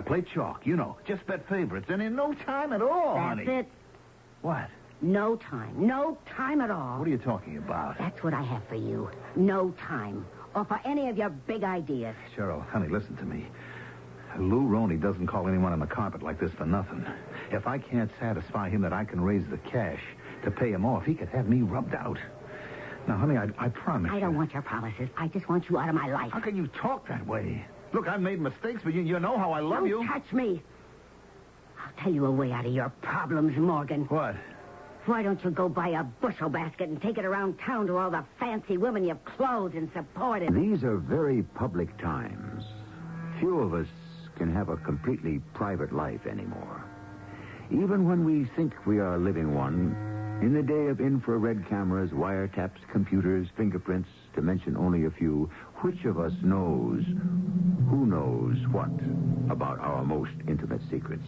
Play chalk, just bet favorites, and in no time at all, honey. That's it. What? No time. No time at all. What are you talking about? That's what I have for you. No time. Or for any of your big ideas. Cheryl, honey, listen to me. Lou Roney doesn't call anyone on the carpet like this for nothing. If I can't satisfy him that I can raise the cash to pay him off, he could have me rubbed out. Now, honey, I promise I don't want your promises. I just want you out of my life. How can you talk that way? Look, I've made mistakes, but you know how I love you. Don't touch me. I'll tell you a way out of your problems, Morgan. What? Why don't you go buy a bushel basket and take it around town to all the fancy women you've clothed and supported? These are very public times. Few of us can have a completely private life anymore. Even when we think we are living one, in the day of infrared cameras, wiretaps, computers, fingerprints, to mention only a few, which of us knows, who knows what about our most intimate secrets?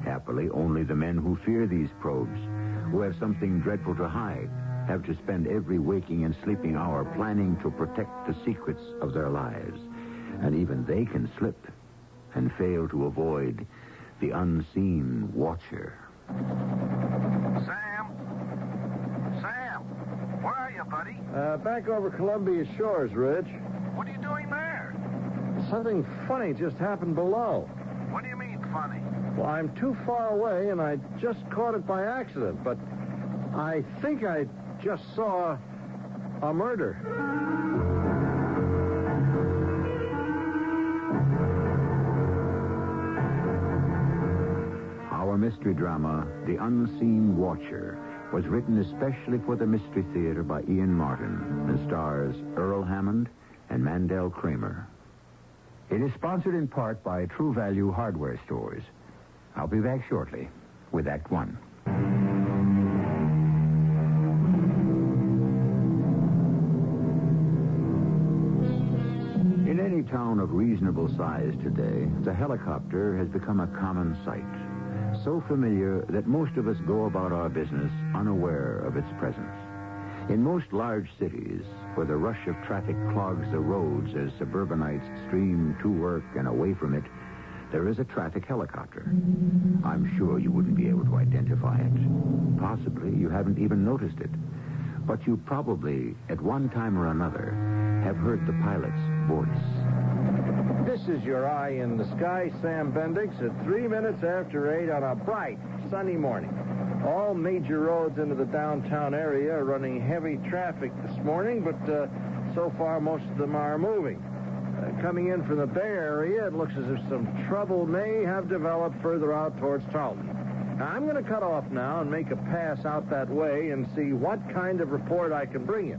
Happily, only the men who fear these probes, who have something dreadful to hide, have to spend every waking and sleeping hour planning to protect the secrets of their lives. And even they can slip and fail to avoid the unseen watcher. Sam, where are you, buddy? Back over Columbia Shores, Rich. What are you doing there? Something funny just happened below. What do you mean, funny? Well, I'm too far away, and I just caught it by accident, but I think I just saw a murder. Our mystery drama, The Unseen Watcher, was written especially for the Mystery Theater by Ian Martin and stars Earl Hammond and Mandel Kramer. It is sponsored in part by True Value Hardware Stores. I'll be back shortly with Act One. In any town of reasonable size today, the helicopter has become a common sight. So familiar that most of us go about our business unaware of its presence. In most large cities, where the rush of traffic clogs the roads as suburbanites stream to work and away from it, there is a traffic helicopter. I'm sure you wouldn't be able to identify it. Possibly you haven't even noticed it. But you probably, at one time or another, have heard the pilot's voice. This is your eye in the sky, Sam Bendix, at 3 minutes after 8 on a bright, sunny morning. All major roads into the downtown area are running heavy traffic this morning, but so far most of them are moving. Coming in from the Bay Area, it looks as if some trouble may have developed further out towards Tarleton. Now, I'm going to cut off now and make a pass out that way and see what kind of report I can bring you.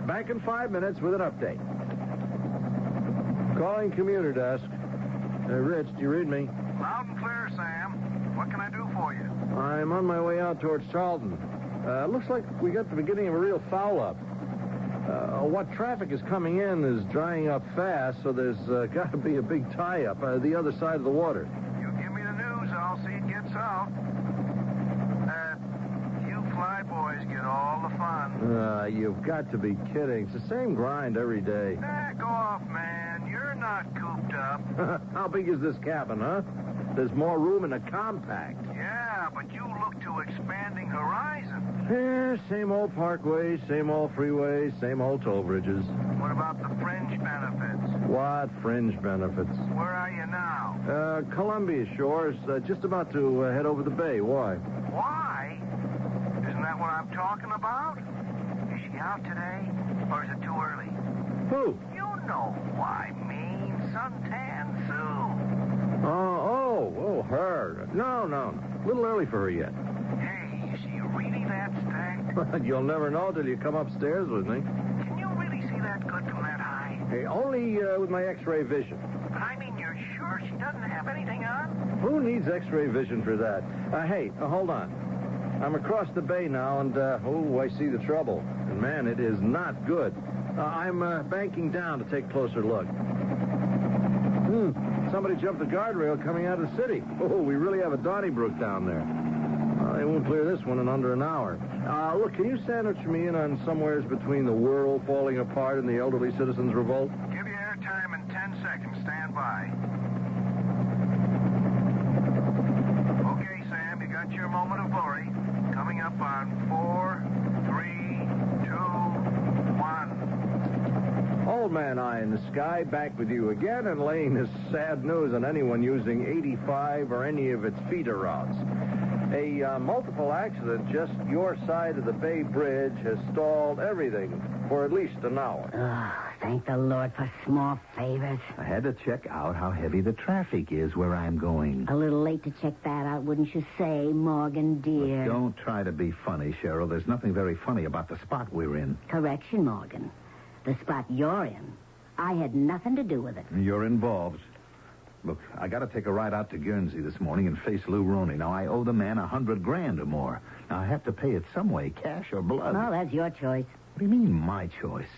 Back in 5 minutes with an update. Calling commuter desk. Rich, do you read me? Loud and clear, Sam. What can I do for you? I'm on my way out towards Tarleton. Looks like we got the beginning of a real foul-up. What traffic is coming in is drying up fast, so there's got to be a big tie-up the other side of the water. You give me the news, I'll see it gets out. You flyboys get all the fun. You've got to be kidding. It's the same grind every day. Back off, man. You're not cooped up. How big is this cabin, huh? There's more room in a compact. Yeah, but you look to expanding horizon. Yeah, same old parkways, same old freeways, same old toll bridges. What about the fringe benefits? What fringe benefits? Where are you now? Columbia Shores, just about to head over the bay. Why? Why? Isn't that what I'm talking about? Is she out today, or is it too early? Who? You know who I mean, Suntan Sue. Oh, her. No. A little early for her yet. Hey, is she really that stacked? You'll never know till you come upstairs with me. Can you really see that good from that high? Hey, only with my X-ray vision. But I mean, you're sure she doesn't have anything on? Who needs X-ray vision for that? Hey, hold on. I'm across the bay now, and, I see the trouble. And, man, it is not good. I'm banking down to take a closer look. Somebody jumped the guardrail coming out of the city. Oh, we really have a Donnybrook down there. They won't clear this one in under an hour. Look, can you sandwich me in on somewheres between the world falling apart and the elderly citizens' revolt? Give you airtime in 10 seconds. Stand by. On 4, 3, 2, 1. Old Man Eye in the Sky, back with you again and laying this sad news on anyone using 85 or any of its feeder routes. A multiple accident just your side of the Bay Bridge has stalled everything for at least an hour. Oh, thank the Lord for small favors. I had to check out how heavy the traffic is where I'm going. A little late to check that out, wouldn't you say, Morgan, dear? Look, don't try to be funny, Cheryl. There's nothing very funny about the spot we're in. Correction, Morgan. The spot you're in. I had nothing to do with it. You're involved. Look, I got to take a ride out to Guernsey this morning and face Lou Roney. Now, I owe the man $100,000 or more. Now, I have to pay it some way, cash or blood. Well, that's your choice. What do you mean, my choice?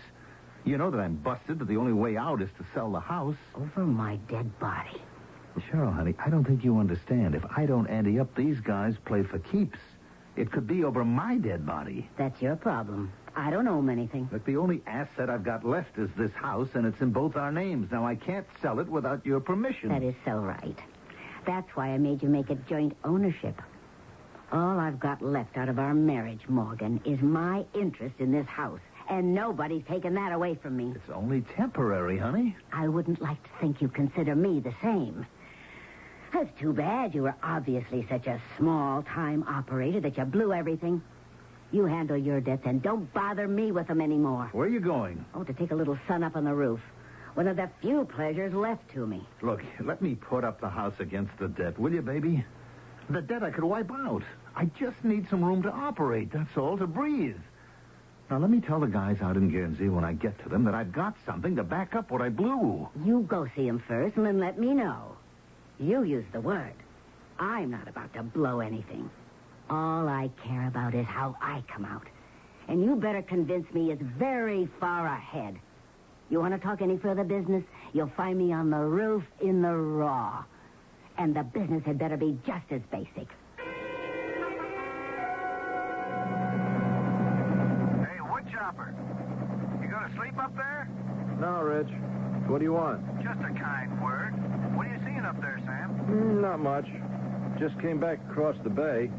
You know that I'm busted, that the only way out is to sell the house. Over my dead body. Cheryl, honey, I don't think you understand. If I don't ante up, these guys play for keeps. It could be over my dead body. That's your problem. I don't owe him anything. Look, the only asset I've got left is this house, and it's in both our names. Now, I can't sell it without your permission. That is so right. That's why I made you make it joint ownership. All I've got left out of our marriage, Morgan, is my interest in this house. And nobody's taken that away from me. It's only temporary, honey. I wouldn't like to think you consider me the same. That's too bad. You were obviously such a small-time operator that you blew everything. You handle your debts and don't bother me with them anymore. Where are you going? Oh, to take a little sun up on the roof. One of the few pleasures left to me. Look, let me put up the house against the debt, will you, baby? The debt I could wipe out. I just need some room to operate, that's all, to breathe. Now, let me tell the guys out in Guernsey when I get to them that I've got something to back up what I blew. You go see him first and then let me know. You use the word. I'm not about to blow anything. All I care about is how I come out. And you better convince me it's very far ahead. You want to talk any further business? You'll find me on the roof in the raw. And the business had better be just as basic. Hey, woodchopper. You gonna sleep up there? No, Rich. What do you want? Just a kind word. What are you seeing up there, Sam? Not much. Just came back across the bay.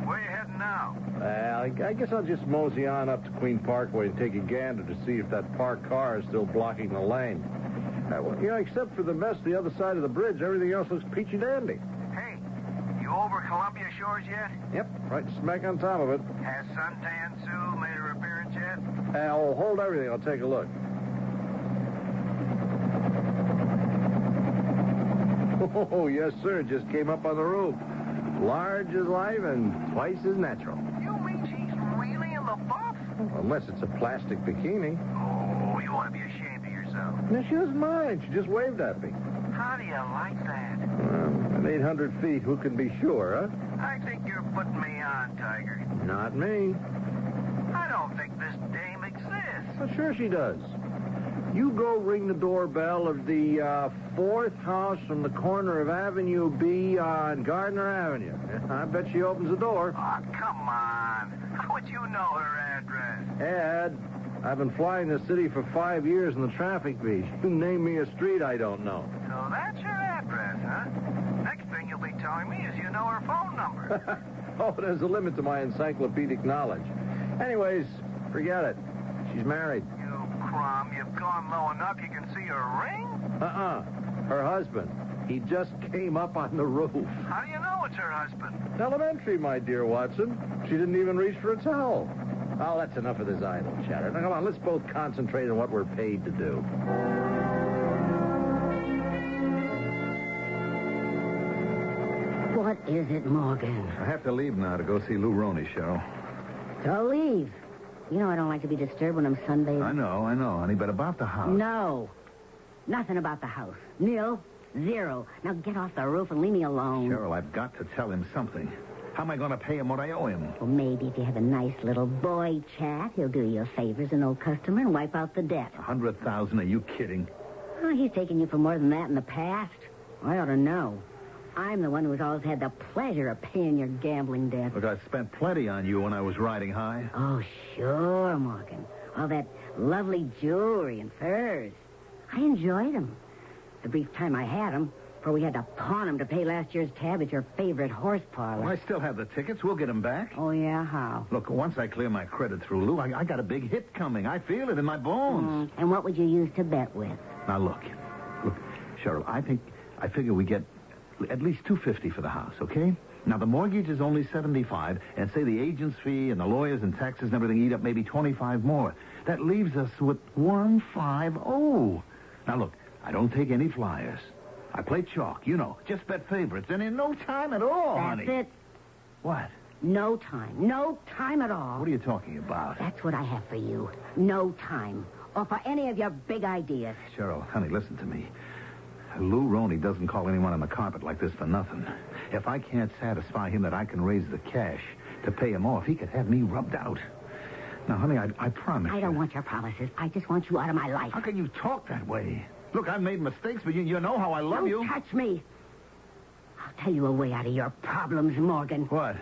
Where you heading now? I guess I'll just mosey on up to Queen Parkway and take a gander to see if that parked car is still blocking the lane. Well, except for the mess the other side of the bridge, everything else looks peachy dandy. Hey, you over Columbia Shores yet? Yep, right smack on top of it. Has Suntan Sue made her appearance yet? I'll hold everything. I'll take a look. Oh, yes, sir. Just came up on the roof. Large as life and twice as natural. You mean she's really in the buff? Unless it's a plastic bikini. Oh, you ought to be ashamed of yourself. No, she doesn't mind. She just waved at me. How do you like that? At 800 feet, who can be sure, huh? I think you're putting me on, Tiger. Not me. I don't think this dame exists. Well, sure she does. You go ring the doorbell of the fourth house from the corner of Avenue B on Gardner Avenue. I bet she opens the door. Oh, come on. How would you know her address? Ed, I've been flying the city for 5 years in the traffic beat. You name me a street I don't know. So that's your address, huh? Next thing you'll be telling me is you know her phone number. Oh, there's a limit to my encyclopedic knowledge. Anyways, forget it. She's married. Crumb, you've gone low enough you can see her ring? Her husband. He just came up on the roof. How do you know it's her husband? Elementary, my dear Watson. She didn't even reach for a towel. Oh, that's enough of this idle chatter. Now, come on, let's both concentrate on what we're paid to do. What is it, Morgan? I have to leave now to go see Lou Roney, Cheryl. So leave. You know I don't like to be disturbed when I'm sunbathing. I know, honey, but about the house. No. Nothing about the house. Nil. Zero. Now get off the roof and leave me alone. Cheryl, I've got to tell him something. How am I going to pay him what I owe him? Well, maybe if you have a nice little boy chat, he'll do you a favor as an old customer and wipe out the debt. $100,000? Are you kidding? Oh, he's taken you for more than that in the past. I ought to know. I'm the one who's always had the pleasure of paying your gambling debt. Look, I spent plenty on you when I was riding high. Oh, sure, Morgan. All that lovely jewelry and furs. I enjoyed them. The brief time I had them, For we had to pawn them to pay last year's tab at your favorite horse parlor. Well, I still have the tickets. We'll get them back. Oh, yeah? How? Look, once I clear my credit through Lou, I got a big hit coming. I feel it in my bones. And what would you use to bet with? Now, look, Cheryl, I figure we get at least $250 for the house, okay? Now, the mortgage is only $75, and say the agent's fee and the lawyers and taxes and everything eat up maybe $25 more. That leaves us with $150. Now, look, I don't take any flyers. I play chalk, just bet favorites, and in no time at all, honey. That's it. What? No time. No time at all. What are you talking about? That's what I have for you. No time. Or for any of your big ideas. Cheryl, honey, listen to me. Lou Roney doesn't call anyone on the carpet like this for nothing. If I can't satisfy him that I can raise the cash to pay him off, he could have me rubbed out. Now, honey, I promise you. I don't want your promises. I just want you out of my life. How can you talk that way? Look, I've made mistakes, but you know how I love you. Don't touch me. I'll tell you a way out of your problems, Morgan. What?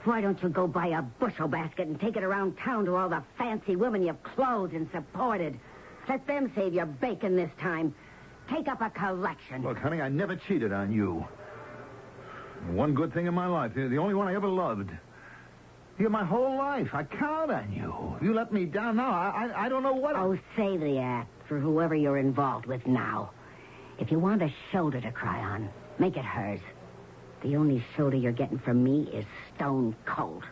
Why don't you go buy a bushel basket and take it around town to all the fancy women you've clothed and supported? Let them save your bacon this time. Take up a collection. Look, honey, I never cheated on you. One good thing in my life, the only one I ever loved. You're my whole life. I count on you. You let me down now. I don't know what... Oh, say the act for whoever you're involved with now. If you want a shoulder to cry on, make it hers. The only shoulder you're getting from me is stone cold.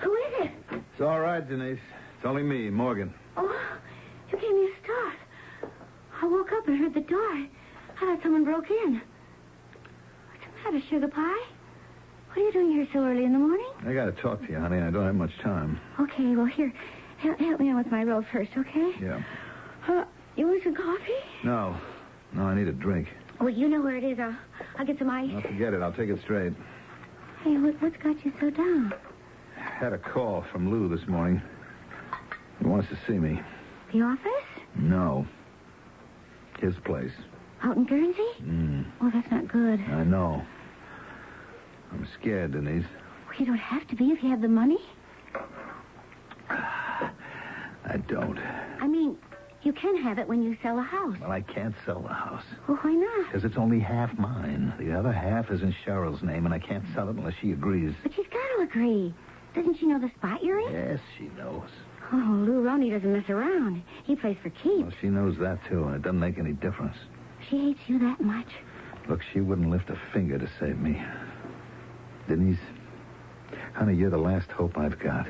Who is it? It's all right, Denise. It's only me, Morgan. Oh, you gave me a start. I woke up and heard the door. I thought someone broke in. What's the matter, sugar pie? What are you doing here so early in the morning? I got to talk to you, honey. I don't have much time. Okay, well, here. Help me out with my robe first, okay? Yeah. You want some coffee? No, I need a drink. Well, you know where it is. I'll get some ice. I'll forget it. I'll take it straight. Hey, what's got you so down? Had a call from Lou this morning. He wants to see me. The office? No. His place. Out in Guernsey? Oh, that's not good. I know. I'm scared, Denise. Well, you don't have to be if you have the money. I don't. I mean, you can have it when you sell a house. Well, I can't sell the house. Well, why not? Because it's only half mine. The other half is in Cheryl's name, and I can't sell it unless she agrees. But she's got to agree. Doesn't she know the spot you're in? Yes, she knows. Oh, Lou Roney doesn't mess around. He plays for keeps. Well, she knows that, too, and it doesn't make any difference. She hates you that much? Look, she wouldn't lift a finger to save me. Denise, honey, you're the last hope I've got.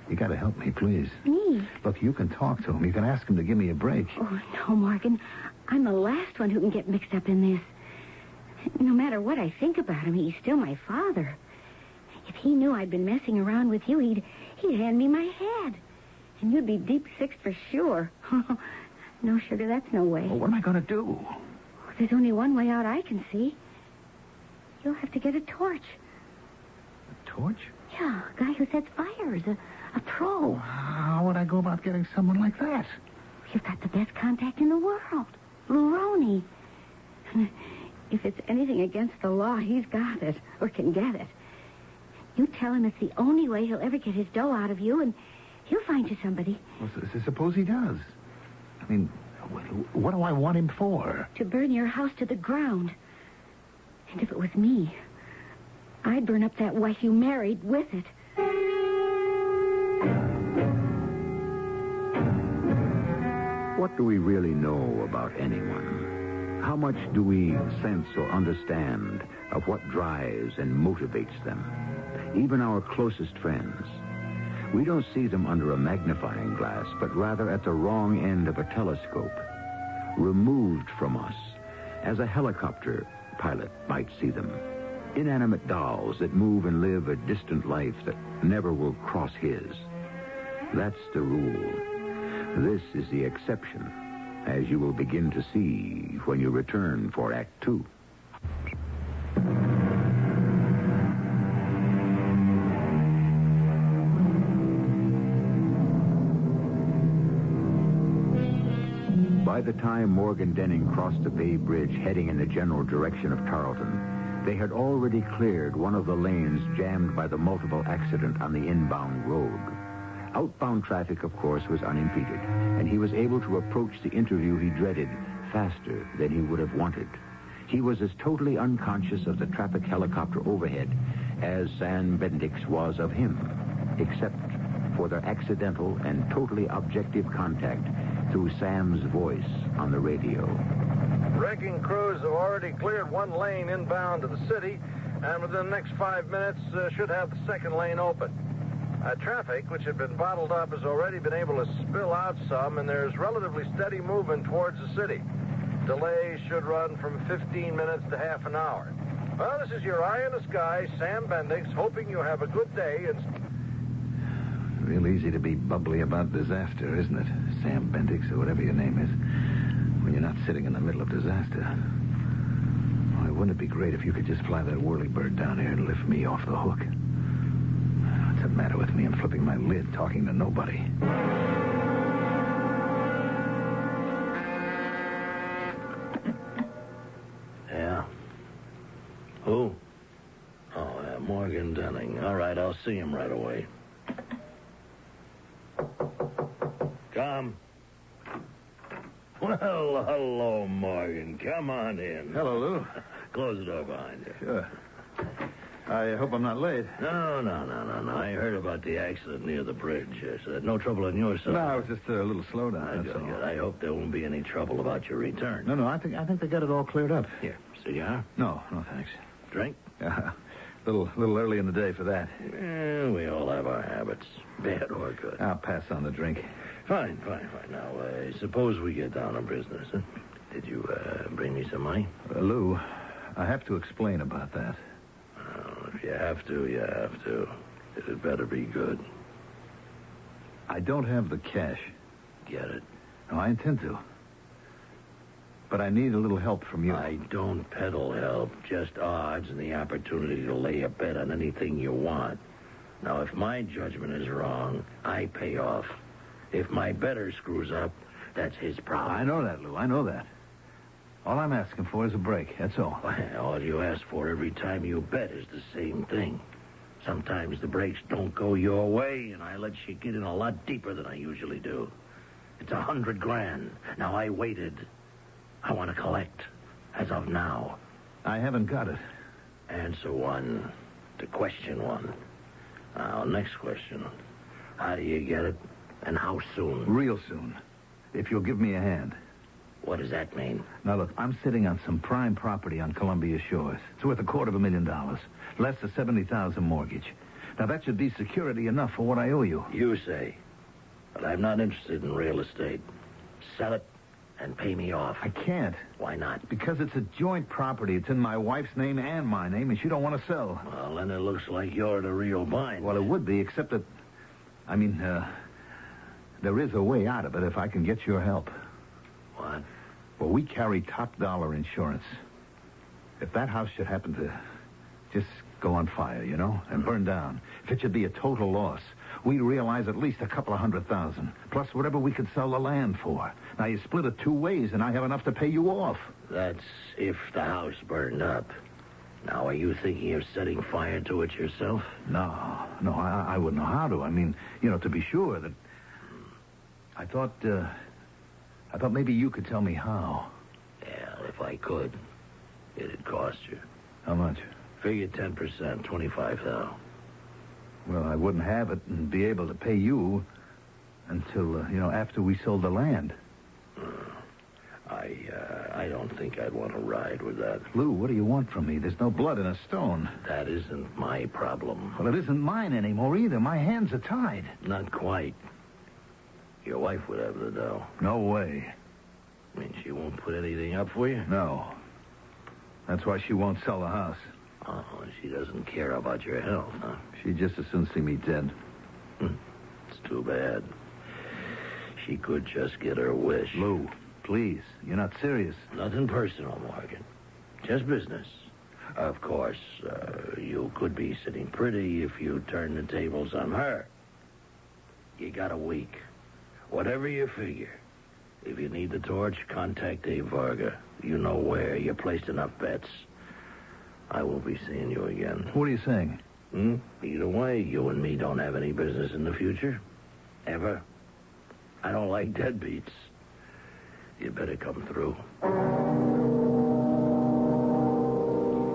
You got to help me, please. Me? Look, you can talk to him. You can ask him to give me a break. Oh, no, Morgan. I'm the last one who can get mixed up in this. No matter what I think about him, he's still my father. If he knew I'd been messing around with you, he'd hand me my head. And you'd be deep sixed for sure. No, sugar, that's no way. Well, what am I going to do? There's only one way out I can see. You'll have to get a torch. A torch? Yeah, a guy who sets fires. A pro. How would I go about getting someone like that? You've got the best contact in the world. Lou Roney. If it's anything against the law, he's got it. Or can get it. You tell him it's the only way he'll ever get his dough out of you, and he'll find you somebody. Well, suppose he does. I mean, what do I want him for? To burn your house to the ground. And if it was me, I'd burn up that wife you married with it. What do we really know about anyone? How much do we sense or understand of what drives and motivates them? Even our closest friends. We don't see them under a magnifying glass, but rather at the wrong end of a telescope, removed from us, as a helicopter pilot might see them. Inanimate dolls that move and live a distant life that never will cross his. That's the rule. This is the exception, as you will begin to see when you return for Act 2. By the time Morgan Denning crossed the Bay Bridge heading in the general direction of Tarleton, they had already cleared one of the lanes jammed by the multiple accident on the inbound road. Outbound traffic, of course, was unimpeded, and he was able to approach the interview he dreaded faster than he would have wanted. He was as totally unconscious of the traffic helicopter overhead as Sam Bendix was of him, except for their accidental and totally objective contact through Sam's voice on the radio. Wrecking crews have already cleared one lane inbound to the city, and within the next 5 minutes should have the second lane open. Traffic, which had been bottled up, has already been able to spill out some, and there's relatively steady movement towards the city. Delays should run from 15 minutes to half an hour. Well, this is your eye in the sky, Sam Bendix, hoping you have a good day and... Real easy to be bubbly about disaster, isn't it? Sam Bendix, or whatever your name is, when you're not sitting in the middle of disaster. Why, wouldn't it be great if you could just fly that whirlybird down here and lift me off the hook? What's the matter with me? I'm flipping my lid, talking to nobody. Yeah? Who? Oh, Morgan Denning. All right, I'll see him right away. Come. Well, hello, Morgan. Come on in. Hello, Lou. Close the door behind you. Sure. I hope I'm not late. No. I heard about the accident near the bridge. Yes, no trouble on your side. No, it was just a little slowdown, that's all. Good. I hope there won't be any trouble about your return. No, I think they got it all cleared up. Here, cigar? No, thanks. Drink? Little early in the day for that. We all have our habits, bad or good. I'll pass on the drink. Fine. Now, suppose we get down to business. Huh? Did you bring me some money? Lou, I have to explain about that. If you have to, you have to. It better be good. I don't have the cash. Get it? No, I intend to. But I need a little help from you. I don't peddle help, just odds and the opportunity to lay a bet on anything you want. Now, if my judgment is wrong, I pay off. If my bettor screws up, that's his problem. I know that, Lou. I know that. All I'm asking for is a break. That's all. All you ask for every time you bet is the same thing. Sometimes the breaks don't go your way, and I let you get in a lot deeper than I usually do. It's $100,000. Now, I waited. I want to collect. As of now. I haven't got it. Answer one to question one. Now, next question. How do you get it, and how soon? Real soon. If you'll give me a hand. What does that mean? Now, look, I'm sitting on some prime property on Columbia Shores. It's worth $250,000. Less the $70,000 mortgage. Now, that should be security enough for what I owe you. You say. But I'm not interested in real estate. Sell it and pay me off. I can't. Why not? Because it's a joint property. It's in my wife's name and my name, and she don't want to sell. Well, then it looks like you're in a real bind. Well, it would be, except that... there is a way out of it if I can get your help. What? Well, we carry top dollar insurance. If that house should happen to just go on fire, and burn down, if it should be a total loss, we'd realize at least $200,000, plus whatever we could sell the land for. Now, you split it 2 ways, and I have enough to pay you off. That's if the house burned up. Now, are you thinking of setting fire to it yourself? No, I wouldn't know how to. To be sure that... I thought maybe you could tell me how. Yeah, if I could, it'd cost you. How much? Figure 10%, $25,000. Well, I wouldn't have it and be able to pay you until, after we sold the land. I don't think I'd want to ride with that. Lou, what do you want from me? There's no blood in a stone. That isn't my problem. Well, it isn't mine anymore either. My hands are tied. Not quite. Your wife would have the dough. No way. I mean, she won't put anything up for you? No. That's why she won't sell the house. Oh, she doesn't care about your health, huh? She'd just as soon see me dead. It's too bad. She could just get her wish. Lou, please. You're not serious. Nothing personal, Morgan. Just business. Of course, you could be sitting pretty if you turn the tables on her. You got a week. Whatever you figure. If you need the torch, contact Dave Varga. You know where. You placed enough bets. I won't be seeing you again. What are you saying? Either way, you and me don't have any business in the future. Ever? I don't like deadbeats. You better come through.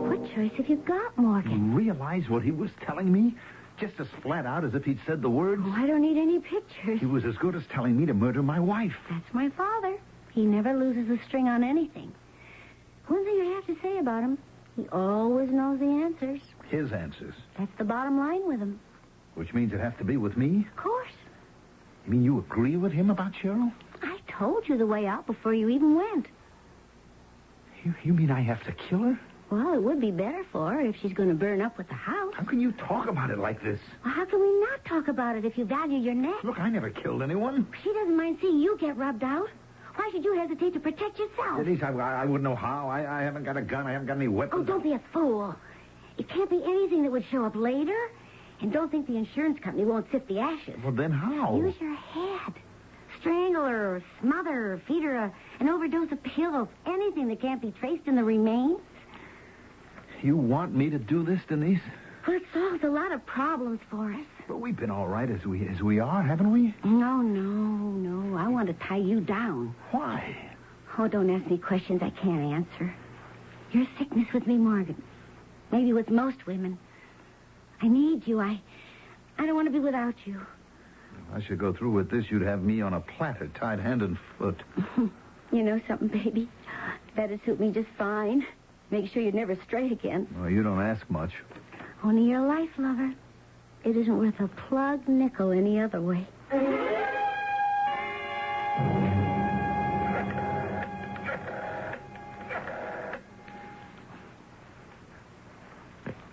What choice have you got, Morgan? Realize what he was telling me? Just as flat out as if he'd said the words? Oh, I don't need any pictures. He was as good as telling me to murder my wife. That's my father. He never loses a string on anything. One thing I have to say about him, he always knows the answers. His answers. That's the bottom line with him. Which means it has to be with me? Of course. You mean you agree with him about Cheryl? I told you the way out before you even went. You mean I have to kill her? Well, it would be better for her if she's going to burn up with the house. How can you talk about it like this? Well, how can we not talk about it if you value your neck? Look, I never killed anyone. She doesn't mind seeing you get rubbed out. Why should you hesitate to protect yourself? Denise, I wouldn't know how. I haven't got a gun. I haven't got any weapons. Oh, don't be a fool. It can't be anything that would show up later. And don't think the insurance company won't sift the ashes. Well, then how? Use your head. Strangle her, or smother her, or feed her an overdose of pills. Anything that can't be traced in the remains. You want me to do this, Denise? Well, it solves a lot of problems for us. But we've been all right as we are, haven't we? No. I want to tie you down. Why? Oh, don't ask me questions I can't answer. Your sickness with me, Morgan. Maybe with most women. I need you. I don't want to be without you. If I should go through with this, you'd have me on a platter, tied hand and foot. You know something, baby? That'd suit me just fine. Make sure you'd never stray again. Well, you don't ask much. Only your life, lover. It isn't worth a plug nickel any other way.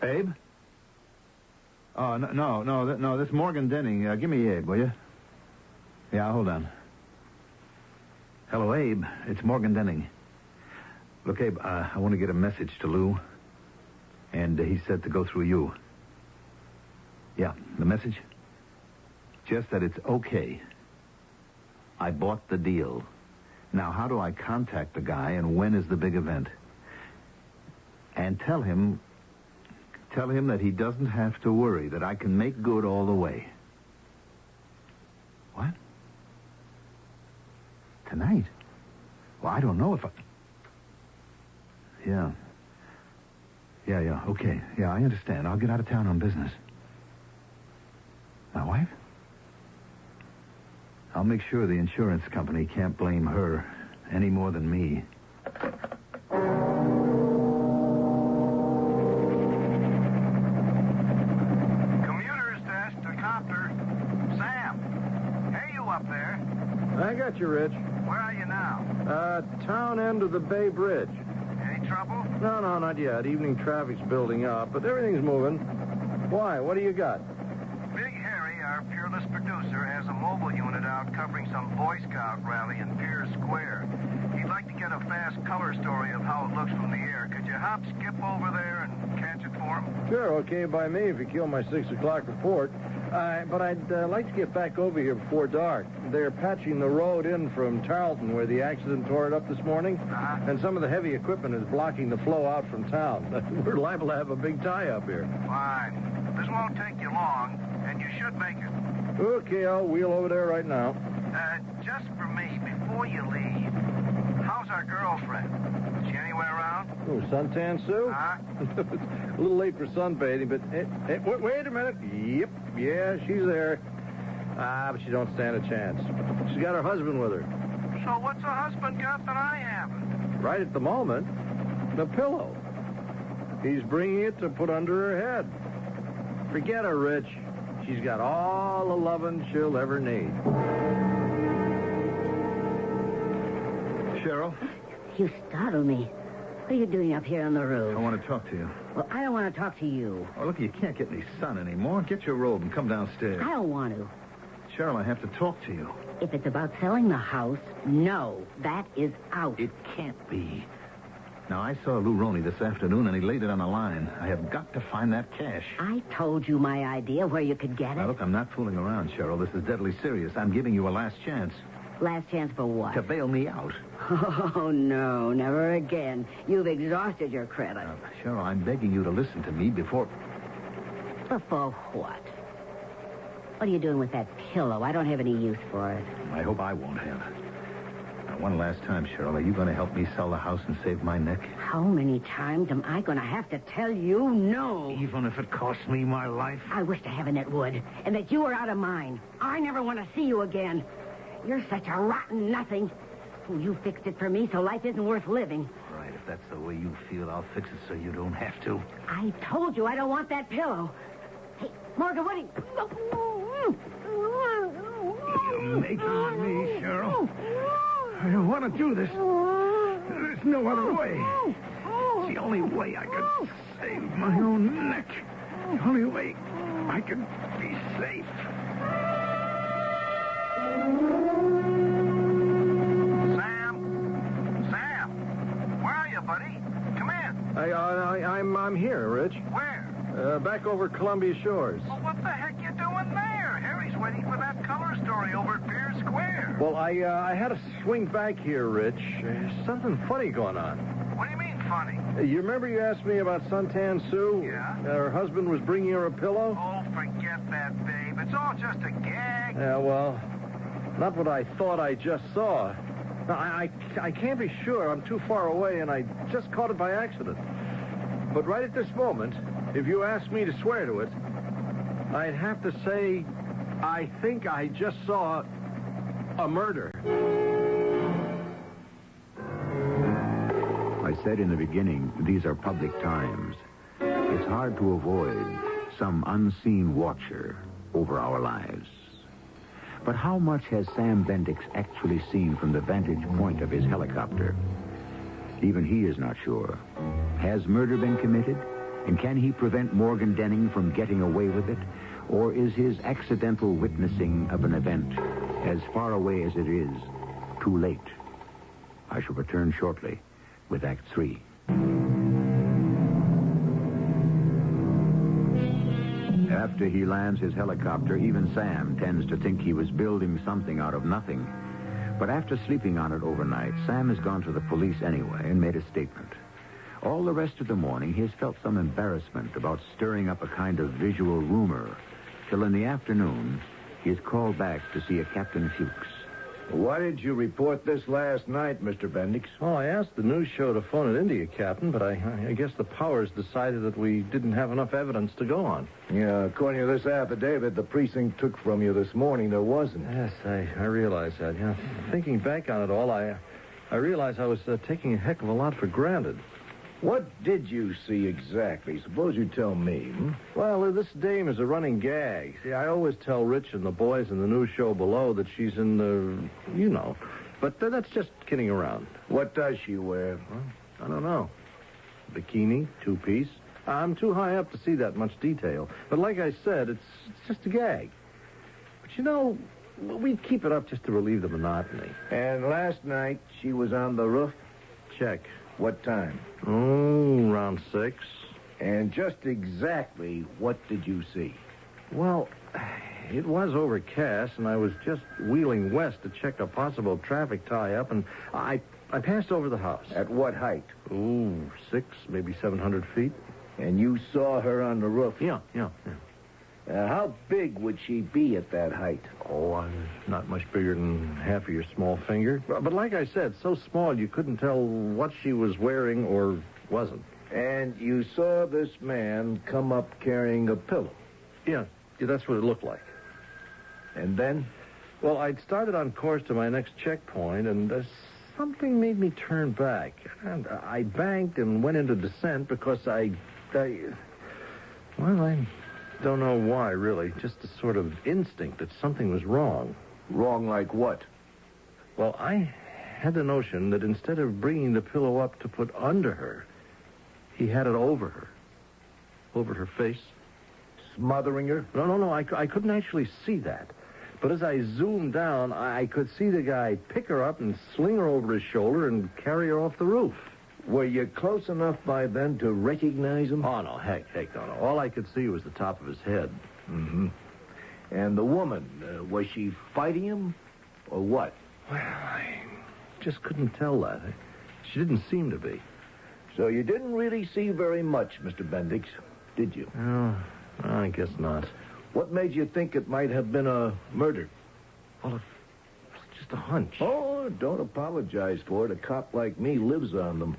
Abe? Oh, no, this Morgan Denning. Give me Abe, will you? Yeah, hold on. Hello, Abe. It's Morgan Denning. Look, Abe, I want to get a message to Lou. And he said to go through you. Yeah, the message? Just that it's okay. I bought the deal. Now, how do I contact the guy, and when is the big event? And tell him that he doesn't have to worry, that I can make good all the way. What? Tonight? Well, I don't know if I... Yeah, okay. Yeah, I understand. I'll get out of town on business. My wife? I'll make sure the insurance company can't blame her any more than me. Commuter's desk to copter. Sam, hey, you up there? I got you, Rich. Where are you now? Town end of the Bay Bridge. Any trouble? No, not yet. Evening traffic's building up, but everything's moving. Why? What do you got? Big Harry, our Peerless producer, has a mobile unit out covering some Boy Scout rally in Pier Square. He'd like to get a fast color story of how it looks from the air. Could you skip over there and catch it for him? Sure, okay by me if you kill my 6 o'clock report. But I'd like to get back over here before dark. They're patching the road in from Tarleton where the accident tore it up this morning. And some of the heavy equipment is blocking the flow out from town. We're liable to have a big tie-up here. Fine. This won't take you long, and you should make it. Okay, I'll wheel over there right now. Just for me, before you leave, how's our girlfriend? Is she anywhere around? Oh, suntan Sue? A little late for sunbathing, but wait a minute. Yep, yeah, she's there. But she don't stand a chance. She's got her husband with her. So what's her husband got that I haven't? Right at the moment, the pillow. He's bringing it to put under her head. Forget her, Rich. She's got all the loving she'll ever need. Cheryl? You startle me. What are you doing up here on the roof? I want to talk to you. Well, I don't want to talk to you. Oh, look, you can't get any sun anymore. Get your robe and come downstairs. I don't want to. Cheryl, I have to talk to you. If it's about selling the house, no, that is out. It can't be. Now, I saw Lou Roney this afternoon, and he laid it on the line. I have got to find that cash. I told you my idea where you could get Now, it. look, I'm not fooling around, Cheryl. This is deadly serious. I'm giving you a last chance. Last chance for what? To bail me out. Oh, no, never again. You've exhausted your credit. Now, Cheryl, I'm begging you to listen to me before... Before what? What are you doing with that pillow? I don't have any use for it. I hope I won't have. Now, one last time, Cheryl, are you going to help me sell the house and save my neck? How many times am I going to have to tell you no? Even if it costs me my life? I wish to heaven it would, and that you were out of mine. I never want to see you again. You're such a rotten nothing. Oh, you fixed it for me, so life isn't worth living. Right, if that's the way you feel, I'll fix it so you don't have to. I told you I don't want that pillow. Hey, Morgan, what are you... You're making me, Cheryl. I don't want to do this. There's no other way. It's the only way I can save my own neck. The only way I can be safe. Sam, where are you, buddy? Come in. I'm here, Rich. Where? Back over Columbia Shores. Well, what the heck you doing there? Harry's waiting for that color story over at Pierce Square. Well, I had to swing back here, Rich. Something funny going on. What do you mean, funny? You remember you asked me about Suntan Sue? Yeah. Her husband was bringing her a pillow? Oh, forget that, babe. It's all just a gag. Yeah, well, not what I thought I just saw. Now, I can't be sure. I'm too far away, and I just caught it by accident. But right at this moment, if you ask me to swear to it, I'd have to say I think I just saw a murder. I said in the beginning, these are public times. It's hard to avoid some unseen watcher over our lives. But how much has Sam Bendix actually seen from the vantage point of his helicopter? Even he is not sure. Has murder been committed? And can he prevent Morgan Denning from getting away with it? Or is his accidental witnessing of an event, as far away as it is, too late? I shall return shortly with Act 3. After he lands his helicopter, even Sam tends to think he was building something out of nothing. But after sleeping on it overnight, Sam has gone to the police anyway and made a statement. All the rest of the morning, he has felt some embarrassment about stirring up a kind of visual rumor, till in the afternoon, he is called back to see a Captain Fuchs. Why did you report this last night, Mr. Bendix? Oh, I asked the news show to phone it into you, Captain, but I guess the powers decided that we didn't have enough evidence to go on. Yeah, according to this affidavit the precinct took from you this morning, there wasn't. Yes, I realize that. Yeah, thinking back on it all, I realized I was taking a heck of a lot for granted. What did you see exactly? Suppose you tell me, Well, this dame is a running gag. See, I always tell Rich and the boys in the news show below that she's in the, you know. But that's just kidding around. What does she wear? I don't know. Bikini, two-piece. I'm too high up to see that much detail. But like I said, it's just a gag. But you know, we'd keep it up just to relieve the monotony. And last night she was on the roof? Check. What time? Oh, around 6. And just exactly what did you see? Well, it was overcast, and I was just wheeling west to check a possible traffic tie-up, and I passed over the house. At what height? Ooh, 6, maybe 700 feet. And you saw her on the roof? Yeah. How big would she be at that height? Oh, not much bigger than half of your small finger. But like I said, so small you couldn't tell what she was wearing or wasn't. And you saw this man come up carrying a pillow? Yeah, that's what it looked like. And then? Well, I'd started on course to my next checkpoint, and something made me turn back. And I banked and went into descent because I don't know why, really. Just a sort of instinct that something was wrong. Wrong like what? Well, I had the notion that instead of bringing the pillow up to put under her, he had it over her. Over her face. Smothering her? No, I couldn't actually see that. But as I zoomed down, I could see the guy pick her up and sling her over his shoulder and carry her off the roof. Were you close enough by then to recognize him? Oh, no, heck, no. All I could see was the top of his head. Mm-hmm. And the woman, was she fighting him or what? Well, I just couldn't tell that. She didn't seem to be. So you didn't really see very much, Mr. Bendix, did you? Oh, I guess not. What made you think it might have been a murder? Well, it's just a hunch. Oh, don't apologize for it. A cop like me lives on them.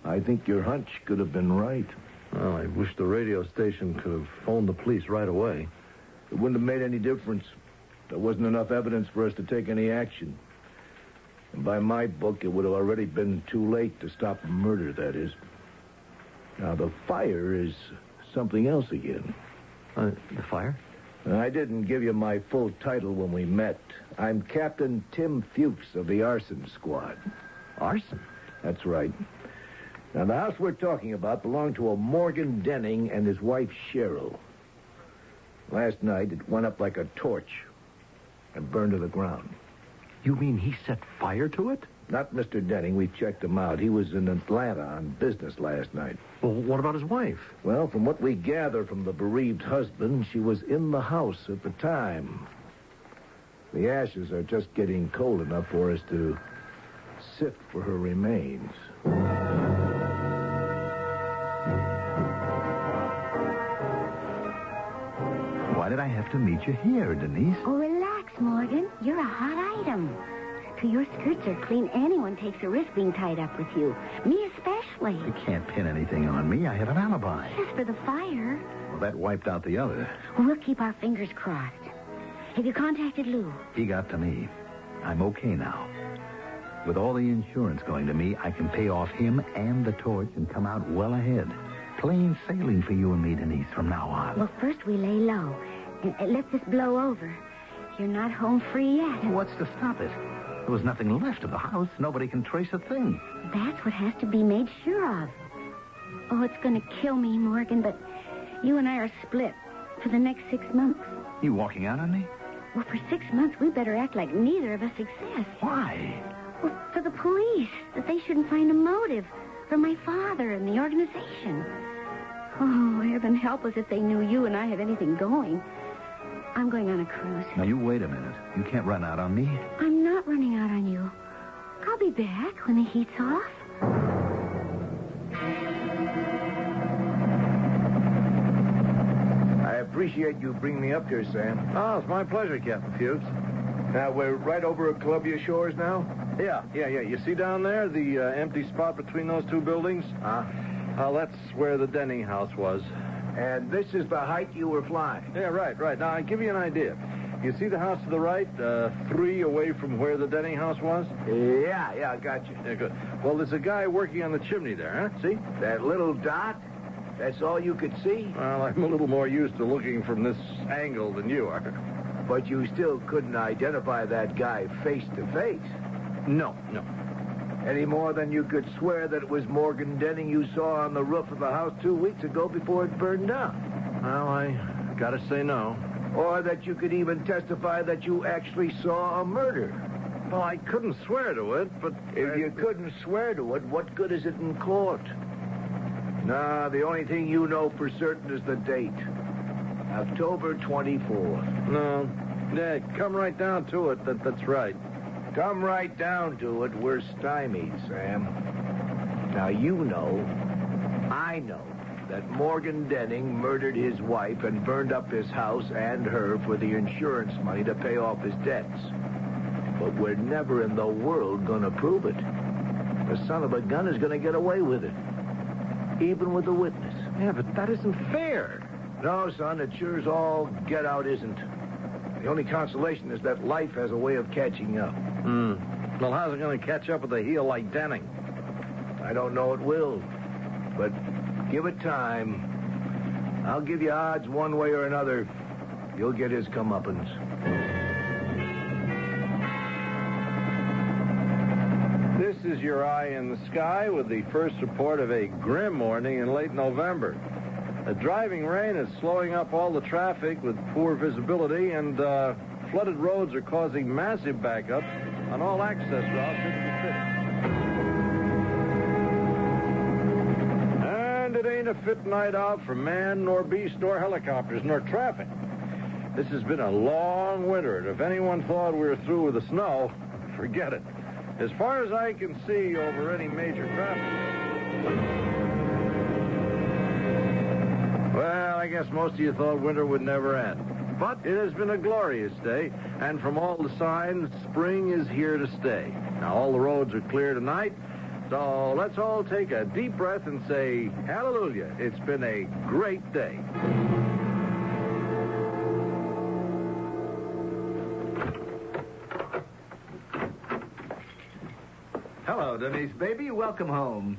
I think your hunch could have been right. Well, I wish the radio station could have phoned the police right away. It wouldn't have made any difference. There wasn't enough evidence for us to take any action. And by my book, it would have already been too late to stop a murder, that is. Now, the fire is something else again. The fire? I didn't give you my full title when we met. I'm Captain Tim Fuchs of the Arson Squad. Arson? That's right. Now, the house we're talking about belonged to a Morgan Denning and his wife, Cheryl. Last night, it went up like a torch and burned to the ground. You mean he set fire to it? Not Mr. Denning. We checked him out. He was in Atlanta on business last night. Well, what about his wife? Well, from what we gather from the bereaved husband, she was in the house at the time. The ashes are just getting cold enough for us to sift for her remains. Why did I have to meet you here, Denise? Oh, relax, Morgan. You're a hot item. Till your skirts are clean, anyone takes a risk being tied up with you. Me especially. You can't pin anything on me. I have an alibi. Just for the fire. Well, that wiped out the other. We'll keep our fingers crossed. Have you contacted Lou? He got to me. I'm okay now. With all the insurance going to me, I can pay off him and the torch and come out well ahead. Plain sailing for you and me, Denise, from now on. Well, first we lay low and let this blow over. You're not home free yet. What's to stop it? There was nothing left of the house. Nobody can trace a thing. That's what has to be made sure of. Oh, it's going to kill me, Morgan, but you and I are split for the next 6 months. You walking out on me? Well, for 6 months, we better act like neither of us exists. Why? Well, for the police, that they shouldn't find a motive. For my father and the organization. Oh, heaven help us if they knew you and I have anything going. I'm going on a cruise. Now, you wait a minute. You can't run out on me. I'm not running out on you. I'll be back when the heat's off. I appreciate you bringing me up here, Sam. Oh, it's my pleasure, Captain Fuchs. Now, we're right over at Columbia Shores now? Yeah. You see down there the empty spot between those two buildings? That's where the Denning house was. And this is the height you were flying? Yeah, right. Now, I'll give you an idea. You see the house to the right, 3 away from where the Denning house was? Yeah, I got you. Yeah, good. Well, there's a guy working on the chimney there, huh? See? That little dot? That's all you could see? Well, I'm a little more used to looking from this angle than you are. But you still couldn't identify that guy face to face? No. Any more than you could swear that it was Morgan Denning you saw on the roof of the house 2 weeks ago before it burned down? Well, I gotta say no. Or that you could even testify that you actually saw a murder? Well, I couldn't swear to it, but... If you couldn't swear to it, what good is it in court? Nah, the only thing you know for certain is the date. October 24th. No. Yeah, come right down to it. That's right. Come right down to it, we're stymied, Sam. Now, you know, I know, that Morgan Denning murdered his wife and burned up his house and her for the insurance money to pay off his debts. But we're never in the world going to prove it. The son of a gun is going to get away with it, even with a witness. Yeah, but that isn't fair. No, son, it sure as all get out isn't. The only consolation is that life has a way of catching up. Well, how's it going to catch up with a heel like Denning? I don't know it will, but give it time. I'll give you odds one way or another. You'll get his comeuppance. This is your eye in the sky with the first report of a grim morning in late November. A driving rain is slowing up all the traffic with poor visibility, and flooded roads are causing massive backups on all access routes into the city. And it ain't a fit night out for man, nor beast, nor helicopters, nor traffic. This has been a long winter, and if anyone thought we were through with the snow, forget it. As far as I can see over any major traffic... Well, I guess most of you thought winter would never end. But it has been a glorious day, and from all the signs, spring is here to stay. Now, all the roads are clear tonight, so let's all take a deep breath and say, hallelujah, it's been a great day. Hello, Denise, baby. Welcome home.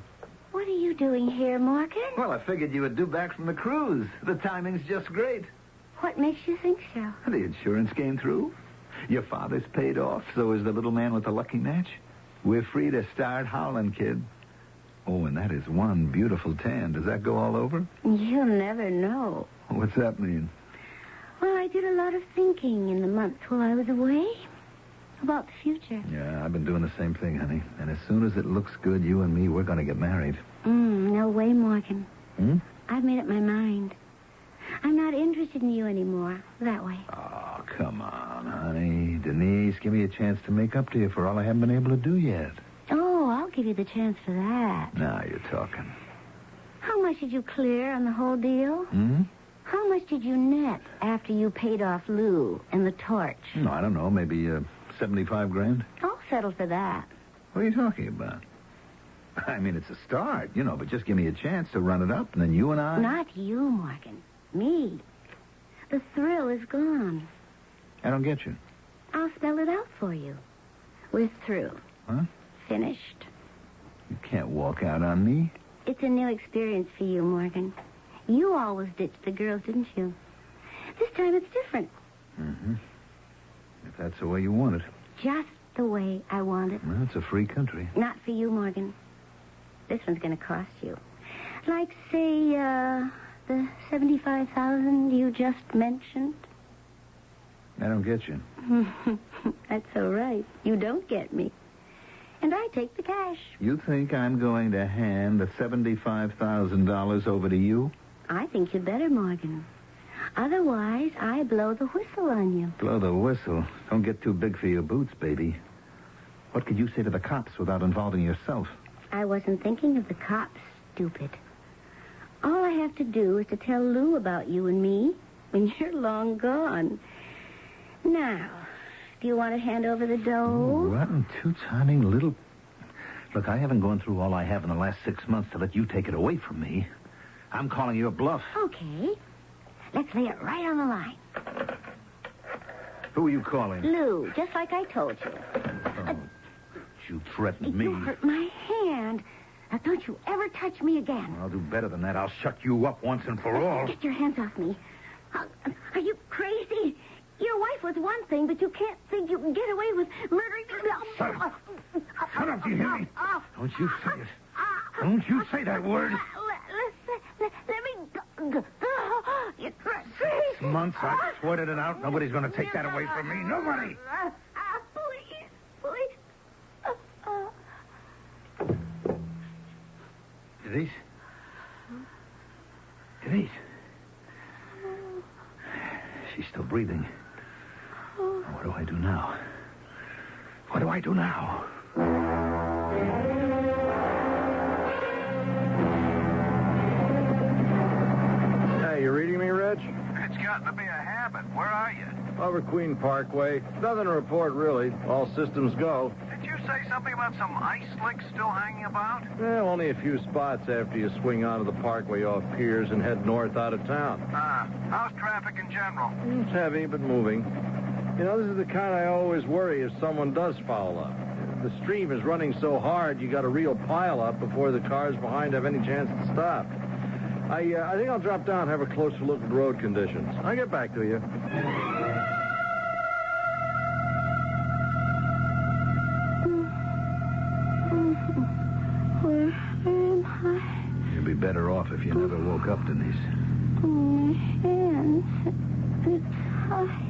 What are you doing here, Morgan? Well, I figured you would due back from the cruise. The timing's just great. What makes you think so? The insurance came through. Your father's paid off, so is the little man with the lucky match. We're free to start howling, kid. Oh, and that is one beautiful tan. Does that go all over? You'll never know. What's that mean? Well, I did a lot of thinking in the months while I was away about the future. Yeah, I've been doing the same thing, honey. And as soon as it looks good, you and me, we're going to get married. No way, Morgan. Hmm? I've made up my mind. I'm not interested in you anymore. That way. Oh, come on, honey. Denise, give me a chance to make up to you for all I haven't been able to do yet. Oh, I'll give you the chance for that. Now you're talking. How much did you clear on the whole deal? Hmm? How much did you net after you paid off Lou and the torch? No, I don't know. Maybe 75 grand? I'll settle for that. What are you talking about? I mean, it's a start, but just give me a chance to run it up, and then you and I... Not you, Morgan. Me. The thrill is gone. I don't get you. I'll spell it out for you. We're through. Huh? Finished. You can't walk out on me. It's a new experience for you, Morgan. You always ditched the girls, didn't you? This time it's different. Mm-hmm. If that's the way you want it. Just the way I want it. Well, it's a free country. Not for you, Morgan. This one's going to cost you. Like, say, the $75,000 you just mentioned. I don't get you. That's all right. You don't get me. And I take the cash. You think I'm going to hand the $75,000 over to you? I think you better, Morgan. Otherwise, I blow the whistle on you. Blow the whistle. Don't get too big for your boots, baby. What could you say to the cops without involving yourself? I wasn't thinking of the cops, stupid. All I have to do is to tell Lou about you and me when you're long gone. Now, do you want to hand over the dough? Rotten, two-timing little... Look, I haven't gone through all I have in the last 6 months to let you take it away from me. I'm calling you a bluff. Okay. Let's lay it right on the line. Who are you calling? Lou, just like I told you. Oh, you threatened me. You hurt my hand. Now, don't you ever touch me again. I'll do better than that. I'll shut you up once and for all. Get your hands off me. Are you crazy? Your wife was one thing, but you can't think you can get away with murdering me. Shut up. Shut up, do you hear me? Don't you say it. Don't you say that word. Let me go. You're crazy. 6 months, I've sweated it out. Nobody's going to take that away from me. Nobody. Please. Denise? Denise? She's still breathing. What do I do now? What do I do now? Hey, you reading me, Reg? It's gotten to be a habit. Where are you? Over Queen Parkway. Nothing to report, really. All systems go. Did you say something about some ice slicks still hanging about? Only a few spots after you swing onto the Parkway off Piers and head north out of town. How's traffic in general? It's heavy, but moving. This is the kind I always worry if someone does foul up. The stream is running so hard, you got a real pile up before the cars behind have any chance to stop. I think I'll drop down and have a closer look at road conditions. I'll get back to you. Where am I? You'd be better off if you never woke up, Denise. My hands. It's hot.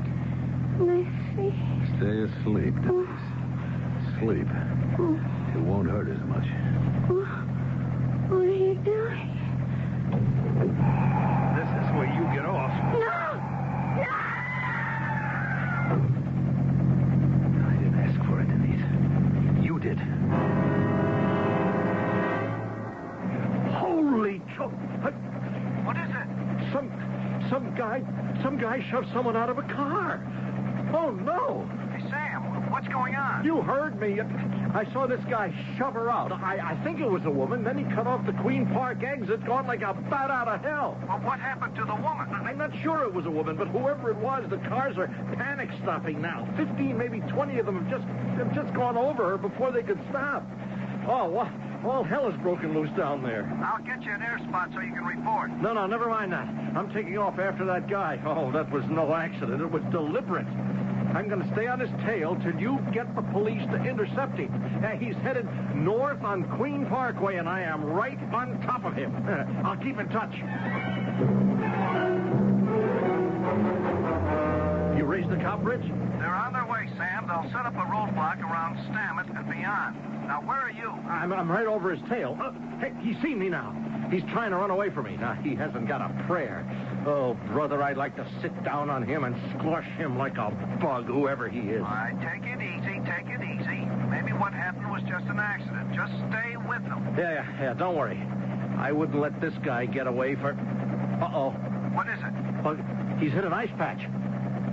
My face. Stay asleep, Denise. Sleep. It won't hurt as much. What are you doing? This is where you get off. No! I didn't ask for it, Denise. You did. Holy choke! What is it? Some guy shoved someone out of a car. Oh, no. Hey, Sam, what's going on? You heard me. I saw this guy shove her out. I think it was a woman. Then he cut off the Queen Park exit, gone like a bat out of hell. Well, what happened to the woman? I'm not sure it was a woman, but whoever it was, the cars are panic stopping now. 15, maybe 20 of them have just gone over her before they could stop. Oh, what? All hell is broken loose down there. I'll get you an air spot so you can report. No, never mind that. I'm taking off after that guy. Oh, that was no accident. It was deliberate. I'm going to stay on his tail till you get the police to intercept him. He's headed north on Queen Parkway, and I am right on top of him. I'll keep in touch. You raised the cop bridge? They're on their way, Sam. They'll set up a roadblock around Stammet and beyond. Now, where are you? I'm right over his tail. Hey, he's seen me now. He's trying to run away from me. Now, he hasn't got a prayer. Oh, brother, I'd like to sit down on him and squash him like a bug, whoever he is. All right, take it easy, take it easy. Maybe what happened was just an accident. Just stay with them. Yeah, don't worry. I wouldn't let this guy get away for... Uh-oh. What is it? He's hit an ice patch.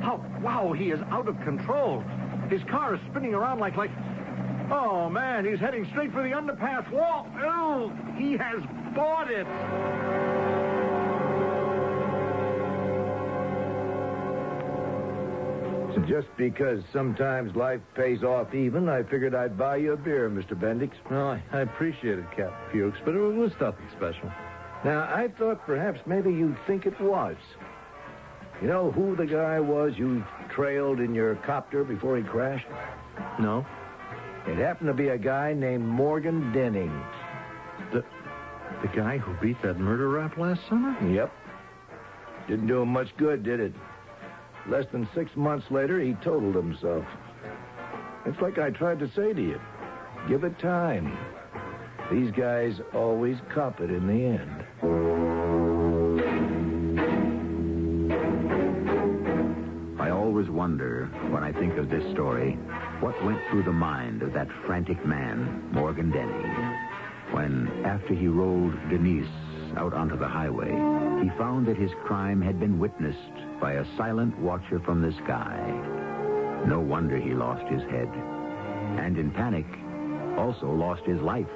Oh, wow, he is out of control. His car is spinning around like... Oh, man, he's heading straight for the underpass wall. Oh, he has bought it. Just because sometimes life pays off even, I figured I'd buy you a beer, Mr. Bendix. Well, I appreciate it, Captain Fuchs, but it was nothing special. Now, I thought perhaps maybe you'd think it was. You know who the guy was you trailed in your copter before he crashed? No. It happened to be a guy named Morgan Denning. The guy who beat that murder rap last summer? Yep. Didn't do him much good, did it? Less than 6 months later, he totaled himself. It's like I tried to say to you. Give it time. These guys always cop it in the end. I always wonder, when I think of this story, what went through the mind of that frantic man, Morgan Denny, when, after he rolled Denise out onto the highway, he found that his crime had been witnessed by a silent watcher from the sky. No wonder he lost his head. And in panic, also lost his life.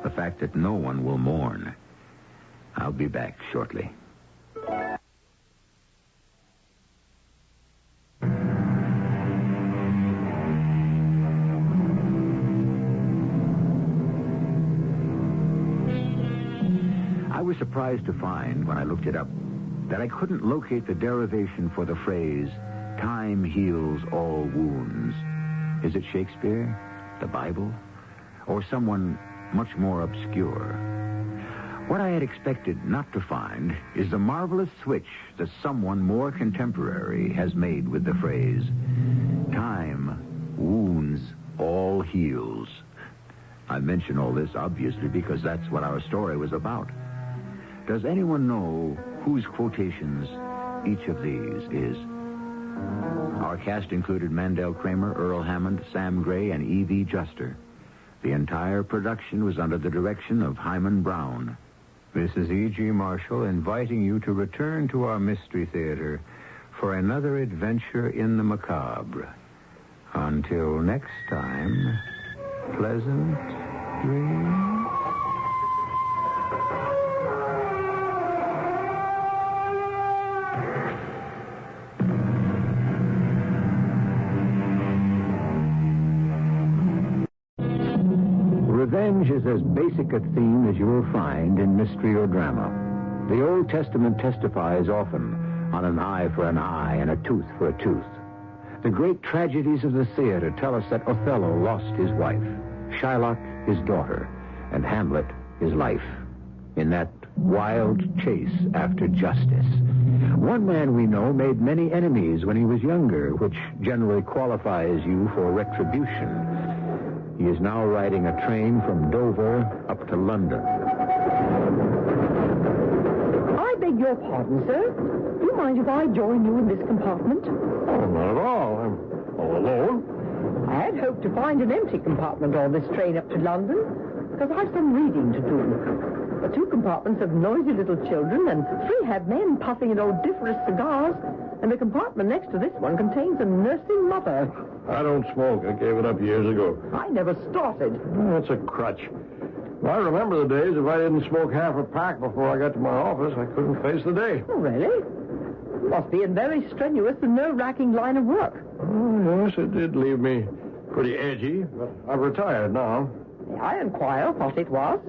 The fact that no one will mourn. I'll be back shortly. I was surprised to find, when I looked it up, that I couldn't locate the derivation for the phrase, time heals all wounds. Is it Shakespeare, the Bible, or someone much more obscure? What I had expected not to find is the marvelous switch that someone more contemporary has made with the phrase, time wounds all heals. I mention all this obviously because that's what our story was about. Does anyone know whose quotations each of these is? Our cast included Mandel Kramer, Earl Hammond, Sam Gray, and E.V. Juster. The entire production was under the direction of Hyman Brown. This is E.G. Marshall inviting you to return to our Mystery Theater for another adventure in the macabre. Until next time, pleasant dreams. Revenge is as basic a theme as you will find in mystery or drama. The Old Testament testifies often on an eye for an eye and a tooth for a tooth. The great tragedies of the theater tell us that Othello lost his wife, Shylock his daughter, and Hamlet his life in that wild chase after justice. One man we know made many enemies when he was younger, which generally qualifies you for retribution. He is now riding a train from Dover up to London. I beg your pardon, sir. Do you mind if I join you in this compartment? Oh, not at all. I'm all alone. I had hoped to find an empty compartment on this train up to London, because I've some reading to do. The 2 compartments have noisy little children, and 3 have men puffing at odoriferous cigars. And the compartment next to this one contains a nursing mother. I don't smoke. I gave it up years ago. I never started. That's a crutch. I remember the days if I didn't smoke half a pack before I got to my office, I couldn't face the day. Oh, really? Must be a very strenuous and nerve-wracking line of work. Oh, yes, it did leave me pretty edgy, but I've retired now. May I inquire what it was?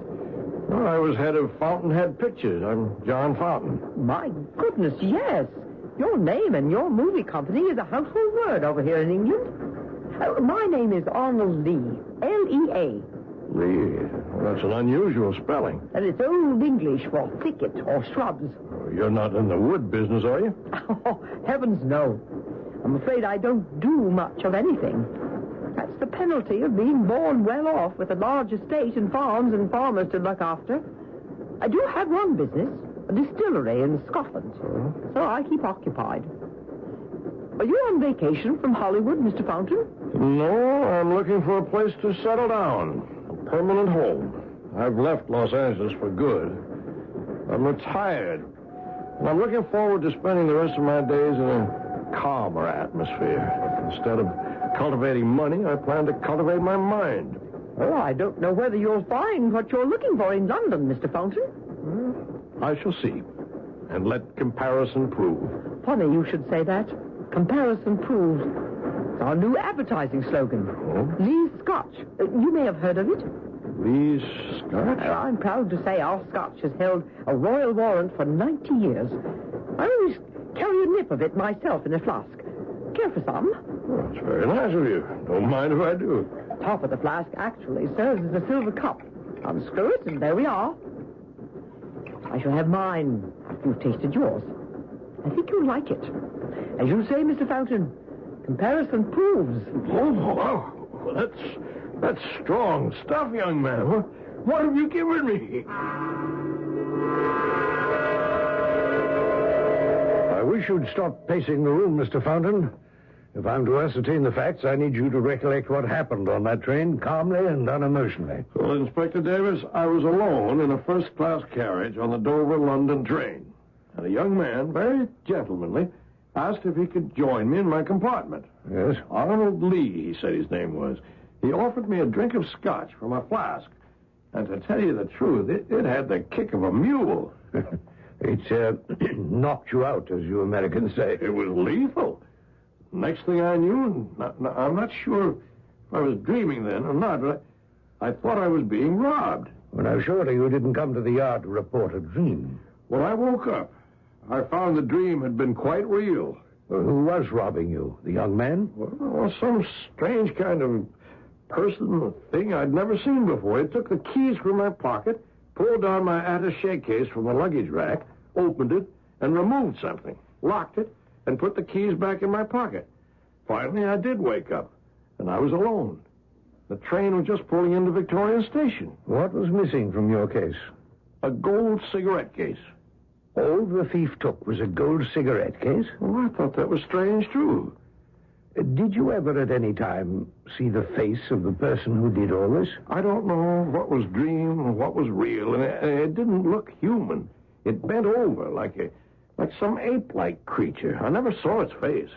Well, I was head of Fountainhead Pictures. I'm John Fountain. My goodness, yes. Your name and your movie company is a household word over here in England. My name is Arnold Lee. L-E-A. Lee? Well, that's an unusual spelling. And it's Old English for thicket or shrubs. Oh, you're not in the wood business, are you? Oh, heavens no. I'm afraid I don't do much of anything. That's the penalty of being born well off with a large estate and farms and farmers to look after. I do have one business, a distillery in Scotland, so I keep occupied. Are you on vacation from Hollywood, Mr. Fountain? No, I'm looking for a place to settle down. A permanent home. I've left Los Angeles for good. I'm retired. And I'm looking forward to spending the rest of my days in a calmer atmosphere. Instead of cultivating money, I plan to cultivate my mind. Oh, I don't know whether you'll find what you're looking for in London, Mr. Fountain. I shall see. And let comparison prove. Funny you should say that. Comparison proves. It's our new advertising slogan. Oh? Lee's Scotch. You may have heard of it. Lee's Scotch? I'm proud to say our Scotch has held a royal warrant for 90 years. I always carry a nip of it myself in a flask. Care for some? Well, that's very nice of you. Don't mind if I do. Top of the flask actually serves as a silver cup. Unscrew it, and there we are. I shall have mine after you've tasted yours. I think you'll like it. As you say, Mr. Fountain, comparison proves. Oh, that's strong stuff, young man. What have you given me? I wish you'd stop pacing the room, Mr. Fountain. If I'm to ascertain the facts, I need you to recollect what happened on that train calmly and unemotionally. Well, Inspector Davis, I was alone in a first-class carriage on the Dover-London train. And a young man, very gentlemanly, asked if he could join me in my compartment. Yes? Arnold Lee, he said his name was. He offered me a drink of scotch from a flask. And to tell you the truth, it had the kick of a mule. It's knocked you out, as you Americans say. It was lethal. Next thing I knew, I'm not sure if I was dreaming then or not, but I thought I was being robbed. Well, now, surely you didn't come to the yard to report a dream. When I woke up, I found the dream had been quite real. Well, who was robbing you? The young man? Well, some strange kind of person or thing I'd never seen before. He took the keys from my pocket, pulled down my attaché case from the luggage rack, opened it, and removed something, locked it, and put the keys back in my pocket. Finally, I did wake up, and I was alone. The train was just pulling into Victoria Station. What was missing from your case? A gold cigarette case. All the thief took was a gold cigarette case? Well, I thought that was strange, too. Did you ever at any time see the face of the person who did all this? I don't know what was dream and what was real, and it didn't look human. It bent over like some ape-like creature. I never saw its face.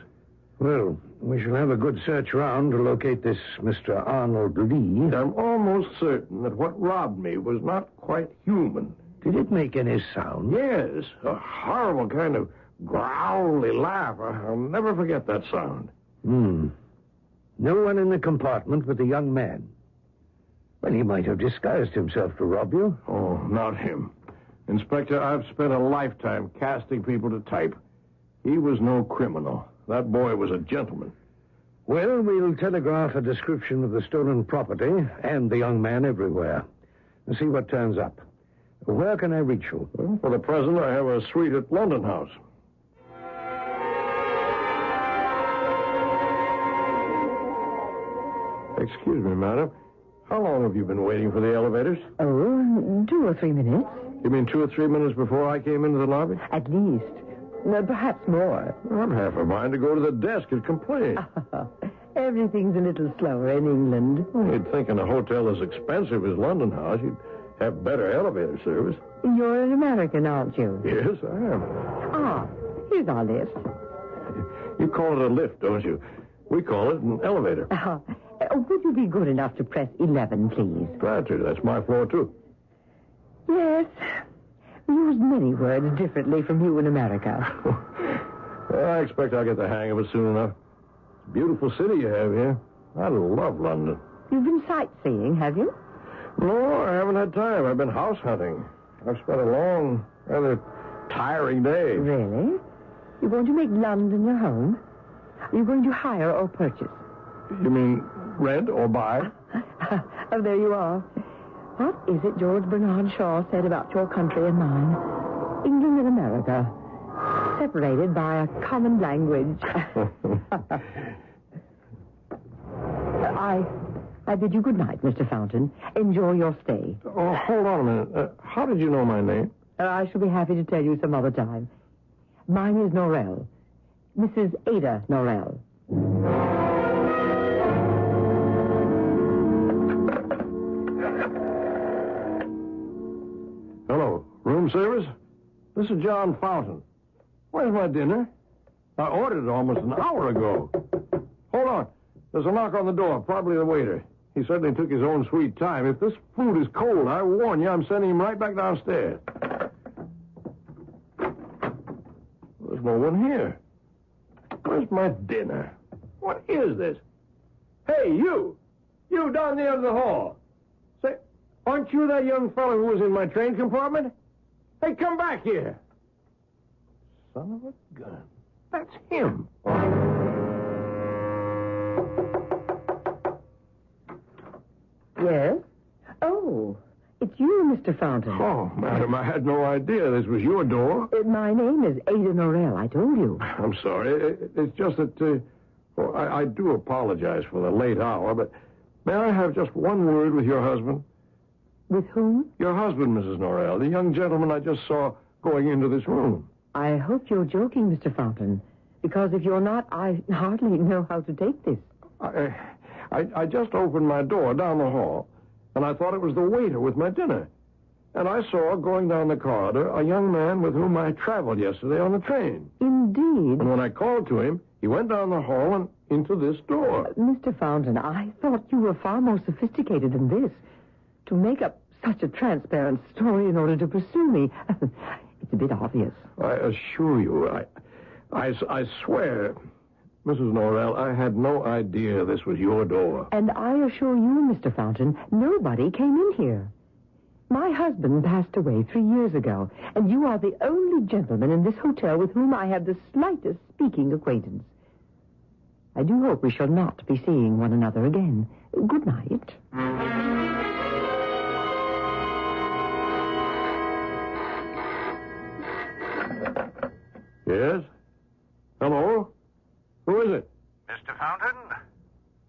Well, we shall have a good search round to locate this Mr. Arnold Lee. I'm almost certain that what robbed me was not quite human. Did it make any sound? Yes, a horrible kind of growly laugh. I'll never forget that sound. No one in the compartment but the young man. Well, he might have disguised himself to rob you. Oh, not him. Inspector, I've spent a lifetime casting people to type. He was no criminal. That boy was a gentleman. Well, we'll telegraph a description of the stolen property and the young man everywhere and see what turns up. Where can I reach you? Well, for the present, I have a suite at London House. Excuse me, madam. How long have you been waiting for the elevators? Oh, 2 or 3 minutes. You mean 2 or 3 minutes before I came into the lobby? At least. Perhaps more. I'm half a mind to go to the desk and complain. Everything's a little slower in England. You'd think in a hotel as expensive as London House, you'd have better elevator service. You're an American, aren't you? Yes, I am. Ah, here's our list. You call it a lift, don't you? We call it an elevator. Would you be good enough to press 11, please? Glad to. That's my floor, too. Yes. We use many words differently from you in America. Well, I expect I'll get the hang of it soon enough. It's a beautiful city you have here. I love London. You've been sightseeing, have you? No, I haven't had time. I've been house hunting. I've spent a long, rather tiring day. Really? You're going to make London your home? Are you going to hire or purchase? You mean rent or buy? Oh, there you are. What is it George Bernard Shaw said about your country and mine? England and America, separated by a common language. I bid you good night, Mr. Fountain. Enjoy your stay. Oh, hold on a minute. How did you know my name? I shall be happy to tell you some other time. Mine is Norrell. Mrs. Ada Norrell. Hello. Room service? This is John Fountain. Where's my dinner? I ordered it almost an hour ago. Hold on. There's a knock on the door. Probably the waiter. He certainly took his own sweet time. If this food is cold, I warn you, I'm sending him right back downstairs. There's no one here. Where's my dinner? What is this? Hey, you! You down there in the hall. Say, aren't you that young fellow who was in my train compartment? Hey, come back here. Son of a gun. That's him. Yes? Oh, it's you, Mr. Fountain. Oh, madam, I had no idea this was your door. My name is Ada Norrell, I told you. I'm sorry. It's just that I do apologize for the late hour, but may I have just one word with your husband? With whom? Your husband, Mrs. Norrell, the young gentleman I just saw going into this room. I hope you're joking, Mr. Fountain, because if you're not, I hardly know how to take this. I just opened my door down the hall, and I thought it was the waiter with my dinner. And I saw, going down the corridor, a young man with whom I traveled yesterday on the train. Indeed. And when I called to him, he went down the hall and into this door. Mr. Fountain, I thought you were far more sophisticated than this. To make up such a transparent story in order to pursue me, it's a bit obvious. I assure you, I swear, Mrs. Norrell, I had no idea this was your door. And I assure you, Mr. Fountain, nobody came in here. My husband passed away 3 years ago, and you are the only gentleman in this hotel with whom I have the slightest speaking acquaintance. I do hope we shall not be seeing one another again. Good night. Yes? Hello? Who is it? Mr. Fountain?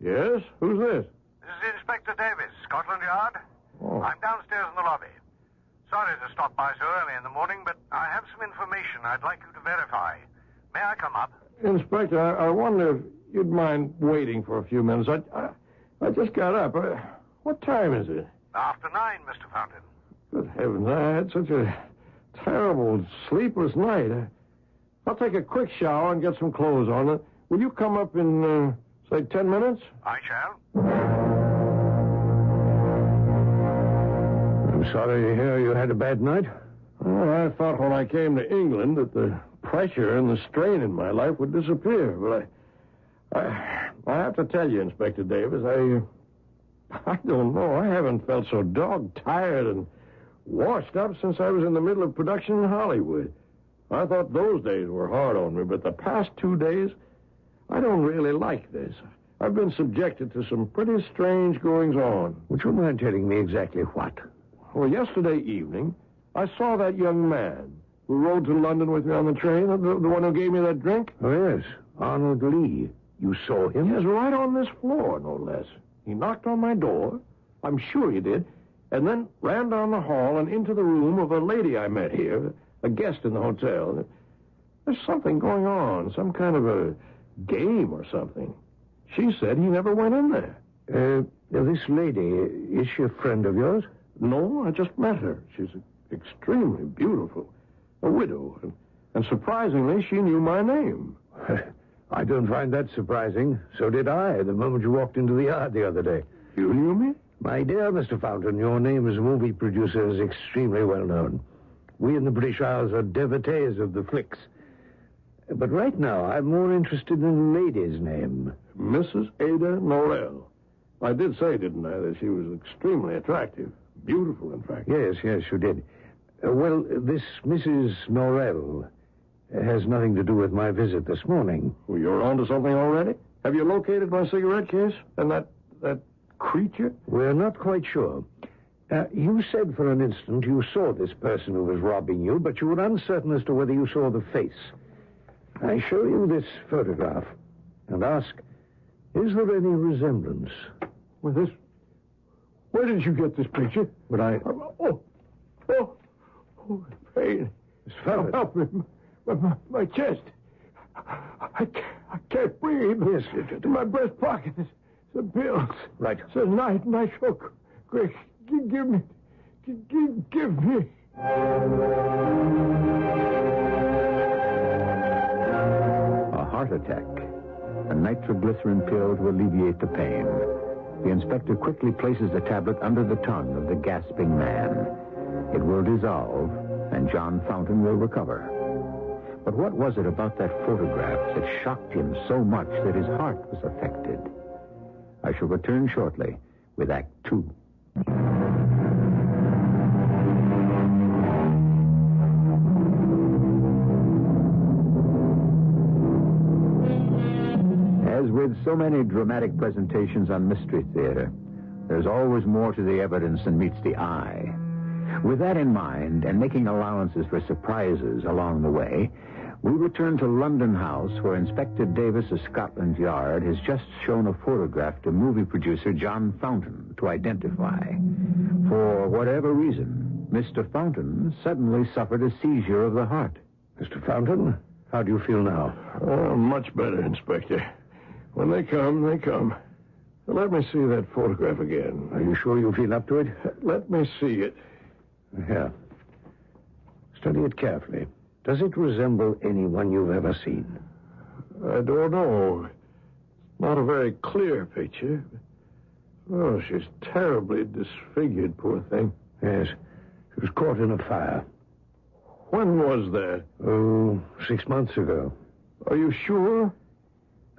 Yes? Who's this? This is Inspector Davis, Scotland Yard. Oh. I'm downstairs in the lobby. Sorry to stop by so early in the morning, but I have some information I'd like you to verify. May I come up? Inspector, I wonder if you'd mind waiting for a few minutes. I just got up. What time is it? After 9, Mr. Fountain. Good heavens, I had such a terrible, sleepless night. I'll take a quick shower and get some clothes on. Will you come up in, say, 10 minutes? I shall. I'm sorry to hear you had a bad night. Well, I thought when I came to England that the pressure and the strain in my life would disappear, but I have to tell you, Inspector Davis, I don't know. I haven't felt so dog-tired and washed up since I was in the middle of production in Hollywood. I thought those days were hard on me, but the past 2 days, I don't really like this. I've been subjected to some pretty strange goings-on. Would you mind telling me exactly what? Well, yesterday evening, I saw that young man who rode to London with me on the train, the one who gave me that drink. Oh, yes. Arnold Lee. You saw him? Yes, right on this floor, no less. He knocked on my door. I'm sure he did. And then ran down the hall and into the room of a lady I met here, a guest in the hotel. There's something going on, some kind of a game or something. She said he never went in there. This lady, is she a friend of yours? No, I just met her. She's extremely beautiful. A widow. And surprisingly, she knew my name. I don't find that surprising. So did I the moment you walked into the yard the other day. You knew me? My dear Mr. Fountain, your name as a movie producer is extremely well known. We in the British Isles are devotees of the flicks. But right now, I'm more interested in the lady's name. Mrs. Ada Norrell. I did say, didn't I, that she was extremely attractive. Beautiful, in fact. Yes, you did. Well, this Mrs. Norrell has nothing to do with my visit this morning. Well, you're on to something already? Have you located my cigarette case? And that creature? We're not quite sure. You said for an instant you saw this person who was robbing you, but you were uncertain as to whether you saw the face. I show you this photograph and ask, is there any resemblance? Well, this... Where did you get this picture? But I... Oh, pain. Help me. My chest. I can't breathe. Yes. In my breast pocket, there's some pills. Right. It's a night hook. Quick, give me. Give me. A heart attack. A nitroglycerin pill to alleviate the pain. The inspector quickly places the tablet under the tongue of the gasping man. It will dissolve, and John Fountain will recover. But what was it about that photograph that shocked him so much that his heart was affected? I shall return shortly with Act 2. As with so many dramatic presentations on Mystery Theater, there's always more to the evidence than meets the eye. With that in mind, and making allowances for surprises along the way, we return to London House, where Inspector Davis of Scotland Yard has just shown a photograph to movie producer John Fountain to identify. For whatever reason, Mr. Fountain suddenly suffered a seizure of the heart. Mr. Fountain, how do you feel now? Oh, much better, Inspector. When they come, they come. Let me see that photograph again. Are you sure you feel up to it? Let me see it. Here. Study it carefully. Does it resemble anyone you've ever seen? I don't know. It's not a very clear picture. Oh, she's terribly disfigured, poor thing. Yes. She was caught in a fire. When was that? Oh, 6 months ago. Are you sure?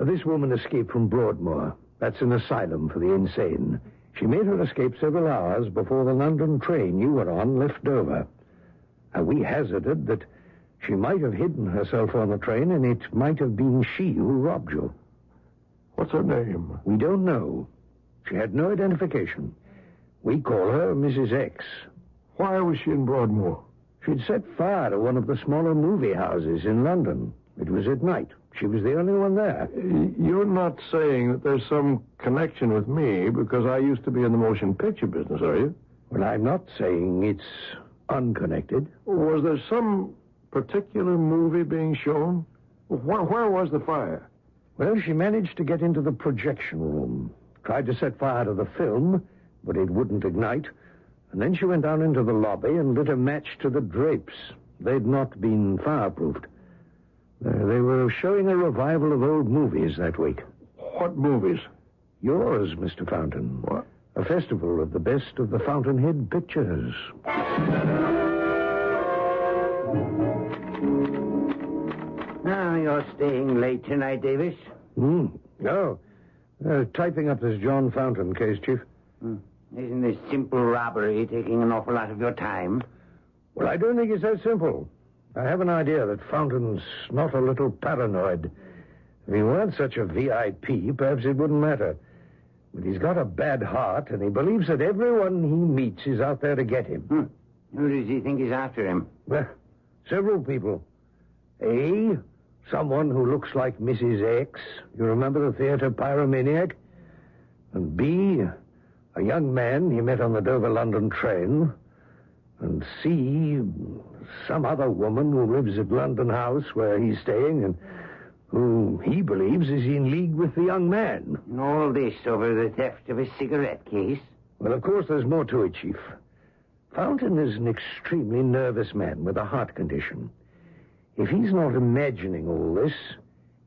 This woman escaped from Broadmoor. That's an asylum for the insane. She made her escape several hours before the London train you were on left Dover. And we hazarded that she might have hidden herself on the train, and it might have been she who robbed you. What's her name? We don't know. She had no identification. We call her Mrs. X. Why was she in Broadmoor? She'd set fire to one of the smaller movie houses in London. It was at night. She was the only one there. You're not saying that there's some connection with me because I used to be in the motion picture business, are you? Well, I'm not saying it's unconnected. Was there some particular movie being shown? Where was the fire? Well, she managed to get into the projection room. Tried to set fire to the film, but it wouldn't ignite. And then she went down into the lobby and lit a match to the drapes. They'd not been fireproofed. They were showing a revival of old movies that week. What movies? Yours, Mr. Fountain. What? A festival of the best of the Fountainhead pictures. Now, you're staying late tonight, Davis? No. Typing up this John Fountain case, Chief. Isn't this simple robbery taking an awful lot of your time? Well, I don't think it's that simple. I have an idea that Fountain's not a little paranoid. If he weren't such a VIP, perhaps it wouldn't matter. But he's got a bad heart, and he believes that everyone he meets is out there to get him. Who does he think is after him? Well, several people. A, someone who looks like Mrs. X. You remember the theater pyromaniac? And B, a young man he met on the Dover-London train. And C, some other woman who lives at London House where he's staying and who he believes is in league with the young man. And all this over the theft of a cigarette case? Well, of course, there's more to it, Chief. Fountain is an extremely nervous man with a heart condition. If he's not imagining all this,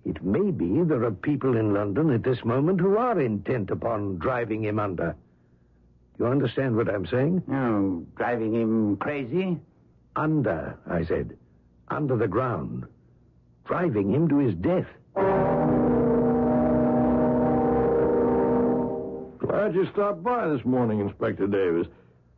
It may be there are people in London at this moment who are intent upon driving him under. You understand what I'm saying? Oh, driving him crazy? Under, I said. Under the ground. Driving him to his death. Glad you stopped by this morning, Inspector Davis.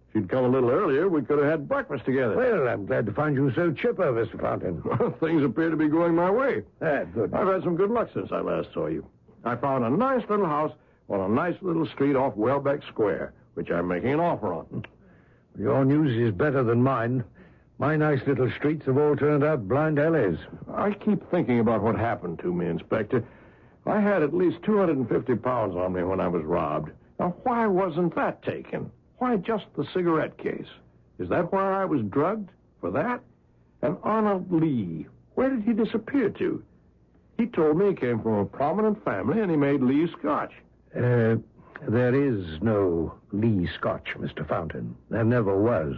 If you'd come a little earlier, we could have had breakfast together. Well, I'm glad to find you so chipper, Mr. Fountain. Things appear to be going my way. Good. I've had some good luck since I last saw you. I found a nice little house on a nice little street off Welbeck Square, which I'm making an offer on. Your news is better than mine. My nice little streets have all turned out blind alleys. I keep thinking about what happened to me, Inspector. I had at least 250 pounds on me when I was robbed. Now, why wasn't that taken? Why just the cigarette case? Is that why I was drugged? For that? And Arnold Lee, where did he disappear to? He told me he came from a prominent family and he made Lee Scotch. There is no Lee Scotch, Mr. Fountain. There never was.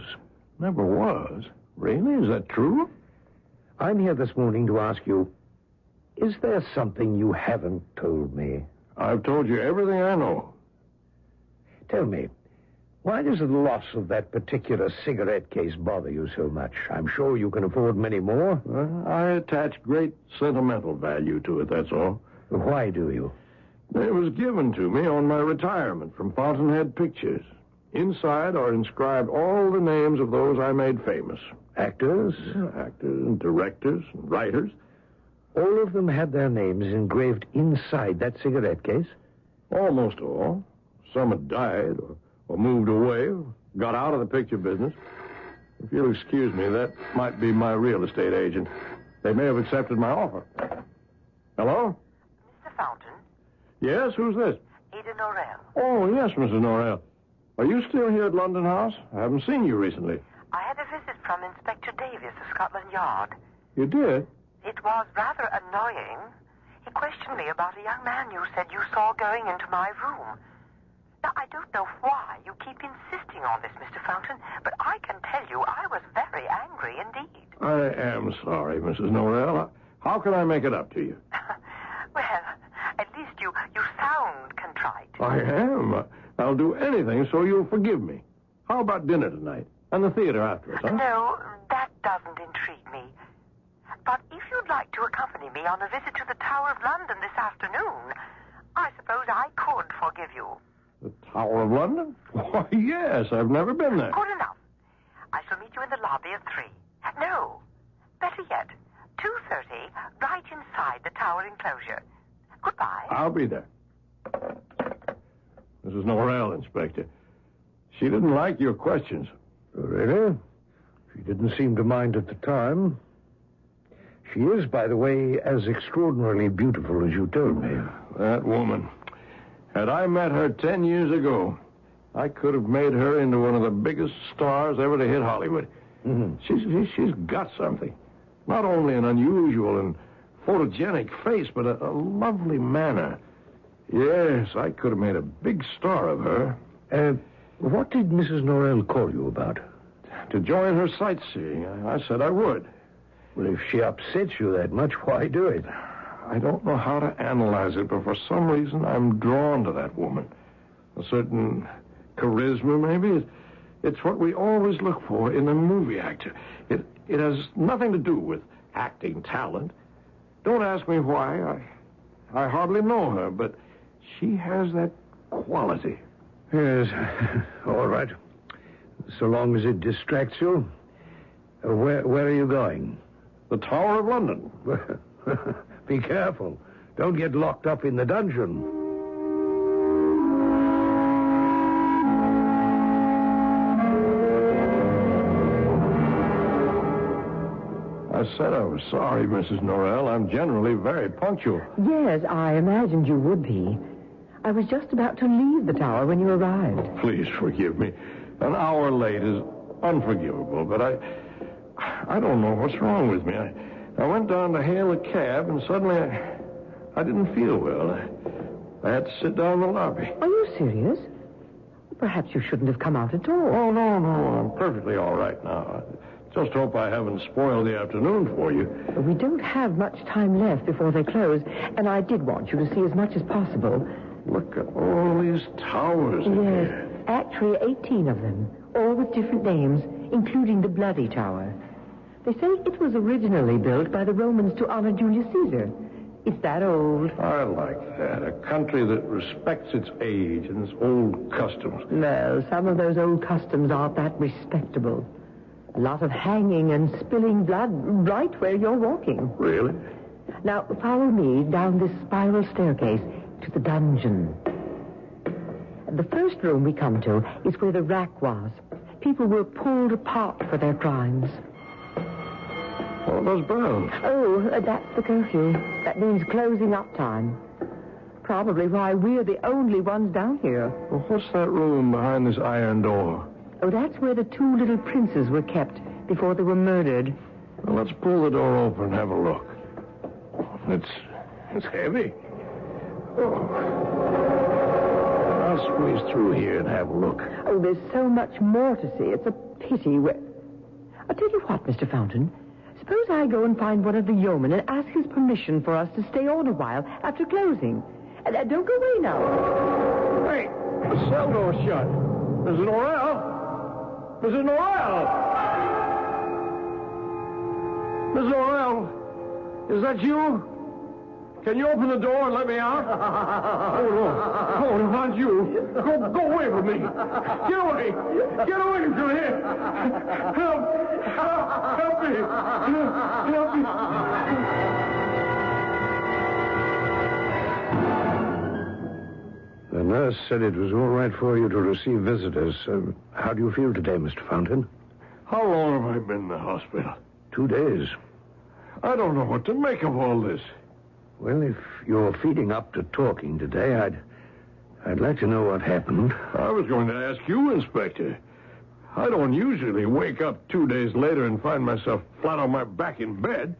Never was? Really? Is that true? I'm here this morning to ask you, is there something you haven't told me? I've told you everything I know. Tell me, why does the loss of that particular cigarette case bother you so much? I'm sure you can afford many more. I attach great sentimental value to it, that's all. Why do you? It was given to me on my retirement from Fountainhead Pictures. Inside are inscribed all the names of those I made famous. Actors? Actors and directors and writers. All of them had their names engraved inside that cigarette case? Almost all. Some had died or moved away or got out of the picture business. If you'll excuse me, that might be my real estate agent. They may have accepted my offer. Hello? Mr. Fountain? Yes, who's this? Ada Norrell. Oh, yes, Mrs. Norrell. Are you still here at London House? I haven't seen you recently. I had a visit from Inspector Davis of Scotland Yard. You did? It was rather annoying. He questioned me about a young man you said you saw going into my room. Now, I don't know why you keep insisting on this, Mr. Fountain, but I can tell you I was very angry indeed. I am sorry, Mrs. Norrell. How can I make it up to you? Well, at least you sound contrite. I am. I'll do anything so you'll forgive me. How about dinner tonight? And the theater afterwards, huh? No, that doesn't intrigue me. But if you'd like to accompany me on a visit to the Tower of London this afternoon, I suppose I could forgive you. The Tower of London? Why, yes, I've never been there. Good enough. I shall meet you in the lobby at 3. No, better yet, 2:30, right inside the Tower enclosure. Goodbye. I'll be there. Mrs. Norrell, Inspector. She didn't like your questions. Really? She didn't seem to mind at the time. She is, by the way, as extraordinarily beautiful as you told me. That woman. Had I met her 10 years ago, I could have made her into one of the biggest stars ever to hit Hollywood. Mm-hmm. She's got something. Not only an unusual and photogenic face, but a lovely manner. Yes, I could have made a big star of her. What did Mrs. Norrell call you about? To join her sightseeing. I said I would. Well, if she upsets you that much, why do it? I don't know how to analyze it, but for some reason I'm drawn to that woman. A certain charisma, maybe. It's what we always look for in a movie actor. It has nothing to do with acting talent. Don't ask me why. I hardly know her, but she has that quality. Yes, all right. So long as it distracts you. Where are you going? The Tower of London. Be careful. Don't get locked up in the dungeon. I said I was sorry, Mrs. Norrell. I'm generally very punctual. Yes, I imagined you would be. I was just about to leave the tower when you arrived. Please forgive me. An hour late is unforgivable, but I don't know what's wrong with me. I went down to hail a cab, and suddenly I didn't feel well. I had to sit down in the lobby. Are you serious? Perhaps you shouldn't have come out at all. Oh, no. I'm perfectly all right now. It's Just hope I haven't spoiled the afternoon for you. We don't have much time left before they close, and I did want you to see as much as possible. Look at all these towers in Yes, here. actually 18 of them, all with different names, including the Bloody Tower. They say it was originally built by the Romans to honor Julius Caesar. It's that old. I like that. A country that respects its age and its old customs. Well, some of those old customs aren't that respectable. A lot of hanging and spilling blood right where you're walking. Really? Now, follow me down this spiral staircase to the dungeon. The first room we come to is where the rack was. People were pulled apart for their crimes. What are those bells? Oh, that's the curfew. That means closing up time. Probably why we're the only ones down here. Well, what's that room behind this iron door? Oh, that's where the two little princes were kept before they were murdered. Well, let's pull the door open and have a look. It's heavy. Oh. I'll squeeze through here and have a look. Oh, there's so much more to see. It's a pity. I'll tell you what, Mr. Fountain. Suppose I go and find one of the yeomen and ask his permission for us to stay on a while after closing. Don't go away now. Hey, the cell door's shut. Mrs. Norrell? Mrs. Norrell! Mrs. Norrell, is that you? Can you open the door and let me out? Oh, no. Oh, no, not you. Go away from me. Get away. Get away from here. Help me. Help me. The nurse said it was all right for you to receive visitors. How do you feel today, Mr. Fountain? How long have I been in the hospital? 2 days. I don't know what to make of all this. Well, if you're feeding up to talking today, I'd like to know what happened. I was going to ask you, Inspector. I don't usually wake up 2 days later and find myself flat on my back in bed.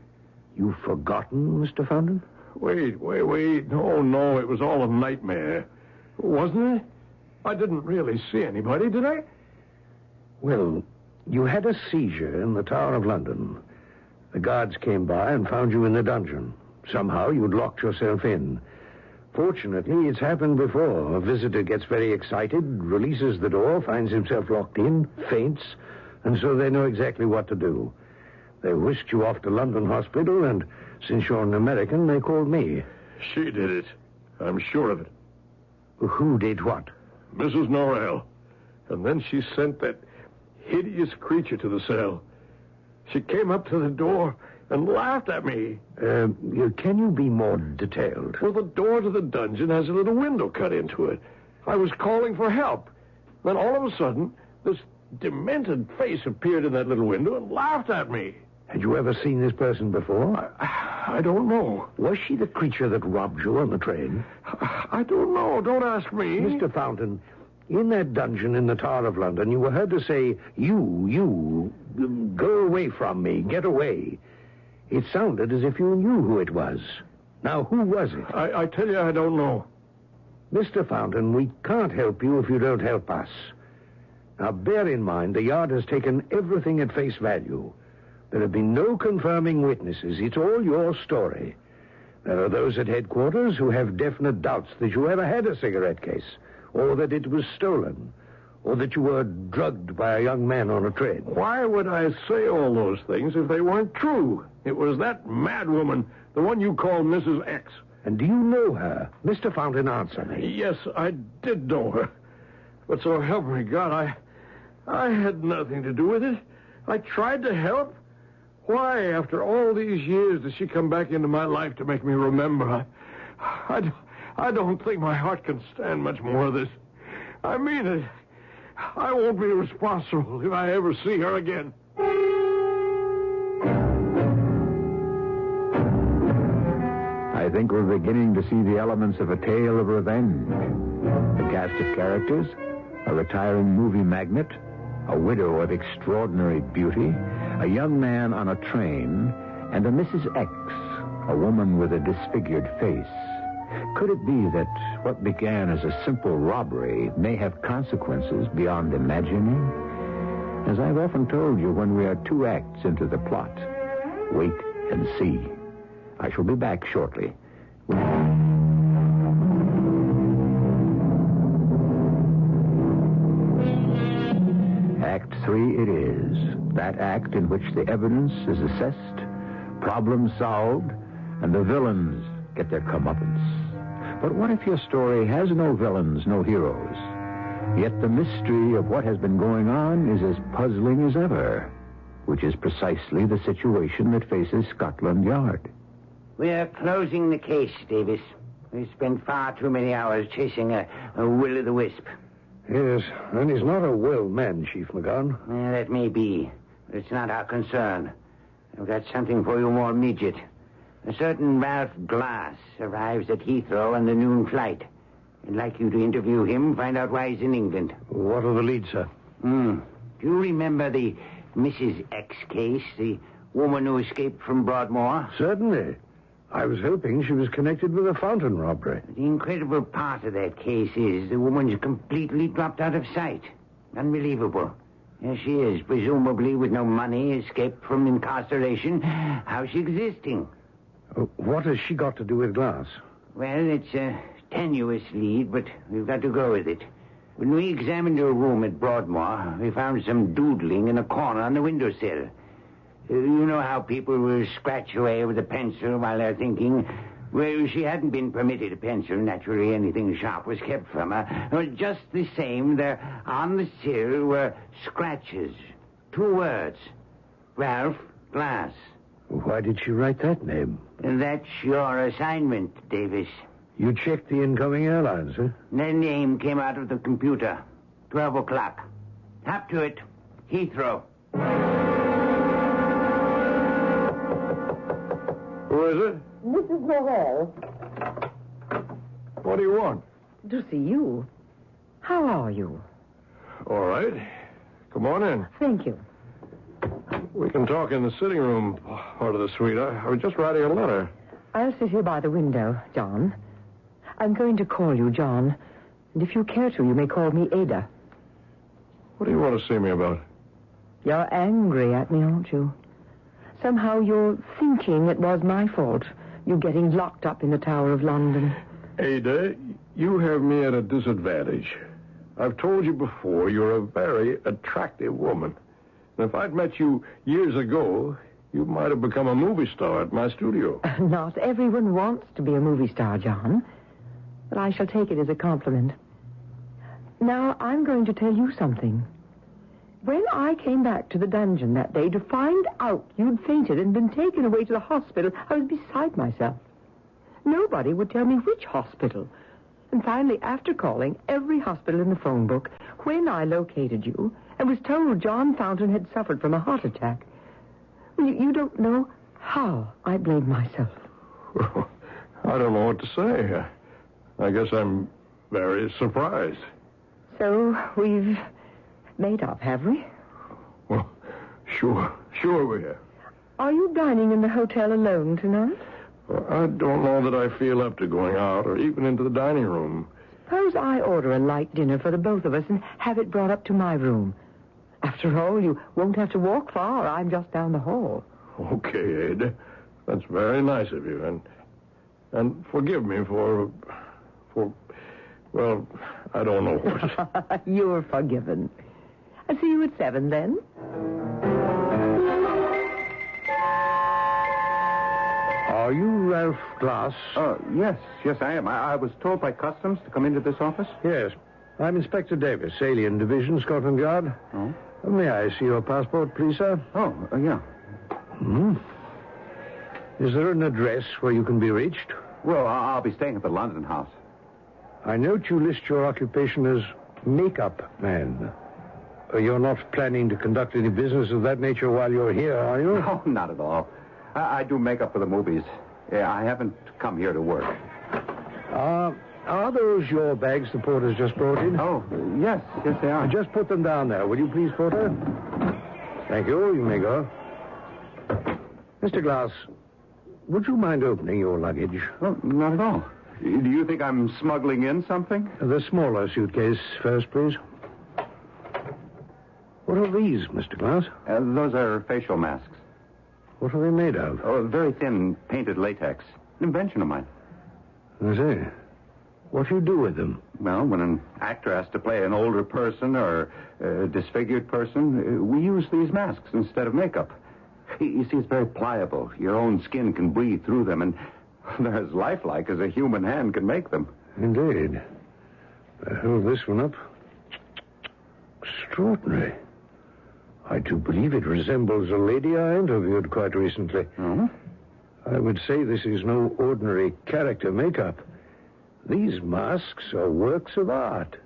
You've forgotten, Mr. Fountain? Wait. No, it was all a nightmare. Wasn't it? I didn't really see anybody, did I? Well, you had a seizure in the Tower of London. The guards came by and found you in the dungeon. Somehow you'd locked yourself in. Fortunately, it's happened before. A visitor gets very excited, releases the door, finds himself locked in, faints, and so they know exactly what to do. They whisked you off to London Hospital, and since you're an American, they called me. She did it. I'm sure of it. Who did what? Mrs. Norrell. And then she sent that hideous creature to the cell. She came up to the door and laughed at me. Can you be more detailed? Well, the door to the dungeon has a little window cut into it. I was calling for help. Then all of a sudden, this demented face appeared in that little window and laughed at me. Had you ever seen this person before? I don't know. Was she the creature that robbed you on the train? I don't know. Don't ask me. Mr. Fountain, in that dungeon in the Tower of London, you were heard to say, you, go away from me, get away. It sounded as if you knew who it was. Now, who was it? I tell you, I don't know. Mr. Fountain, we can't help you if you don't help us. Now, bear in mind, the Yard has taken everything at face value. There have been no confirming witnesses. It's all your story. There are those at headquarters who have definite doubts that you ever had a cigarette case, or that it was stolen, or that you were drugged by a young man on a train. Why would I say all those things if they weren't true? It was that mad woman, the one you call Mrs. X. And do you know her? Mr. Fountain, answer me. Yes, I did know her. But so help me God, I had nothing to do with it. I tried to help. Why, after all these years, does she come back into my life to make me remember? I don't think my heart can stand much more of this. I mean it. I won't be responsible if I ever see her again. I think we're beginning to see the elements of a tale of revenge. The cast of characters: a retiring movie magnate, a widow of extraordinary beauty, a young man on a train, and a Mrs. X, a woman with a disfigured face. Could it be that what began as a simple robbery may have consequences beyond imagining? As I've often told you, when we are 2 acts into the plot, wait and see. I shall be back shortly. Act 3 it is. That act in which the evidence is assessed, problems solved, and the villains get their comeuppance. But what if your story has no villains, no heroes? Yet the mystery of what has been going on is as puzzling as ever, which is precisely the situation that faces Scotland Yard. We're closing the case, Davis. We've spent far too many hours chasing a will-o'-the-wisp. Yes, and he's not a well man, Chief McGowan. That may be, but it's not our concern. I've got something for you more immediate. A certain Ralph Glass arrives at Heathrow on the noon flight. I'd like you to interview him, find out why he's in England. What are the leads, sir? Do you remember the Mrs. X case, the woman who escaped from Broadmoor? Certainly. I was hoping she was connected with a fountain robbery. The incredible part of that case is the woman's completely dropped out of sight. Unbelievable. Here she is, presumably with no money, escaped from incarceration. How's she existing? What has she got to do with Glass? Well, it's a tenuous lead, but we've got to go with it. When we examined her room at Broadmoor, we found some doodling in a corner on the windowsill. You know how people will scratch away with a pencil while they're thinking? Well, she hadn't been permitted a pencil. Naturally, anything sharp was kept from her. Well, just the same, there on the sill were scratches. 2 words. Ralph Glass. Why did she write that name? And that's your assignment, Davis. You checked the incoming airlines, huh? The name came out of the computer. 12 o'clock. Hop to it. Heathrow. Who is it? Mrs. Morel. What do you want? To see you. How are you? All right. Come on in. Thank you. We can talk in the sitting room part of the suite. I was just writing a letter. I'll sit here by the window, John. I'm going to call you John. And if you care to, you may call me Ada. What do you want to see me about? You're angry at me, aren't you? Somehow you're thinking it was my fault. You getting locked up in the Tower of London. Ada, you have me at a disadvantage. I've told you before, you're a very attractive woman. And if I'd met you years ago, you might have become a movie star at my studio. Not everyone wants to be a movie star, John. But I shall take it as a compliment. Now, I'm going to tell you something. When I came back to the dungeon that day to find out you'd fainted and been taken away to the hospital, I was beside myself. Nobody would tell me which hospital. And finally, after calling every hospital in the phone book, when I located you and was told John Fountain had suffered from a heart attack, well, you don't know how I blamed myself. Well, I don't know what to say. I guess I'm very surprised. So we've made up, have we? Well, sure we have. Are you dining in the hotel alone tonight? Well, I don't know that I feel up to going out or even into the dining room. Suppose I order a light dinner for the both of us and have it brought up to my room. After all, you won't have to walk far. I'm just down the hall. Okay, Ada. That's very nice of you. And forgive me for well, I don't know what. You're forgiven. I'll see you at 7, then. Are you Ralph Glass? Yes, I am. I was told by Customs to come into this office. Yes. I'm Inspector Davis, Alien Division, Scotland Yard. Oh? May I see your passport, please, sir? Oh, yeah. Is there an address where you can be reached? Well, I'll be staying at the London house. I note you list your occupation as makeup man. You're not planning to conduct any business of that nature while you're here, are you? No, not at all. I do makeup for the movies. Yeah, I haven't come here to work. Are those your bags the porter's just brought in? Oh, yes, they are. Just put them down there, will you please, porter? Thank you. You may go. Mr. Glass, would you mind opening your luggage? Oh, not at all. Do you think I'm smuggling in something? The smaller suitcase first, please. What are these, Mr. Glass? Those are facial masks. What are they made of? Oh, very thin, painted latex. An invention of mine. I see. What do you do with them? Well, when an actor has to play an older person or a disfigured person, we use these masks instead of makeup. You see, it's very pliable. Your own skin can breathe through them, and they're as lifelike as a human hand can make them. Indeed. I hold this one up. Extraordinary. I do believe it resembles a lady I interviewed quite recently. Oh? I would say this is no ordinary character makeup. These masks are works of art.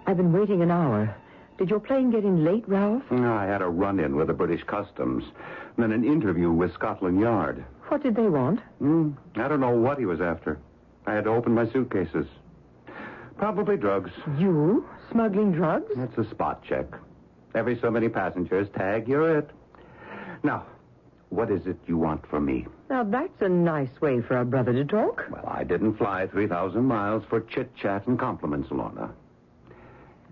I've been waiting an hour. Did your plane get in late, Ralph? No, I had a run-in with the British Customs, and then an interview with Scotland Yard. What did they want? I don't know what he was after. I had to open my suitcases. Probably drugs. You? Smuggling drugs? It's a spot check. Every so many passengers, tag, you're it. Now, what is it you want from me? Now, that's a nice way for a brother to talk. Well, I didn't fly 3,000 miles for chit-chat and compliments, Lorna.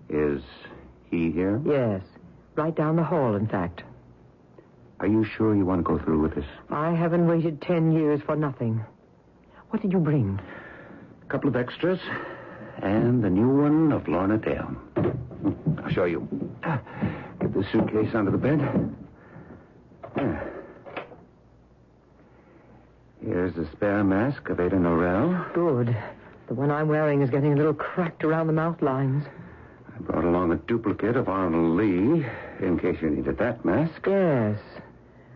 Is he here? Yes. Right down the hall, in fact. Are you sure you want to go through with this? I haven't waited 10 years for nothing. What did you bring? A couple of extras and the new one of Lorna Dale. I'll show you. Get the suitcase under the bed. Here's the spare mask of Ada Norrell. Good. The one I'm wearing is getting a little cracked around the mouth lines. I brought along a duplicate of Arnold Lee in case you needed that mask. Yes.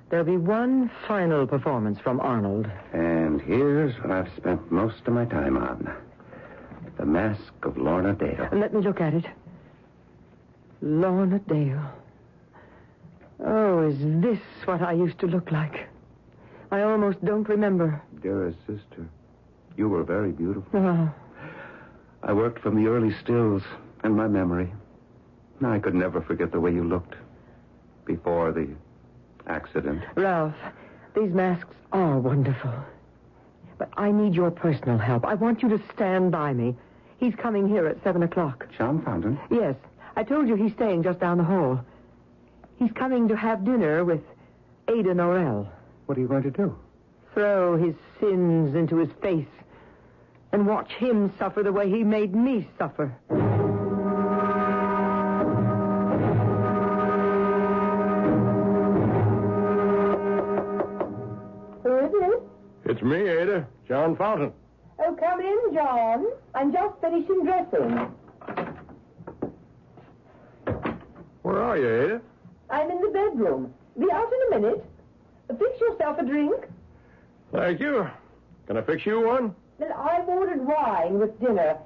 There'll be one final performance from Arnold. And here's what I've spent most of my time on. The mask of Lorna Dale. Let me look at it. Lorna Dale. Oh, is this what I used to look like? I almost don't remember. Dearest sister, you were very beautiful. Oh. I worked from the early stills in my memory. I could never forget the way you looked before the accident. Ralph, these masks are wonderful. But I need your personal help. I want you to stand by me. He's coming here at 7 o'clock. John Fountain? Yes. I told you he's staying just down the hall. He's coming to have dinner with Ada Norrell. What are you going to do? Throw his sins into his face and watch him suffer the way he made me suffer. Who is it? It's me, Ada. John Fountain. Oh, come in, John. I'm just finishing dressing. Where are you, Ada? I'm in the bedroom. Be out in a minute. Fix yourself a drink. Thank you. Can I fix you one? Then I've ordered wine with dinner.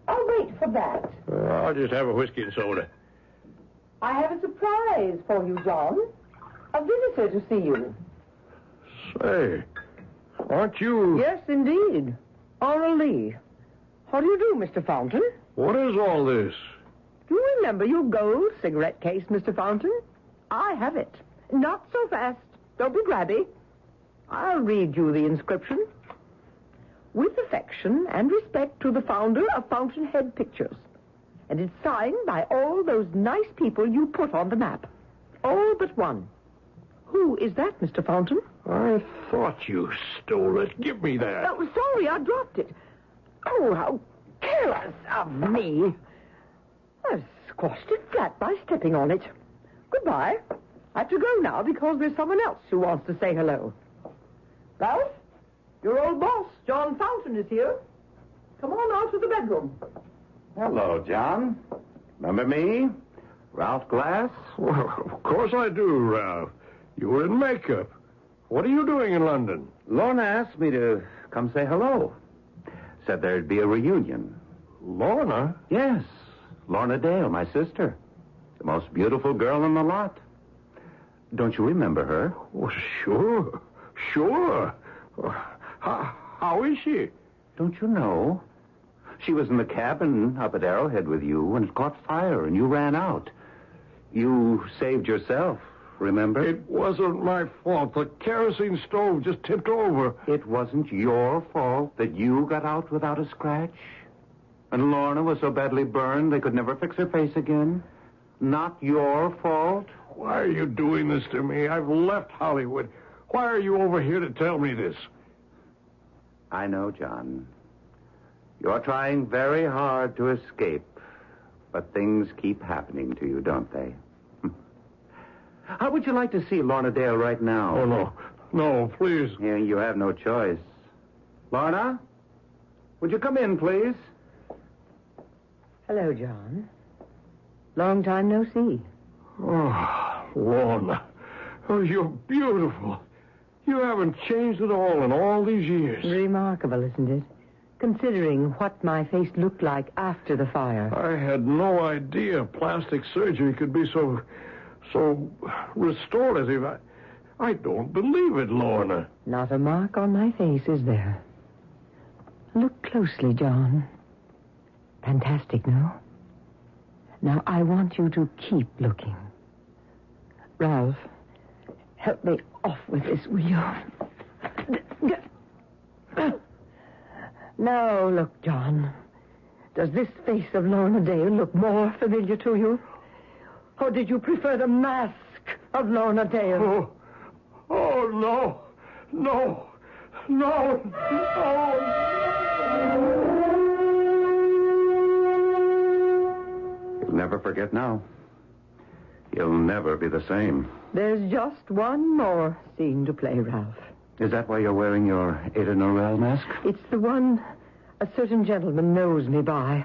I'll wait for that. I'll just have a whiskey and soda. I have a surprise for you, John. A visitor to see you. Say, aren't you... Yes, indeed. Arnold Lee. How do you do, Mr. Fountain? What is all this? Do you remember your gold cigarette case, Mr. Fountain? I have it. Not so fast. Don't be grabby. I'll read you the inscription. With affection and respect to the founder of Fountainhead Pictures. And it's signed by all those nice people you put on the map. All but one. Who is that, Mr. Fountain? I thought you stole it. Give me that. Oh, sorry, I dropped it. Oh, how careless of me. I've squashed it flat by stepping on it. Goodbye. I have to go now because there's someone else who wants to say hello. Ralph, your old boss, John Fountain, is here. Come on out to the bedroom. Hello, John. Remember me? Ralph Glass? Well, of course I do, Ralph. You were in makeup. What are you doing in London? Lorna asked me to come say hello. Said there'd be a reunion. Lorna? Yes. Lorna Dale, my sister. The most beautiful girl in the lot. Don't you remember her? Oh, sure. Sure. How is she? Don't you know? She was in the cabin up at Arrowhead with you when it caught fire and you ran out. You saved yourself, remember? It wasn't my fault. The kerosene stove just tipped over. It wasn't your fault that you got out without a scratch? And Lorna was so badly burned they could never fix her face again? Not your fault? Why are you doing this to me? I've left Hollywood. Why are you over here to tell me this? I know, John. You're trying very hard to escape, but things keep happening to you, don't they? How would you like to see Lorna Dale right now? Oh, no. No, please. Yeah, you have no choice. Lorna? Would you come in, please? Hello, John. Long time no see. Oh, Lorna. Oh, you're beautiful. You haven't changed at all in these years. Remarkable, isn't it? Considering what my face looked like after the fire. I had no idea plastic surgery could be so restorative. I don't believe it, Lorna. Not a mark on my face, is there? Look closely, John. Fantastic, no? Now, I want you to keep looking. Ralph, help me off with this, will you? Now, look, John. Does this face of Lorna Dale look more familiar to you? Or did you prefer the mask of Lorna Dale? Oh, no. No. No. No. You'll never forget now. You'll never be the same. There's just one more scene to play, Ralph. Is that why you're wearing your Ada Norell mask? It's the one a certain gentleman knows me by.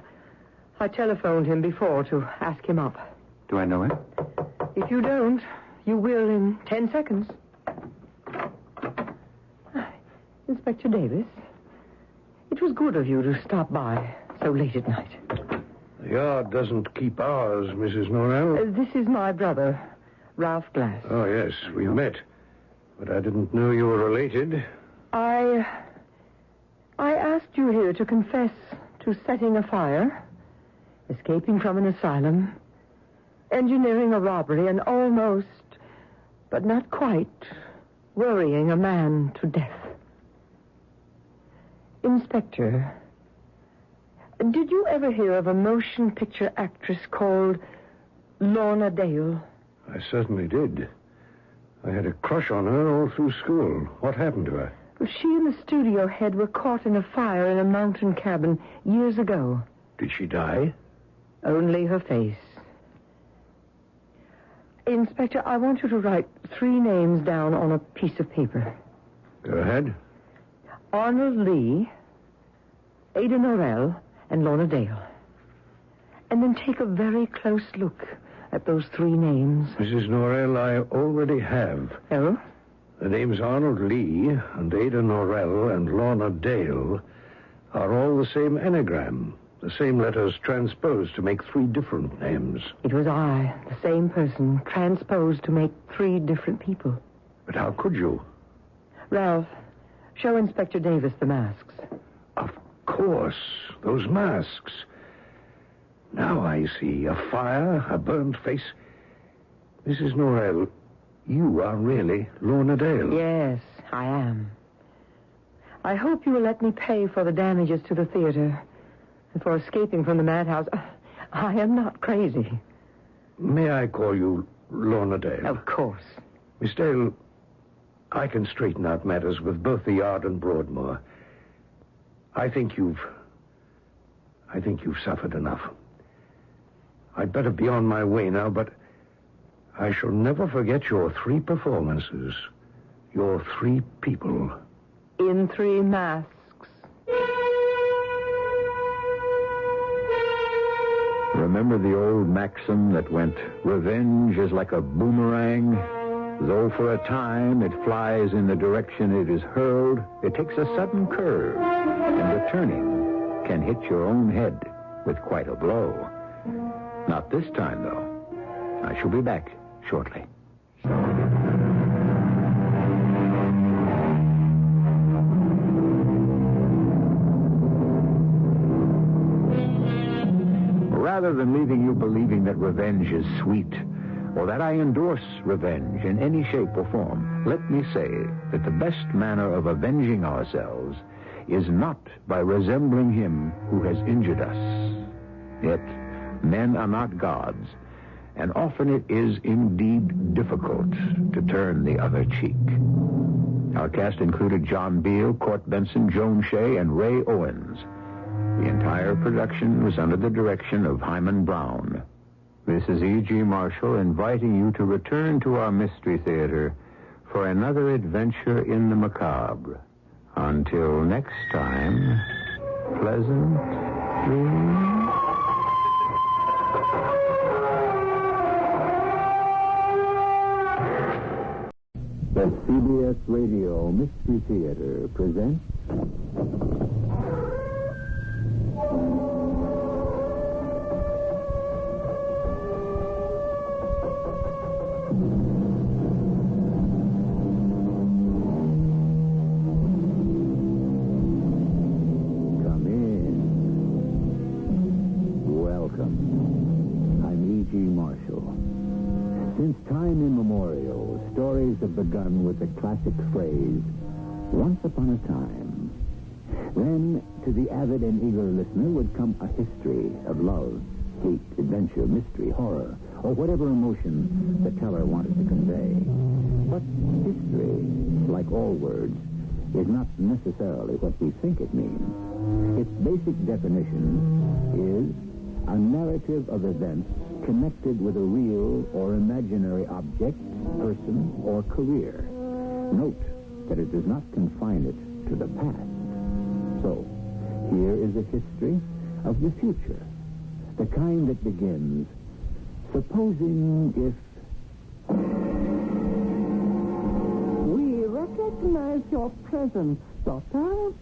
I telephoned him before to ask him up. Do I know him? If you don't, you will in 10 seconds. Inspector Davis, it was good of you to stop by so late at night. The yard doesn't keep hours, Mrs. Norrell. This is my brother, Ralph Glass. Oh, yes, we met. But I didn't know you were related. I asked you here to confess to setting a fire, escaping from an asylum, engineering a robbery, and almost, but not quite, worrying a man to death. Inspector, did you ever hear of a motion picture actress called Lorna Dale? I certainly did. I had a crush on her all through school. What happened to her? She and the studio head were caught in a fire in a mountain cabin years ago. Did she die? Only her face. Inspector, I want you to write 3 names down on a piece of paper. Go ahead. Arnold Lee, Ada Norell, and Lorna Dale. And then take a very close look at those 3 names. Mrs. Norrell, I already have. Oh? The names Arnold Lee and Ada Norrell and Lorna Dale are all the same anagram. The same letters transposed to make 3 different names. It was I, the same person, transposed to make 3 different people. But how could you? Ralph, show Inspector Davis the masks. Of course, those masks. Now I see. A fire, a burned face. Mrs. Norrell, you are really Lorna Dale. Yes, I am. I hope you will let me pay for the damages to the theater and for escaping from the madhouse. I am not crazy. May I call you Lorna Dale? Of course. Miss Dale, I can straighten out matters with both the Yard and Broadmoor. I think you've suffered enough. I'd better be on my way now, but I shall never forget your 3 performances. Your 3 people. In 3 masks. Remember the old maxim that went, revenge is like a boomerang? Though for a time it flies in the direction it is hurled, it takes a sudden curve, and returning can hit your own head with quite a blow. Not this time, though. I shall be back shortly. Rather than leaving you believing that revenge is sweet, or that I endorse revenge in any shape or form, let me say that the best manner of avenging ourselves is not by resembling him who has injured us. Yet, men are not gods, and often it is indeed difficult to turn the other cheek. Our cast included John Beale, Court Benson, Joan Shea, and Ray Owens. The entire production was under the direction of Hyman Brown. This is E.G. Marshall inviting you to return to our Mystery Theater for another adventure in the macabre. Until next time, pleasant dreams. The CBS Radio Mystery Theater presents Come in. Welcome. I'm E.G. Marshall. Since time immemorial, stories have begun with the classic phrase, once upon a time. Then, to the avid and eager listener would come a history of love, hate, adventure, mystery, horror, or whatever emotion the teller wanted to convey. But history, like all words, is not necessarily what we think it means. Its basic definition is a narrative of events connected with a real or imaginary object, person, or career. Note that it does not confine it to the past. So, here is a history of the future, the kind that begins, supposing if... We recognize your presence, daughter.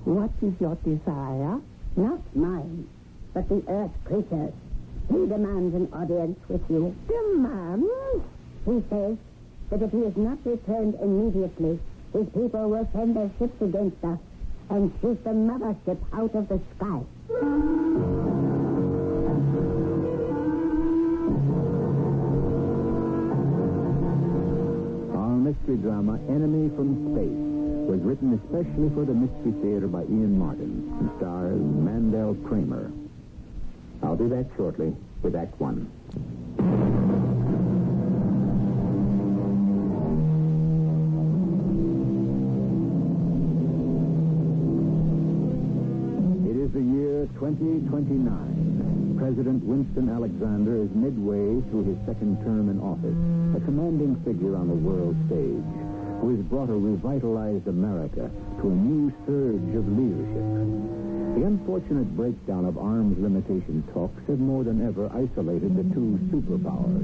What is your desire? Not mine, but the Earth creatures. He demands an audience with you. Demands? He says that if he is not returned immediately, his people will send their ships against us and shoot the mothership out of the sky. Our mystery drama, Enemy from Space, was written especially for the Mystery Theater by Ian Martin and stars Mandel Kramer. I'll be back shortly with Act One. It is the year 2029. President Winston Alexander is midway through his second term in office, a commanding figure on the world stage, who has brought a revitalized America to a new surge of leadership. The unfortunate breakdown of arms limitation talks have more than ever isolated the two superpowers.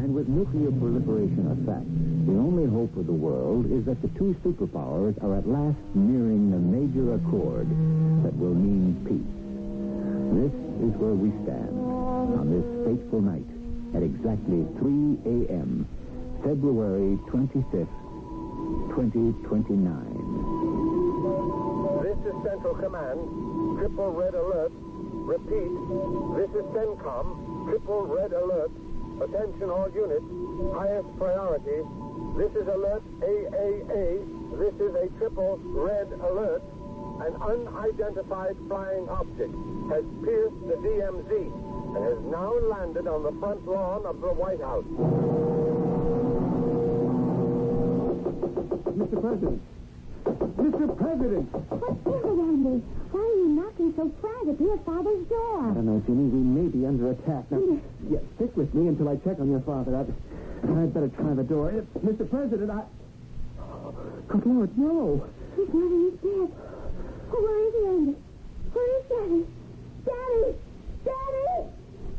And with nuclear proliferation a fact, the only hope of the world is that the two superpowers are at last nearing a major accord that will mean peace. This is where we stand on this fateful night at exactly 3 a.m., February 25th, 2029. This is Central Command. Triple red alert. Repeat. This is CENTCOM. Triple red alert. Attention all units. Highest priority. This is alert AAA. This is a triple red alert. An unidentified flying object has pierced the DMZ and has now landed on the front lawn of the White House. Mr. President! Mr. President! What's the matter, Andy? Why are you knocking so frantically at Father's door? I don't know, Jimmy. We may be under attack. Now, stick with me until I check on your father. I'd better try the door. Mr. President, Good Lord, no. He's not in his bed. Oh, where is he, Andy? Where is Daddy? Daddy! Daddy!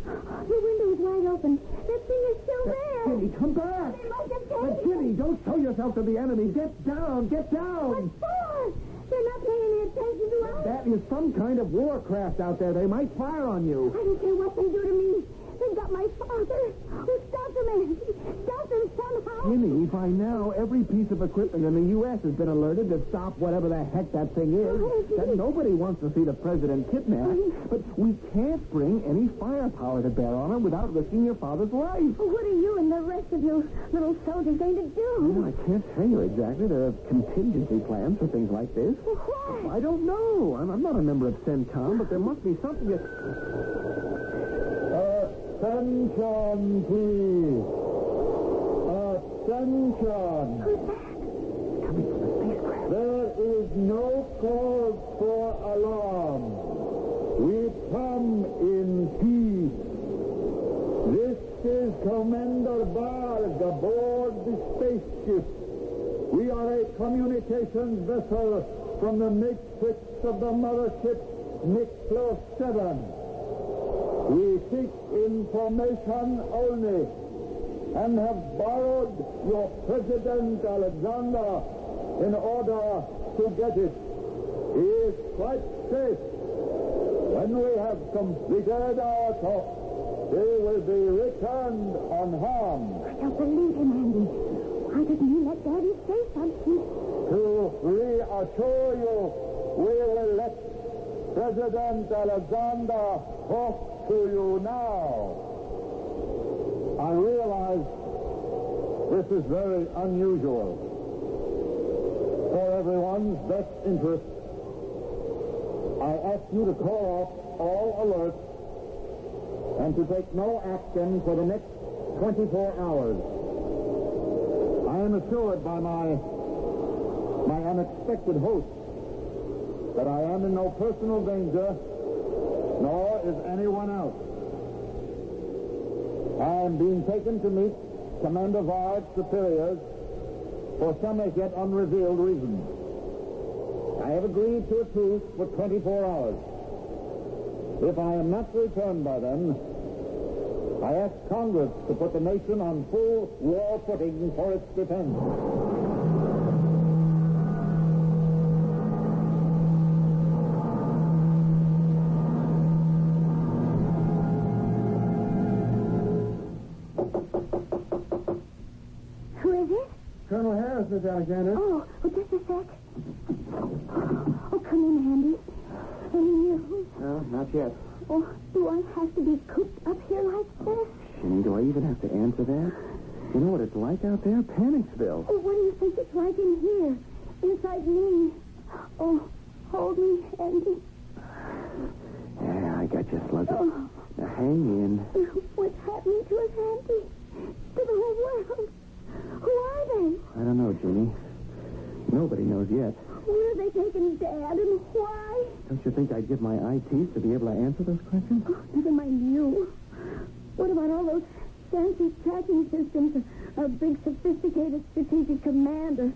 The window is wide open. That thing is still there. Jimmy, come back. They must have taken it. Jimmy, don't show yourself to the enemy. Get down. Get down. What for? They're not paying any attention to us. That is some kind of warcraft out there. They might fire on you. I don't care what they do to me. They've got my father. Oh, stop them, Andy. Stop them somehow. Jimmy, by now, every piece of equipment in the U.S. has been alerted to stop whatever the heck that thing is. That nobody wants to see the president kidnapped. But we can't bring any firepower to bear on him without risking your father's life. What are you and the rest of you little soldiers going to do? Well, I can't tell you exactly. There are contingency plans for things like this. Why? I don't know. I'm not a member of CENTCOM, but there must be something that... Attention, please. Attention. Coming from the spacecraft. There is no cause for alarm. We come in peace. This is Commander Barg aboard the spaceship. We are a communications vessel from the matrix of the mothership Nicholas 7. We seek information only and have borrowed your President Alexander in order to get it. He is quite safe. When we have completed our talk, he will be returned unharmed. I don't believe him, Andy. Why didn't you let Daddy say something? To reassure you, we will let President Alexander talk to you now. I realize this is very unusual. For everyone's best interest, I ask you to call off all alerts and to take no action for the next 24 hours. I am assured by my unexpected host that I am in no personal danger, nor is anyone else. I am being taken to meet Commander Vard's superiors for some as yet unrevealed reason. I have agreed to a truce for 24 hours. If I am not returned by then, I ask Congress to put the nation on full war footing for its defense. Colonel Harris, Miss Alexander. Oh, just a sec. Oh, come in, Andy. Any news? No, not yet. Oh, do I have to be cooped up here like this? Jenny, do I even have to answer that? You know what it's like out there? Panicsville. Oh, what do you think it's like in here? Inside me? Oh, hold me, Andy. Yeah, I got you, Slugger. Oh. Now, hang in. What's happening to us, Andy? To the whole world? Who are they? I don't know, Jenny. Nobody knows yet. Where are they taking Dad and why? Don't you think I'd give my eye teeth to be able to answer those questions? Oh, never mind you. What about all those fancy tracking systems? A big, sophisticated strategic command, or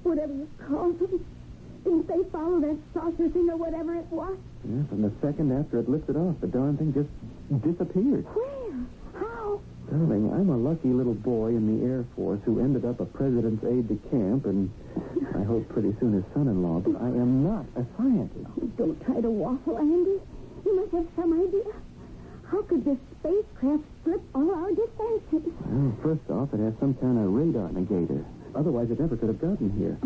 whatever you call them? Didn't they follow that saucer thing or whatever it was? Yeah, from the second after it lifted off, the darn thing just disappeared. Where? How? Darling, I'm a lucky little boy in the Air Force who ended up a president's aide-de-camp, and I hope pretty soon his son-in-law, but I am not a scientist. Oh, don't try to waffle, Andy. You must have some idea. How could this spacecraft slip all our defenses? Well, first off, it has some kind of radar negator. Otherwise, it never could have gotten here.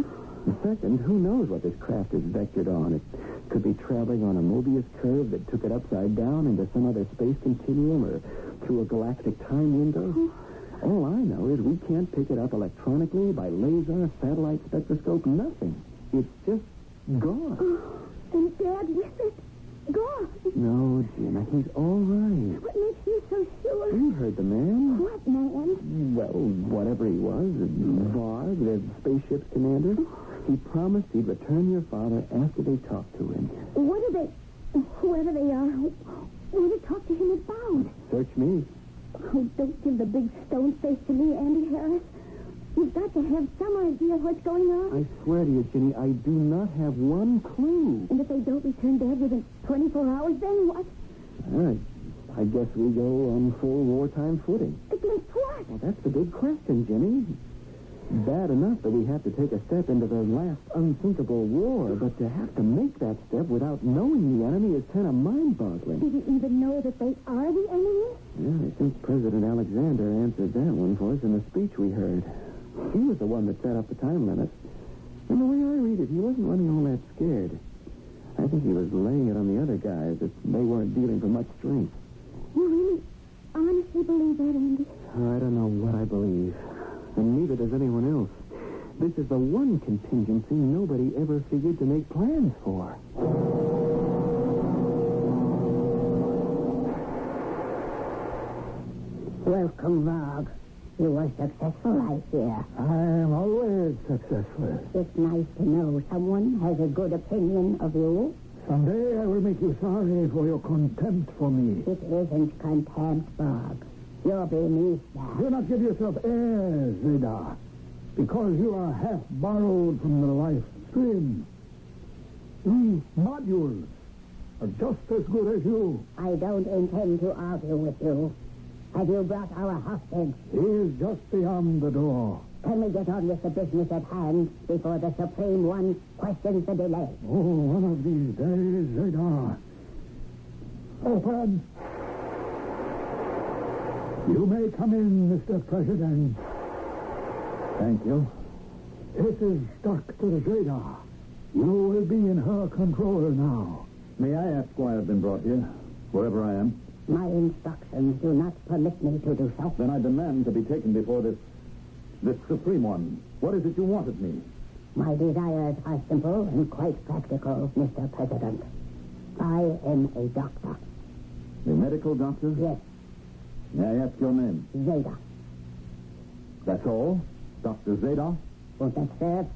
And second, who knows what this craft is vectored on? It could be traveling on a Mobius curve that took it upside down into some other space continuum or through a galactic time window. All I know is we can't pick it up electronically by laser, satellite spectroscope, nothing. It's just gone. And Dad with it? Gone. No, Gina, he's all right. What makes you so sure? You heard the man. What man? Well, whatever he was, Varg, the spaceship's commander. He promised he'd return your father after they talked to him. What are they, whoever they are, what do they talk to him about? Search me. Oh, don't give the big stone face to me, Andy Harris. You've got to have some idea what's going on. I swear to you, Ginny, I do not have one clue. And if they don't return Dad within 24 hours, then what? I guess we go on full wartime footing. Against what? Well, that's the big question, Ginny. bad enough that we have to take a step into the last unthinkable war, but to have to make that step without knowing the enemy is kind of mind-boggling. Did you even know that they are the enemy? Yeah, I think President Alexander answered that one for us in the speech we heard. He was the one that set up the time limit. And the way I read it, he wasn't running all that scared. I think he was laying it on the other guys that they weren't dealing for much strength. You really honestly believe that, Andy? I don't know what I believe. And neither does anyone else. This is the one contingency nobody ever figured to make plans for. Welcome, Rob. You were successful, I hear. I'm always successful. It's nice to know someone has a good opinion of you. Someday I will make you sorry for your contempt for me. It isn't contempt, Bob. You're beneath that. Do not give yourself airs, Zeta, because you are half borrowed from the life stream. These modules are just as good as you. I don't intend to argue with you. Have you brought our hostage? He is just beyond the door. Can we get on with the business at hand before the Supreme One questions the delay? Oh, one of these days, Zeta. Open. You may come in, Mr. President. Thank you. This is Dr. Zeta. You will be in her control now. May I ask why I've been brought here, wherever I am? My instructions do not permit me to do so. Then I demand to be taken before this Supreme One. What is it you want of me? My desires are simple and quite practical, Mr. President. I am a doctor. A medical doctor? Yes. May I ask your name? Zeta. That's all? Dr. Zeta? Won't that serve?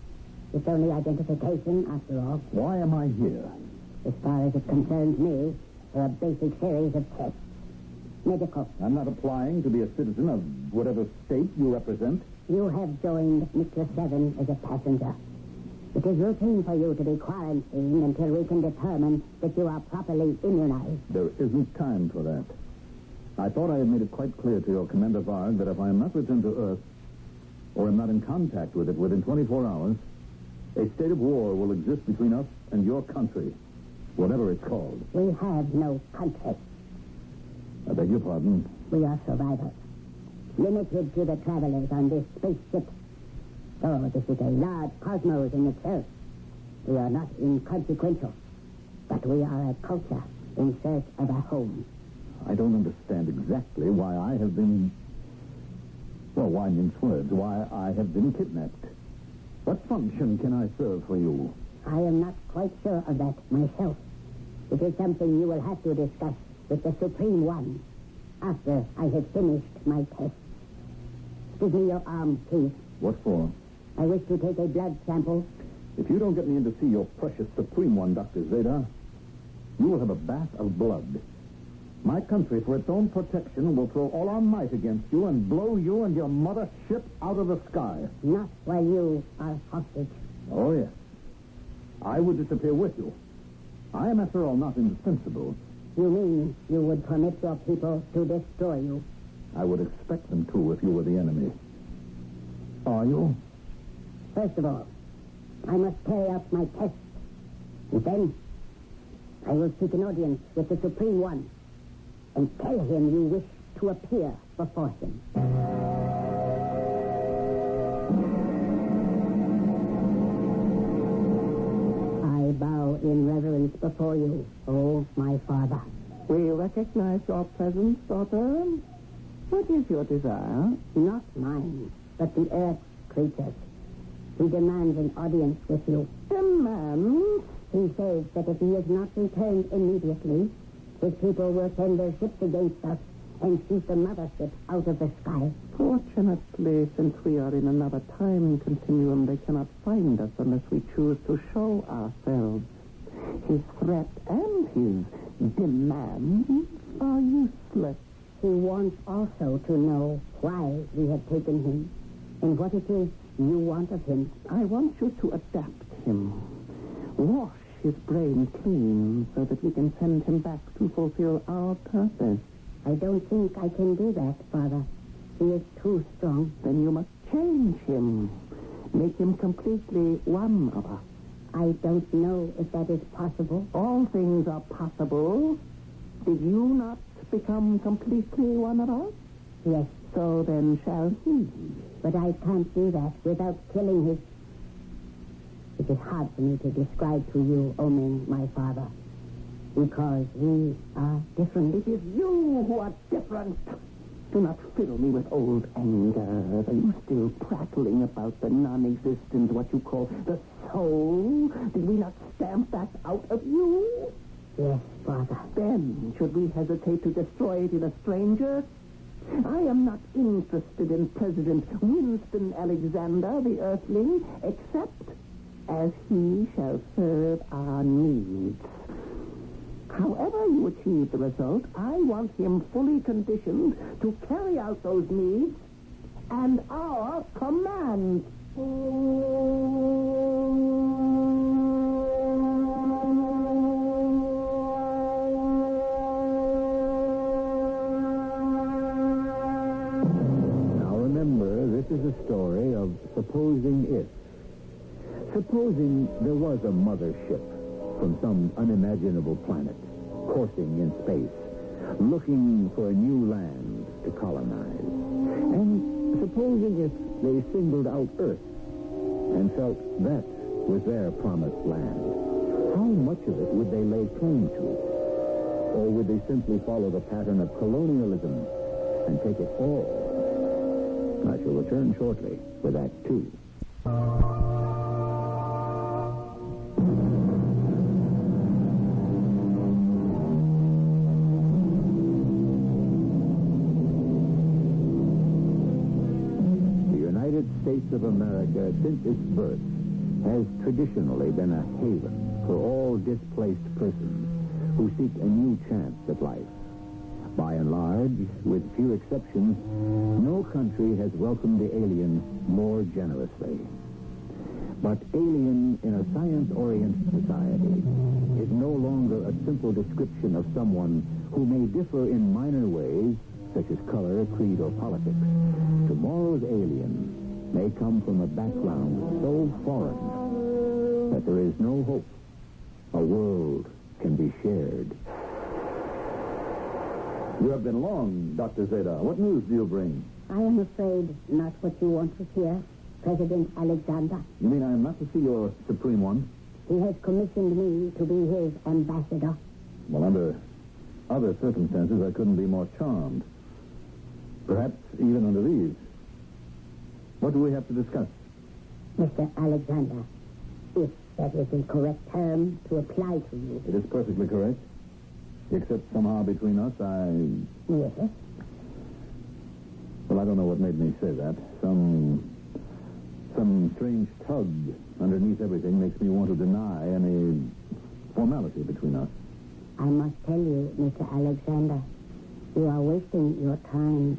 It's only identification, after all. Why am I here? As far as it concerns me, there are a basic series of tests. Medical. I'm not applying to be a citizen of whatever state you represent. You have joined Mr. 7 as a passenger. It is routine for you to be quarantined until we can determine that you are properly immunized. There isn't time for that. I thought I had made it quite clear to your Commander Varg that if I am not returned to Earth, or am not in contact with it within 24 hours, a state of war will exist between us and your country, whatever it's called. We have no country. I beg your pardon? We are survivors, limited to the travelers on this spaceship. Oh, this is a large cosmos in itself. We are not inconsequential, but we are a culture in search of a home. I don't understand exactly why I have been... Well, why mince words? Why I have been kidnapped. What function can I serve for you? I am not quite sure of that myself. It is something you will have to discuss with the Supreme One after I have finished my test. Give me your arm, please. What for? I wish to take a blood sample. If you don't get me in to see your precious Supreme One, Dr. Zeta, you will have a bath of blood. My country, for its own protection, will throw all our might against you and blow you and your mother ship out of the sky. Not while you are hostage. Oh, yes. I would disappear with you. I am, after all, not indispensable. You mean you would permit your people to destroy you? I would expect them to if you were the enemy. Are you? First of all, I must carry out my test. And then I will seek an audience with the Supreme One and tell him you wish to appear before him. I bow in reverence before you, oh my father. We recognize your presence, daughter. What is your desire? Not mine, but the Earth creatures. He demands an audience with you. Demands? He says that if he is not returned immediately, his people will send their ships against us and shoot the mothership out of the sky. Fortunately, since we are in another time continuum, they cannot find us unless we choose to show ourselves. His threat and his demands are useless. He wants also to know why we have taken him and what it is you want of him. I want you to adapt him. Wash his brain clean so that we can send him back to fulfill our purpose. I don't think I can do that, Father. He is too strong. Then you must change him. Make him completely one of us. I don't know if that is possible. All things are possible. Did you not become completely one of us? Yes. So then shall he. But I can't do that without killing his... It is hard for me to describe to you, Oming, my father, because we are different. It is you who are different. Do not fill me with old anger. Are you still prattling about the non-existent, what you call the soul? Did we not stamp that out of you? Yes, Father. Then, should we hesitate to destroy it in a stranger? I am not interested in President Winston Alexander, the Earthling, except as he shall serve our needs. However you achieve the result, I want him fully conditioned to carry out those needs and our commands. Now remember, this is a story of supposing if. Supposing there was a mothership from some unimaginable planet, coursing in space, looking for a new land to colonize. And supposing if they singled out Earth and felt that was their promised land, how much of it would they lay claim to? Or would they simply follow the pattern of colonialism and take it all? I shall return shortly with Act 2. States of America, since its birth, has traditionally been a haven for all displaced persons who seek a new chance at life. By and large, with few exceptions, no country has welcomed the alien more generously. But alien in a science-oriented society is no longer a simple description of someone who may differ in minor ways, such as color, creed, or politics. Tomorrow's alien may come from a background so foreign that there is no hope a world can be shared. You have been long, Dr. Zeta. What news do you bring? I am afraid not what you want to hear, President Alexander. You mean I am not to see your Supreme One? He has commissioned me to be his ambassador. Well, under other circumstances, I couldn't be more charmed. Perhaps even under these. What do we have to discuss? Mr. Alexander, if that is the correct term to apply to you. It is perfectly correct. Except somehow between us, Yes? Well, I don't know what made me say that. Some strange tug underneath everything makes me want to deny any formality between us. I must tell you, Mr. Alexander, you are wasting your time.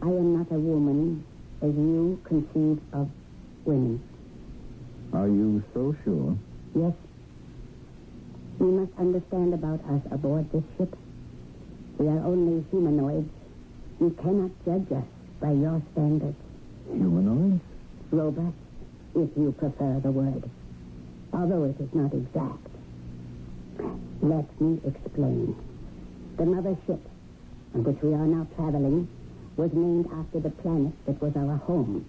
I am not a woman as you conceive of women. Are you so sure? Yes. You must understand about us aboard this ship. We are only humanoids. You cannot judge us by your standards. Humanoids? Robots, if you prefer the word. Although it is not exact. Let me explain. The mothership on which we are now traveling was named after the planet that was our home,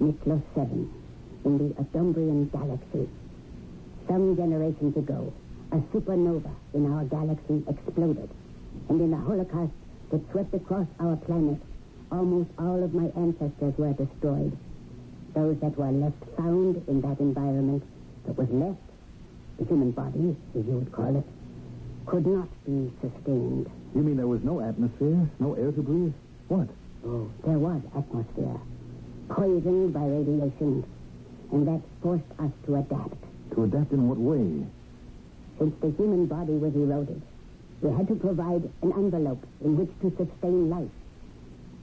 Miklos 7, in the Adombrian galaxy. Some generations ago, a supernova in our galaxy exploded, and in the Holocaust that swept across our planet, almost all of my ancestors were destroyed. Those that were left found in that environment that was left, the human body, as you would call it, could not be sustained. You mean there was no atmosphere, no air to breathe? What? Oh, there was atmosphere, poisoned by radiation, and that forced us to adapt. To adapt in what way? Since the human body was eroded, we had to provide an envelope in which to sustain life.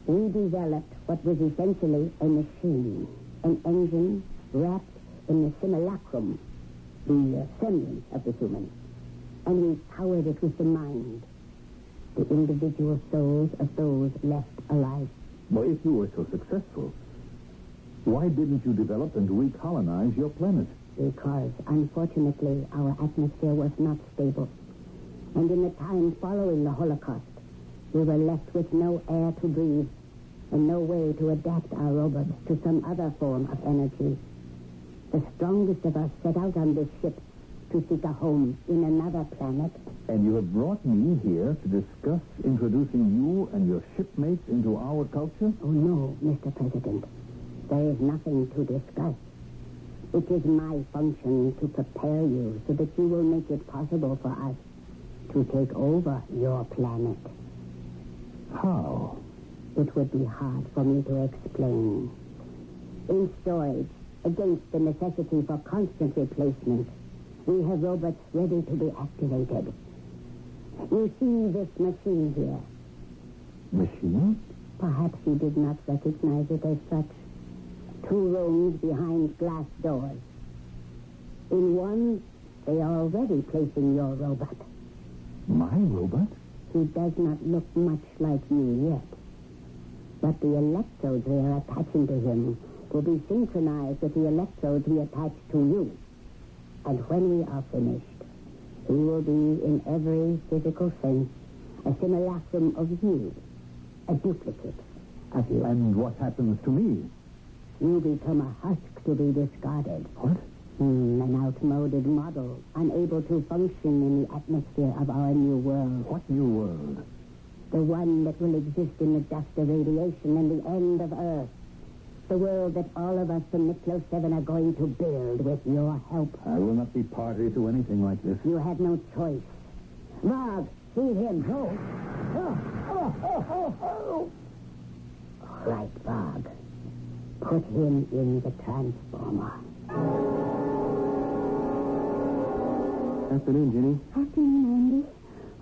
We developed what was essentially a machine, an engine wrapped in the simulacrum, the semblance of the human, and we powered it with the mind, the individual souls of those left alive. Well, if you were so successful, Why didn't you develop and recolonize your planet? Because, unfortunately, our atmosphere was not stable. And in the time following the Holocaust, we were left with no air to breathe and no way to adapt our robots to some other form of energy. The strongest of us set out on this ship to seek a home in another planet. And you have brought me here to discuss introducing you and your shipmates into our culture? Oh, no, Mr. President. There is nothing to discuss. It is my function to prepare you so that you will make it possible for us to take over your planet. How? It would be hard for me to explain. In storage, against the necessity for constant replacement, we have robots ready to be activated. You see this machine here? Machine? Perhaps you did not recognize it as such. 2 rooms behind glass doors. In one, they are already placing your robot. My robot? He does not look much like you yet. But the electrodes they are attaching to him will be synchronized with the electrodes we attach to you. And when we are finished, he will be, in every physical sense, a simulacrum of you, a duplicate of you. And what happens to me? You become a husk to be discarded. What? An outmoded model, unable to function in the atmosphere of our new world. What new world? The one that will exist in the dust of radiation and the end of Earth. The world that all of us from Miklo 7 are going to build with your help. I will not be party to anything like this. You have no choice. Varg, see him. No. All right, Varg. Put him in the transformer. Afternoon, Jenny. Afternoon, Andy.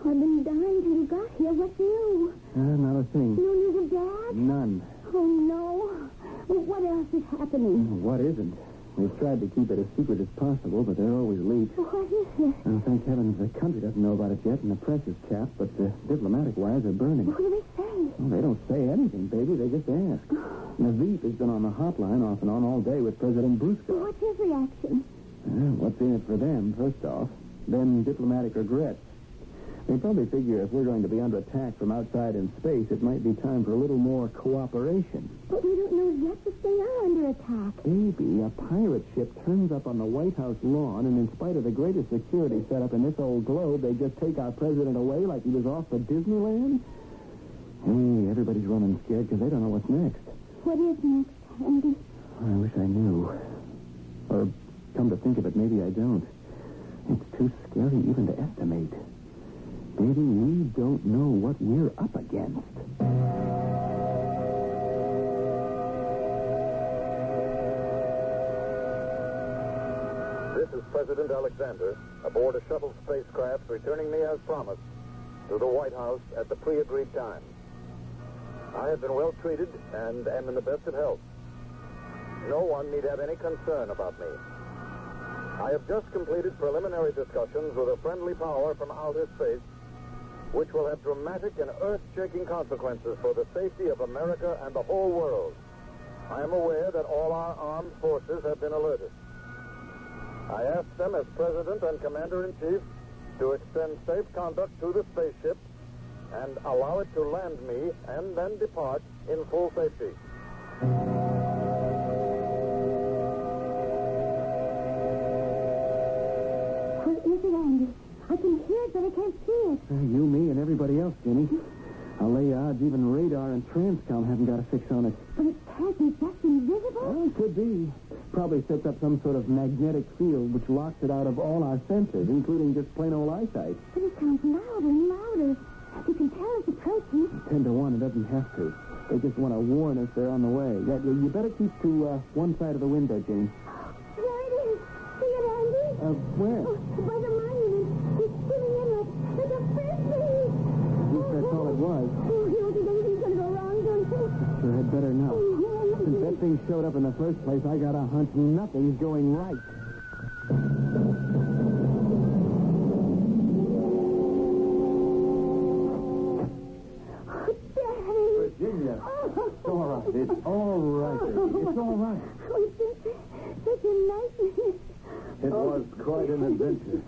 I've been dying till you got here. What's new? Not a thing. No news of Dad? None. Oh, no. Well, what else is happening? What isn't? We've tried to keep it as secret as possible, but there are always leaks. What is it? Oh, thank heavens the country doesn't know about it yet, and the press is chapped, but the diplomatic wires are burning. What do they say? Well, they don't say anything, baby. They just ask. Naveed has been on the hotline off and on all day with President Brusco. What's his reaction? What's in it for them, first off? Then diplomatic regrets. They probably figure if we're going to be under attack from outside in space, it might be time for a little more cooperation. But we don't know yet if they are under attack. Baby, a pirate ship turns up on the White House lawn, and in spite of the greatest security set up in this old globe, they just take our president away like he was off for Disneyland? Hey, everybody's running scared because they don't know what's next. What is next, Andy? I wish I knew. Or, come to think of it, maybe I don't. It's too scary even to estimate. Baby, we don't know what we're up against. This is President Alexander aboard a shuttle spacecraft returning me as promised to the White House at the pre-agreed time. I have been well treated and am in the best of health. No one need have any concern about me. I have just completed preliminary discussions with a friendly power from outer space, which will have dramatic and earth-shaking consequences for the safety of America and the whole world. I am aware that all our armed forces have been alerted. I ask them as President and Commander-in-Chief to extend safe conduct to the spaceship and allow it to land me and then depart in full safety. What is it, Andy? I can hear it, but I can't see it. You, me, and everybody else, Jenny. I'll lay odds even radar and Transcom haven't got a fix on it. But it can't be just invisible. Well, it could be. Probably sets up some sort of magnetic field which locks it out of all our senses, including just plain old eyesight. But it sounds louder and louder. You can tell it's approaching. 10 to 1, it doesn't have to. They just want to warn us they're on the way. Yeah, you better keep to one side of the window, Jenny. There it is. See it, Andy? Where? Oh, by the monument. It's spinning in like a frisbee. At least that's all it was. Oh, you don't think anything's going to go wrong, don't you? Sure had better not. Since that thing showed up in the first place, I got a hunch nothing's going right. Daddy. Virginia. Dora. It's all right, baby. It's all right. Oh, it's been such a nightmare. It was quite an adventure.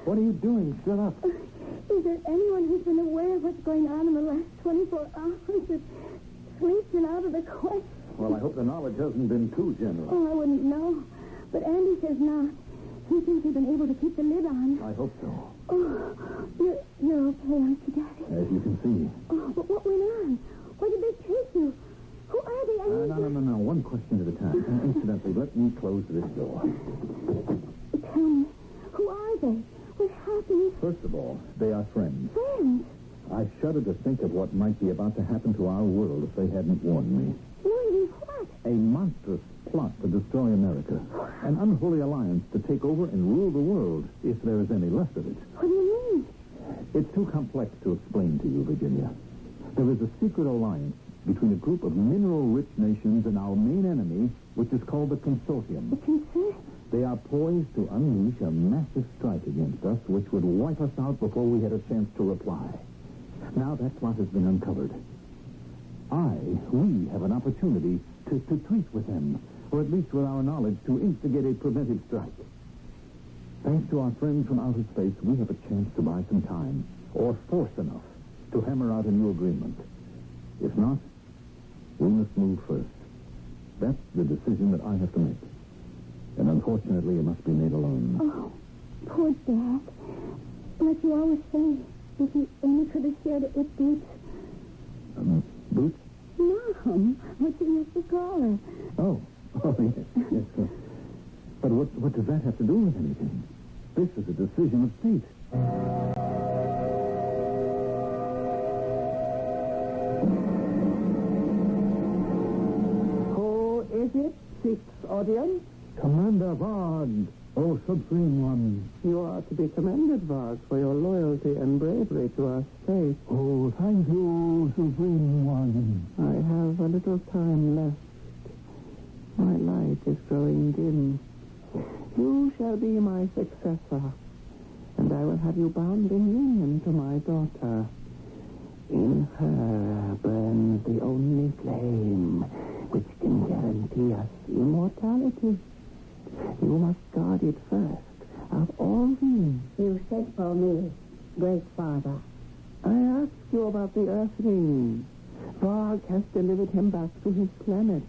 What are you doing? Shut up. Is there anyone who's been aware of what's going on in the last 24 hours? Sleep's been out of the question. Well, I hope the knowledge hasn't been too general. Oh, I wouldn't know. But Andy says not. He thinks we've been able to keep the lid on. I hope so. Oh, you're okay, aren't you, Daddy? As you can see. Oh, but what went on? Where did they take you? Who are they? No. One question at a time. Incidentally, let me close this door. Tell me, who are they? What happened? First of all, they are friends. Friends? I shudder to think of what might be about to happen to our world if they hadn't warned me. Warned you what? A monstrous plot to destroy America. An unholy alliance to take over and rule the world, if there is any left of it. What do you mean? It's too complex to explain to you, Virginia. There is a secret alliance between a group of mineral-rich nations and our main enemy, which is called the Consortium. The Consortium? They are poised to unleash a massive strike against us, which would wipe us out before we had a chance to reply. Now that plot has been uncovered. We have an opportunity to treat with them, or at least with our knowledge, to instigate a preventive strike. Thanks to our friends from outer space, we have a chance to buy some time, or force enough, to hammer out a new agreement. If not, we must move first. That's the decision that I have to make. And unfortunately, it must be made alone. Oh, poor Dad. Like you always say, if he only could have shared it with Boots. Boots? Mom, what you used to call her. Oh, yes. But what does that have to do with anything? This is a decision of state. Who is it? Sixth audience? Commander Varg, oh Supreme One. You are to be commended, Varg, for your loyalty and bravery to our state. Oh, thank you, Supreme One. I have a little time left. My light is growing dim. You shall be my successor, and I will have you bound in union to my daughter. In her burns the only flame which can guarantee us immortality. You must guard it first of all things. You said for me, Great Father. I asked you about the Earthling. Varg has delivered him back to his planet.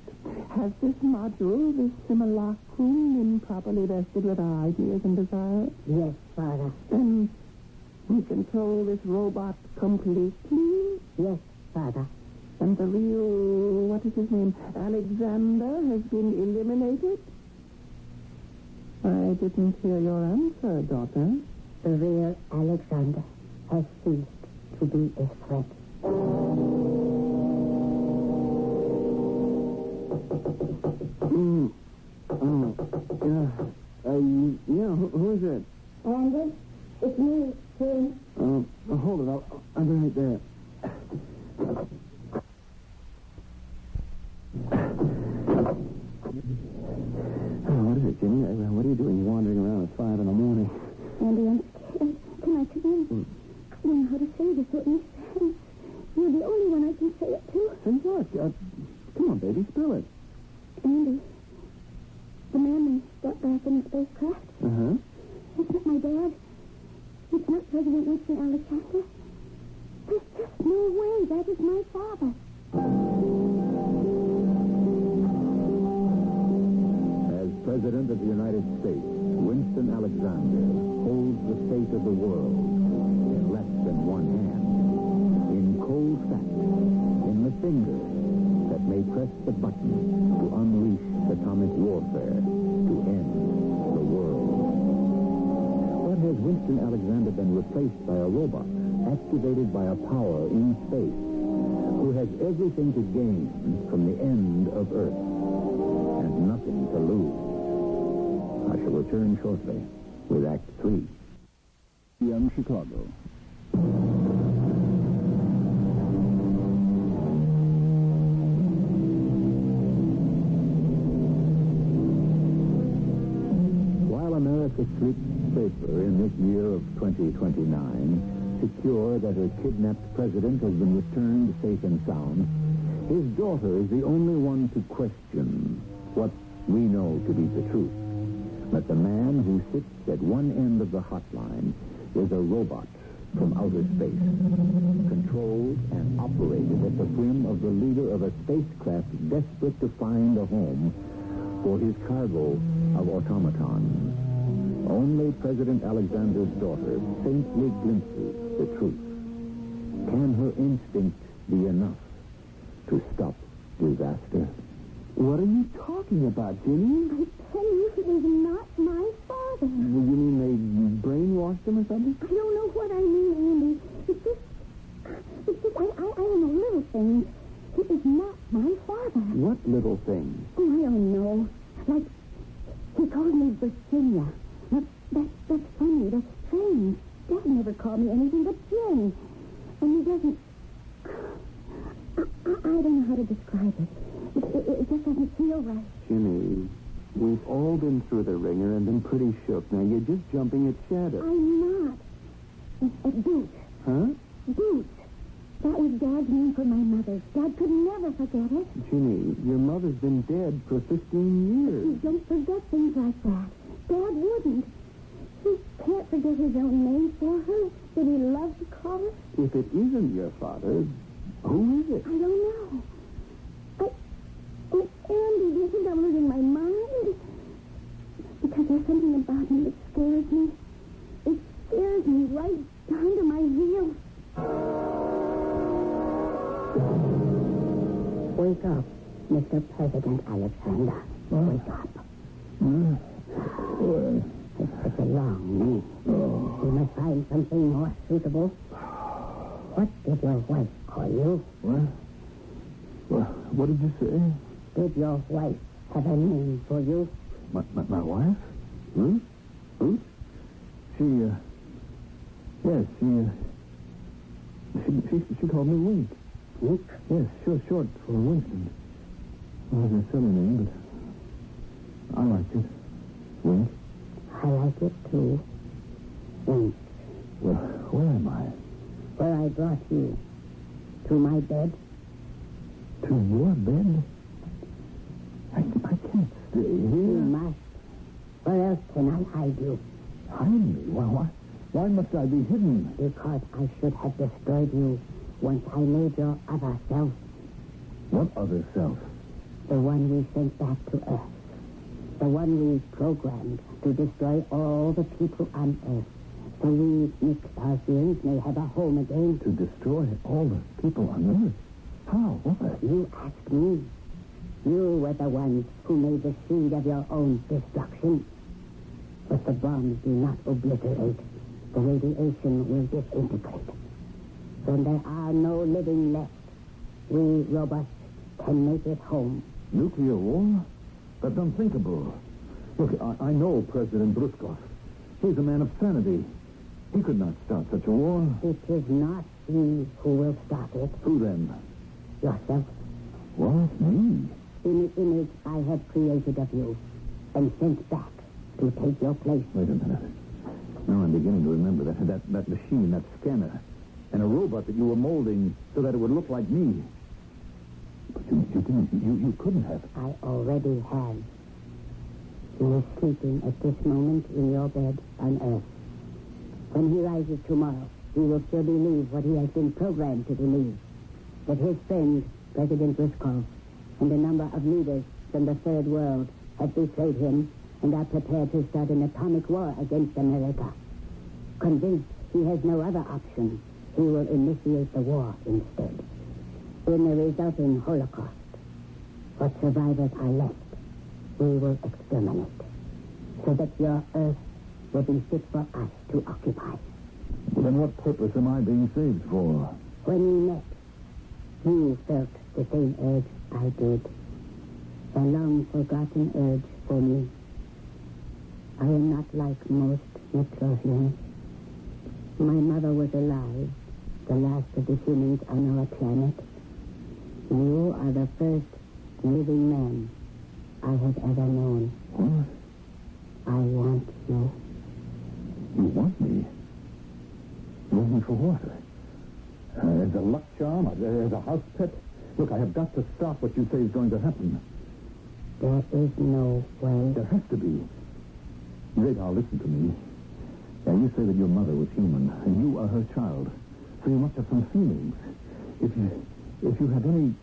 Has this module, this simulacrum, been properly vested with our ideas and desires? Yes, Father. Then we control this robot completely? Yes, Father. And the real, what is his name, Alexander, has been eliminated? I didn't hear your answer, daughter. The real Alexander has ceased to be a threat. Who is it? Andy, it's me, Tim. Hold it. I'll be right there. What is it, Jimmy? What are you doing wandering around at 5 in the morning? Andy, I'm scared. Can I come in? I don't know how to say this with any sense. You're the only one I can say it to. Say what? Come on, baby, spill it. Andy, the man they brought back in the spacecraft. Uh-huh. It's not my dad. It's not President Winston Alexander. There's just no way that is my father. As President of the United States, Winston Alexander holds the fate of the world in less than one hand. In cold fact, in the finger that may press the button to unleash atomic warfare to end the world. But has Winston Alexander been replaced by a robot activated by a power in space who has everything to gain from the end of Earth and nothing to lose? I shall return shortly with Act 3. Young Chicago. While America sleeps safer in this year of 2029, secure that her kidnapped president has been returned safe and sound, His daughter is the only one to question what we know to be the truth. That the man who sits at one end of the hotline is a robot from outer space, controlled and operated at the whim of the leader of a spacecraft desperate to find a home for his cargo of automatons. Only President Alexander's daughter faintly glimpses the truth. Can her instinct be enough to stop disaster? What are you talking about, Jimmy? I tell you, he is not my father. Well, you mean they brainwashed him or something? I don't know what I mean, Andy. It's just, I don't know little things. He is not my father. What little things? Oh, I don't know. Like, he called me Virginia. Now, that's funny. That's strange. Dad never called me anything but Jen. And he doesn't... I don't know how to describe it. It just doesn't feel right. Jimmy, we've all been through the ringer and been pretty shook. Now, you're just jumping at shadow. I'm not. Boots. Huh? Boots. That was Dad's name for my mother. Dad could never forget it. Jimmy, your mother's been dead for 15 years. You don't forget things like that. Dad wouldn't. He can't forget his own name for her that he loves to call her. If it isn't your father, who is it? I don't know. Andy, do you think I'm losing my mind? Because there's something about him that scares me. It scares me right down to my heels. Wake up, Mr. President Alexander. Wake up. It's such a long name. We must find something more suitable. What did your wife call you? What did you say? Did your wife have a name for you? My wife? Ruth? Ruth? Yes, she called me Wink. Wink? Yes, short for Winston. Well, it's a silly name, but I liked it. Wink. I like it, too. Wink. Well, where am I? Where I brought you. To my bed. To your bed? I can't stay here. You must. Where else can I hide you? Hide me? Why must I be hidden? Because I should have destroyed you once I made your other self. What other self? The one we sent back to Earth. The one we programmed to destroy all the people on Earth. So we, Nick may have a home again. To destroy all the people on Earth? How? What? You asked me. You were the ones who made the seed of your own destruction. But the bombs do not obliterate. The radiation will disintegrate. When there are no living left, we robots can make it home. Nuclear war? That's unthinkable. Look, I know President Bruskov. He's a man of sanity. He could not start such a war. It is not he who will stop it. Who then? Yourself. What? Me? In the image I have created of you and sent back to take your place. Wait a minute. Now I'm beginning to remember that machine, that scanner, and a robot that you were molding so that it would look like me. But you couldn't have. I already have. He is sleeping at this moment in your bed on Earth. When he rises tomorrow, he will still believe what he has been programmed to believe. That his friend, President Ruskov, and a number of leaders from the Third World have betrayed him and are prepared to start an atomic war against America. Convinced he has no other option, he will initiate the war instead. In the resulting Holocaust, what survivors are left, we will exterminate, so that your Earth will be fit for us to occupy. Well, then what purpose am I being saved for? When we met, you felt the same urge I did. A long-forgotten urge for me. I am not like most Metrovians. My mother was alive, the last of the humans on our planet. You are the first living man I have ever known. What? I want you. You want me? You want me for what? As a luck charm? As a house pet? Look, I have got to stop what you say is going to happen. There is no way. There has to be. Radar, listen to me. Now, you say that your mother was human, and you are her child. So you must have some feelings. If you have any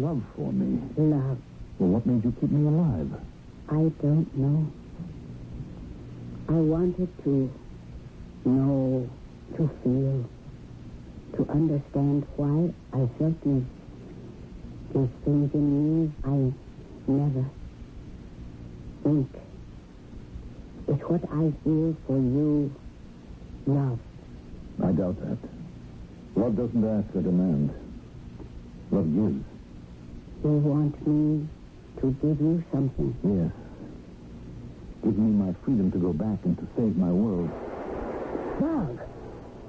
love for me. Love? Well, what made you keep me alive? I don't know. I wanted to know, to feel, to understand why I felt these things in me. I never think. It's what I feel for you, love. I doubt that. Love doesn't ask or demand. Love gives. You want me to give you something? Yes. Give me my freedom to go back and to save my world. Dog,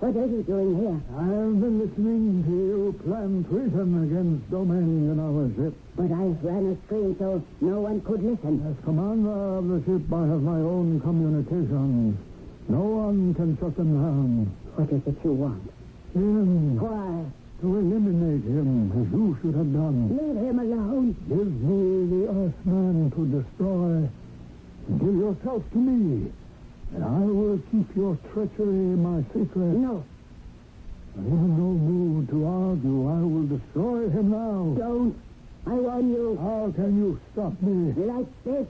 what are you doing here? I've been listening to you plan treason against Domain and our ship. But I ran a screen so no one could listen. As commander of the ship, I have my own communications. No one can shut them down. What is it you want? Him. Why? To eliminate him, as you should have done. Leave him alone. Give me the Earthman to destroy. Give yourself to me, and I will keep your treachery my secret. No. I'm in no mood to argue. I will destroy him now. Don't. I warn you. How can you stop me? Like this.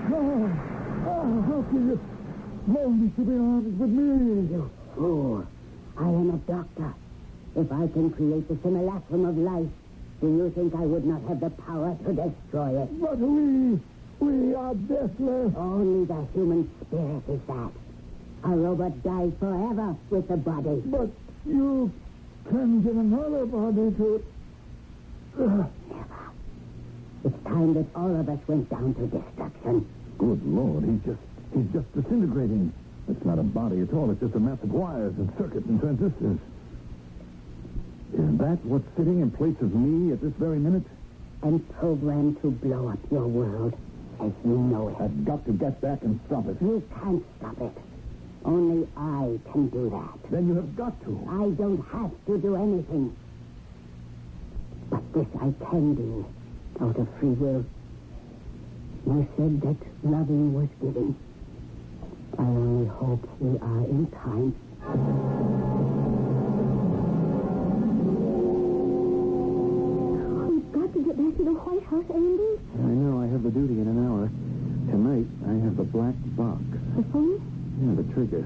No. Oh, how can you only to be armed with me? You fool. I am a doctor. If I can create the simulacrum of life, do you think I would not have the power to destroy it? But we are deathless. Only the human spirit is that. A robot dies forever with the body. But you can get another body to... Never. It's time that all of us went down to destruction. Good Lord, he's just disintegrating. It's not a body at all. It's just a mass of wires and circuits and transistors. Is that what's sitting in place of me at this very minute? And programmed to blow up your world as you know it. I've got to get back and stop it. You can't stop it. Only I can do that. Then you have got to. I don't have to do anything. But this I can do out of free will. You said that loving was giving. I only hope we are in time. We've got to get back to the White House, Andy. I know. I have the duty in an hour. Tonight, I have the black box. The phone? Yeah, the trigger.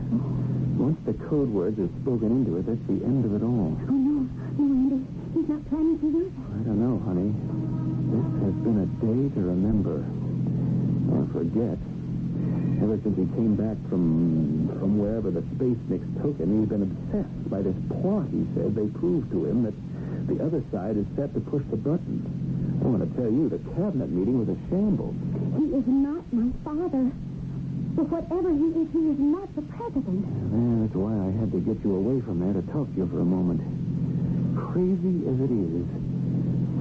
Once the code words are spoken into it, that's the end of it all. Oh, no. No, Andy. He's not planning to use it. I don't know, honey. This has been a day to remember. Or forget. Ever since he came back from wherever the space mix took him, he's been obsessed by this plot, he said. They proved to him that the other side is set to push the button. I want to tell you, the cabinet meeting was a shambles. He is not my father. But whatever he is not the president. Yeah, that's why I had to get you away from there to talk to you for a moment. Crazy as it is,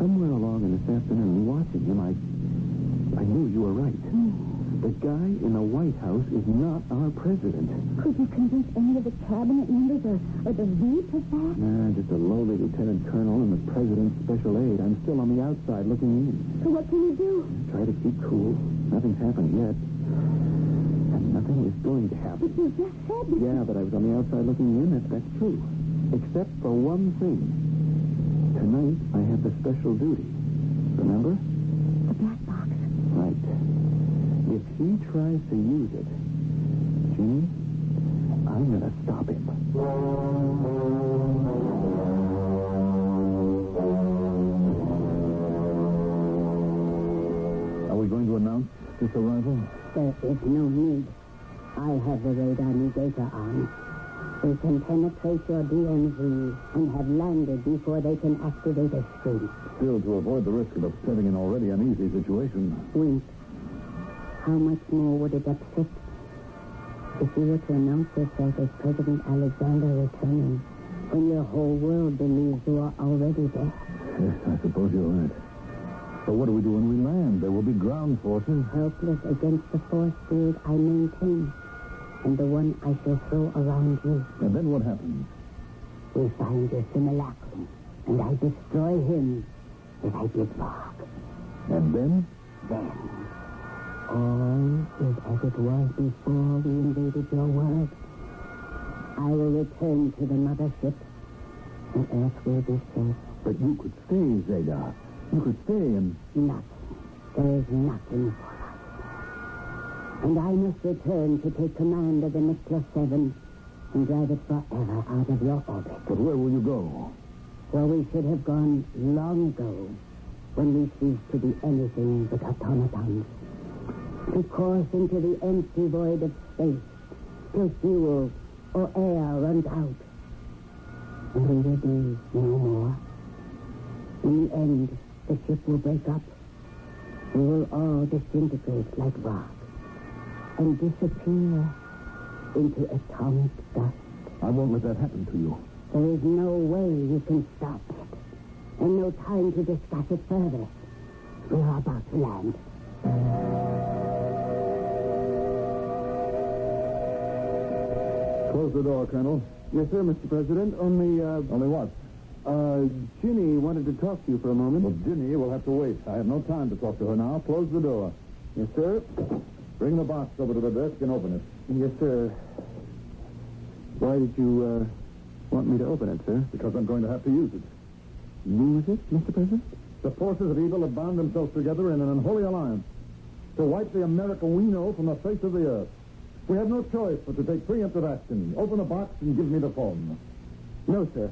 somewhere along in this afternoon, watching him, I knew you were right. The guy in the White House is not our president. Could you convince any of the cabinet members or the Veep of that? Nah, just a lowly lieutenant colonel and the president's special aide. I'm still on the outside looking in. So what can you do? Try to keep cool. Nothing's happened yet. And nothing is going to happen. But you just said that. Yeah, but I was on the outside looking in. That's true. Except for one thing. Tonight, I have the special duty. Remember? The black box. Right. If he tries to use it, Jeannie, I'm going to stop him. Are we going to announce this arrival? There is no need. I have the radar data on. We can penetrate your DMZ and have landed before they can activate a screen. Still, to avoid the risk of upsetting an already uneasy situation. Wink. How much more would it upset if you were to announce yourself as President Alexander returning when your whole world believes you are already there? Yes, I suppose you're right. But what do we do when we land? There will be ground forces. Helpless against the force field I maintain and the one I shall throw around you. And then what happens? We find your simulacrum, and I destroy him as I did Rock. And then? Then, all is as it was before we invaded your world. I will return to the mothership, and Earth will be safe. But you could stay, Zeta. You could stay and... Nothing. There is nothing for us. And I must return to take command of the Nicholas 7 and drive it forever out of your orbit. But where will you go? Where we should have gone long ago, when we ceased to be anything but automatons. To course into the empty void of space, till fuel or air runs out. And we will be no more. In the end, the ship will break up. We will all disintegrate like rock and disappear into atomic dust. I won't let that happen to you. There is no way you can stop it, and no time to discuss it further. We are about to land. Close the door, Colonel. Yes, sir, Mr. President. Only what? Ginny wanted to talk to you for a moment. Well, Ginny will have to wait. I have no time to talk to her now. Close the door. Yes, sir. Bring the box over to the desk and open it. Yes, sir. Why did you want me to open it, sir? Because I'm going to have to use it. Use it, Mr. President? The forces of evil have bound themselves together in an unholy alliance to wipe the America we know from the face of the earth. We have no choice but to take preemptive action. Open the box and give me the phone. No, sir.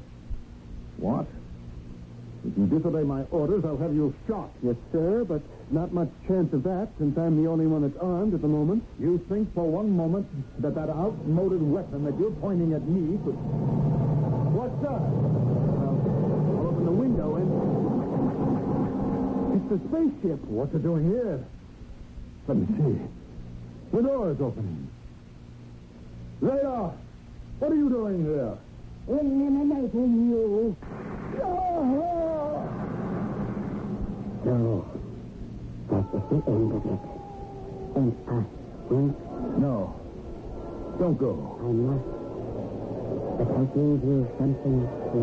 What? If you disobey my orders, I'll have you shot. Yes, sir, but not much chance of that, since I'm the only one that's armed at the moment. You think for one moment that outmoded weapon that you're pointing at me could... What's that? I'll open the window and... It's the spaceship. What's it doing here? Let me see. The door is opening. Zeta! What are you doing here? Eliminating you. No. That is the end of it. And us won't. No. Don't go. I must. But I gave you something to...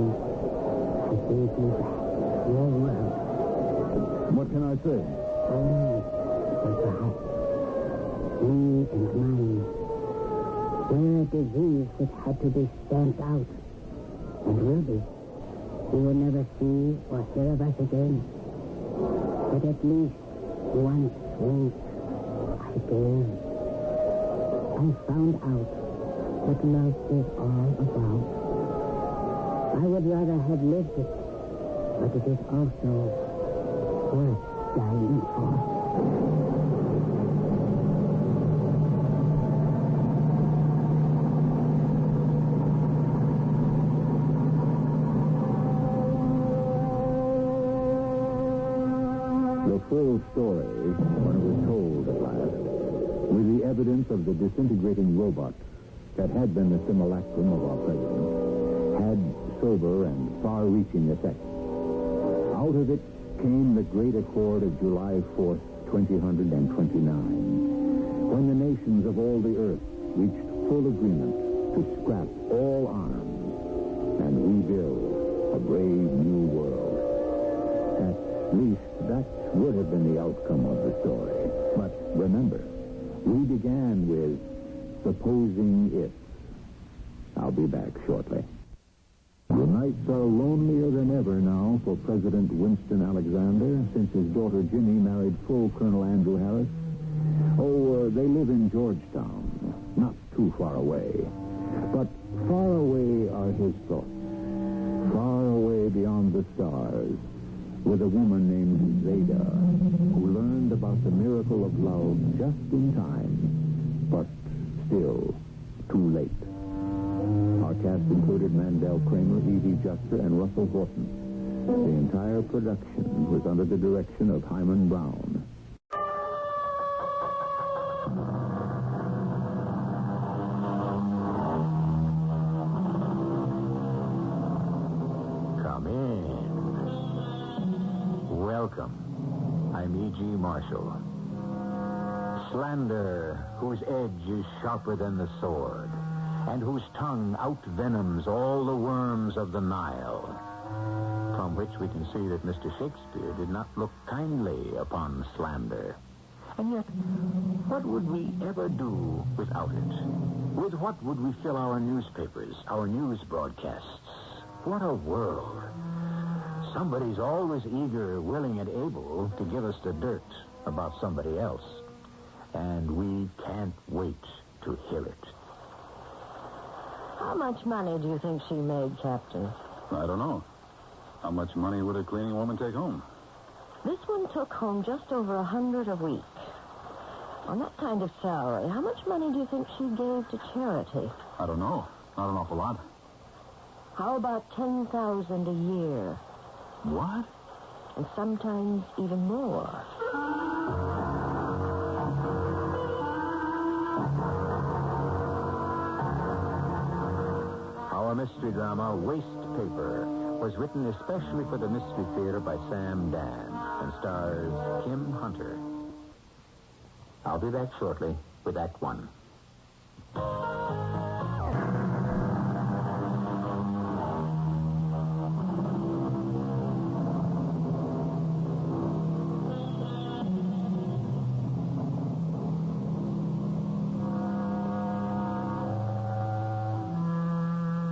I gave you back your world. What can I say? And perhaps me and mine. We're a disease which had to be stamped out. And will be. You will never see or hear of us again. But at least once I did. I found out what love is all about. I would rather have lived it, but it is also worth dying for. The full story, when it was told at last, with the evidence of the disintegrating robot that had been the simulacrum of our president, had sober and far-reaching effects. Out of it came the great accord of July 4th, 2029, when the nations of all the earth reached full agreement to scrap all arms and rebuild a brave new world. At least that would have been the outcome of the story. But remember, we began with supposing if. I'll be back shortly. The nights are lonelier than ever now for President Winston Alexander since his daughter Ginny married full Colonel Andrew Harris. They live in Georgetown, not too far away. But far away are his thoughts. Far away beyond the stars, with a woman named Zeta, who learned about the miracle of love just in time, but still too late. Our cast included Mandel Kramer, Evie Juster, and Russell Horton. The entire production was under the direction of Hyman Brown. Come in. Welcome. I'm E.G. Marshall. Slander, whose edge is sharper than the sword, and whose tongue outvenoms all the worms of the Nile. from which we can see that Mr. Shakespeare did not look kindly upon slander. And yet, what would we ever do without it? With what would we fill our newspapers, our news broadcasts? What a world. Somebody's always eager, willing, and able to give us the dirt about somebody else. And we can't wait to hear it. How much money do you think she made, Captain? I don't know. How much money would a cleaning woman take home? This one took home just over $100 a week. On that kind of salary, how much money do you think she gave to charity? I don't know. Not an awful lot. How about $10,000 a year? What? And sometimes even more. Our mystery drama, Waste Paper, was written especially for the Mystery Theater by Sam Dan and stars Kim Hunter. I'll be back shortly with Act One.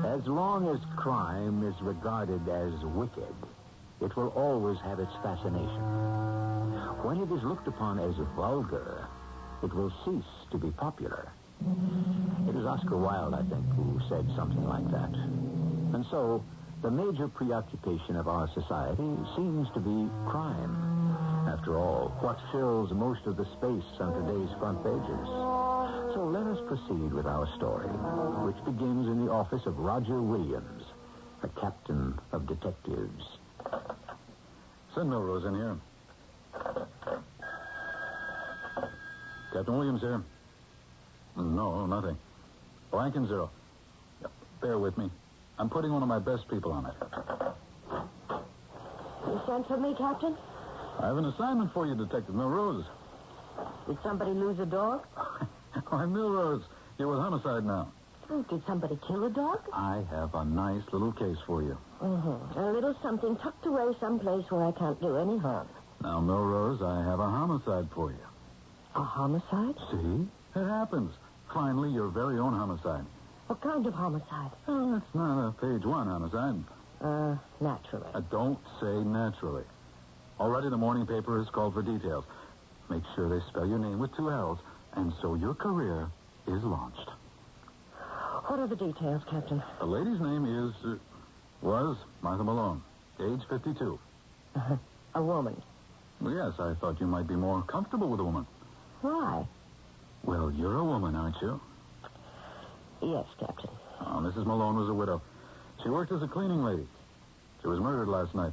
As long as crime is regarded as wicked, it will always have its fascination. When it is looked upon as vulgar, it will cease to be popular. It was Oscar Wilde, I think, who said something like that. And so, the major preoccupation of our society seems to be crime. After all, what fills most of the space on today's front pages? So let us proceed with our story, which begins in the office of Roger Williams, the captain of detectives. Send Melrose in here. Captain Williams here. No, nothing. Blank and zero. Yep. Bear with me. I'm putting one of my best people on it. You sent for me, Captain? I have an assignment for you, Detective Melrose. Did somebody lose a dog? Why, Melrose, you're with homicide now. Oh, did somebody kill a dog? I have a nice little case for you. Mm-hmm. A little something tucked away someplace where I can't do any harm. Now, Melrose, I have a homicide for you. A homicide? See? It happens. Finally, your very own homicide. What kind of homicide? Oh, it's not a page one homicide. Naturally. Don't say naturally. Already the morning paper has called for details. Make sure they spell your name with 2 L's, and so your career is launched. What are the details, Captain? The lady's name was Martha Malone, age 52. A woman? Well, yes, I thought you might be more comfortable with a woman. Why? Well, you're a woman, aren't you? Yes, Captain. Oh, Mrs. Malone was a widow. She worked as a cleaning lady. She was murdered last night.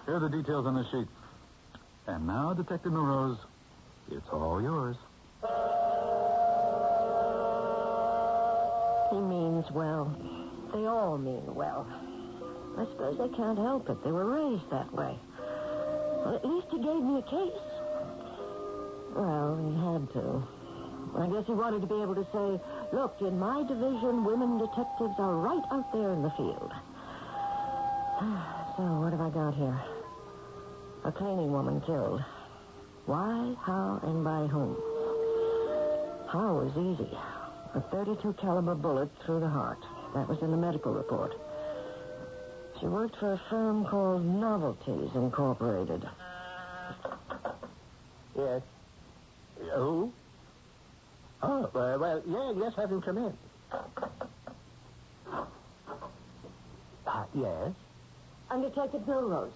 Here are the details on the sheet. And now, Detective Melrose, it's all yours. He means well. They all mean well. I suppose they can't help it. They were raised that way. Well, at least he gave me a case. Well, he had to. I guess he wanted to be able to say, look, in my division, women detectives are right out there in the field. So, what have I got here? A cleaning woman killed. Why, how, and by whom? How was easy. A .32 caliber bullet through the heart. That was in the medical report. She worked for a firm called Novelties Incorporated. Yes. Who? Oh, well, yes, have him come in. Yes? I'm Detective Melrose.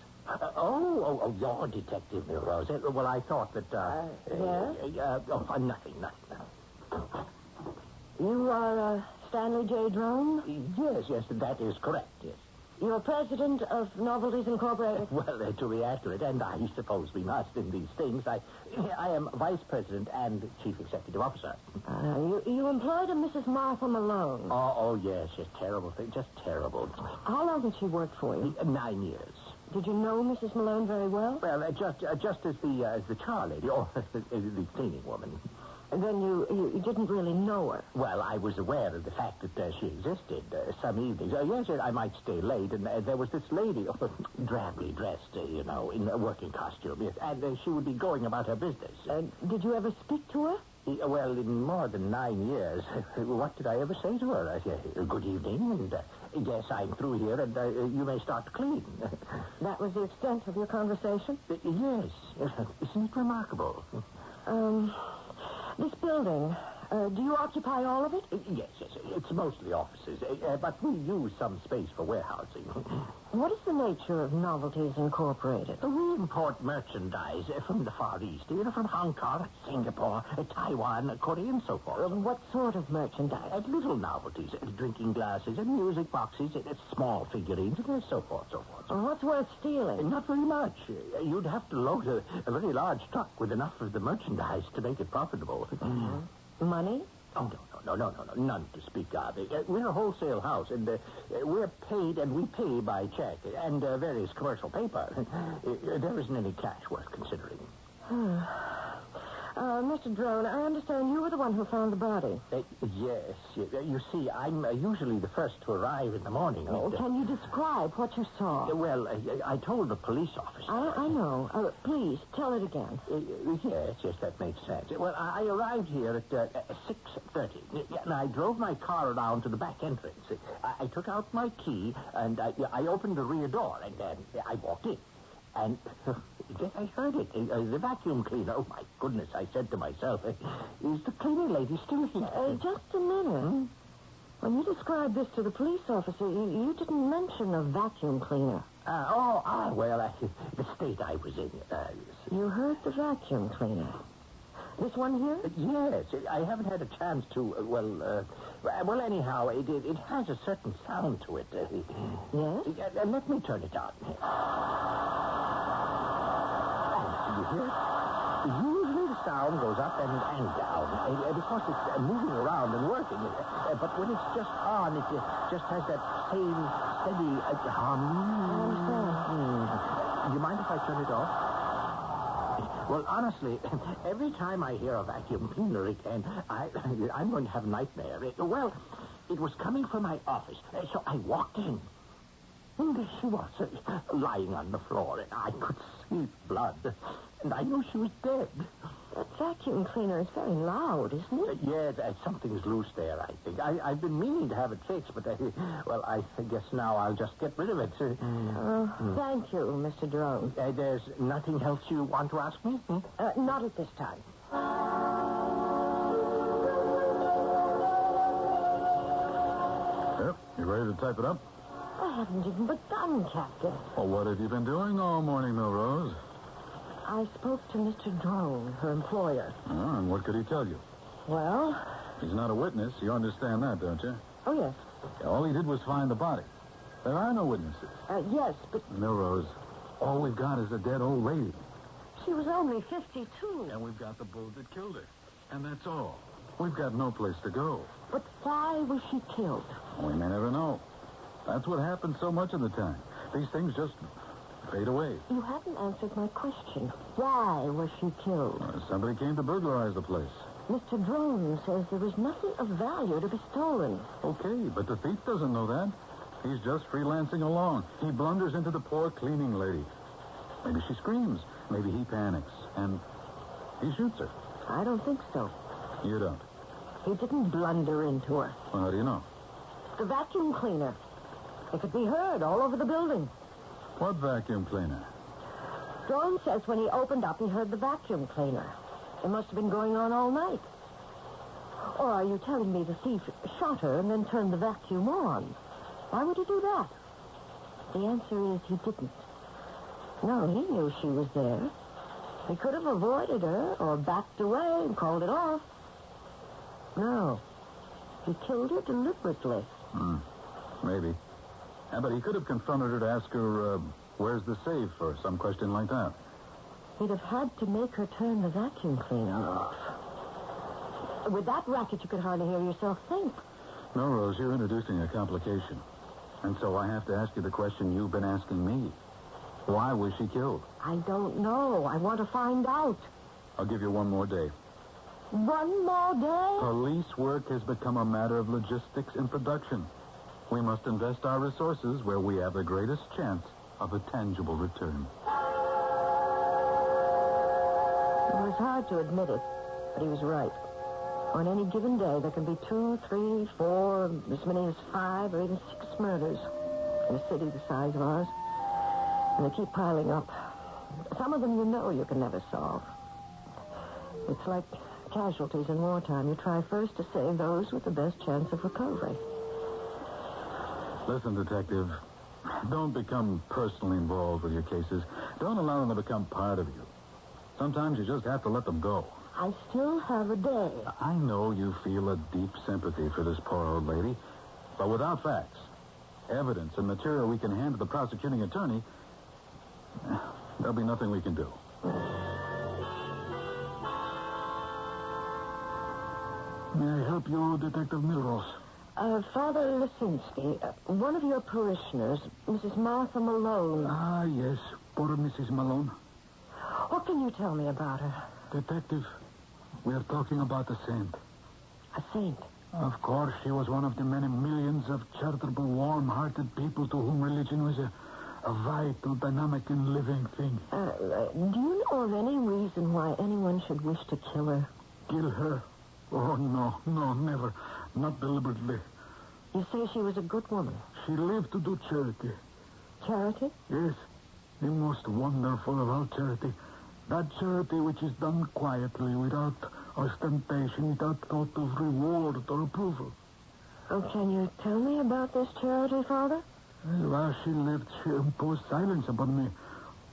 You're Detective Melrose. Well, I thought that, nothing. You are Stanley J. Drone? Yes, that is correct, yes. You're president of Novelties Incorporated? Well, to be accurate, and I suppose we must in these things, I am vice president and chief executive officer. You employed a Mrs. Martha Malone. Oh, yes, terrible thing, just terrible. How long did she work for you? 9 years. Did you know Mrs. Malone very well? Well, just as the char lady, or the cleaning woman. Then you didn't really know her. Well, I was aware of the fact that she existed some evenings. Yes, I might stay late, and there was this lady, drably dressed, in a working costume, yes, and she would be going about her business. Did you ever speak to her? Well, in more than 9 years. What did I ever say to her? I said, good evening, and yes, I'm through here, and you may start to clean. That was the extent of your conversation? Yes. Isn't it remarkable? This building, do you occupy all of it? Yes. It's mostly offices, but we use some space for warehousing. What is the nature of Novelties Incorporated? We import merchandise from the Far East, from Hong Kong, Singapore, Taiwan, Korea, and so forth. What sort of merchandise? Little novelties, drinking glasses, and music boxes, small figurines, and so forth. What's worth stealing? Not very much. You'd have to load a very large truck with enough of the merchandise to make it profitable. Money? Oh, no, none to speak of. We're a wholesale house, and we're paid, and we pay by check, and various commercial paper. There isn't any cash worth considering. Mr. Drone, I understand you were the one who found the body. Yes. You see, I'm usually the first to arrive in the morning. Can you describe what you saw? Well, I told the police officer. I know. Please, tell it again. Yes, that makes sense. Well, I arrived here at 6:30, and I drove my car around to the back entrance. I took out my key, and I opened the rear door, and I walked in. And then I heard it. The vacuum cleaner. Oh, my goodness, I said to myself, is the cleaning lady still here? Just a minute. When you described this to the police officer, you didn't mention a vacuum cleaner. Well, the state I was in. You heard the vacuum cleaner. This one here? Yes. I haven't had a chance to, well, anyhow, it has a certain sound to it. Yes? Let me turn it on. You hear it? Usually the sound goes up and down because it's moving around and working. But when it's just on, it just has that same steady hum. I understand. Do you mind if I turn it off? Well, honestly, every time I hear a vacuum cleaner again, I'm going to have a nightmare. It was coming from my office, so I walked in. And there she was, lying on the floor. I could see blood, and I knew she was dead. That vacuum cleaner is very loud, isn't it? Yeah, something's loose there, I think. I've been meaning to have it fixed, but, I guess now I'll just get rid of it. Thank you, Mr. Drone. There's nothing else you want to ask me? Not at this time. Yep, you ready to type it up? I haven't even begun, Captain. Well, what have you been doing all morning, Milrose? I spoke to Mr. Drone, her employer. Oh, and what could he tell you? Well... He's not a witness. You understand that, don't you? Oh, yes. All he did was find the body. There are no witnesses. Yes, but... Milrose, all we've got is a dead old lady. She was only 52. And we've got the bullet that killed her. And that's all. We've got no place to go. But why was she killed? We may never know. That's what happens so much of the time. These things just fade away. You haven't answered my question. Why was she killed? Somebody came to burglarize the place. Mr. Drone says there is nothing of value to be stolen. Okay, but the thief doesn't know that. He's just freelancing along. He blunders into the poor cleaning lady. Maybe she screams. Maybe he panics. And he shoots her. I don't think so. You don't? He didn't blunder into her. Well, how do you know? The vacuum cleaner. It could be heard all over the building. What vacuum cleaner? Drone says when he opened up, he heard the vacuum cleaner. It must have been going on all night. Or are you telling me the thief shot her and then turned the vacuum on? Why would he do that? The answer is he didn't. No, he knew she was there. He could have avoided her or backed away and called it off. No. He killed her deliberately. Maybe. Yeah, but he could have confronted her to ask her, where's the safe, or some question like that. He'd have had to make her turn the vacuum cleaner off. With that racket, you could hardly hear yourself think. No, Rose, you're introducing a complication. And so I have to ask you the question you've been asking me. Why was she killed? I don't know. I want to find out. I'll give you one more day. One more day? Police work has become a matter of logistics and production. We must invest our resources where we have the greatest chance of a tangible return. It was hard to admit it, but he was right. On any given day, there can be 2, 3, 4, as many as 5 or even 6 murders in a city the size of ours. And they keep piling up. Some of them you can never solve. It's like casualties in wartime. You try first to save those with the best chance of recovery. Listen, Detective, don't become personally involved with your cases. Don't allow them to become part of you. Sometimes you just have to let them go. I still have a day. I know you feel a deep sympathy for this poor old lady, but without facts, evidence, and material we can hand to the prosecuting attorney, there'll be nothing we can do. May I help you, Detective Milrose? Father Lisinski, one of your parishioners, Mrs. Martha Malone. Ah, yes, poor Mrs. Malone. What can you tell me about her? Detective, we are talking about a saint. A saint? Of course, she was one of the many millions of charitable, warm-hearted people to whom religion was a vital, dynamic, and living thing. Do you know of any reason why anyone should wish to kill her? Kill her? Oh, no, never. Not deliberately. You say she was a good woman? She lived to do charity. Charity? Yes, the most wonderful of all charity. That charity which is done quietly, without ostentation, without thought of reward or approval. Oh, can you tell me about this charity, Father? While she lived, she imposed silence upon me.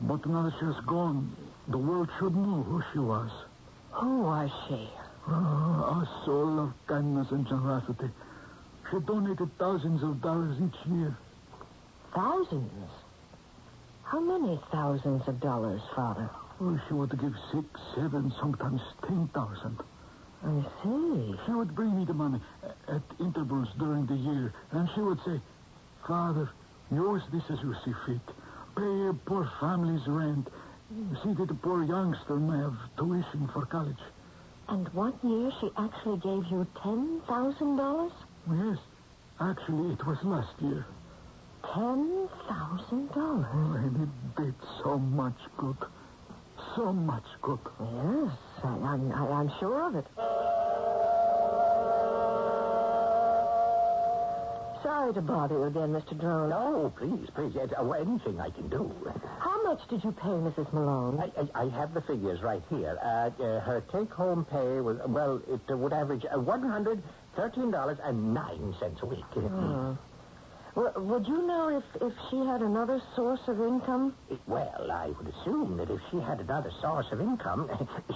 But now that she has gone, the world should know who she was. Who was she? A soul of kindness and generosity. She donated thousands of dollars each year. Thousands? How many thousands of dollars, Father? Oh, she would give 6, 7, sometimes 10,000. I see. She would bring me the money at intervals during the year, and she would say, Father, use this as you see fit. Pay a poor family's rent. See that the poor youngster may have tuition for college. And one year she actually gave you $10,000? Yes. Actually, it was last year. $10,000? Oh, and it did so much good. So much good. Yes, I'm sure of it. Sorry to bother you again, Mr. Drone. No, please. Yes, anything I can do. How much did you pay Mrs. Malone? I have the figures right here. Her take-home pay was, it would average $113.09 a week. Would you know if she had another source of income? Well, I would assume that if she had another source of income,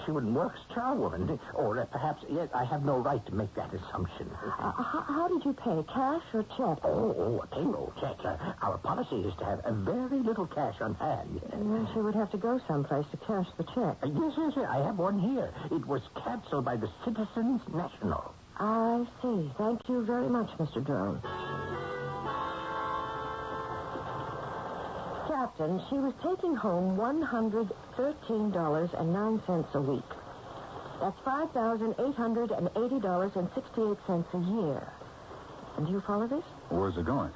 she would work as a charwoman. Or perhaps, yes, I have no right to make that assumption. How did you pay? Cash or check? Oh, a payroll check. Our policy is to have very little cash on hand. Well, she would have to go someplace to cash the check. Yes. I have one here. It was canceled by the Citizens National. I see. Thank you very much, Mr. Drone. Captain, she was taking home $113.09 a week. That's $5,880.68 a year. And do you follow this? Where's it going?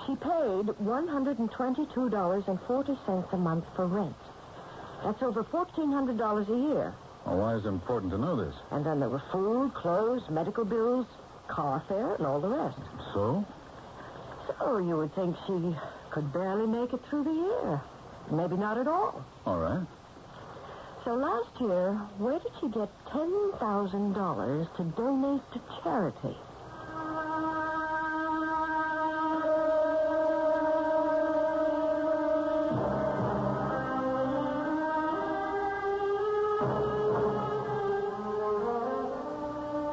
She paid $122.40 a month for rent. That's over $1,400 a year. Well, why is it important to know this? And then there were food, clothes, medical bills, car fare, and all the rest. So? So you would think she could barely make it through the year. Maybe not at all. All right. So last year, where did she get $10,000 to donate to charity?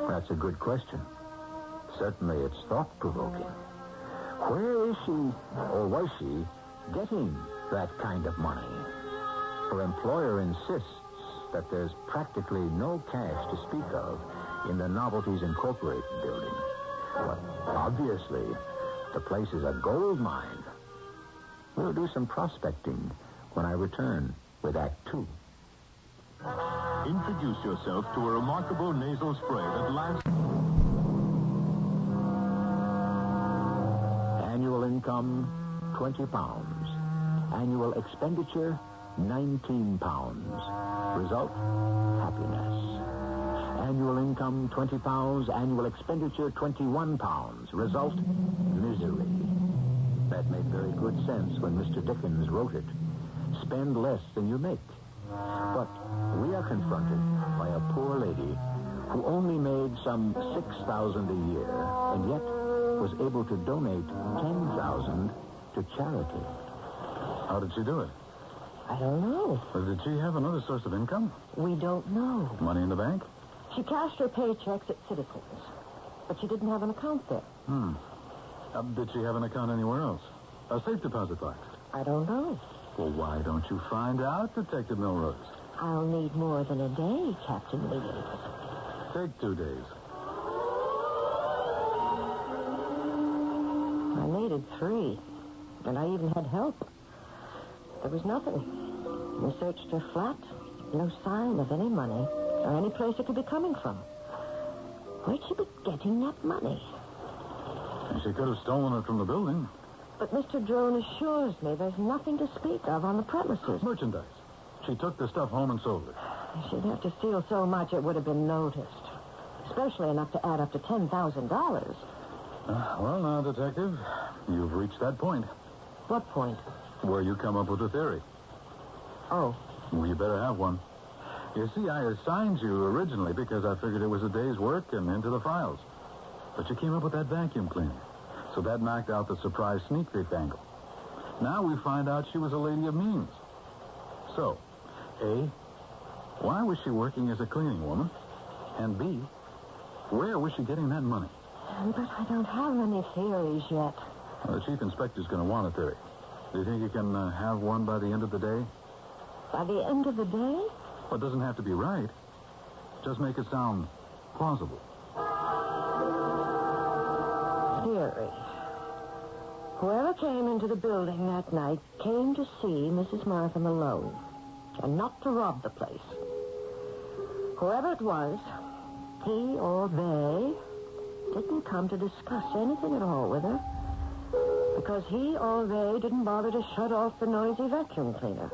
That's a good question. Certainly it's thought-provoking. Where is she, or was she, getting that kind of money? Her employer insists that there's practically no cash to speak of in the Novelties Incorporated building. But obviously, the place is a gold mine. We'll do some prospecting when I return with Act 2. Introduce yourself to a remarkable nasal spray that lasts. Annual income, £20. Annual expenditure, £19. Result, happiness. Annual income, £20. Annual expenditure, £21. Result, misery. That made very good sense when Mr. Dickens wrote it. Spend less than you make. But we are confronted by a poor lady who only made some $6,000 a year and yet was able to donate $10,000 to charity. How did she do it? I don't know. Did she have another source of income? We don't know. Money in the bank? She cashed her paychecks at Citizens, but she didn't have an account there. Did she have an account anywhere else? A safe deposit box? I don't know. Well, why don't you find out, Detective Milrose? I'll need more than a day, Captain Williams. Take 2 days. I needed 3, and I even had help. There was nothing. We searched her flat. No sign of any money or any place it could be coming from. Where'd she be getting that money? She could have stolen it from the building. But Mr. Drone assures me there's nothing to speak of on the premises. Merchandise. She took the stuff home and sold it. She'd have to steal so much it would have been noticed. Especially enough to add up to $10,000. Well, now, Detective, you've reached that point. What point? Where you come up with a theory. Oh. Well, you better have one. You see, I assigned you originally because I figured it was a day's work and into the files. But you came up with that vacuum cleaner. So that knocked out the surprise sneak thief angle. Now we find out she was a lady of means. So, A, why was she working as a cleaning woman? And B, where was she getting that money? But I don't have any theories yet. Well, the chief inspector's going to want a theory. Do you think you can have one by the end of the day? By the end of the day? Well, it doesn't have to be right. Just make it sound plausible. Theory. Whoever came into the building that night came to see Mrs. Martha Malone, and not to rob the place. Whoever it was, he or they didn't come to discuss anything at all with her, because he or they didn't bother to shut off the noisy vacuum cleaner.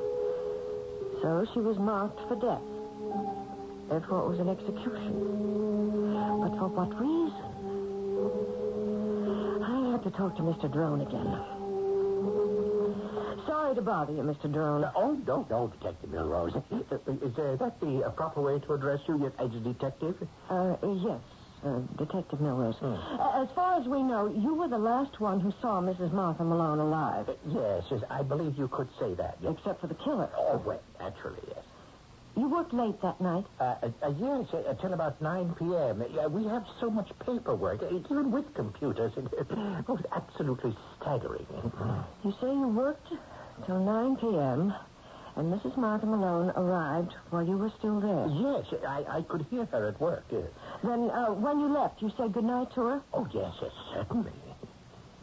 So she was marked for death. Therefore, it was an execution. But for what reason? I have to talk to Mr. Drone again. Sorry to bother you, Mr. Drone. Oh, no, Detective Milrose. Is that the proper way to address you as a detective? Yes, Detective Milrose. As far as we know, you were the last one who saw Mrs. Martha Malone alive. Yes, I believe you could say that. Yes. Except for the killer. Oh, well, naturally, yes. You worked late that night? Yes, until about 9 p.m. We have so much paperwork, even with computers. It was absolutely staggering. You say you worked till 9 p.m., and Mrs. Martha Malone arrived while you were still there? Yes, I could hear her at work. Yes. Then when you left, you said goodnight to her? Oh, yes, certainly.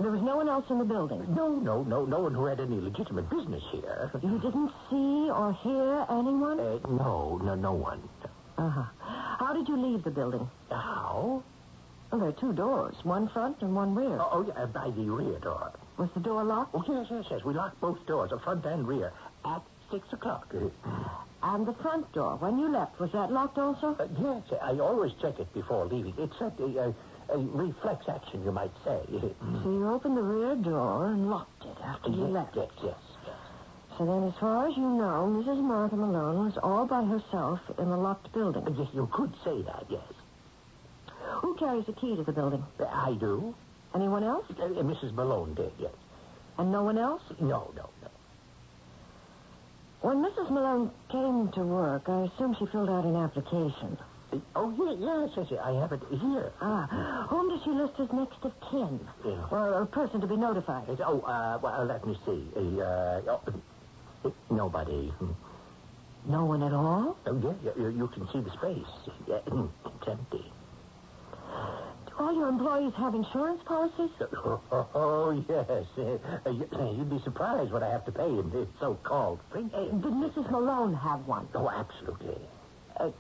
There was no one else in the building? No one who had any legitimate business here. You didn't see or hear anyone? No one. Uh-huh. How did you leave the building? How? Well, there are 2 doors, one front and one rear. Oh, yeah, by the rear door. Was the door locked? Oh, yes. We locked both doors, the front and rear, at 6 o'clock. And the front door, when you left, was that locked also? Yes, I always check it before leaving. It's a reflex action, you might say. So you opened the rear door and locked it after you left? Yes. So then, as far as you know, Mrs. Martha Malone was all by herself in the locked building? Yes, you could say that, yes. Who carries the key to the building? I do. Anyone else? Mrs. Malone did, yes. And no one else? No. When Mrs. Malone came to work, I assume she filled out an application. Oh, yes, I have it here. Whom does she list as next of kin? Yeah. Or a person to be notified? Well, let me see. Nobody. No one at all? Oh, yeah, you can see the space. Yeah, it's empty. All your employees have insurance policies? Oh, yes. You'd be surprised what I have to pay in this so-called free. Did Mrs. Malone have one? Oh, absolutely.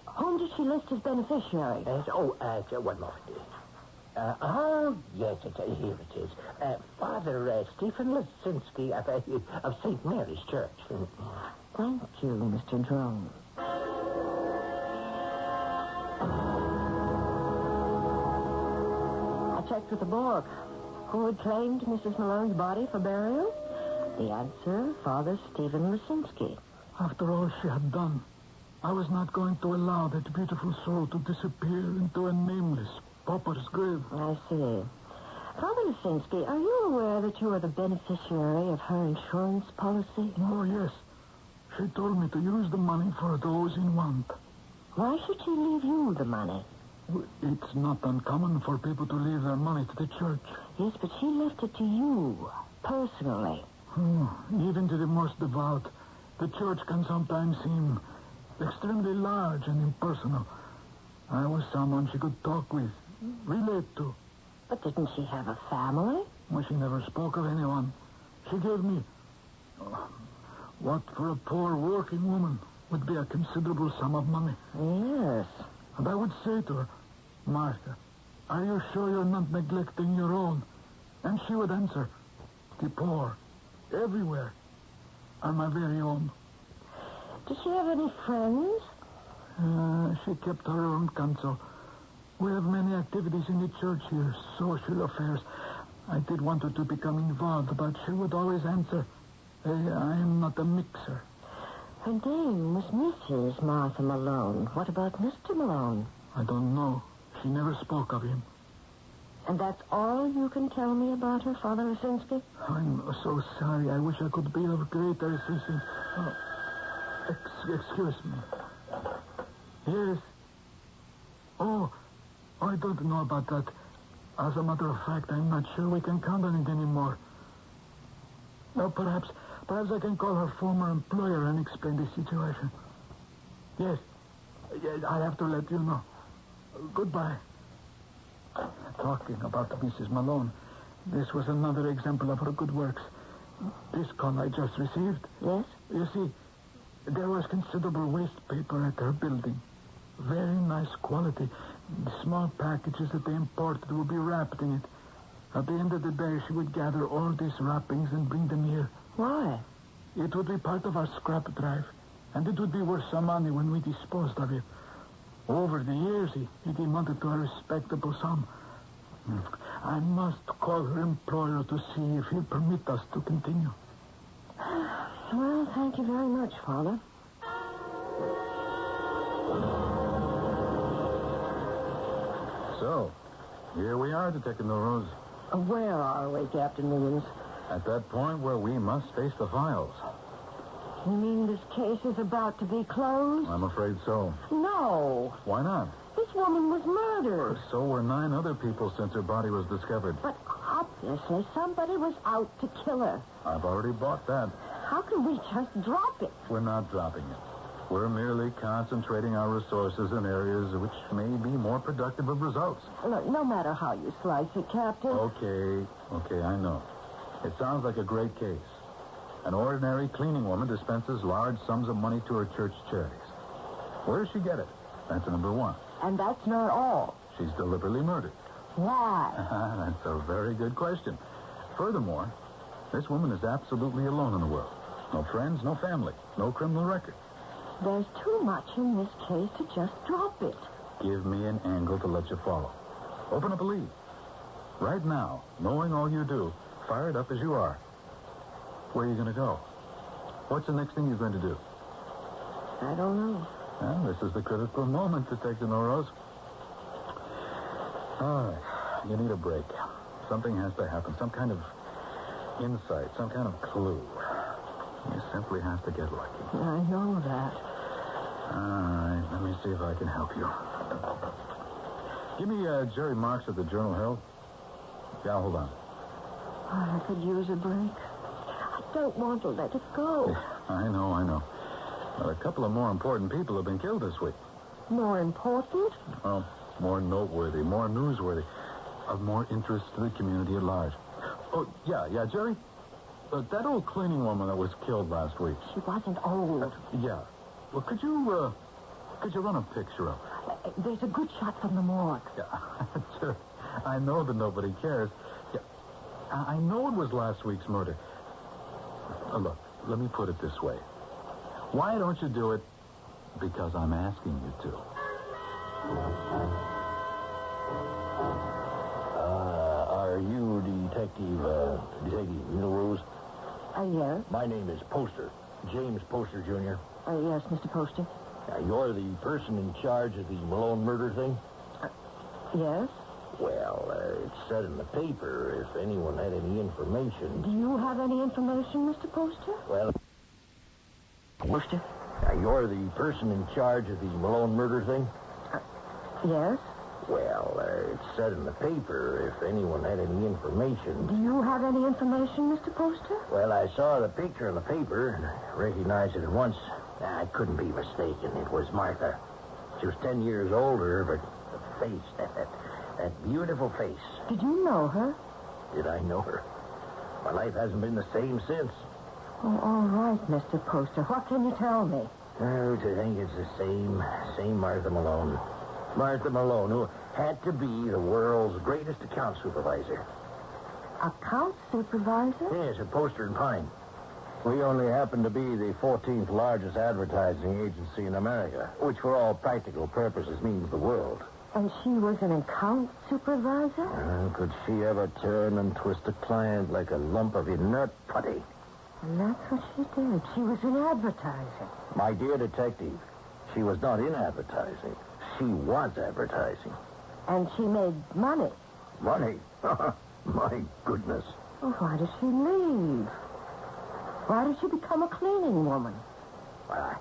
Whom did she list as beneficiary? One moment. Yes, here it is. Father Stephen Lisinski of St. Mary's Church. Thank you, Mr. Drone. I checked with the morgue. Who had claimed Mrs. Malone's body for burial? The answer, Father Stephen Lisinski. After all she had done, I was not going to allow that beautiful soul to disappear into a nameless pauper's grave. I see. Father Lisinski, are you aware that you are the beneficiary of her insurance policy? Oh, yes. She told me to use the money for those in want. Why should she leave you the money? It's not uncommon for people to leave their money to the church. Yes, but she left it to you, personally. Even to the most devout, the church can sometimes seem extremely large and impersonal. I was someone she could talk with, relate to. But didn't she have a family? Well, she never spoke of anyone. She gave me what for a poor working woman would be a considerable sum of money. Yes. And I would say to her, Martha, are you sure you're not neglecting your own? And she would answer, the poor, everywhere, are my very own. Does she have any friends? She kept her own counsel. We have many activities in the church here, social affairs. I did want her to become involved, but she would always answer, I'm not a mixer. Her name was Mrs. Martha Malone. What about Mr. Malone? I don't know. She never spoke of him. And that's all you can tell me about her, Father Lisinski? I'm so sorry. I wish I could be of greater assistance. Excuse me. Yes. Oh, I don't know about that. As a matter of fact, I'm not sure we can count on it anymore. Now, perhaps I can call her former employer and explain the situation. Yes, I have to let you know. Goodbye. Talking about Mrs. Malone, this was another example of her good works. This call I just received. Yes? You see, there was considerable waste paper at her building. Very nice quality. The small packages that they imported would be wrapped in it. At the end of the day, she would gather all these wrappings and bring them here. Why? It would be part of our scrap drive, and it would be worth some money when we disposed of it. Over the years, it amounted to a respectable sum. I must call her employer to see if he'll permit us to continue. Well, thank you very much, Father. So, here we are, Detective Norose. Where are we, Captain Williams? At that point where we must face the files. You mean this case is about to be closed? I'm afraid so. No. Why not? This woman was murdered. So were 9 other people since her body was discovered. But obviously somebody was out to kill her. I've already bought that. How can we just drop it? We're not dropping it. We're merely concentrating our resources in areas which may be more productive of results. Look, no matter how you slice it, Captain. Okay, I know. It sounds like a great case. An ordinary cleaning woman dispenses large sums of money to her church charities. Where does she get it? That's number one. And that's not all. She's deliberately murdered. Why? That's a very good question. Furthermore, this woman is absolutely alone in the world. No friends, no family, no criminal record. There's too much in this case to just drop it. Give me an angle to let you follow. Open up a lead. Right now, knowing all you do, fired up as you are, where are you going to go? What's the next thing you're going to do? I don't know. Well, this is the critical moment, Detective Norose. All right. You need a break. Something has to happen. Some kind of insight, some kind of clue. You simply have to get lucky. I know that. All right. Let me see if I can help you. Give me Jerry Marks of the Journal Herald. Yeah, hold on. I could use a break. I don't want to let it go. Yeah, I know. Well, a couple of more important people have been killed this week. More important? Well, more noteworthy, more newsworthy. of more interest to the community at large. Oh, yeah, Jerry? That old cleaning woman that was killed last week. She wasn't old. Yeah. Well, could you run a picture of her? There's a good shot from the morgue. Yeah, sure. I know that nobody cares. Yeah, I know it was last week's murder. Look, let me put it this way. Why don't you do it? Because I'm asking you to. Are you Detective Milrose? Yes. My name is Poster, James Poster, Jr. Yes, Mr. Poster. You're the person in charge of the Malone murder thing? Yes. Well, it said in the paper if anyone had any information. Do you have any information, Mr. Poster? Well, Poster? You're the person in charge of the Malone murder thing? Yes. Well, it said in the paper if anyone had any information. Do you have any information, Mr. Poster? Well, I saw the picture in the paper and recognized it at once. I couldn't be mistaken. It was Martha. She was 10 years older, but the face, that beautiful face. Did you know her? Did I know her? My life hasn't been the same since. Oh, all right, Mr. Poster. What can you tell me? Oh, to think it's the same Martha Malone. Martha Malone, who had to be the world's greatest account supervisor. Account supervisor? Yes, at Poster and Pine. We only happen to be the 14th largest advertising agency in America, which for all practical purposes means the world. And she was an account supervisor? Could she ever turn and twist a client like a lump of inert putty? And that's what she did. She was in advertising. My dear detective, she was not in advertising. She was advertising. And she made money. Money? My goodness. Well, why did she leave? Why did she become a cleaning woman? Well,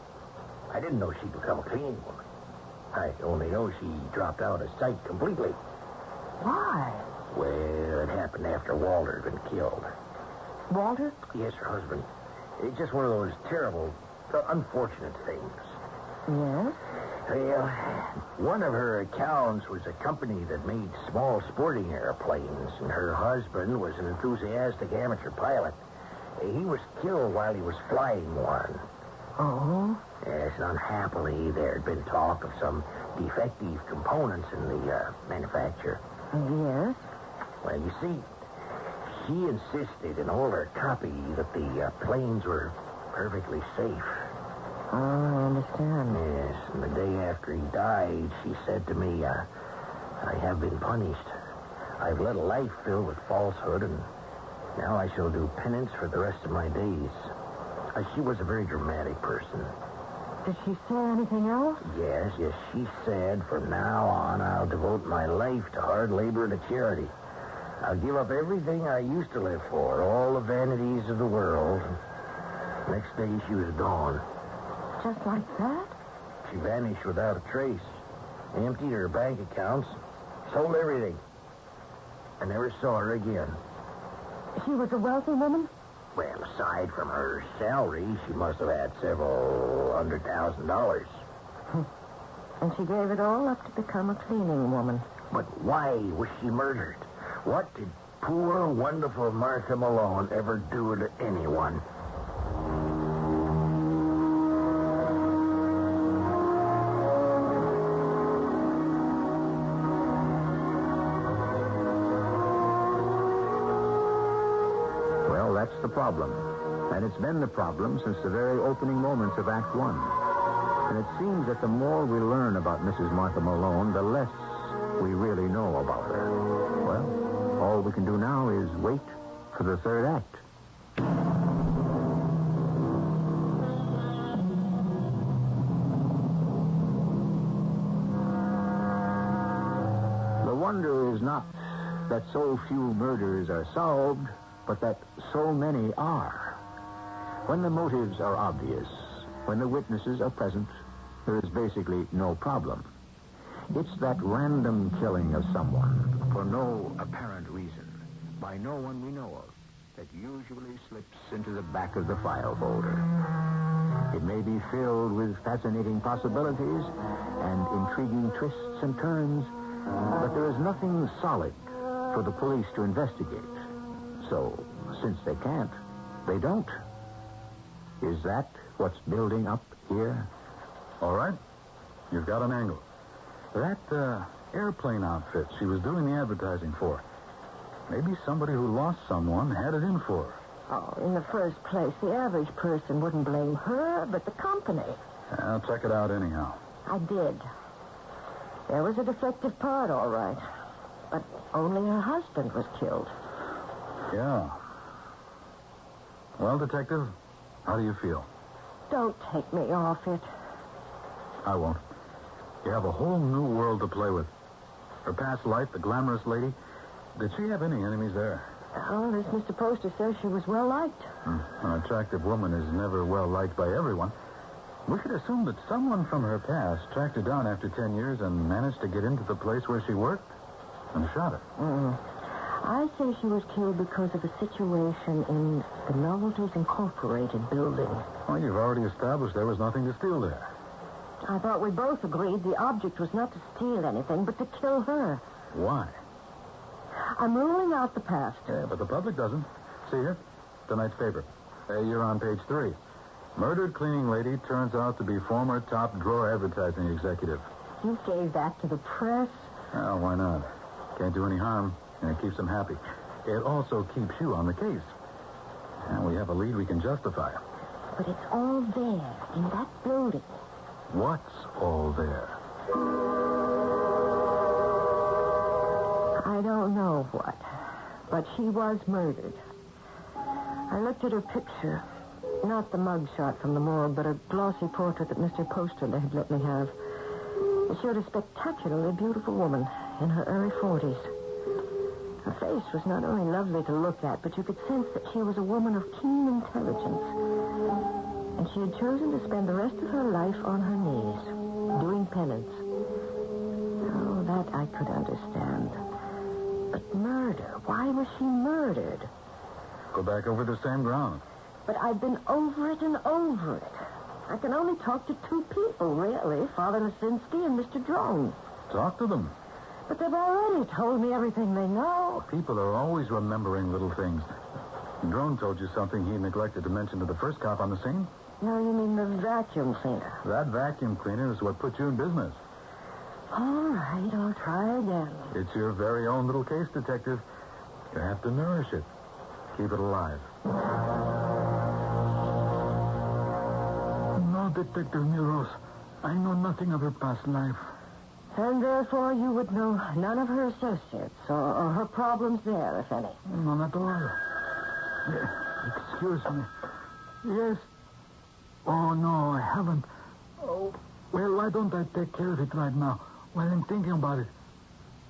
I didn't know she'd become a cleaning woman. I only know she dropped out of sight completely. Why? Well, it happened after Walter had been killed. Walter? Yes, her husband. It's just one of those terrible, unfortunate things. Yes? Well, one of her accounts was a company that made small sporting airplanes, and her husband was an enthusiastic amateur pilot. He was killed while he was flying one. Oh? Yes, unhappily, there had been talk of some defective components in the manufacture. Yes? Well, you see, she insisted in all her copy that the planes were perfectly safe. Oh, I understand. Yes, and the day after he died, she said to me, I have been punished. I've led a life filled with falsehood, and now I shall do penance for the rest of my days. She was a very dramatic person. Did she say anything else? Yes, she said, from now on, I'll devote my life to hard labor and to charity. I'll give up everything I used to live for, all the vanities of the world. Next day, she was gone. Just like that? She vanished without a trace. Emptied her bank accounts. Sold everything. I never saw her again. She was a wealthy woman? Well, aside from her salary, she must have had several $100,000. And she gave it all up to become a cleaning woman. But why was she murdered? What did poor, wonderful Martha Malone ever do to anyone? Well, that's the problem. And it's been the problem since the very opening moments of Act One. And it seems that the more we learn about Mrs. Martha Malone, the less we really know about her. Well, all we can do now is wait for the third act. The wonder is not that so few murders are solved, but that so many are. When the motives are obvious, when the witnesses are present, there is basically no problem. It's that random killing of someone for no apparent reason, by no one we know of, that usually slips into the back of the file folder. It may be filled with fascinating possibilities and intriguing twists and turns, but there is nothing solid, for the police to investigate. So, since they can't, they don't. Is that what's building up here? All right. You've got an angle. That airplane outfit she was doing the advertising for. Maybe somebody who lost someone had it in for her. Oh, in the first place, the average person wouldn't blame her, but the company. I'll check it out anyhow. I did. There was a defective part, all right. But only her husband was killed. Yeah. Well, Detective, how do you feel? Don't take me off it. I won't. You have a whole new world to play with. Her past life, the glamorous lady. Did she have any enemies there? Oh, this Mr. Poster says she was well-liked. An attractive woman is never well-liked by everyone. We could assume that someone from her past tracked her down after 10 years and managed to get into the place where she worked and shot her. I say she was killed because of a situation in the Novelties Incorporated building. Well, you've already established there was nothing to steal there. I thought we both agreed the object was not to steal anything, but to kill her. Why? I'm ruling out the past. Yeah, but the public doesn't. See here? Tonight's paper. You're on page 3. Murdered cleaning lady turns out to be former top drawer advertising executive. You gave that to the press? Oh, why not? Can't do any harm, and it keeps them happy. It also keeps you on the case. And we have a lead we can justify. But it's all there, in that building. What's all there? I don't know what, but she was murdered. I looked at her picture. Not the mugshot from the morgue, but a glossy portrait that Mr. Poster had let me have. It showed a spectacularly beautiful woman in her early 40s. Her face was not only lovely to look at, but you could sense that she was a woman of keen intelligence. And she had chosen to spend the rest of her life on her knees, doing penance. Oh, that I could understand. But murder, why was she murdered? Go back over the same ground. But I've been over it and over it. I can only talk to 2 people, really. Father Lasinski and Mr. Drone. Talk to them. But they've already told me everything they know. People are always remembering little things. Drone told you something he neglected to mention to the first cop on the scene? No, you mean the vacuum cleaner. That vacuum cleaner is what put you in business. All right, I'll try again. It's your very own little case, Detective. You have to nourish it. Keep it alive. No, Detective Muros. I know nothing of her past life. And therefore you would know none of her associates or her problems there, if any. None at all. Excuse me. Yes. Oh, no, I haven't. Oh, well, why don't I take care of it right now while I'm thinking about it?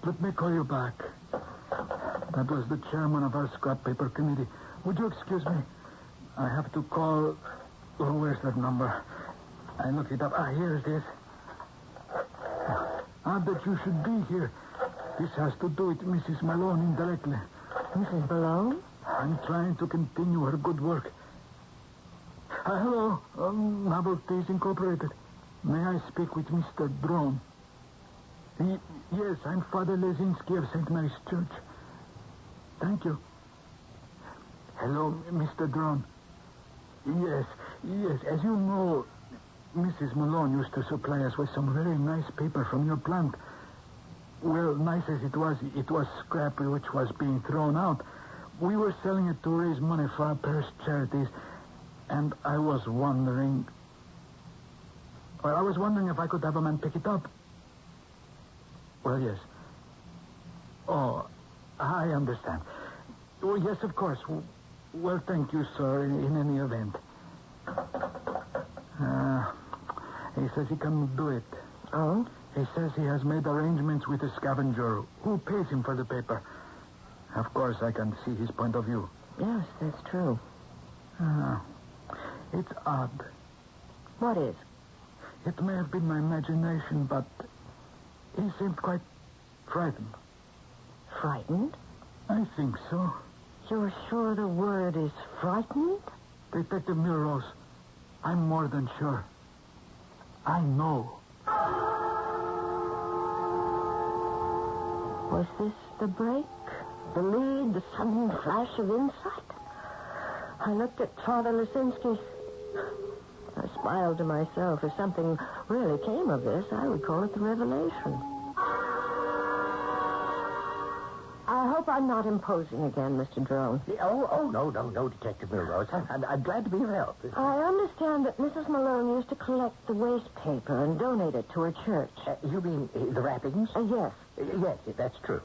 Let me call you back. That was the chairman of our scrap paper committee. Would you excuse me? I have to call... Oh, where's that number? I looked it up. Here it is. That you should be here. This has to do with Mrs. Malone indirectly. Mrs. Malone? I'm trying to continue her good work. Hello, Novelties Incorporated. May I speak with Mr. Drone? Yes, I'm Father Lesinski of St. Mary's Church. Thank you. Hello, Mr. Drone. Yes. As you know, Mrs. Malone used to supply us with some very nice paper from your plant. Well, nice as it was scrap which was being thrown out. We were selling it to raise money for our parish charities, and I was wondering... Well, I was wondering if I could have a man pick it up. Well, yes. Oh, I understand. Oh, yes, of course. Well, thank you, sir, in any event. He says he can do it. Oh? He says he has made arrangements with a scavenger who pays him for the paper. Of course, I can see his point of view. Yes, that's true. It's odd. What is? It may have been my imagination, but he seemed quite frightened. Frightened? I think so. You're sure the word is frightened? Detective Muros, I'm more than sure. I know. Was this the break? The lead, the sudden flash of insight. I looked at Father Lisinski. I smiled to myself. If something really came of this, I would call it the revelation. I hope I'm not imposing again, Mr. Drone. No, Detective Milrose. I'm glad to be of help. I understand that Mrs. Malone used to collect the waste paper and donate it to her church. You mean the wrappings? Yes. Yes, that's true.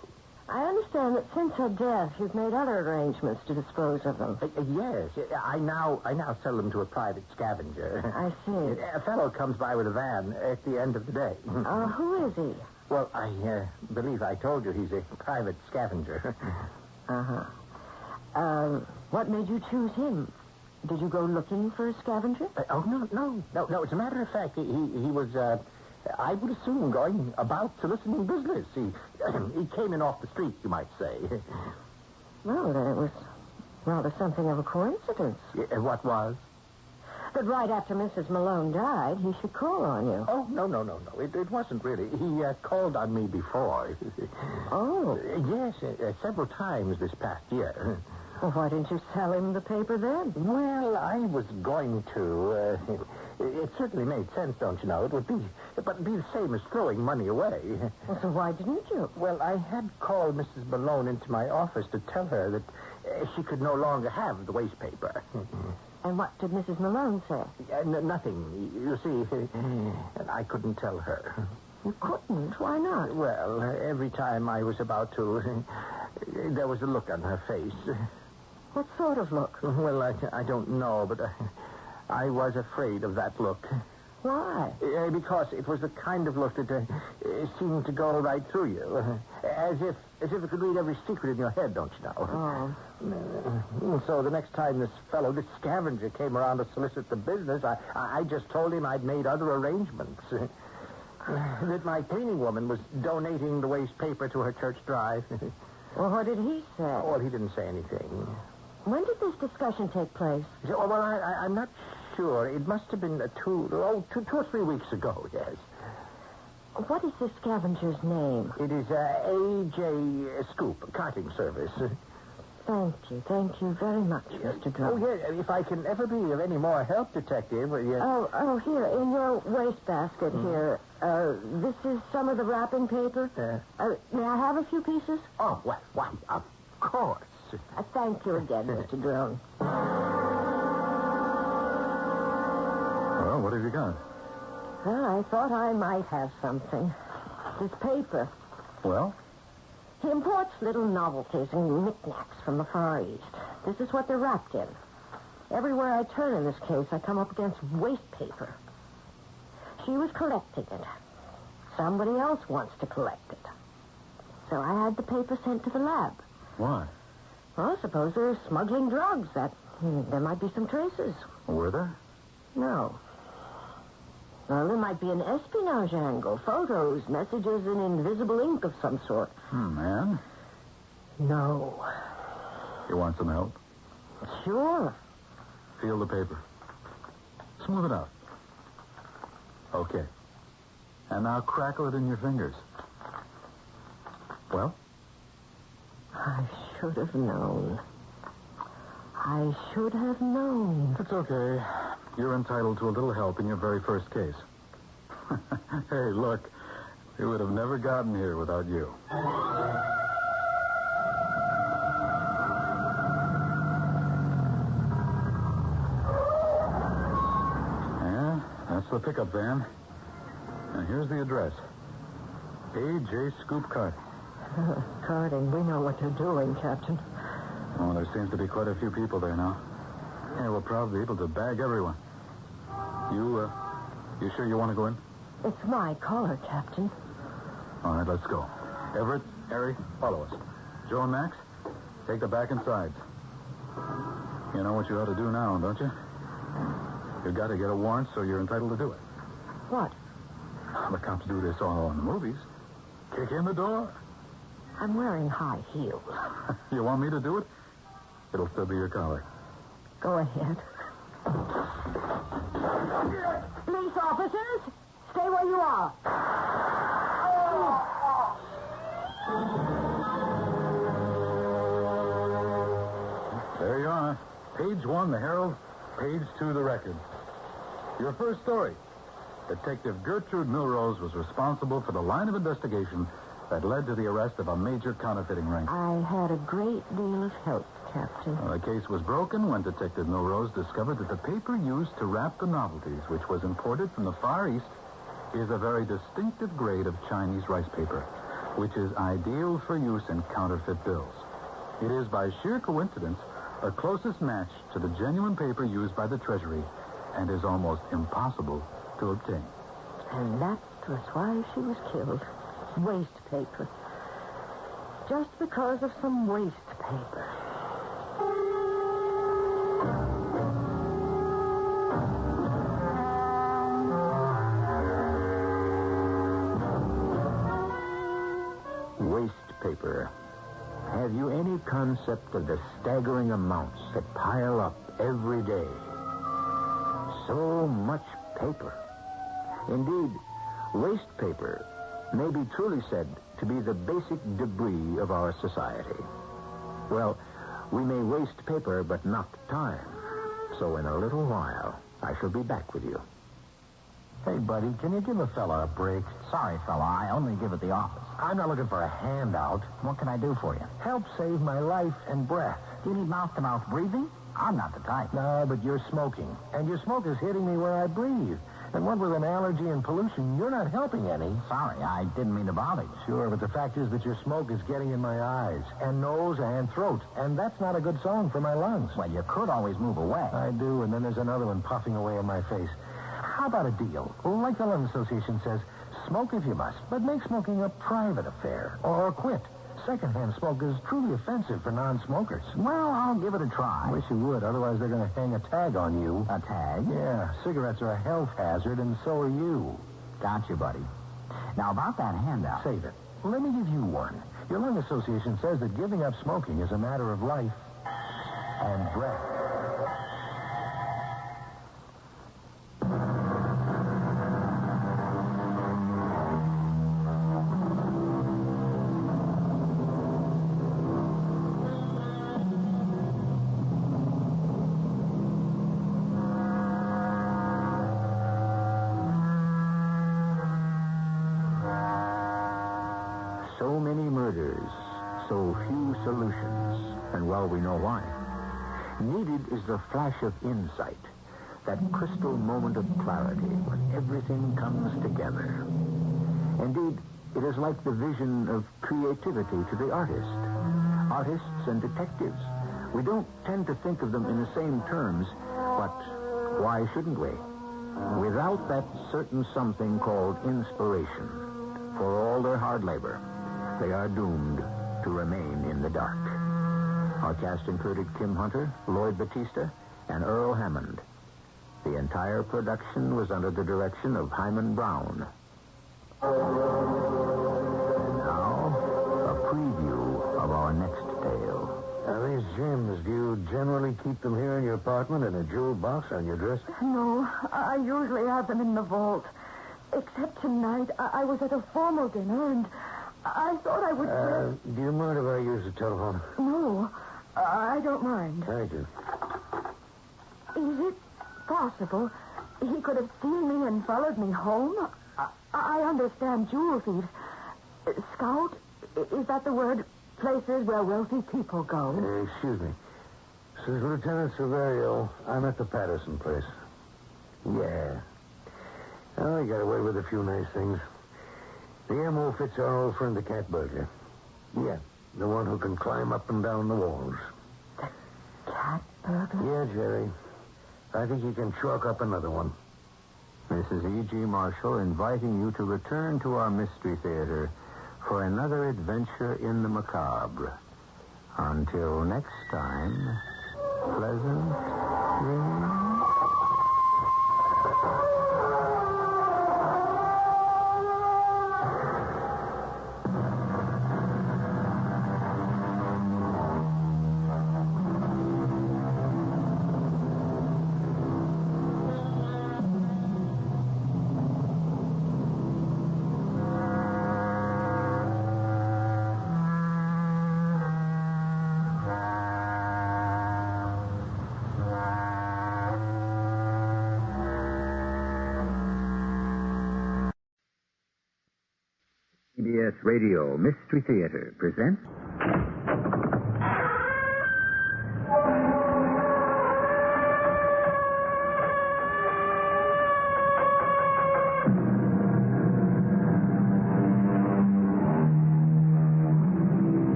I understand that since her death, you've made other arrangements to dispose of them. Yes. I now sell them to a private scavenger. I see. A fellow comes by with a van at the end of the day. Who is he? Well, I believe I told you he's a private scavenger. What made you choose him? Did you go looking for a scavenger? No. As a matter of fact, he was, I would assume, going about soliciting business. He came in off the street, you might say. Well, then it was rather something of a coincidence. What was? That right after Mrs. Malone died, he should call on you. Oh, no. It wasn't really. He called on me before. Oh. Yes, several times this past year. Well, why didn't you sell him the paper then? Well, I was going to. It certainly made sense, don't you know? It'd be the same as throwing money away. Well, so why didn't you? Well, I had called Mrs. Malone into my office to tell her that she could no longer have the waste paper. And what did Mrs. Malone say? Nothing. You see, I couldn't tell her. You couldn't? Why not? Well, every time I was about to, there was a look on her face. What sort of look? Well, I don't know, but I was afraid of that look. Why? Because it was the kind of look that seemed to go right through you. As if it could read every secret in your head, don't you know? Oh. So the next time this scavenger, came around to solicit the business, I just told him I'd made other arrangements. That my cleaning woman was donating the waste paper to her church drive. Well, what did he say? Well, he didn't say anything. When did this discussion take place? Well, I'm not sure. It must have been 2 or 3 weeks ago, yes. What is this scavenger's name? It is A.J. Scoop, carting service. Thank you very much, Mr. Drone. Oh, yeah, if I can ever be of any more help, Detective. Yes. Oh, here, in your wastebasket here. This is some of the wrapping paper. May I have a few pieces? Oh, why, of course. Thank you again, Mr. Drone. Well, what have you got? Well, I thought I might have something. This paper. Well? He imports little novelties and knickknacks from the Far East. This is what they're wrapped in. Everywhere I turn in this case, I come up against waste paper. She was collecting it. Somebody else wants to collect it. So I had the paper sent to the lab. Why? Well, suppose they're smuggling drugs. There might be some traces. Were there? No. Well, there might be an espionage angle. Photos, messages in invisible ink of some sort. Man? No. You want some help? Sure. Feel the paper. Smooth it out. Okay. And now crackle it in your fingers. Well? I should have known. It's okay. You're entitled to a little help in your very first case. Hey, look. We would have never gotten here without you. Yeah, that's the pickup van. And here's the address. A.J. Scoop Carting. Carting, we know what they're doing, Captain. Oh, there seems to be quite a few people there now. Yeah, we'll probably be able to bag everyone. You sure you want to go in? It's my car, Captain. All right, let's go. Everett, Harry, follow us. Joe and Max, take the back and sides. You know what you ought to do now, don't you? You've got to get a warrant, so you're entitled to do it. What? The cops do this all in the movies. Kick in the door. I'm wearing high heels. You want me to do it? It'll still be your collar. Go ahead. Police officers, stay where you are. Page 1, the Herald. Page 2, the Record. Your first story. Detective Gertrude Milrose was responsible for the line of investigation that led to the arrest of a major counterfeiting ring. I had a great deal of help, Captain. The case was broken when Detective Milrose discovered that the paper used to wrap the novelties, which was imported from the Far East, is a very distinctive grade of Chinese rice paper, which is ideal for use in counterfeit bills. It is, by sheer coincidence, a closest match to the genuine paper used by the Treasury and is almost impossible to obtain. And that was why she was killed. Waste paper. Just because of some waste paper. Waste paper. Have you any concept of the staggering amounts that pile up every day? So much paper. Indeed, waste paper may be truly said to be the basic debris of our society. Well, we may waste paper, but not time. So in a little while, I shall be back with you. Hey, buddy, can you give a fella a break? Sorry, fella, I only give at the office. I'm not looking for a handout. What can I do for you? Help save my life and breath. Do you need mouth-to-mouth breathing? I'm not the type. No, but you're smoking. And your smoke is hitting me where I breathe. And what with an allergy and pollution, you're not helping any. Sorry, I didn't mean to bother you. Sure, but the fact is that your smoke is getting in my eyes, and nose, and throat. And that's not a good song for my lungs. Well, you could always move away. I do, and then there's another one puffing away in my face. How about a deal? Like the Lung Association says, smoke if you must, but make smoking a private affair. Or quit. Secondhand smoke is truly offensive for non-smokers. Well, I'll give it a try. I wish you would, otherwise they're going to hang a tag on you. A tag? Yeah, cigarettes are a health hazard, and so are you. Gotcha, buddy. Now, about that handout. Save it. Let me give you one. Your Lung Association says that giving up smoking is a matter of life and breath. So many murders, so few solutions, and well, we know why. Needed is the flash of insight, that crystal moment of clarity when everything comes together. Indeed, it is like the vision of creativity to the artist. Artists and detectives, we don't tend to think of them in the same terms, but why shouldn't we? Without that certain something called inspiration, for all their hard labor, they are doomed to remain in the dark. Our cast included Kim Hunter, Lloyd Batista, and Earl Hammond. The entire production was under the direction of Hyman Brown. And now, a preview of our next tale. These gems, do you generally keep them here in your apartment in a jewel box on your dresser? No, I usually have them in the vault. Except tonight, I was at a formal dinner, and I thought I would... Do you mind if I use the telephone? No, I don't mind. Thank you. Is it possible he could have seen me and followed me home? I understand jewel thieves. Scout, is that the word? Places where wealthy people go. Excuse me. This is Lieutenant Silverio. I'm at the Patterson place. Yeah. Oh, he got away with a few nice things. The M.O. fits our old friend, the cat burglar. Yeah, the one who can climb up and down the walls. The cat burglar? Yeah, Jerry. I think he can chalk up another one. Mrs. E.G. Marshall inviting you to return to our Mystery Theater for another adventure in the macabre. Until next time, pleasant dreams. CBS Radio Mystery Theater presents...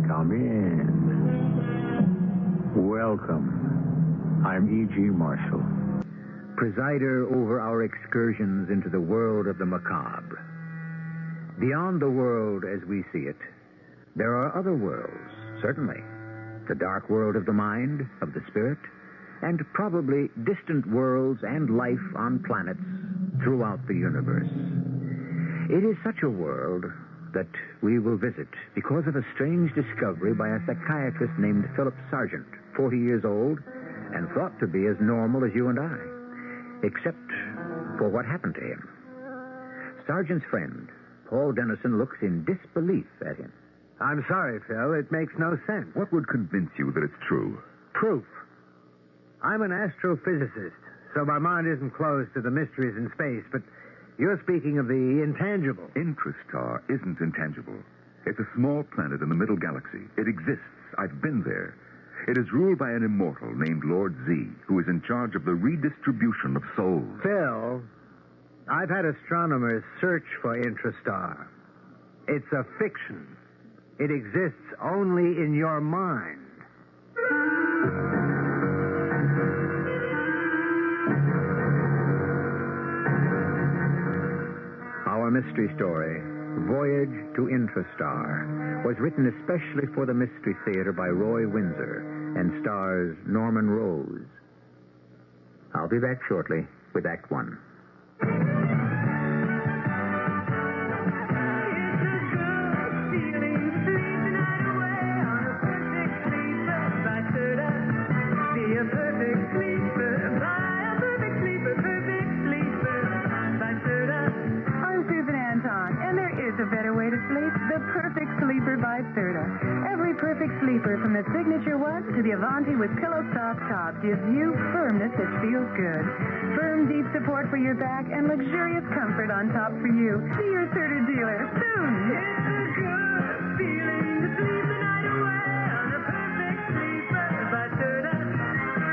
Come in. Welcome. I'm E.G. Marshall, presider over our excursions into the world of the macabre. Beyond the world as we see it, there are other worlds, certainly. The dark world of the mind, of the spirit, and probably distant worlds and life on planets throughout the universe. It is such a world that we will visit because of a strange discovery by a psychiatrist named Philip Sargent, 40 years old, and thought to be as normal as you and I, except for what happened to him. Sargent's friend, Paul Dennison, looks in disbelief at him. I'm sorry, Phil. It makes no sense. What would convince you that it's true? Proof. I'm an astrophysicist, so my mind isn't closed to the mysteries in space, but you're speaking of the intangible. Intrastar isn't intangible. It's a small planet in the middle galaxy. It exists. I've been there. It is ruled by an immortal named Lord Z, who is in charge of the redistribution of souls. Phil, I've had astronomers search for Intrastar. It's a fiction. It exists only in your mind. Our mystery story, Voyage to Intrastar, was written especially for the Mystery Theater by Roy Windsor and stars Norman Rose. I'll be back shortly with Act One. Sleeper, from the signature one to the Avanti with pillow soft top, gives you firmness that feels good. Firm, deep support for your back and luxurious comfort on top for you. See your Serta dealer soon. It's a good feeling to sleep the night away on a perfect sleeper by Serta.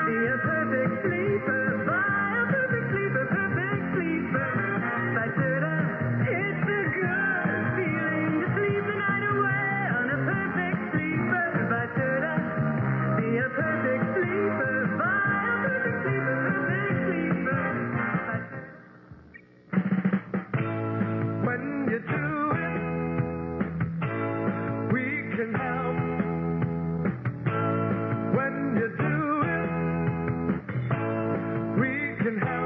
Be a perfect sleeper by a perfect sleeper by Serta. It's a good feeling to sleep the night away on a perfect sleeper by Serta. Be a perfect sleeper by a perfect sleeper by Serta. When you do it, we can help. When you do it, we can help.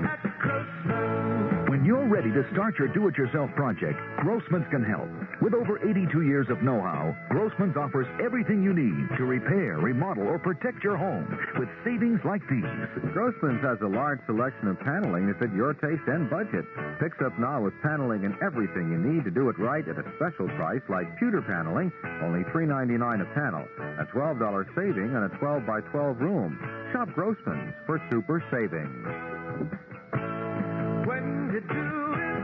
At Grossman. When you're ready to start your do-it-yourself project, Grossman's can help. With over 82 years of know-how, Grossman's offers everything you need to repair, remodel, or protect your home with savings like these. Grossman's has a large selection of paneling to fit your taste and budget. Picks up now with paneling and everything you need to do it right at a special price like pewter paneling, only $3.99 a panel. A $12 saving on a 12 by 12 room. Shop Grossman's for super savings. When you do it,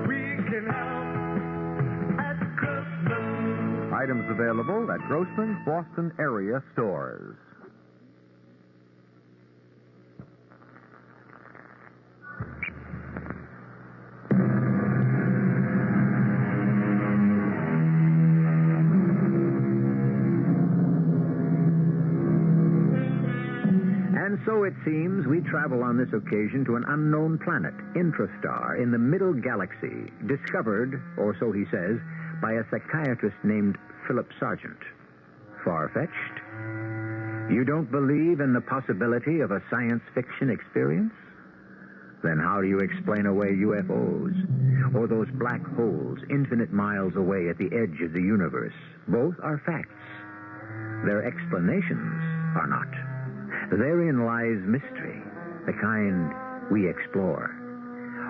we can help at Grossman. Items available at Grossman's Boston area stores. And so it seems we travel on this occasion to an unknown planet, Intrastar, in the middle galaxy, discovered, or so he says, by a psychiatrist named Philip Sargent. Far-fetched? You don't believe in the possibility of a science fiction experience? Then how do you explain away UFOs? Or those black holes infinite miles away at the edge of the universe? Both are facts. Their explanations are not. Therein lies mystery, the kind we explore.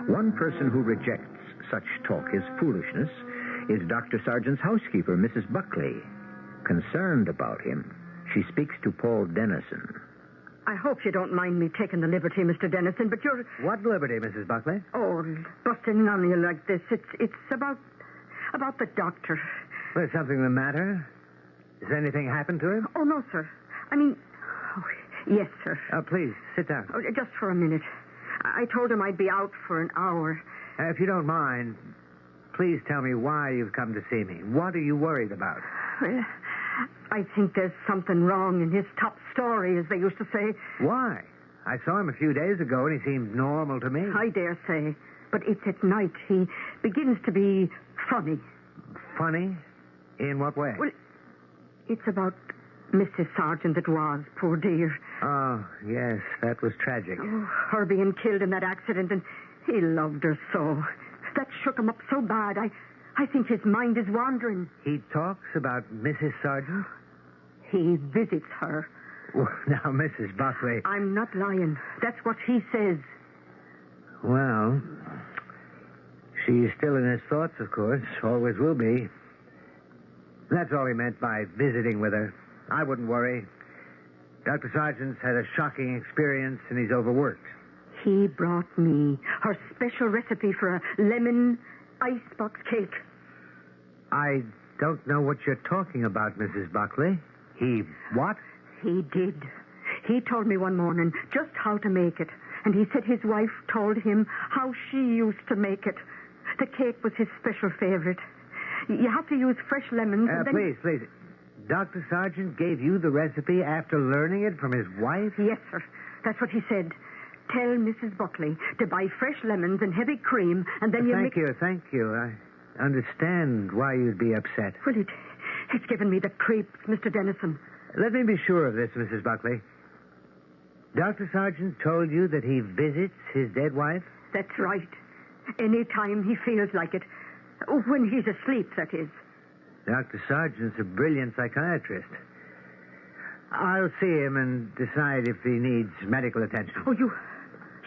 One person who rejects such talk as foolishness is Dr. Sargent's housekeeper, Mrs. Buckley. Concerned about him, she speaks to Paul Dennison. I hope you don't mind me taking the liberty, Mr. Dennison, but you're... What liberty, Mrs. Buckley? Oh, busting on you like this. It's about the doctor. Well, is something the matter? Has anything happened to him? Oh, no, sir. I mean... Oh, yes, sir. Please, sit down. Oh, just for a minute. I told him I'd be out for an hour. If you don't mind, please tell me why you've come to see me. What are you worried about? Well, I think there's something wrong in his top story, as they used to say. Why? I saw him a few days ago, and he seemed normal to me. I dare say. But it's at night. He begins to be funny. Funny? In what way? Well, it's about Mrs. Sargent that was, poor dear. Oh, yes, that was tragic. Oh, her being killed in that accident, and he loved her so. That shook him up so bad. I think his mind is wandering. He talks about Mrs. Sargent? He visits her. Well, now, Mrs. Buckley... I'm not lying. That's what he says. Well, she's still in his thoughts, of course. Always will be. That's all he meant by visiting with her. I wouldn't worry. Dr. Sargent's had a shocking experience, and he's overworked. He brought me her special recipe for a lemon icebox cake. I don't know what you're talking about, Mrs. Buckley. He what? He did. He told me one morning just how to make it. And he said his wife told him how she used to make it. The cake was his special favorite. You have to use fresh lemons. And then... Please. Dr. Sargent gave you the recipe after learning it from his wife? Yes, sir. That's what he said. Tell Mrs. Buckley to buy fresh lemons and heavy cream, and then you mix... Thank you. I understand why you'd be upset. Well, it's given me the creeps, Mr. Dennison. Let me be sure of this, Mrs. Buckley. Dr. Sargent told you that he visits his dead wife? That's right. Any time he feels like it. When he's asleep, that is. Dr. Sargent's a brilliant psychiatrist. I'll see him and decide if he needs medical attention. Oh,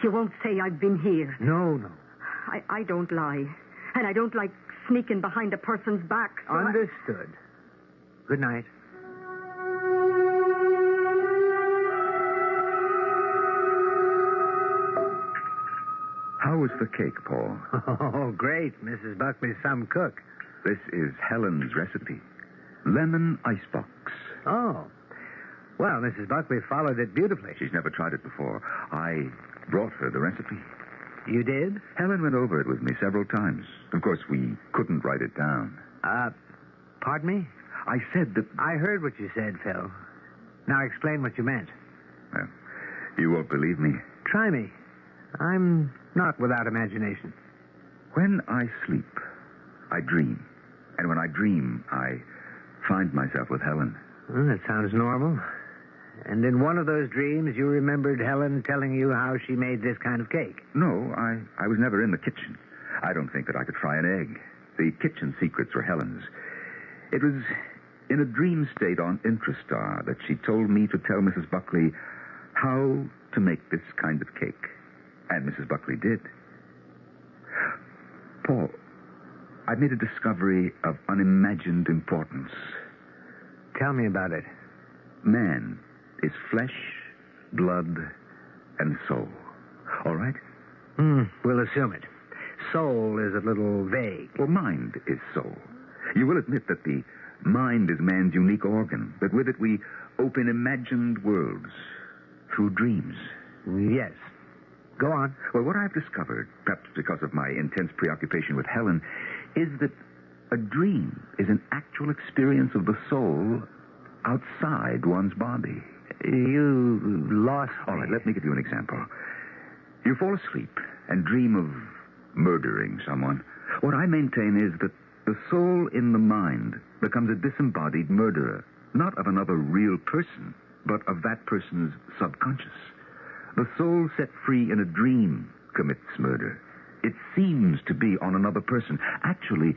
you won't say I've been here. No. I don't lie. And I don't like sneaking behind a person's back. So Understood. Good night. How was the cake, Paul? Oh, great. Mrs. Buckley's some cook. This is Helen's recipe. Lemon icebox. Oh. Well, Mrs. Buckley followed it beautifully. She's never tried it before. I brought her the recipe. You did? Helen went over it with me several times. Of course, we couldn't write it down. Pardon me? I said that... I heard what you said, Phil. Now explain what you meant. Well, you won't believe me. Try me. I'm not without imagination. When I sleep, I dream. And when I dream, I find myself with Helen. Well, that sounds normal. And in one of those dreams, you remembered Helen telling you how she made this kind of cake? No, I was never in the kitchen. I don't think that I could fry an egg. The kitchen secrets were Helen's. It was in a dream state on Intrastar that she told me to tell Mrs. Buckley how to make this kind of cake. And Mrs. Buckley did. Paul, I made a discovery of unimagined importance. Tell me about it. Man is flesh, blood, and soul. All right? We'll assume it. Soul is a little vague. Well, mind is soul. You will admit that the mind is man's unique organ, that with it we open imagined worlds through dreams. Yes. Go on. Well, what I've discovered, perhaps because of my intense preoccupation with Helen, is that a dream is an actual experience of the soul outside one's body. You lost me. All right, let me give you an example. You fall asleep and dream of murdering someone. What I maintain is that the soul in the mind becomes a disembodied murderer, not of another real person, but of that person's subconscious. The soul set free in a dream commits murder. It seems to be on another person. Actually,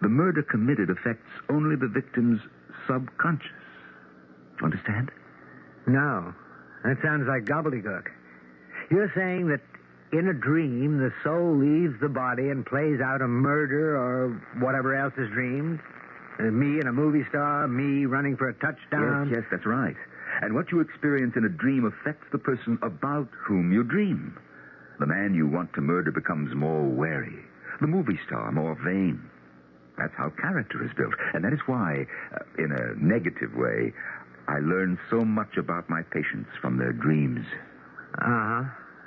the murder committed affects only the victim's subconscious. Understand? No. That sounds like gobbledygook. You're saying that in a dream, the soul leaves the body and plays out a murder or whatever else is dreamed? Me and a movie star, me running for a touchdown? Yes, that's right. And what you experience in a dream affects the person about whom you dream. The man you want to murder becomes more wary. The movie star more vain. That's how character is built. And that is why, in a negative way, I learn so much about my patients from their dreams. Uh-huh.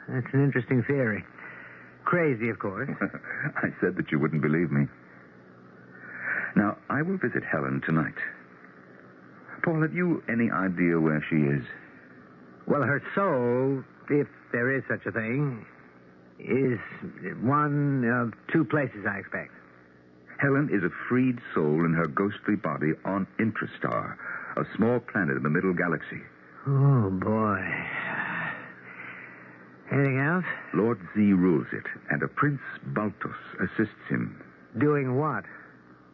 That's an interesting theory. Crazy, of course. I said that you wouldn't believe me. Now, I will visit Helen tonight. Paul, have you any idea where she is? Well, her soul, if there is such a thing, is one of two places, I expect. Helen is a freed soul in her ghostly body on Intrastar, a small planet in the middle galaxy. Oh, boy. Anything else? Lord Z rules it, and a Prince Baltos assists him. Doing what?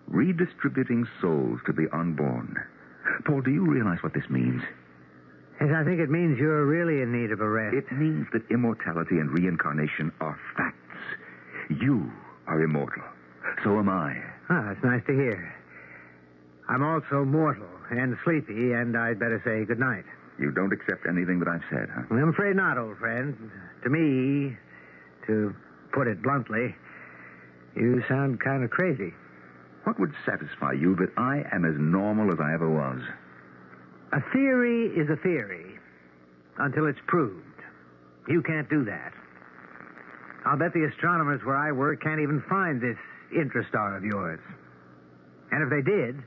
Redistributing souls to the unborn. Paul, do you realize what this means? Yes, I think it means you're really in need of a rest. It means that immortality and reincarnation are facts. You are immortal. So am I. Ah, that's nice to hear. I'm also mortal and sleepy, and I'd better say good night. You don't accept anything that I've said, huh? I'm afraid not, old friend. To me, to put it bluntly, you sound kind of crazy. What would satisfy you that I am as normal as I ever was? A theory is a theory until it's proved. You can't do that. I'll bet the astronomers where I work can't even find this Intrastar of yours. And if they did,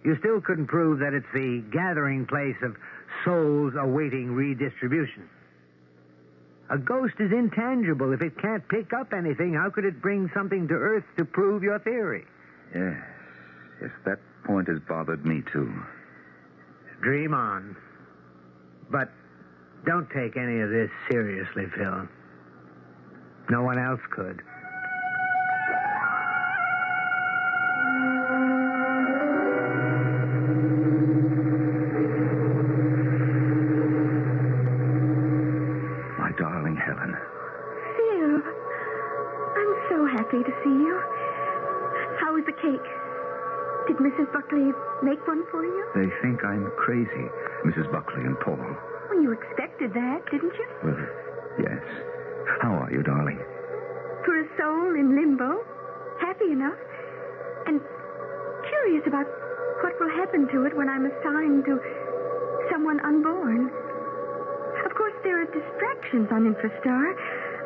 you still couldn't prove that it's the gathering place of souls awaiting redistribution. A ghost is intangible. If it can't pick up anything, how could it bring something to Earth to prove your theory? Yes, that point has bothered me, too. Dream on. But don't take any of this seriously, Phil. No one else could. My darling Helen. Phil, I'm so happy to see you. How was the cake? Did Mrs. Buckley make one for you? They think I'm crazy, Mrs. Buckley and Paul. Well, you expected that, didn't you? Well, yes. How are you, darling? For a soul in limbo, happy enough, and curious about what will happen to it when I'm assigned to someone unborn. Of course, there are distractions on Infrastar.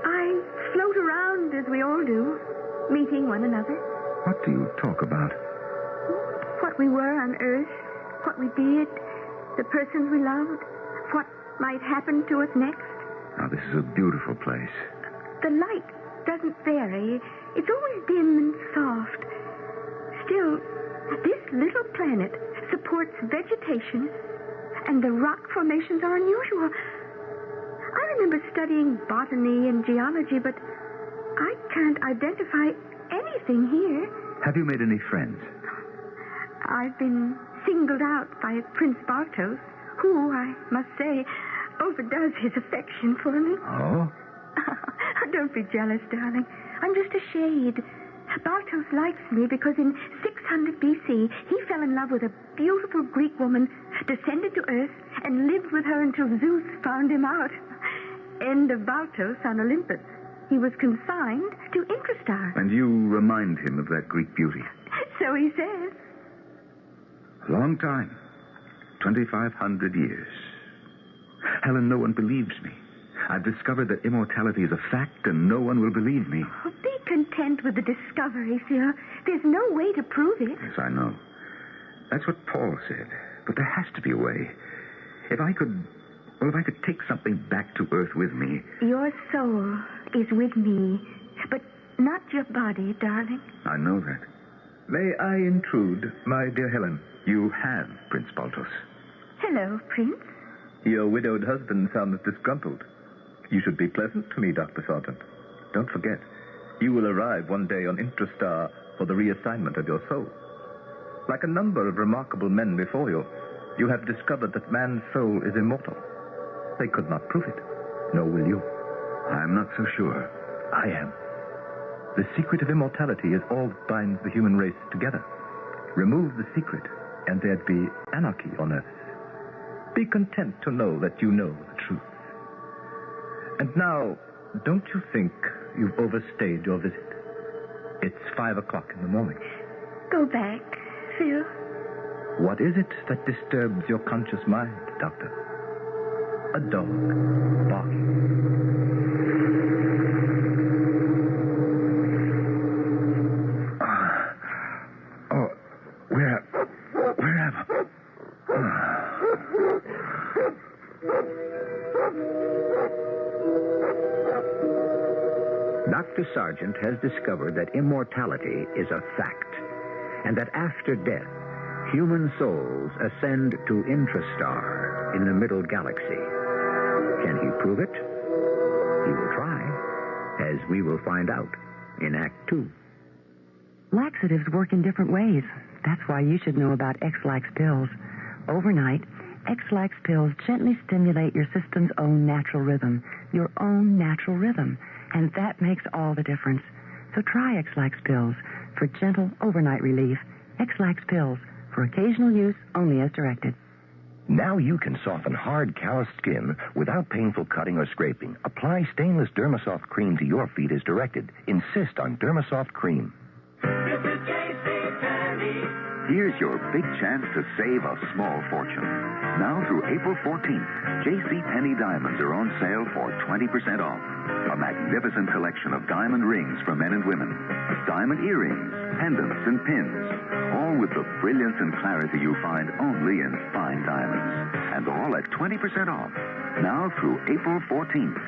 I float around as we all do, meeting one another. What do you talk about? What we were on Earth, what we did, the persons we loved, what might happen to us next. Now, this is a beautiful place. The light doesn't vary. It's always dim and soft. Still, this little planet supports vegetation, and the rock formations are unusual. I remember studying botany and geology, but I can't identify anything here. Have you made any friends? I've been singled out by Prince Bartos, who, I must say, overdoes his affection for me. Oh? Don't be jealous, darling. I'm just a shade. Bartos likes me because in 600 B.C., he fell in love with a beautiful Greek woman, descended to Earth, and lived with her until Zeus found him out. End of Bartos on Olympus. He was consigned to Intrastar. And you remind him of that Greek beauty? So he says. A long time. 2,500 years. Helen, no one believes me. I've discovered that immortality is a fact, and no one will believe me. Oh, be content with the discovery, Phil. There's no way to prove it. Yes, I know. That's what Paul said. But there has to be a way. If I could take something back to Earth with me. Your soul is with me, but not your body, darling. I know that. May I intrude, my dear Helen? You have, Prince Baltos. Hello, Prince. Your widowed husband sounds disgruntled. You should be pleasant to me, Dr. Sargent. Don't forget, you will arrive one day on Intrastar for the reassignment of your soul. Like a number of remarkable men before you, you have discovered that man's soul is immortal. They could not prove it, nor will you. I'm not so sure. I am. The secret of immortality is all that binds the human race together. Remove the secret, and there'd be anarchy on Earth. Be content to know that you know the truth. And now, don't you think you've overstayed your visit? It's 5 o'clock in the morning. Go back, Phil. What is it that disturbs your conscious mind, Doctor? A dog barking. Where am I? Dr. Sargent has discovered that immortality is a fact, and that after death, human souls ascend to Intrastar in the middle galaxy. Can he prove it? He will try, as we will find out in Act 2. Laxatives work in different ways. That's why you should know about X-Lax pills. Overnight, X-Lax pills gently stimulate your system's own natural rhythm, your own natural rhythm, and that makes all the difference. So try X-Lax pills for gentle overnight relief. X-Lax pills for occasional use only as directed. Now you can soften hard, calloused skin without painful cutting or scraping. Apply stainless Dermasoft cream to your feet as directed. Insist on Dermasoft cream. Here's your big chance to save a small fortune. Now through April 14th, JCPenney diamonds are on sale for 20% off. A magnificent collection of diamond rings for men and women, diamond earrings, pendants, and pins, all with the brilliance and clarity you find only in fine diamonds. And all at 20% off. Now through April 14th.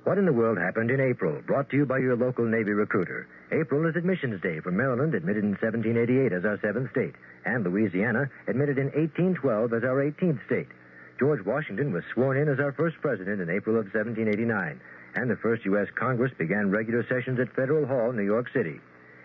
What in the world happened in April? Brought to you by your local Navy recruiter. April is Admissions Day for Maryland, admitted in 1788 as our 7th state, and Louisiana, admitted in 1812 as our 18th state. George Washington was sworn in as our first president in April of 1789, and the first U.S. Congress began regular sessions at Federal Hall, New York City.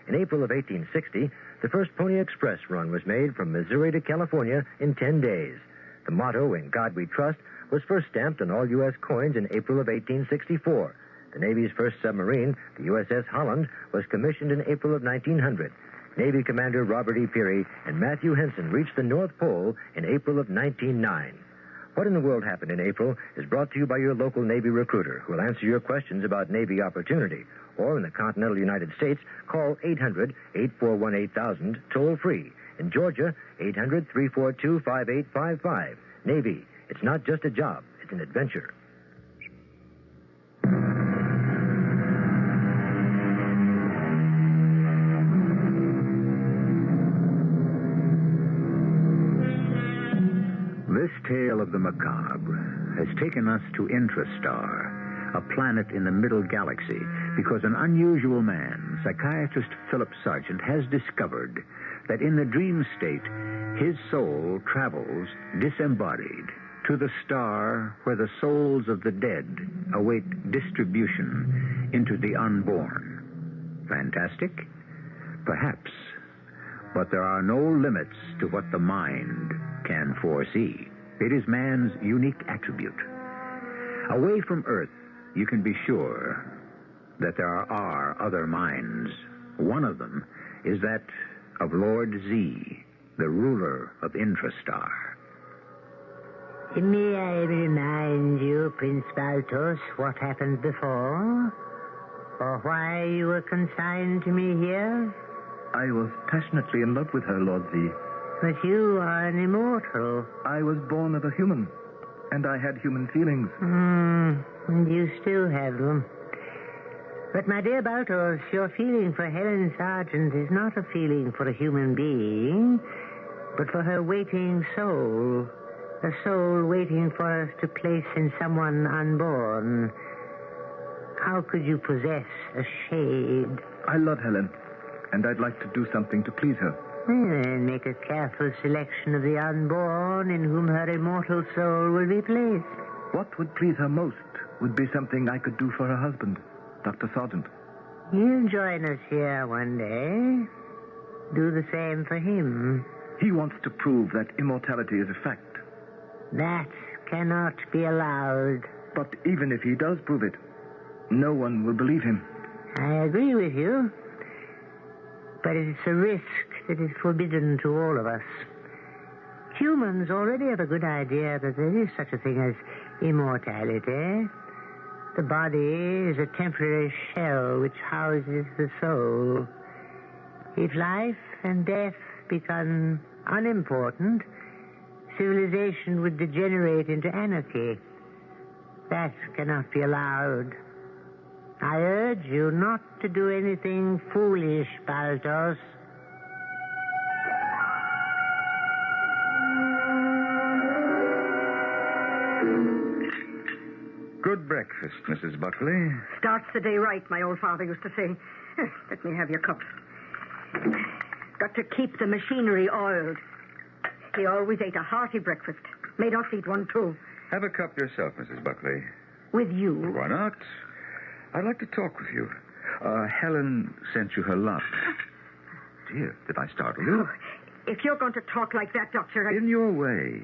In April of 1860, the first Pony Express run was made from Missouri to California in 10 days. The motto, "In God We Trust," was first stamped on all U.S. coins in April of 1864. The Navy's first submarine, the USS Holland, was commissioned in April of 1900. Navy Commander Robert E. Peary and Matthew Henson reached the North Pole in April of 1909. What in the World Happened in April is brought to you by your local Navy recruiter, who will answer your questions about Navy opportunity. Or in the continental United States, call 800-841-8000, toll free. In Georgia, 800-342-5855. Navy. It's not just a job, it's an adventure. This tale of the macabre has taken us to Intrastar, a planet in the middle galaxy, because an unusual man, psychiatrist Philip Sargent, has discovered that in the dream state, his soul travels disembodied to the star where the souls of the dead await distribution into the unborn. Fantastic? Perhaps. But there are no limits to what the mind can foresee. It is man's unique attribute. Away from Earth, you can be sure that there are other minds. One of them is that of Lord Z, the ruler of Intrastar. May I remind you, Prince Baltos, what happened before? Or why you were consigned to me here? I was passionately in love with her, Lord Z. But you are an immortal. I was born of a human, and I had human feelings. And you still have them. But, my dear Baltos, your feeling for Helen Sargent is not a feeling for a human being, but for her waiting soul. A soul waiting for us to place in someone unborn. How could you possess a shade? I love Helen, and I'd like to do something to please her. Well, then make a careful selection of the unborn in whom her immortal soul will be placed. What would please her most would be something I could do for her husband, Dr. Sargent. He'll join us here one day. Do the same for him. He wants to prove that immortality is a fact. That cannot be allowed. But even if he does prove it, no one will believe him. I agree with you. But it's a risk that is forbidden to all of us. Humans already have a good idea that there is such a thing as immortality. The body is a temporary shell which houses the soul. If life and death become unimportant, civilization would degenerate into anarchy. That cannot be allowed. I urge you not to do anything foolish, Baltos. Good breakfast, Mrs. Buckley. Starts the day right, my old father used to say. Let me have your cup. Got to keep the machinery oiled. He always ate a hearty breakfast. Made us eat one, too. Have a cup yourself, Mrs. Buckley. With you? Why not? I'd like to talk with you. Helen sent you her love. Dear, did I startle you? Oh, if you're going to talk like that, Doctor, In your way,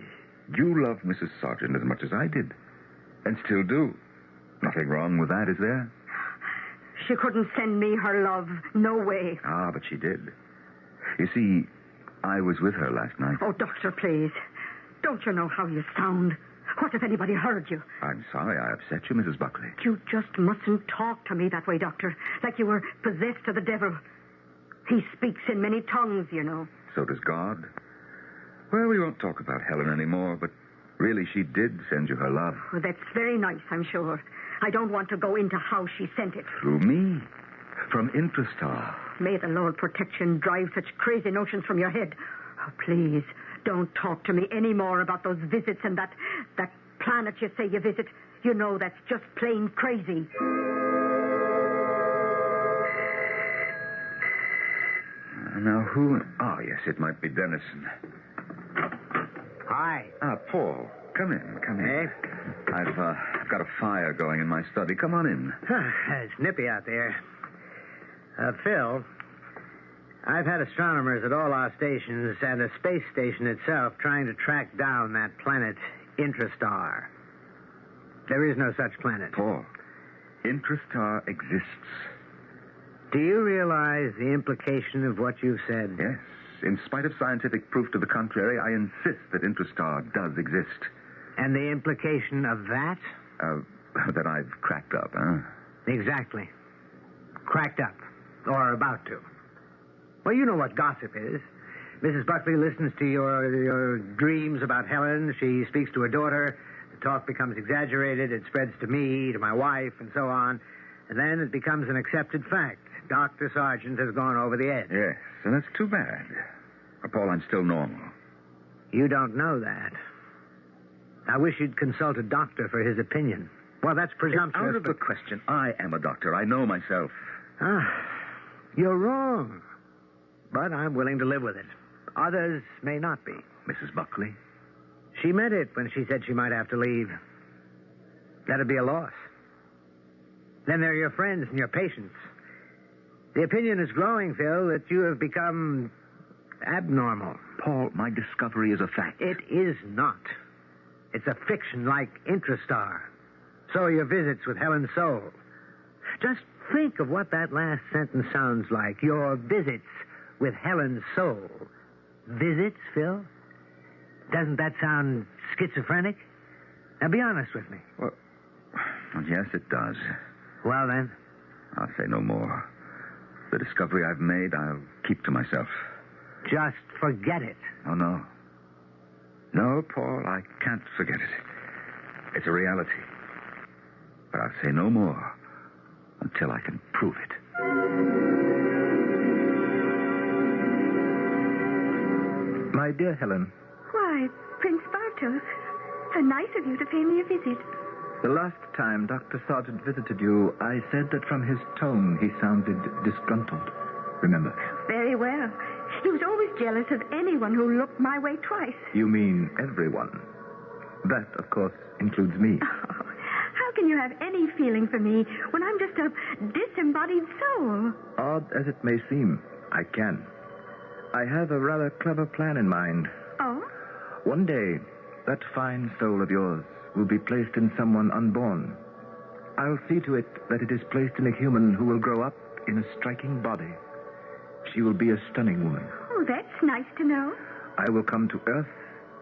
you loved Mrs. Sargent as much as I did. And still do. Nothing wrong with that, is there? She couldn't send me her love. No way. Ah, but she did. You see, I was with her last night. Oh, Doctor, please. Don't you know how you sound? What if anybody heard you? I'm sorry I upset you, Mrs. Buckley. You just mustn't talk to me that way, Doctor. Like you were possessed of the devil. He speaks in many tongues, you know. So does God. Well, we won't talk about Helen anymore, but really she did send you her love. Well, that's very nice, I'm sure. I don't want to go into how she sent it. Through me. From Intrastar. May the Lord protect you and drive such crazy notions from your head. Oh, please, don't talk to me any more about those visits and that planet you say you visit. You know that's just plain crazy. Now, who... Oh, yes, it might be Dennison. Hi. Paul. Come in. Hey? I've got a fire going in my study. Come on in. It's nippy out there. Phil, I've had astronomers at all our stations and a space station itself trying to track down that planet, Intrastar. There is no such planet. Paul, Intrastar exists. Do you realize the implication of what you've said? Yes. In spite of scientific proof to the contrary, I insist that Intrastar does exist. And the implication of that? That I've cracked up, huh? Exactly. Cracked up. Or about to. Well, you know what gossip is. Mrs. Buckley listens to your dreams about Helen. She speaks to her daughter. The talk becomes exaggerated. It spreads to me, to my wife, and so on. And then it becomes an accepted fact. Dr. Sargent has gone over the edge. Yes, and that's too bad. Paul, I'm still normal. You don't know that. I wish you'd consult a doctor for his opinion. Well, that's presumptuous. Out of the question. I am a doctor. I know myself. You're wrong. But I'm willing to live with it. Others may not be. Mrs. Buckley? She meant it when she said she might have to leave. That'd be a loss. Then there are your friends and your patients. The opinion is growing, Phil, that you have become abnormal. Paul, my discovery is a fact. It is not. It's a fiction like Intrastar. So are your visits with Helen's soul. Just think of what that last sentence sounds like. Your visits with Helen's soul. Visits, Phil? Doesn't that sound schizophrenic? Now, be honest with me. Well, yes, it does. Well, then? I'll say no more. The discovery I've made, I'll keep to myself. Just forget it. Oh, no. No, Paul, I can't forget it. It's a reality. But I'll say no more until I can prove it. My dear Helen. Why, Prince Bartos, how nice of you to pay me a visit. The last time Dr. Sargent visited you, I said that from his tone he sounded disgruntled. Remember? Very well. He was always jealous of anyone who looked my way twice. You mean everyone. That, of course, includes me. Oh, how can you have any feeling for me when I'm just a disembodied soul? Odd as it may seem, I can. I have a rather clever plan in mind. Oh? One day, that fine soul of yours will be placed in someone unborn. I'll see to it that it is placed in a human who will grow up in a striking body. She will be a stunning woman. Oh, Oh, that's nice to know. I will come to Earth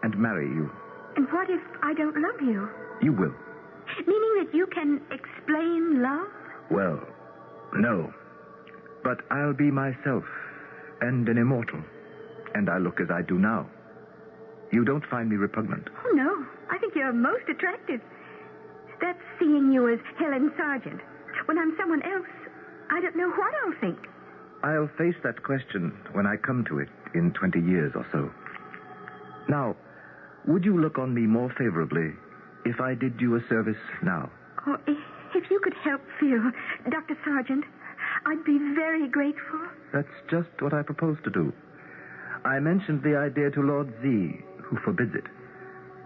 and marry you. And what if I don't love you? You will. Meaning that you can explain love? Well, no. But I'll be myself and an immortal. And I look as I do now. You don't find me repugnant. Oh, no. I think you're most attractive. That's seeing you as Helen Sargent. When I'm someone else, I don't know what I'll think. I'll face that question when I come to it in 20 years or so. Now, would you look on me more favorably if I did you a service now? Oh, if you could help Phil, Dr. Sargent, I'd be very grateful. That's just what I propose to do. I mentioned the idea to Lord Z, who forbids it.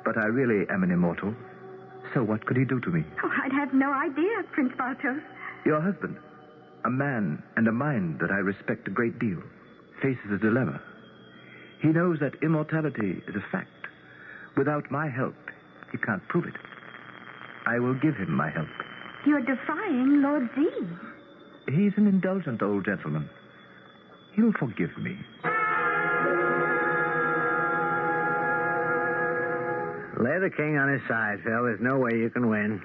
But I really am an immortal. So what could he do to me? Oh, I'd have no idea, Prince Baltos. Your husband, a man and a mind that I respect a great deal, faces a dilemma. He knows that immortality is a fact. Without my help, he can't prove it. I will give him my help. You're defying Lord Z. He's an indulgent old gentleman. He'll forgive me. Lay the king on his side, Phil. There's no way you can win.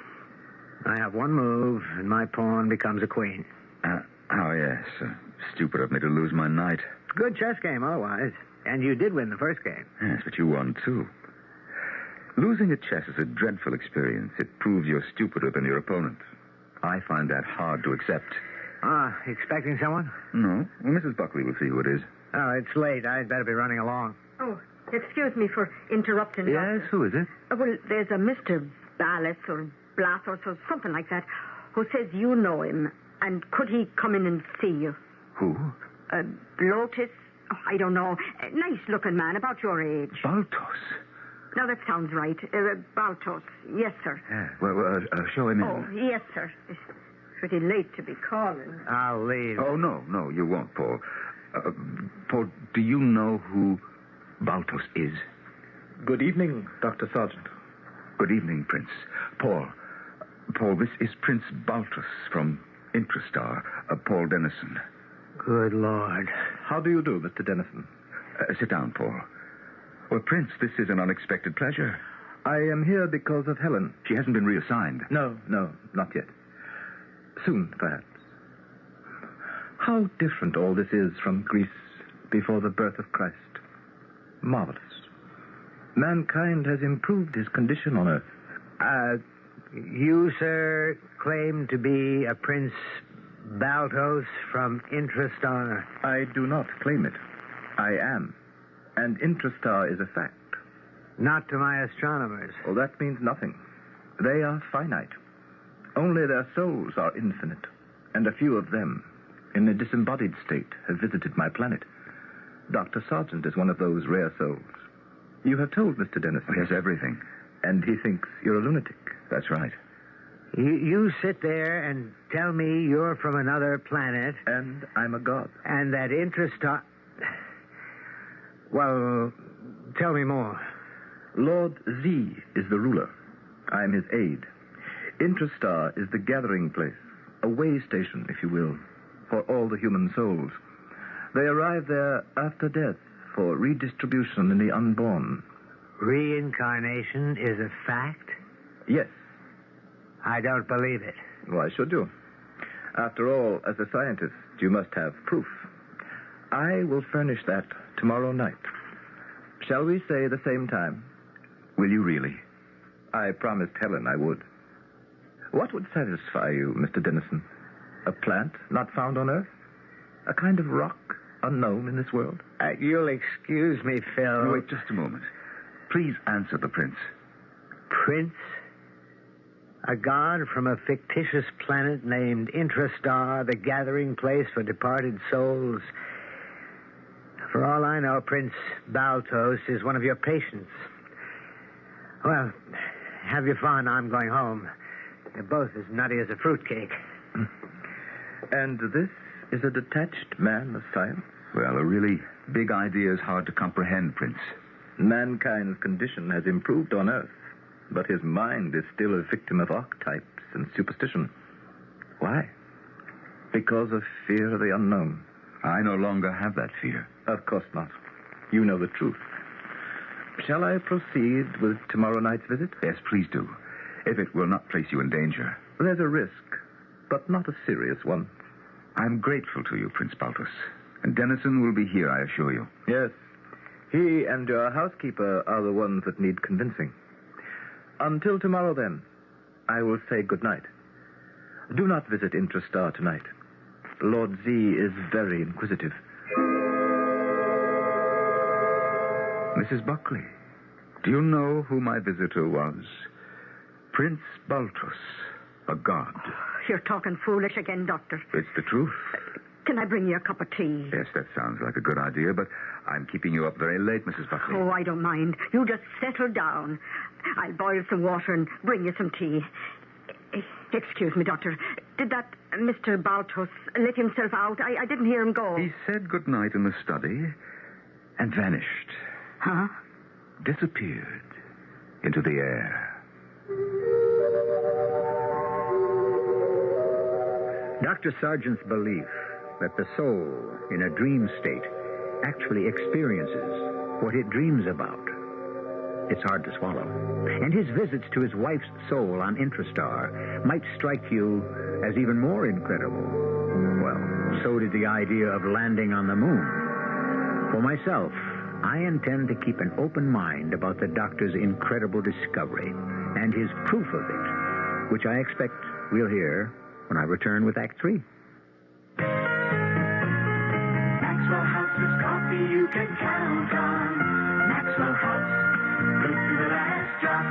I have one move, and my pawn becomes a queen. Oh, yes. Stupid of me to lose my knight. Good chess game, otherwise. And you did win the first game. Yes, but you won, too. Losing at chess is a dreadful experience. It proves you're stupider than your opponent. I find that hard to accept. Expecting someone? No. Well, Mrs. Buckley will see who it is. Oh, it's late. I'd better be running along. Oh, excuse me for interrupting. Yes, who is it? Well, there's a Mr. Ballas or Blathos or something like that who says you know him. And could he come in and see you? Who? Lotus? Oh, I don't know. A nice-looking man, about your age. Baltos. Now, that sounds right. Baltos. Yes, sir. Yeah, well, show him in. Oh, yes, sir. It's pretty late to be calling. I'll leave. Oh, no, you won't, Paul. Paul, do you know who Baltos is? Good evening, Dr. Sargent. Good evening, Prince. Paul, this is Prince Baltos from Intrastar, Paul Dennison. Good Lord. How do you do, Mr. Dennison? Sit down, Paul. Well, Prince, this is an unexpected pleasure. I am here because of Helen. She hasn't been reassigned. No, not yet. Soon, perhaps. How different all this is from Greece before the birth of Christ. Marvelous. Mankind has improved his condition on earth. You, sir, claim to be a Prince Baltos from Intrastar? I do not claim it. I am. And Intrastar is a fact. Not to my astronomers. Well, that means nothing. They are finite. Only their souls are infinite. And a few of them, in a disembodied state, have visited my planet. Dr. Sargent is one of those rare souls. You have told Mr. Dennison. Yes, everything. And he thinks you're a lunatic. That's right. You sit there and tell me you're from another planet. And I'm a god. And that Intrastar... Well, tell me more. Lord Z is the ruler. I'm his aide. Intrastar is the gathering place, a way station, if you will, for all the human souls. They arrive there after death for redistribution in the unborn. Reincarnation is a fact? Yes. I don't believe it. Why should you? After all, as a scientist, you must have proof. I will furnish that tomorrow night. Shall we say the same time? Will you really? I promised Helen I would. What would satisfy you, Mr. Dennison? A plant not found on Earth? A kind of rock unknown in this world? You'll excuse me, Phil. No, wait just a moment. Please answer the prince. Prince? A god from a fictitious planet named Intrastar, the gathering place for departed souls. For all I know, Prince Baltos is one of your patients. Well, have your fun. I'm going home. They're both as nutty as a fruitcake. And this is a detached man of science? Well, a really big idea is hard to comprehend, Prince. Mankind's condition has improved on Earth, but his mind is still a victim of archetypes and superstition. Why? Because of fear of the unknown. I no longer have that fear. Of course not. You know the truth. Shall I proceed with tomorrow night's visit? Yes, please do. If it will not place you in danger. There's a risk, but not a serious one. I'm grateful to you, Prince Baltus. And Dennison will be here, I assure you. Yes. He and your housekeeper are the ones that need convincing. Until tomorrow, then, I will say good night. Do not visit Intrastar tonight. Lord Z is very inquisitive. Mrs. Buckley, do you know who my visitor was? Prince Baltus, a god. You're talking foolish again, Doctor. It's the truth. Can I bring you a cup of tea? Yes, that sounds like a good idea, but I'm keeping you up very late, Mrs. Buckley. Oh, I don't mind. You just settle down. I'll boil some water and bring you some tea. Excuse me, Doctor. Did that Mr. Baltus let himself out? I didn't hear him go. He said good night in the study and vanished. Huh? Disappeared into the air. Dr. Sargent's belief that the soul in a dream state actually experiences what it dreams about. It's hard to swallow. And his visits to his wife's soul on Intrastar might strike you as even more incredible. Well, so did the idea of landing on the moon. For myself, I intend to keep an open mind about the doctor's incredible discovery and his proof of it, which I expect we'll hear when I return with Act 3. Maxwell House is coffee you can count on. Maxwell House, good to the last drop.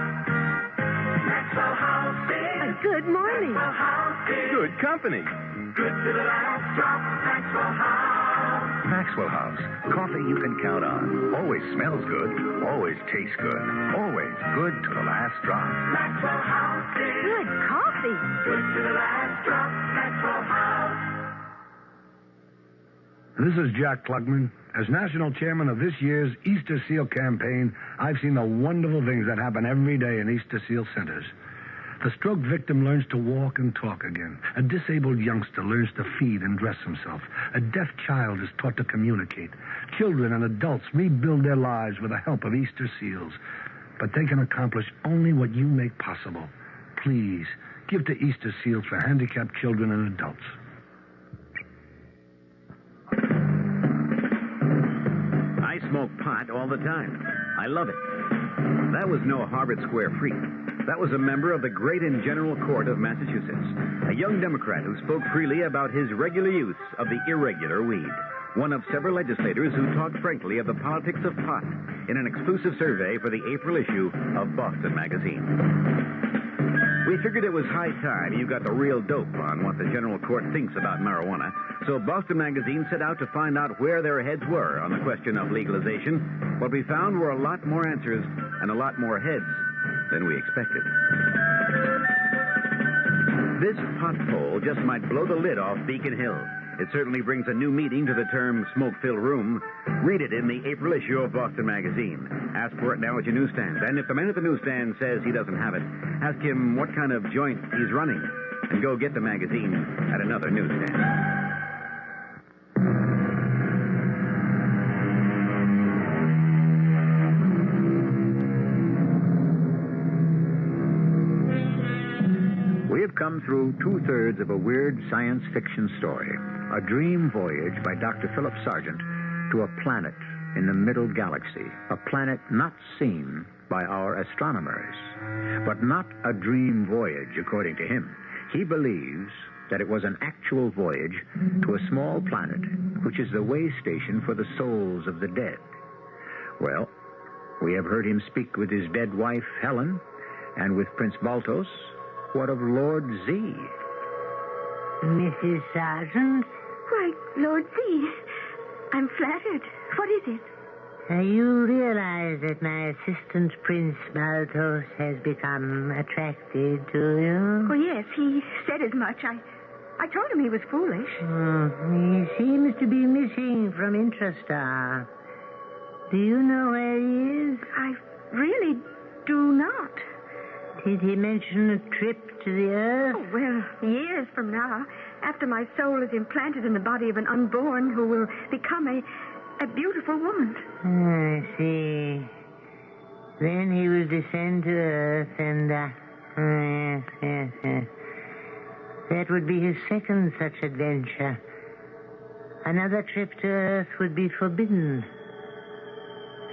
Maxwell House is... Good morning. Maxwell House is... Good company. Good to the last drop. Maxwell House. Maxwell House. Coffee you can count on. Always smells good. Always tastes good. Always good to the last drop. Maxwell House is... Good coffee. Good to the last drop. Maxwell House. This is Jack Klugman. As national chairman of this year's Easter Seal campaign, I've seen the wonderful things that happen every day in Easter Seal centers. The stroke victim learns to walk and talk again. A disabled youngster learns to feed and dress himself. A deaf child is taught to communicate. Children and adults rebuild their lives with the help of Easter Seals. But they can accomplish only what you make possible. Please, give to Easter Seals for handicapped children and adults. I smoke pot all the time. I love it. That was no Harvard Square freak. That was a member of the Great and General Court of Massachusetts, a young Democrat who spoke freely about his regular use of the irregular weed. One of several legislators who talked frankly of the politics of pot in an exclusive survey for the April issue of Boston Magazine. We figured it was high time you got the real dope on what the General Court thinks about marijuana, so Boston Magazine set out to find out where their heads were on the question of legalization. What we found were a lot more answers and a lot more heads than we expected. This pot poll just might blow the lid off Beacon Hill. It certainly brings a new meaning to the term smoke-filled room. Read it in the April issue of Boston Magazine. Ask for it now at your newsstand. And if the man at the newsstand says he doesn't have it, ask him what kind of joint he's running. And go get the magazine at another newsstand. We have come through 2/3 of a weird science fiction story. A dream voyage by Dr. Philip Sargent to a planet in the middle galaxy. A planet not seen by our astronomers. But not a dream voyage, according to him. He believes that it was an actual voyage to a small planet, which is the way station for the souls of the dead. Well, we have heard him speak with his dead wife, Helen, and with Prince Baltos. What of Lord Z? Mrs. Sargent? Why, Lord Z, I'm flattered. What is it? You realize that my assistant, Prince Baltos, has become attracted to you? Oh, yes, he said as much. I told him he was foolish. He seems to be missing from Intrastar. Do you know where he is? I really do not. Did he mention a trip to the Earth? Oh, well, years from now, after my soul is implanted in the body of an unborn who will become a beautiful woman. I see. Then he will descend to Earth and, yes. That would be his second such adventure. Another trip to Earth would be forbidden.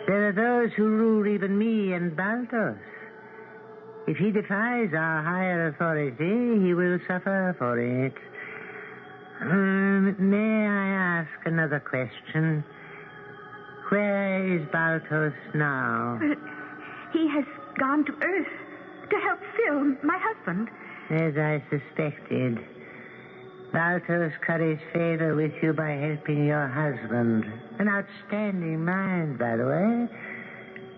There are those who rule even me and Baltos. If he defies our higher authority, he will suffer for it. May I ask another question? Where is Baltos now? He has gone to Earth to help Phil, my husband. As I suspected. Baltos curries favor with you by helping your husband. An outstanding mind, by the way.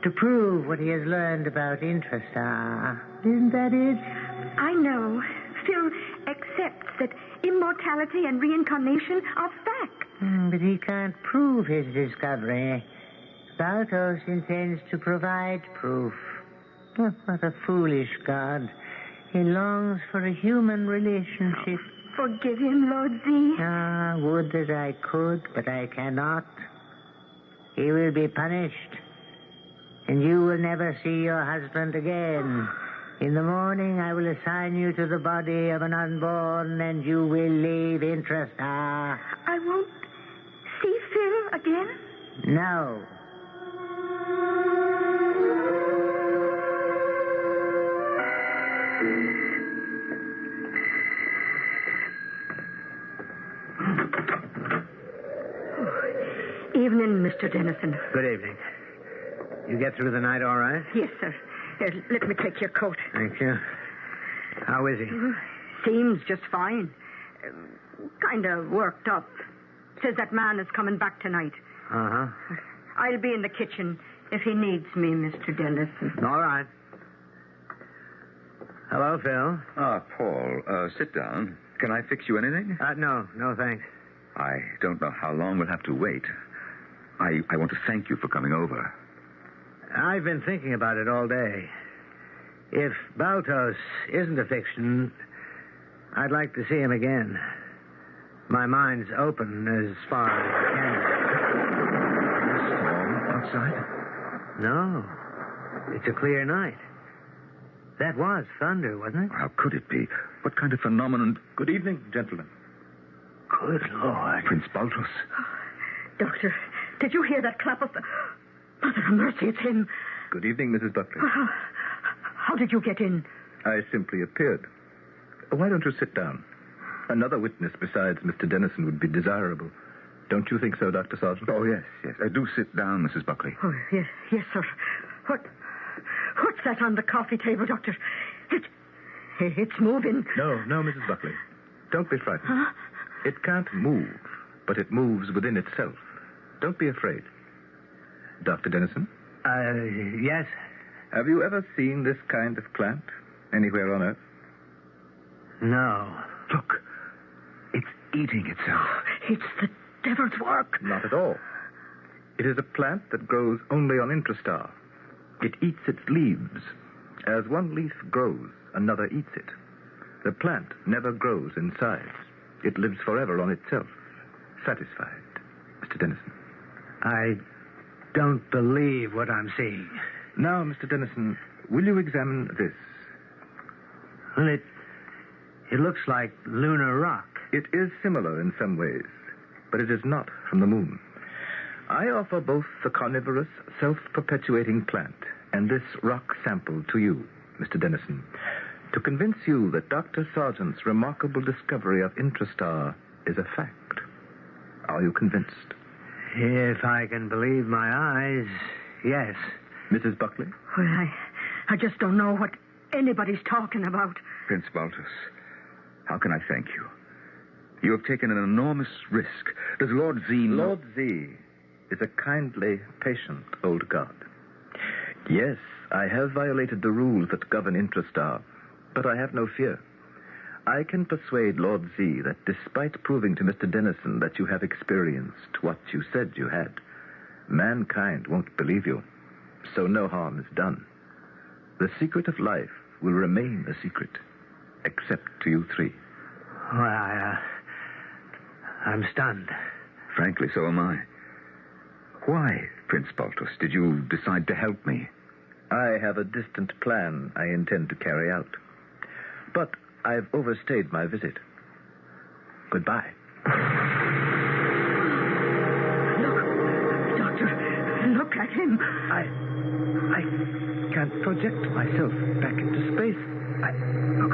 To prove what he has learned about Intrastar. Isn't that it? I know. Phil accepts that immortality and reincarnation are fact. But he can't prove his discovery. Baltos intends to provide proof. Oh, what a foolish god. He longs for a human relationship. Forgive him, Lord Z. Would that I could, but I cannot. He will be punished. And you will never see your husband again. In the morning, I will assign you to the body of an unborn, and you will leave Intrastar. I won't see Phil again? No. Evening, Mr. Dennison. Good evening. You get through the night all right? Yes, sir. Here, let me take your coat. Thank you. How is he? Seems just fine. Kind of worked up. Says that man is coming back tonight. Uh-huh. I'll be in the kitchen if he needs me, Mr. Dennison. All right. Hello, Phil. Paul, sit down. Can I fix you anything? No, thanks. I don't know how long we'll have to wait. I want to thank you for coming over. I've been thinking about it all day. If Baltos isn't a fiction, I'd like to see him again. My mind's open as far as it can. Storm outside? No. It's a clear night. That was thunder, wasn't it? How could it be? What kind of phenomenon? Good evening, gentlemen. Good Lord. Prince Baltos. Doctor, did you hear that clap of the... Mother of mercy, it's him. Good evening, Mrs. Buckley. How did you get in? I simply appeared. Why don't you sit down? Another witness besides Mr. Dennison would be desirable. Don't you think so, Dr. Sargent? Oh, yes. Do sit down, Mrs. Buckley. Oh, yes, sir. What's that on the coffee table, Doctor? It's moving. No, Mrs. Buckley. Don't be frightened. Huh? It can't move, but it moves within itself. Don't be afraid. Dr. Dennison? Yes. Have you ever seen this kind of plant anywhere on Earth? No. Look, it's eating itself. It's the devil's work. Not at all. It is a plant that grows only on Intrastar. It eats its leaves. As one leaf grows, another eats it. The plant never grows in size. It lives forever on itself. Satisfied, Mr. Dennison? I don't believe what I'm seeing. Now, Mr. Dennison, will you examine this? Well, it looks like lunar rock. It is similar in some ways, but it is not from the moon. I offer both the carnivorous, self-perpetuating plant and this rock sample to you, Mr. Dennison, to convince you that Dr. Sargent's remarkable discovery of Intrastar is a fact. Are you convinced? If I can believe my eyes, yes. Mrs. Buckley? Well, I just don't know what anybody's talking about. Prince Baltos, how can I thank you? You have taken an enormous risk. Does Lord Z know... Lord Z is a kindly, patient old god. Yes, I have violated the rules that govern Intrastar, but I have no fear. I can persuade Lord Z that despite proving to Mr. Dennison that you have experienced what you said you had, mankind won't believe you, so no harm is done. The secret of life will remain a secret, except to you three. Well, I'm stunned. Frankly, so am I. Why, Prince Baltus, did you decide to help me? I have a distant plan I intend to carry out. But I've overstayed my visit. Goodbye. Look at him. I can't project myself back into space. Look,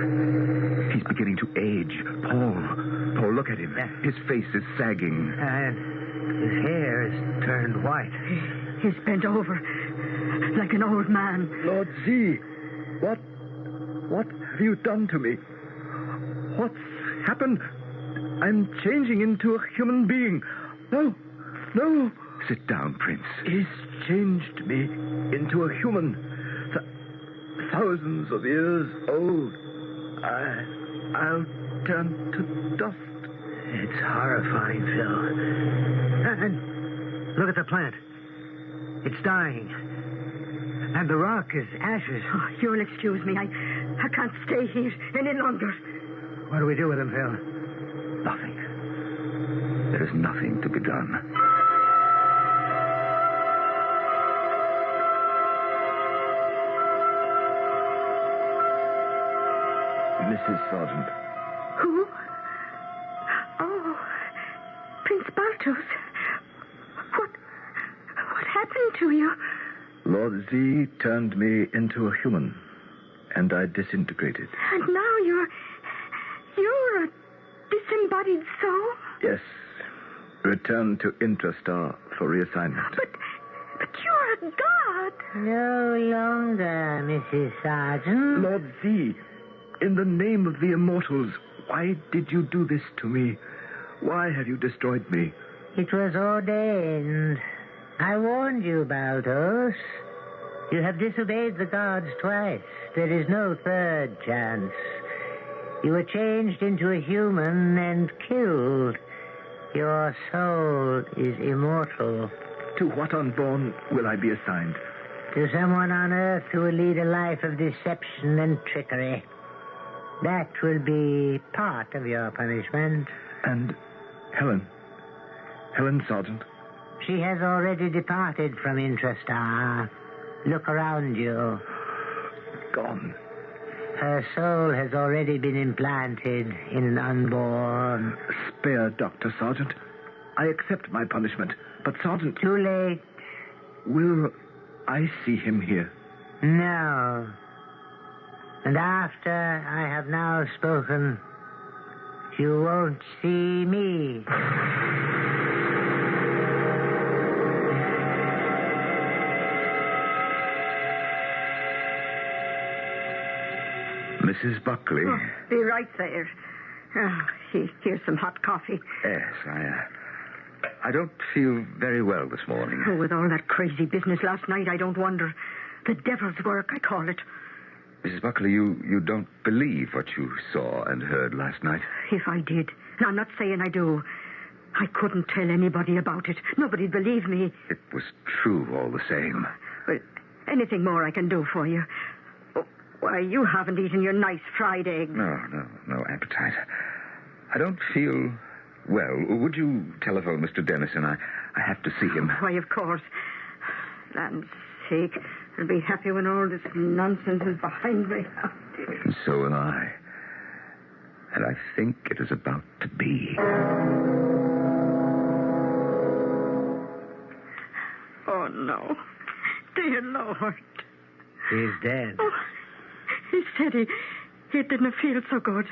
he's beginning to age. Paul, look at him. His face is sagging. And his hair is turned white. He's bent over, like an old man. Lord Z, what have you done to me? What's happened? I'm changing into a human being. No. Sit down, Prince. He's changed me into a human. Thousands of years old. I'll turn to dust. It's horrifying, Phil. And look at the plant. It's dying. And the rock is ashes. Oh, you'll excuse me. I can't stay here any longer. What do we do with him, Phil? Nothing. There is nothing to be done. Mrs. Sargent. Who? Oh, Prince Baltus. What happened to you? Lord Z turned me into a human, and I disintegrated. And now you're a disembodied soul? Yes. Returned to Intrastar for reassignment. But you're a god. No longer, Mrs. Sargent. Lord Z, in the name of the immortals, why did you do this to me? Why have you destroyed me? It was ordained. I warned you, Baltus. You have disobeyed the gods twice. There is no third chance. You were changed into a human and killed. Your soul is immortal. To what unborn will I be assigned? To someone on Earth who will lead a life of deception and trickery. That will be part of your punishment. And Helen Sargent? She has already departed from Intrastar. Look around you. Gone. Her soul has already been implanted in an unborn. Spare Dr. Sargent. I accept my punishment. But Sargent... Too late. Will I see him here? No. And after I have now spoken, you won't see me. Mrs. Buckley. Oh, be right there. Here's some hot coffee. Yes, I don't feel very well this morning. Oh, with all that crazy business last night, I don't wonder. The devil's work, I call it. Mrs. Buckley, you don't believe what you saw and heard last night? If I did, and I'm not saying I do, I couldn't tell anybody about it. Nobody'd believe me. It was true all the same. Well, anything more I can do for you? Oh, why, you haven't eaten your nice fried egg. No appetite. I don't feel well. Would you telephone Mr. Dennison? I have to see him. Why, of course. Land's sake. I'll be happy when all this nonsense is behind me. And so will I. And I think it is about to be. Oh, no. Dear Lord. He's dead. Oh, he said he didn't feel so good.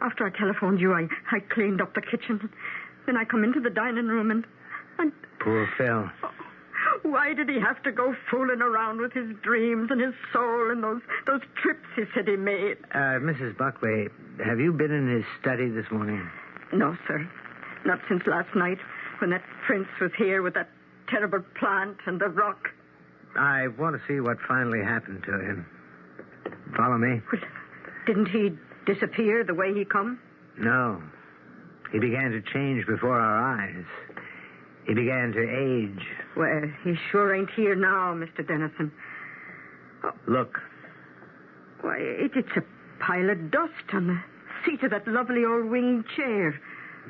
After I telephoned you, I cleaned up the kitchen. Then I come into the dining room and Poor Phil. Oh, why did he have to go fooling around with his dreams and his soul and those trips he said he made? Mrs. Buckley, have you been in his study this morning? No, sir. Not since last night when that prince was here with that terrible plant and the rock. I want to see what finally happened to him. Follow me? Well, didn't he disappear the way he come? No. He began to change before our eyes. He began to age. Well, he sure ain't here now, Mr. Dennison. Oh. Look. Why, it's a pile of dust on the seat of that lovely old winged chair.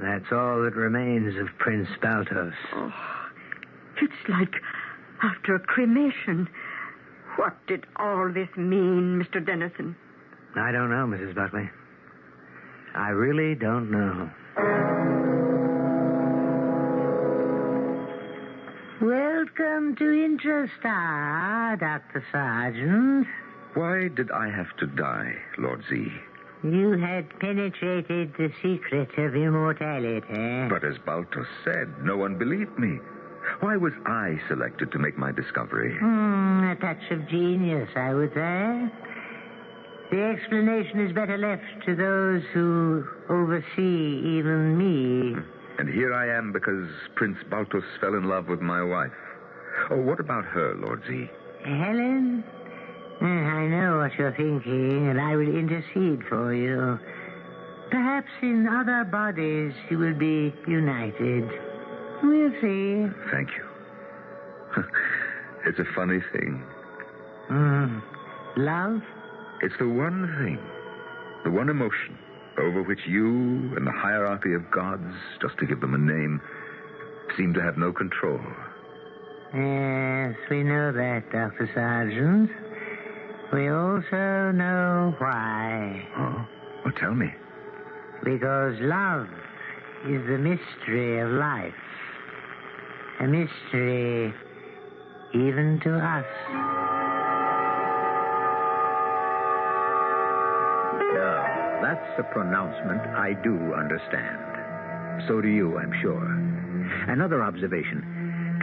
That's all that remains of Prince Baltos. Oh, it's like after a cremation. What did all this mean, Mr. Dennison? I don't know, Mrs. Buckley. I really don't know. Welcome to Intrastar, Dr. Sargent. Why did I have to die, Lord Z? You had penetrated the secret of immortality. But as Baltos said, no one believed me. Why was I selected to make my discovery? A touch of genius, I would say. The explanation is better left to those who oversee even me. And here I am because Prince Baltos fell in love with my wife. Oh, what about her, Lord Z? Helen? I know what you're thinking, and I will intercede for you. Perhaps in other bodies you will be united. We'll see. Thank you. It's a funny thing. Love? It's the one thing, the one emotion over which you and the hierarchy of gods, just to give them a name, seem to have no control. Yes, we know that, Dr. Sargent. We also know why. Oh? Well, tell me. Because love is the mystery of life. A mystery even to us. Now, that's a pronouncement I do understand. So do you, I'm sure. Another observation.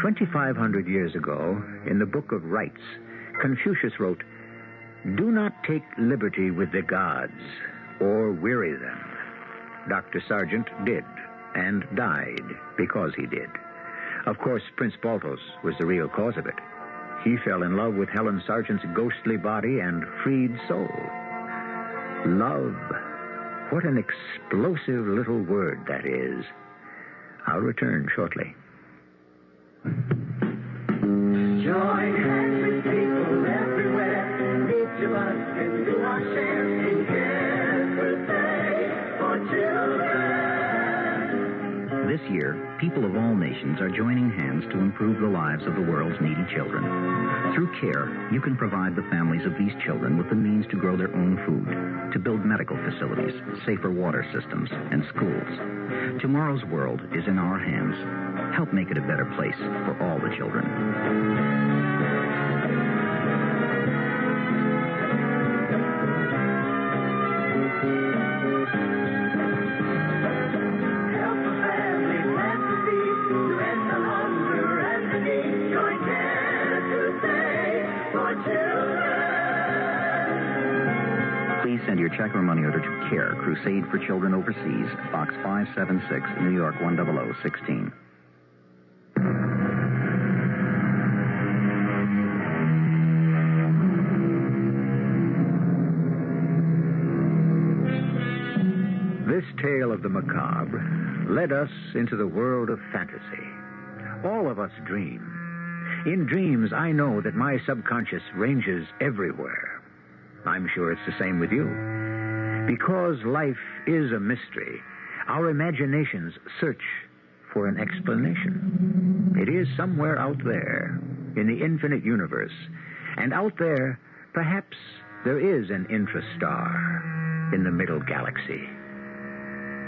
2,500 years ago, in the Book of Rites, Confucius wrote, "Do not take liberty with the gods or weary them." Dr. Sargent did, and died because he did. Of course, Prince Baltos was the real cause of it. He fell in love with Helen Sargent's ghostly body and freed soul. Love. What an explosive little word that is. I'll return shortly. Join hands with people everywhere. Each of us can do our share in care for children. This year, people of all nations are joining hands to improve the lives of the world's needy children. Through CARE, you can provide the families of these children with the means to grow their own food, to build medical facilities, safer water systems, and schools. Tomorrow's world is in our hands. Help make it a better place for all the children. Please send your check or money order to CARE, Crusade for Children Overseas, Box 576, New York 10016. This tale of the macabre led us into the world of fantasy. All of us dream. In dreams, I know that my subconscious ranges everywhere. I'm sure it's the same with you. Because life is a mystery, our imaginations search for an explanation. It is somewhere out there in the infinite universe. And out there, perhaps there is an intrastar in the middle galaxy.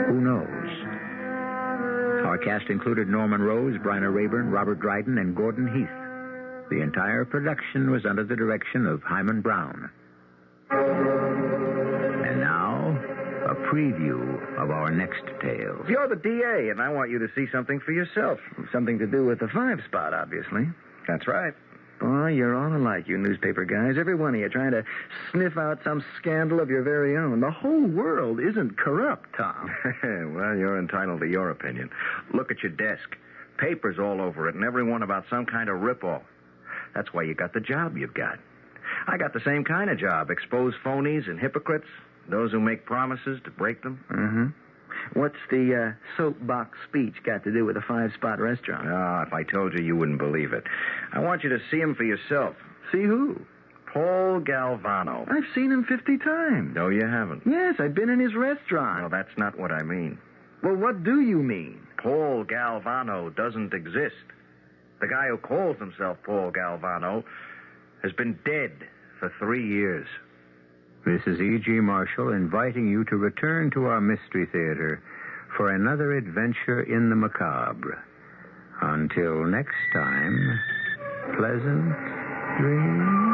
Who knows? Our cast included Norman Rose, Bryna Rayburn, Robert Dryden, and Gordon Heath. The entire production was under the direction of Hyman Brown. And now, a preview of our next tale. You're the DA, and I want you to see something for yourself. Something to do with the 5 spot, obviously. That's right. Boy, you're all alike, you newspaper guys. Every one of you trying to sniff out some scandal of your very own. The whole world isn't corrupt, Tom. Well, you're entitled to your opinion. Look at your desk. Papers all over it, and every one about some kind of ripoff. That's why you got the job you've got. I got the same kind of job. Expose phonies and hypocrites, those who make promises to break them. Mm-hmm. What's the soapbox speech got to do with a 5-spot restaurant? Ah, if I told you, you wouldn't believe it. I want you to see him for yourself. See who? Paul Galvano. I've seen him 50 times. No, you haven't. Yes, I've been in his restaurant. No, that's not what I mean. Well, what do you mean? Paul Galvano doesn't exist. The guy who calls himself Paul Galvano has been dead for 3 years. This is E.G. Marshall inviting you to return to our Mystery Theater for another adventure in the macabre. Until next time, pleasant dreams.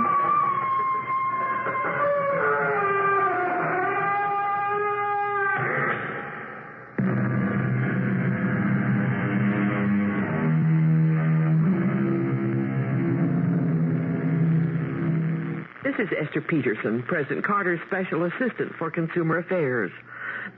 This is Esther Peterson, President Carter's Special Assistant for Consumer Affairs.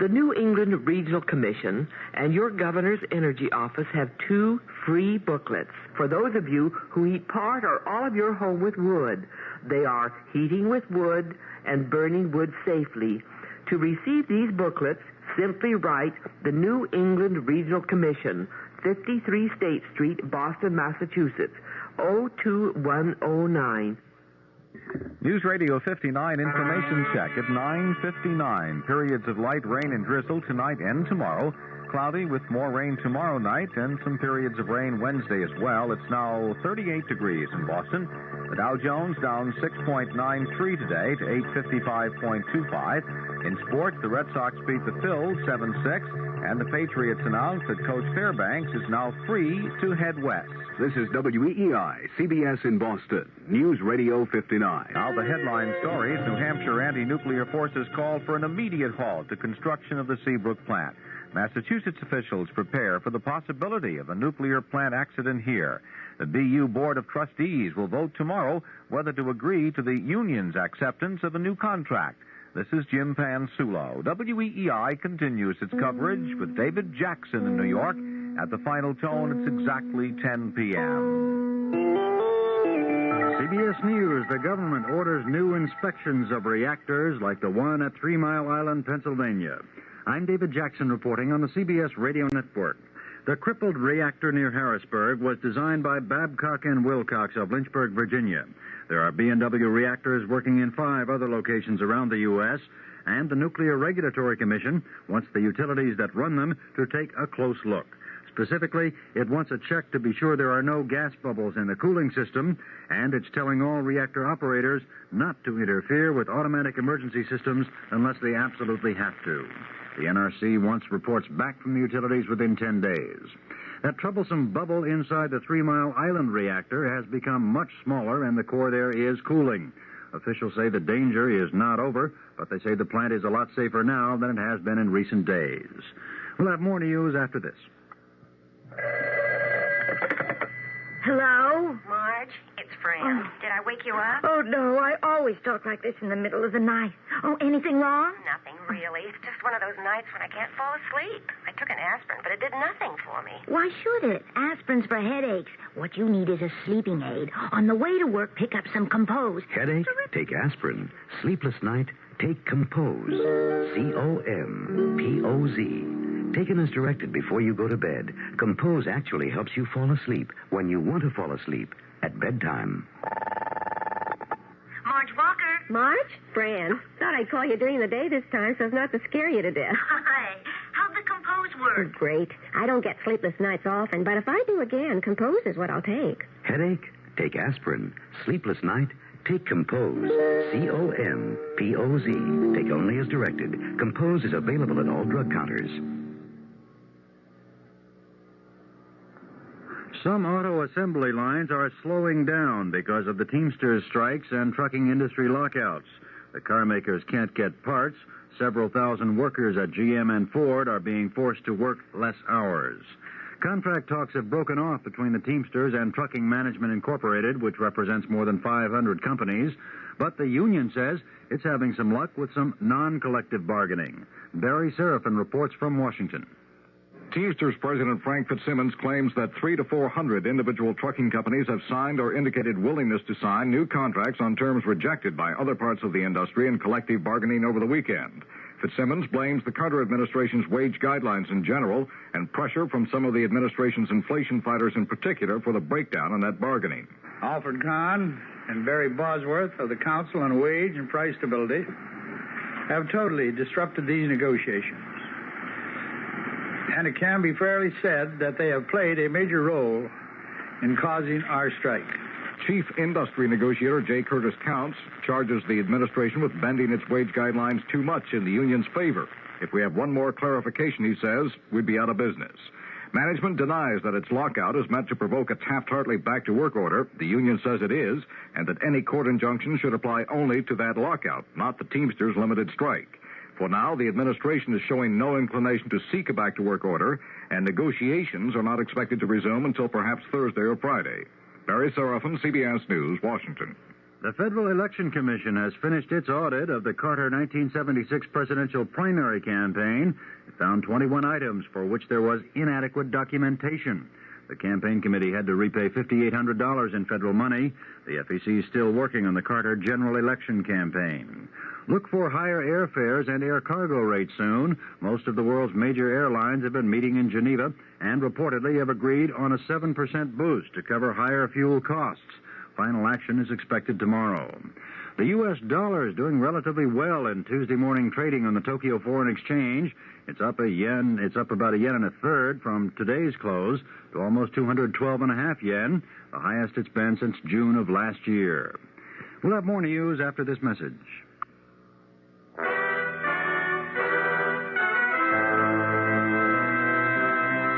The New England Regional Commission and your governor's energy office have 2 free booklets for those of you who heat part or all of your home with wood. They are Heating with Wood and Burning Wood Safely. To receive these booklets, simply write the New England Regional Commission, 53 State Street, Boston, Massachusetts, 02109. News Radio 59 information check at 9:59. Periods of light rain and drizzle tonight and tomorrow. Cloudy with more rain tomorrow night and some periods of rain Wednesday as well. It's now 38 degrees in Boston. The Dow Jones down 6.93 today to 855.25. In sports, the Red Sox beat the Phils 7-6, and the Patriots announced that Coach Fairbanks is now free to head west. This is WEEI, CBS in Boston, News Radio 59. Now the headline stories. New Hampshire anti-nuclear forces called for an immediate halt to construction of the Seabrook plant. Massachusetts officials prepare for the possibility of a nuclear plant accident here. The BU Board of Trustees will vote tomorrow whether to agree to the union's acceptance of a new contract. This is Jim Pansulo. WEEI continues its coverage with David Jackson in New York. At the final tone, it's exactly 10 p.m. CBS News, the government orders new inspections of reactors like the one at 3 Mile Island, Pennsylvania. I'm David Jackson reporting on the CBS Radio Network. The crippled reactor near Harrisburg was designed by Babcock and Wilcox of Lynchburg, Virginia. There are B&W reactors working in 5 other locations around the U.S., and the Nuclear Regulatory Commission wants the utilities that run them to take a close look. Specifically, it wants a check to be sure there are no gas bubbles in the cooling system, and it's telling all reactor operators not to interfere with automatic emergency systems unless they absolutely have to. The NRC wants reports back from the utilities within 10 days. That troublesome bubble inside the 3 Mile Island reactor has become much smaller, and the core there is cooling. Officials say the danger is not over, but they say the plant is a lot safer now than it has been in recent days. We'll have more news after this. Hello? Marge, it's Fran. Did I wake you up? Oh, no, I always talk like this in the middle of the night. Oh, anything wrong? Nothing, really. It's just one of those nights when I can't fall asleep. I took an aspirin, but it did nothing for me. Why should it? Aspirin's for headaches. What you need is a sleeping aid. On the way to work, pick up some Compose. Headache? Take aspirin. Sleepless night? Take Compose. COMPOZ. Taken as directed before you go to bed, Compose actually helps you fall asleep when you want to fall asleep at bedtime. Marge Walker. Marge? Fran. Thought I'd call you during the day this time so as not to scare you to death. Hi. How'd the Compose work? Great. I don't get sleepless nights often, but if I do again, Compose is what I'll take. Headache? Take aspirin. Sleepless night? Take Compose. COMPOZ. Take only as directed. Compose is available at all drug counters. Some auto assembly lines are slowing down because of the Teamsters strikes and trucking industry lockouts. The car makers can't get parts. Several thousand workers at GM and Ford are being forced to work less hours. Contract talks have broken off between the Teamsters and Trucking Management Incorporated, which represents more than 500 companies. But the union says it's having some luck with some non-collective bargaining. Barry Serafin reports from Washington. Teamsters President Frank Fitzsimmons claims that 300 to 400 individual trucking companies have signed or indicated willingness to sign new contracts on terms rejected by other parts of the industry in collective bargaining over the weekend. Fitzsimmons blames the Carter administration's wage guidelines in general and pressure from some of the administration's inflation fighters in particular for the breakdown in that bargaining. Alfred Kahn and Barry Bosworth of the Council on Wage and Price Stability have totally disrupted these negotiations. And it can be fairly said that they have played a major role in causing our strike. Chief Industry Negotiator J. Curtis Counts charges the administration with bending its wage guidelines too much in the union's favor. If we have one more clarification, he says, we'd be out of business. Management denies that its lockout is meant to provoke a Taft-Hartley back-to-work order. The union says it is, and that any court injunction should apply only to that lockout, not the Teamsters' limited strike. For now, the administration is showing no inclination to seek a back-to-work order, and negotiations are not expected to resume until perhaps Thursday or Friday. Barry Seraphin, CBS News, Washington. The Federal Election Commission has finished its audit of the Carter 1976 presidential primary campaign. It found 21 items for which there was inadequate documentation. The campaign committee had to repay $5,800 in federal money. The FEC is still working on the Carter general election campaign. Look for higher airfares and air cargo rates soon. Most of the world's major airlines have been meeting in Geneva and reportedly have agreed on a 7% boost to cover higher fuel costs. Final action is expected tomorrow. The U.S. dollar is doing relatively well in Tuesday morning trading on the Tokyo Foreign Exchange. It's up about a yen and a third from today's close to almost 212.5 yen, the highest it's been since June of last year. We'll have more news after this message.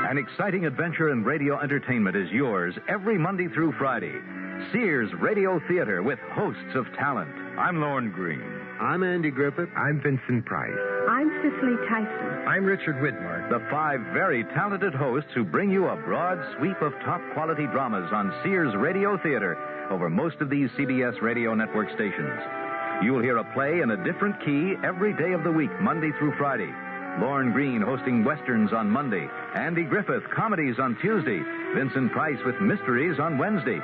An exciting adventure in radio entertainment is yours every Monday through Friday. Sears Radio Theater with hosts of talent. I'm Lorne Green. I'm Andy Griffith. I'm Vincent Price. I'm Cicely Tyson. I'm Richard Widmark. The 5 very talented hosts who bring you a broad sweep of top-quality dramas on Sears Radio Theater over most of these CBS radio network stations. You'll hear a play in a different key every day of the week, Monday through Friday. Lorne Green hosting westerns on Monday, Andy Griffith comedies on Tuesday, Vincent Price with mysteries on Wednesday,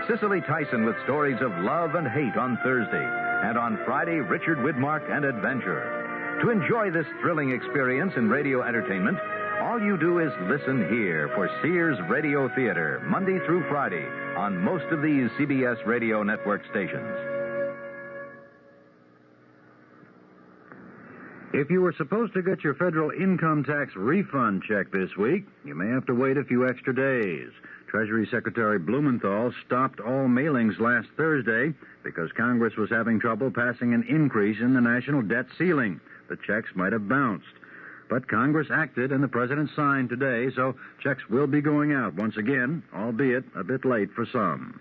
Cicely Tyson with stories of love and hate on Thursday, and on Friday, Richard Widmark and adventure. To enjoy this thrilling experience in radio entertainment, all you do is listen here for Sears Radio Theater, Monday through Friday, on most of these CBS radio network stations. If you were supposed to get your federal income tax refund check this week, you may have to wait a few extra days. Treasury Secretary Blumenthal stopped all mailings last Thursday because Congress was having trouble passing an increase in the national debt ceiling. The checks might have bounced. But Congress acted and the president signed today, so checks will be going out once again, albeit a bit late for some.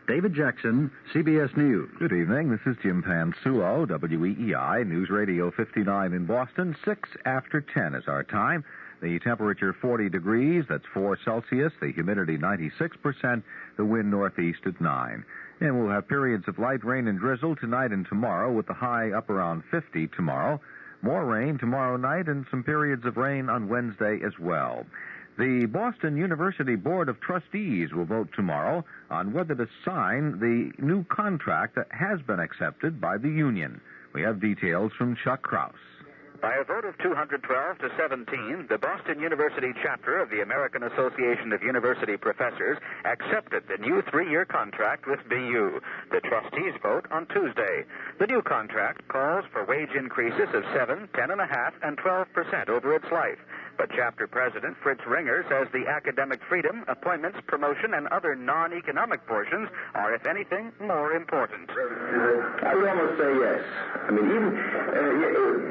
David Jackson, CBS News. Good evening. This is Jim Pansuo, WEEI, News Radio 59 in Boston. 6 after 10 is our time. The temperature 40 degrees, that's 4 Celsius. The humidity 96%. The wind northeast at 9. And we'll have periods of light rain and drizzle tonight and tomorrow, with the high up around 50 tomorrow. More rain tomorrow night and some periods of rain on Wednesday as well. The Boston University Board of Trustees will vote tomorrow on whether to sign the new contract that has been accepted by the union. We have details from Chuck Krause. By a vote of 212 to 17, the Boston University chapter of the American Association of University Professors accepted the new 3-year contract with BU. The trustees vote on Tuesday. The new contract calls for wage increases of 7, 10.5%, and 12% over its life. But chapter president Fritz Ringer says the academic freedom, appointments, promotion, and other non-economic portions are, if anything, more important. I would almost say yes. I mean, even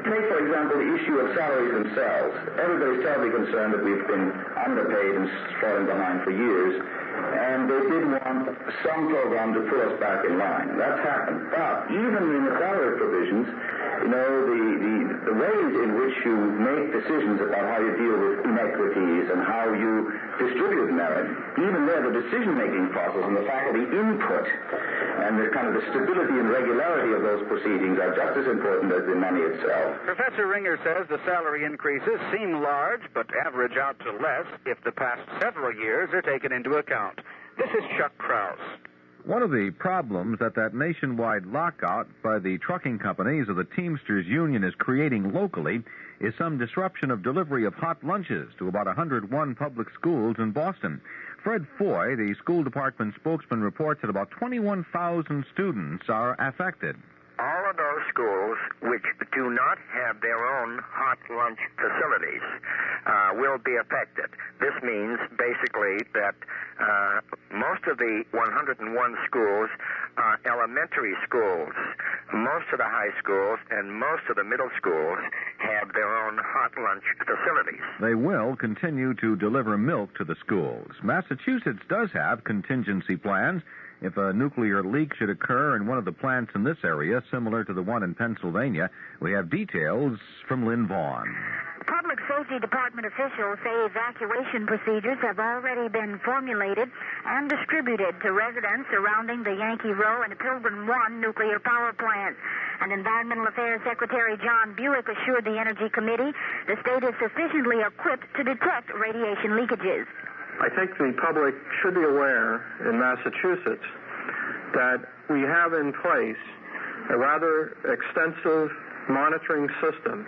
take, for example, the issue of salaries themselves. Everybody's terribly concerned that we've been underpaid and falling behind for years, and they did want some program to put us back in line. That's happened. But even in the salary provisions, you know, the ways in which you make decisions about how you deal with inequities and how you distribute merit, even there, the decision-making process and the faculty input And the kind of the stability and regularity of those proceedings are just as important as the money itself. Professor Ringer says the salary increases seem large, but average out to less if the past several years are taken into account. This is Chuck Krause. One of the problems that nationwide lockout by the trucking companies of the Teamsters Union is creating locally is some disruption of delivery of hot lunches to about 101 public schools in Boston. Fred Foy, the school department spokesman, reports that about 21,000 students are affected. All of those schools which do not have their own hot lunch facilities will be affected. This means basically that most of the 101 schools are elementary schools. Most of the high schools and most of the middle schools have their own hot lunch facilities. They will continue to deliver milk to the schools. Massachusetts does have contingency plans if a nuclear leak should occur in one of the plants in this area, similar to the one in Pennsylvania. We have details from Lynn Vaughn. Public Safety Department officials say evacuation procedures have already been formulated and distributed to residents surrounding the Yankee Row and Pilgrim 1 nuclear power plants. And Environmental Affairs Secretary John Buick assured the Energy Committee the state is sufficiently equipped to detect radiation leakages. I think the public should be aware in Massachusetts that we have in place a rather extensive monitoring system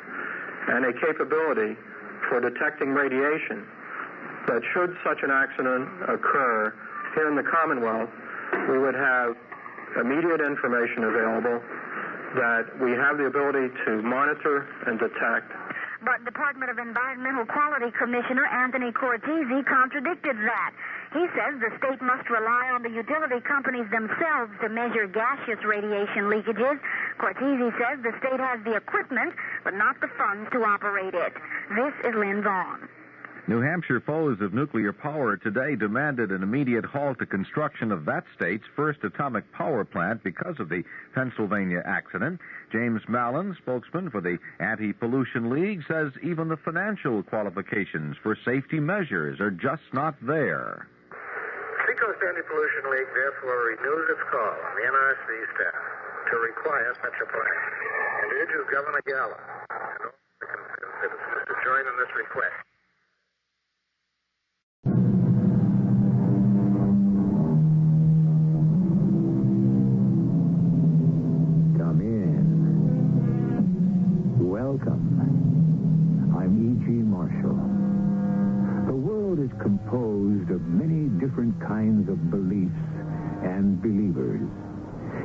and a capability for detecting radiation that should such an accident occur here in the Commonwealth, we would have immediate information available that we have the ability to monitor and detect. But Department of Environmental Quality Commissioner Anthony Cortese contradicted that. He says the state must rely on the utility companies themselves to measure gaseous radiation leakages. Cortese says the state has the equipment, but not the funds to operate it. This is Lynn Vaughn. New Hampshire foes of nuclear power today demanded an immediate halt to construction of that state's first atomic power plant because of the Pennsylvania accident. James Mallon, spokesman for the Anti-Pollution League, says even the financial qualifications for safety measures are just not there. Seacoast Anti-Pollution League therefore renews its call on the NRC staff to require such a plan and urges Governor Gallup and all the concerned citizens to join in this request. Come in. Welcome. I'm E.G. Marshall. The world is composed of many different kinds of beliefs and believers.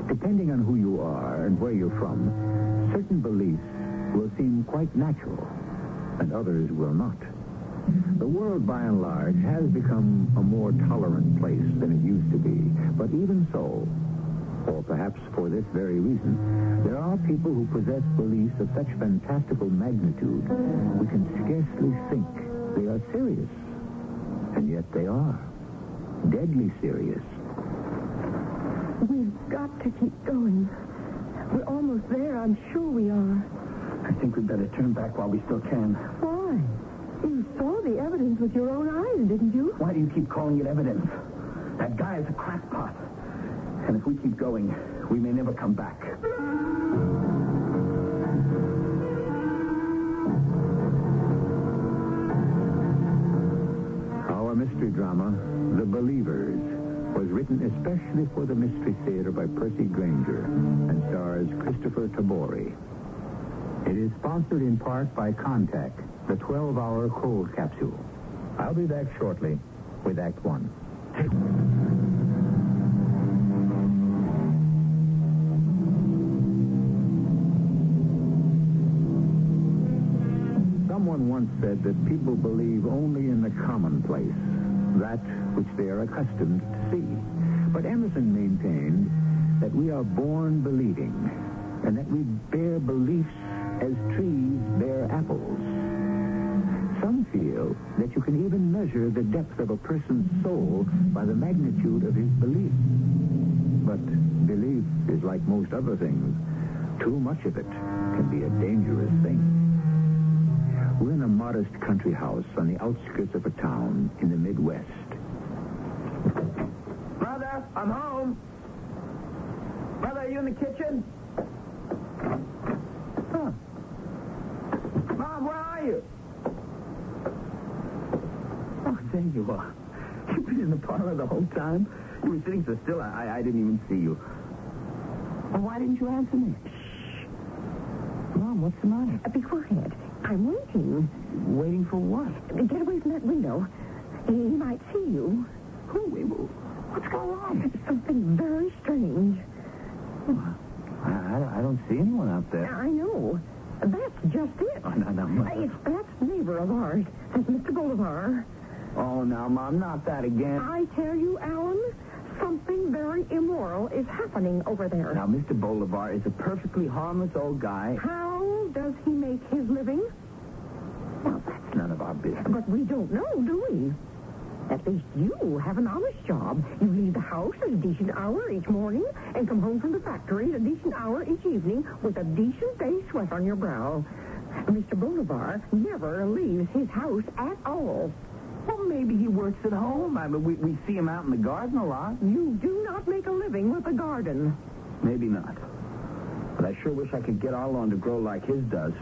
Depending on who you are and where you're from, certain beliefs will seem quite natural, and others will not. The world, by and large, has become a more tolerant place than it used to be. But even so, or perhaps for this very reason, there are people who possess beliefs of such fantastical magnitude we can scarcely think they are serious. And yet they are. Deadly serious. We've got to keep going. We're almost there, I'm sure we are. I think we'd better turn back while we still can. Why? You saw the evidence with your own eyes, didn't you? Why do you keep calling it evidence? That guy is a crackpot. And if we keep going, we may never come back. Our mystery drama, The Believers, was written especially for the Mystery Theater by Percy Granger and stars Christopher Tabori. It is sponsored in part by Contact, the 12-hour cold capsule. I'll be back shortly with Act One. Someone once said that people believe only in the commonplace, that which they are accustomed to see. But Emerson maintained that we are born believing, and that we bear beliefs as trees bear apples. Some feel that you can even measure the depth of a person's soul by the magnitude of his belief. But belief is like most other things. Too much of it can be a dangerous thing. We're in a modest country house on the outskirts of a town in the Midwest. Mother, I'm home. Mother, are you in the kitchen? Huh. Mom, where are you? Oh, there you are. You've been in the parlor the whole time? You were sitting so still, I didn't even see you. Well, why didn't you answer me? Shh. Mom, what's the matter? Be quiet. I'm waiting. Waiting for what? Get away from that window. He might see you. Who? What's going on? Something very strange. I don't see anyone out there. I know. That's just it. Oh, no, Mother. It's that neighbor of ours. That's Mr. Bolivar. Oh, now, Mom, not that again. I tell you, Alan, something very immoral is happening over there. Now, Mr. Bolivar is a perfectly harmless old guy. How does he make his living? Well, that's none of our business. But we don't know, do we? At least you have an honest job. You leave the house at a decent hour each morning and come home from the factory at a decent hour each evening with a decent day's sweat on your brow. Mr. Bolivar never leaves his house at all. Well, maybe he works at home. I mean, we see him out in the garden a lot. You do not make a living with a garden. Maybe not. But I sure wish I could get our lawn to grow like his does.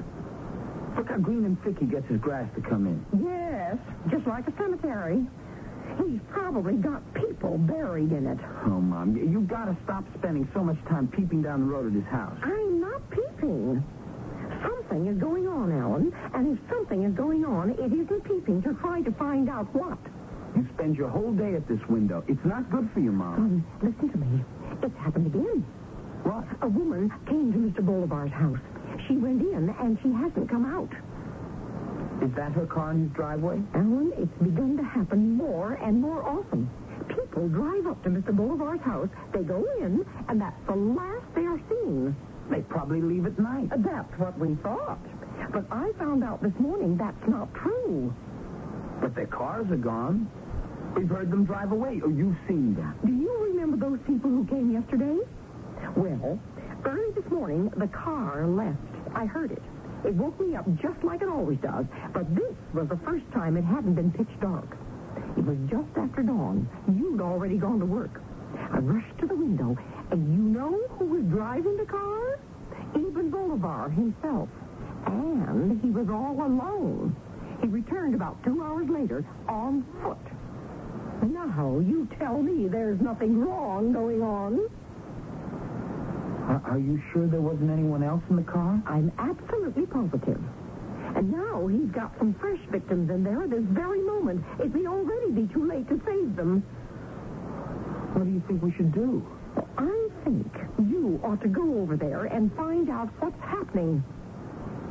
Look how green and thick he gets his grass to come in. Yes, just like a cemetery. He's probably got people buried in it. Oh, Mom, you got to stop spending so much time peeping down the road at his house. I'm not peeping. Something is going on, Alan, and if something is going on, it isn't peeping to try to find out what. You spend your whole day at this window. It's not good for you, Mom. Listen to me. It's happened again. What? A woman came to Mr. Bolivar's house. She went in, and she hasn't come out. Is that her car in his driveway? Alan, it's begun to happen more and more often. People drive up to Mr. Bolivar's house, they go in, and that's the last they are seen. They probably leave at night. That's what we thought. But I found out this morning that's not true. But their cars are gone. We've heard them drive away. Oh, you've seen them. Do you remember those people who came yesterday? Well, early this morning, the car left. I heard it. It woke me up just like it always does. But this was the first time it hadn't been pitch dark. It was just after dawn. You'd already gone to work. I rushed to the window, and you know who was driving the car? Even Bolivar himself. And he was all alone. He returned about 2 hours later on foot. Now, you tell me there's nothing wrong going on. Are you sure there wasn't anyone else in the car? I'm absolutely positive. And now he's got some fresh victims in there at this very moment. It may already be too late to save them. What do you think we should do? I think you ought to go over there and find out what's happening.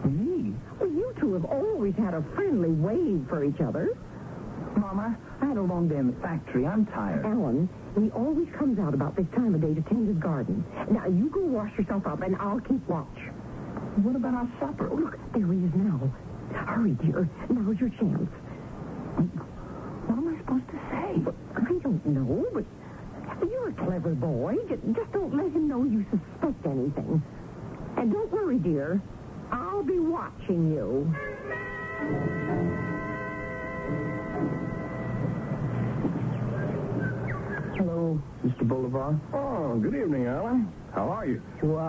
Me? Well, you two have always had a friendly wave for each other. Mama, I had a long day in the factory. I'm tired. Alan, he always comes out about this time of day to tend his garden. Now, you go wash yourself up, and I'll keep watch. What about our supper? Oh, look, there he is now. Hurry, dear. Now's your chance. What am I supposed to say? Well, I don't know, but you're a clever boy. Just don't let him know you suspect anything. And don't worry, dear. I'll be watching you. Hello, Mr. Bolivar. Oh, good evening, Alan. How are you? Well,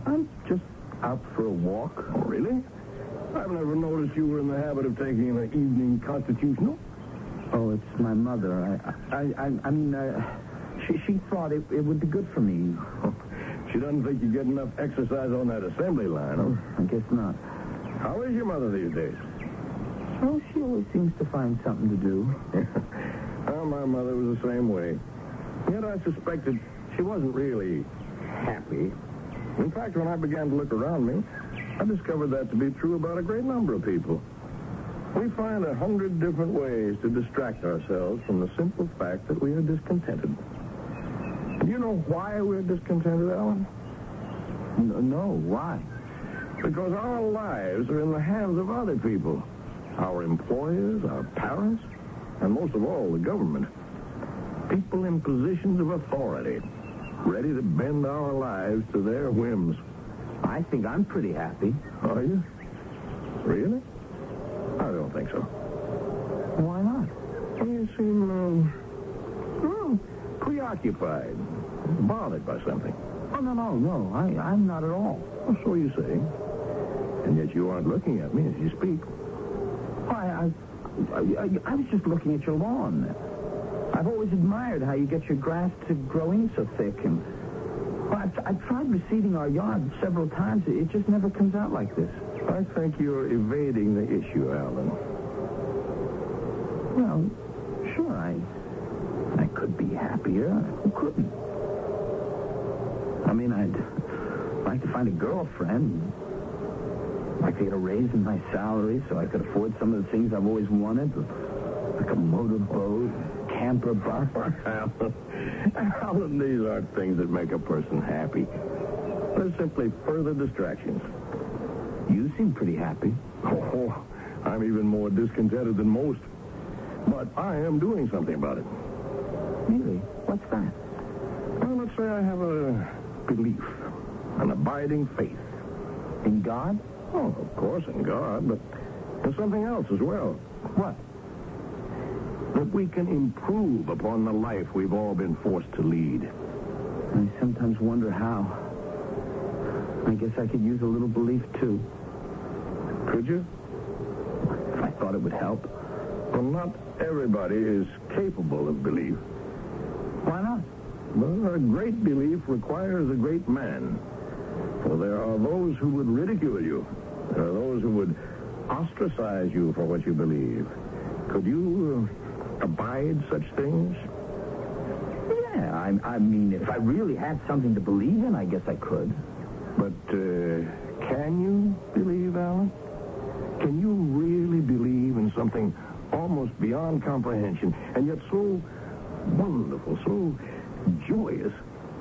I'm just out for a walk. Oh, really? I've never noticed you were in the habit of taking an evening constitutional. Oh, it's my mother. She thought it would be good for me. She doesn't think you get enough exercise on that assembly line, huh? I guess not. How is your mother these days? Well, she always seems to find something to do. Well, my mother was the same way. Yet I suspected she wasn't really happy. In fact, when I began to look around me, I discovered that to be true about a great number of people. We find 100 different ways to distract ourselves from the simple fact that we are discontented. Do you know why we're discontented, Alan? No, why? Because our lives are in the hands of other people. Our employers, our parents, and most of all, the government. People in positions of authority, ready to bend our lives to their whims. I think I'm pretty happy. Are you? Really? I don't think so. Why not? You seem, preoccupied. Bothered by something. Oh, no. I'm not at all. Well, so you say. And yet you aren't looking at me as you speak. I was just looking at your lawn. I've always admired how you get your grass to grow in so thick. And I've tried reseeding our yard several times. It just never comes out like this. I think you're evading the issue, Alan. Well, sure, I could be happier. Who couldn't? I mean, I'd like to find a girlfriend. I'd like to get a raise in my salary so I could afford some of the things I've always wanted, like a motorboat, camper bus. Alan, these aren't things that make a person happy. They're simply further distractions. You seem pretty happy. Oh, I'm even more discontented than most. But I am doing something about it. Really? What's that? Well, let's say I have a belief, an abiding faith. In God? Oh, of course, in God, but there's something else as well. What? That we can improve upon the life we've all been forced to lead. I sometimes wonder how. I guess I could use a little belief, too. Could you? I thought it would help. Well, not everybody is capable of belief. Why not? Well, a great belief requires a great man. For there are those who would ridicule you. There are those who would ostracize you for what you believe. Could you abide such things? Yeah, I mean, if I really had something to believe in, I guess I could. But can you believe, Alan? Can you really believe in something almost beyond comprehension, and yet so wonderful, so joyous,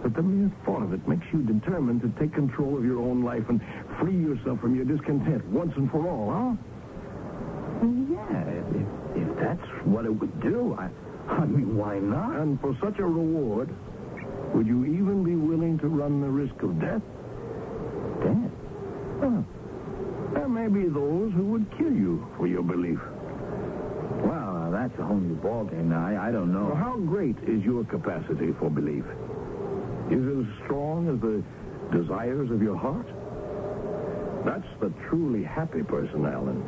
that the mere thought of it makes you determined to take control of your own life and free yourself from your discontent once and for all, huh? Yeah, if that's what it would do, I mean, why not? And for such a reward, would you even be willing to run the risk of death? Death? Well, there may be those who would kill you for your belief. Well, that's a whole new ballgame now. I don't know. Well, how great is your capacity for belief? Is it as strong as the desires of your heart? That's the truly happy person, Alan.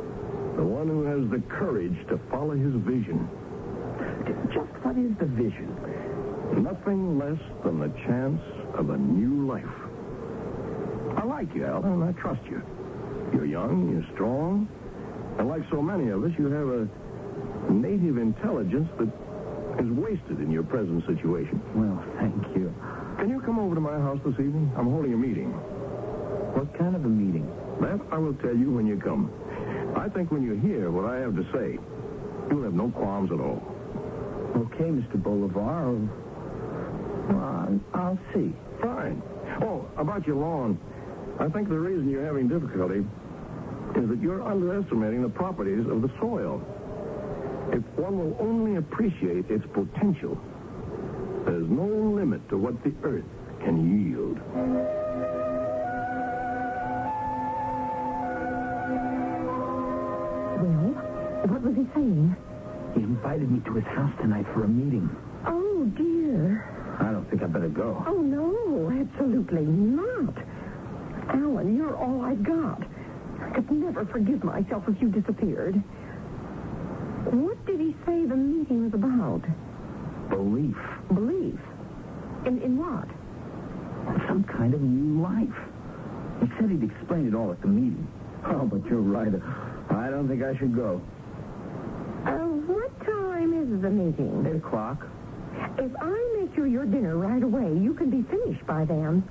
The one who has the courage to follow his vision. Just what is the vision? Nothing less than the chance of a new life. I like you, Alan, and I trust you. You're young, you're strong, and like so many of us, you have a native intelligence that is wasted in your present situation. Well, thank you. Can you come over to my house this evening? I'm holding a meeting. What kind of a meeting? That I will tell you when you come. I think when you hear what I have to say, you'll have no qualms at all. Okay, Mr. Bolivar. Well, I'll see. Fine. Oh, about your lawn. I think the reason you're having difficulty is that you're underestimating the properties of the soil. If one will only appreciate its potential, there's no limit to what the earth can yield. Well, what was he saying? He invited me to his house tonight for a meeting. Oh, dear. I don't think I better go. Oh, no, absolutely not. Alan, you're all I've got. I could never forgive myself if you disappeared. What did he say the meeting was about? Belief. Belief? In what? Some kind of new life. He said he'd explain it all at the meeting. Oh, but you're right. I don't think I should go. What time is the meeting? 8 o'clock. If I make you your dinner right away, you can be finished by then.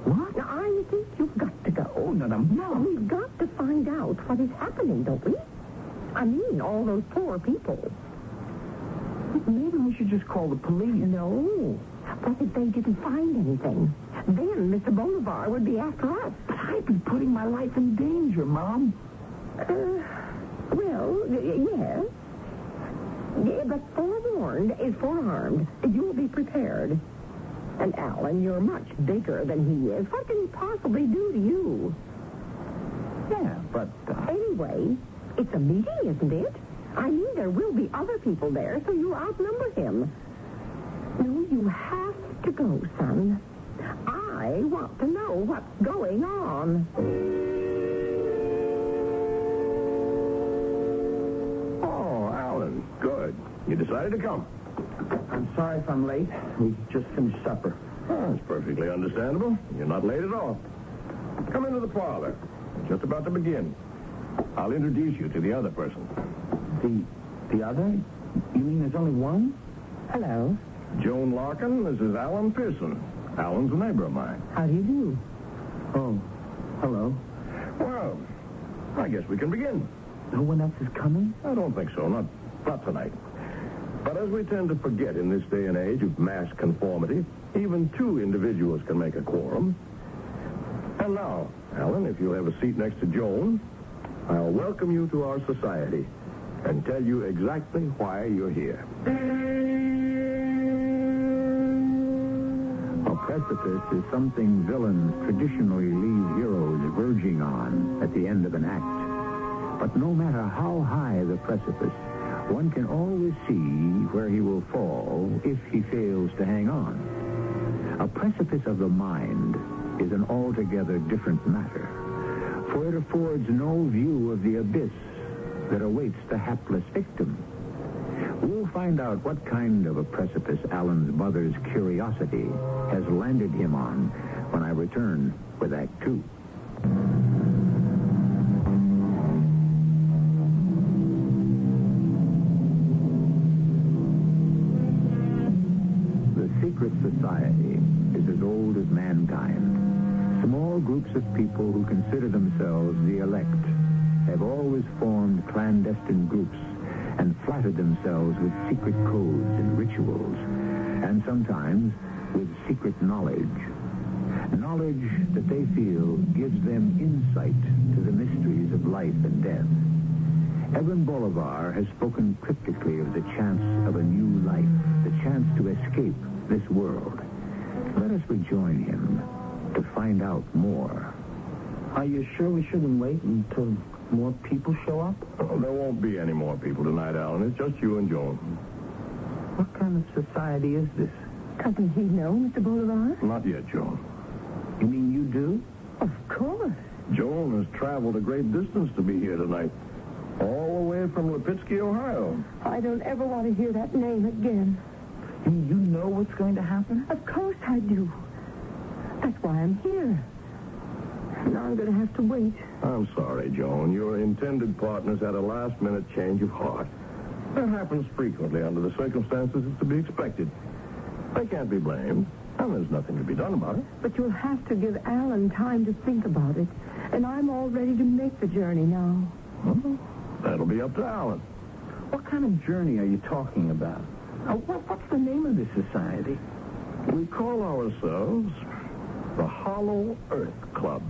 What? Now, I think you've got to go. Oh, no. We've got to find out what is happening, don't we? I mean, all those poor people. Maybe we should just call the police. No. What if they didn't find anything? Then Mr. Bolivar would be after us. But I'd be putting my life in danger, Mom. Well, yes. Yeah, but forewarned is forearmed. You'll be prepared. And Alan, you're much bigger than he is. What can he possibly do to you? Yeah, but... Anyway, it's a meeting, isn't it? I mean, there will be other people there, so you outnumber him. No, you have to go, son. I want to know what's going on. Oh, Alan, good. You decided to come. I'm sorry if I'm late. We just finished supper. Oh, that's perfectly understandable. You're not late at all. Come into the parlor. We're just about to begin. I'll introduce you to the other person. The other? You mean there's only one? Hello. Joan Larkin, this is Alan Pearson. Alan's a neighbor of mine. How do you do? Oh, hello. Well, I guess we can begin. No one else is coming? I don't think so. Not tonight. But as we tend to forget in this day and age of mass conformity, even two individuals can make a quorum. And now, Alan, if you'll have a seat next to Joan, I'll welcome you to our society and tell you exactly why you're here. A precipice is something villains traditionally leave heroes verging on at the end of an act. But no matter how high the precipice, one can always see where he will fall if he fails to hang on. A precipice of the mind is an altogether different matter, for it affords no view of the abyss that awaits the hapless victim. We'll find out what kind of a precipice Alan's mother's curiosity has landed him on when I return with Act Two. The secret society is as old as mankind. Small groups of people who consider themselves the elect have always formed clandestine groups and flattered themselves with secret codes and rituals, and sometimes with secret knowledge. Knowledge that they feel gives them insight to the mysteries of life and death. Evan Bolivar has spoken cryptically of the chance of a new life, the chance to escape this world. Let us rejoin him to find out more. Are you sure we shouldn't wait until more people show up? Oh, there won't be any more people tonight, Alan. It's just you and Joan. What kind of society is this? Doesn't he know, Mr. Bolivar? Not yet, Joan. You mean you do? Of course. Joan has traveled a great distance to be here tonight. All the way from Lipitsky, Ohio. I don't ever want to hear that name again. You know what's going to happen? Of course I do. That's why I'm here. Now I'm going to have to wait. I'm sorry, Joan. Your intended partner's had a last-minute change of heart. That happens frequently under the circumstances. It's to be expected. They can't be blamed, and there's nothing to be done about it. But you'll have to give Alan time to think about it. And I'm all ready to make the journey now. Well, that'll be up to Alan. What kind of journey are you talking about? What's the name of this society? We call ourselves the Hollow Earth Club.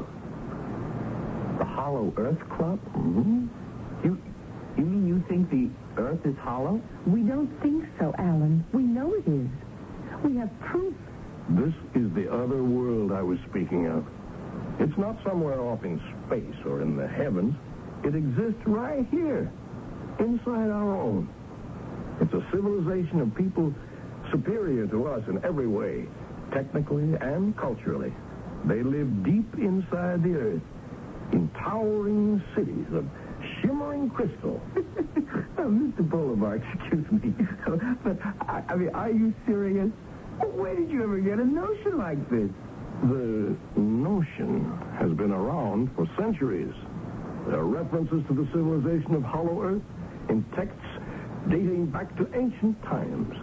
The Hollow Earth Club? Mm-hmm. You mean you think the Earth is hollow? We don't think so, Alan. We know it is. We have proof. This is the other world I was speaking of. It's not somewhere off in space or in the heavens. It exists right here, inside our own. It's a civilization of people superior to us in every way, technically and culturally. They live deep inside the earth, in towering cities of shimmering crystal. Mr. Bolivar, excuse me, but, I mean, are you serious? Where did you ever get a notion like this? The notion has been around for centuries. There are references to the civilization of Hollow Earth in texts dating back to ancient times.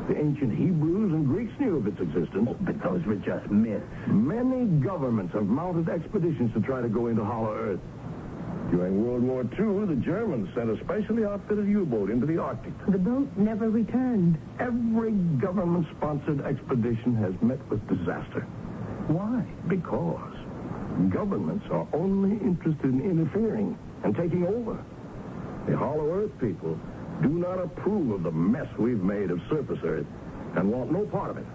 The ancient Hebrews and Greeks knew of its existence. Oh, but those were just myths. Many governments have mounted expeditions to try to go into Hollow Earth. During World War II, the Germans sent a specially outfitted U-boat into the Arctic. The boat never returned. Every government-sponsored expedition has met with disaster. Why? Because governments are only interested in interfering and taking over. The Hollow Earth people do not approve of the mess we've made of surface Earth and want no part of it.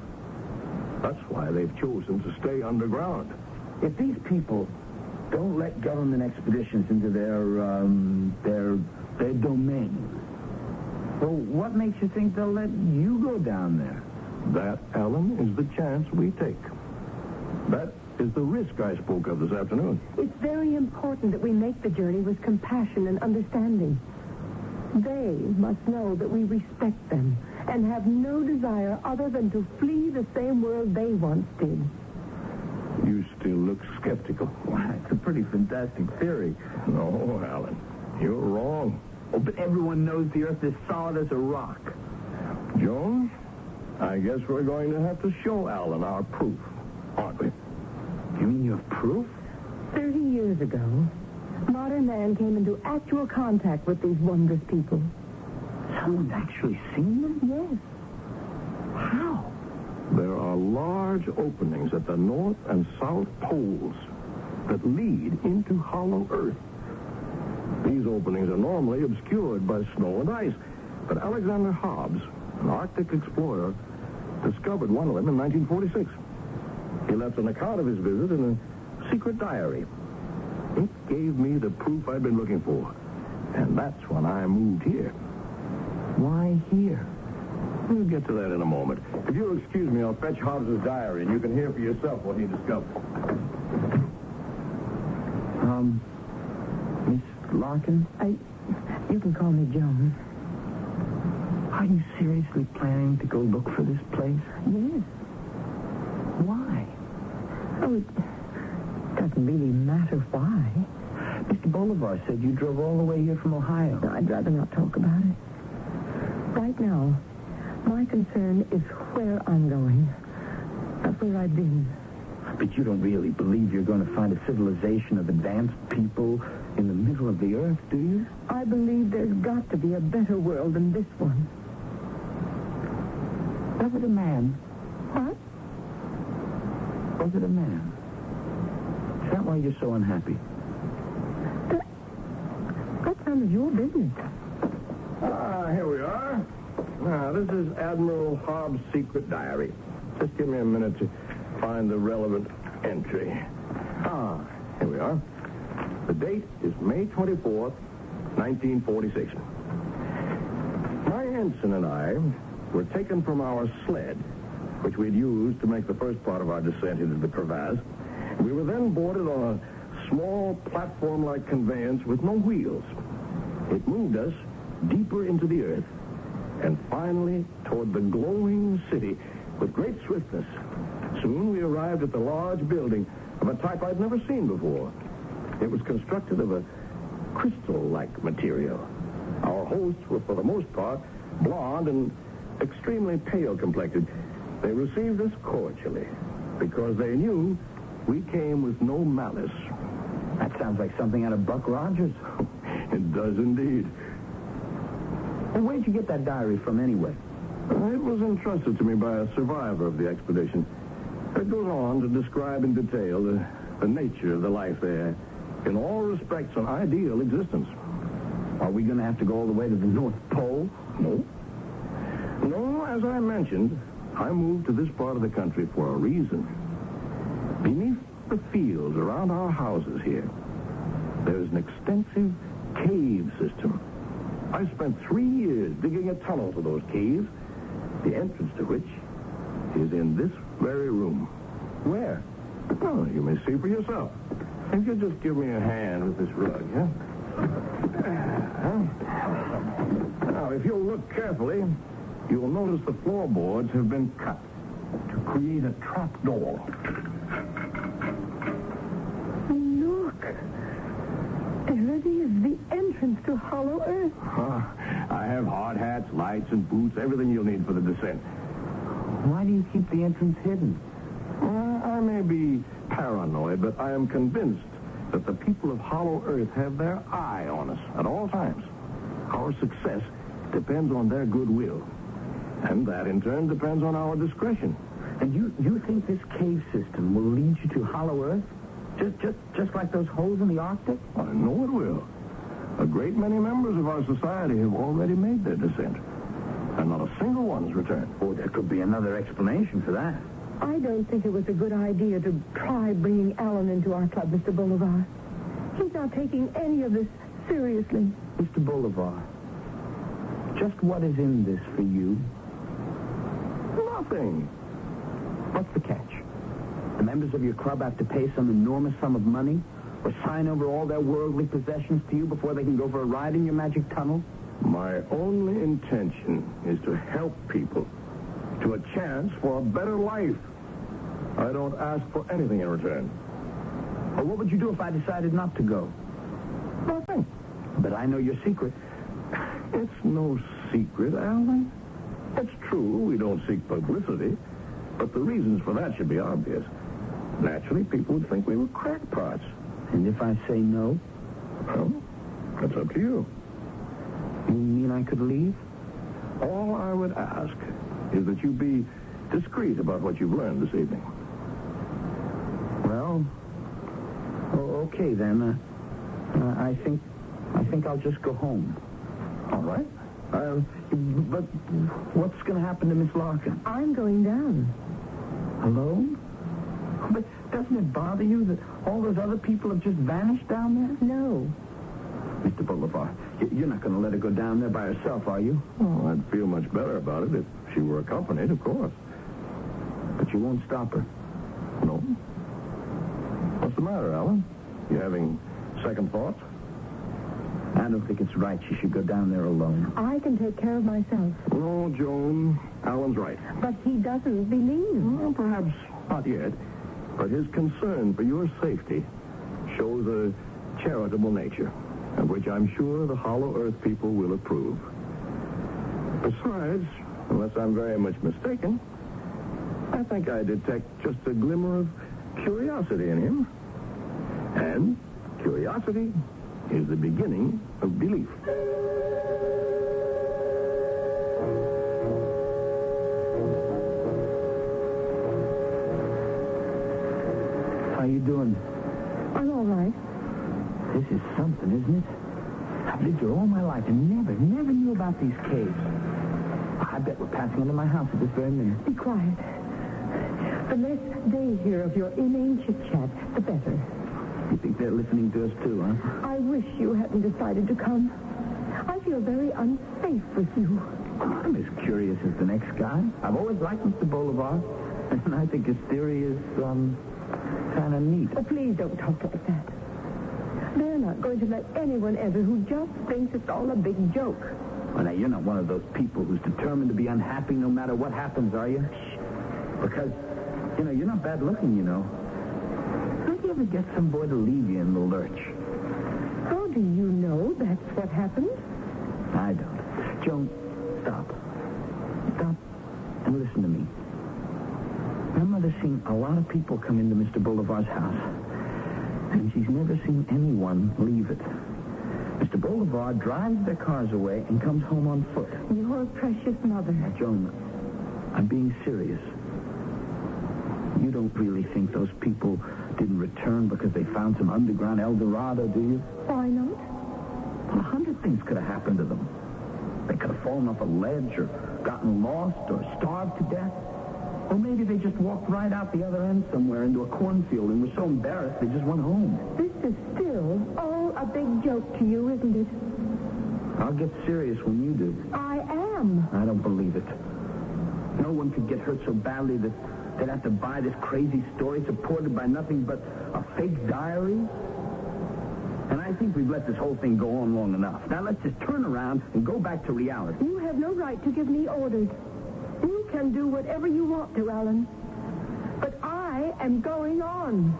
That's why they've chosen to stay underground. If these people don't let government expeditions into their domain, well, what makes you think they'll let you go down there? That, Alan, is the chance we take. That is the risk I spoke of this afternoon. It's very important that we make the journey with compassion and understanding. They must know that we respect them and have no desire other than to flee the same world they once did. You still look skeptical. Why, it's a pretty fantastic theory. No, Alan, you're wrong. Oh, but everyone knows the Earth is solid as a rock. Jones, I guess we're going to have to show Alan our proof, aren't we? You mean you have proof? 30 years ago, modern man came into actual contact with these wondrous people. Someone's actually seen them? Yes. How? There are large openings at the north and south poles that lead into hollow Earth. These openings are normally obscured by snow and ice, but Alexander Hobbs, an Arctic explorer, discovered one of them in 1946. He left an account of his visit in a secret diary. It gave me the proof I'd been looking for, and that's when I moved here. Why here? We'll get to that in a moment. If you'll excuse me, I'll fetch Hobbs' diary, and you can hear for yourself what he discovered. Miss Larkin? You can call me Joan. Are you seriously planning to go look for this place? Yes. Why? Oh, it doesn't really matter why. Mr. Bolivar said you drove all the way here from Ohio. No, I'd rather not talk about it. Right now, my concern is where I'm going, not where I've been. But you don't really believe you're going to find a civilization of advanced people in the middle of the Earth, do you? I believe there's got to be a better world than this one. Was it a man? What? Was it a man? Is that why you're so unhappy? That's none of your business. Here we are. Now, this is Admiral Hobbs' secret diary. Just give me a minute to find the relevant entry. Here we are. The date is May 24th, 1946. My ensign and I were taken from our sled, which we'd used to make the first part of our descent into the crevasse. We were then boarded on a small platform-like conveyance with no wheels. It moved us deeper into the earth and finally toward the glowing city with great swiftness. Soon we arrived at the large building of a type I'd never seen before. It was constructed of a crystal-like material. Our hosts were, for the most part, blonde and extremely pale-complected. They received us cordially because they knew we came with no malice. That sounds like something out of Buck Rogers. It does indeed. Well, where'd you get that diary from anyway? It was entrusted to me by a survivor of the expedition. It goes on to describe in detail the nature of the life there. In all respects, an ideal existence. Are we going to have to go all the way to the North Pole? No. No, as I mentioned, I moved to this part of the country for a reason. Beneath the fields around our houses here, there's an extensive cave system. I spent 3 years digging a tunnel to those caves, the entrance to which is in this very room. Where? Oh, you may see for yourself. If you'll just give me a hand with this rug, huh? Now, if you'll look carefully, you'll notice the floorboards have been cut to create a trap door. Look. There it is, the entrance to Hollow Earth. I have hard hats, lights, and boots, everything you'll need for the descent. Why do you keep the entrance hidden? I may be paranoid, but I am convinced that the people of Hollow Earth have their eye on us at all times. Our success depends on their goodwill. And that, in turn, depends on our discretion. And you think this cave system will lead you to Hollow Earth? Just like those holes in the Arctic? I know it will. A great many members of our society have already made their descent. And not a single one has returned. Oh, there could be another explanation for that. I don't think it was a good idea to try bringing Alan into our club, Mr. Bolivar. He's not taking any of this seriously. Mr. Bolivar, just what is in this for you? thing. What's the catch? The members of your club have to pay some enormous sum of money or sign over all their worldly possessions to you before they can go for a ride in your magic tunnel? My only intention is to help people to a chance for a better life. I don't ask for anything in return. Well, what would you do if I decided not to go? Nothing. But I know your secret. It's no secret, Alan. It's true, we don't seek publicity, but the reasons for that should be obvious. Naturally, people would think we were crackpots. And if I say no? Well, that's up to you. You mean I could leave? All I would ask is that you be discreet about what you've learned this evening. Well, okay then. I think I'll just go home. All right. But what's going to happen to Miss Larkin? I'm going down. Alone? But doesn't it bother you that all those other people have just vanished down there? No. Mr. Boulevard, you're not going to let her go down there by herself, are you? Oh, I'd feel much better about it if she were accompanied, of course. But you won't stop her? No. What's the matter, Alan? You having second thoughts? I don't think it's right she should go down there alone. I can take care of myself. No, Joan. Alan's right. But he doesn't believe. Well, perhaps not yet. But his concern for your safety shows a charitable nature, of which I'm sure the Hollow Earth people will approve. Besides, unless I'm very much mistaken, I think I detect just a glimmer of curiosity in him. And curiosity is the beginning of belief. How you doing? I'm all right. This is something, isn't it? I've lived here all my life and never knew about these caves. I bet we're passing into my house at this very minute. Be quiet. The less they hear of your inane chit-chat, the better. You think they're listening to us, too, huh? I wish you hadn't decided to come. I feel very unsafe with you. I'm as curious as the next guy. I've always liked Mr. Boulevard, and I think his theory is, kind of neat. Oh, please don't talk like that. They're not going to let anyone enter who just thinks it's all a big joke. Well, now, you're not one of those people who's determined to be unhappy no matter what happens, are you? Shh. Because, you're not bad looking, Don't you ever get some boy to leave you in the lurch? How do you know that's what happened? I don't. Joan, stop. Stop and listen to me. My mother's seen a lot of people come into Mr. Boulevard's house, and she's never seen anyone leave it. Mr. Boulevard drives their cars away and comes home on foot. Your precious mother. Now, Joan, I'm being serious. You don't really think those people didn't return because they found some underground El Dorado, do you? Why not? Well, 100 things could have happened to them. They could have fallen off a ledge or gotten lost or starved to death. Or maybe they just walked right out the other end somewhere into a cornfield and were so embarrassed they just went home. This is still all a big joke to you, isn't it? I'll get serious when you do. I am. I don't believe it. No one could get hurt so badly that they'd have to buy this crazy story supported by nothing but a fake diary. And I think we've let this whole thing go on long enough. Now let's just turn around and go back to reality. You have no right to give me orders. You can do whatever you want to, Alan. But I am going on.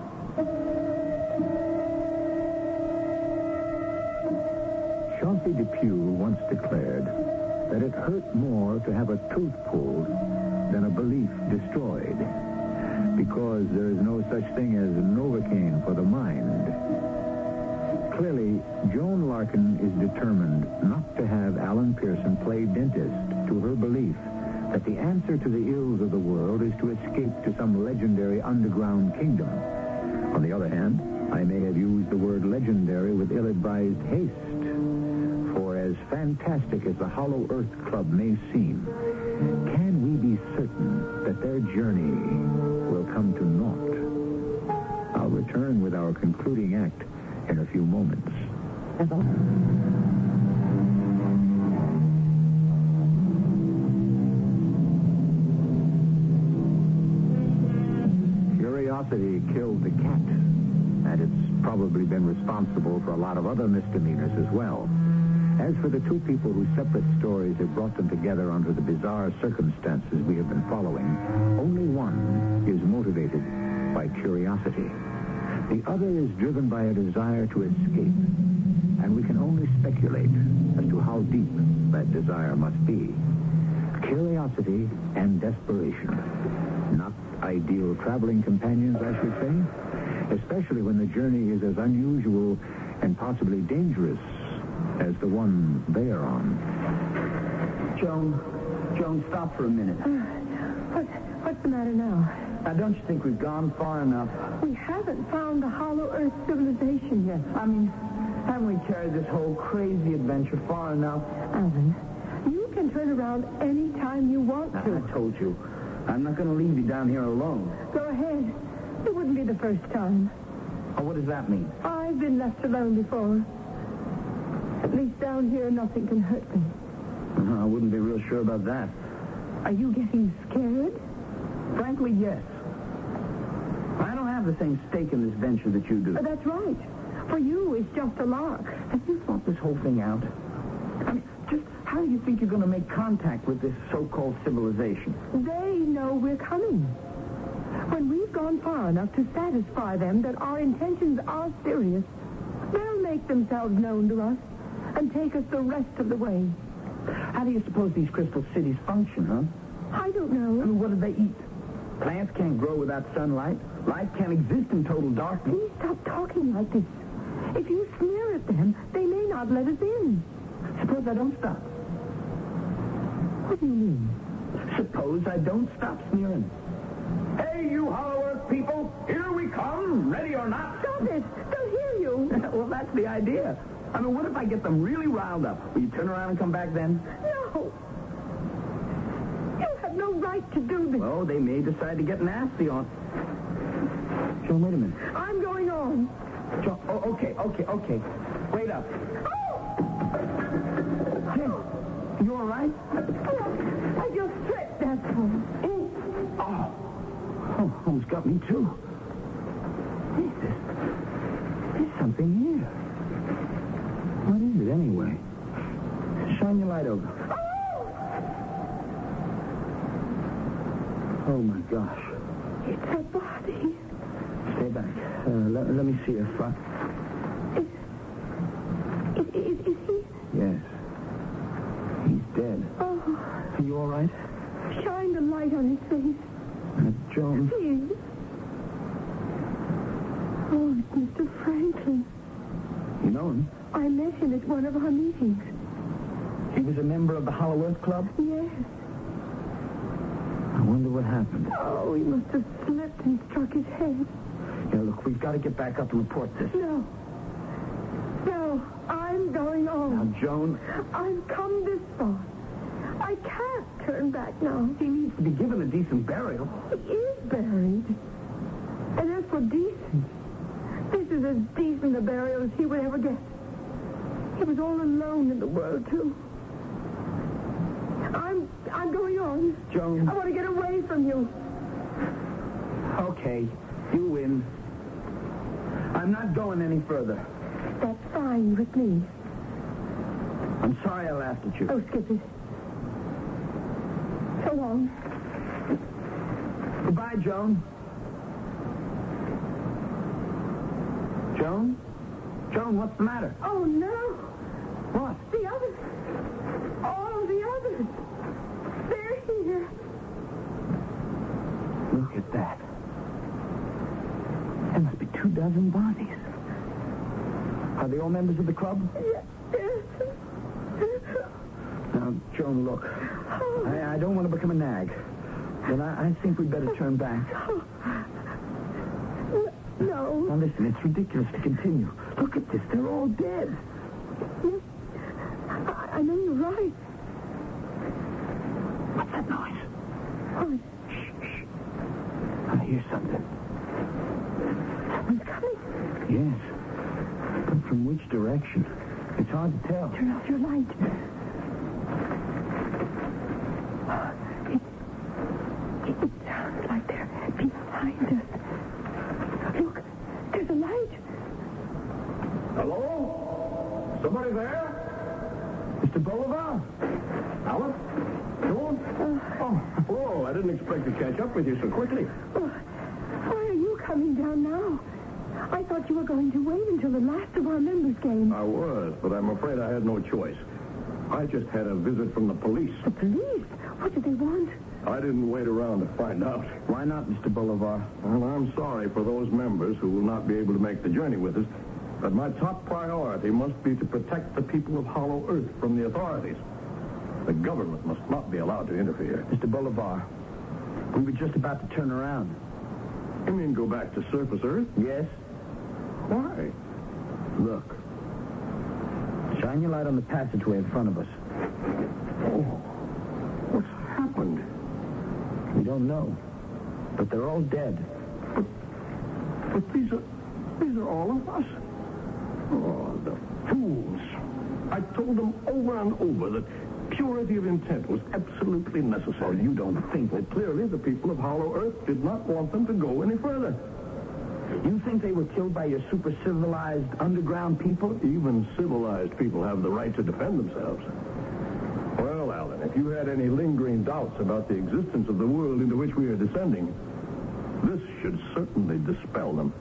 Chauncey Depew once declared that it hurt more to have a tooth pulled than a belief destroyed, because there is no such thing as Novocaine for the mind. Clearly, Joan Larkin is determined not to have Alan Pearson play dentist to her belief that the answer to the ills of the world is to escape to some legendary underground kingdom. On the other hand, I may have used the word legendary with ill-advised haste, for as fantastic as the Hollow Earth Club may seem, can we be certain that their journey will come to naught? I'll return with our concluding act in a few moments. probably been responsible for a lot of other misdemeanors as well. As for the two people whose separate stories have brought them together under the bizarre circumstances we have been following, only one is motivated by curiosity. The other is driven by a desire to escape, and we can only speculate as to how deep that desire must be. Curiosity and desperation. Not ideal traveling companions, I should say, especially when the journey is as unusual and possibly dangerous as the one they are on. Joan, stop for a minute. What's the matter now? Now, don't you think we've gone far enough? We haven't found the Hollow Earth civilization yet. I mean, haven't we carried this whole crazy adventure far enough? Alan, you can turn around any time you want to. I told you. I'm not going to leave you down here alone. Go ahead. It wouldn't be the first time. Oh, what does that mean? I've been left alone before. At least down here, nothing can hurt me. I wouldn't be real sure about that. Are you getting scared? Frankly, yes. I don't have the same stake in this venture that you do. That's right. For you, it's just a lark. Have you thought this whole thing out? I mean, just how do you think you're going to make contact with this so-called civilization? They know we're coming. When we've gone far enough to satisfy them that our intentions are serious, they'll make themselves known to us and take us the rest of the way. How do you suppose these crystal cities function, huh? I don't know. I mean, what do they eat? Plants can't grow without sunlight. Life can't exist in total darkness. Please stop talking like this. If you sneer at them, they may not let us in. Suppose I don't stop. What do you mean? Suppose I don't stop sneering. Hey, you Hollow Earth people, here we come, ready or not. Stop it. They'll hear you. Well, that's the idea. I mean, what if I get them really riled up? Will you turn around and come back then? No. You have no right to do this. Well, they may decide to get nasty on... Joan, wait a minute. I'm going on. Joan, okay. Wait up. Hey, you all right? Oh, I just tripped, that's all. Oh, almost got me, too. There's something here. What is it, anyway? Shine your light over. Oh, my gosh. It's a body. Stay back. Let me see her front. Is he? Yes. He's dead. Oh. Are you all right? Shine the light on his face. Joan. Please. Oh, it's Mr. Franklin. You know him? I met him at one of our meetings. He was a member of the Hollow Earth Club? Yes. I wonder what happened. Oh, he must have slipped and struck his head. Yeah, look, we've got to get back up and report this. No, I'm going on. Now, Joan... I've come this far. I can't turn back now. He needs to be given a decent burial. He is buried. And as for decent, this is as decent a burial as he would ever get. He was all alone in the world, too. I'm going on. Joan. I want to get away from you. Okay, you win. I'm not going any further. That's fine with me. I'm sorry I laughed at you. Oh, skip it. So long. Goodbye, Joan. Joan? Joan, what's the matter? Oh, no. What? The others. All the others. They're here. Look at that. There must be 24 bodies. Are they all members of the club? Yes. Now, Joan, look. I don't want to become a nag. But I think we'd better turn back. No. Now, listen, it's ridiculous to continue. Look at this. They're all dead. Yes. I know you're right. What's that noise? What? Shh. I hear something. Someone's coming. Yes. But from which direction? It's hard to tell. Turn off your light. It sounds like they're behind us. Look, there's a light. Hello? Somebody there? Mr. Bolivar? Alice? Joan? Oh, I didn't expect to catch up with you so quickly. Why are you coming down now? I thought you were going to wait until the last of our members came. I was, but I'm afraid I had no choice. I just had a visit from the police. The police? What did they want? I didn't wait around to find out. Why not, Mr. Bolivar? Well, I'm sorry for those members who will not be able to make the journey with us, but my top priority must be to protect the people of Hollow Earth from the authorities. The government must not be allowed to interfere. Mr. Bolivar, we were just about to turn around. You mean go back to surface Earth? Yes. Why? Look. Shine your light on the passageway in front of us. Oh, what's happened? We don't know, but they're all dead. But these are all of us. Oh, the fools. I told them over and over that purity of intent was absolutely necessary. Oh, you don't think that... Clearly, the people of Hollow Earth did not want them to go any further. You think they were killed by your super civilized underground people? Even civilized people have the right to defend themselves. Well, Alan, if you had any lingering doubts about the existence of the world into which we are descending, this should certainly dispel them.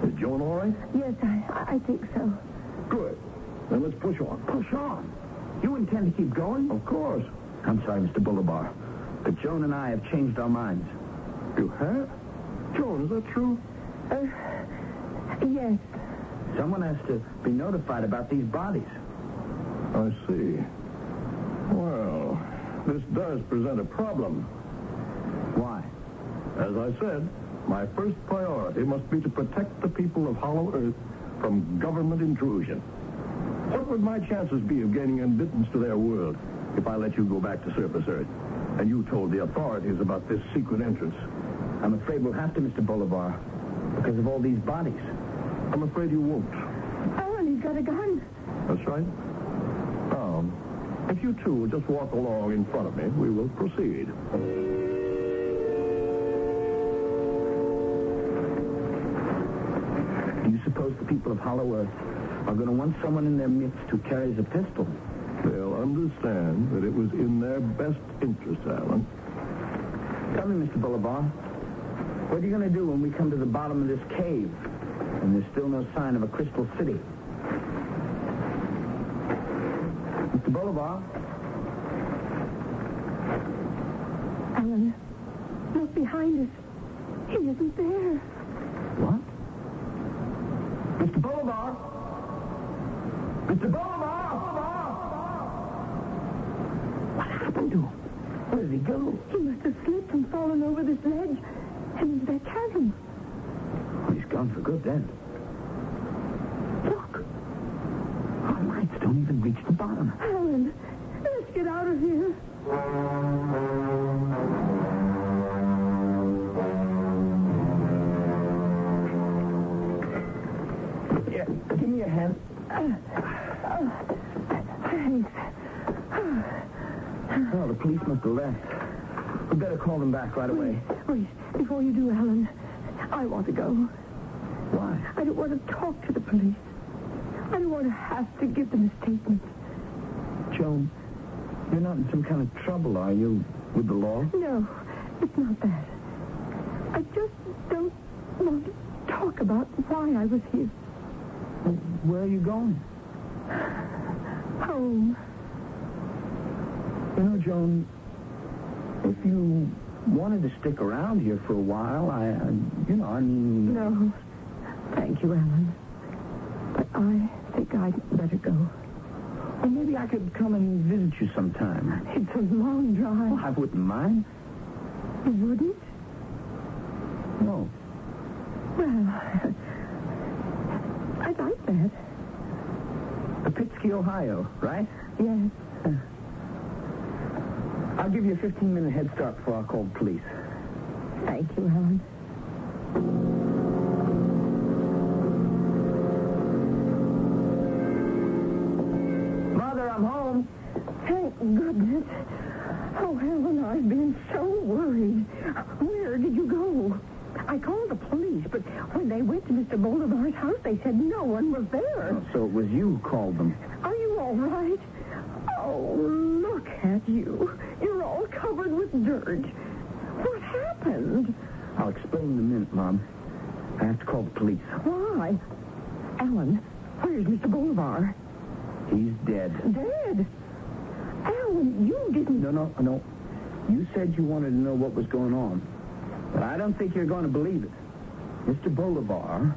Is Joan all right? Yes, I think so. Good. Then let's push on. Push on? You intend to keep going? Of course. I'm sorry, Mr. Bolivar, but Joan and I have changed our minds. You have? Joan, is that true? Yes. Someone has to be notified about these bodies. I see. Well, this does present a problem. Why? As I said, my first priority must be to protect the people of Hollow Earth from government intrusion. What would my chances be of gaining admittance to their world if I let you go back to surface Earth and you told the authorities about this secret entrance? I'm afraid we'll have to, Mr. Bolivar, because of all these bodies. I'm afraid you won't. Alan, he's got a gun. That's right. If you two will just walk along in front of me, we will proceed. Do you suppose the people of Hollow Earth are going to want someone in their midst who carries a pistol? They'll understand that it was in their best interest, Alan. Tell me, Mr. Bolivar, what are you going to do when we come to the bottom of this cave and there's still no sign of a crystal city? Mr. Bolivar? Alan, look behind us. He isn't there. What? Mr. Bolivar? Mr. Bolivar! What happened to him? Where did he go? He must have slipped and fallen over this ledge and into that chasm. Oh, he's gone for good then. Look. Our lights don't even reach the bottom. Alan, let's get out of here. Yeah, give me a hand. Thanks. Oh, the police must have left. We better call them back right away. Wait. Before you do, Alan, I want to go. Why? I don't want to talk to the police. I don't want to have to give them a statement. Joan, you're not in some kind of trouble, are you, with the law? No, it's not that. I just don't want to talk about why I was here. Well, where are you going? Home. You know, Joan, if you wanted to stick around here for a while, I mean... No. Thank you, Alan. But I think I'd better go. Well, maybe I could come and visit you sometime. It's a long drive. Well, I wouldn't mind. You wouldn't? No. Well, I'd like that. Poughkeepsie, Ohio, right? Yes. I'll give you a 15-minute head start before I call the police. Thank you, Alan. Mother, I'm home. Thank goodness. Oh, Helen, I've been so worried. Where did you go? I called the police, but when they went to Mr. Bolivar's house, they said no one was there. Oh, so it was you who called them. Are you all right? Oh, look at you. You're all covered with dirt. What happened? I'll explain in a minute, Mom. I have to call the police. Why? Alan, where's Mr. Bolivar? He's dead. Dead? Alan, you didn't... No. You said you wanted to know what was going on. But I don't think you're going to believe it. Mr. Bolivar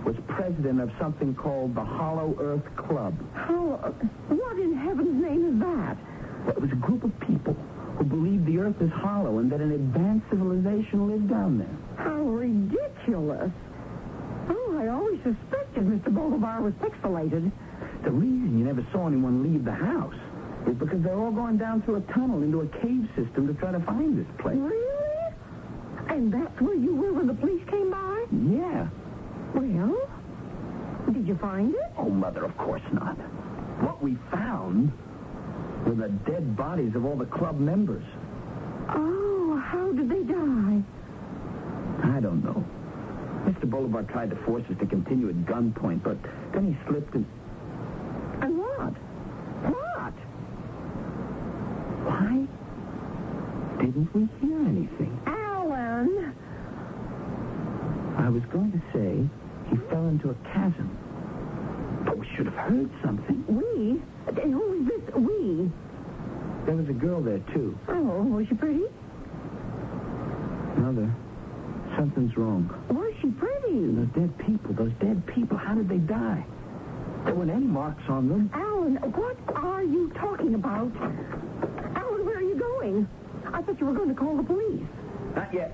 was president of something called the Hollow Earth Club. What in heaven's name is that? Well, it was a group of people who believed the Earth is hollow and that an advanced civilization lived down there. How ridiculous. Oh, I always suspected Mr. Bolivar was pixelated. The reason you never saw anyone leave the house is because they're all going down through a tunnel into a cave system to try to find this place. Really? And that's where you were when the police came by? Yeah. Well, did you find it? Oh, Mother, of course not. What we found were the dead bodies of all the club members. Oh, how did they die? I don't know. Mr. Bolivar tried to force us to continue at gunpoint, but then he slipped and... And what? What? Why didn't we hear anything? Alan! I was going to say he fell into a chasm. But we should have heard something. We? And who is this we? There was a girl there, too. Oh, was she pretty? Mother, something's wrong. Was she pretty? Those dead people, how did they die? There weren't any marks on them. Alan, what are you talking about? Alan, where are you going? I thought you were going to call the police. Not yet.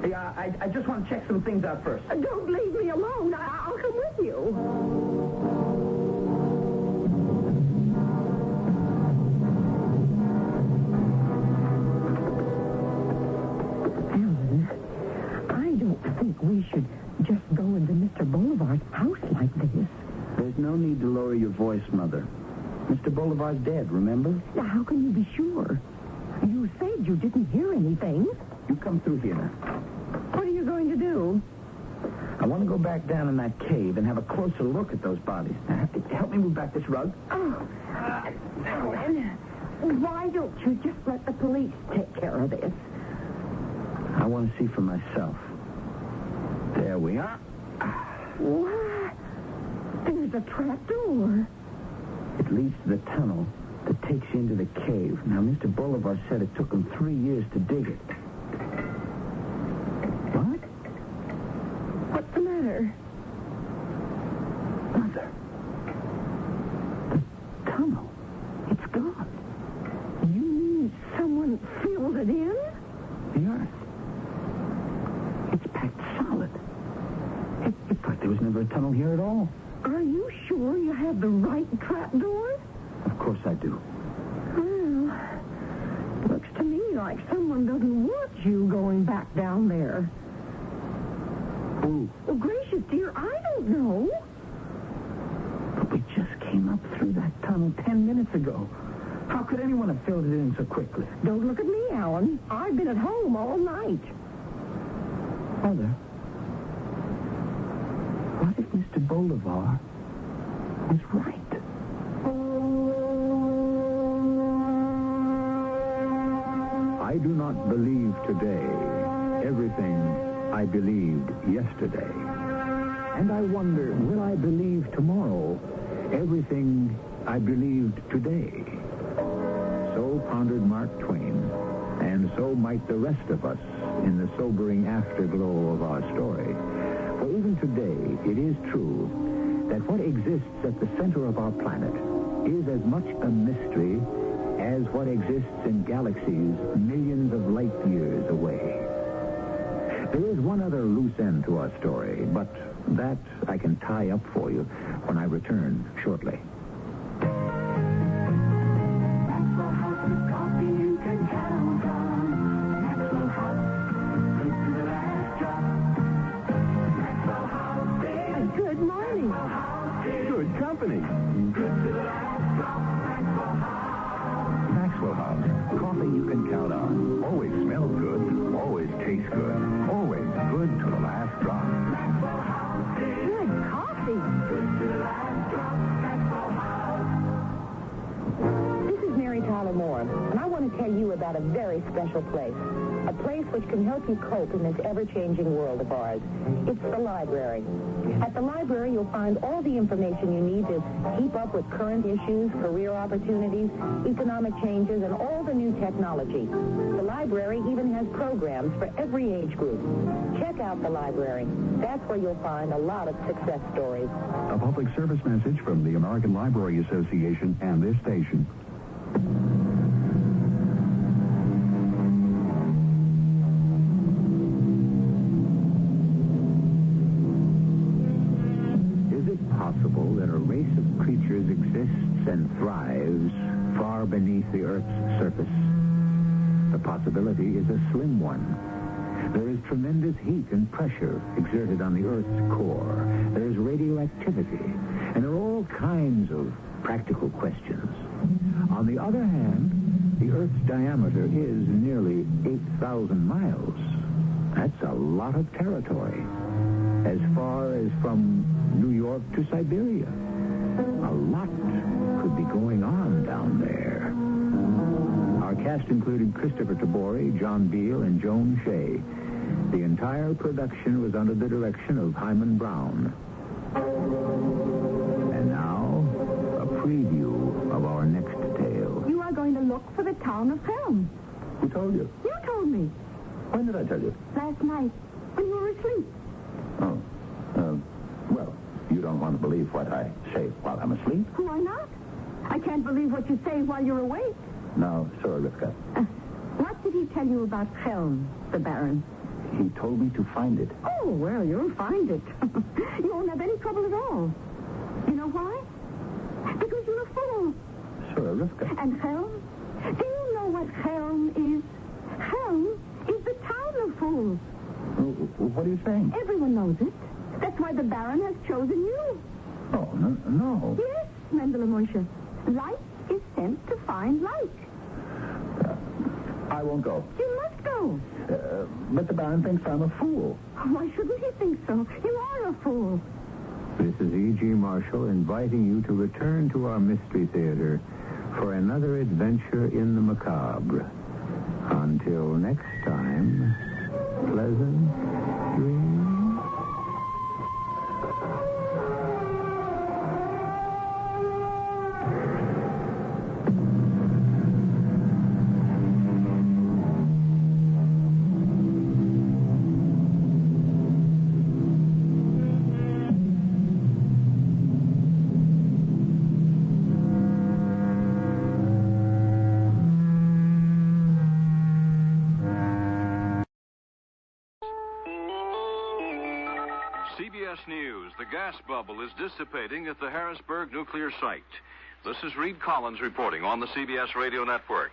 I just want to check some things out first. Don't leave me alone. I'll come with you. We should just go into Mr. Bolivar's house like this. There's no need to lower your voice, Mother. Mr. Bolivar's dead, remember? Now, how can you be sure? You said you didn't hear anything. You come through here now. What are you going to do? I want to go back down in that cave and have a closer look at those bodies. Now, help me move back this rug. Oh, Alan, why don't you just let the police take care of this? I want to see for myself. There we are. What? There's a trap door. It leads to the tunnel that takes you into the cave. Now, Mr. Bolivar said it took him 3 years to dig it. What? What's the matter? Mother. The tunnel. It's gone. You mean someone filled it in? The earth. It's packed solid. It's like there was never a tunnel here at all. Are you sure you have the right trapdoor? Of course I do. Well, looks to me like someone doesn't want you going back down there. Who? Well, gracious, dear, I don't know. But we just came up through that tunnel 10 minutes ago. How could anyone have filled it in so quickly? Don't look at me, Alan. I've been at home all night. Mother, what if Mr. Bolivar was right? I do not believe today everything I believed yesterday. And I wonder, will I believe tomorrow everything I believed today? So pondered Mark Twain, and so might the rest of us in the sobering afterglow of our story. For even today, it is true that what exists at the center of our planet is as much a mystery as what exists in galaxies millions of light years away. There is one other loose end to our story, but that I can tie up for you when I return shortly. Good morning. Good company. Maxwell House. Coffee you can count on. Always smells good. Always tastes good. Always good. good to the last drop. Good coffee. This is Mary Tyler Moore, and I want to tell you about a very special place. A place which can help you cope in this ever-changing world of ours. It's the library. At the library, you'll find all the information you need to keep up with current issues, career opportunities, economic changes, and all the new technology. The library even has programs for every age group. Check out the library. That's where you'll find a lot of success stories. A public service message from the American Library Association and this station. Possible that a race of creatures exists and thrives far beneath the Earth's surface. The possibility is a slim one. There is tremendous heat and pressure exerted on the Earth's core. There is radioactivity, and there are all kinds of practical questions. On the other hand, the Earth's diameter is nearly 8,000 miles. That's a lot of territory. As far as from New York to Siberia. A lot could be going on down there. Our cast included Christopher Tabori, John Beal, and Joan Shea. The entire production was under the direction of Hyman Brown. And now, a preview of our next tale. You are going to look for the town of Helm. Who told you? You told me. When did I tell you? Last night, when you were asleep. Oh. Well, you don't want to believe what I say while I'm asleep? Why not? I can't believe what you say while you're awake. No, sorry, Rivka. What did he tell you about Helm, the Baron? He told me to find it. Oh, well, you'll find it. You won't have any trouble at all. You know why? Because you're a fool. Sure, Rivka. And Helm? Do you know what Helm is? Helm is the town of fools. What are you saying? Everyone knows it. That's why the Baron has chosen you. Oh, no. Yes, Mendele Moshe. Light is sent to find light. I won't go. You must go. But the Baron thinks I'm a fool. Why shouldn't he think so? You are a fool. This is E.G. Marshall inviting you to return to our Mystery Theater for another adventure in the macabre. Until next time, pleasant dreams. CBS News. The gas bubble is dissipating at the Harrisburg nuclear site. This is Reed Collins reporting on the CBS Radio Network.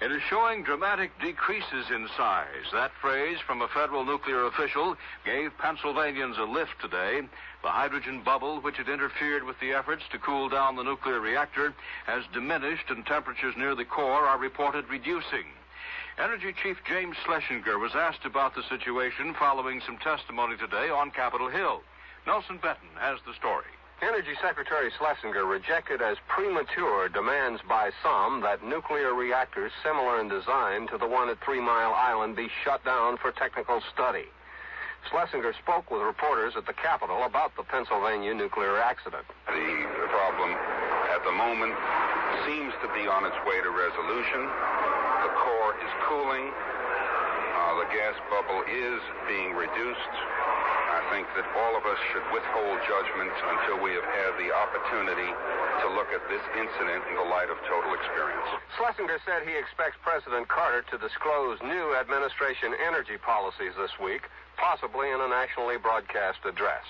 It is showing dramatic decreases in size. That phrase from a federal nuclear official gave Pennsylvanians a lift today. The hydrogen bubble, which had interfered with the efforts to cool down the nuclear reactor, has diminished and temperatures near the core are reported reducing. Energy Chief James Schlesinger was asked about the situation following some testimony today on Capitol Hill. Nelson Benton has the story. Energy Secretary Schlesinger rejected as premature demands by some that nuclear reactors similar in design to the one at 3 Mile Island be shut down for technical study. Schlesinger spoke with reporters at the Capitol about the Pennsylvania nuclear accident. The problem at the moment seems to be on its way to resolution. The core is cooling. The gas bubble is being reduced. I think that all of us should withhold judgment until we have had the opportunity to look at this incident in the light of total experience. Schlesinger said he expects President Carter to disclose new administration energy policies this week, possibly in a nationally broadcast address.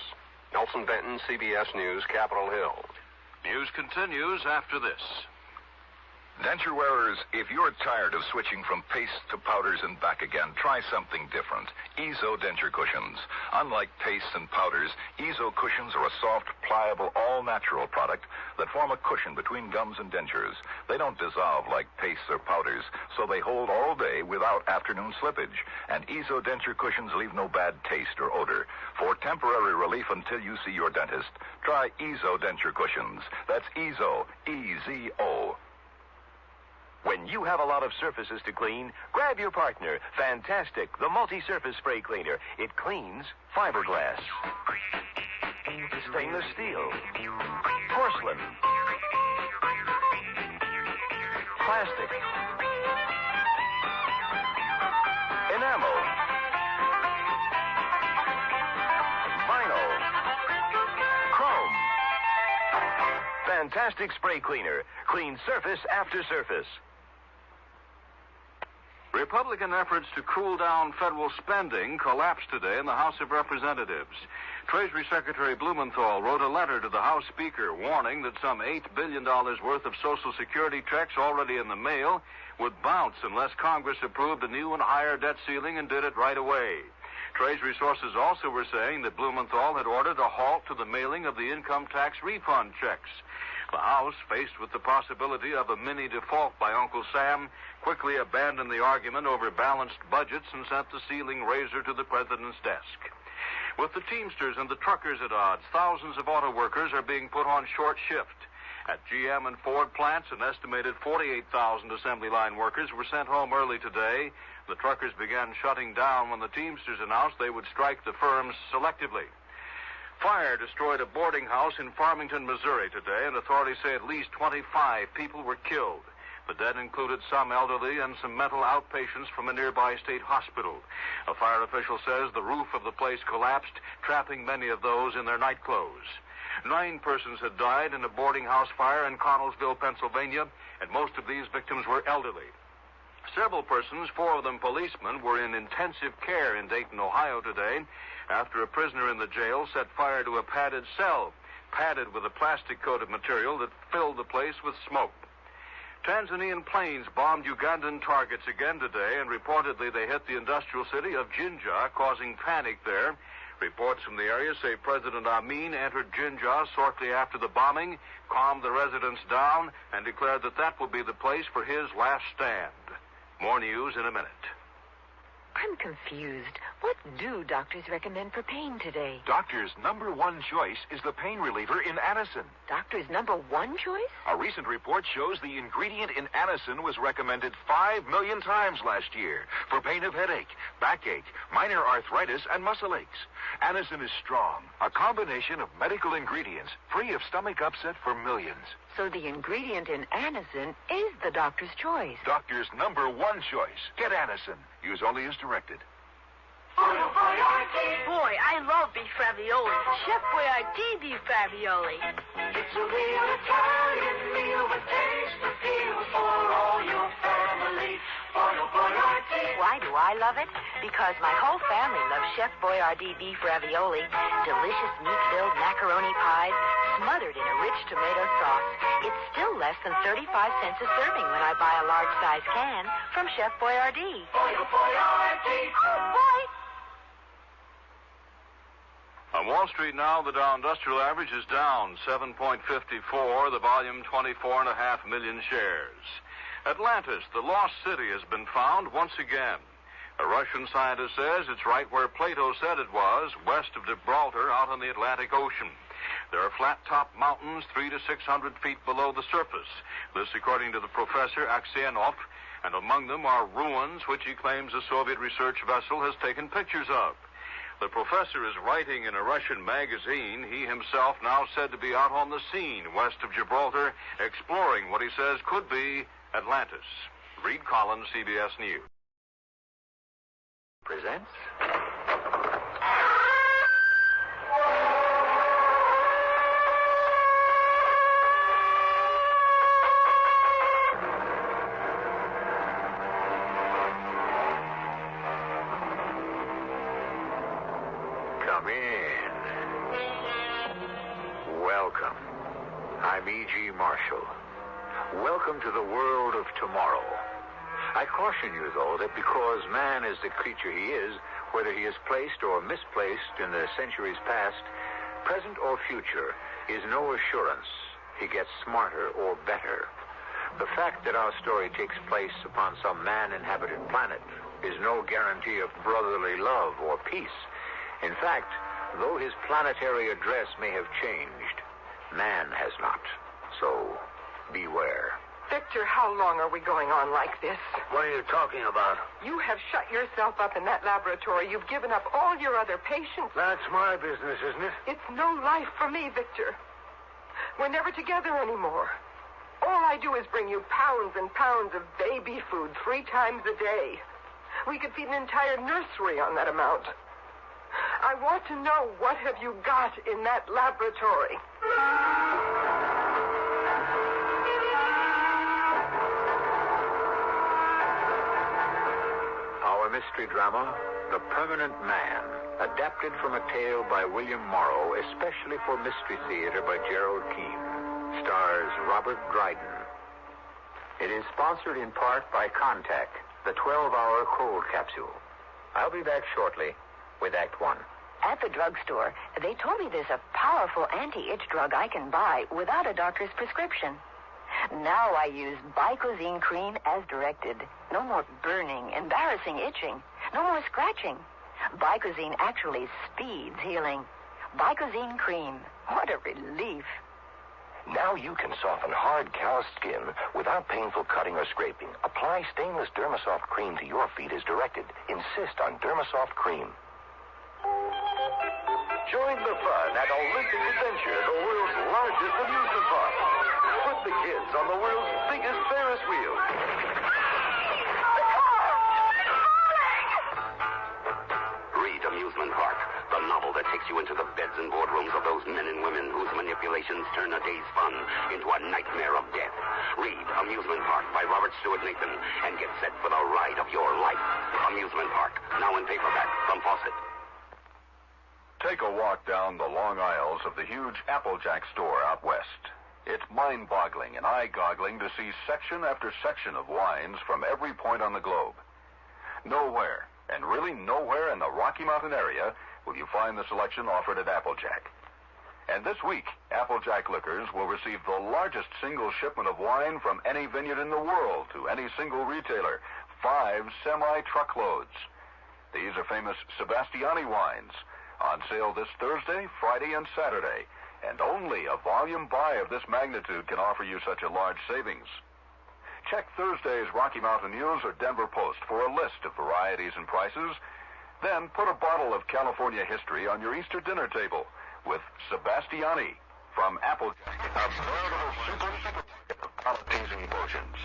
Nelson Benton, CBS News, Capitol Hill. News continues after this. Denture wearers, if you're tired of switching from paste to powders and back again, try something different. Ezo denture cushions. Unlike pastes and powders, Ezo cushions are a soft, pliable, all-natural product that form a cushion between gums and dentures. They don't dissolve like pastes or powders, so they hold all day without afternoon slippage. And Ezo denture cushions leave no bad taste or odor. For temporary relief until you see your dentist, try Ezo denture cushions. That's Ezo, E-Z-O. When you have a lot of surfaces to clean, grab your partner, Fantastic, the multi-surface spray cleaner. It cleans fiberglass, stainless steel, porcelain, plastic, enamel, vinyl, chrome. Fantastic spray cleaner. Cleans surface after surface. Republican efforts to cool down federal spending collapsed today in the House of Representatives. Treasury Secretary Blumenthal wrote a letter to the House Speaker warning that some $8 billion worth of Social Security checks already in the mail would bounce unless Congress approved a new and higher debt ceiling and did it right away. Treasury sources also were saying that Blumenthal had ordered a halt to the mailing of the income tax refund checks. The House, faced with the possibility of a mini default by Uncle Sam, quickly abandoned the argument over balanced budgets and sent the ceiling raiser to the president's desk. With the Teamsters and the truckers at odds, thousands of auto workers are being put on short shift. At GM and Ford plants, an estimated 48,000 assembly line workers were sent home early today. The truckers began shutting down when the Teamsters announced they would strike the firms selectively. Fire destroyed a boarding house in Farmington, Missouri today, and authorities say at least 25 people were killed. The dead included some elderly and some mental outpatients from a nearby state hospital. A fire official says the roof of the place collapsed, trapping many of those in their night clothes. 9 persons had died in a boarding house fire in Connellsville, Pennsylvania, and most of these victims were elderly. Several persons, 4 of them policemen, were in intensive care in Dayton, Ohio today after a prisoner in the jail set fire to a padded cell, padded with a plastic-coated material that filled the place with smoke. Tanzanian planes bombed Ugandan targets again today, and reportedly they hit the industrial city of Jinja, causing panic there. Reports from the area say President Amin entered Jinja shortly after the bombing, calmed the residents down, and declared that that would be the place for his last stand. More news in a minute. I'm confused. What do doctors recommend for pain today? Doctors' number 1 choice is the pain reliever in Anacin. Doctor's number 1 choice? A recent report shows the ingredient in Anacin was recommended 5 million times last year for pain of headache, backache, minor arthritis, and muscle aches. Anacin is strong, a combination of medical ingredients free of stomach upset for millions. So the ingredient in Anacin is the doctor's choice. Doctor's number 1 choice. Get Anacin. Use only as directed. Boy, I love beef ravioli. Chef Boyardee beef ravioli. It's a real Italian meal with taste appeal for all your family. Why do I love it? Because my whole family loves Chef Boyardee beef ravioli. Delicious meat-filled macaroni pies, smothered in a rich tomato sauce. It's still less than 35 cents a serving when I buy a large-size can from Chef Boyardee. Boyardee. Oh, boy! On Wall Street now, the Dow Industrial Average is down 7.54, the volume 24.5 million shares. Atlantis, the lost city, has been found once again. A Russian scientist says it's right where Plato said it was, west of Gibraltar, out on the Atlantic Ocean. There are flat-top mountains 300 to 600 feet below the surface. This according to the professor Aksionov, and among them are ruins which he claims a Soviet research vessel has taken pictures of. The professor is writing in a Russian magazine, he himself now said to be out on the scene west of Gibraltar, exploring what he says could be Atlantis. Reed Collins, CBS News. Presents... Come in. Welcome. I'm E.G. Marshall. Welcome to the world of tomorrow. I caution you, though, that because man is the creature he is, whether he is placed or misplaced in the centuries past, present or future, is no assurance he gets smarter or better. The fact that our story takes place upon some man-inhabited planet is no guarantee of brotherly love or peace. In fact, though his planetary address may have changed, man has not. So, beware. Victor, how long are we going on like this? What are you talking about? You have shut yourself up in that laboratory. You've given up all your other patients. That's my business, isn't it? It's no life for me, Victor. We're never together anymore. All I do is bring you pounds and pounds of baby food 3 times a day. We could feed an entire nursery on that amount. I want to know, what have you got in that laboratory? Our mystery drama, The Permanent Man, adapted from a tale by William Morrow, especially for Mystery Theater by Gerald Keane, stars Robert Dryden. It is sponsored in part by Contact, the 12-hour cold capsule. I'll be back shortly with Act 1. At the drugstore, they told me there's a powerful anti-itch drug I can buy without a doctor's prescription. Now I use Bicozine cream as directed. No more burning, embarrassing itching. No more scratching. Bicozine actually speeds healing. Bicozine cream. What a relief. Now you can soften hard, calloused skin without painful cutting or scraping. Apply stainless Dermasoft cream to your feet as directed. Insist on Dermasoft cream. Join the fun at Olympic Adventure, the world's largest amusement park. Put the kids on the world's biggest Ferris wheel. Read Amusement Park, the novel that takes you into the beds and boardrooms of those men and women whose manipulations turn a day's fun into a nightmare of death. Read Amusement Park by Robert Stewart Nathan and get set for the ride of your life. Amusement Park, now in paperback from Fawcett. Take a walk down the long aisles of the huge Applejack store out west. It's mind-boggling and eye-goggling to see section after section of wines from every point on the globe. Nowhere, and really nowhere in the Rocky Mountain area, will you find the selection offered at Applejack. And this week, Applejack Liquors will receive the largest single shipment of wine from any vineyard in the world to any single retailer, 5 semi-truckloads. These are famous Sebastiani wines, on sale this Thursday, Friday, and Saturday, and only a volume buy of this magnitude can offer you such a large savings. Check Thursday's Rocky Mountain News or Denver Post for a list of varieties and prices. Then put a bottle of California history on your Easter dinner table with Sebastiani from Applejack, a veritable supermarket of palate-teasing potions.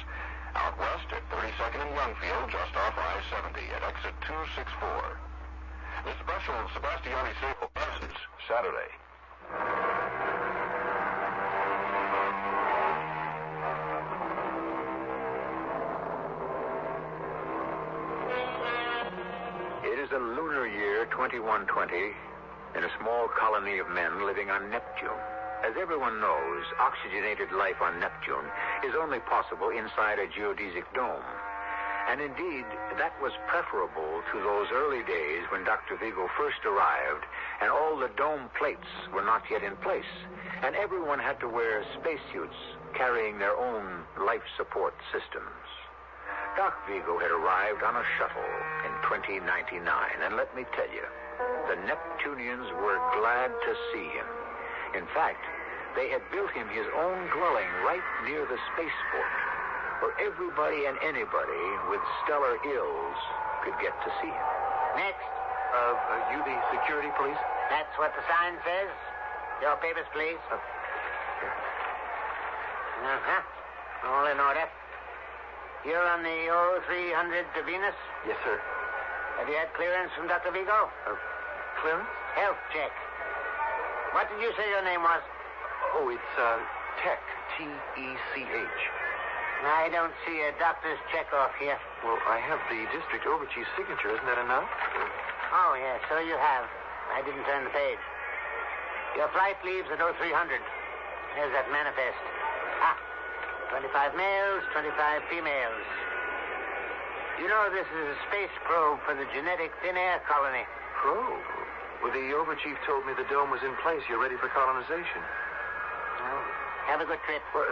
Out west at 32nd and Youngfield, just off I-70 at exit 264. The special Sebastiani sale ends Saturday. It is a lunar year 2120 in a small colony of men living on Neptune. As everyone knows, oxygenated life on Neptune is only possible inside a geodesic dome. And indeed, that was preferable to those early days when Dr. Vigo first arrived and all the dome plates were not yet in place, and everyone had to wear spacesuits carrying their own life support systems. Doc Vigo had arrived on a shuttle in 2099, and let me tell you, the Neptunians were glad to see him. In fact, they had built him his own dwelling right near the spaceport, where everybody and anybody with stellar ills could get to see him. Next. You the security police? That's what the sign says. Your papers, please. All in order. You're on the 0300 to Venus? Yes, sir. Have you had clearance from Dr. Vigo? Clearance? Health check. What did you say your name was? Oh, it's, Tech. T-E-C-H. I don't see a doctor's check off here. Well, I have the district overchief's signature. Isn't that enough? Oh, yes, so you have. I didn't turn the page. Your flight leaves at 0300. Here's that manifest. 25 males, 25 females. You know, this is a space probe for the genetic thin air colony. Probe? Well, the overchief told me the dome was in place. You're ready for colonization. Well, have a good trip. Well,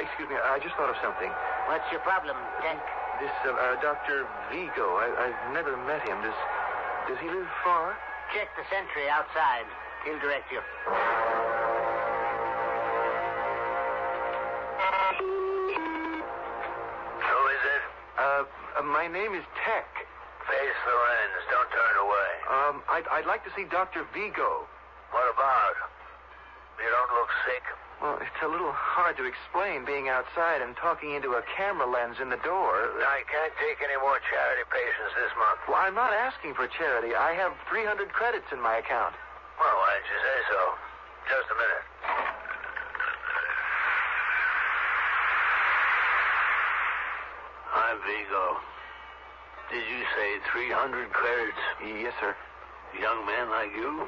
excuse me, I just thought of something. What's your problem, Tech? This Dr. Vigo, I've never met him. Does he live far? Check the sentry outside. He'll direct you. Who is it? My name is Tech. Face the lens. Don't turn away. I'd like to see Dr. Vigo. What about? You don't look sick. Well, it's a little hard to explain being outside and talking into a camera lens in the door. I can't take any more charity patients this month. Well, I'm not asking for charity. I have 300 credits in my account. Well, why didn't you say so? Just a minute. I'm Vigo. Did you say 300 credits? Yes, sir. Young man like you?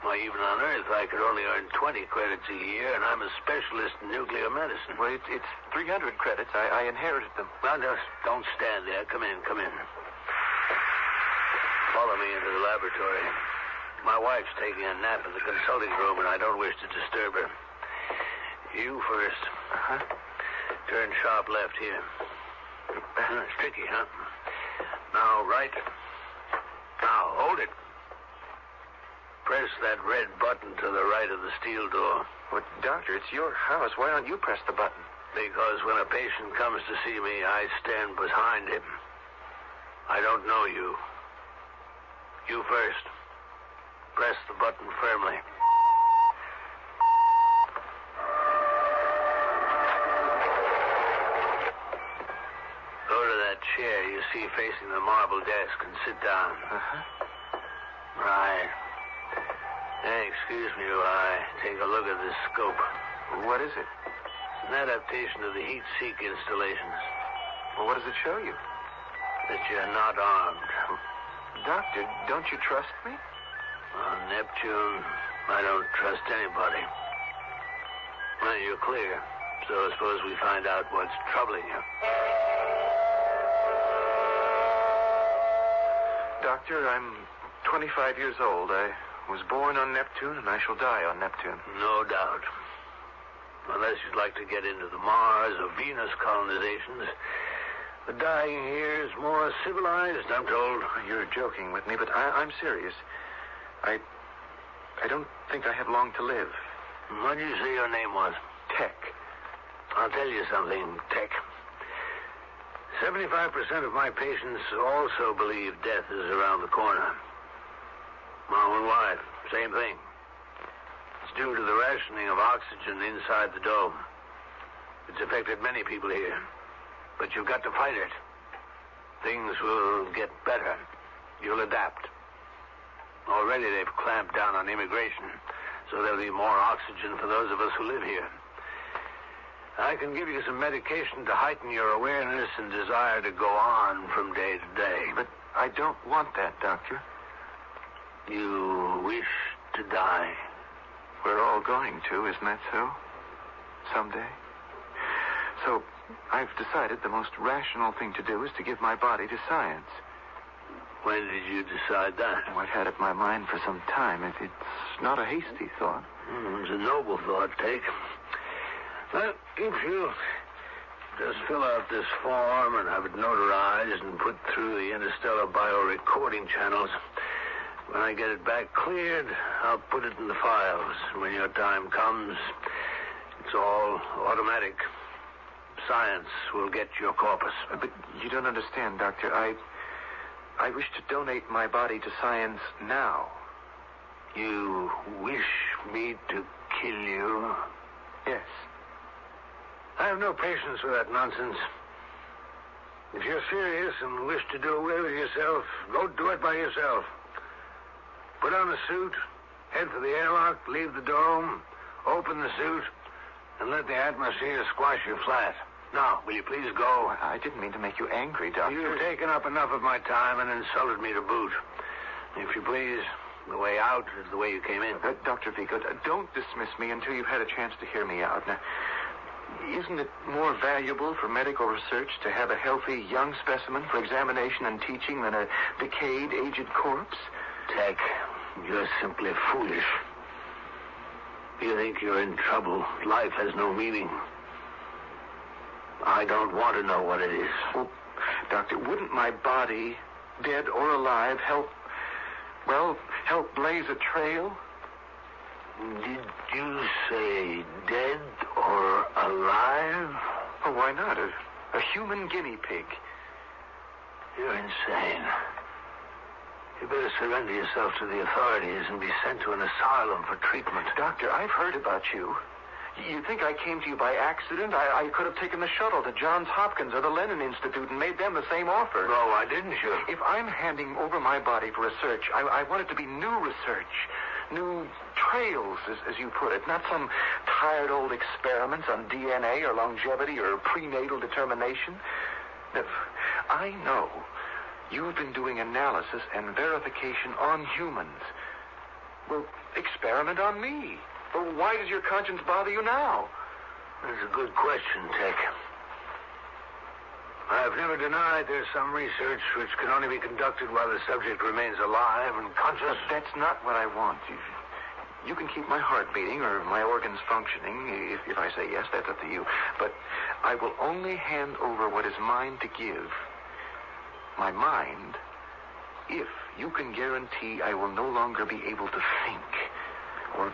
Why, even on Earth, I could only earn 20 credits a year, and I'm a specialist in nuclear medicine. Well, it's 300 credits. I inherited them. Well, just don't stand there. Come in. Follow me into the laboratory. My wife's taking a nap in the consulting room, and I don't wish to disturb her. You first. Uh-huh. Turn sharp left here. It's tricky, huh? Now, right. Now, hold it. Press that red button to the right of the steel door. Well, doctor, it's your house. Why don't you press the button? Because when a patient comes to see me, I stand behind him. I don't know you. You first. Press the button firmly. Go to that chair you see facing the marble desk and sit down. Uh-huh. Right. Hey, excuse me while I take a look at this scope. What is it? It's an adaptation of the heat-seek installations. Well, what does it show you? That you're not armed. Doctor, don't you trust me? On Neptune, I don't trust anybody. Well, you're clear. So suppose we find out what's troubling you. Doctor, I'm 25 years old. I was born on Neptune, and I shall die on Neptune. No doubt. Unless you'd like to get into the Mars or Venus colonizations. The dying here is more civilized, I'm told. You're joking with me, but I'm serious. I don't think I have long to live. What did you say your name was? Tech. I'll tell you something, Tech. 75% of my patients also believe death is around the corner. My own wife, same thing. It's due to the rationing of oxygen inside the dome. It's affected many people here. But you've got to fight it. Things will get better. You'll adapt. Already they've clamped down on immigration, so there'll be more oxygen for those of us who live here. I can give you some medication to heighten your awareness and desire to go on from day to day. But I don't want that, Doctor. You wish to die. We're all going to, isn't that so? Someday. So I've decided the most rational thing to do is to give my body to science. When did you decide that? Oh, I've had it in my mind for some time. It's not a hasty thought. It's a noble thought, Take. Well, if you just fill out this form and have it notarized and put through the interstellar biorecording channels. When I get it back cleared, I'll put it in the files. When your time comes, it's all automatic. Science will get your corpus. But you don't understand, Doctor. I wish to donate my body to science now. You wish me to kill you? Yes. I have no patience with that nonsense. If you're serious and wish to do away with yourself, go do it by yourself. Put on a suit, head for the airlock, leave the dome, open the suit, and let the atmosphere squash you flat. Now, will you please go? I didn't mean to make you angry, Doctor. You've taken up enough of my time and insulted me to boot. If you please, the way out is the way you came in. Dr. Vigo, don't dismiss me until you've had a chance to hear me out. Now, Isn't it more valuable for medical research to have a healthy young specimen for examination and teaching than a decayed, aged corpse? Tech, you're simply foolish. You think you're in trouble. Life has no meaning. I don't want to know what it is. Well, Doctor, wouldn't my body, dead or alive, help blaze a trail? Did you say dead or alive? Oh, why not? A human guinea pig. You're insane. You better surrender yourself to the authorities and be sent to an asylum for treatment. Doctor, I've heard about you. You think I came to you by accident? I could have taken the shuttle to Johns Hopkins or the Lennon Institute and made them the same offer. No, why didn't you? If I'm handing over my body for research, I want it to be new research. New trails, as you put it. Not some tired old experiments on DNA or longevity or prenatal determination. I know you've been doing analysis and verification on humans. Well, experiment on me. Well, why does your conscience bother you now? That's a good question, Tech. I've never denied there's some research which can only be conducted while the subject remains alive and conscious. But that's not what I want. You can keep my heart beating or my organs functioning. If I say yes, that's up to you. But I will only hand over what is mine to give. My mind, if you can guarantee I will no longer be able to think or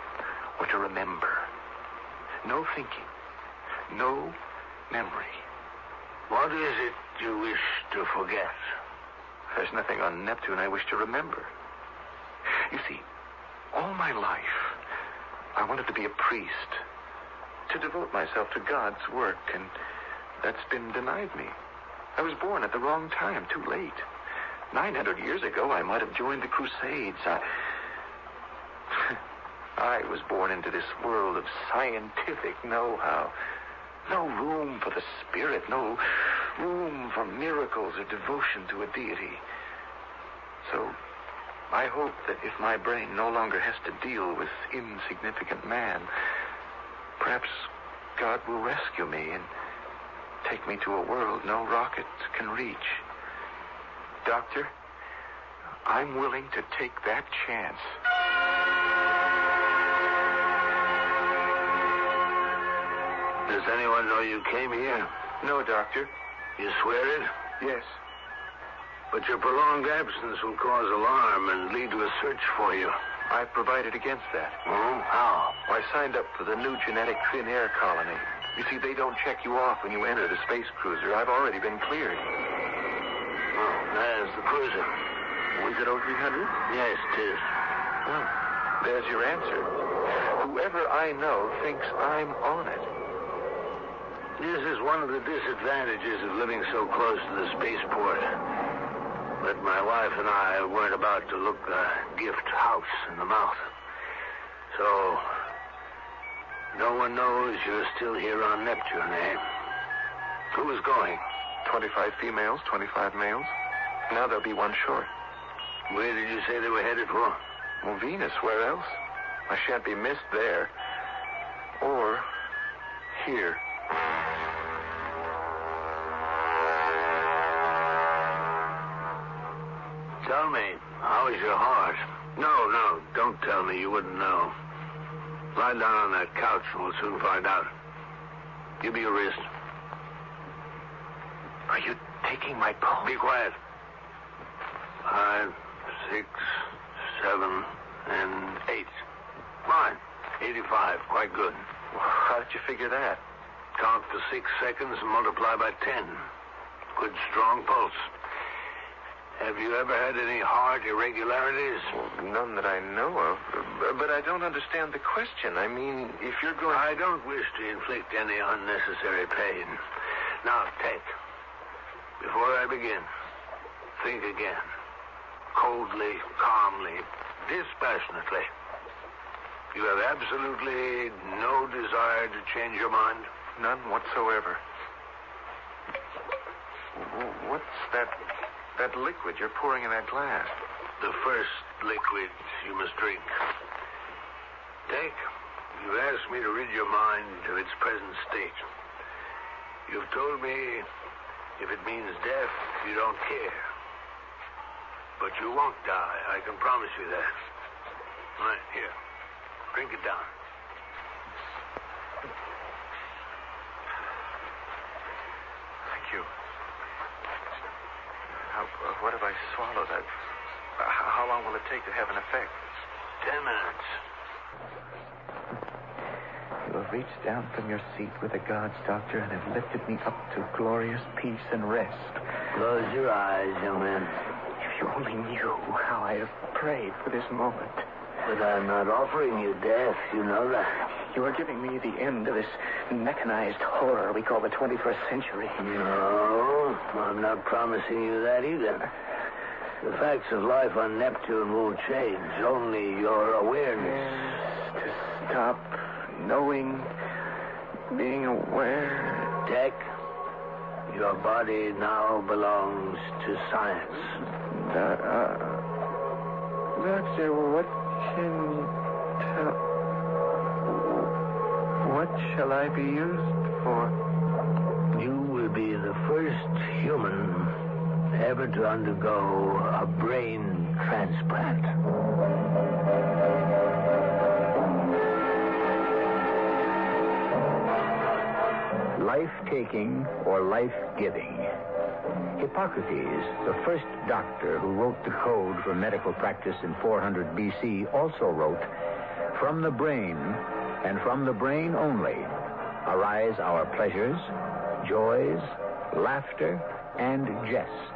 to remember. No thinking. No memory. What is it you wish to forget? There's nothing on Neptune I wish to remember. You see, all my life, I wanted to be a priest, to devote myself to God's work, and that's been denied me. I was born at the wrong time, too late. 900 years ago, I might have joined the Crusades. I was born into this world of scientific know-how. No room for the spirit, no room for miracles or devotion to a deity. So, I hope that if my brain no longer has to deal with insignificant man, perhaps God will rescue me and take me to a world no rocket can reach. Doctor, I'm willing to take that chance. Does anyone know you came here? No, Doctor. You swear it? Yes. But your prolonged absence will cause alarm and lead to a search for you. I've provided against that. Oh? How? I signed up for the new genetic thin air colony. You see, they don't check you off when you enter the space cruiser. I've already been cleared. Oh, there's the cruiser. Was it 0300? Yes, it is. Well, there's your answer. Whoever I know thinks I'm on it. This is one of the disadvantages of living so close to the spaceport. But my wife and I weren't about to look a gift house in the mouth. So, no one knows you're still here on Neptune, eh? Who is going? 25 females, 25 males. Now there'll be one short. Where did you say they were headed for? Well, Venus, where else? I shan't be missed there. Or here. Tell me, how is your heart? No, don't tell me. You wouldn't know. Lie down on that couch and we'll soon find out. Give me your wrist. Are you taking my pulse? Be quiet. 5, 6, 7, and 8. Fine. 85. Quite good. How did you figure that? Count for 6 seconds and multiply by 10. Good, strong pulse. Have you ever had any heart irregularities? Well, none that I know of. But I don't understand the question. I mean, if you're going... I don't wish to inflict any unnecessary pain. Now, Ted, before I begin, think again. Coldly, calmly, dispassionately. You have absolutely no desire to change your mind? None whatsoever. What's that liquid you're pouring in that glass? The first liquid you must drink. Take. You've asked me to rid your mind of its present state. You've told me if it means death, you don't care. But you won't die, I can promise you that. Right, here. Drink it down. Thank you. What if I swallow that? How long will it take to have an effect? 10 minutes. You have reached down from your seat with the gods, Doctor, and have lifted me up to glorious peace and rest. Close your eyes, young man. If you only knew how I have prayed for this moment. But I'm not offering you death, you know that. You are giving me the end of this mechanized horror we call the 21st century. No, I'm not promising you that either. The facts of life on Neptune won't change, only your awareness. To stop knowing, being aware. Tech, your body now belongs to science. Doctor, what can you tell? What shall I be used for? You will be the first human ever to undergo a brain transplant. Life-taking or life-giving. Hippocrates, the first doctor who wrote the code for medical practice in 400 BC, also wrote, "From the brain, and from the brain only, arise our pleasures, joys, laughter, and jests,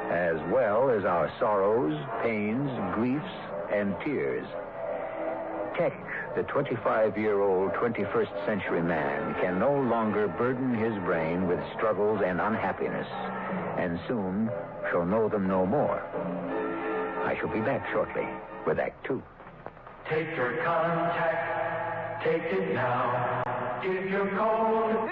as well as our sorrows, pains, griefs, and tears." Tech, the 25-year-old 21st century man, can no longer burden his brain with struggles and unhappiness, and soon shall know them no more. I shall be back shortly with Act 2. Take your contact, take it now. Give your code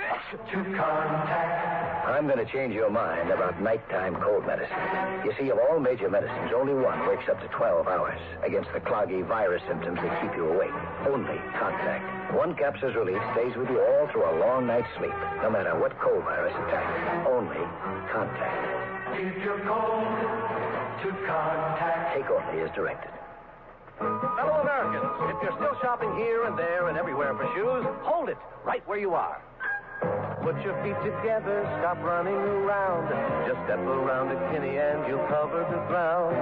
to contact. I'm going to change your mind about nighttime cold medicine. You see, of all major medicines, only one works up to 12 hours against the cloggy virus symptoms that keep you awake. Only Contact. One capsule's release stays with you all through a long night's sleep, no matter what cold virus attacks. Only Contact. Give your code to contact. Take only as directed. Fellow Americans, if you're still shopping here and there and everywhere for shoes, hold it right where you are. Put your feet together, stop running around. Just step around to Kinney and you'll cover the ground.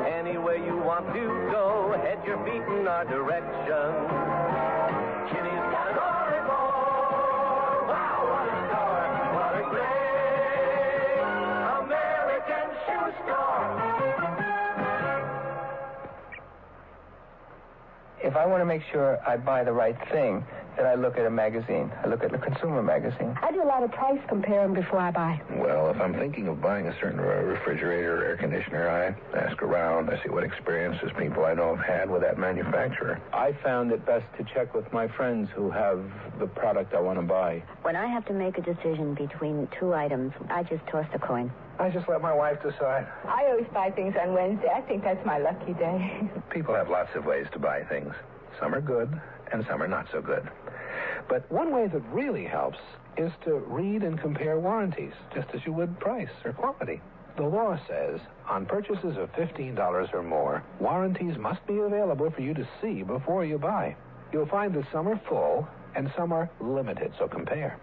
Anywhere you want to go, head your feet in our direction. Kinney's got an Oregon. Wow, what a store. What a great American shoe store. If I want to make sure I buy the right thing, then I look at a magazine. I look at the consumer magazine. I do a lot of price comparing before I buy. Well, if I'm thinking of buying a certain refrigerator or air conditioner, I ask around. I see what experiences people I know have had with that manufacturer. I found it best to check with my friends who have the product I want to buy. When I have to make a decision between two items, I just toss a coin. I just let my wife decide. I always buy things on Wednesday. I think that's my lucky day. People have lots of ways to buy things. Some are good, and some are not so good. But one way that really helps is to read and compare warranties, just as you would price or quality. The law says on purchases of $15 or more, warranties must be available for you to see before you buy. You'll find that some are full and some are limited, so compare.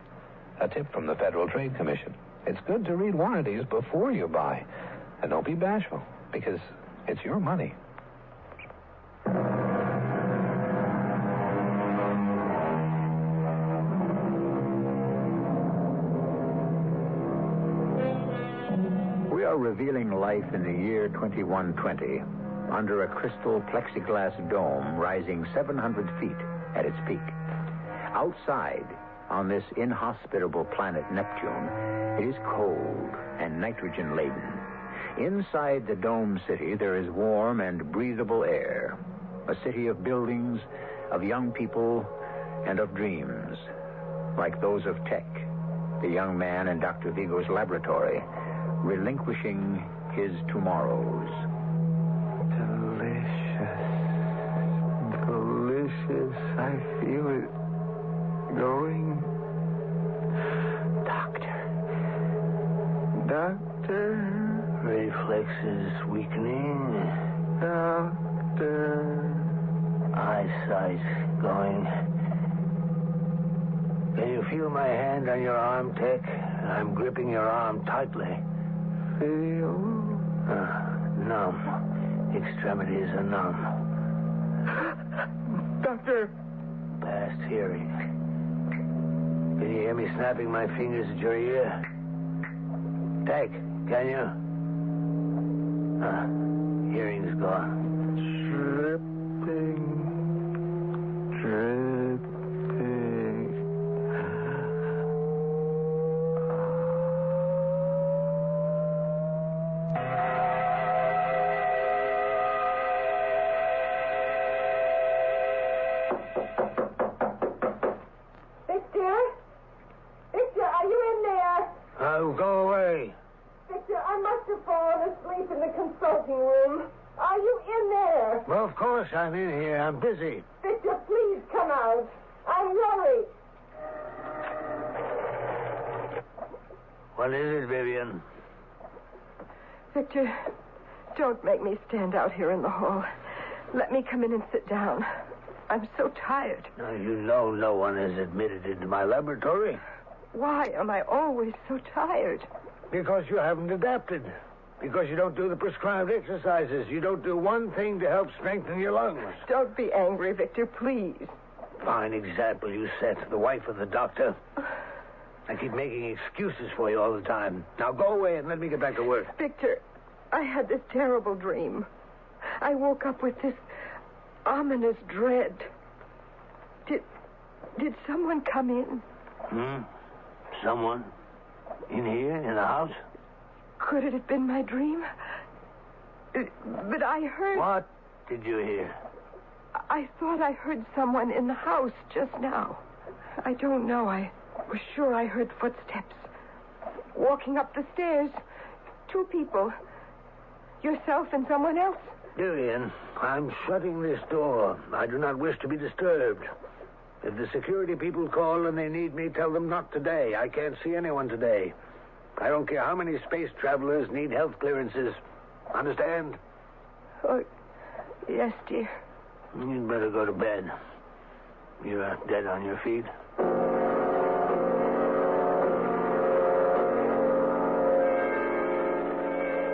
A tip from the Federal Trade Commission. It's good to read warranties before you buy. And don't be bashful, because it's your money. We are revealing life in the year 2120 under a crystal plexiglass dome rising 700 feet at its peak. Outside, on this inhospitable planet Neptune, it is cold and nitrogen-laden. Inside the dome city, there is warm and breathable air. A city of buildings, of young people, and of dreams, like those of Tech, the young man in Dr. Vigo's laboratory, relinquishing his tomorrows. Delicious. nauseous. I feel it going. Doctor. Reflexes weakening. Doctor. Eyesight going. Can you feel my hand on your arm, Tech? I'm gripping your arm tightly. Feel? Numb. Extremities are numb. Doctor. Past hearing. Can you hear me snapping my fingers at your ear? Tech, can you? Hearing's gone. Dripping. Victor, are you in there? Go away. Victor, I must have fallen asleep in the consulting room. Are you in there? Well, of course I'm in here. I'm busy. Victor, please come out. I'm worried. What is it, Vivian? Victor, don't make me stand out here in the hall. Let me come in and sit down. I'm so tired. Now, you know no one is admitted into my laboratory. Why am I always so tired? Because you haven't adapted. Because you don't do the prescribed exercises. You don't do one thing to help strengthen your lungs. Don't be angry, Victor, please. Fine example you set, the wife of the doctor. I keep making excuses for you all the time. Now go away and let me get back to work. Victor, I had this terrible dream. I woke up with this ominous dread. Did someone come in? Someone? In here? In the house? Could it have been my dream? But I heard... What did you hear? I thought I heard someone in the house just now. I don't know. I was sure I heard footsteps. Walking up the stairs. 2 people. Yourself and someone else. Vivian, I'm shutting this door. I do not wish to be disturbed. If the security people call and they need me, tell them not today. I can't see anyone today. I don't care how many space travelers need health clearances. Understand? Oh, yes, dear. You'd better go to bed. You're dead on your feet.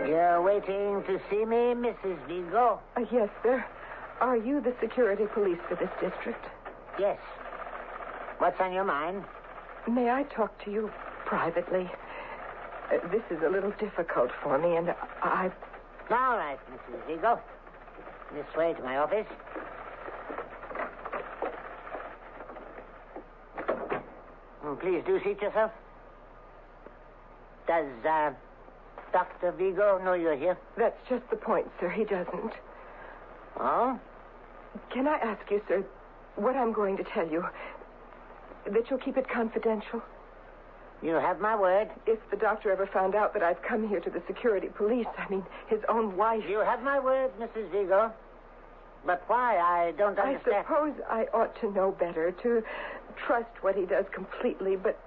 You're waiting to see me, Mrs. Vigo? Yes, sir. Are you the security police for this district? Yes. What's on your mind? May I talk to you privately? This is a little difficult for me, and I... All right, Mrs. Vigo. This way to my office. Please do seat yourself. Does, Dr. Vigo know you're here? That's just the point, sir. He doesn't. Oh? Can I ask you, sir, what I'm going to tell you, that you'll keep it confidential? You have my word. If the doctor ever found out that I've come here to the security police, I mean, his own wife... You have my word, Mrs. Vigo. But why? I don't understand. I suppose I ought to know better, to trust what he does completely, but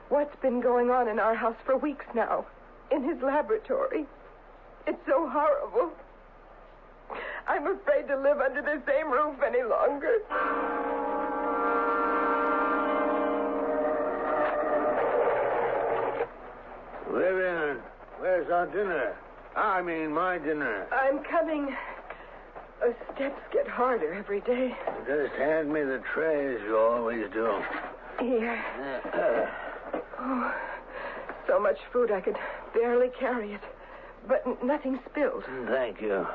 what's been going on in our house for weeks now, in his laboratory, it's so horrible. I'm afraid to live under the same roof any longer. Vivian, where's our dinner? I mean, my dinner. I'm coming. Steps get harder every day. Just hand me the tray as you always do. Here. Oh, so much food I could barely carry it. But nothing spilled. Thank you.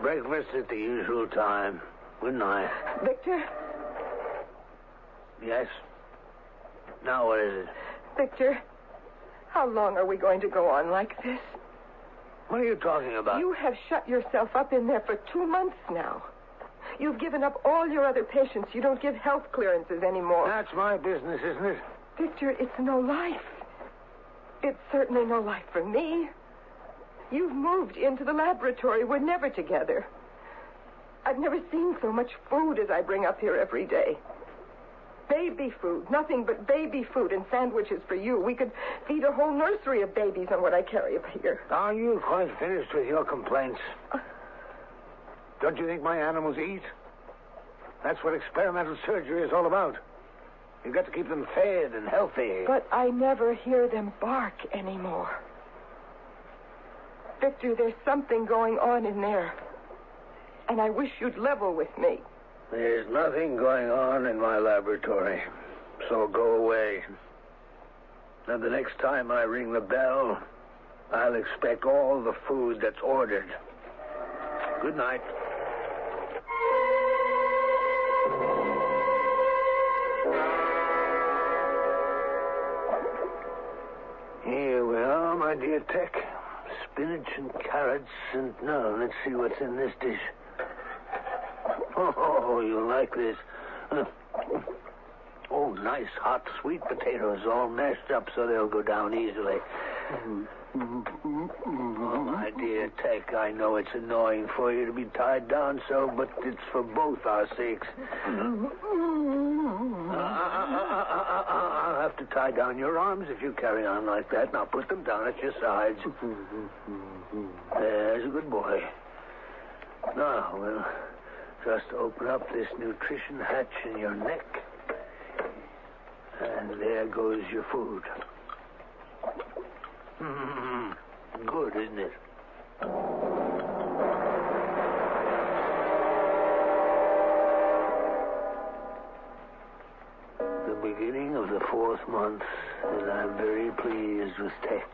Breakfast at the usual time. Good night. Victor? Yes? Now what is it? Victor, how long are we going to go on like this? What are you talking about? You have shut yourself up in there for 2 months now. You've given up all your other patients. You don't give health clearances anymore. That's my business, isn't it? Victor, it's no life. It's certainly no life for me. You've moved into the laboratory. We're never together. I've never seen so much food as I bring up here every day. Baby food. Nothing but baby food and sandwiches for you. We could feed a whole nursery of babies on what I carry up here. Are you quite finished with your complaints? Don't you think my animals eat? That's what experimental surgery is all about. You've got to keep them fed and healthy. But I never hear them bark anymore. Victor, there's something going on in there. And I wish you'd level with me. There's nothing going on in my laboratory, so go away. And the next time I ring the bell, I'll expect all the food that's ordered. Good night. Here we are, my dear Tech. Spinach and carrots, and now let's see what's in this dish. Oh, you'll like this. Oh, nice hot sweet potatoes all mashed up so they'll go down easily. Oh, my dear Tech, I know it's annoying for you to be tied down so, but it's for both our sakes. I'll have to tie down your arms if you carry on like that. Now put them down at your sides. There's a good boy. Now, we'll just open up this nutrition hatch in your neck. And there goes your food. Good, isn't it? The beginning of the 4th month, and I'm very pleased with Tech.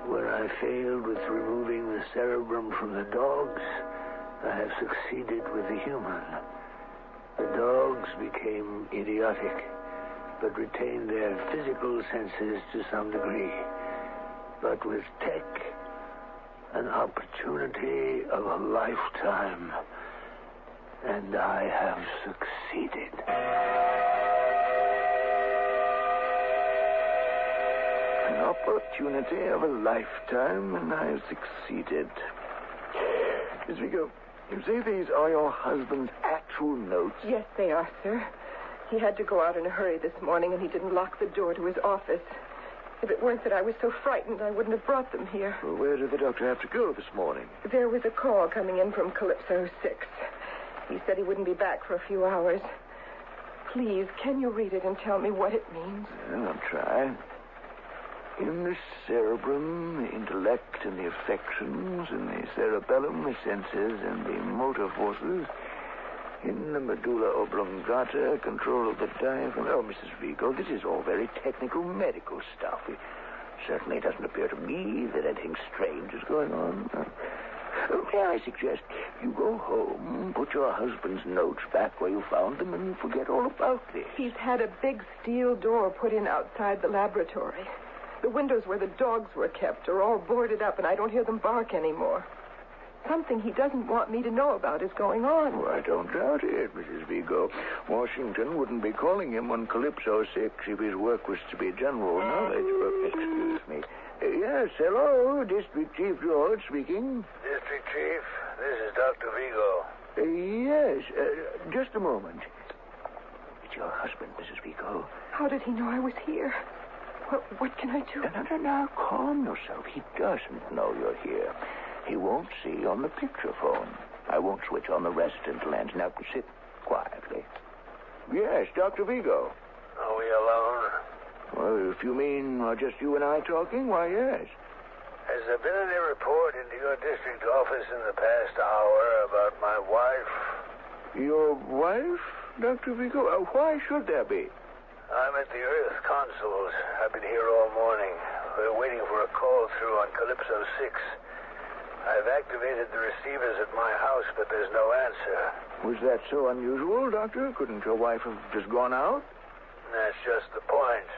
Where I failed with removing the cerebrum from the dogs, I have succeeded with the human. The dogs became idiotic, but retained their physical senses to some degree. But with Tech, an opportunity of a lifetime, and I have succeeded. An opportunity of a lifetime, and I have succeeded. Miss Vigo, you say these are your husband's actual notes? Yes, they are, sir. He had to go out in a hurry this morning, and he didn't lock the door to his office. If it weren't that I was so frightened, I wouldn't have brought them here. Well, where did the doctor have to go this morning? There was a call coming in from Calypso 6. He said he wouldn't be back for a few hours. Please, can you read it and tell me what it means? Well, I'll try. In the cerebrum, the intellect and the affections, in the cerebellum, the senses and the motor forces. In the medulla oblongata, control of the diaphragm. Oh, Mrs. Vigo, this is all very technical medical stuff. It certainly doesn't appear to me that anything strange is going on. May I suggest you go home, put your husband's notes back where you found them, and forget all about this. He's had a big steel door put in outside the laboratory. The windows where the dogs were kept are all boarded up, and I don't hear them bark anymore. Something he doesn't want me to know about is going on. Oh, I don't doubt it, Mrs. Vigo. Washington wouldn't be calling him on Calypso 6 if his work was to be general knowledge. But, excuse me. Yes, hello, District Chief George speaking. District Chief, this is Dr. Vigo. Yes, just a moment. It's your husband, Mrs. Vigo. How did he know I was here? What can I do? No, calm yourself. He doesn't know you're here. He won't see on the picture phone. I won't switch on the resistant lens. Now, sit quietly. Yes, Dr. Vigo. Are we alone? Well, if you mean just you and I talking, why, yes. Has there been any report into your district office in the past hour about my wife? Your wife, Dr. Vigo? Why should there be? I'm at the Earth Consul's. I've been here all morning. We're waiting for a call through on Calypso 6. I've activated the receivers at my house, but there's no answer. Was that so unusual, Doctor? Couldn't your wife have just gone out? That's just the point.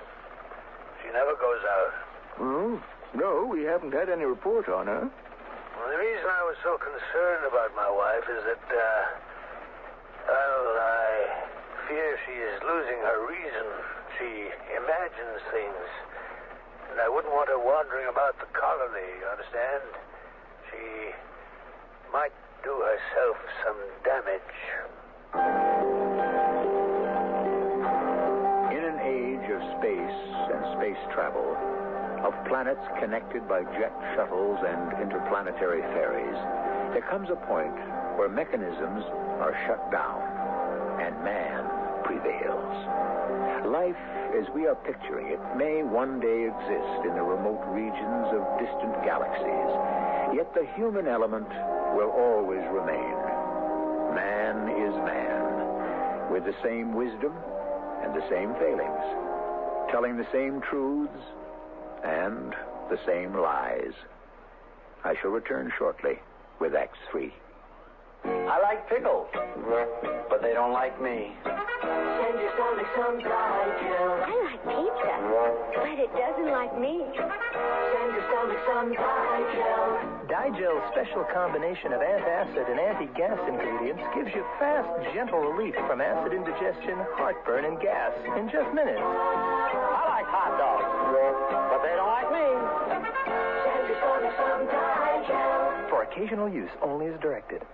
She never goes out. Oh, no, we haven't had any report on her. Well, the reason I was so concerned about my wife is that, I fear she is losing her reason. She imagines things. And I wouldn't want her wandering about the colony, you understand? She might do herself some damage. In an age of space and space travel, of planets connected by jet shuttles and interplanetary ferries, there comes a point where mechanisms are shut down and man prevails. Life, as we are picturing it, may one day exist in the remote regions of distant galaxies, yet the human element will always remain. Man is man, with the same wisdom and the same failings, telling the same truths and the same lies. I shall return shortly with Act 3. I like pickles, but they don't like me. Send your stomach some Digel. I like pizza, but it doesn't like me. Send your stomach some Digel. Digel's special combination of antacid and anti-gas ingredients gives you fast, gentle relief from acid indigestion, heartburn, and gas in just minutes. I like hot dogs, but they don't like me. Send your stomach some Digel. For occasional use only as directed.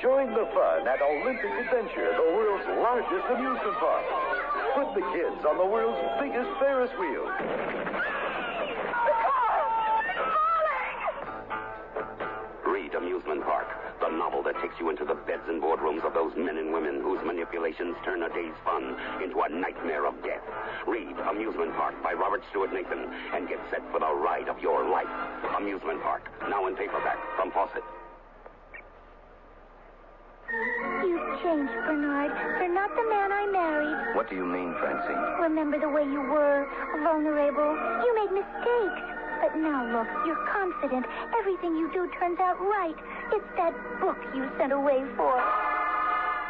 Join the fun at Olympic Adventure, the world's largest amusement park. Put the kids on the world's biggest Ferris wheel. Read Amusement Park, the novel that takes you into the beds and boardrooms of those men and women whose manipulations turn a day's fun into a nightmare of death. Read Amusement Park by Robert Stewart Nathan and get set for the ride of your life. Amusement Park, now in paperback from Fawcett. You've changed, Bernard. You're not the man I married. What do you mean, Francine? Remember the way you were, vulnerable. You made mistakes. But now look, you're confident. Everything you do turns out right. It's that book you sent away for.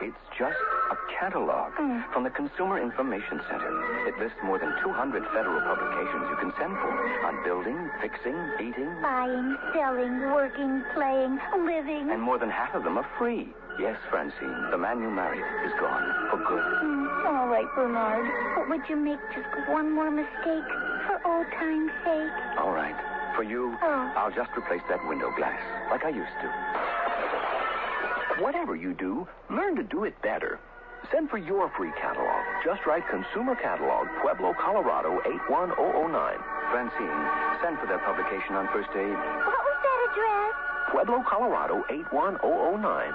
It's just a catalog from the Consumer Information Center. It lists more than 200 federal publications you can send for on building, fixing, eating. Buying, selling, working, playing, living. And more than half of them are free. Yes, Francine, the man you married is gone for good. All right, Bernard. But would you make just one more mistake for old time's sake? All right. For you, I'll just replace that window glass like I used to. Whatever you do, learn to do it better. Send for your free catalog. Just write Consumer Catalog, Pueblo, Colorado, 81009. Francine, send for their publication on First Aid. What was that address? Pueblo, Colorado, 81009.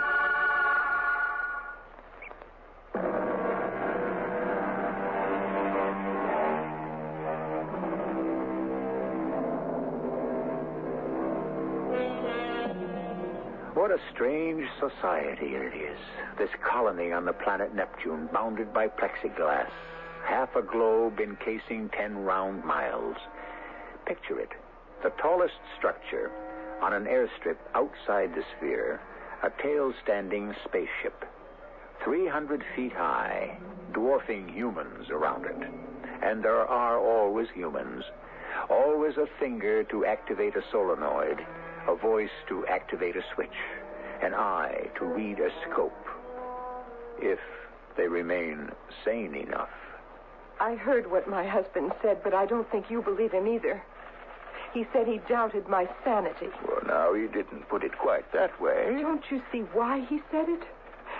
What a strange society it is, this colony on the planet Neptune, bounded by plexiglass, half a globe encasing 10 round miles. Picture it, the tallest structure on an airstrip outside the sphere, a tail-standing spaceship, 300 feet high, dwarfing humans around it. And there are always humans, always a finger to activate a solenoid, a voice to activate a switch, an eye to read a scope, if they remain sane enough. I heard what my husband said, but I don't think you believe him either. He said he doubted my sanity. Well, now, he didn't put it quite that way. Don't you see why he said it?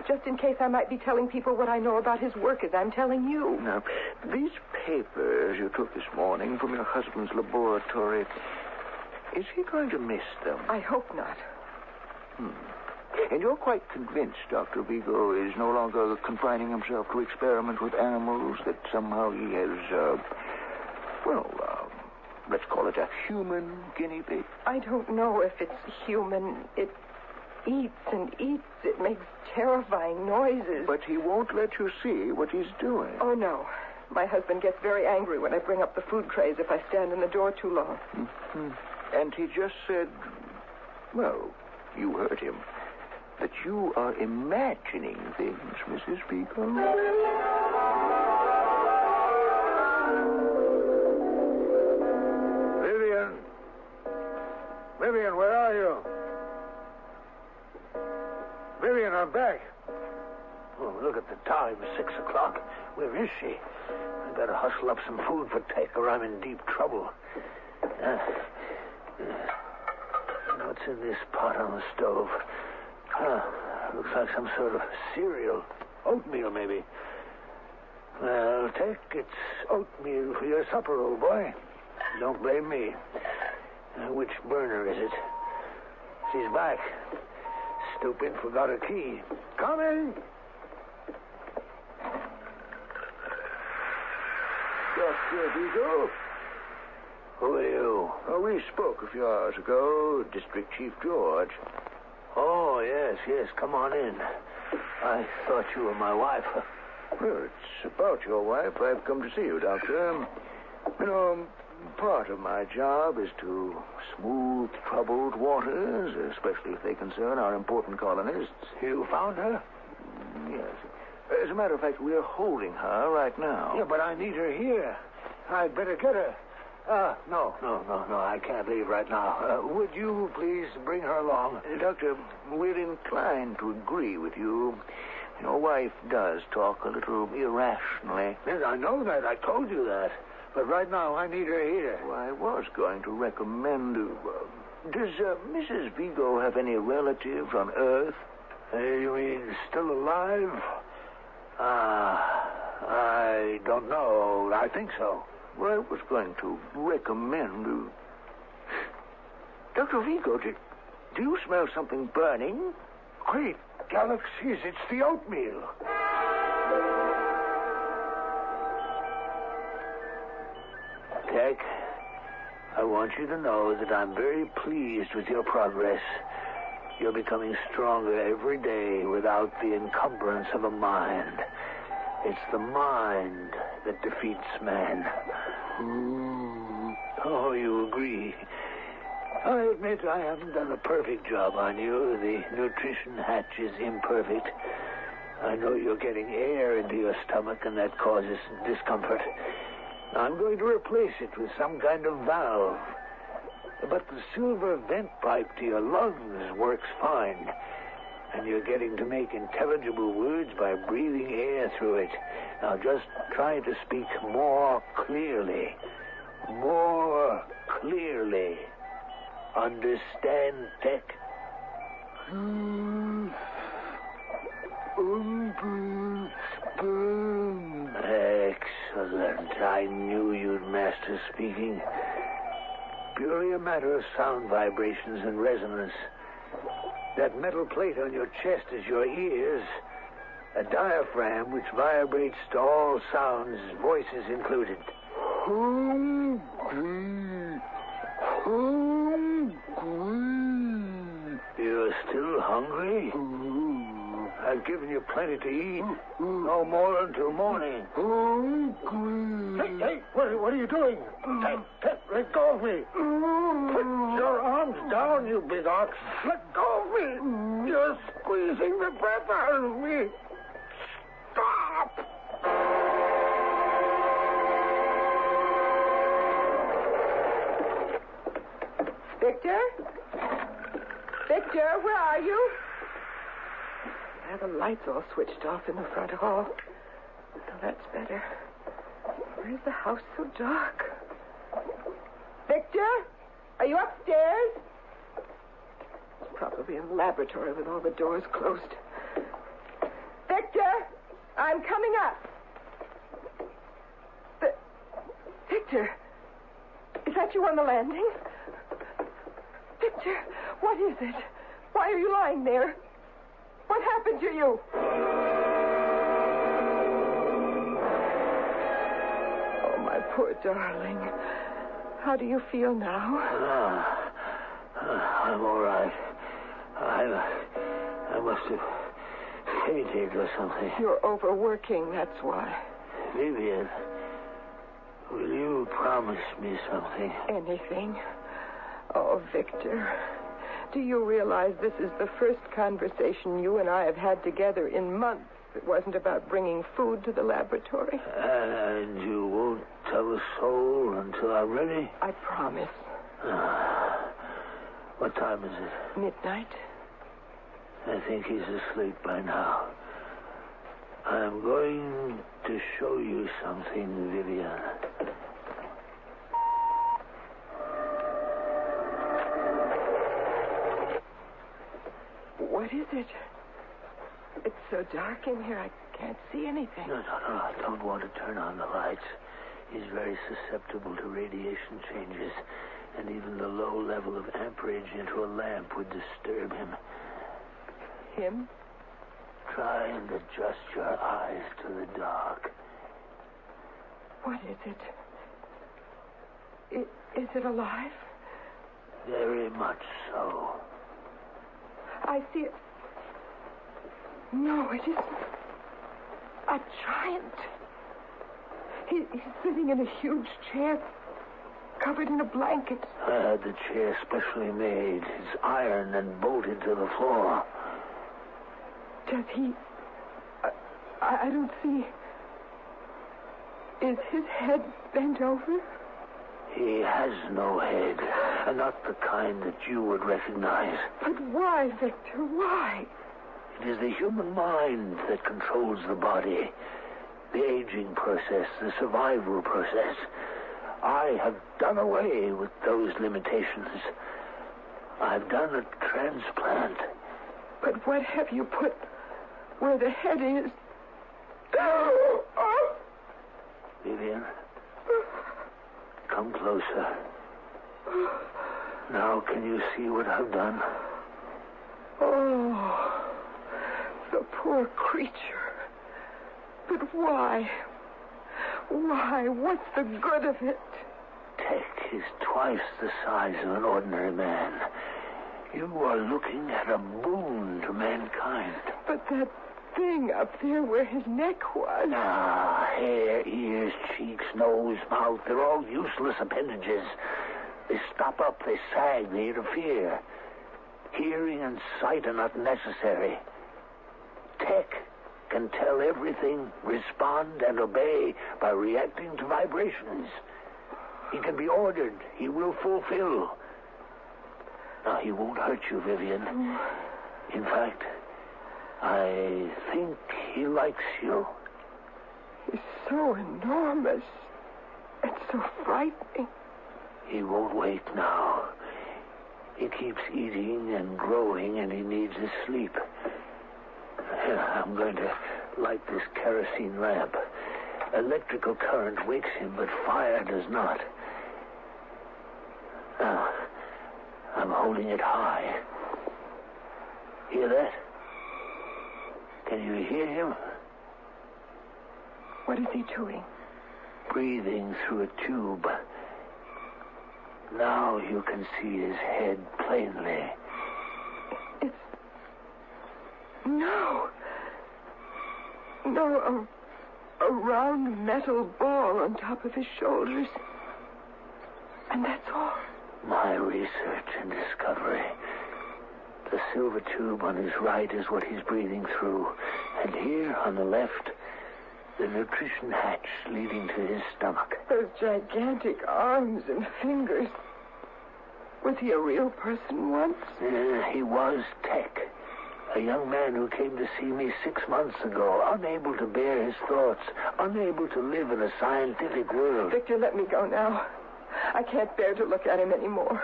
Just in case I might be telling people what I know about his work as I'm telling you. Now, these papers you took this morning from your husband's laboratory, is he going to miss them? I hope not. And you're quite convinced Dr. Vigo is no longer confining himself to experiment with animals, that somehow he has, let's call it a human guinea pig? I don't know if it's human. It eats and eats. It makes terrifying noises. But he won't let you see what he's doing. Oh, no. My husband gets very angry when I bring up the food trays if I stand in the door too long. And he just said, well, you heard him, that you are imagining things, Mrs. Vigo. Vivian, where are you? Vivian, I'm back. Oh, look at the time. 6 o'clock. Where is she? I better hustle up some food for take or I'm in deep trouble. It's in this pot on the stove? Looks like some sort of cereal. Oatmeal, maybe. Well, take its oatmeal for your supper, old boy. Don't blame me. Which burner is it? She's back. Stupid, forgot her key. Coming! Dr. Vigo? Who are you? We spoke a few hours ago, District Chief George. Oh, yes. Come on in. I thought you were my wife. Well, it's about your wife I've come to see you, Doctor. You know, part of my job is to smooth troubled waters, especially if they concern our important colonists. You found her? Yes. As a matter of fact, we're holding her right now. Yeah, but I need her here. I'd better get her. No, I can't leave right now. Would you please bring her along? Doctor, we're inclined to agree with you. Your wife does talk a little irrationally. Yes, I know that. I told you that. But right now, I need her here. Well, I was going to recommend... does Mrs. Vigo have any relatives on Earth? You mean still alive? I don't know. I think so. Well, I was going to recommend... Dr. Vigo, do you smell something burning? Great galaxies, it's the oatmeal. Tech, I want you to know that I'm very pleased with your progress. You're becoming stronger every day without the encumbrance of a mind. It's the mind that defeats man. Oh, you agree. I admit I haven't done a perfect job on you. The nutrition hatch is imperfect. I know you're getting air into your stomach, and that causes discomfort. I'm going to replace it with some kind of valve. But the silver vent pipe to your lungs works fine. And you're getting to make intelligible words by breathing air through it. Now just try to speak more clearly. More clearly. Understand, Tech? Excellent. I knew you'd master speaking. Purely a matter of sound vibrations and resonance. That metal plate on your chest is your ears. A diaphragm which vibrates to all sounds, voices included. You're still hungry? I've given you plenty to eat. No more until morning. Hey, what are you doing? Let go of me. Put your arms down, you big ox. Let go of me. You're squeezing the breath out of me. Stop. Victor? Victor, where are you? The lights all switched off in the front hall. Now that's better. Why is the house so dark? Victor? Are you upstairs? It's probably in the laboratory with all the doors closed. Victor! I'm coming up. Victor? Is that you on the landing? Victor, what is it? Why are you lying there? What happened to you? Oh, my poor darling. How do you feel now? I'm all right. I must have fainted or something. You're overworking, that's why. Vivian, will you promise me something? Anything. Oh, Victor. Do you realize this is the first conversation you and I have had together in months? It wasn't about bringing food to the laboratory. And you won't tell a soul until I'm ready? I promise. What time is it? Midnight. I think he's asleep by now. I'm going to show you something, Vivian. so dark in here, I can't see anything. No. I don't want to turn on the lights. He's very susceptible to radiation changes, and even the low level of amperage into a lamp would disturb him. Him? Try and adjust your eyes to the dark. What is it? Is it alive? Very much so. I see it. No, it isn't. A giant. He's sitting in a huge chair, covered in a blanket. I had the chair specially made. It's iron and bolted to the floor. Does he... I don't see... Is his head bent over? He has no head, and not the kind that you would recognize. But why, Victor? Why? It is the human mind that controls the body. The aging process, the survival process. I have done away with those limitations. I've done a transplant. But what have you put where the head is? Vivian, come closer. Now, can you see what I've done? Oh, the poor creature. But why? Why? What's the good of it? Tech is twice the size of an ordinary man. You are looking at a boon to mankind. But that thing up there where his neck was... Hair, ears, cheeks, nose, mouth, they're all useless appendages. They stop up, they sag, they interfere. Hearing and sight are not necessary. Tech can tell everything, respond, and obey by reacting to vibrations. He can be ordered. He will fulfill. Now, he won't hurt you, Vivian. In fact, I think he likes you. He's so enormous and so frightening. He won't wait now. He keeps eating and growing, and he needs his sleep. I'm going to light this kerosene lamp. Electrical current wakes him, but fire does not. Now, I'm holding it high. Hear that? Can you hear him? What is he doing? Breathing through a tube. Now you can see his head plainly. It's... No, a round metal ball on top of his shoulders. And that's all. My research and discovery. The silver tube on his right is what he's breathing through. And here on the left, the nutrition hatch leading to his stomach. Those gigantic arms and fingers. Was he a real person once? He was Tech. A young man who came to see me 6 months ago, unable to bear his thoughts, unable to live in a scientific world. Victor, let me go now. I can't bear to look at him anymore.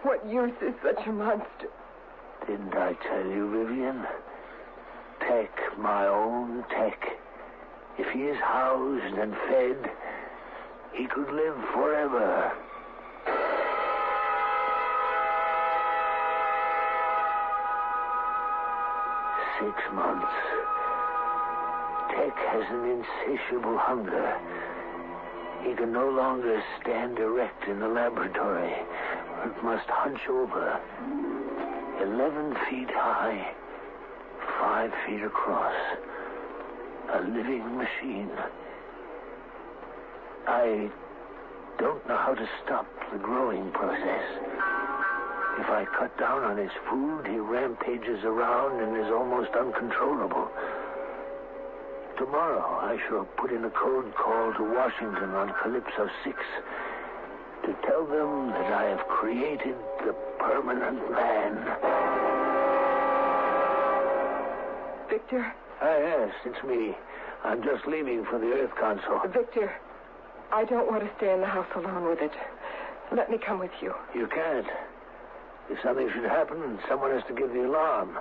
What use is such a monster? Didn't I tell you, Vivian? Tech, my own Tech. If he is housed and fed, he could live forever. "6 months. Tech has an insatiable hunger. He can no longer stand erect in the laboratory, but must hunch over. 11 feet high, 5 feet across. A living machine. I don't know how to stop the growing process. If I cut down on his food, he rampages around and is almost uncontrollable. Tomorrow, I shall put in a code call to Washington on Calypso 6 to tell them that I have created the permanent man." Victor? Yes, it's me. I'm just leaving for the Earth Console. Victor, I don't want to stay in the house alone with it. Let me come with you. You can't. If something should happen, someone has to give the alarm.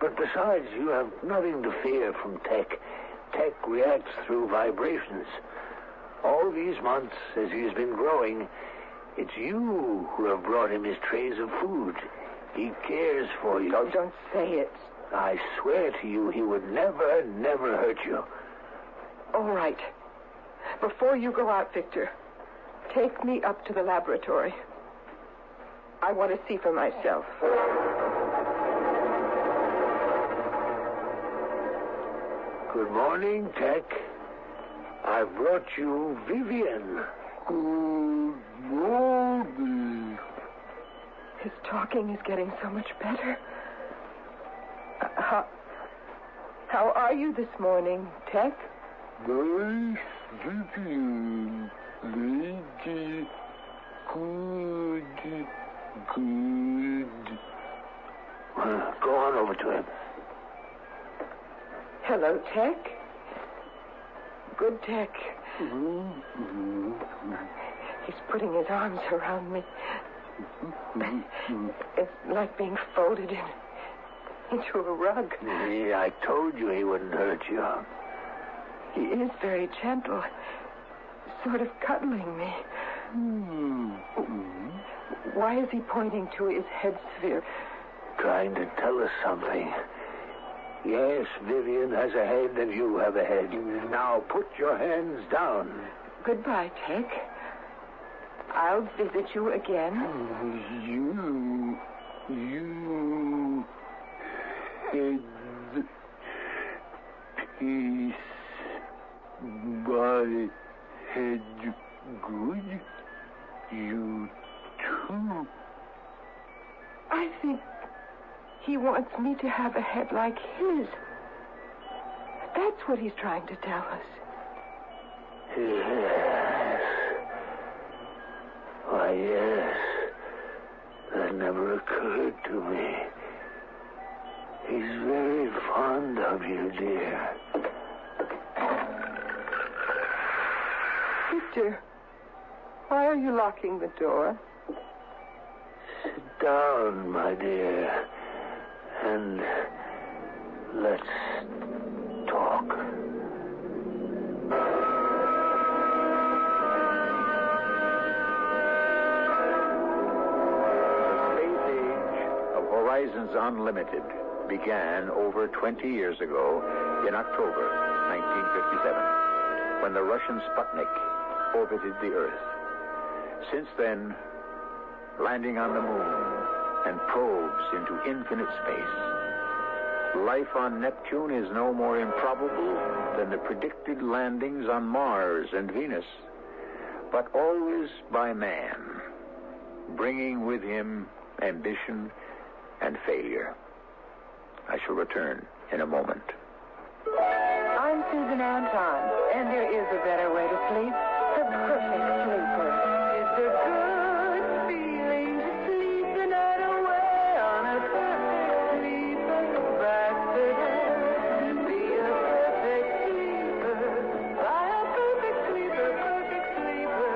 But besides, you have nothing to fear from Tech. Tech reacts through vibrations. All these months, as he has been growing, it's you who have brought him his trays of food. He cares for you. Oh, don't say it. I swear to you, he would never, never hurt you. All right. Before you go out, Victor, take me up to the laboratory. I want to see for myself. Good morning, Tech. I brought you Vivian. Good morning. His talking is getting so much better. How are you this morning, Tech? Nice, Vivian. Lady. Good. Go on over to him. Hello, Tech. Good Tech. He's putting his arms around me. It's like being folded into a rug. Yeah, I told you he wouldn't hurt you. He is very gentle, sort of cuddling me. Why is he pointing to his head sphere? Trying to tell us something. Yes, Vivian has a head and you have a head. Now put your hands down. Goodbye, Tech. I'll visit you again. You head piece by head good. You too. I think he wants me to have a head like his. That's what he's trying to tell us. Yes. Why, yes. That never occurred to me. He's very fond of you, dear. Victor, why are you locking the door? Sit down, my dear, and let's talk. Horizons Unlimited began over 20 years ago in October 1957 when the Russian Sputnik orbited the Earth. Since then, landing on the moon and probes into infinite space, life on Neptune is no more improbable than the predicted landings on Mars and Venus, but always by man, bringing with him ambition and failure. I shall return in a moment. I'm Susan Anton, and there is a better way to sleep. The perfect sleeper. It's a good feeling to sleep the night away on a perfect sleeper. Be a perfect sleeper. Buy a perfect sleeper, perfect sleeper.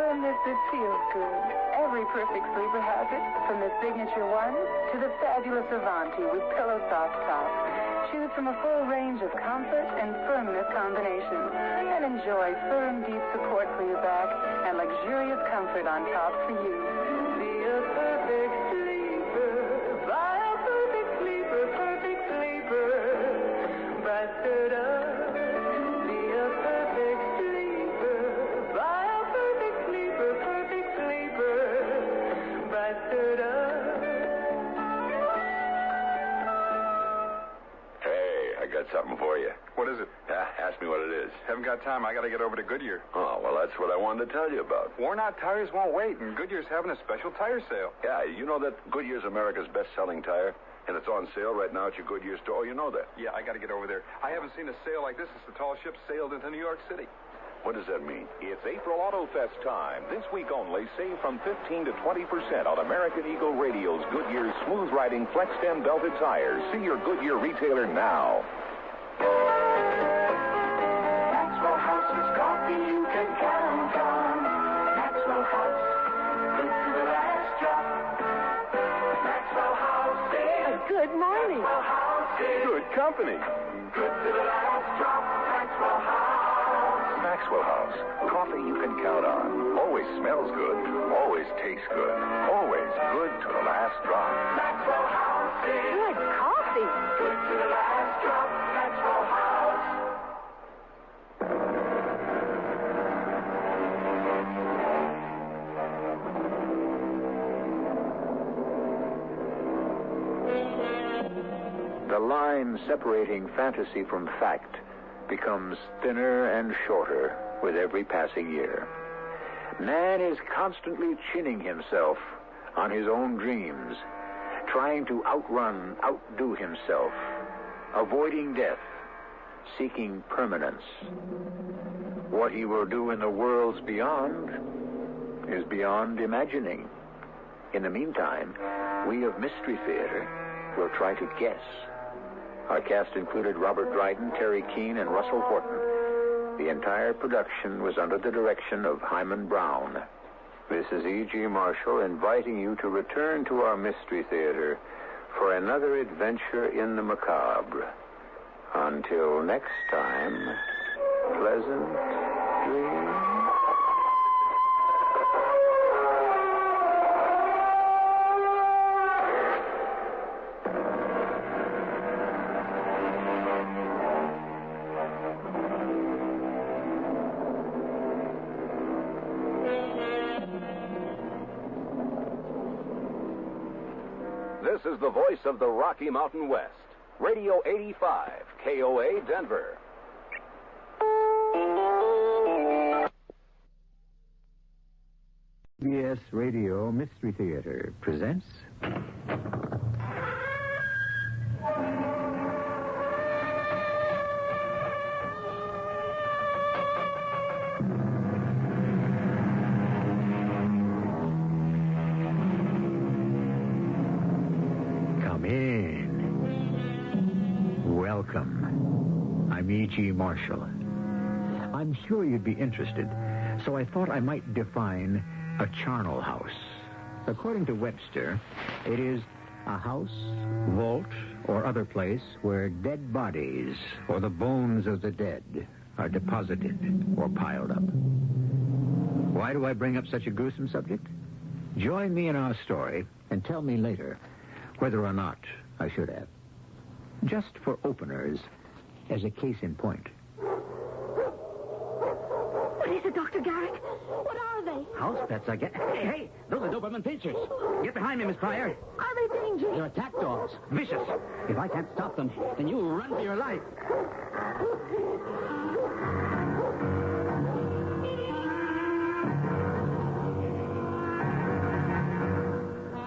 From this, it feels good. Every perfect sleeper has it, from the Signature One to the fabulous Avanti with Pillow Soft Top. Choose from a full range of comfort and firmness combinations and enjoy firm, deep support for your back and luxurious comfort on top for you. Be a perfect sleeper. Buy a perfect sleeper, perfect sleeper. Be a perfect sleeper. Buy a perfect sleeper, perfect sleeper. Hey, I got something for you. What is it? Ask me what it is. Haven't got time. I got to get over to Goodyear. Oh, well, that's what I wanted to tell you about. Worn-out tires won't wait, and Goodyear's having a special tire sale. Yeah, you know that Goodyear's America's best-selling tire? And it's on sale right now at your Goodyear store. You know that. Yeah, I got to get over there. I haven't seen a sale like this since the tall ship sailed into New York City. What does that mean? It's April Auto Fest time. This week only, save from 15 to 20% on American Eagle Radial's Goodyear smooth riding flex stem belted tires. See your Goodyear retailer now. Maxwell House is coffee you can count on. Maxwell House, good to the last drop. company. Good to the last drop, Maxwell House. Maxwell House. Coffee you can count on. Always smells good. Always tastes good. Always good to the last drop. Maxwell House is Good coffee. good to the last drop, Maxwell House. The line separating fantasy from fact becomes thinner and shorter with every passing year. Man is constantly chinning himself on his own dreams, trying to outdo himself, avoiding death, seeking permanence. What he will do in the worlds beyond is beyond imagining. In the meantime, we of Mystery Theater will try to guess. Our cast included Robert Dryden, Terry Keane, and Russell Horton. The entire production was under the direction of Hyman Brown. This is E.G. Marshall inviting you to return to our Mystery Theater for another adventure in the macabre. Until next time, pleasant dreams. This is the voice of the Rocky Mountain West. Radio 85, KOA, Denver. CBS Radio Mystery Theater presents... Come in. Welcome. I'm E.G. Marshall. I'm sure you'd be interested, so I thought I might define a charnel house. According to Webster, it is a house, vault, or other place where dead bodies or the bones of the dead are deposited or piled up. Why do I bring up such a gruesome subject? Join me in our story and tell me later whether or not I should have. Just for openers, as a case in point. What is it, Dr. Garrick? What are they? House pets, I guess. Hey, those are Doberman pinchers. Get behind me, Miss Pryor. Are they dangerous? They're attack dogs. Vicious. If I can't stop them, then you run for your life.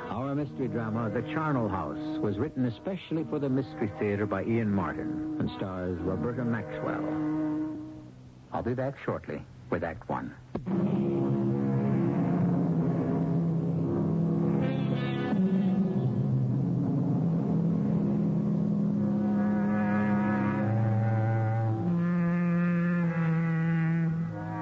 Our mystery drama, The Charnel House, was written especially for the Mystery Theater by Ian Martin and stars Roberta Maxwell. I'll be back shortly with Act One.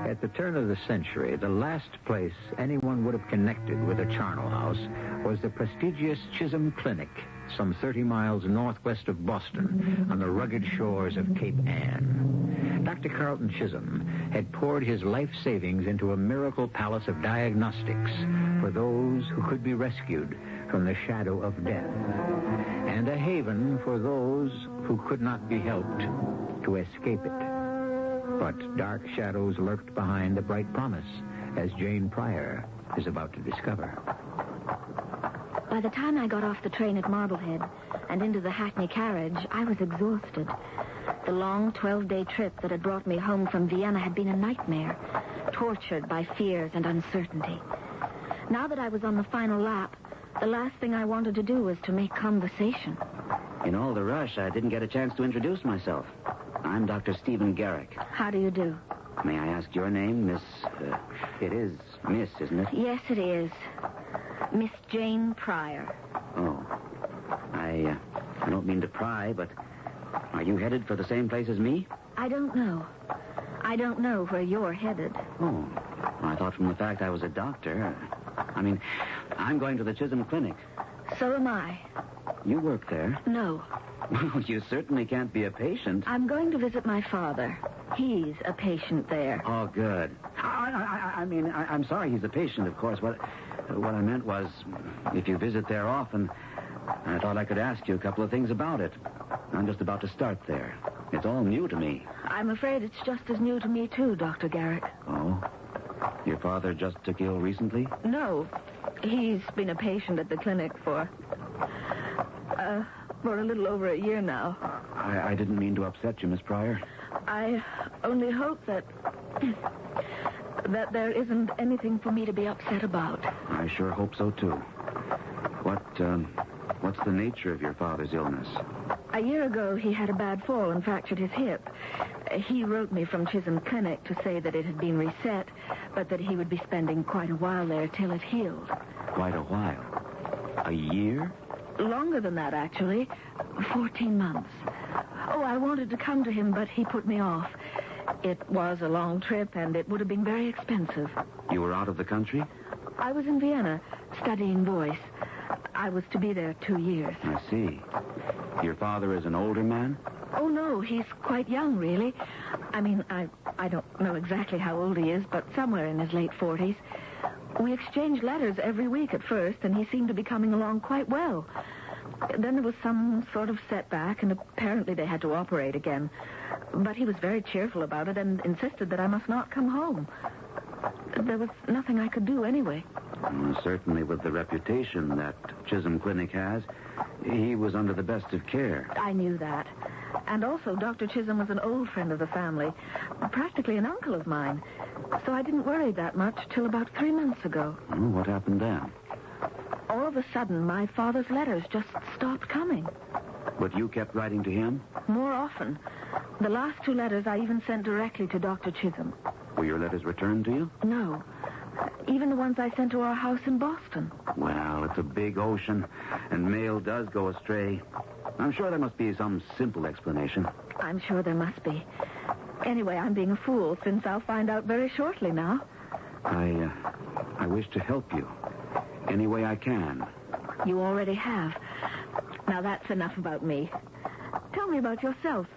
At the turn of the century, the last place anyone would have connected with a charnel house was the prestigious Chisholm Clinic, some 30 miles northwest of Boston, on the rugged shores of Cape Ann. Dr. Carlton Chisholm had poured his life savings into a miracle palace of diagnostics for those who could be rescued from the shadow of death, and a haven for those who could not be helped to escape it. But dark shadows lurked behind the bright promise, as Jane Pryor is about to discover. By the time I got off the train at Marblehead and into the Hackney carriage, I was exhausted. The long 12-day trip that had brought me home from Vienna had been a nightmare, tortured by fears and uncertainty. Now that I was on the final lap, the last thing I wanted to do was to make conversation. In all the rush, I didn't get a chance to introduce myself. I'm Dr. Stephen Garrick. How do you do? May I ask your name, Miss... it is Miss, isn't it? Yes, it is. Miss Jane Pryor. Oh. I don't mean to pry, but are you headed for the same place as me? I don't know. I don't know where you're headed. Oh. I thought from the fact I was a doctor. I mean, I'm going to the Chisholm Clinic. So am I. You work there? No. Well, you certainly can't be a patient. I'm going to visit my father. He's a patient there. Oh, good. I'm sorry he's a patient, of course. What I meant was, if you visit there often, I thought I could ask you a couple of things about it. I'm just about to start there. It's all new to me. I'm afraid it's just as new to me, too, Dr. Garrett. Oh? Your father just took ill recently? No. He's been a patient at the clinic for a little over a year now. I didn't mean to upset you, Miss Pryor. I only hope that there isn't anything for me to be upset about. I sure hope so, too. What's the nature of your father's illness? A year ago, he had a bad fall and fractured his hip. He wrote me from Chisholm Clinic to say that it had been reset, but that he would be spending quite a while there till it healed. Quite a while? A year? Longer than that, actually. 14 months. Oh, I wanted to come to him, but he put me off. It was a long trip, and it would have been very expensive. You were out of the country? I was in Vienna, studying voice. I was to be there 2 years. I see. Your father is an older man? Oh, no, he's quite young, really. I mean, I don't know exactly how old he is, but somewhere in his late 40s. We exchanged letters every week at first, and he seemed to be coming along quite well. Then there was some sort of setback, and apparently they had to operate again. But he was very cheerful about it and insisted that I must not come home. There was nothing I could do anyway. Certainly with the reputation that Chisholm Clinic has, he was under the best of care. I knew that. And also, Dr. Chisholm was an old friend of the family, practically an uncle of mine. So I didn't worry that much till about 3 months ago. Oh, what happened then? All of a sudden, my father's letters just stopped coming. But you kept writing to him? More often. The last 2 letters I even sent directly to Dr. Chisholm. Were your letters returned to you? No. Even the ones I sent to our house in Boston. Well, it's a big ocean, and mail does go astray. I'm sure there must be some simple explanation. I'm sure there must be. Anyway, I'm being a fool, since I'll find out very shortly now. I wish to help you any way I can. You already have. Now, that's enough about me. Tell me about yourself.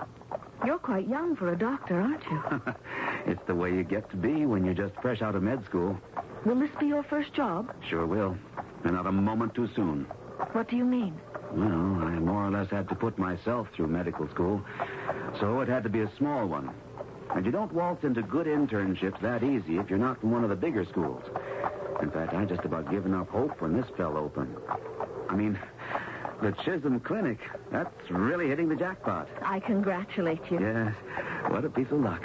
You're quite young for a doctor, aren't you? It's the way you get to be when you're just fresh out of med school. Will this be your first job? Sure will. And not a moment too soon. What do you mean? Well, I more or less had to put myself through medical school, so it had to be a small one. And you don't waltz into good internships that easy if you're not from one of the bigger schools. In fact, I just about given up hope when this fell open. I mean, the Chisholm Clinic, that's really hitting the jackpot. I congratulate you. Yes, what a piece of luck.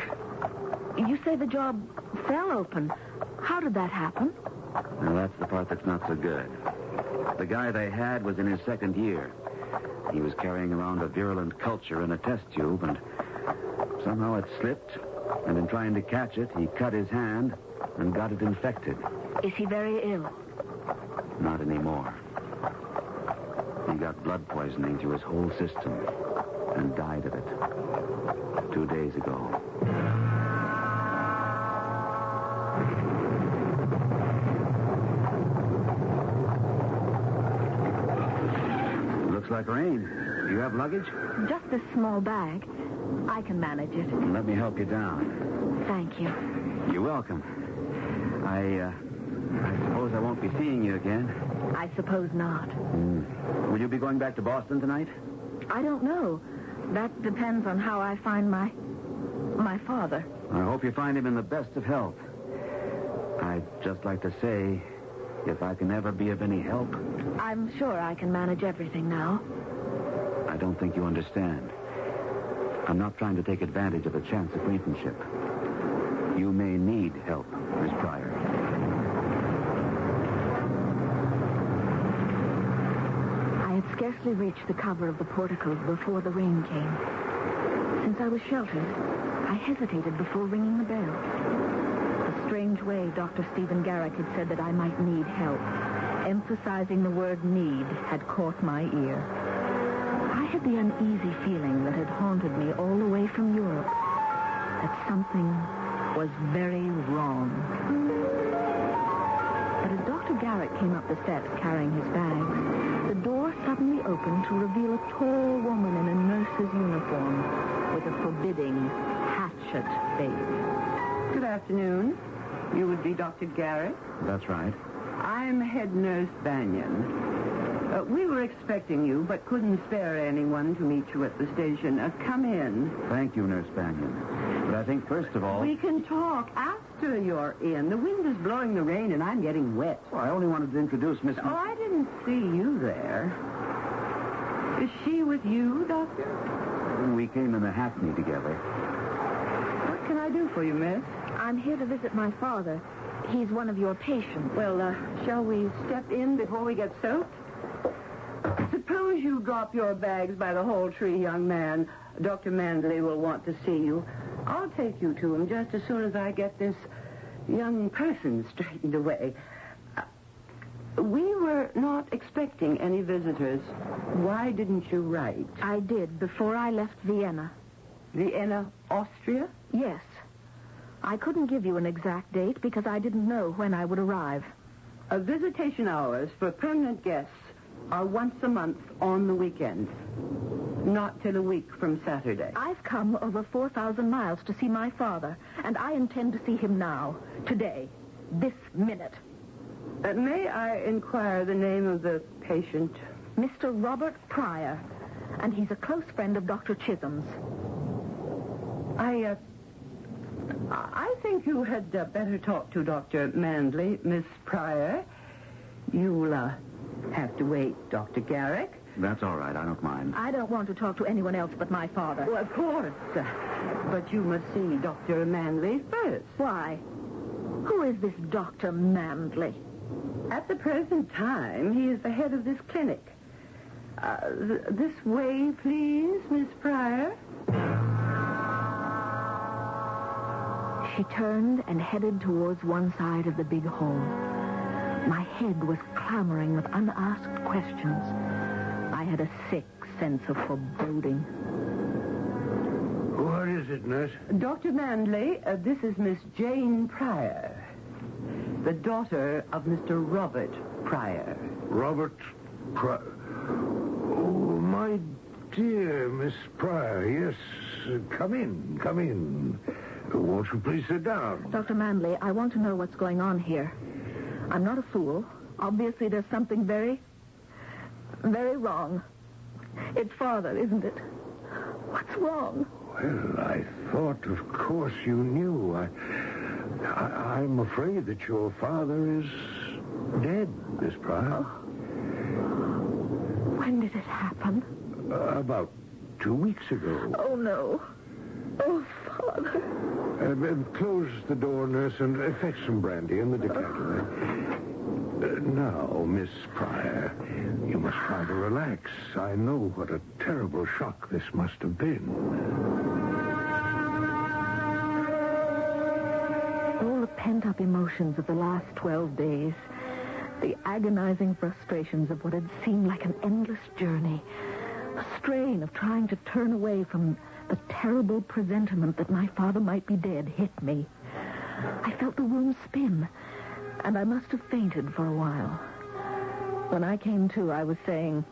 You say the job fell open. How did that happen? Now, that's the part that's not so good. The guy they had was in his 2nd year. He was carrying around a virulent culture in a test tube, and somehow it slipped, and in trying to catch it, he cut his hand and got it infected. Is he very ill? Not anymore. He got blood poisoning through his whole system and died of it 2 days ago. Looks like rain. Do you have luggage? Just this small bag. I can manage it. Let me help you down. Thank you. You're welcome. I suppose I won't be seeing you again. I suppose not. Will you be going back to Boston tonight? I don't know. That depends on how I find my father. I hope you find him in the best of health. I'd just like to say, if I can ever be of any help... I'm sure I can manage everything now. I don't think you understand. I'm not trying to take advantage of a chance acquaintanceship. You may need help, Miss Pryor. I had scarcely reached the cover of the portico before the rain came. Since I was sheltered, I hesitated before ringing the bell. The strange way Dr. Stephen Garrick had said that I might need help, emphasizing the word need, had caught my ear. I had the uneasy feeling that had haunted me all the way from Europe, that something was very wrong. But as Dr. Garrick came up the steps carrying his bags, the door suddenly suddenly opened to reveal a tall woman in a nurse's uniform with a forbidding, hatchet face. Good afternoon. You would be Dr. Garrett? That's right. I'm head nurse Banyan. We were expecting you, but couldn't spare anyone to meet you at the station. Come in. Thank you, Nurse Banyan. But I think, first of all... We can talk after you're in. The wind is blowing the rain, and I'm getting wet. Well, I only wanted to introduce Miss... Oh, I didn't see you there. Is she with you, Doctor? We came in the Hackney together. What can I do for you, miss? I'm here to visit my father. He's one of your patients. Well, shall we step in before we get soaked? Suppose you drop your bags by the whole tree, young man. Dr. Mandley will want to see you. I'll take you to him just as soon as I get this young person straightened away. We were not expecting any visitors. Why didn't you write? I did before I left Vienna. Vienna, Austria? Yes. I couldn't give you an exact date because I didn't know when I would arrive. Visitation hours for permanent guests are once a month on the weekend. Not till a week from Saturday. I've come over 4,000 miles to see my father, and I intend to see him now, today, this minute. May I inquire the name of the patient? Mr. Robert Pryor, and he's a close friend of Dr. Chisholm's. I think you had better talk to Dr. Mandley, Miss Pryor. You'll have to wait, Dr. Garrick. That's all right. I don't mind. I don't want to talk to anyone else but my father. Well, of course. But you must see Dr. Mandley first. Why? Who is this Dr. Mandley? At the present time, he is the head of this clinic. This way, please, Miss Pryor. She turned and headed towards one side of the big hall. My head was clamoring with unasked questions. I had a sick sense of foreboding. What is it, nurse? Dr. Mandley, this is Miss Jane Pryor, the daughter of Mr. Robert Pryor. Robert Pryor? Oh, my dear Miss Pryor, yes. Come in, come in. Won't you please sit down? Dr. Mandley, I want to know what's going on here. I'm not a fool. Obviously, there's something very, very wrong. It's father, isn't it? What's wrong? Well, I thought, of course, you knew. I'm afraid that your father is dead, Miss Pryor. Oh. When did it happen? About 2 weeks ago. Oh, no. Oh, Father. Close the door, nurse, and fetch some brandy in the decanter. Now, Miss Pryor, you must try to relax. I know what a terrible shock this must have been. All the pent-up emotions of the last 12 days, the agonizing frustrations of what had seemed like an endless journey, a strain of trying to turn away from the terrible presentiment that my father might be dead hit me. I felt the room spin, and I must have fainted for a while. When I came to, I was saying,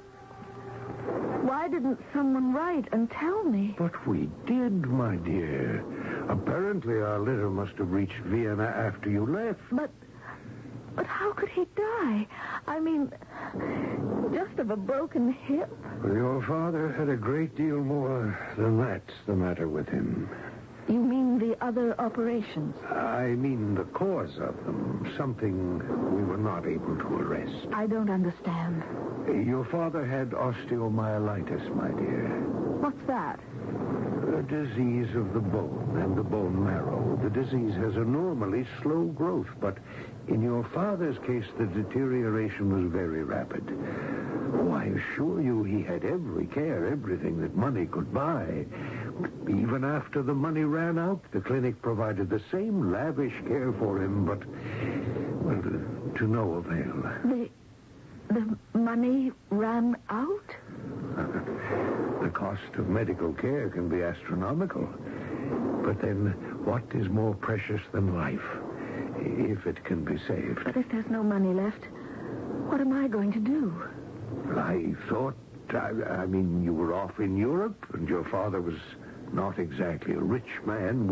why didn't someone write and tell me? But we did, my dear. Apparently our letter must have reached Vienna after you left. But how could he die? I mean, just of a broken hip? Your father had a great deal more than that's the matter with him. You mean the other operations? I mean the cause of them. Something we were not able to arrest. I don't understand. Your father had osteomyelitis, my dear. What's that? A disease of the bone and the bone marrow. The disease has a normally slow growth, but in your father's case, the deterioration was very rapid. Oh, I assure you he had every care, everything that money could buy. Even after the money ran out, the clinic provided the same lavish care for him, but, well, to no avail. The money ran out? The cost of medical care can be astronomical. But then, what is more precious than life, if it can be saved? But if there's no money left, what am I going to do? I thought, I mean, you were off in Europe, and your father was not exactly a rich man.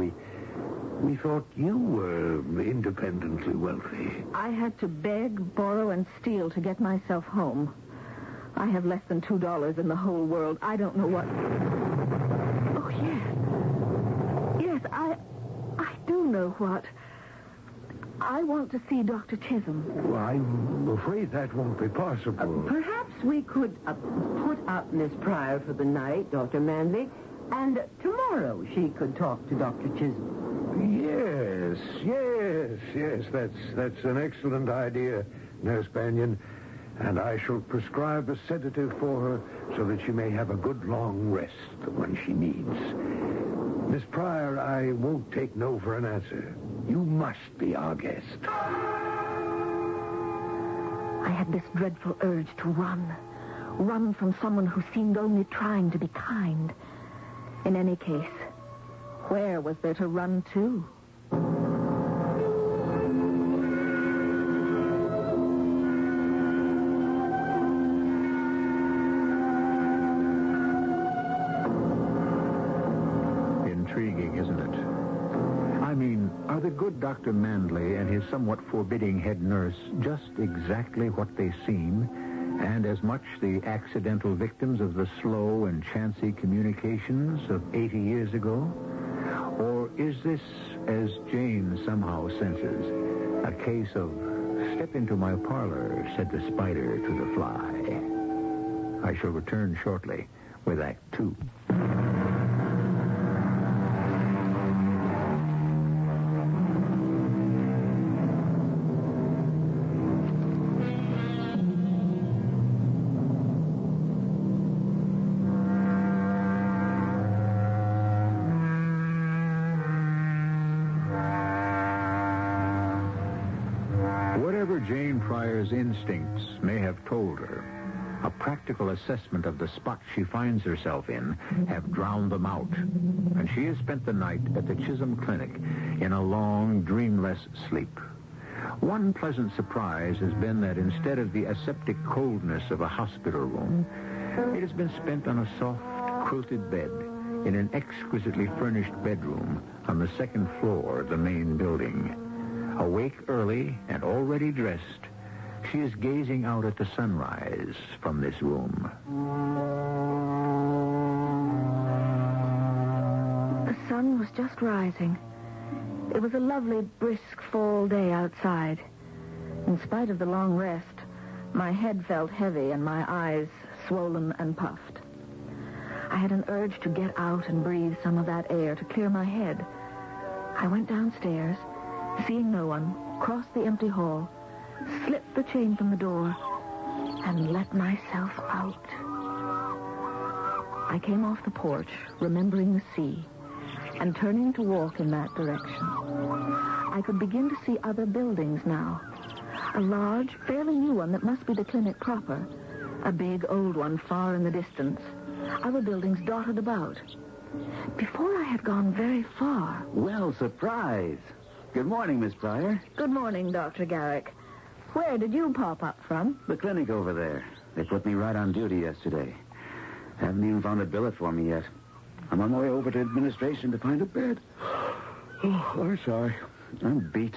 We thought you were independently wealthy. I had to beg, borrow, and steal to get myself home. I have less than $2 in the whole world. I don't know what... Oh, yes. Yes, I do know what. I want to see Dr. Chisholm. Well, I'm afraid that won't be possible. Perhaps we could put up Miss Pryor for the night, Dr. Manley, and tomorrow she could talk to Dr. Chisholm. Yes. That's an excellent idea, Nurse Bannion. And I shall prescribe a sedative for her so that she may have a good long rest, the one she needs. Miss Pryor, I won't take no for an answer. You must be our guest. I had this dreadful urge to run. Run from someone who seemed only trying to be kind. In any case, where was there to run to? Intriguing, isn't it? I mean, are the good Dr. Manley and his somewhat forbidding head nurse just exactly what they seem, and as much the accidental victims of the slow and chancy communications of 80 years ago? Or is this, as Jane somehow senses, a case of step into my parlor, said the spider to the fly? I shall return shortly with Act 2. Jane Pryor's instincts may have told her, a practical assessment of the spot she finds herself in have drowned them out, and she has spent the night at the Chisholm Clinic in a long, dreamless sleep. One pleasant surprise has been that instead of the aseptic coldness of a hospital room, it has been spent on a soft, quilted bed in an exquisitely furnished bedroom on the second floor of the main building. Awake early and already dressed, she is gazing out at the sunrise from this room. The sun was just rising. It was a lovely, brisk fall day outside. In spite of the long rest, my head felt heavy and my eyes swollen and puffed. I had an urge to get out and breathe some of that air to clear my head. I went downstairs. Seeing no one, crossed the empty hall, slipped the chain from the door, and let myself out. I came off the porch, remembering the sea, and turning to walk in that direction. I could begin to see other buildings now. A large, fairly new one that must be the clinic proper. A big, old one far in the distance. Other buildings dotted about. Before I had gone very far... Well, surprise! Good morning, Miss Pryor. Good morning, Dr. Garrick. Where did you pop up from? The clinic over there. They put me right on duty yesterday. Haven't even found a billet for me yet. I'm on my way over to administration to find a bed. Oh, I'm sorry. I'm beat.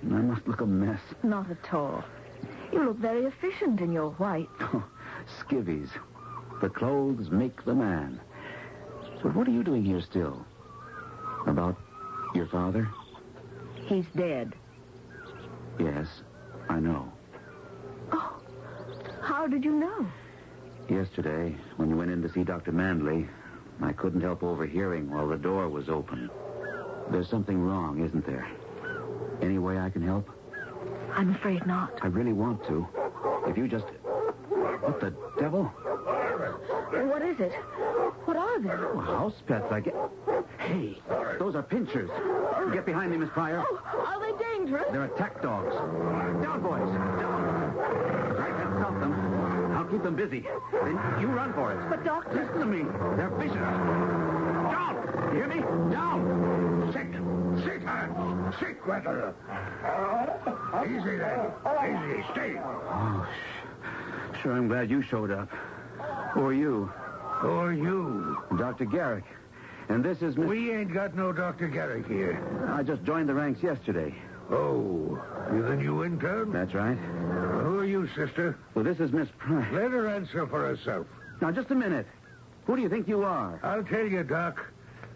I must look a mess. Not at all. You look very efficient in your white. Oh, skivvies. The clothes make the man. But what are you doing here still? About your father? He's dead. Yes, I know. Oh, how did you know? Yesterday, when you went in to see Dr. Manley, I couldn't help overhearing while the door was open. There's something wrong, isn't there? Any way I can help? I'm afraid not. I really want to. If you just... What the devil? What is it? What are they? Oh, house pets, I guess. Hey, those are pinchers. Get behind me, Miss Pryor. Oh, are they dangerous? They're attack dogs. Down, boys. Down. I can't stop them. I'll keep them busy. Then you run for it. But, Doctor... Listen to me. They're vicious. Down! You hear me? Down! Sit, hands. Sit, Gretel. Easy, then. Easy. Stay. Oh, Sure, I'm glad you showed up. Who are you? Who are you? Dr. Garrick. And this is Miss... We ain't got no Dr. Garrick here. I just joined the ranks yesterday. Oh, you're the new intern? That's right. Who are you, sister? Well, this is Miss Price. Let her answer for herself. Now, just a minute. Who do you think you are? I'll tell you, Doc.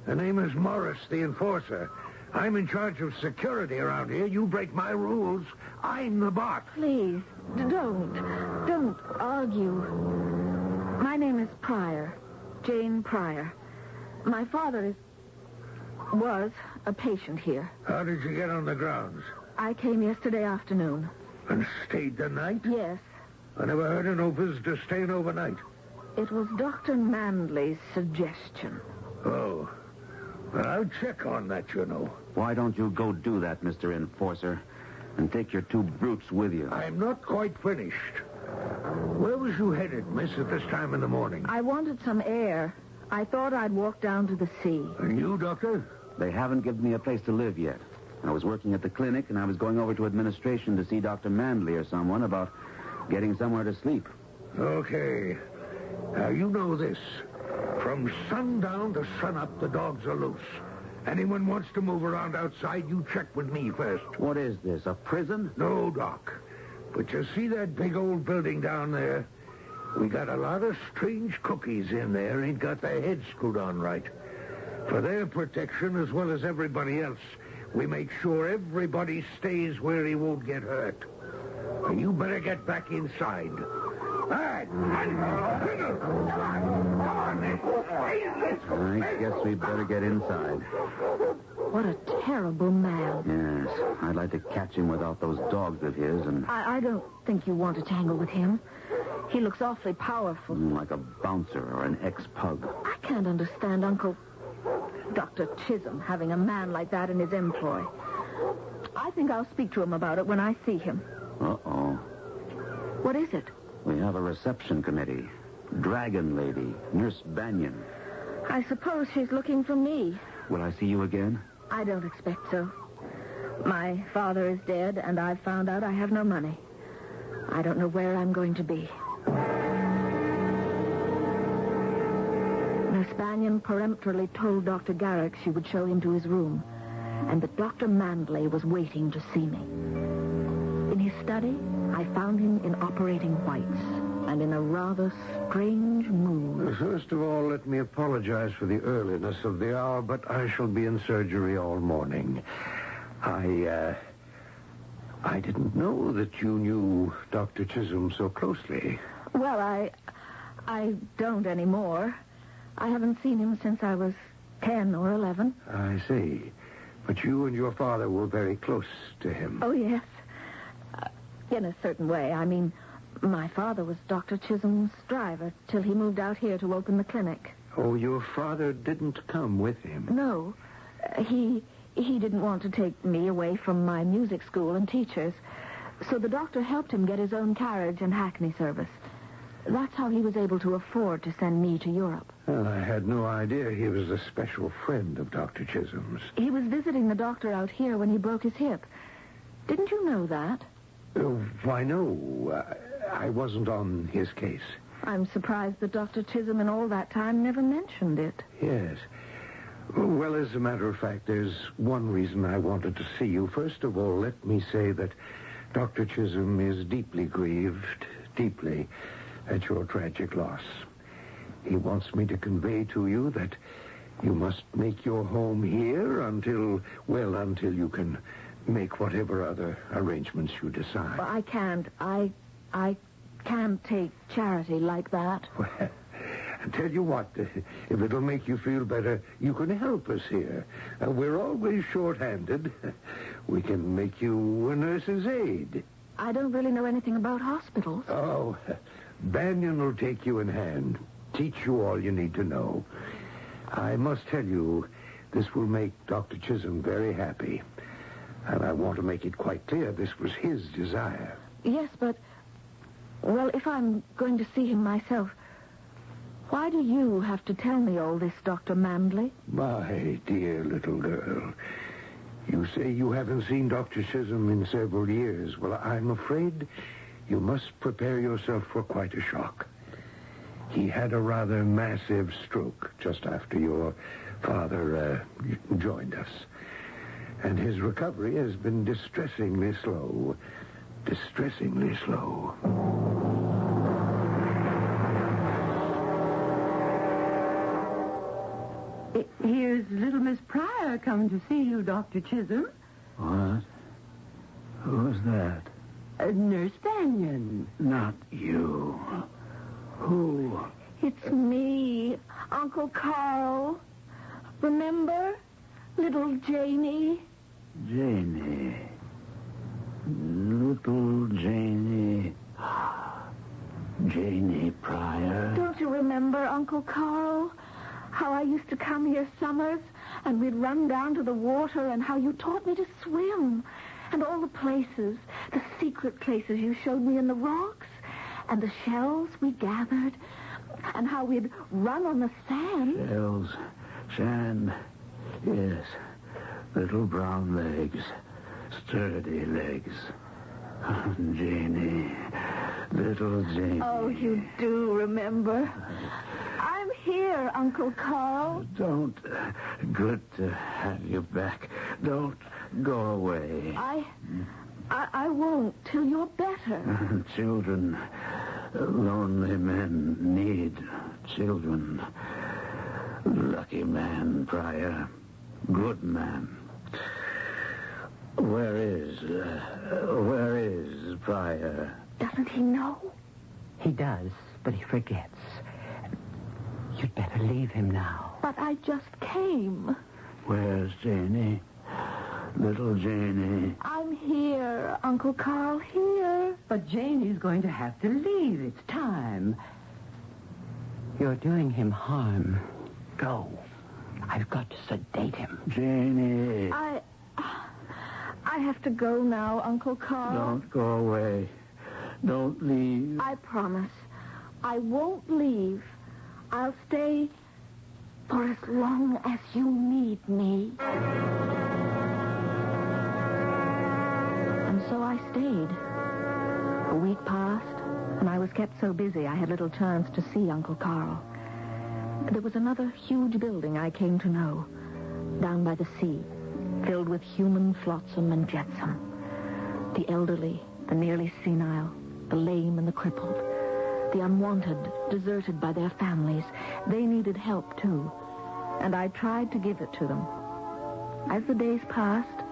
The name is Morris, the enforcer. I'm in charge of security around here. You break my rules, I'm the boss. Please, don't argue. My name is Pryor, Jane Pryor. My father was a patient here. How did you get on the grounds? I came yesterday afternoon. And stayed the night? Yes. I never heard of no visitor staying overnight. It was Dr. Manley's suggestion. Oh. Well, I'll check on that, you know. Why don't you go do that, Mr. Enforcer, and take your two brutes with you? I'm not quite finished. Where was you headed, miss, at this time in the morning? I wanted some air. I thought I'd walk down to the sea. And you, Doctor? They haven't given me a place to live yet. I was working at the clinic, and I was going over to administration to see Dr. Manley or someone about getting somewhere to sleep. Okay. Now, you know this. From sundown to sunup, the dogs are loose. Anyone wants to move around outside, you check with me first. What is this, a prison? No, Doc. But you see that big old building down there? We got a lot of strange cookies in there, ain't got their heads screwed on right. For their protection, as well as everybody else, we make sure everybody stays where he won't get hurt. And you better get back inside. All right. I guess we better get inside. What a terrible man. Yes, I'd like to catch him without those dogs of his and... I don't think you want to tangle with him. He looks awfully powerful. Like a bouncer or an ex-pug. I can't understand Uncle Dr. Chisholm having a man like that in his employ. I think I'll speak to him about it when I see him. Uh-oh. What is it? We have a reception committee. Dragon Lady, Nurse Banyan. I suppose she's looking for me. Will I see you again? I don't expect so. My father is dead, and I've found out I have no money. I don't know where I'm going to be. Nurse Banyan peremptorily told Dr. Garrick she would show him to his room, and that Dr. Manley was waiting to see me. In his study, I found him in operating whites and in a rather strange mood. First of all, let me apologize for the earliness of the hour, but I shall be in surgery all morning. I didn't know that you knew Dr. Chisholm so closely. Well, I don't anymore. I haven't seen him since I was 10 or 11. I see. But you and your father were very close to him. Oh, yes. In a certain way. I mean, my father was Dr. Chisholm's driver till he moved out here to open the clinic. Oh, your father didn't come with him? No. He didn't want to take me away from my music school and teachers. So the doctor helped him get his own carriage and hackney service. That's how he was able to afford to send me to Europe. Well, I had no idea he was a special friend of Dr. Chisholm's. He was visiting the doctor out here when he broke his hip. Didn't you know that? Why, no. I wasn't on his case. I'm surprised that Dr. Chisholm in all that time never mentioned it. Yes. Well, as a matter of fact, there's one reason I wanted to see you. First of all, let me say that Dr. Chisholm is deeply grieved, deeply, at your tragic loss. He wants me to convey to you that you must make your home here until you can make whatever other arrangements you decide. Well, I can't. I can't take charity like that. Well, I tell you what, if it'll make you feel better, you can help us here. We're always short-handed. We can make you a nurse's aide. I don't really know anything about hospitals. Oh, Banyan will take you in hand, teach you all you need to know. I must tell you, this will make Dr. Chisholm very happy. And I want to make it quite clear this was his desire. Yes, but... Well, if I'm going to see him myself, why do you have to tell me all this, Dr. Manley? My dear little girl, you say you haven't seen Dr. Chisholm in several years. Well, I'm afraid you must prepare yourself for quite a shock. He had a rather massive stroke just after your father joined us. And his recovery has been distressingly slow. Distressingly slow. Here's little Miss Pryor coming to see you, Dr. Chisholm. What? Who's that? Nurse Banyan. Not you. Who? It's me, Uncle Carl. Remember? Little Janie. Janie. Little Janie. Janie Pryor. Don't you remember, Uncle Carl? How I used to come here summers and we'd run down to the water and how you taught me to swim. And all the places, the secret places you showed me in the rocks and the shells we gathered and how we'd run on the sand. Shells, sand, yes. Little brown legs, sturdy legs. Janie, little Janie. Oh, you do remember. I'm here, Uncle Carl. Don't. Good to have you back. Don't go away. I won't till you're better. Children, lonely men need children. Lucky man, Pryor. Good man. Where is Pryor? Doesn't he know? He does, but he forgets. You'd better leave him now. But I just came. Where's Janie? Little Janie. I'm here, Uncle Carl, here. But Janie's going to have to leave. It's time. You're doing him harm. Go. I've got to sedate him. Janie. I have to go now, Uncle Carl. Don't go away. Don't leave. I promise. I won't leave. I'll stay for as long as you need me. And so I stayed. A week passed, and I was kept so busy I had little chance to see Uncle Carl. There was another huge building I came to know, down by the sea, filled with human flotsam and jetsam. The elderly, the nearly senile, the lame and the crippled, the unwanted, deserted by their families. They needed help, too, and I tried to give it to them. As the days passed,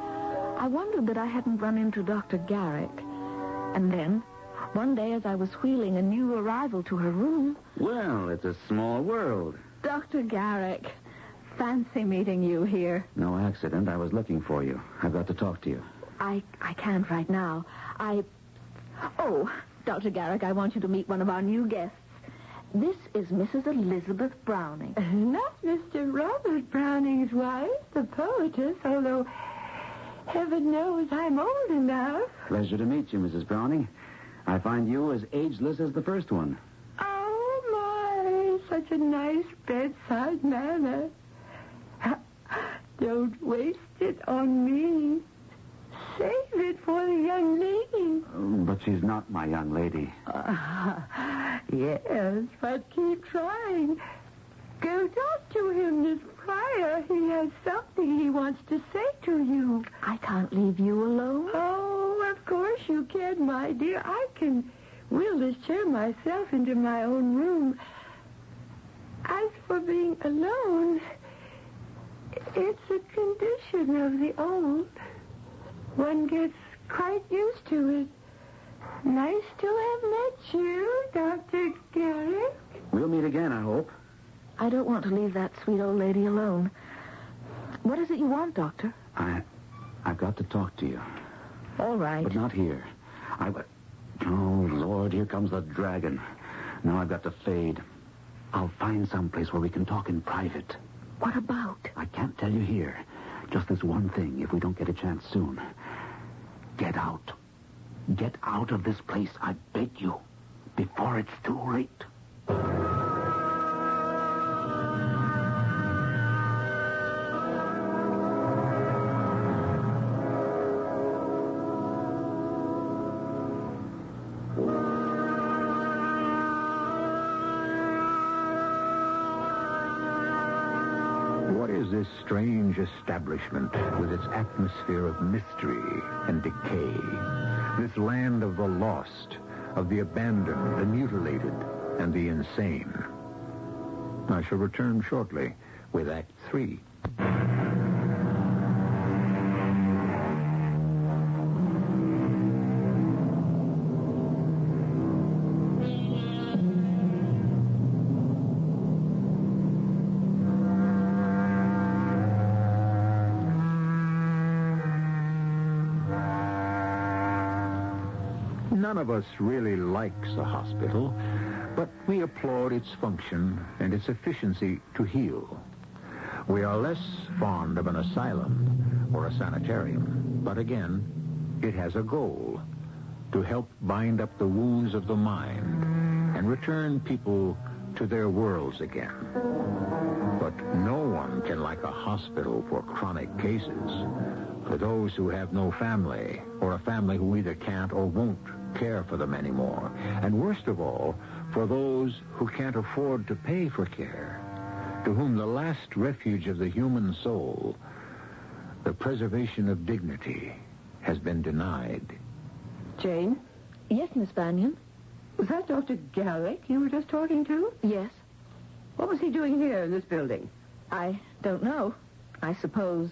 I wondered that I hadn't run into Dr. Garrick. And then, one day as I was wheeling a new arrival to her room... Well, it's a small world. Dr. Garrick, fancy meeting you here. No accident. I was looking for you. I've got to talk to you. I can't right now. Oh, Dr. Garrick, I want you to meet one of our new guests. This is Mrs. Elizabeth Browning. Not Mr. Robert Browning's wife, the poetess, although heaven knows I'm old enough. Pleasure to meet you, Mrs. Browning. I find you as ageless as the first one. Oh, my, such a nice bedside manner. Don't waste it on me. Save it for the young lady. But she's not my young lady. Yes, but keep trying. Go talk to him, Miss Pryor. He has something he wants to say to you. I can't leave you alone. Oh, of course you can, my dear. I can wheel this chair myself into my own room. As for being alone, it's a condition of the old. One gets quite used to it. Nice to have met you, Dr. Garrick. We'll meet again, I hope. I don't want to leave that sweet old lady alone. What is it you want, Doctor? I've got to talk to you. All right. But not here. Oh, Lord, here comes the dragon. Now I've got to fade. I'll find someplace where we can talk in private. What about? I can't tell you here. Just this one thing, if we don't get a chance soon. Get out. Get out of this place, I beg you, before it's too late. strange establishment with its atmosphere of mystery and decay. This land of the lost, of the abandoned, the mutilated, and the insane. I shall return shortly with Act 3. None of us really likes a hospital, but we applaud its function and its efficiency to heal. We are less fond of an asylum or a sanitarium, but again, it has a goal: to help bind up the wounds of the mind and return people to their worlds again. But no one can like a hospital for chronic cases, for those who have no family, or a family who either can't or won't care for them anymore. And worst of all, for those who can't afford to pay for care, to whom the last refuge of the human soul, the preservation of dignity, has been denied. Jane? Yes, Miss Banyan? Was that Dr. Garrick you were just talking to? Yes. What was he doing here in this building? I don't know. I suppose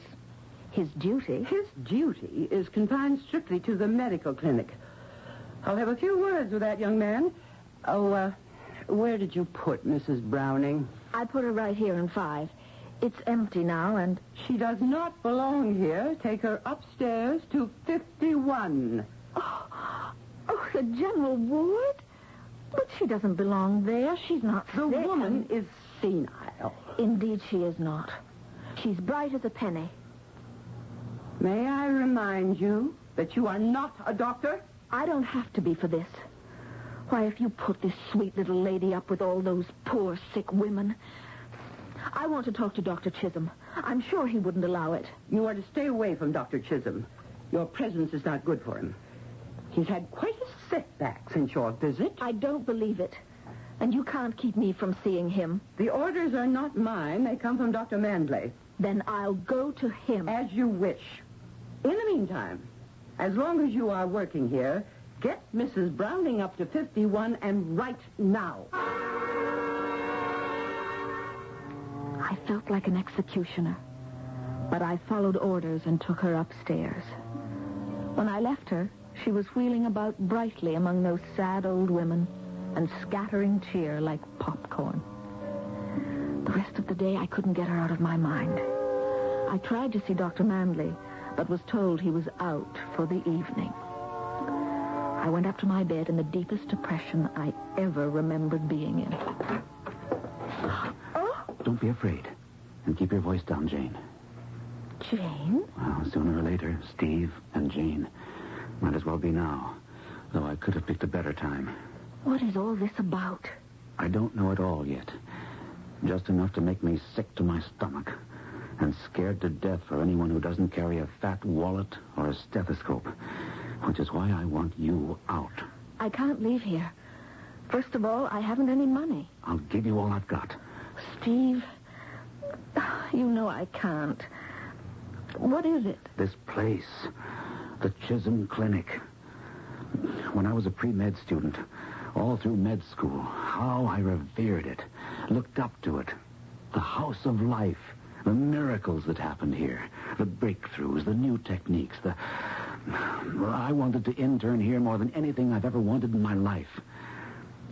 his duty. His duty is confined strictly to the medical clinic. I'll have a few words with that young man. Oh, where did you put Mrs. Browning? I put her right here in 5. It's empty now, and... She does not belong here. Take her upstairs to 51. Oh, the general ward? But she doesn't belong there. She's not The sick. woman is senile. Indeed she is not. She's bright as a penny. May I remind you that you are not a doctor? I don't have to be for this. Why, if you put this sweet little lady up with all those poor, sick women... I want to talk to Dr. Chisholm. I'm sure he wouldn't allow it. You are to stay away from Dr. Chisholm. Your presence is not good for him. He's had quite a setback since your visit. I don't believe it. And you can't keep me from seeing him. The orders are not mine. They come from Dr. Mandley. Then I'll go to him. As you wish. In the meantime, as long as you are working here, get Mrs. Browning up to 51 and right now. I felt like an executioner, but I followed orders and took her upstairs. When I left her, she was wheeling about brightly among those sad old women and scattering cheer like popcorn. The rest of the day, I couldn't get her out of my mind. I tried to see Dr. Mandley, but was told he was out for the evening. I went up to my bed in the deepest depression I ever remembered being in. Don't be afraid. And keep your voice down, Jane. Jane? Well, sooner or later, Steve and Jane. Might as well be now. Though I could have picked a better time. What is all this about? I don't know it all yet. Just enough to make me sick to my stomach. And scared to death for anyone who doesn't carry a fat wallet or a stethoscope. Which is why I want you out. I can't leave here. First of all, I haven't any money. I'll give you all I've got. Steve, you know I can't. What is it? This place. The Chisholm Clinic. When I was a pre-med student, all through med school, how I revered it, looked up to it. The house of life, the miracles that happened here, the breakthroughs, the new techniques, Well, I wanted to intern here more than anything I've ever wanted in my life.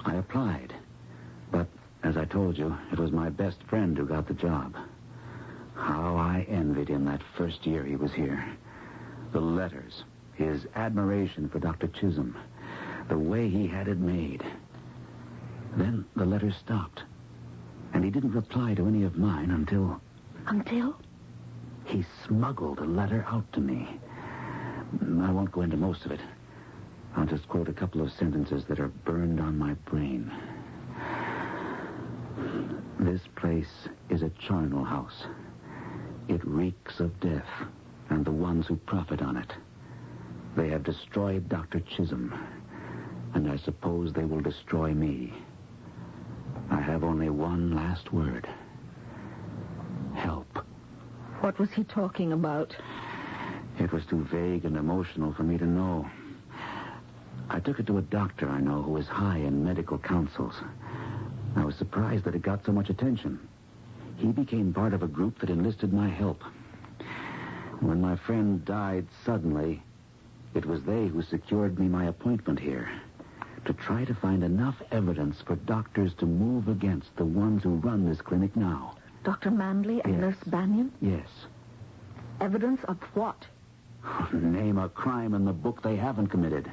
I applied. But, as I told you, it was my best friend who got the job. How I envied him that first year he was here. The letters, his admiration for Dr. Chisholm, the way he had it made. Then the letters stopped. And he didn't reply to any of mine until... Until? He smuggled a letter out to me. I won't go into most of it. I'll just quote a couple of sentences that are burned on my brain. This place is a charnel house. It reeks of death and the ones who profit on it. They have destroyed Dr. Chisholm, and I suppose they will destroy me. I have only one last word. Help. What was he talking about? It was too vague and emotional for me to know. I took it to a doctor I know who is high in medical councils. I was surprised that it got so much attention. He became part of a group that enlisted my help. When my friend died suddenly, it was they who secured me my appointment here, to try to find enough evidence for doctors to move against the ones who run this clinic now. Dr. Mandley and Nurse Banyan? Yes. Evidence of what? Name a crime in the book they haven't committed.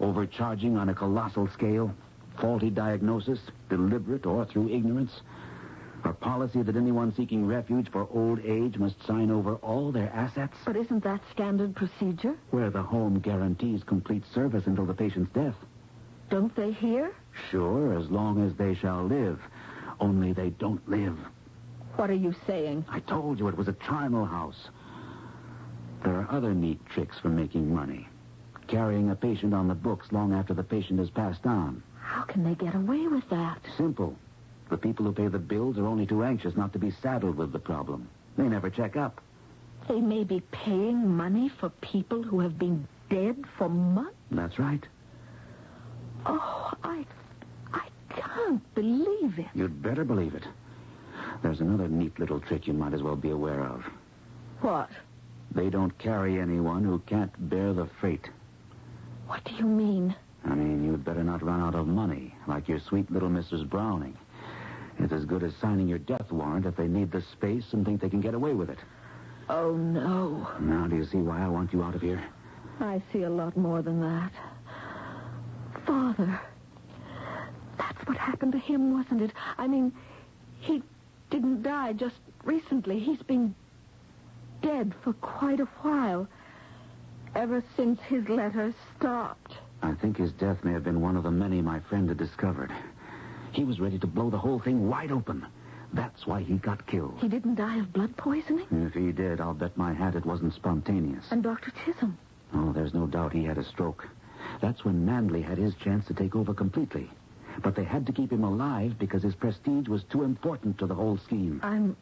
Overcharging on a colossal scale, faulty diagnosis, deliberate or through ignorance, a policy that anyone seeking refuge for old age must sign over all their assets. But isn't that standard procedure? Where the home guarantees complete service until the patient's death. Don't they hear? Sure, as long as they shall live. Only they don't live. What are you saying? I told you it was a charnel house. There are other neat tricks for making money. Carrying a patient on the books long after the patient has passed on. How can they get away with that? Simple. The people who pay the bills are only too anxious not to be saddled with the problem. They never check up. They may be paying money for people who have been dead for months? That's right. Oh, I can't believe it. You'd better believe it. There's another neat little trick you might as well be aware of. What? They don't carry anyone who can't bear the freight. What do you mean? I mean, you'd better not run out of money, like your sweet little Mrs. Browning. It's as good as signing your death warrant if they need the space and think they can get away with it. Oh, no. Now, do you see why I want you out of here? I see a lot more than that. Father. That's what happened to him, wasn't it? I mean, he didn't die just recently. He's been dead for quite a while. Ever since his letter stopped. I think his death may have been one of the many my friend had discovered. He was ready to blow the whole thing wide open. That's why he got killed. He didn't die of blood poisoning? If he did, I'll bet my hat it wasn't spontaneous. And Dr. Chisholm? Oh, there's no doubt he had a stroke. That's when Mandley had his chance to take over completely. But they had to keep him alive because his prestige was too important to the whole scheme. I'm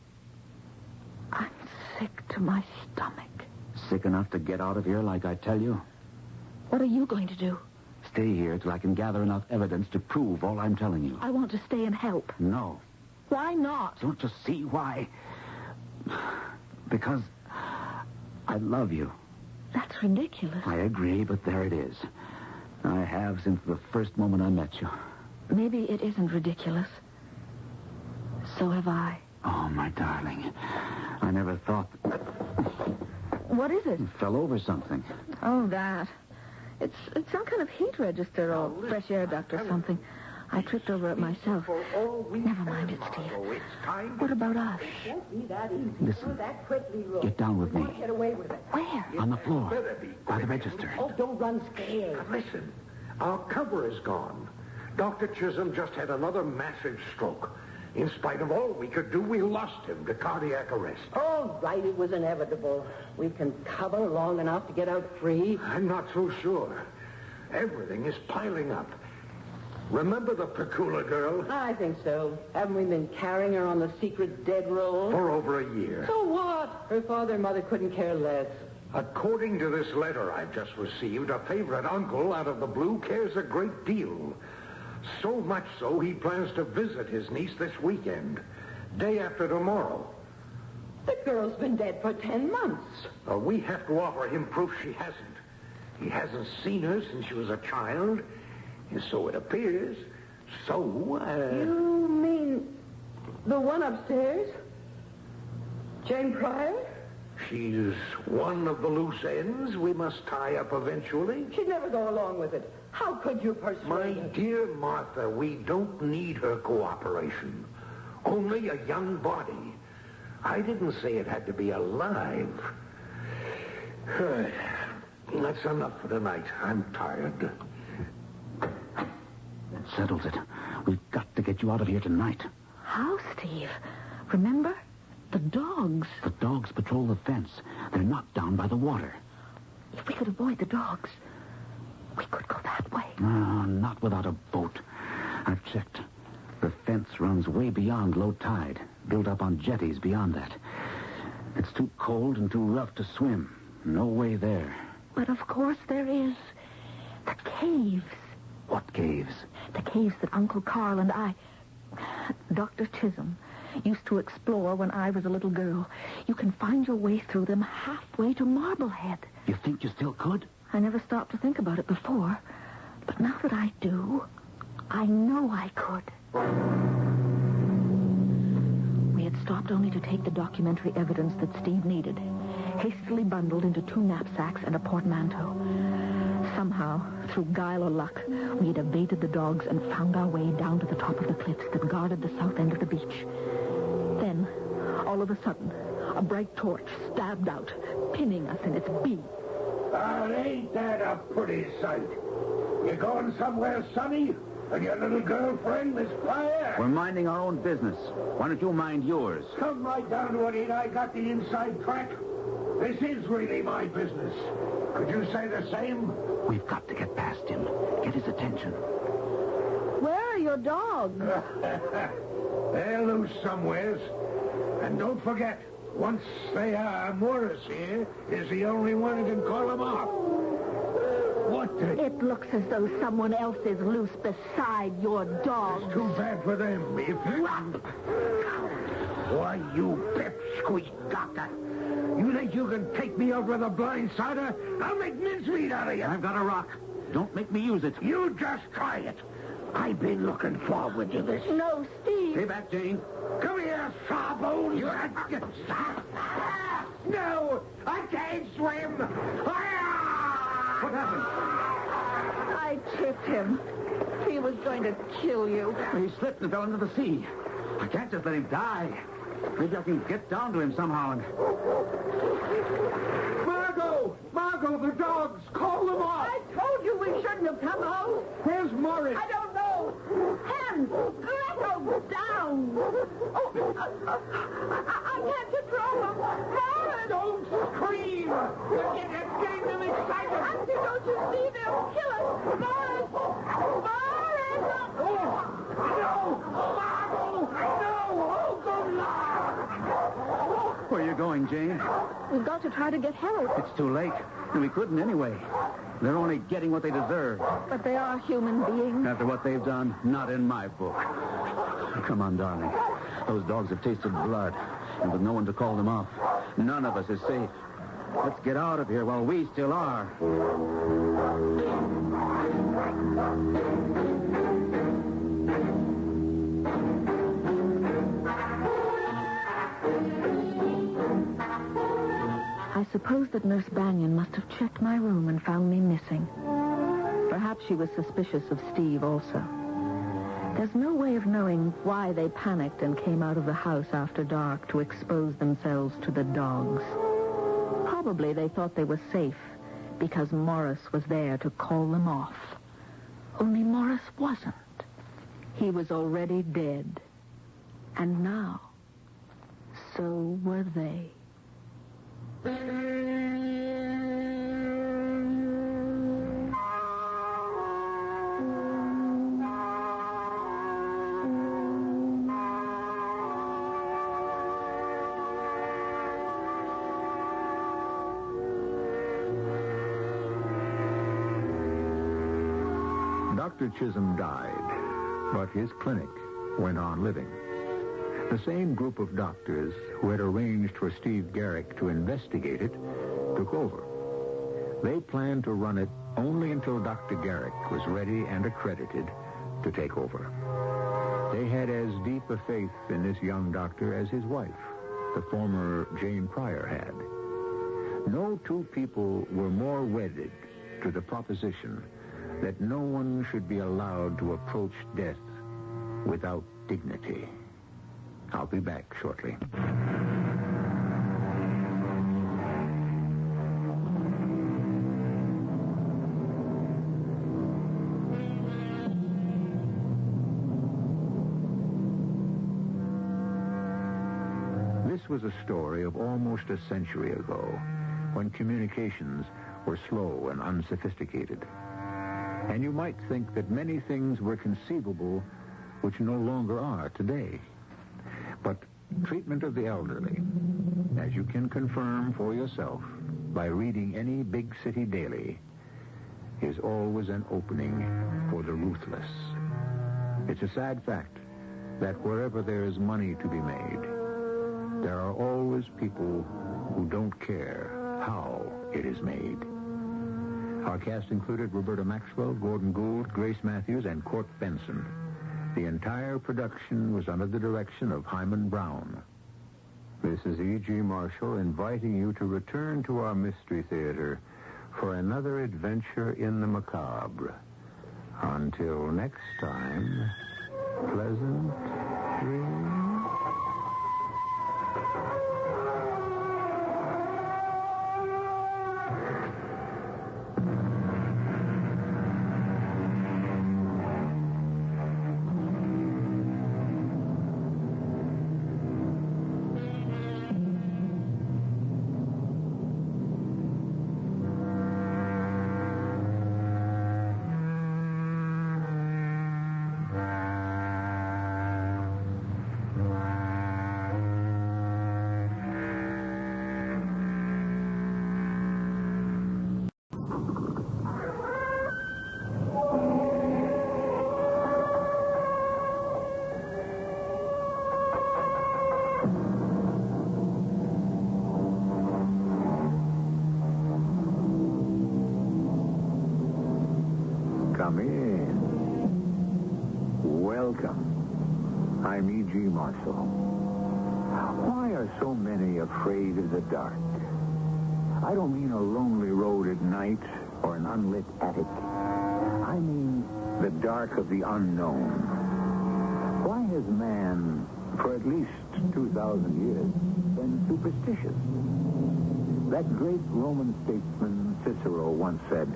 sick to my stomach. Sick enough to get out of here like I tell you? What are you going to do? Stay here till I can gather enough evidence to prove all I'm telling you. I want to stay and help. No. Why not? Don't you see why? Because I love you. That's ridiculous. I agree, but there it is. I have since the first moment I met you. Maybe it isn't ridiculous. So have I. Oh, my darling. I never thought... What is it? You fell over something. Oh, that. It's some kind of heat register or fresh air duct or something. I tripped over it myself. Never mind it, Steve. What about us? Listen. Get down with me. Where? On the floor. By the register. Oh, don't run scared. Listen. Our cover is gone. Dr. Chisholm just had another massive stroke. In spite of all we could do, we lost him to cardiac arrest. All right, it was inevitable. We can cover long enough to get out free. I'm not so sure. Everything is piling up. Remember the Pecula girl? I think so. Haven't we been carrying her on the secret dead roll? For over a year. So what? Her father and mother couldn't care less. According to this letter I've just received, a favorite uncle out of the blue cares a great deal. So much so, he plans to visit his niece this weekend. Day after tomorrow. The girl's been dead for 10 months. We have to offer him proof she hasn't. He hasn't seen her since she was a child, and so it appears. So, You mean the one upstairs? Jane Pryor? She's one of the loose ends we must tie up eventually. She'd never go along with it. How could you persuade My her? dear Martha, we don't need her cooperation. Only a young body. I didn't say it had to be alive. That's enough for tonight. I'm tired. That settles it. We've got to get you out of here tonight. How, Steve? Remember? The dogs. The dogs patrol the fence. They're not down by the water. If we could avoid the dogs, we could go that way. Not without a boat. I've checked. The fence runs way beyond low tide, built up on jetties beyond that. It's too cold and too rough to swim. No way there. But of course there is. The caves. What caves? The caves that Uncle Carl and I, Dr. Chisholm, used to explore when I was a little girl. You can find your way through them halfway to Marblehead. You think you still could? I never stopped to think about it before. But now that I do, I know I could. We had stopped only to take the documentary evidence that Steve needed, hastily bundled into 2 knapsacks and a portmanteau. Somehow, through guile or luck, we had evaded the dogs and found our way down to the top of the cliffs that guarded the south end of the beach. Then, all of a sudden, a bright torch stabbed out, pinning us in its beam. Ain't that a pretty sight? You going somewhere sunny? And your little girlfriend, Miss Fire? We're minding our own business. Why don't you mind yours? Come right down to it, ain't I got the inside track? This is really my business. Could you say the same? We've got to get past him. Get his attention. Where are your dogs? They're loose somewheres. And don't forget, once they are, Morris here is the only one who can call them off. What the... It looks as though someone else is loose beside your dogs. It's too bad for them. If you... Why, you pipsqueak doctor. You think you can take me out with a blindsider? I'll make mincemeat out of you. I've got a rock. Don't make me use it. You just try it. I've been looking forward to this. No, Steve. Stay back, Jane. Come here, sawbones. No, I can't swim. What happened? I tripped him. He was going to kill you. He slipped and fell into the sea. I can't just let him die. Maybe I can get down to him somehow and... Margot, the dogs. Call them off. I told you we shouldn't have come out. Where's Morris? I don't know. Hands, let him down. Oh, I can't control him. Morris! Don't scream. You're getting them excited. Auntie, don't you see they'll kill us? Morris! Morris! Oh, no! Margot! No! Oh, good Lord! Where are you going, Jane? We've got to try to get help. It's too late. We couldn't anyway. They're only getting what they deserve. But they are human beings. After what they've done, not in my book. Come on, darling. Those dogs have tasted blood. And with no one to call them off, none of us is safe. Let's get out of here while we still are. I suppose that Nurse Banyan must have checked my room and found me missing. Perhaps she was suspicious of Steve also. There's no way of knowing why they panicked and came out of the house after dark to expose themselves to the dogs. Probably they thought they were safe because Morris was there to call them off. Only Morris wasn't. He was already dead. And now, so were they. Dr. Chisholm died, but his clinic went on living. The same group of doctors who had arranged for Steve Garrick to investigate it took over. They planned to run it only until Dr. Garrick was ready and accredited to take over. They had as deep a faith in this young doctor as his wife, the former Jane Pryor, had. No two people were more wedded to the proposition that no one should be allowed to approach death without dignity. I'll be back shortly. This was a story of almost a century ago, when communications were slow and unsophisticated. And you might think that many things were conceivable which no longer are today. But treatment of the elderly as you can confirm for yourself by reading any big city daily, is always an opening for the ruthless. It's a sad fact that wherever there is money to be made, there are always people who don't care how it is made. Our cast included Roberta Maxwell, Gordon Gould, Grace Matthews, and Court Benson. The entire production was under the direction of Hyman Brown. This is E.G. Marshall inviting you to return to our Mystery Theater for another adventure in the macabre. Until next time, pleasant dreams. Come in. Welcome. I'm E.G. Marshall. Why are so many afraid of the dark? I don't mean a lonely road at night or an unlit attic. I mean the dark of the unknown. Why has man, for at least 2,000 years, been superstitious? That great Roman statesman Cicero once said,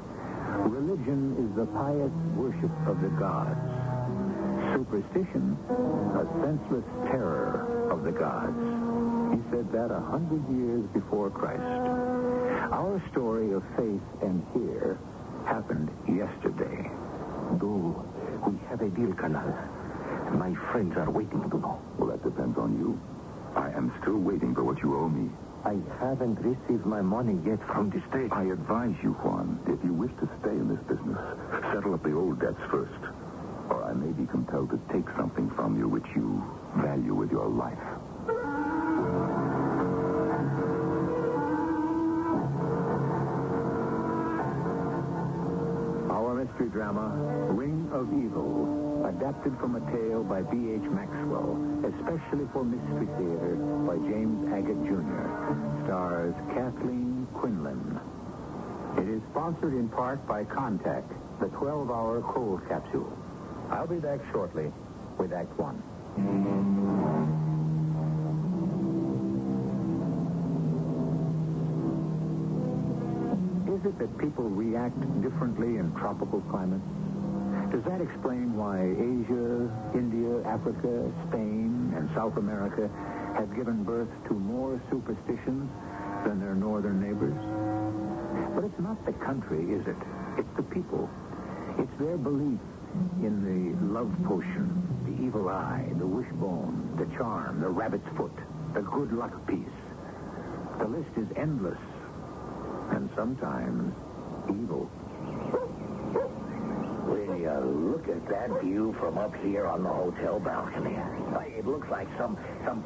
"Religion is the pious worship of the gods. Superstition, a senseless terror of the gods." He said that 100 years before Christ. Our story of faith and fear happened yesterday. Do we have a deal, Colonel? My friends are waiting to know. Well, that depends on you. I am still waiting for what you owe me. I haven't received my money yet from the state. I advise you, Juan, if you wish to stay in this business, settle up the old debts first. Or I may be compelled to take something from you which you value with your life. Our mystery drama, Ring of Evil, adapted from a tale by B.H. Maxwell, especially for Mystery Theater by James Agate Jr., stars Kathleen Quinlan. It is sponsored in part by Contact, the 12-hour cold capsule. I'll be back shortly with Act One. Is it that people react differently in tropical climates? Does that explain why Asia, India, Africa, Spain, and South America have given birth to more superstitions than their northern neighbors? But it's not the country, is it? It's the people. It's their belief in the love potion, the evil eye, the wishbone, the charm, the rabbit's foot, the good luck piece. The list is endless, and sometimes evil. Will you look at that view from up here on the hotel balcony? Why, it looks like some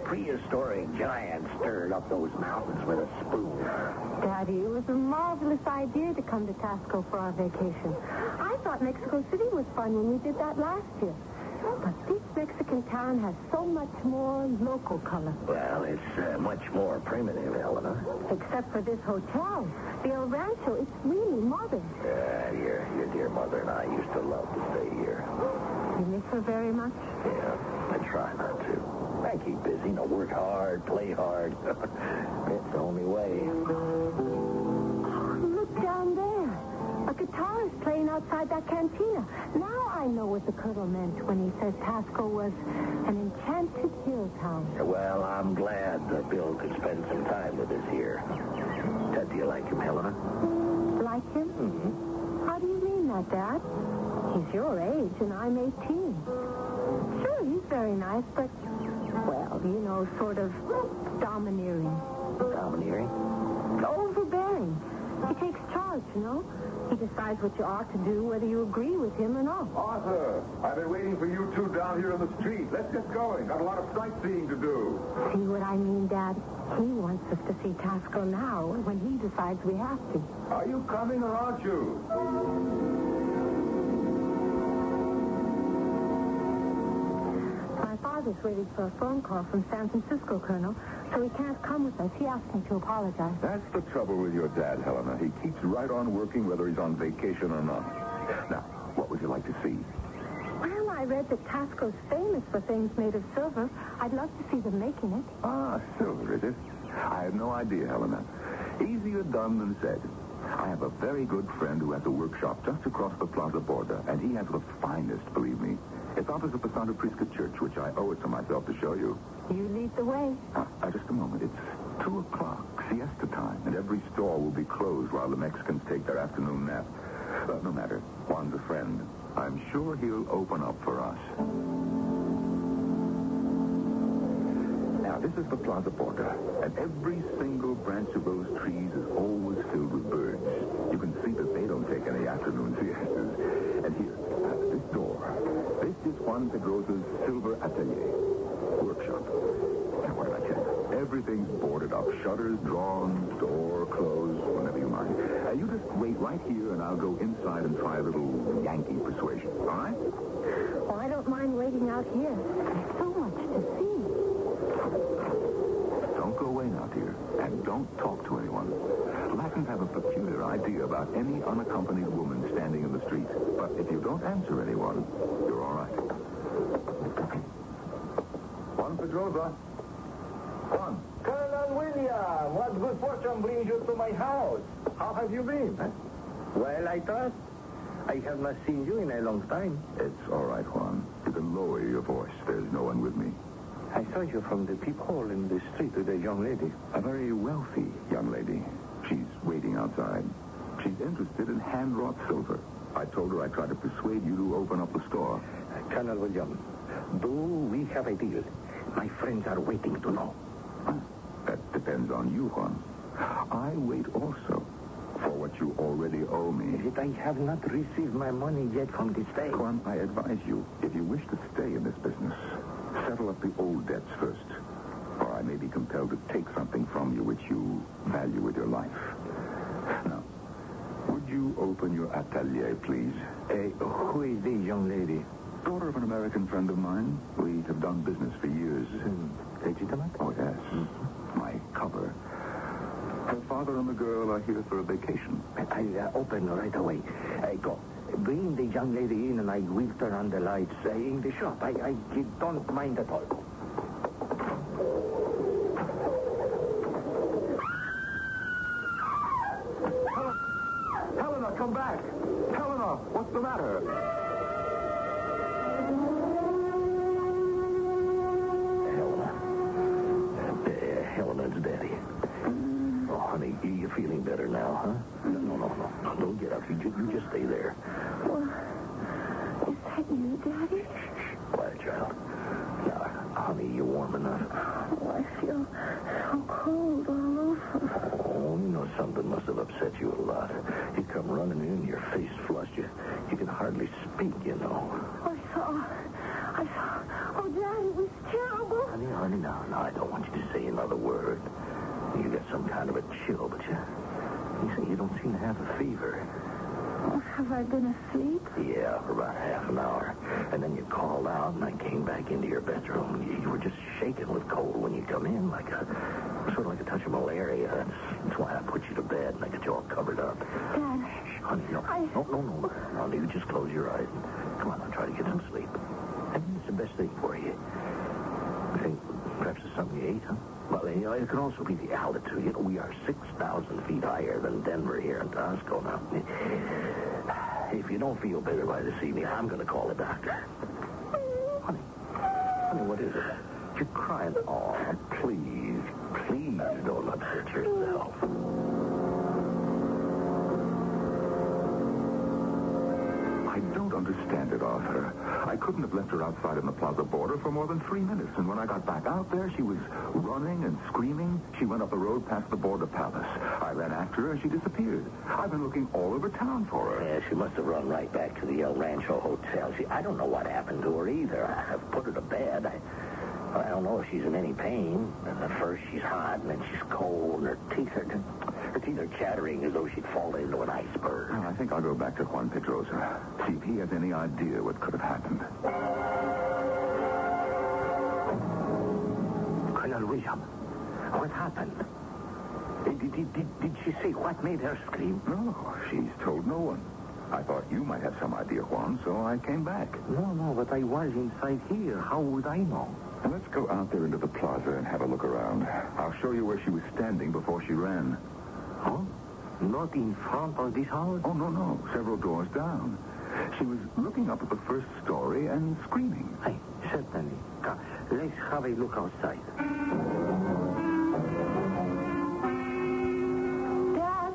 prehistoric giant stirred up those mountains with a spoon. Daddy, it was a marvelous idea to come to Tasco for our vacation. I thought Mexico City was fun when we did that last year. But this Mexican town has so much more local color. Well, it's much more primitive, Helena. Except for this hotel. The El Rancho, it's really modern. Your dear mother and I used to love to stay here. You miss her very much? Yeah, I try not to. I keep busy, work hard, play hard. It's the only way. Look down there. A guitar is playing outside that cantina. Now I know what the Colonel meant when he said Tasco was an enchanted hill town. Well, I'm glad that Bill could spend some time with us here. Do you like him, Helena? Like him? Mm-hmm. How do you mean that, Dad? He's your age, and I'm 18. Sure, he's very nice, but, well, sort of domineering. Domineering? Overbearing. He takes charge, you know. He decides what you ought to do, whether you agree with him or not. Arthur, I've been waiting for you two down here in the street. Let's get going. Got a lot of sightseeing to do. See what I mean, Dad? He wants us to see Tasco now when he decides we have to. Are you coming or aren't you? My father's waiting for a phone call from San Francisco, Colonel, so he can't come with us. He asked me to apologize. That's the trouble with your dad, Helena. He keeps right on working whether he's on vacation or not. Now, what would you like to see? Well, I read that Tasco's famous for things made of silver. I'd love to see them making it. Ah, silver, is it? I have no idea, Helena. Easier done than said. I have a very good friend who has a workshop just across the Plaza Borda, and he has the finest, believe me. It's opposite the Santa Prisca Church, which I owe it to myself to show you. You lead the way. Just a moment. It's 2 o'clock, siesta time, and every store will be closed while the Mexicans take their afternoon nap. But no matter. Juan's a friend. I'm sure he'll open up for us. Now, this is the Plaza Borda, and every single branch of those trees is always filled with birds. You can see that they don't take any afternoon siestas. And here, this door. This is Juan Pedrosa's Silver Atelier workshop. Now, what did I tell you? Everything's boarded up. Shutters drawn, door closed, whenever you mind. You just wait right here, and I'll go inside and try a little Yankee persuasion. All right? Oh, I don't mind waiting out here. There's so much to see. Don't go away now, dear. And don't talk to anyone. Latins have a peculiar idea about any unaccompanied woman standing in the street. But if you don't answer anyone, you're all right. Juan Pedrosa. Juan. Colonel William, what good fortune brings you to my house? How have you been? Well, I thought. I have not seen you in a long time. It's all right, Juan. You can lower your voice. There's no one with me. I saw you from the peephole in the street with a young lady. A very wealthy young lady. She's waiting outside. She's interested in hand-wrought silver. I told her I'd try to persuade you to open up the store. Colonel William, do we have a deal? My friends are waiting to know. That depends on you, Juan. I wait also for what you already owe me. Yet I have not received my money yet from this day. Juan, I advise you, if you wish to stay in this business, settle up the old debts first. Or I may be compelled to take something from you which you value with your life. Now, would you open your atelier, please? Who is the young lady? Daughter of an American friend of mine. We have done business for years. Legitimate? Oh, yes. My cover. Her father and the girl are here for a vacation. I'll open right away. Go. Bring the young lady in and I will turn on the lights in the shop. I don't mind at all. Helena, come back! Helena, what's the matter? Helena's daddy. Oh, honey, you feeling better now, huh? No. Don't get up. You just stay there. Well, is that you, Daddy? Quiet, child. Now, honey, you warm enough? Oh, I feel so cold all over. Oh, you know, something must have upset you a lot. You come running in, your face flushed. You can hardly speak, you know. I saw. Oh, Dad, it was terrible. Honey, no, I don't want you to say another word. You got some kind of a chill, but you don't seem to have a fever. Oh, have I been asleep? Yeah, for about half an hour. And then you called out, and I came back into your bedroom. You were just shaking with cold when you come in, sort of like a touch of malaria. That's why I put you to bed, and I got you all covered up. Dad. Honey, no. No, you just close your eyes. And come on, I'll try to get some sleep. I think it's the best thing for you. I think perhaps it's something you ate, huh? Well, it can also be the altitude. We are 6,000 feet higher than Denver here in Tasco now. If you don't feel better by this evening, I'm going to call a doctor. Honey, what is it? You're crying. Oh, please don't upset yourself. I don't understand it, Arthur. I couldn't have left her outside in the plaza border for more than 3 minutes, and when I got back out there, she was running and screaming. She went up the road past the border palace. I ran after her, and she disappeared. I've been looking all over town for her. Yeah, she must have run right back to the El Rancho Hotel. I don't know what happened to her either. I've put her to bed. I don't know if she's in any pain. At first she's hot, and then she's cold, and her teeth are chattering as though she'd fallen into an iceberg. Well, I think I'll go back to Juan Pedrosa. See if he has any idea what could have happened. Colonel William, what happened? Did she say what made her scream? No, she's told no one. I thought you might have some idea, Juan, so I came back. No, but I was inside here. How would I know? Now, let's go out there into the plaza and have a look around. I'll show you where she was standing before she ran. Huh? Not in front of this house? Oh, no. Several doors down. She was looking up at the first story and screaming. Hey, certainly. Come, let's have a look outside. Dad.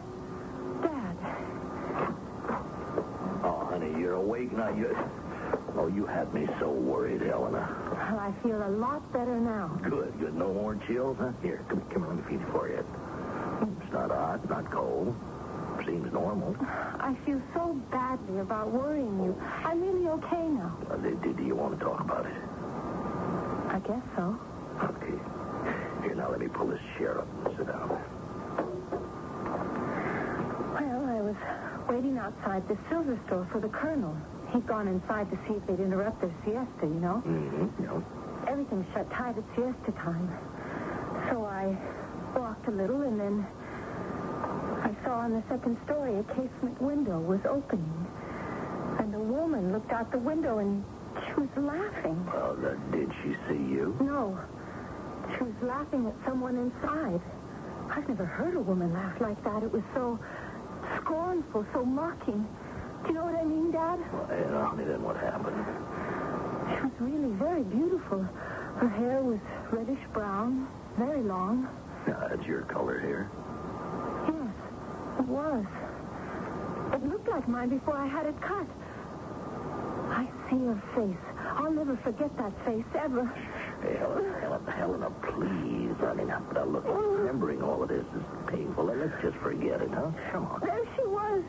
Oh, honey, you're awake now. Oh, you had me so worried, Helena. Well, I feel a lot better now. Good. No more chills, huh? Here, come here, let me feed you for you. It's not hot, not cold. Seems normal. I feel so badly about worrying you. I'm really okay now. Do you want to talk about it? I guess so. Okay. Here, now let me pull this chair up and sit down. Well, I was waiting outside the silver store for the colonel. He'd gone inside to see if they'd interrupt their siesta, you know? Mm-hmm, yeah. Everything's shut tight at siesta time. So I walked a little, and then I saw on the second story a casement window was opening. And a woman looked out the window, and she was laughing. Well, did she see you? No. She was laughing at someone inside. I've never heard a woman laugh like that. It was so scornful, so mocking. Do you know what I mean, Dad? Well, honey, then what happened? She was really very beautiful. Her hair was reddish-brown, very long. Now, that's your color hair? Yes, it was. It looked like mine before I had it cut. I see her face. I'll never forget that face, ever. Hey, Helena, please. I mean, now look, remembering all of this is painful. Let's just forget it, huh? Come on. There she was.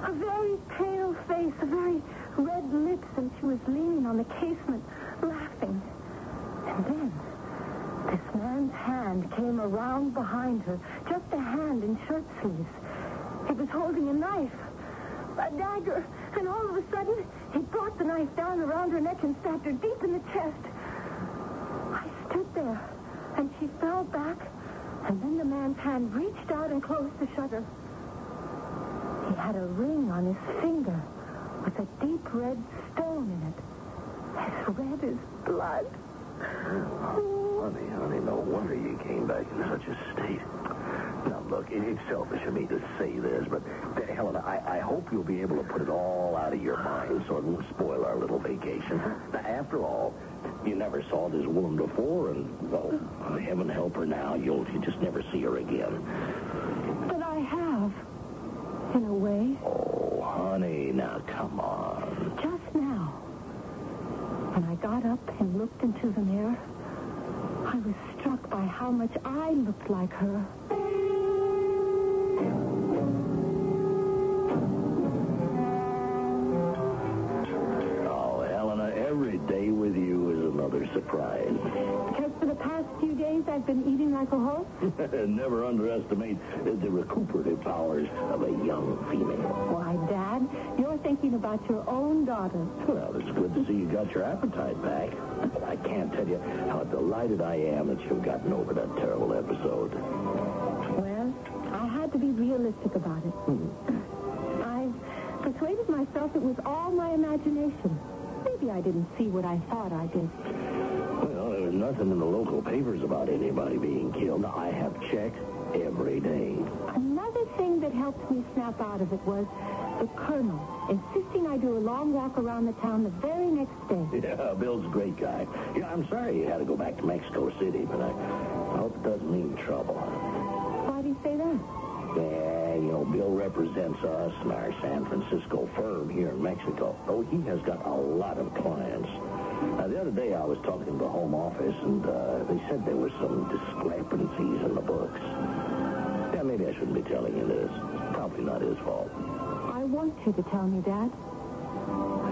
A very pale face, a very red lips, and she was leaning on the casement, laughing. And then this man's hand came around behind her, just a hand in shirt sleeves. He was holding a knife, a dagger, and all of a sudden, he brought the knife down around her neck and stabbed her deep in the chest. I stood there, and she fell back, and then the man's hand reached out and closed the shutter. He had a ring on his finger with a deep red stone in it, as red as blood. Oh, honey, no wonder you came back in such a state. Now, look, it's selfish of me to say this, but, Helena, I hope you'll be able to put it all out of your mind so it won't spoil our little vacation. Now, after all, you never saw this woman before, and, well, heaven help her now, you'll just never see her again. But I have. In a way. Oh, honey, now come on. Just now, when I got up and looked into the mirror, I was struck by how much I looked like her. Oh, Helena, every day with you is another surprise. Because for the past few days I've been eating like a horse? Never underestimate the recuperative powers of a young female. Why, Dad, you're thinking about your own daughter. Well, it's good to see you got your appetite back. I can't tell you how delighted I am that you've gotten over that terrible episode. Well, I had to be realistic about it. I persuaded myself it was all my imagination. Maybe I didn't see what I thought I did. Well, there was nothing in the local papers about anybody being killed. Now, I have checked every day. Another thing that helped me snap out of it was the colonel insisting I do a long walk around the town the very next day. Yeah, Bill's a great guy. Yeah, I'm sorry you had to go back to Mexico City, but I hope it doesn't mean trouble. Why do you say that? Yeah, Bill represents us and our San Francisco firm here in Mexico. Oh, he has got a lot of clients. The other day I was talking to the home office, and they said there were some discrepancies in the books. Yeah, maybe I shouldn't be telling you this. It's probably not his fault. I want you to tell me, Dad.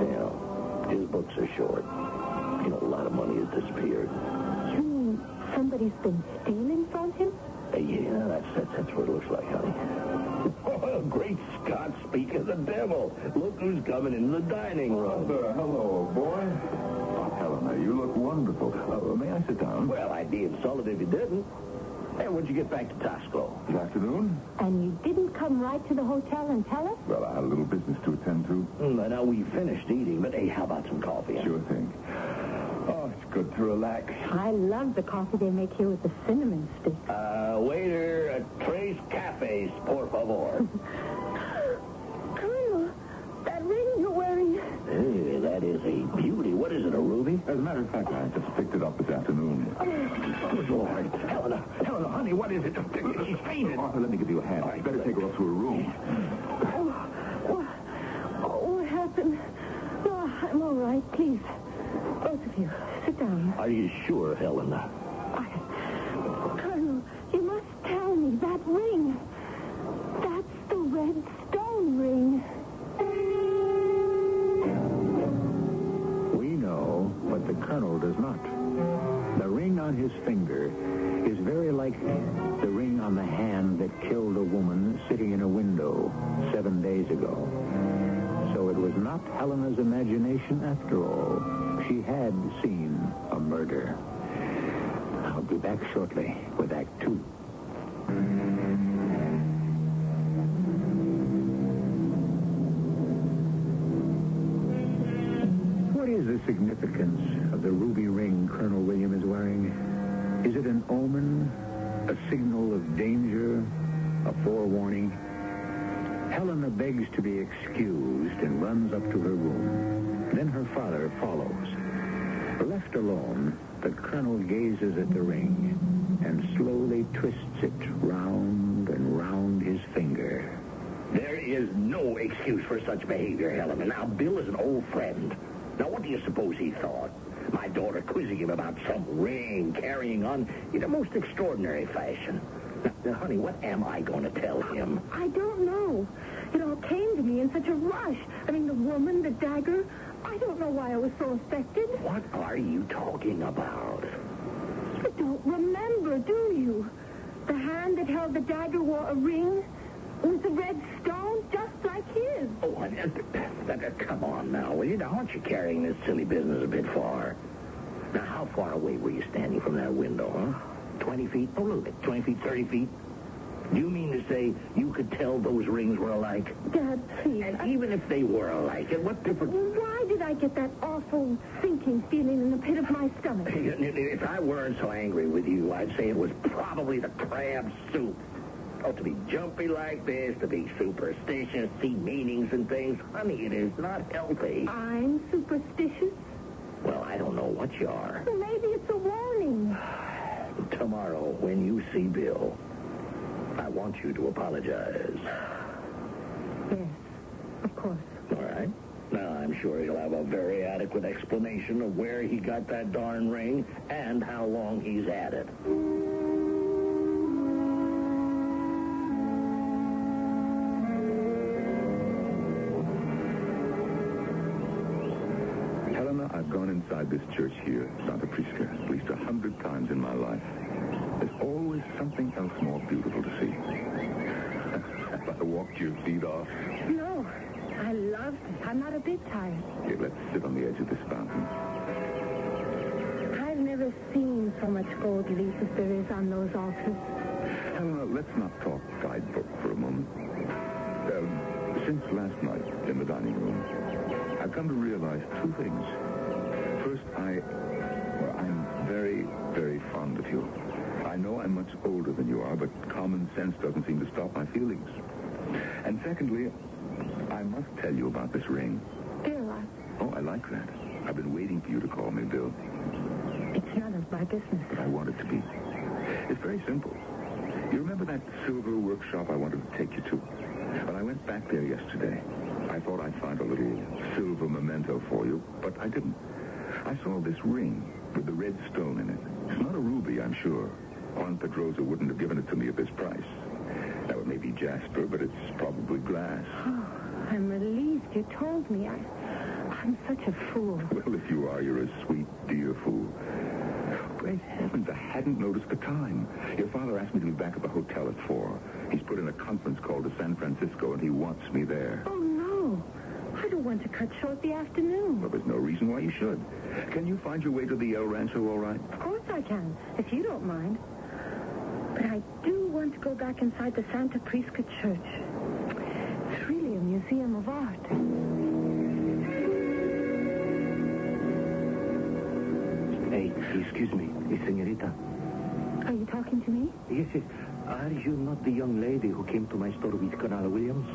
Yeah, his books are short. A lot of money has disappeared. You mean somebody's been stealing from him? Yeah, that's what it looks like, honey. Oh, great Scott, speak of the devil. Look who's coming in the dining room. Hello, boy. Oh, Helena, you look wonderful. May I sit down? Well, I'd be insulted if you didn't. Hey, when'd you get back to Tasco? Good afternoon. And you didn't come right to the hotel and tell us? Well, I had a little business to attend to. Now, we finished eating, but hey, how about some coffee? Sure thing. Oh, it's good to relax. I love the coffee they make here with the cinnamon stick. Waiter, tres cafes, por favor. Colonel, that ring you're wearing. Hey, that is a beauty. What is it, a ruby? As a matter of fact, I just picked it up this afternoon. Good Lord. Helena, honey, what is it? She's fainted. Arthur, let me give you a hand. You better take her up to her room. What happened? No, I'm all right. Please, both of you, sit down. Are you sure, Helena? Colonel, you must tell me that ring. That's the red stone ring. We know, but the Colonel does not. The ring on his finger is very like the ring on the hand that killed a woman sitting in a window 7 days ago. So it was not Helena's imagination after all. She had seen a murder. I'll be back shortly with Act 2. What is the significance of the ruby ring Colonel William is wearing? Is it an omen? A signal of danger? A forewarning? Helena begs to be excused and runs up to her room. Then her father follows. Left alone, the Colonel gazes at the ring and slowly twists it round and round his finger. There is no excuse for such behavior, Helena. Now, Bill is an old friend. Now, what do you suppose he thought? My daughter quizzing him about some ring, carrying on in a most extraordinary fashion. Now, honey, what am I going to tell him? I don't know. It all came to me in such a rush. I mean, the woman, the dagger. I don't know why I was so affected. What are you talking about? You don't remember, do you? The hand that held the dagger wore a ring with a red stone, just like his. Oh, honey, come on now, will you? Now, aren't you carrying this silly business a bit far? Now, how far away were you standing from that window, huh? 20 feet? Oh, look, 20 feet, 30 feet? Do you mean to say you could tell those rings were alike? Dad, please. And even if they were alike, what difference? Well, why did I get that awful sinking feeling in the pit of my stomach? If I weren't so angry with you, I'd say it was probably the crab soup. Oh, to be jumpy like this, to be superstitious, see meanings and things. Honey, it is not healthy. I'm superstitious? Well, I don't know what you are. Well, maybe it's a warning. Tomorrow, when you see Bill, I want you to apologize. Yes, of course. All right. Now, I'm sure he'll have a very adequate explanation of where he got that darn ring and how long he's had it. Helena, I've gone inside this church here, Santa Prisca, at least 100 times in my life. There's always something else more beautiful to see. Have I walked your feet off? No, I loved it. I'm not a bit tired. Here, let's sit on the edge of this fountain. I've never seen so much gold leaf as there is on those altars. Helena, let's not talk guidebook for a moment. Since last night in the dining room, I've come to realize two things. First, I'm very, very fond of you. I know I'm much older than you are, but common sense doesn't seem to stop my feelings. And secondly, I must tell you about this ring. Bill, Oh, I like that. I've been waiting for you to call me, Bill. It's none of my business. But I want it to be. It's very simple. You remember that silver workshop I wanted to take you to? Well, I went back there yesterday. I thought I'd find a little silver memento for you, but I didn't. I saw this ring with the red stone in it. It's not a ruby, I'm sure. Juan Pedrosa wouldn't have given it to me at this price. Now, it may be jasper, but it's probably glass. Oh, I'm relieved you told me. I'm such a fool. Well, if you are, you're a sweet, dear fool. Great heavens, I hadn't noticed the time. Your father asked me to be back at the hotel at 4. He's put in a conference call to San Francisco, and he wants me there. Oh, no. I don't want to cut short the afternoon. Well, there's no reason why you should. Can you find your way to the El Rancho all right? Of course I can, if you don't mind. But I do want to go back inside the Santa Prisca Church. It's really a museum of art. Hey, excuse me, senorita. Are you talking to me? Yes, yes. Are you not the young lady who came to my store with Colonel Williams?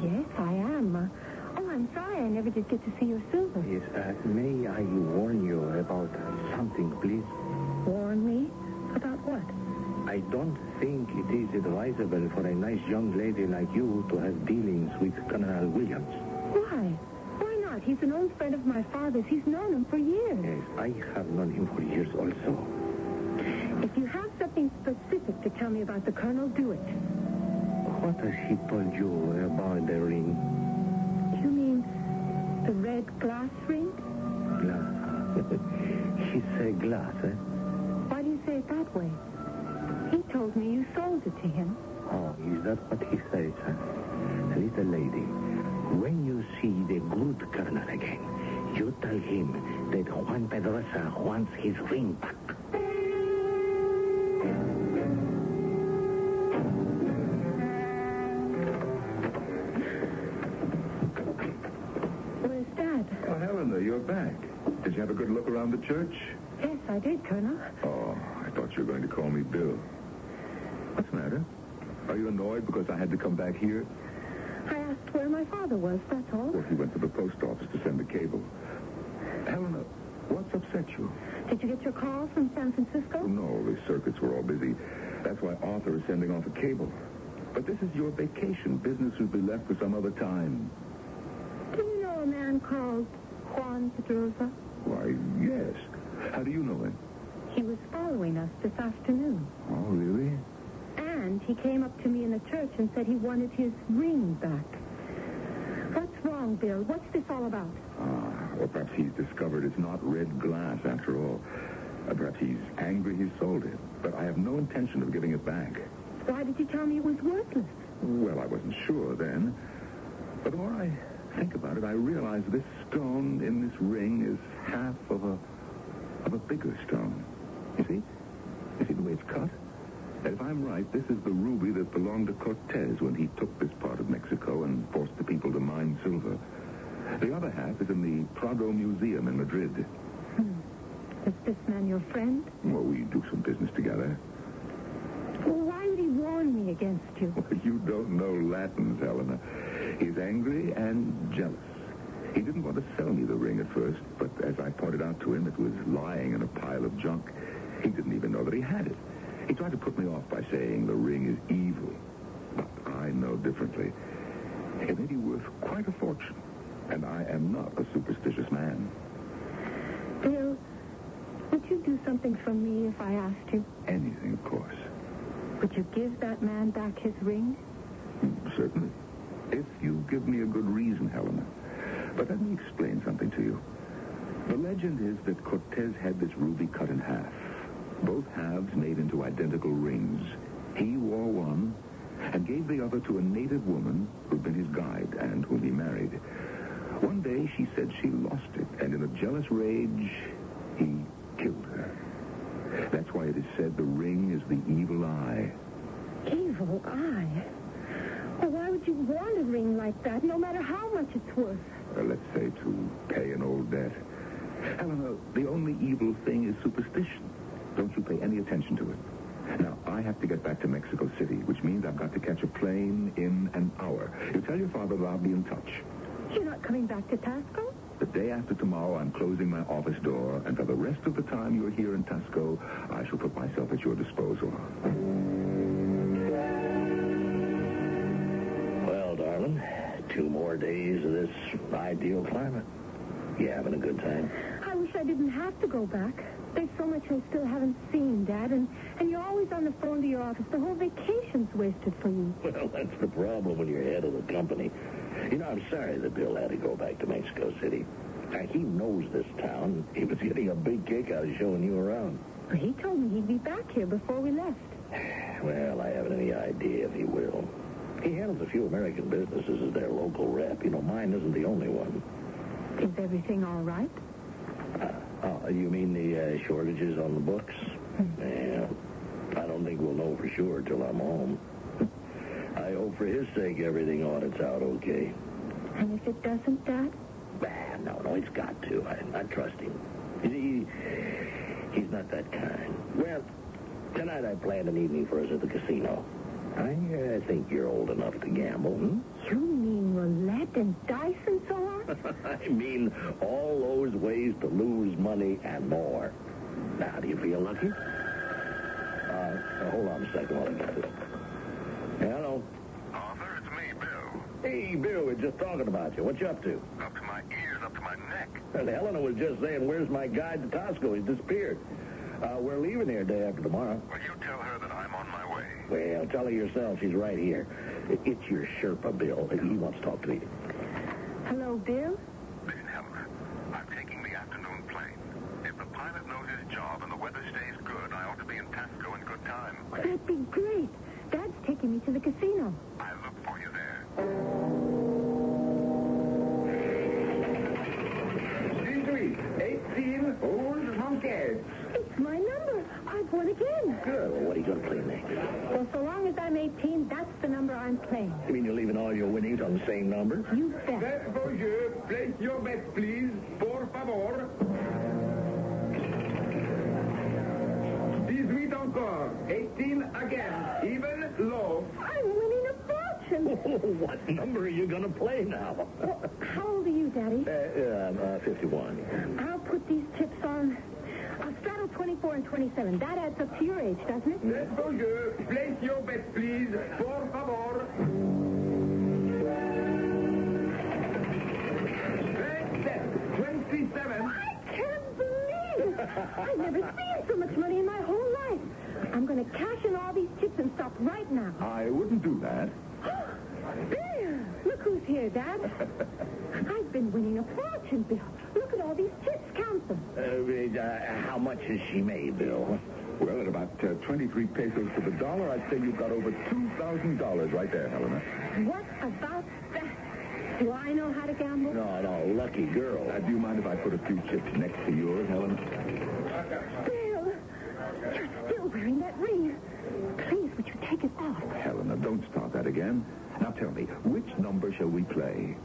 Yes, I am. I'm sorry I never did get to see your silver. Yes, may I warn you about something, please? Warn me? About what? I don't think it is advisable for a nice young lady like you to have dealings with Colonel Williams. Why? Why not? He's an old friend of my father's. He's known him for years. Yes, I have known him for years also. If you have something specific to tell me about the Colonel, do it. What has he told you about the ring? You mean the red glass ring? Glass. He said glass, eh? Why do you say it that way? He told me you sold it to him. Oh, is that what he says, huh? Little lady, when you see the good Colonel again, you tell him that Juan Pedrosa wants his ring back. Where's Dad? Oh, Helena, you're back. Did you have a good look around the church? Yes, I did, Colonel. Oh, I thought you were going to call me Bill. What's the matter? Are you annoyed because I had to come back here? I asked where my father was, that's all. Well, he went to the post office to send the cable. Helena, what's upset you? Did you get your call from San Francisco? No, the circuits were all busy. That's why Arthur is sending off a cable. But this is your vacation. Business will be left for some other time. Do you know a man called Juan Pedrosa? Why, yes. How do you know him? He was following us this afternoon. Oh, really? And he came up to me in the church and said he wanted his ring back. What's wrong, Bill? What's this all about? Or perhaps he's discovered it's not red glass after all. Perhaps he's angry he sold it. But I have no intention of giving it back. Why did you tell me it was worthless? Well, I wasn't sure then. But the more I think about it, I realize this stone in this ring is half of a bigger stone. You see? You see the way it's cut? And if I'm right, this is the ruby that belonged to Cortez when he took this part of Mexico and forced the people to mine silver. The other half is in the Prado Museum in Madrid. Is this man your friend? Well, we do some business together. Well, why would he warn me against you? Well, you don't know Latins, Helena. He's angry and jealous. He didn't want to sell me the ring at first, but as I pointed out to him, it was lying in a pile of junk. He didn't even know that he had it. He tried to put me off by saying the ring is evil. But I know differently. It may be worth quite a fortune, and I am not a superstitious man. Bill, would you do something for me if I asked you? Anything, of course. Would you give that man back his ring? Certainly. If you give me a good reason, Helena. But let me explain something to you. The legend is that Cortez had this ruby cut in half. Both halves made into identical rings. He wore one and gave the other to a native woman who'd been his guide and whom he married. One day she said she lost it, and in a jealous rage, he killed her. That's why it is said the ring is the evil eye. Evil eye? Well, why would you want a ring like that, no matter how much it's worth? Let's say to pay an old debt. Helena, the only evil thing is superstition. Don't you pay any attention to it. Now, I have to get back to Mexico City, which means I've got to catch a plane in an hour. You tell your father that I'll be in touch. You're not coming back to Tasco? The day after tomorrow, I'm closing my office door, and for the rest of the time you're here in Tasco, I shall put myself at your disposal. outdoor days of this ideal climate. You having a good time? I wish I didn't have to go back. There's so much I still haven't seen, Dad, and you're always on the phone to your office. The whole vacation's wasted for you. Well, that's the problem when you're head of the company. You know, I'm sorry that Bill had to go back to Mexico City. He knows this town. He was getting a big kick out of showing you around. He told me he'd be back here before we left. Well, I haven't any idea if he will. He handles a few American businesses as their local rep. You know, mine isn't the only one. Is everything all right? You mean the shortages on the books? Yeah. I don't think we'll know for sure till I'm home. I hope for his sake everything audits out okay. And if it doesn't, Dad? No, it's got to. I trust him. He's not that kind. Well, tonight I planned an evening for us at the casino. I think you're old enough to gamble, You mean roulette and dice and so on? I mean all those ways to lose money and more. Now, do you feel lucky? Hold on a second while I get this. Hello. Arthur, it's me, Bill. Hey, Bill, we're just talking about you. What you up to? Up to my ears, up to my neck. And Helena was just saying, where's my guide to Costco? He's disappeared. We're leaving here day after tomorrow. Well, you tell her that I'm on my way. Well, tell her yourself. She's right here. It's your Sherpa, Bill. He wants to talk to you. Hello, Bill? Listen, Helena, I'm taking the afternoon plane. If the pilot knows his job and the weather stays good, I ought to be in Tasco in good time. Well, that'd be great. Dad's taking me to the casino. I'll look for you there. Sweet, 18 old monkeys. It's my number. I've won again. Good. Well, what are you going to play next? Well, so long as I'm 18, that's the number I'm playing. You mean you're leaving all your winnings on the same number? You bet. Bonjour. Place your bet, please. Por favor. 18 encore. 18 again. Even low. I'm winning a fortune. What number are you going to play now? Well, how old are you, Daddy? 51. I'll put these chips on. I'll straddle 24 and 27. That adds up to your age, doesn't it? Let's go, you. Place your bet, please. Por favor. 27. I can't believe it. I've never seen so much money in my whole life. I'm going to cash in all these chips and stop right now. I wouldn't do that. There! Look who's here, Dad. I've been winning a fortune, Bill. Look at all these chips. Count them. How much has she made, Bill? Well, at about 23 pesos to the dollar, I'd say you've got over $2,000 right there, Helena. What about that? Do I know how to gamble? No, lucky girl. Do you mind if I put a few chips next to yours, Helena? Bill, you're still wearing that ring. Please, would you take it off? Helena, don't start that again. Now tell me, which number shall we play?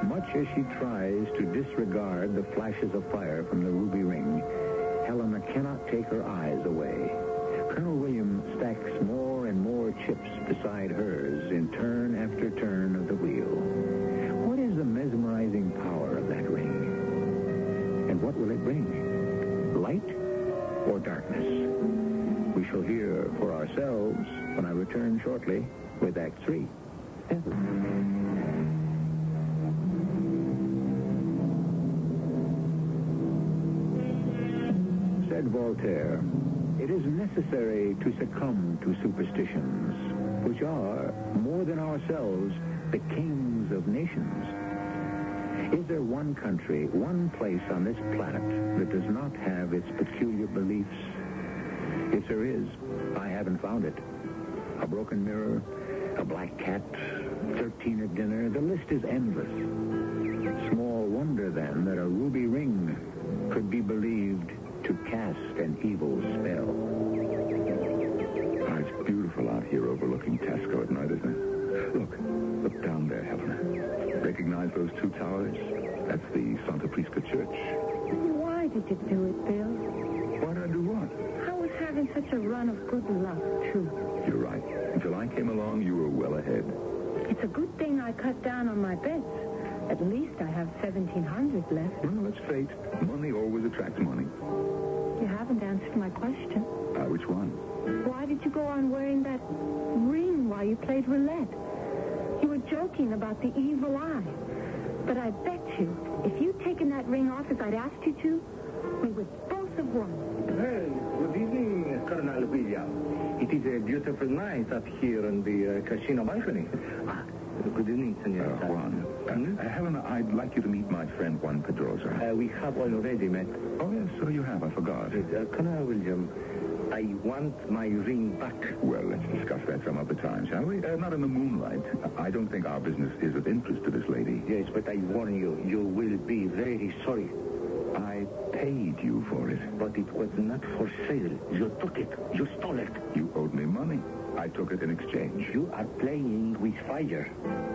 Much as she tries to disregard the flashes of fire from the ruby ring, Helena cannot take her eyes away. Colonel William stacks more and more chips beside hers in turn after turn of the wheel. What is the mesmerizing power of that ring? And what will it bring? Light or darkness? We shall hear for ourselves when I return shortly with Act 3. Said Voltaire, it is necessary to succumb to superstitions, which are, more than ourselves, the kings of nations. Is there one country, one place on this planet that does not have its peculiar beliefs? If there is, I haven't found it. A broken mirror, a black cat, 13 at dinner, the list is endless. Small wonder, then, that a ruby ring could be believed to cast an evil spell. Oh, it's beautiful out here overlooking Tasco at night, isn't it? Look down there, Helena. Recognize those two towers? That's the Santa Prisca Church. Why did you do it, Bill? Why did I do what? I was having such a run of good luck, too. You're right. Until I came along, you were well ahead. It's a good thing I cut down on my bets. At least I have 1,700 left. Well, that's fate. Money always attracts money. You haven't answered my question. Which one? Why did you go on wearing that ring while you played roulette. You were joking about the evil eye. But I bet you, if you'd taken that ring off as I'd asked you to, we would both have won. Hey, good evening, Colonel William. It is a beautiful night up here on the casino balcony. Good evening, Senor. Juan. Helena, I'd like you to meet my friend Juan Pedrosa. We have already met. Oh, yes, so you have. I forgot. Colonel William, I want my ring back. Well, let's discuss that some other time, shall we? Not in the moonlight. I don't think our business is of interest to this lady. Yes, but I warn you, you will be very sorry. I paid you for it. But it was not for sale. You took it. You stole it. You owed me money. I took it in exchange. You are playing with fire.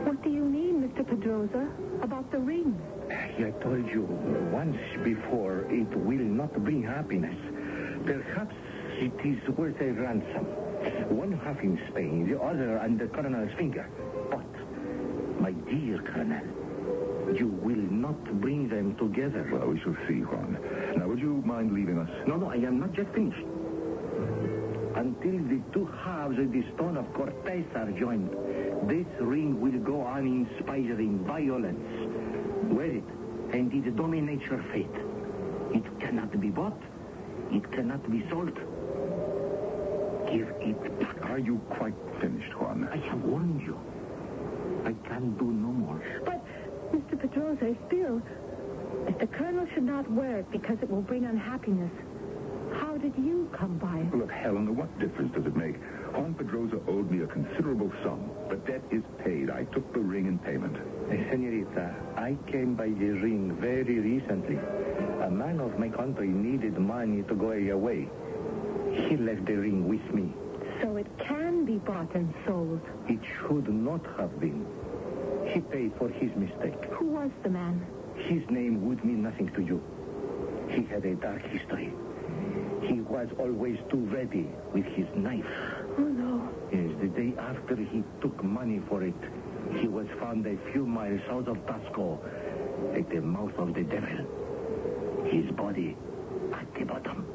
What do you mean, Mr. Pedrosa, about the ring? I told you once before it will not bring happiness. Perhaps it is worth a ransom. One half in Spain, the other on the Colonel's finger. But, my dear Colonel, you will not bring them together. Well, we shall see, Juan. Now, would you mind leaving us? No, I am not yet finished. Until the two halves of the stone of Cortez are joined, this ring will go on inspiring violence. Wear it, and it dominates your fate. It cannot be bought. It cannot be sold. Give it back. Are you quite finished, Juan? I have warned you. I can do no more. But, Mr. Pedrosa, still, if the Colonel should not wear it because it will bring unhappiness, how did you come by it? Look, Helena, what difference does it make? Juan Pedrosa owed me a considerable sum. The debt is paid. I took the ring in payment. Senorita, I came by the ring very recently. A man of my country needed money to go away. He left the ring with me. So it can be bought and sold. It should not have been. He paid for his mistake. Who was the man? His name would mean nothing to you. He had a dark history. He was always too ready with his knife. Oh, no. Yes, the day after he took money for it, he was found a few miles south of Tasco, at the mouth of the devil. His body at the bottom.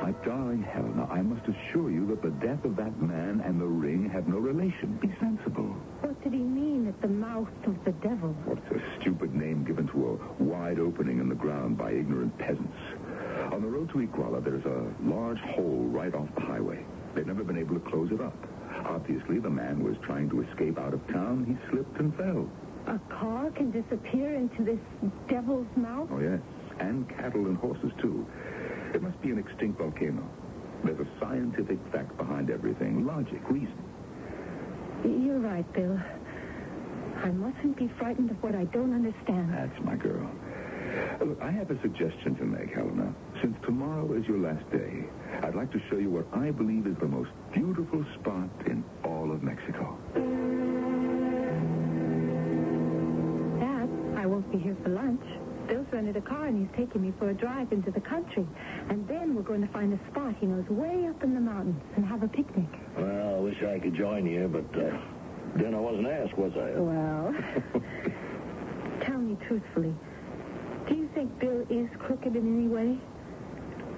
My darling Helena, I must assure you that the death of that man and the ring have no relation. Be sensible. What did he mean at the mouth of the devil? What's a stupid name given to a wide opening in the ground by ignorant peasants? On the road to Iguala, there's a large hole right off the highway. They've never been able to close it up. Obviously, the man was trying to escape out of town. He slipped and fell. A car can disappear into this devil's mouth? Oh, yes. And cattle and horses, too. It must be an extinct volcano. There's a scientific fact behind everything. Logic, reason. You're right, Bill. I mustn't be frightened of what I don't understand. That's my girl. Look, I have a suggestion to make, Helena. Since tomorrow is your last day, I'd like to show you what I believe is the most beautiful spot in all of Mexico. Dad, I won't be here for lunch. Bill's rented a car and he's taking me for a drive into the country. And then we're going to find a spot he knows way up in the mountains and have a picnic. Well, I wish I could join you, but then I wasn't asked, was I? Well, tell me truthfully, do you think Bill is crooked in any way?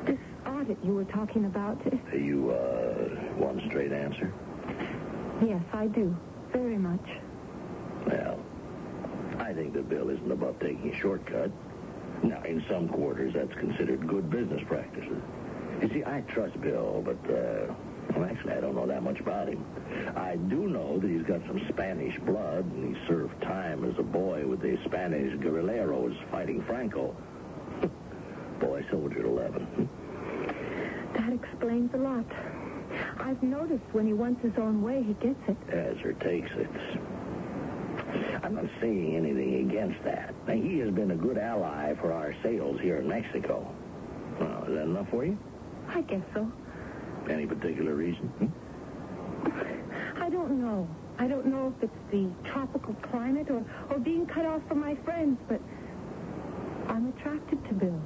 This audit you were talking about. You want a straight answer? Yes, I do. Very much. Well, I think that Bill isn't above taking a shortcut. Now, in some quarters, that's considered good business practices. You see, I trust Bill, but, well, actually, I don't know that much about him. I do know that he's got some Spanish blood, and he served time as a boy with the Spanish guerrilleros fighting Franco. Boy soldier at 11. That explains a lot. I've noticed when he wants his own way, he gets it. As or takes it. I'm not saying anything against that. Now, he has been a good ally for our sales here in Mexico. Well, is that enough for you? I guess so. Any particular reason? I don't know. I don't know if it's the tropical climate or being cut off from my friends, but I'm attracted to Bill.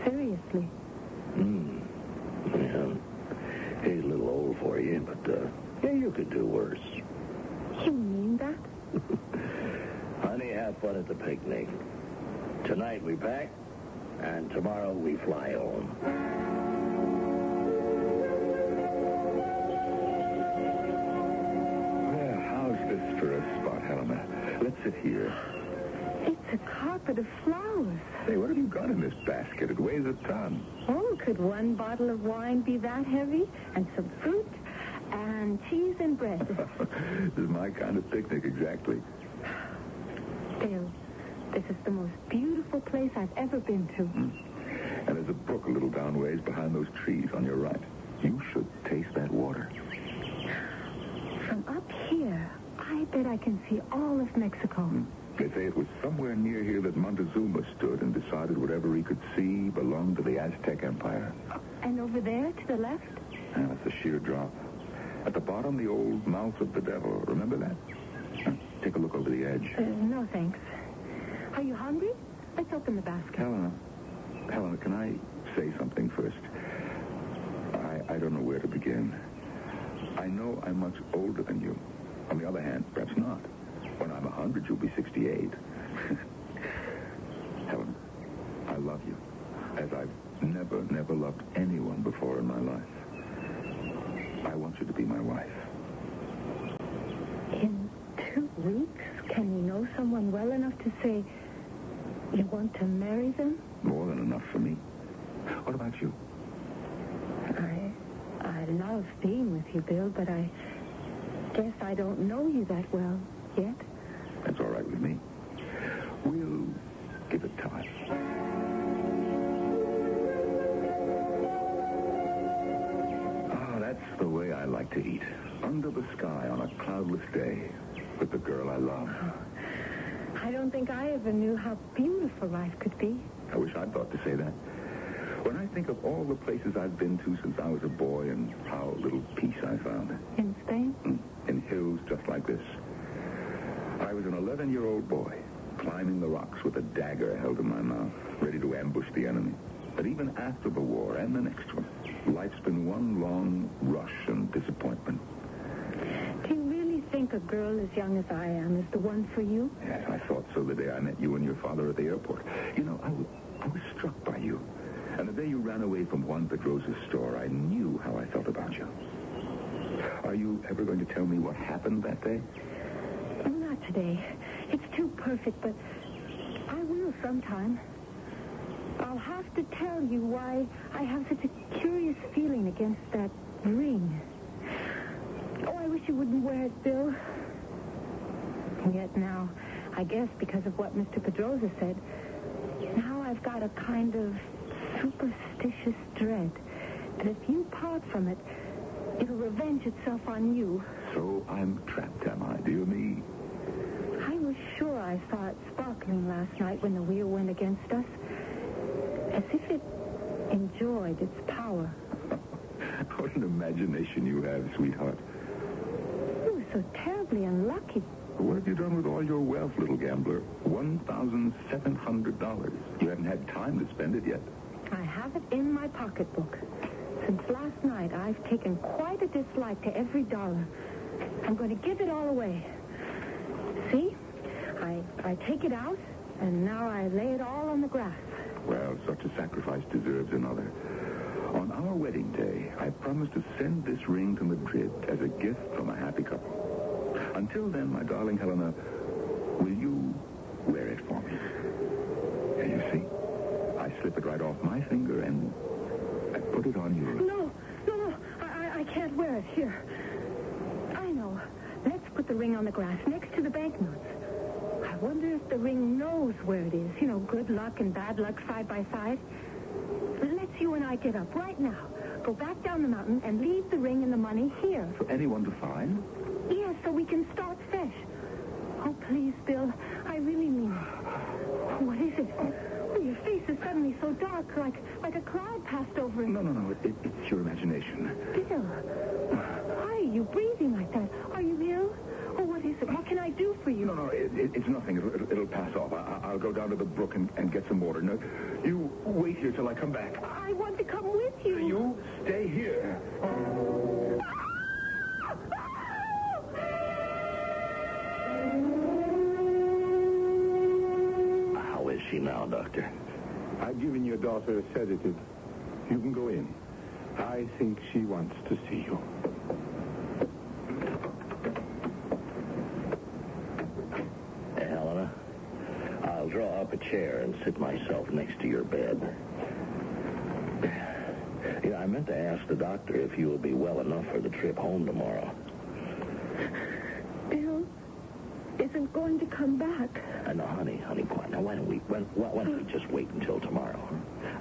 Seriously. Yeah. He's a little old for you, but, yeah, you could do worse. You mean that? Honey, have fun at the picnic. Tonight we pack, and tomorrow we fly home. Say, what have you got in this basket? It weighs a ton. Oh, could one bottle of wine be that heavy? And some fruit and cheese and bread. This is my kind of picnic, exactly. Bill, this is the most beautiful place I've ever been to. And there's a brook a little down ways behind those trees on your right. You should taste that water. From up here, I bet I can see all of Mexico. They say it was somewhere near here that Montezuma stood and decided whatever he could see belonged to the Aztec Empire. And over there, to the left? That's a sheer drop. At the bottom, the old mouth of the devil. Remember that? Take a look over the edge. No, thanks. Are you hungry? Let's open the basket. Helena, can I say something first? I don't know where to begin. I know I'm much older than you. On the other hand, perhaps not. When I'm 100, you'll be 68. Helen, I love you as I've never loved anyone before in my life. I want you to be my wife. In 2 weeks, can you know someone well enough to say you want to marry them? More than enough for me. What about you? I love being with you, Bill, but I guess I don't know you that well yet. That's all right with me. We'll give it time. That's the way I like to eat. Under the sky on a cloudless day with the girl I love. I don't think I ever knew how beautiful life could be. I wish I'd thought to say that. When I think of all the places I've been to since I was a boy and how little peace I found. In Spain? In hills just like this. I was an 11-year-old boy, climbing the rocks with a dagger held in my mouth, ready to ambush the enemy. But even after the war and the next one, life's been one long rush and disappointment. Do you really think a girl as young as I am is the one for you? Yes, I thought so the day I met you and your father at the airport. You know, I was struck by you. And the day you ran away from Juan Pedrosa's store, I knew how I felt about you. Are you ever going to tell me what happened that day? Not today. It's too perfect, but I will sometime. I'll have to tell you why I have such a curious feeling against that ring. Oh, I wish you wouldn't wear it, Bill. And yet now, I guess because of what Mr. Pedrosa said, now I've got a kind of superstitious dread that if you part from it, it'll revenge itself on you. So I'm trapped, am I, dear me? I was sure I saw it sparkling last night when the wheel went against us. As if it enjoyed its power. What an imagination you have, sweetheart. You were so terribly unlucky. What have you done with all your wealth, little gambler? $1,700. You haven't had time to spend it yet. I have it in my pocketbook. Since last night, I've taken quite a dislike to every dollar. I'm going to give it all away. See? I take it out, and now I lay it all on the grass. Well, such a sacrifice deserves another. On our wedding day, I promised to send this ring to Madrid as a gift from a happy couple. Until then, my darling Helena, will you wear it for me? And you see, I slip it right off my finger and I put it on yours. No. I can't wear it. Here. I know. Let's put the ring on the grass next to the banknotes. I wonder if the ring knows where it is. You know, good luck and bad luck side by side. Let's you and I get up right now. Go back down the mountain and leave the ring and the money here. For anyone to find? Yes, so we can start fresh. Oh, please, Bill. I really mean it. What is it? Oh, your face is suddenly so dark, like a cloud passed over it. No. It's your imagination. Bill, why are you breathing like that? Are you ill? Oh, what is it? What can I do for you? No, it's nothing. It'll pass off. I'll go down to the brook and get some water. No, you wait here till I come back. I want to come with you. You stay here. How is she now, Doctor? I've given your daughter a sedative. You can go in. I think she wants to see you. Helena, I'll draw up a chair and sit myself next to your bed. Yeah, I meant to ask the doctor if you will be well enough for the trip home tomorrow. Bill isn't going to come back. No, honey, quiet. Now, why don't we just wait until tomorrow? Huh?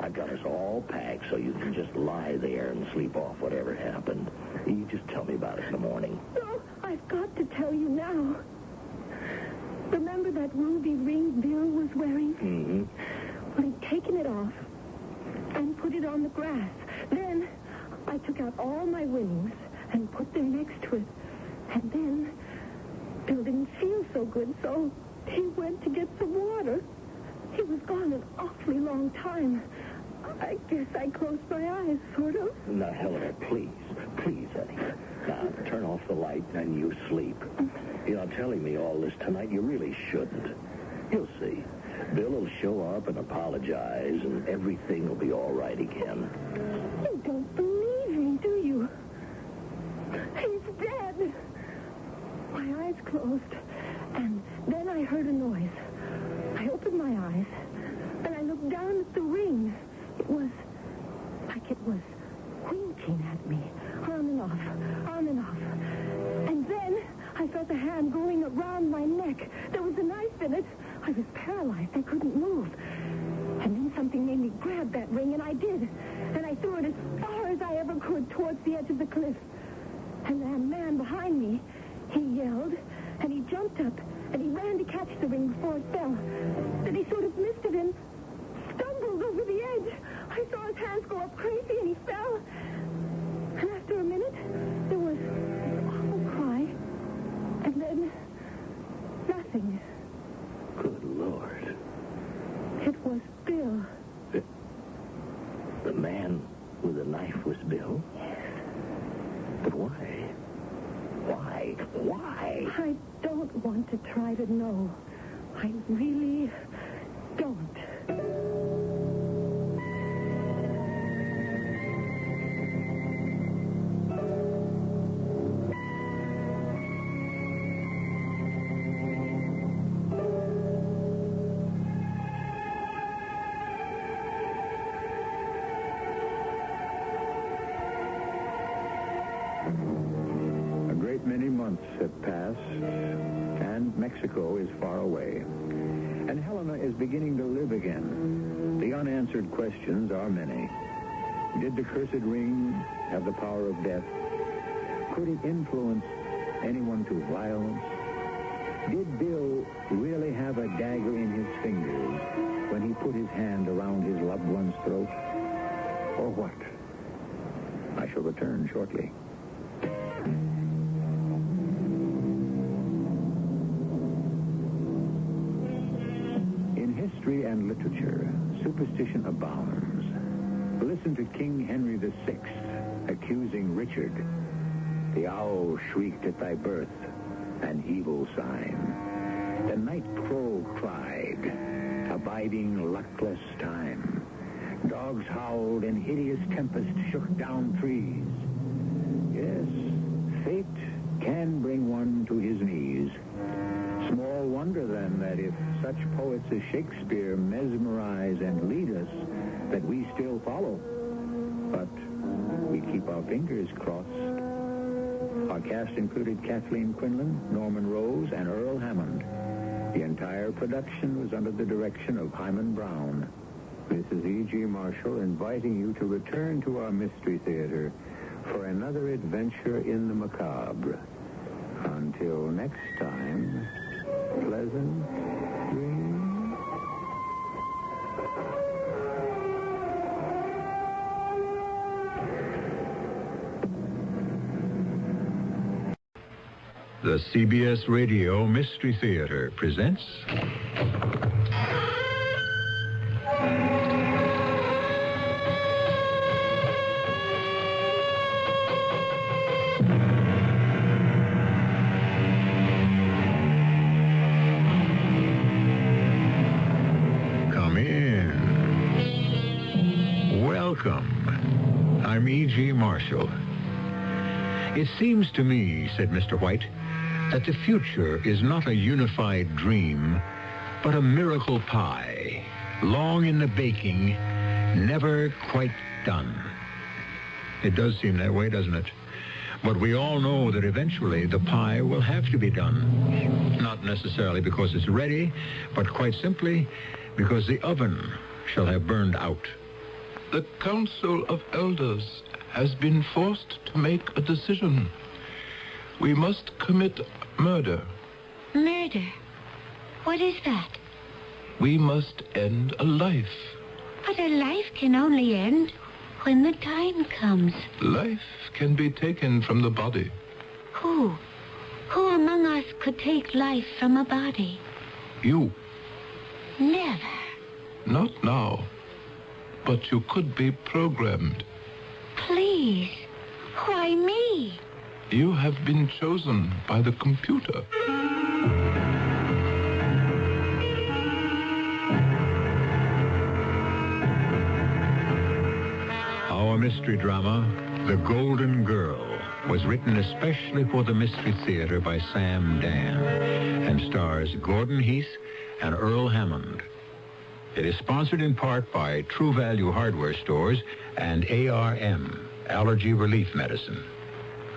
I've got us all packed so you can just lie there and sleep off whatever happened. You just tell me about it in the morning. No, I've got to tell you now. Remember that ruby ring Bill was wearing? Mm-hmm. Well, he'd taken it off and put it on the grass. Then I took out all my winnings and put them next to it. And then Bill didn't feel so good, so he went to get some water. He was gone an awfully long time. I guess I closed my eyes, sort of. Now, Helena, please, honey. Now, turn off the light and you sleep. You know, telling me all this tonight, you really shouldn't. You'll see. Bill will show up and apologize, and everything will be all right again. You don't believe me, do you? He's dead. My eyes closed, and then I heard a noise. I opened my eyes, and I looked down at the ring. It was like it was winking at me, on and off. And then I felt a hand going around my neck. There was a knife in it. I was paralyzed. I couldn't move. And then something made me grab that ring, and I did. And I threw it as far as I ever could towards the edge of the cliff. And that man behind me, he yelled, and he jumped up, and he ran to catch the ring before it fell. Then he sort of missed it and stumbled over the edge. I saw his hands go up crazy, and he fell. And after a minute, there was this awful cry, and then nothing. Good Lord. It was Bill. The man with the knife was Bill? Yes. But why? Why? I don't want to try to know. I really don't. Many months have passed, and Mexico is far away. And Helena is beginning to live again. The unanswered questions are many. Did the cursed ring have the power of death? Could it influence anyone to violence? Did Bill really have a dagger in his fingers when he put his hand around his loved one's throat? Or what? I shall return shortly. History and literature, superstition abounds. Listen to King Henry VI accusing Richard. The owl shrieked at thy birth, an evil sign. The night crow cried, abiding luckless time. Dogs howled and hideous tempest shook down trees. Yes, fate can bring one to his knees. Small wonder, then, that if such poets as Shakespeare mesmerize and lead us, that we still follow. But we keep our fingers crossed. Our cast included Kathleen Quinlan, Norman Rose, and Earl Hammond. The entire production was under the direction of Hyman Brown. This is E.G. Marshall inviting you to return to our Mystery Theater for another adventure in the macabre. Until next time, pleasant dreams. The CBS Radio Mystery Theater presents... Come in. Welcome. I'm E.G. Marshall. It seems to me, said Mr. White, that the future is not a unified dream, but a miracle pie, long in the baking, never quite done. It does seem that way, doesn't it? But we all know that eventually the pie will have to be done. Not necessarily because it's ready, but quite simply because the oven shall have burned out. The Council of Elders has been forced to make a decision. We must commit murder. Murder? What is that? We must end a life. But a life can only end when the time comes. Life can be taken from the body. Who? Who among us could take life from a body? You. Never. Not now. But you could be programmed. Please. Why me? You have been chosen by the computer. Our mystery drama, The Golden Girl, was written especially for the Mystery Theater by Sam Dan and stars Gordon Heath and Earl Hammond. It is sponsored in part by True Value Hardware Stores and ARM, Allergy Relief Medicine.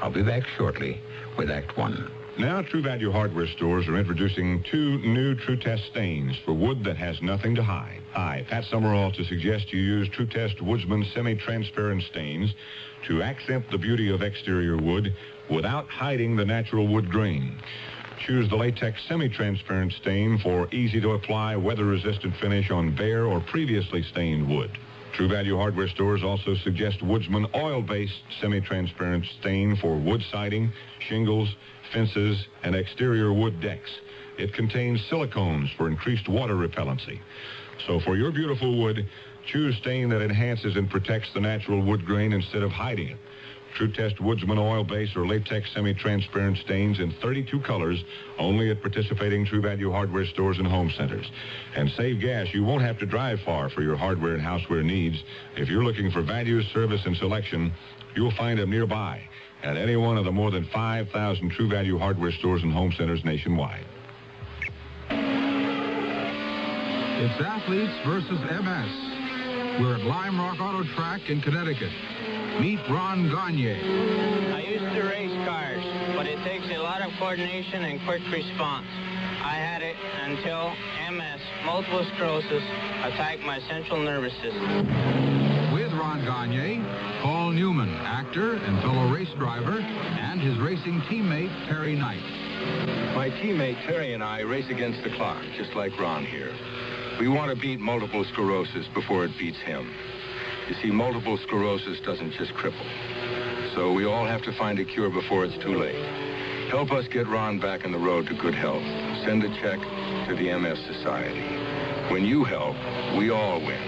I'll be back shortly with Act One. Now, True Value Hardware Stores are introducing 2 new True Test stains for wood that has nothing to hide. Hi, Pat Summerall to suggest you use True Test Woodsman semi-transparent stains to accent the beauty of exterior wood without hiding the natural wood grain. Choose the latex semi-transparent stain for easy-to-apply, weather-resistant finish on bare or previously stained wood. True Value Hardware Stores also suggest Woodsman oil-based semi-transparent stain for wood siding, shingles, fences, and exterior wood decks. It contains silicones for increased water repellency. So for your beautiful wood, choose stain that enhances and protects the natural wood grain instead of hiding it. True Test Woodsman oil-based or latex semi-transparent stains in 32 colors, only at participating True Value Hardware Stores and home centers. And save gas. You won't have to drive far for your hardware and houseware needs. If you're looking for value, service, and selection, you'll find them nearby at any one of the more than 5,000 True Value Hardware Stores and home centers nationwide. It's athletes versus MS. We're at Lime Rock Auto Track in Connecticut. Meet Ron Gagne. I used to race cars, but it takes a lot of coordination and quick response. I had it until MS, multiple sclerosis, attacked my central nervous system. With Ron Gagne, Paul Newman, actor and fellow race driver, and his racing teammate, Terry Knight. My teammate Terry and I race against the clock, just like Ron here. We want to beat multiple sclerosis before it beats him. You see, multiple sclerosis doesn't just cripple. So we all have to find a cure before it's too late. Help us get Ron back on the road to good health. Send a check to the MS Society. When you help, we all win.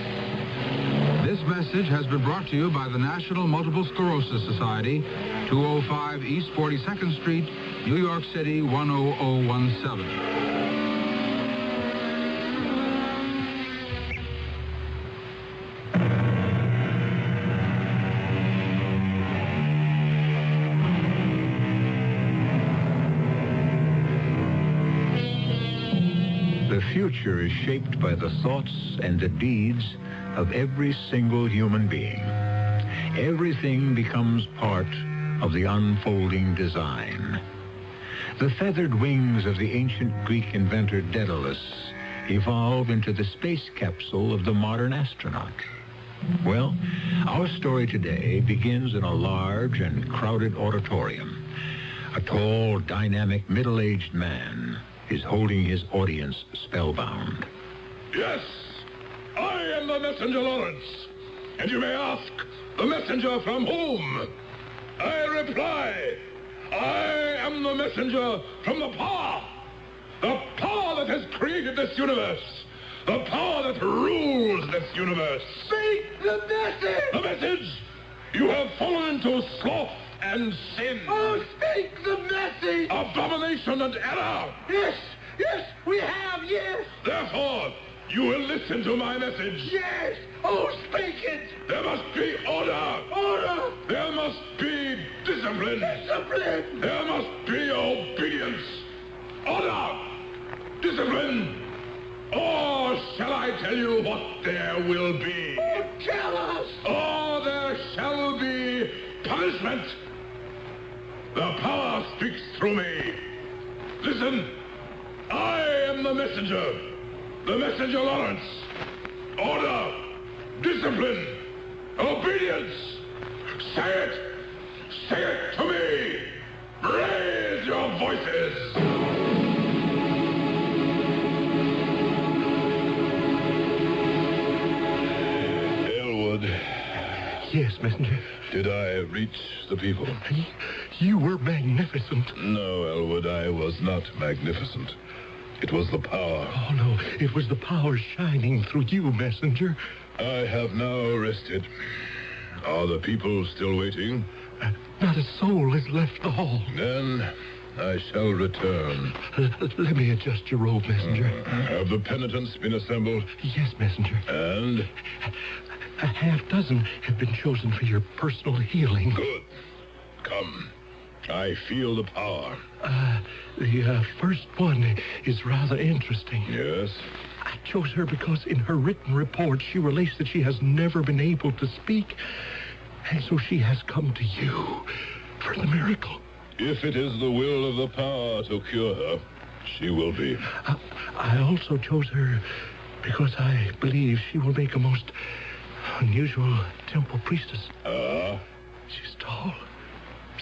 This message has been brought to you by the National Multiple Sclerosis Society, 205 East 42nd Street, New York City, 10017. The future is shaped by the thoughts and the deeds of every single human being. Everything becomes part of the unfolding design. The feathered wings of the ancient Greek inventor Daedalus evolve into the space capsule of the modern astronaut. Well, our story today begins in a large and crowded auditorium. A tall, dynamic, middle-aged man is holding his audience spellbound. Yes, I am the messenger, Lawrence. And you may ask, the messenger from whom? I reply, I am the messenger from the power that has created this universe, the power that rules this universe. Speak the message! The message! You have fallen into sloth and sin. Oh, speak the message! Abomination and error. Yes, we have, yes. Therefore, you will listen to my message. Yes. Oh, speak it. There must be order. Order. There must be discipline. Discipline. There must be obedience. Order. Discipline. Or shall I tell you what there will be? Oh, tell us! Oh, there shall be punishment. The power speaks through me. Listen, I am the messenger Lawrence. Order, discipline, obedience. Say it to me. Raise your voices. Yes, Messenger. Did I reach the people? You were magnificent. No, Elwood, I was not magnificent. It was the power. Oh, no. It was the power shining through you, Messenger. I have now rested. Are the people still waiting? Not a soul has left the hall. Then I shall return. Let me adjust your robe, Messenger. Have the penitents been assembled? Yes, Messenger. And? A half-dozen have been chosen for your personal healing. Good. Come. I feel the power. The first one is rather interesting. Yes? I chose her because in her written report she relates that she has never been able to speak, and so she has come to you for the miracle. If it is the will of the power to cure her, she will be. I also chose her because I believe she will make a most unusual temple priestess. She's tall,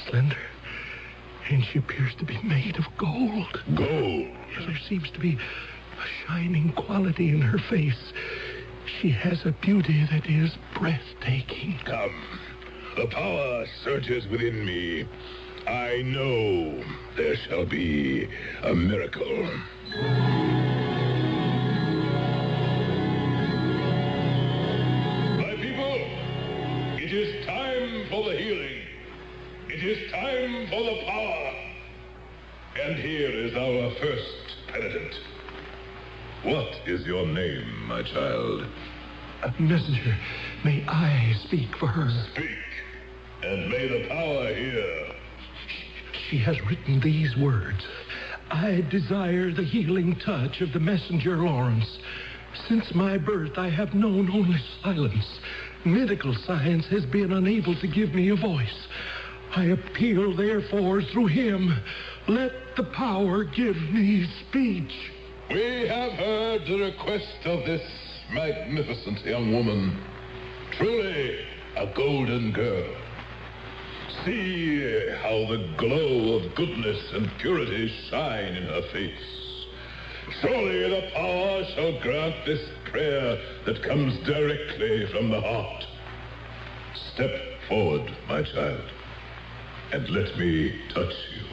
slender, and she appears to be made of gold. Gold? There seems to be a shining quality in her face. She has a beauty that is breathtaking. Come. The power surges within me. I know there shall be a miracle. My people, it is time for the healing. It is time for the power. And here is our first penitent. What is your name, my child? Messenger, may I speak for her? Speak, and may the power hear. She has written these words. I desire the healing touch of the messenger Lawrence. Since my birth, I have known only silence. Medical science has been unable to give me a voice. I appeal, therefore, through him. Let the power give me speech. We have heard the request of this magnificent young woman. Truly a golden girl. See how the glow of goodness and purity shine in her face. Surely the power shall grant this prayer that comes directly from the heart. Step forward, my child, and let me touch you.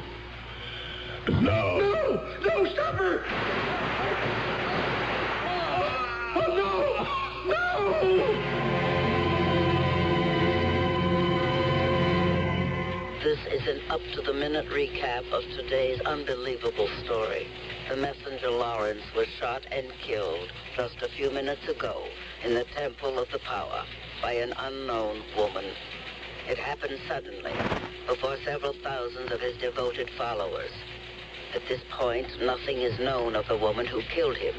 And now... No, stop her! Oh, no! No! This is an up-to-the-minute recap of today's unbelievable story. The messenger Lawrence was shot and killed just a few minutes ago in the Temple of the Power by an unknown woman. It happened suddenly, before several thousands of his devoted followers. At this point, nothing is known of the woman who killed him,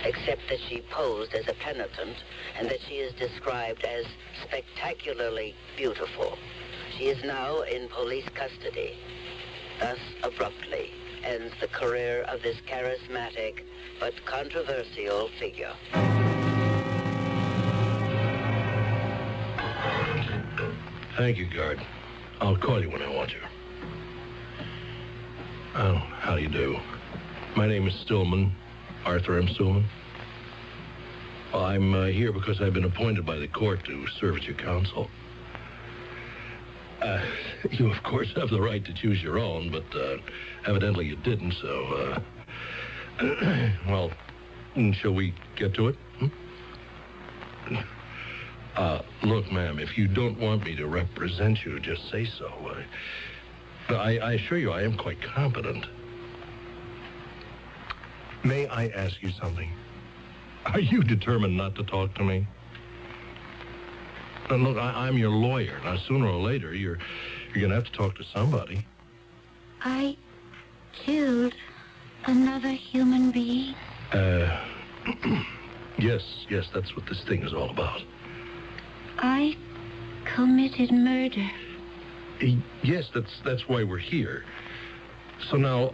except that she posed as a penitent and that she is described as spectacularly beautiful. She is now in police custody. Thus, abruptly, ends the career of this charismatic but controversial figure. Thank you, guard. I'll call you when I want you. Oh, how do you do? My name is Stillman, Arthur M. Stillman. Well, I'm here because I've been appointed by the court to serve as your counsel. You, of course, have the right to choose your own, but evidently you didn't, so, well, shall we get to it? Look, ma'am, if you don't want me to represent you, just say so. I assure you I am quite competent. May I ask you something? Are you determined not to talk to me? Now, look, I'm your lawyer. Now, sooner or later, you're going to have to talk to somebody. I killed another human being. Yes, that's what this thing is all about. I committed murder. Yes, that's why we're here. So now,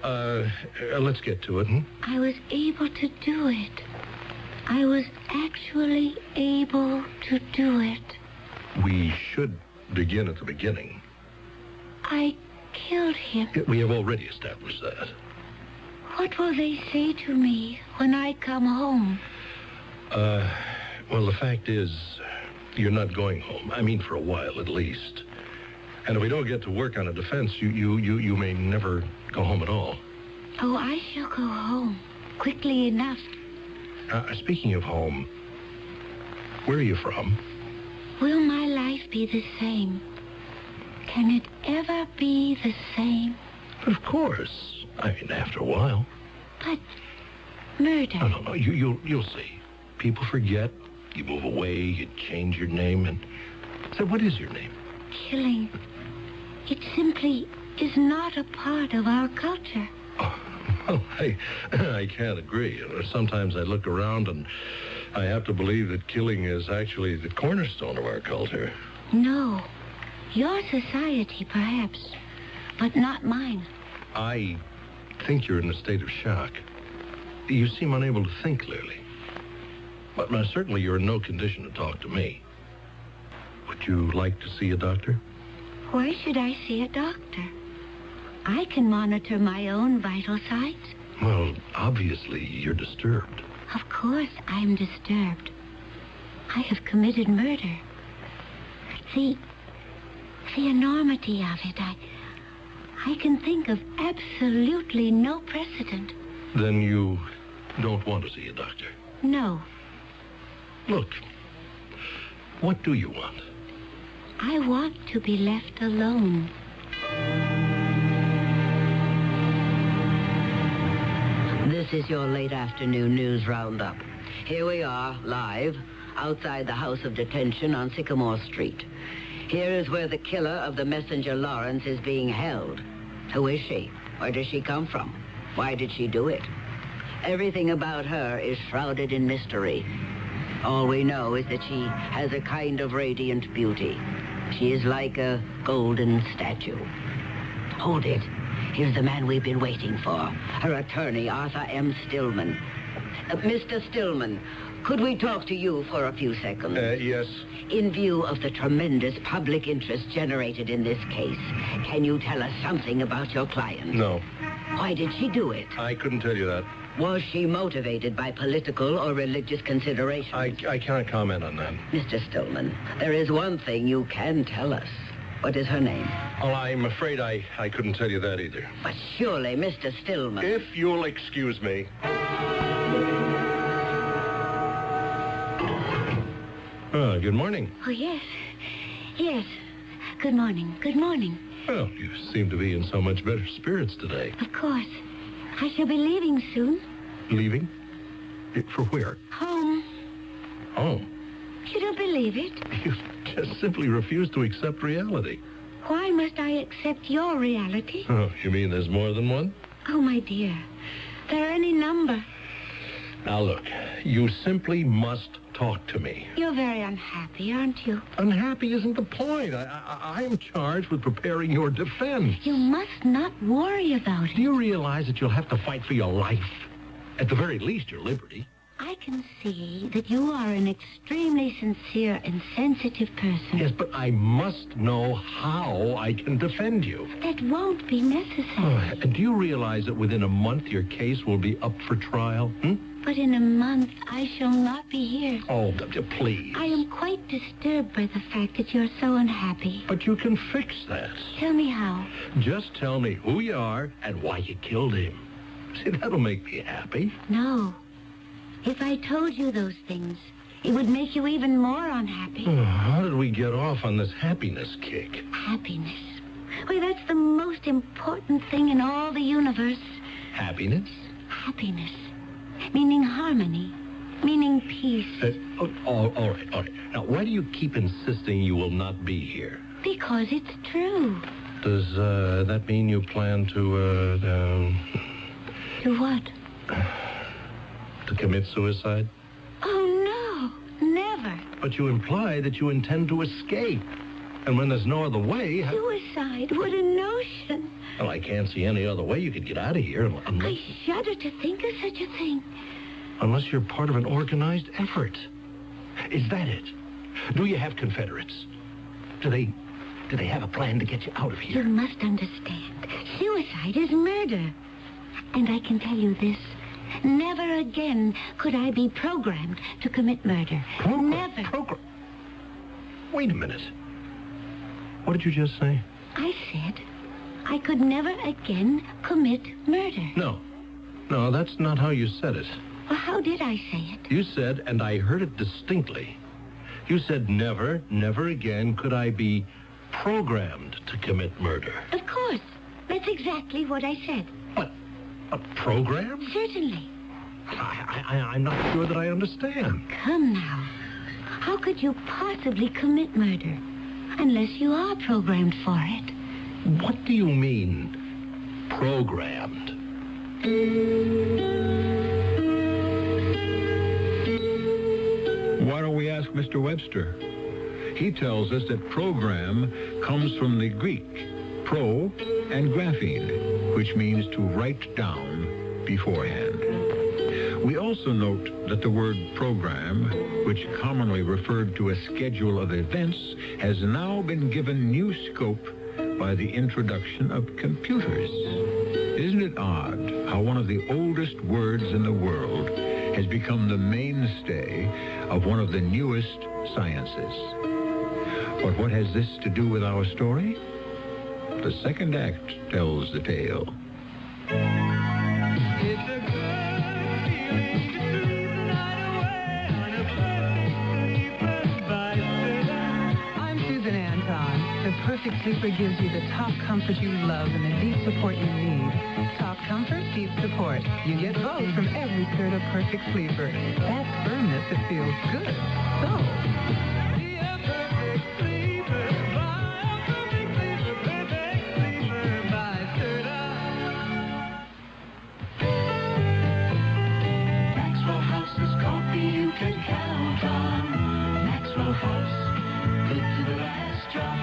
let's get to it, I was able to do it. I was actually able to do it. We should begin at the beginning. I killed him. We have already established that. What will they say to me when I come home? Well, the fact is, you're not going home. I mean, for a while, at least. And if we don't get to work on a defense, you may never go home at all. Oh, I shall go home quickly enough. Speaking of home, where are you from? Will my life be the same? Can it ever be the same? Of course. I mean, after a while. But murder. No. You'll see. People forget. You move away. You change your name. And so, what is your name? Killing. It simply is not a part of our culture. Well, I can't agree. Sometimes I look around and I have to believe that killing is actually the cornerstone of our culture. No. Your society, perhaps, but not mine. I think you're in a state of shock. You seem unable to think clearly. But certainly you're in no condition to talk to me. Would you like to see a doctor? Why should I see a doctor? I can monitor my own vital signs. Well, obviously you're disturbed. Of course I'm disturbed. I have committed murder. The enormity of it, I can think of absolutely no precedent. Then you don't want to see a doctor? No. Look, what do you want? I want to be left alone. This is your late afternoon news roundup. Here we are, live, outside the House of Detention on Sycamore Street. Here is where the killer of the messenger Lawrence is being held. Who is she? Where does she come from? Why did she do it? Everything about her is shrouded in mystery. All we know is that she has a kind of radiant beauty. She is like a golden statue. Hold it. Here's the man we've been waiting for. Her attorney, Arthur M. Stillman. Mr. Stillman, could we talk to you for a few seconds? Yes. In view of the tremendous public interest generated in this case, can you tell us something about your client? No. Why did she do it? I couldn't tell you that. Was she motivated by political or religious considerations? I can't comment on that. Mr. Stillman, there is one thing you can tell us. What is her name? Oh, I'm afraid I couldn't tell you that either. But surely, Mr. Stillman... If you'll excuse me. Good morning. Oh, yes. Yes. Good morning. Good morning. Well, you seem to be in so much better spirits today. Of course. I shall be leaving soon. Leaving? For where? Home. Oh. You don't believe it? You just simply refuse to accept reality. Why must I accept your reality? Oh, you mean there's more than one? Oh, my dear. There are any number. Now, look, you simply must talk to me. You're very unhappy, aren't you? Unhappy isn't the point. I'm charged with preparing your defense. You must not worry about it. Do you realize that you'll have to fight for your life? At the very least, your liberty. I can see that you are an extremely sincere and sensitive person. Yes, but I must know how I can defend you. That won't be necessary. Do you realize that within a month your case will be up for trial? But in a month, I shall not be here. Oh, please. I am quite disturbed by the fact that you're so unhappy. But you can fix that. Tell me how. Just tell me who you are and why you killed him. See, that'll make me happy. No. If I told you those things, it would make you even more unhappy. How did we get off on this happiness kick? Happiness. Why, that's the most important thing in all the universe. Happiness? Happiness. Meaning harmony. Meaning peace. All right. Now, why do you keep insisting you will not be here? Because it's true. Does that mean you plan to, To what? To commit suicide? Oh, no. Never. But you imply that you intend to escape. And when there's no other way... Suicide? What a notion. Well, I can't see any other way you could get out of here unless... I shudder to think of such a thing. Unless you're part of an organized effort. Is that it? Do you have Confederates? Do they have a plan to get you out of here? You must understand. Suicide is murder. And I can tell you this. Never again could I be programmed to commit murder. Never. Wait a minute. What did you just say? I said I could never again commit murder. No, that's not how you said it. Well, how did I say it? You said, and I heard it distinctly, you said never again could I be programmed to commit murder. Of course. That's exactly what I said. What? A program? Certainly. I'm not sure that I understand. Come now. How could you possibly commit murder unless you are programmed for it? What do you mean, programmed? Why don't we ask Mr. Webster? He tells us that program comes from the Greek, pro and graphene, which means to write down beforehand. We also note that the word program, which commonly referred to a schedule of events, has now been given new scope by the introduction of computers. Isn't it odd how one of the oldest words in the world has become the mainstay of one of the newest sciences? But what has this to do with our story? The second act tells the tale. Perfect Sleeper gives you the top comfort you love and the deep support you need. Top comfort, deep support. You get both from every Serta Perfect Sleeper. That's firmness that feels good. So, be a perfect sleeper. Buy a perfect sleeper. Perfect sleeper by Serta. Maxwell House is coffee you can count on. Maxwell House, good to the last drop.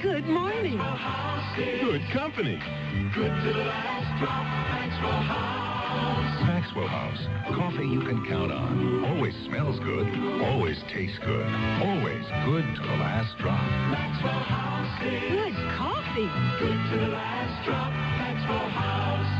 Good morning. Good company. Good to the last drop. Maxwell House. Maxwell House. Coffee you can count on. Always smells good. Always tastes good. Always good to the last drop. Maxwell House. Good coffee. Good to the last drop. Maxwell House.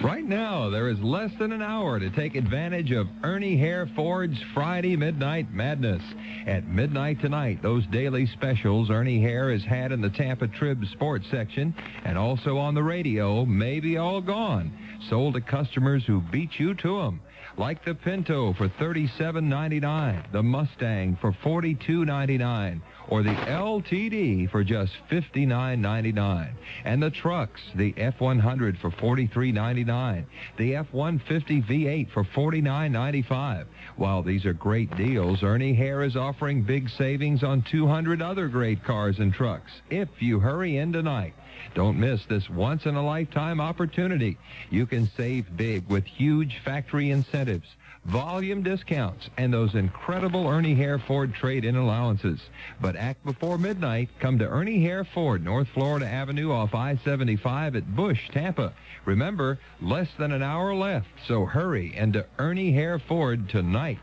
Right now, there is less than an hour to take advantage of Ernie Hare Ford's Friday Midnight Madness. At midnight tonight, those daily specials Ernie Hare has had in the Tampa Trib sports section and also on the radio may be all gone. Sold to customers who beat you to them. Like the Pinto for $37.99, the Mustang for $42.99, or the LTD for just $59.99. And the trucks, the F-100 for $43.99, the F-150 V8 for $49.95. While these are great deals, Ernie Hare is offering big savings on 200 other great cars and trucks if you hurry in tonight. Don't miss this once-in-a-lifetime opportunity. You can save big with huge factory incentives, volume discounts, and those incredible Ernie Hare Ford trade-in allowances. But act before midnight. Come to Ernie Hare Ford, North Florida Avenue off I-75 at Bush, Tampa. Remember, less than an hour left, so hurry into Ernie Hare Ford tonight.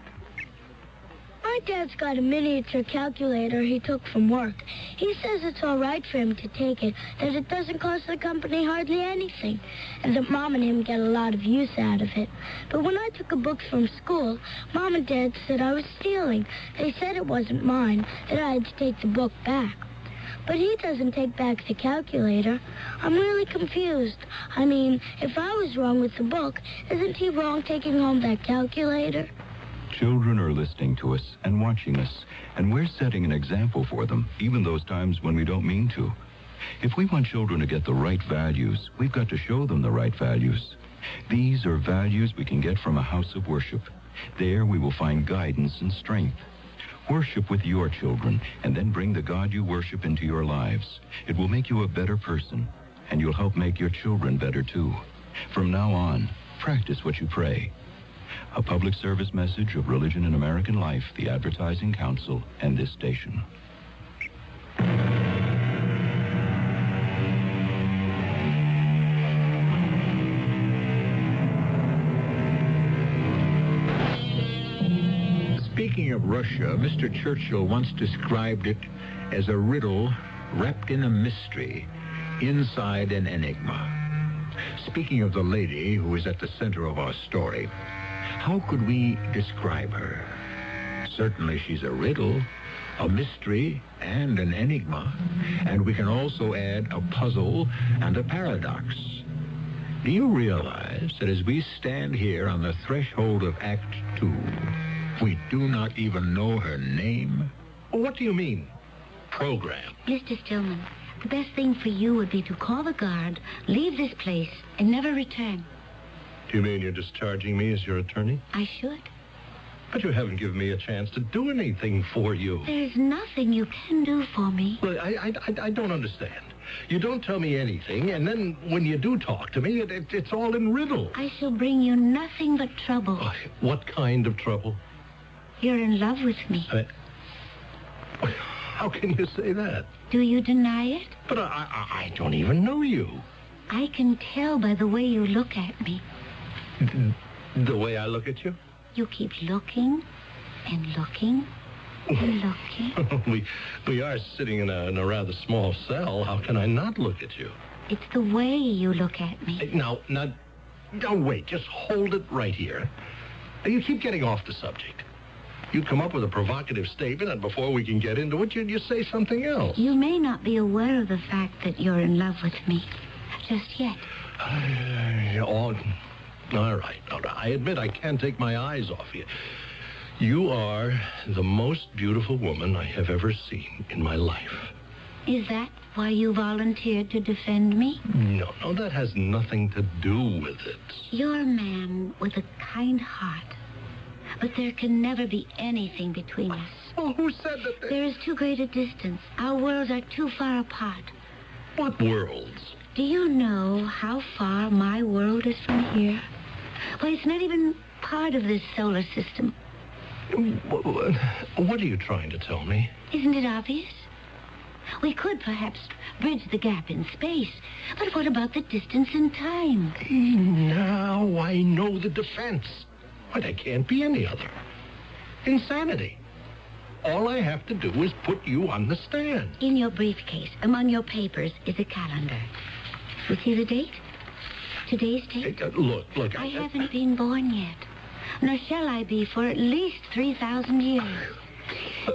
My dad's got a miniature calculator he took from work. He says it's all right for him to take it, that it doesn't cost the company hardly anything, and that Mom and him get a lot of use out of it. But when I took the books from school, Mom and Dad said I was stealing. They said it wasn't mine, that I had to take the book back. But he doesn't take back the calculator. I'm really confused. I mean, if I was wrong with the book, isn't he wrong taking home that calculator? Children are listening to us and watching us, and we're setting an example for them, even those times when we don't mean to. If we want children to get the right values, we've got to show them the right values. These are values we can get from a house of worship. There we will find guidance and strength. Worship with your children, and then bring the God you worship into your lives. It will make you a better person, and you'll help make your children better, too. From now on, practice what you pray. A public service message of Religion in American Life, the Advertising Council, and this station. Speaking of Russia, Mr. Churchill once described it as a riddle wrapped in a mystery inside an enigma. Speaking of the lady who is at the center of our story, how could we describe her? Certainly she's a riddle, a mystery, and an enigma, and we can also add a puzzle and a paradox. Do you realize that as we stand here on the threshold of Act 2, we do not even know her name? What do you mean, program? Mr. Stillman, the best thing for you would be to call the guard, leave this place, and never return. Do you mean you're discharging me as your attorney? I should. But you haven't given me a chance to do anything for you. There's nothing you can do for me. Look, I don't understand. You don't tell me anything, and then when you do talk to me, it's all in riddle. I shall bring you nothing but trouble. What kind of trouble? You're in love with me. How can you say that? Do you deny it? But I don't even know you. I can tell by the way you look at me. The way I look at you? You keep looking and looking and looking. we are sitting in a rather small cell. How can I not look at you? It's the way you look at me. Now, wait. Just hold it right here. You keep getting off the subject. You come up with a provocative statement, and before we can get into it, you say something else. You may not be aware of the fact that you're in love with me just yet. All right. I admit I can't take my eyes off you. You are the most beautiful woman I have ever seen in my life. Is that why you volunteered to defend me? No, that has nothing to do with it. You're a man with a kind heart. But there can never be anything between us. Oh, who said that? There is too great a distance. Our worlds are too far apart. What worlds? Do you know how far my world is from here? Why, it's not even part of this solar system. What are you trying to tell me? Isn't it obvious? We could perhaps bridge the gap in space, but what about the distance in time? Now I know the defense. But there can't be any other. Insanity. All I have to do is put you on the stand. In your briefcase, among your papers, is a calendar. You see the date? Today's date? Look. I haven't been born yet. Nor shall I be for at least 3,000 years.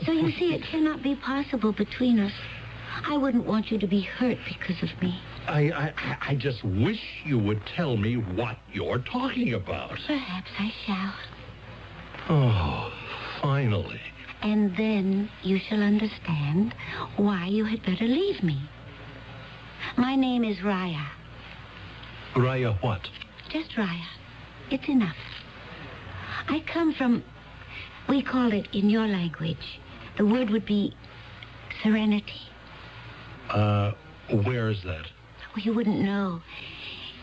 So you see, it cannot be possible between us. I wouldn't want you to be hurt because of me. I just wish you would tell me what you're talking about. Perhaps I shall. Oh, finally. And then you shall understand why you had better leave me. My name is Raya. Raya what? Just Raya. It's enough. I come from, we call it in your language, the word would be serenity. Where is that? Well, you wouldn't know.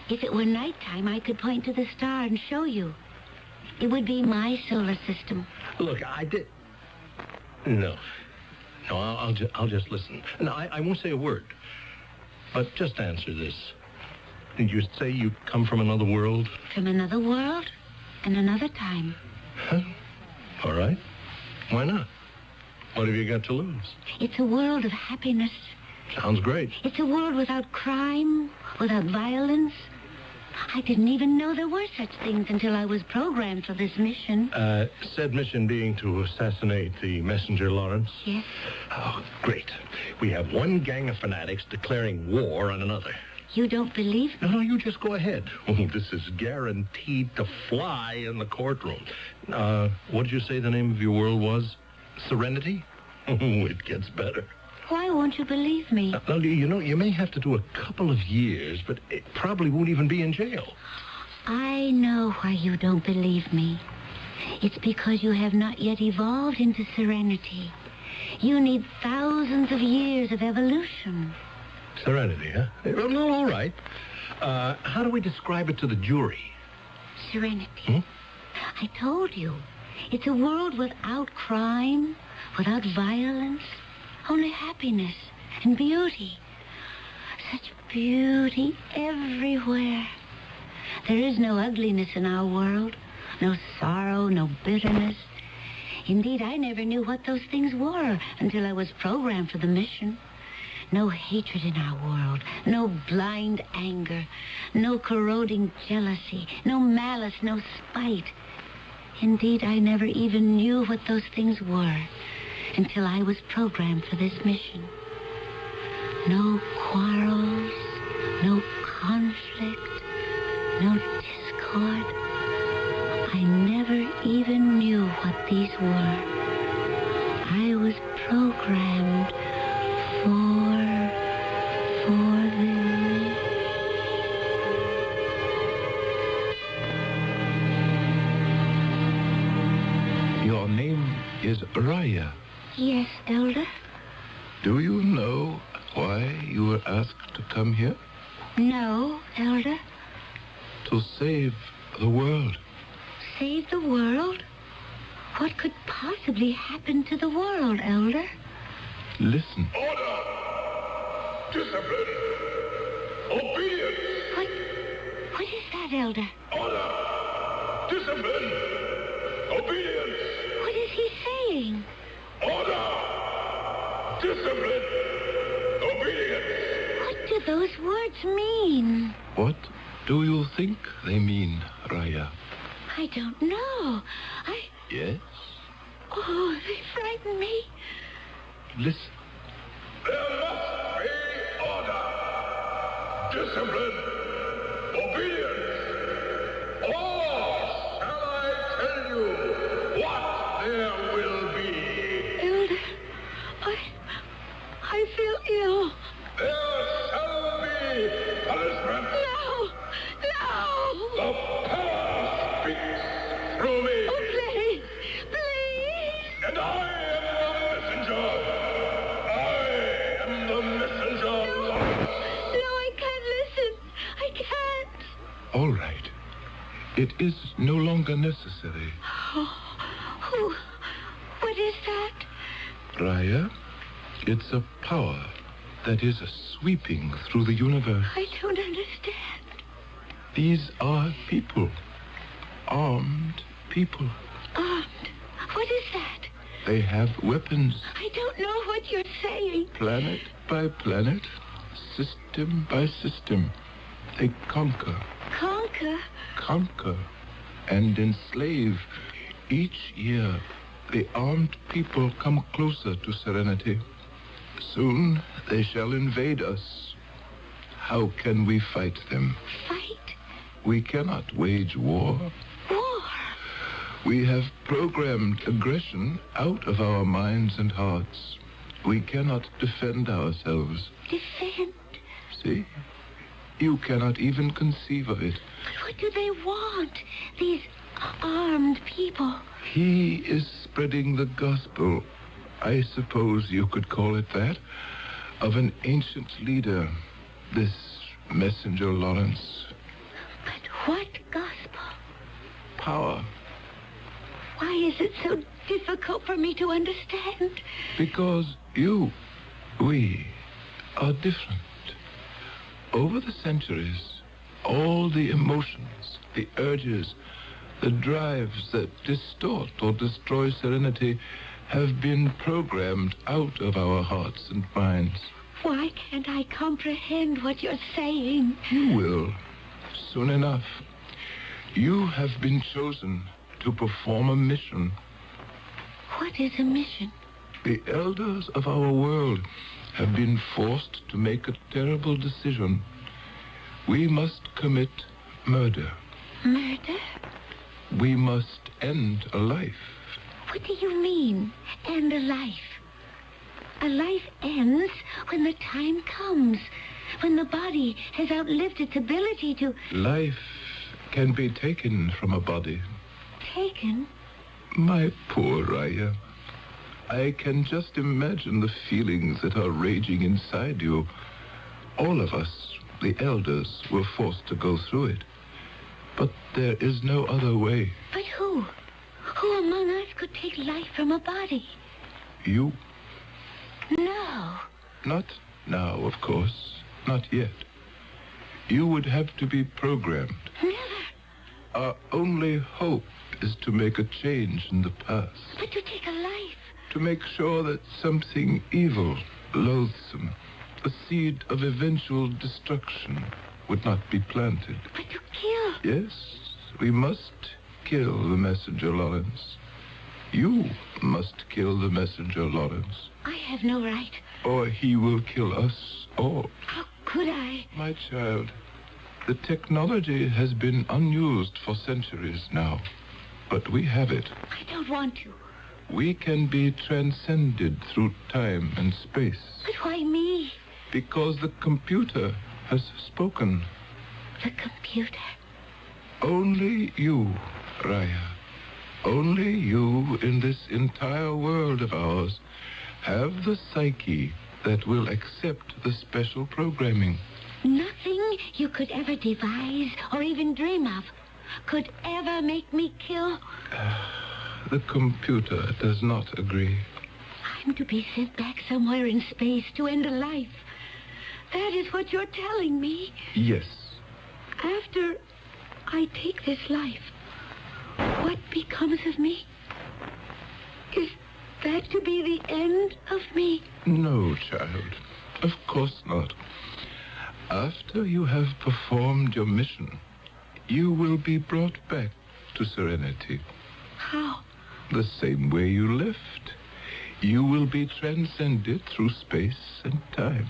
If it were nighttime, I could point to the star and show you. It would be my solar system. Look, No, I'll just listen. No, I won't say a word. But just answer this. Did you say you come from another world? From another world and another time. Huh? All right. Why not? What have you got to lose? It's a world of happiness. Sounds great. It's a world without crime, without violence. I didn't even know there were such things until I was programmed for this mission. Said mission being to assassinate the messenger Lawrence? Yes. Oh, great. We have one gang of fanatics declaring war on another. You don't believe me? No, you just go ahead. This is guaranteed to fly in the courtroom. What did you say the name of your world was? Serenity? It gets better. Why won't you believe me? Now, you know, you may have to do a couple of years, but it probably won't even be in jail. I know why you don't believe me. It's because you have not yet evolved into serenity. You need thousands of years of evolution. Serenity, huh? Well, all right. How do we describe it to the jury? Serenity. I told you. It's a world without crime, without violence, only happiness and beauty. Such beauty everywhere. There is no ugliness in our world, no sorrow, no bitterness. Indeed, I never knew what those things were until I was programmed for the mission. No hatred in our world, no blind anger, no corroding jealousy, no malice, no spite. Indeed, I never even knew what those things were until I was programmed for this mission. No quarrels, no conflict, no discord. I never even knew what these were. I was programmed for them. Your name is Raya. Yes, Elder? Do you know why you were asked to come here? No, Elder. To save the world. Save the world? What could possibly happen to the world, Elder? Listen. Order! Discipline! Obedience! What is that, Elder? Order! Discipline! Obedience! What is he saying? Order! Discipline! Obedience! What do those words mean? What do you think they mean, Raya? I don't know. Yes? Oh, they frighten me. Listen. There must be order! Discipline! Obedience! Or shall I tell you what there will be? Elder, I feel ill. There shall be punishment! No! The power speaks through me! Oh, please! And I am the messenger! I am the messenger! No, I can't listen. I can't. All right. It is no longer necessary. Oh, what is that? Raya, it's a power that is sweeping through the universe. I don't understand. These are people. Armed people. Armed? What is that? They have weapons. I don't know what you're saying. Planet by planet, system by system, they conquer. Conquer? Conquer and enslave. Each year, the armed people come closer to serenity. Soon, they shall invade us. How can we fight them? Fight? We cannot wage war. War? We have programmed aggression out of our minds and hearts. We cannot defend ourselves. Defend? See? You cannot even conceive of it. But what do they want? These armed people. He is spreading the gospel, I suppose you could call it that, of an ancient leader, this messenger Lawrence. But what gospel? Power. Why is it so difficult for me to understand? Because we are different. Over the centuries, all the emotions, the urges, the drives that distort or destroy serenity have been programmed out of our hearts and minds. Why can't I comprehend what you're saying? You will, soon enough. You have been chosen to perform a mission. What is a mission? The elders of our world have been forced to make a terrible decision. We must commit murder. Murder? We must end a life. What do you mean, end a life? A life ends when the time comes, when the body has outlived its ability to... Life can be taken from a body. Taken? My poor Raya. I can just imagine the feelings that are raging inside you. All of us, The elders were forced to go through it. But there is no other way. But who? Who among us could take life from a body? You? No. Not now, of course. Not yet. You would have to be programmed. Never. Our only hope is to make a change in the past. But to take a life. To make sure that something evil, loathsome, a seed of eventual destruction would not be planted. But to kill. Yes, we must kill the messenger, Lawrence. You must kill the messenger, Lawrence. I have no right. Or he will kill us all. How could I? My child, the technology has been unused for centuries now. But we have it. I don't want to. We can be transcended through time and space. But why me? Because the computer has spoken. The computer? Only you, Raya. Only you in this entire world of ours have the psyche that will accept the special programming. Nothing you could ever devise or even dream of could ever make me kill. The computer does not agree. I'm to be sent back somewhere in space to end a life. That is what you're telling me. Yes. After I take this life, what becomes of me? Is that to be the end of me? No, child. Of course not. After you have performed your mission, you will be brought back to serenity. How? The same way you left. You will be transcended through space and time.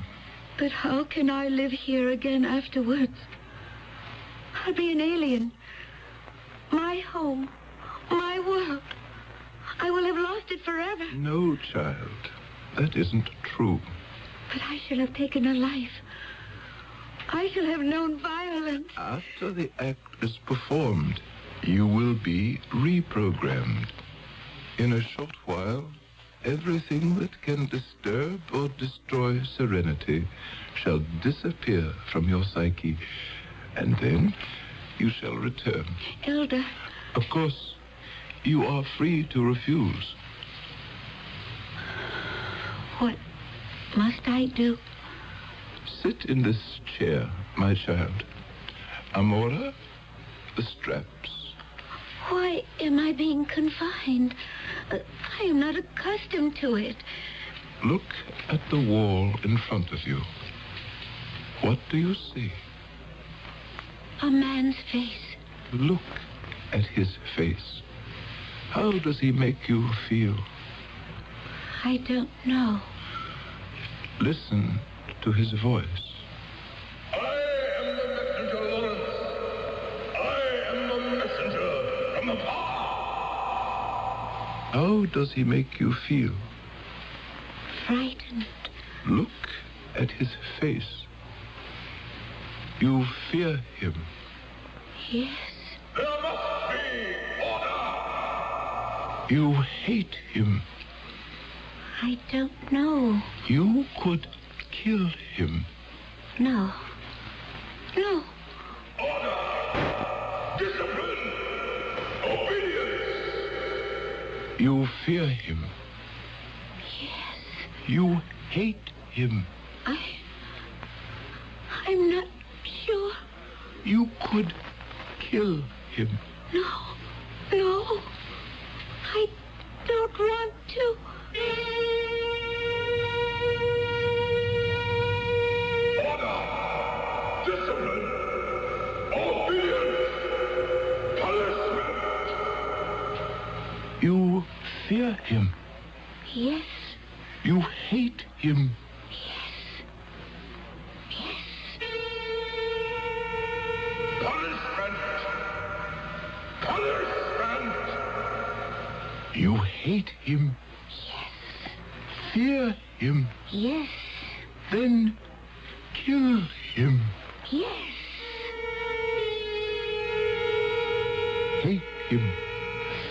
But how can I live here again afterwards? I'll be an alien. My home, my world. I will have lost it forever. No, child. That isn't true. But I shall have taken a life. I shall have known violence. After the act is performed, you will be reprogrammed. In a short while, everything that can disturb or destroy serenity shall disappear from your psyche, and then you shall return. Elder. Of course, you are free to refuse. What must I do? Sit in this chair, my child. Amora, the straps. Why am I being confined? I am not accustomed to it. Look at the wall in front of you. What do you see? A man's face. Look at his face. How does he make you feel? I don't know. Listen to his voice. I am the messenger, Lawrence. I am the messenger from the past. How does he make you feel? Frightened. Look at his face. You fear him. Yes. There must be order. You hate him. I don't know. You could kill him. No. No. Order. Discipline. Obedience. You fear him. Yes. You hate him. I'm not sure. You could kill him. No. No. I don't want to. Order. Discipline. Obedience. Punishment. You fear him. Yes. You hate him. You hate him. Yes. Fear him. Yes. Then kill him. Yes. Hate him.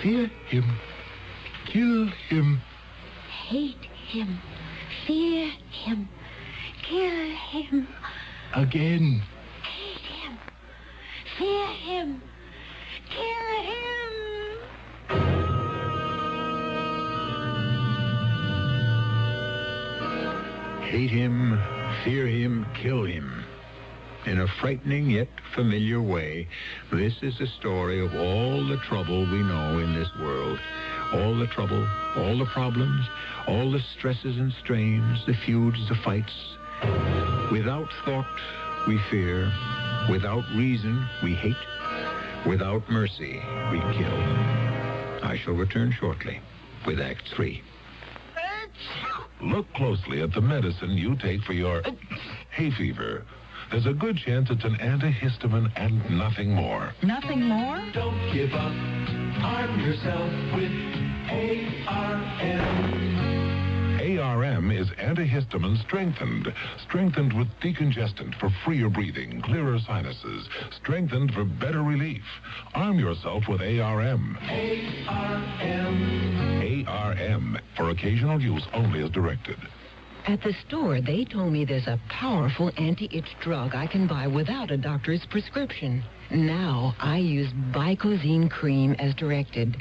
Fear him. Kill him. Hate him. Fear him. Kill him. again. Hate him. Fear him. Kill him. Hate him, fear him, kill him. In a frightening yet familiar way, this is the story of all the trouble we know in this world. All the trouble, all the problems, all the stresses and strains, the feuds, the fights. Without thought, we fear. Without reason, we hate. Without mercy, we kill. I shall return shortly with Act 3. Look closely at the medicine you take for your hay fever. There's a good chance it's an antihistamine and nothing more. Nothing more? Don't give up. Arm yourself with ARM. ARM is antihistamine strengthened with decongestant for freer breathing, clearer sinuses, strengthened for better relief. Arm yourself with ARM. ARM, for occasional use only as directed. At the store, they told me there's a powerful anti-itch drug I can buy without a doctor's prescription. Now, I use Bicozine cream as directed.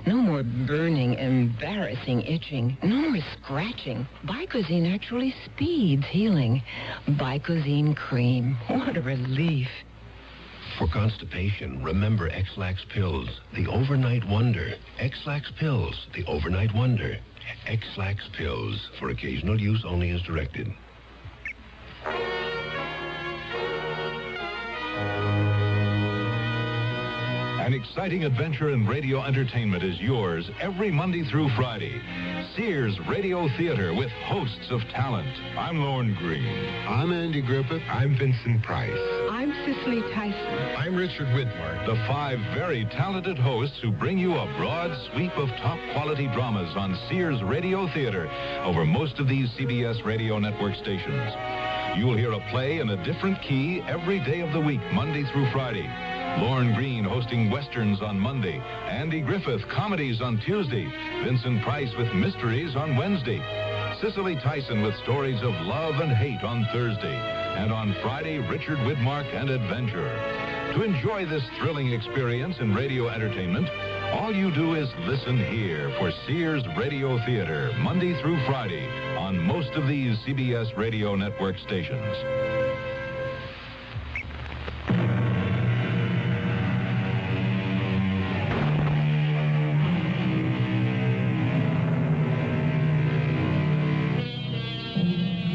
No more burning, embarrassing itching. No more scratching. Bicozine actually speeds healing. Bicozine cream. What a relief. For constipation, remember X-Lax pills, the overnight wonder. X-Lax pills, the overnight wonder. X-Lax pills, for occasional use only as directed. An exciting adventure in radio entertainment is yours every Monday through Friday. Sears Radio Theater with hosts of talent. I'm Lorne Green. I'm Andy Griffith. I'm Vincent Price. I'm Cicely Tyson. I'm Richard Widmark. The 5 very talented hosts who bring you a broad sweep of top-quality dramas on Sears Radio Theater over most of these CBS radio network stations. You'll hear a play in a different key every day of the week, Monday through Friday. Lorne Green hosting westerns on Monday. Andy Griffith comedies on Tuesday. Vincent Price with mysteries on Wednesday. Cicely Tyson with stories of love and hate on Thursday. And on Friday, Richard Widmark and adventure. To enjoy this thrilling experience in radio entertainment, all you do is listen here for Sears Radio Theater, Monday through Friday, on most of these CBS radio network stations.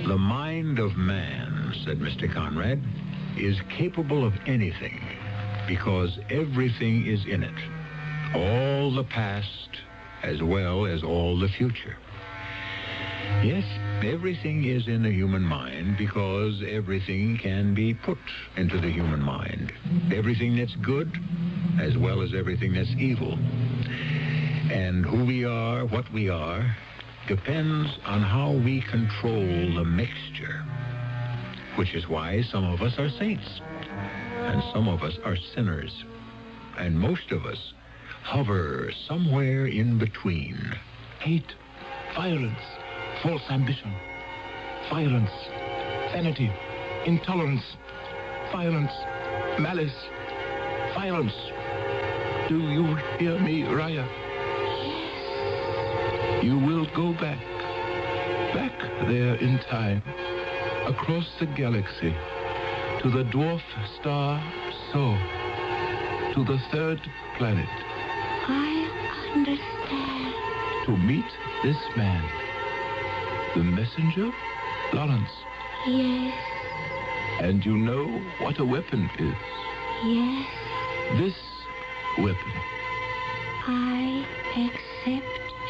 The mind of man, said Mr. Conrad, is capable of anything because everything is in it. All the past as well as all the future. Yes, everything is in the human mind because everything can be put into the human mind. Everything that's good as well as everything that's evil. And who we are, what we are, depends on how we control the mixture. Which is why some of us are saints, and some of us are sinners, and most of us hover somewhere in between. Hate, violence, false ambition, violence, vanity, intolerance, violence, malice, violence. Do you hear me, Raya? You will go back there in time, across the galaxy, to the dwarf star So, to the 3rd planet. I understand. To meet this man, the messenger, Lawrence. Yes. And you know what a weapon is. Yes. This weapon. I accept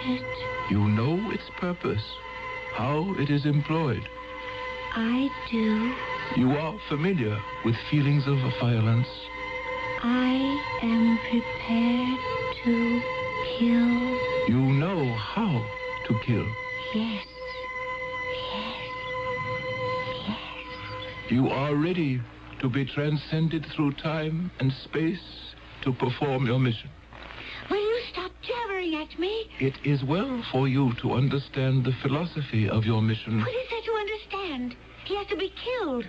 it. You know its purpose, how it is employed. I do. You are familiar with feelings of violence. I am prepared to kill. You know how to kill. Yes. You are ready to be transcended through time and space to perform your mission. Will you stop jabbering at me? It is well for you to understand the philosophy of your mission. What is there to understand? He has to be killed.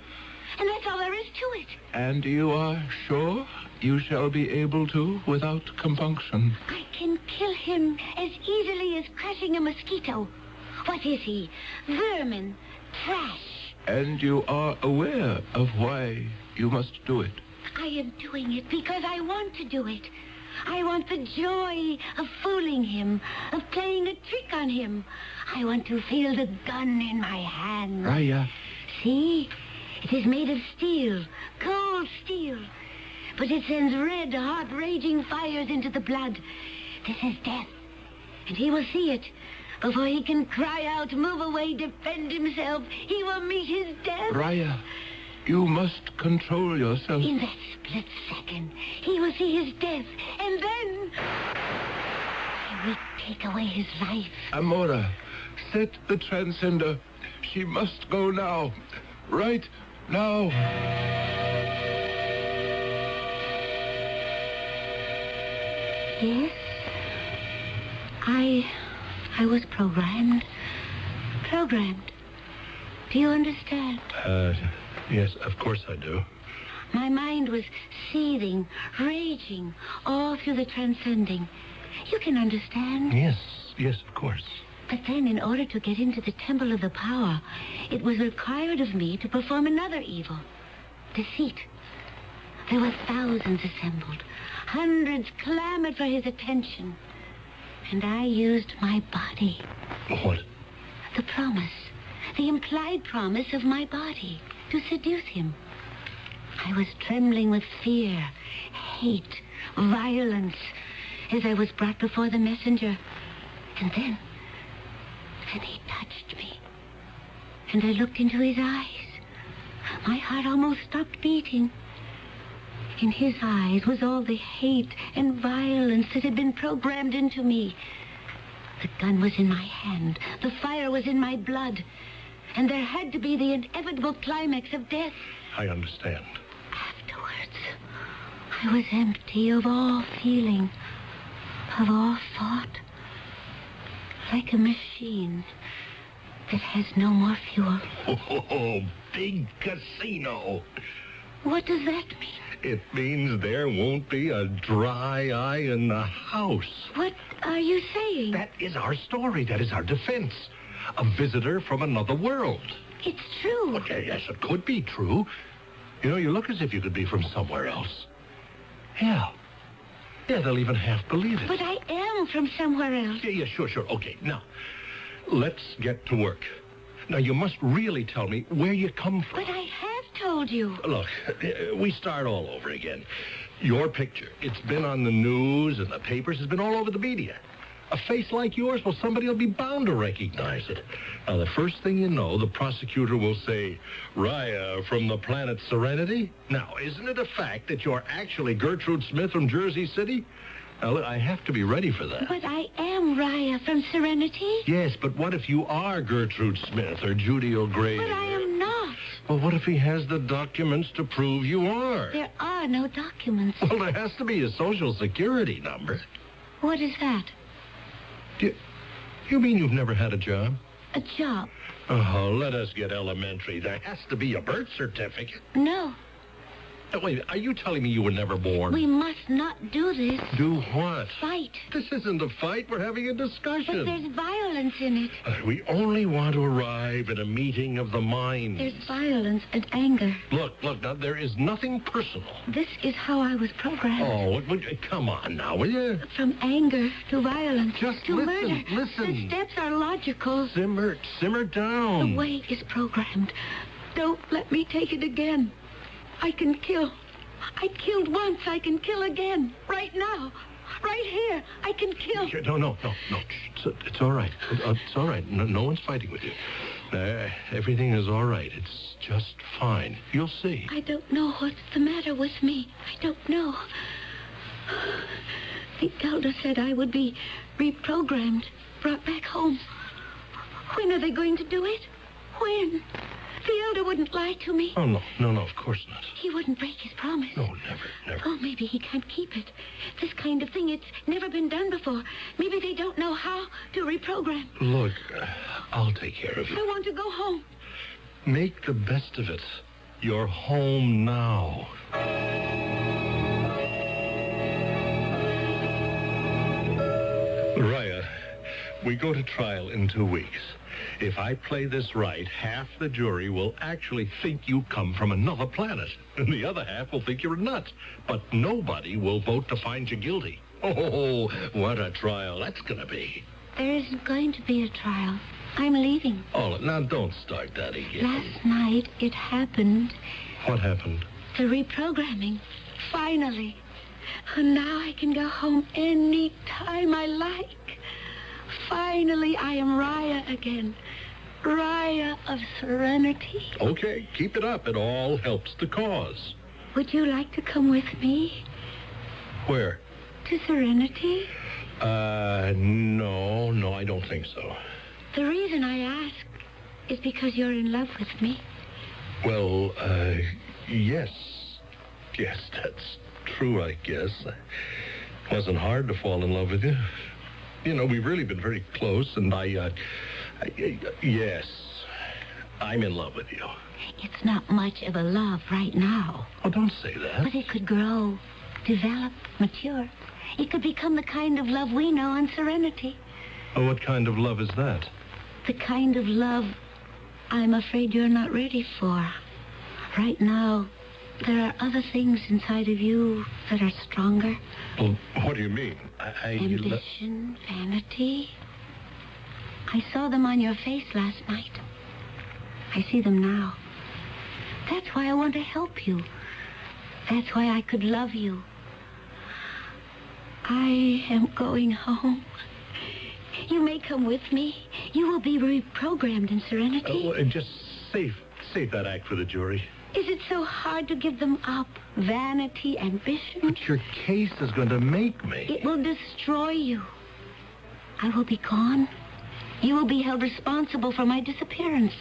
And that's all there is to it. And you are sure you shall be able to without compunction? I can kill him as easily as crushing a mosquito. What is he? Vermin. Trash. And you are aware of why you must do it? I am doing it because I want to do it. I want the joy of fooling him, of playing a trick on him. I want to feel the gun in my hand. Raya. See? It is made of steel, cold steel. But it sends red, hot, raging fires into the blood. This is death. And he will see it. Before he can cry out, move away, defend himself, he will meet his death. Raya, you must control yourself. In that split second, he will see his death. And then I will take away his life. Amora, set the transcender. She must go now. Right now. Yes. I was programmed. Programmed. Do you understand? Yes, of course I do. My mind was seething, raging, all through the transcending. You can understand. Yes, of course. But then, in order to get into the Temple of the Power, it was required of me to perform another evil. Deceit. There were thousands assembled. Hundreds clamored for his attention. And I used my body. What? The promise. The implied promise of my body to seduce him. I was trembling with fear, hate, violence, as I was brought before the messenger. And then he touched me. And I looked into his eyes. My heart almost stopped beating. In his eyes was all the hate and violence that had been programmed into me. The gun was in my hand. The fire was in my blood. And there had to be the inevitable climax of death. I understand. Afterwards, I was empty of all feeling, of all thought. Like a machine that has no more fuel. Oh, big casino. What does that mean? It means there won't be a dry eye in the house. What are you saying? That is our story. That is our defense. A visitor from another world. It's true. Okay, yes, it could be true. You know, you look as if you could be from somewhere else. Yeah, they'll even half believe it. But I am from somewhere else. Yeah, sure. Okay, now, let's get to work. Now, you must really tell me where you come from. But I have told you. Look, we start all over again. Your picture, it's been on the news and the papers. It's been all over the media. A face like yours, well, somebody will be bound to recognize it. Now, the first thing you know, the prosecutor will say, Raya from the planet Serenity? Now, isn't it a fact that you're actually Gertrude Smith from Jersey City? Now, look, I have to be ready for that. But I am Raya from Serenity. Yes, but what if you are Gertrude Smith or Judy O'Grady? But I am not. Well, what if he has the documents to prove you are? There are no documents. Well, there has to be a social security number. What is that? You mean you've never had a job? A job? Oh, let us get elementary. There has to be a birth certificate. No. Wait, are you telling me you were never born? We must not do this. Do what? Fight. This isn't a fight. We're having a discussion. But there's violence in it. We only want to arrive at a meeting of the minds. There's violence and anger. Look, now, there is nothing personal. This is how I was programmed. Oh, come on now, will you? From anger to violence Just to listen, murder. listen. The steps are logical. Simmer down. The way is programmed. Don't let me take it again. I can kill. I killed once. I can kill again. Right now. Right here. I can kill. No. It's all right. It's all right. No one's fighting with you. Everything is all right. It's just fine. You'll see. I don't know what's the matter with me. I don't know. The elder said I would be reprogrammed, brought back home. When are they going to do it? When? The elder wouldn't lie to me. Oh, no, of course not. He wouldn't break his promise. No, never. Oh, maybe he can't keep it. This kind of thing, it's never been done before. Maybe they don't know how to reprogram. Look, I'll take care of I you. want to go home. Make the best of it. You're home now. Raya, we go to trial in 2 weeks. If I play this right, half the jury will actually think you come from another planet, and the other half will think you're a nut. But nobody will vote to find you guilty. Oh, what a trial that's going to be. There isn't going to be a trial. I'm leaving. Oh, now don't start that again. Last night, it happened. What happened? The reprogramming. Finally. And now I can go home any time I like. Finally, I am Raya again. Raya of Serenity. Okay, keep it up. It all helps the cause. Would you like to come with me Where? to Serenity? No, I don't think so. The reason I ask is because you're in love with me. Well, yes. Yes, that's true, I guess. It wasn't hard to fall in love with you. You know, we've really been very close, and yes, I'm in love with you. It's not much of a love right now. Oh, don't say that. But it could grow, develop, mature. It could become the kind of love we know on Serenity. Oh, what kind of love is that? The kind of love I'm afraid you're not ready for. Right now, there are other things inside of you that are stronger. Well, what do you mean? Ambition, vanity. I saw them on your face last night. I see them now. That's why I want to help you. That's why I could love you. I am going home. You may come with me. You will be reprogrammed in Serenity. Just save that act for the jury. Is it so hard to give them up? Vanity, ambition? But your case is going to make me. It will destroy you. I will be gone. You will be held responsible for my disappearance.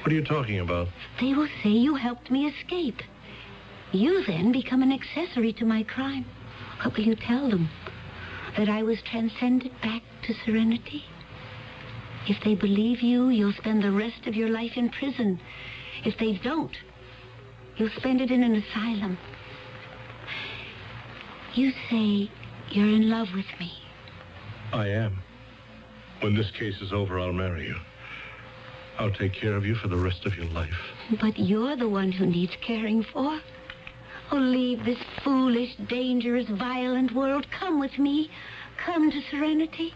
What are you talking about? They will say you helped me escape. You then become an accessory to my crime. What will you tell them? That I was transcended back to Serenity? If they believe you, you'll spend the rest of your life in prison. If they don't, you'll spend it in an asylum. You say you're in love with me. I am. When this case is over, I'll marry you. I'll take care of you for the rest of your life. But you're the one who needs caring for. Oh, leave this foolish, dangerous, violent world. Come with me. Come to Serenity.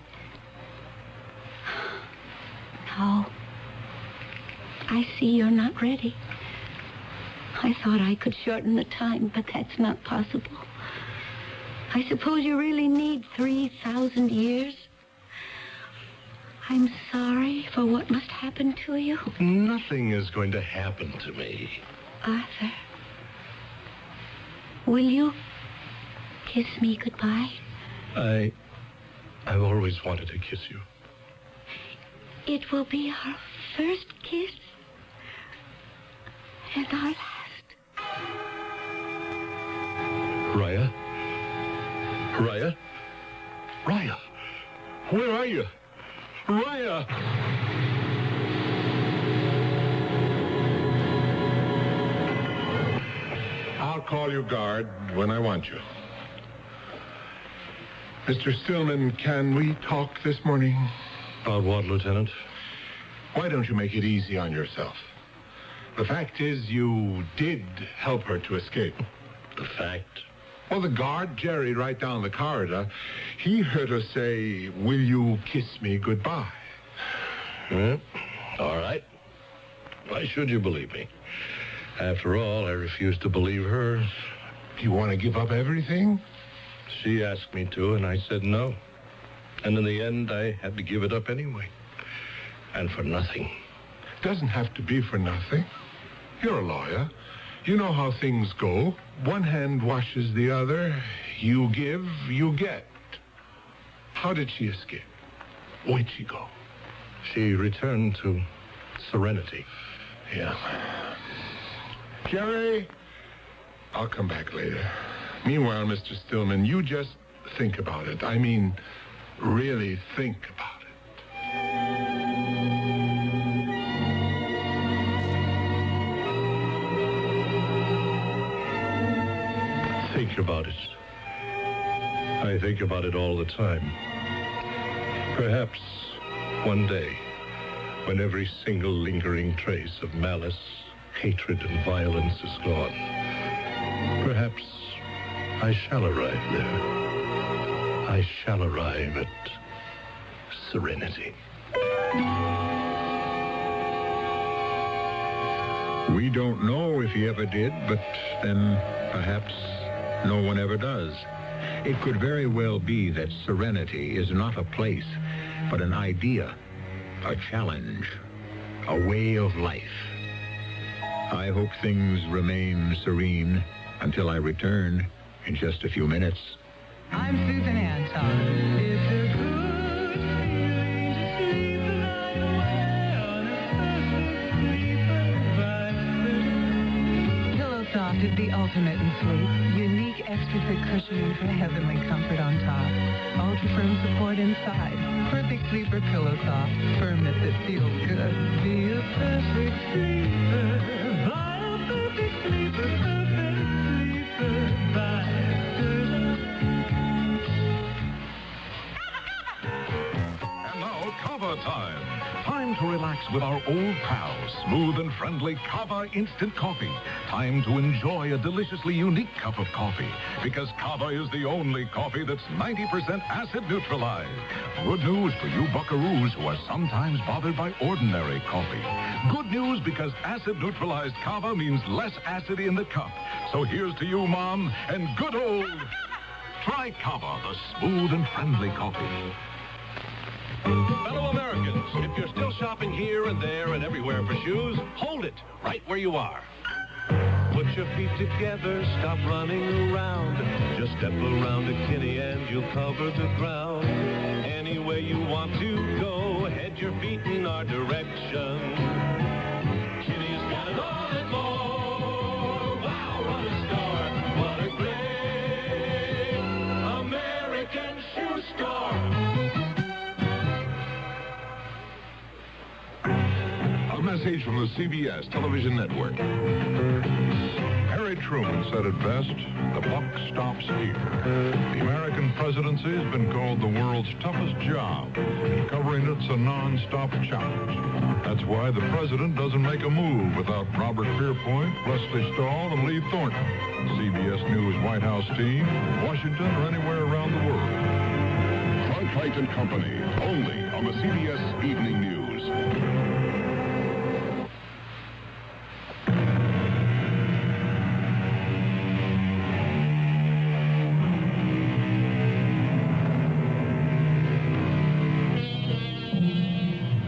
No. I see you're not ready. I thought I could shorten the time, but that's not possible. I suppose you really need 3,000 years. I'm sorry for what must happen to you. Nothing is going to happen to me. Arthur, will you kiss me goodbye? I've always wanted to kiss you. It will be our first kiss and our last. Raya? Raya? Raya? Where are you? Raya! I'll call you, guard, when I want you. Mr. Stillman, can we talk this morning? About what, Lieutenant? Why don't you make it easy on yourself? The fact is, you did help her to escape. The fact? Well, the guard, Jerry, right down the corridor, he heard her say, "Will you kiss me goodbye?" Well, all right. Why should you believe me? After all, I refused to believe her. Do you want to give up everything? She asked me to, and I said no. And in the end, I had to give it up anyway. And for nothing. Doesn't have to be for nothing. You're a lawyer. You know how things go. One hand washes the other. You give, you get. How did she escape? Where'd she go? She returned to Serenity. Yeah. Jerry, I'll come back later. Meanwhile, Mr. Stillman, you just think about it. I mean, really think about it. think about it. I think about it all the time. Perhaps one day, when every single lingering trace of malice, hatred, and violence is gone, perhaps I shall arrive there. I shall arrive at serenity. We don't know if he ever did, but then perhaps no one ever does. It could very well be that serenity is not a place, but an idea, a challenge, a way of life. I hope things remain serene until I return in just a few minutes. I'm Susan Anton. It's a good feeling to sleep the night away on a perfect sleeper. Pillow Soft is the ultimate in sleep. Unique extra thick cushioning for heavenly comfort on top. Ultra firm support inside. Perfect sleeper Pillow Soft. Firmness that feels good. Be a perfect sleeper. Buy a perfect sleeper. Perfect sleeper. Buy Kava time. Time to relax with our old pal, smooth and friendly Kava Instant Coffee. Time to enjoy a deliciously unique cup of coffee, because Kava is the only coffee that's 90% acid neutralized. Good news for you buckaroos who are sometimes bothered by ordinary coffee. Good news because acid neutralized Kava means less acid in the cup. So here's to you, Mom, and good old... Try Kava, the smooth and friendly coffee. Fellow Americans, if you're still shopping here and there and everywhere for shoes, hold it right where you are. Put your feet together, stop running around. Just step around a Kinney and you'll cover the ground. Any way you want to go, head your feet in our direction. Kinney's got it all and more. Wow, what a store. What a great American shoe store. Message from the CBS television network. Harry Truman said it best, the buck stops here. The American presidency has been called the world's toughest job, and covering it's a non-stop challenge. That's why the president doesn't make a move without Robert Pierpoint, Leslie Stahl, and Lee Thornton. CBS News White House team, Washington, or anywhere around the world. Cronkite and Company, only on the CBS Evening News.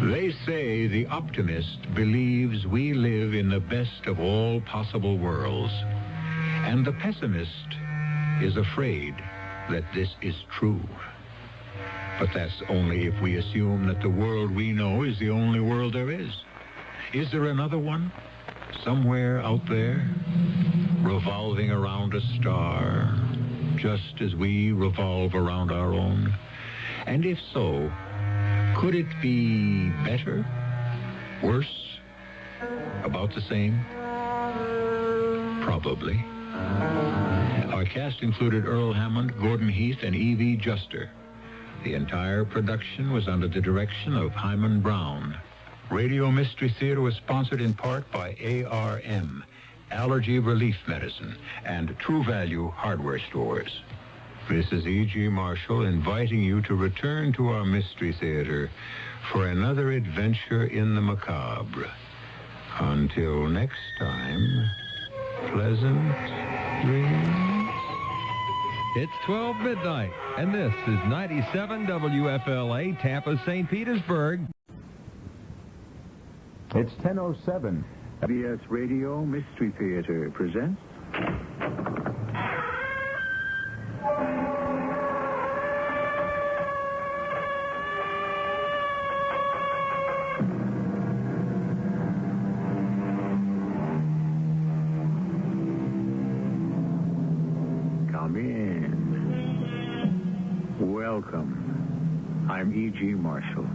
They say the optimist believes we live in the best of all possible worlds, and the pessimist is afraid that this is true. But that's only if we assume that the world we know is the only world there is. Is there another one? Somewhere out there, revolving around a star, just as we revolve around our own? And if so, could it be better? Worse? About the same? Probably. Our cast included Earl Hammond, Gordon Heath, and Evie Juster. The entire production was under the direction of Hyman Brown. Radio Mystery Theater was sponsored in part by ARM, Allergy Relief Medicine, and True Value Hardware Stores. This is E.G. Marshall inviting you to return to our Mystery Theater for another adventure in the macabre. Until next time, pleasant dreams. It's 12 midnight, and this is 97 WFLA, Tampa, St. Petersburg. It's 10:07. CBS Radio Mystery Theater presents... Come in. Welcome. I'm E.G. Marshall.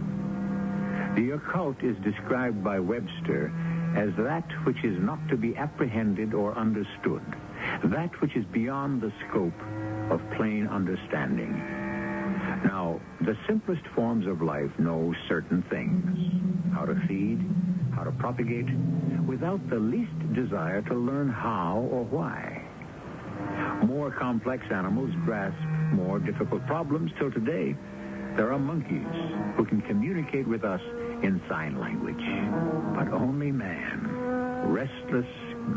The occult is described by Webster as that which is not to be apprehended or understood, that which is beyond the scope of plain understanding. Now, the simplest forms of life know certain things: how to feed, how to propagate, without the least desire to learn how or why. More complex animals grasp more difficult problems till today. There are monkeys who can communicate with us in sign language. But only man, restless,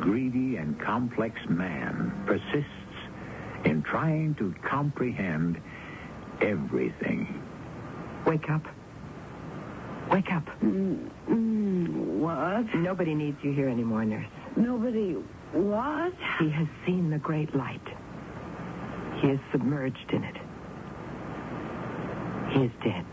greedy, and complex man, persists in trying to comprehend everything. Wake up. Wake up. What? Nobody needs you here anymore, nurse. Nobody... What? He has seen the great light. He is submerged in it. He is dead.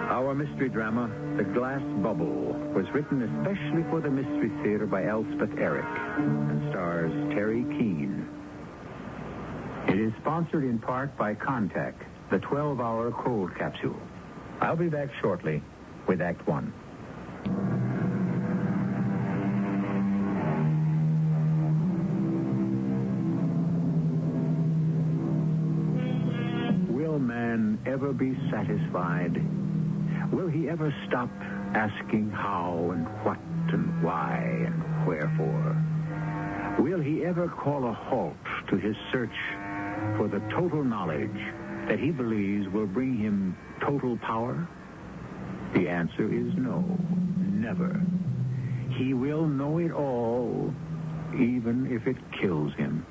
Our mystery drama, The Glass Bubble, was written especially for the Mystery Theater by Elspeth Eric and stars Terry Keane. It is sponsored in part by Contact, the 12-hour cold capsule. I'll be back shortly with Act One. Will man ever be satisfied? Will he ever stop asking how and what and why and wherefore? Will he ever call a halt to his search for the total knowledge that he believes will bring him total power? The answer is no, never. He will know it all, even if it kills him.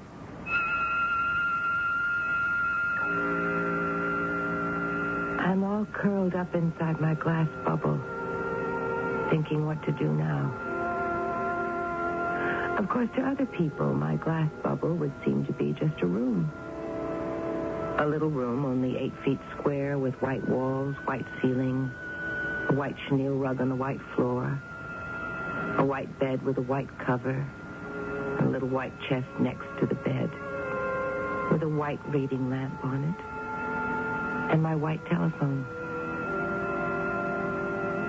I'm all curled up inside my glass bubble, thinking what to do now. Of course, to other people, my glass bubble would seem to be just a room. A little room, only 8 feet square, with white walls, white ceiling, a white chenille rug on the white floor, a white bed with a white cover, a little white chest next to the bed, with a white reading lamp on it, and my white telephone.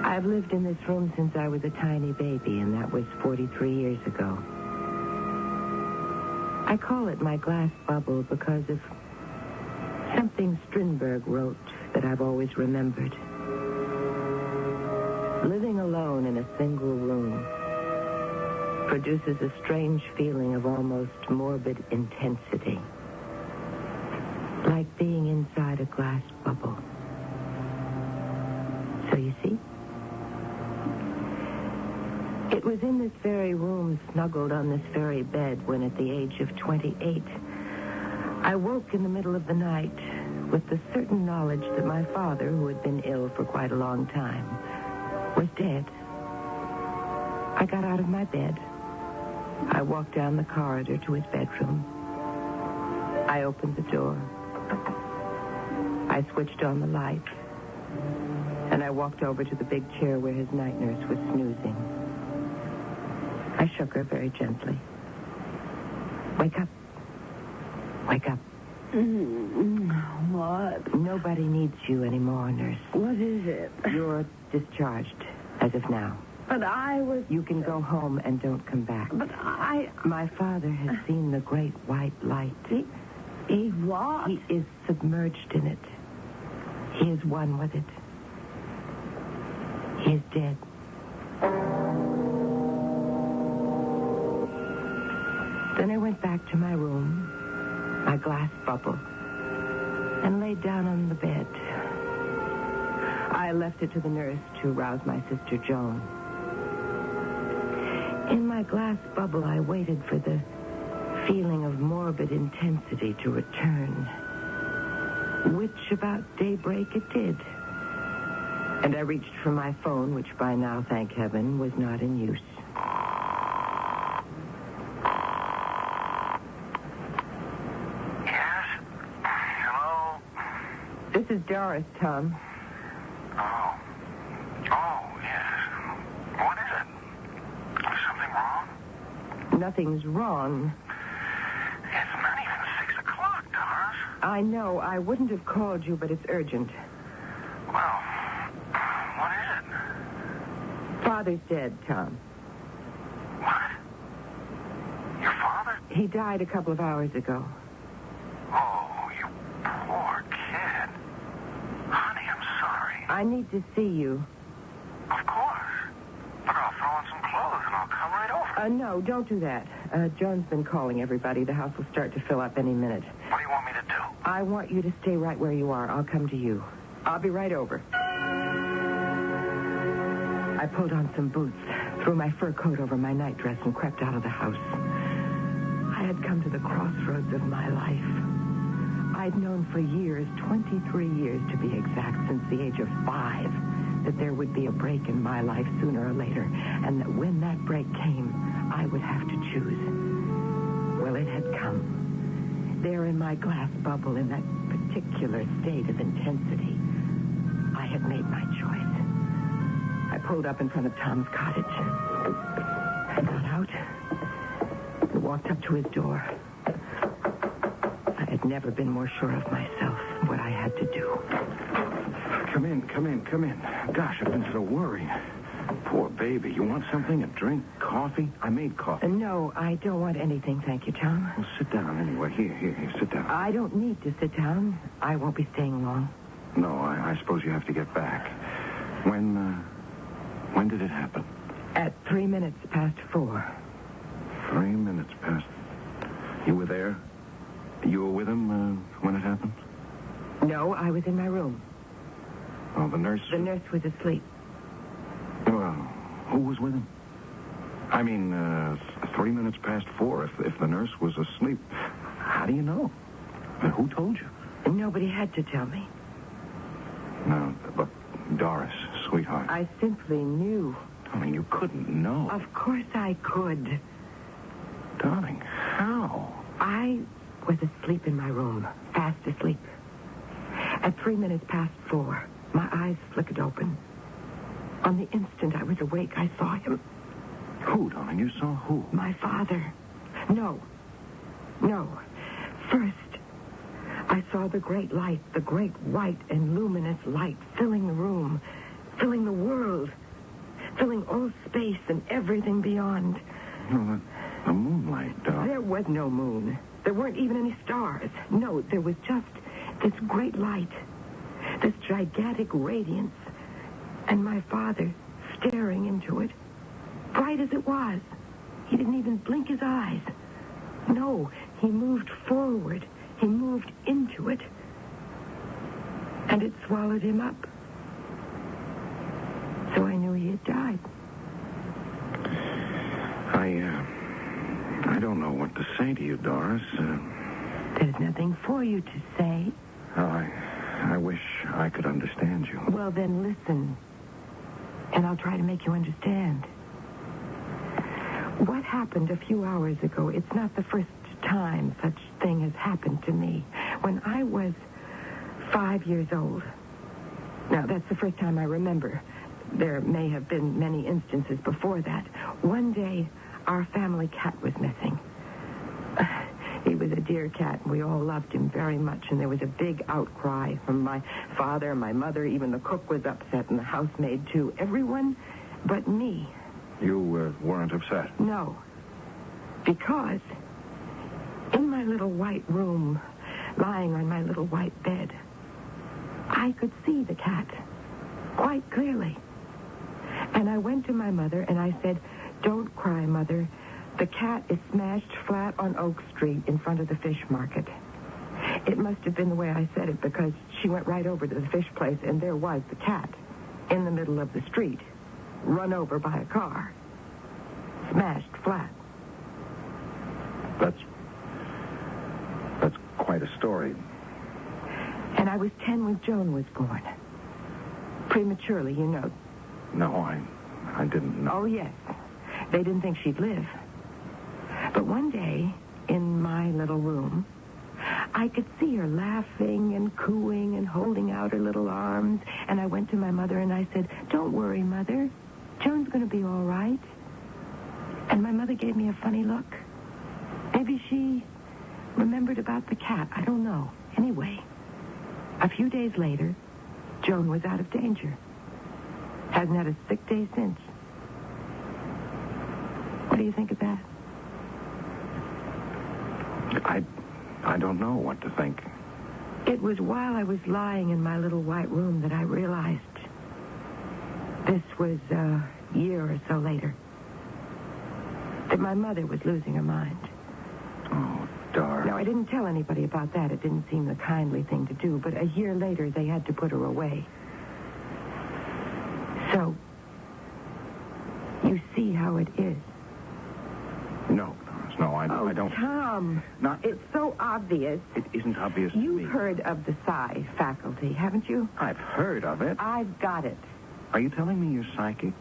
I've lived in this room since I was a tiny baby, and that was 43 years ago. I call it my glass bubble because of something Strindberg wrote that I've always remembered. Living alone in a single room produces a strange feeling of almost morbid intensity, like being inside a glass bubble. So you see, it was in this very room, snuggled on this very bed, when at the age of 28, I woke in the middle of the night with the certain knowledge that my father, who had been ill for quite a long time, was dead. I got out of my bed. I walked down the corridor to his bedroom. I opened the door. I switched on the light. And I walked over to the big chair where his night nurse was snoozing. I shook her very gently. Wake up. Wake up. What? Nobody needs you anymore, nurse. What is it? You're discharged, as of now. But I was... You can go home and don't come back. But I... My father has seen the great white light. He what? He is submerged in it. He is one with it. He is dead. Then I went back to my room, my glass bubble, and laid down on the bed. I left it to the nurse to rouse my sister Joan. In my glass bubble, I waited for the feeling of morbid intensity to return, which about daybreak it did. And I reached for my phone, which by now, thank heaven, was not in use. This is Doris, Tom. Oh, yes. What is it? Is something wrong? Nothing's wrong. It's not even 6 o'clock, Doris. I know. I wouldn't have called you, but it's urgent. Well, father's dead, Tom. What? Your father? He died a couple of hours ago. Oh, you poor kid. Honey, I'm sorry. I need to see you. Of course. But I'll throw on some clothes and I'll come right over. No, don't do that. Joan's been calling everybody. The house will start to fill up any minute. What do you want me to do? I want you to stay right where you are. I'll come to you. I'll be right over. I pulled on some boots, threw my fur coat over my nightdress, and crept out of the house. I had come to the crossroads of my life. I'd known for years, 23 years to be exact, since the age of 5, that there would be a break in my life sooner or later, and that when that break came, I would have to choose. Well, it had come. There in my glass bubble, in that particular state of intensity, I had made my choice. I pulled up in front of Tom's cottage. I got out and walked up to his door. I had never been more sure of myself and what I had to do. Come in. Gosh, I've been so worried. Poor baby. You want something? A drink? Coffee? I made coffee. No, I don't want anything, thank you, Tom. Well, sit down anyway. Here, sit down. I don't need to sit down. I won't be staying long. No, I suppose you have to get back. When did it happen? At 3 minutes past 4. 3 minutes past. You were there? You were with him when it happened? No, I was in my room. Oh, the nurse? The nurse was asleep. Well, who was with him? I mean, 3 minutes past 4. If the nurse was asleep, how do you know? Who told you? Nobody had to tell me. No, but Doris, sweetheart. I simply knew. Darling, you couldn't know. Of course I could. Darling, how? I was asleep in my room, fast asleep. At 3 minutes past 4, my eyes flickered open. On the instant I was awake, I saw him. Who, darling? You saw who? My father. No. First, I saw the great light, the great white and luminous light filling the room, filling the world, filling all space and everything beyond. No, the moonlight, darling. There was no moon. There weren't even any stars. No, there was just this great light, this gigantic radiance, and my father staring into it, bright as it was. He didn't even blink his eyes. No, he moved forward. He moved into it, and it swallowed him up. So I knew he had died. I don't know what to say to you, Doris. There's nothing for you to say. Oh, I wish I could understand you. Well, then listen, and I'll try to make you understand. What happened a few hours ago, it's not the first time such thing has happened to me. When I was 5 years old. Now, that's the first time I remember. There may have been many instances before that. One day, our family cat was missing. He was a dear cat, and we all loved him very much, and there was a big outcry from my father, my mother, even the cook was upset, and the housemaid, too. Everyone but me. You weren't upset? No. Because in my little white room, lying on my little white bed, I could see the cat quite clearly. And I went to my mother and I said, "Don't cry, Mother. The cat is smashed flat on Oak Street in front of the fish market." It must have been the way I said it, because she went right over to the fish place, and there was the cat in the middle of the street, run over by a car, smashed flat. That's quite a story. And I was 10 when Joan was born. Prematurely, you know. No, I didn't know. Oh, yes. They didn't think she'd live. But one day, in my little room, I could see her laughing and cooing and holding out her little arms. And I went to my mother and I said, "Don't worry, Mother. Joan's going to be all right." And my mother gave me a funny look. Maybe she remembered about the cat. I don't know. Anyway, a few days later, Joan was out of danger. Hasn't had a sick day since. do you think of that? I don't know what to think. It was while I was lying in my little white room that I realized. This was a year or so later. That my mother was losing her mind. Oh, darling. Now, I didn't tell anybody about that. It didn't seem the kindly thing to do. But a year later, they had to put her away. So, you see how it is. No, Doris, no, I don't. Tom, it's so obvious. It isn't obvious to me. You've heard of the psi faculty, haven't you? I've heard of it. I've got it. Are you telling me you're psychic?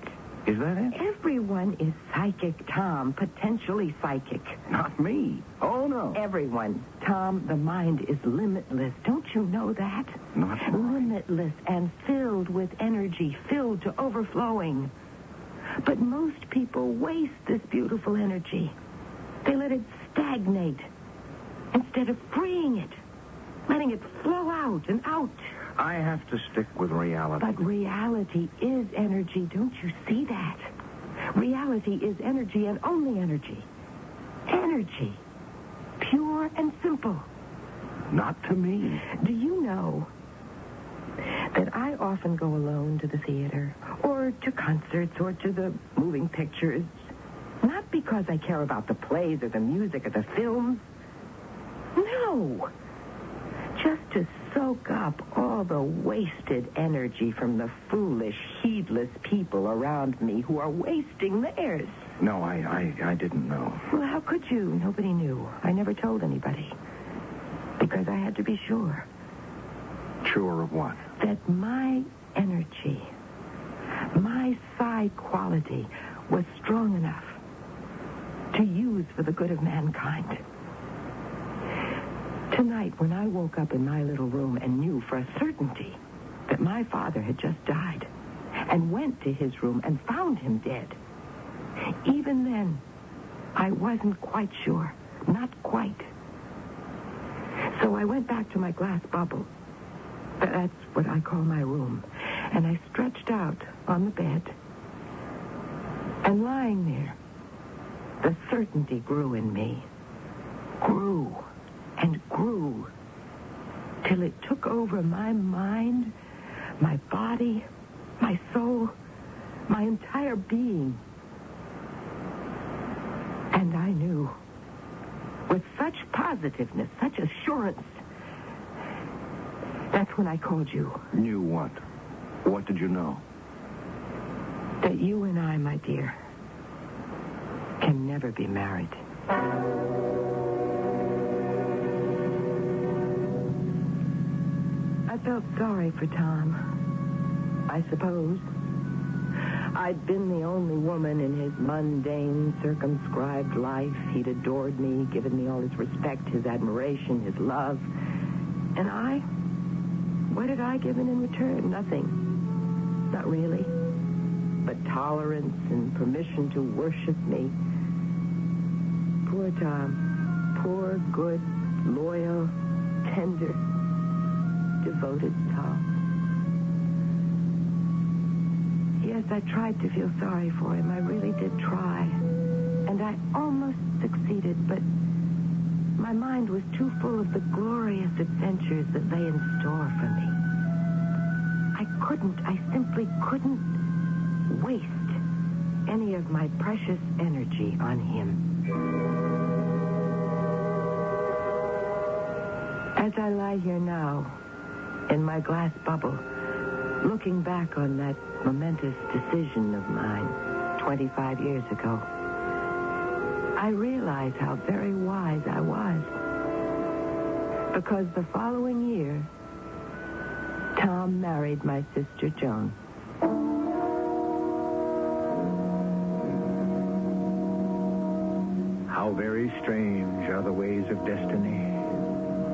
Is that it? Everyone is psychic, Tom. Potentially psychic. Not me. Oh, no. Everyone. Tom, the mind is limitless. Don't you know that? Not mine. Limitless and filled with energy, filled to overflowing. But most people waste this beautiful energy. They let it stagnate instead of freeing it, letting it flow out and out. I have to stick with reality. But reality is energy. Don't you see that? Reality is energy and only energy. Energy. Pure and simple. Not to me. Do you know that I often go alone to the theater or to concerts or to the moving pictures? Not because I care about the plays or the music or the films. No. Just to soak up all the wasted energy from the foolish, heedless people around me who are wasting theirs. No, I didn't know. Well, how could you? Nobody knew. I never told anybody. Because I had to be sure. Sure of what? That my energy, my psi quality, was strong enough to use for the good of mankind. Tonight, when I woke up in my little room and knew for a certainty that my father had just died, and went to his room and found him dead, even then, I wasn't quite sure. Not quite. So I went back to my glass bubble. That's what I call my room. And I stretched out on the bed. And lying there, the certainty grew in me. Grew and grew till it took over my mind, my body, my soul, my entire being. And I knew, with such positiveness, such assurance, that's when I called you. Knew what? What did you know? That you and I, my dear, can never be married. I felt sorry for Tom, I suppose. I'd been the only woman in his mundane, circumscribed life. He'd adored me, given me all his respect, his admiration, his love. And I? What had I given in return? Nothing. Not really. But tolerance and permission to worship me. Poor Tom. Poor, good, loyal, tender, devoted Tom. Yes, I tried to feel sorry for him. I really did try. And I almost succeeded, but my mind was too full of the glorious adventures that lay in store for me. I simply couldn't waste any of my precious energy on him. As I lie here now, in my glass bubble, looking back on that momentous decision of mine 25 years ago, I realize how very wise I was. Because the following year, Tom married my sister Joan. How very strange are the ways of destiny.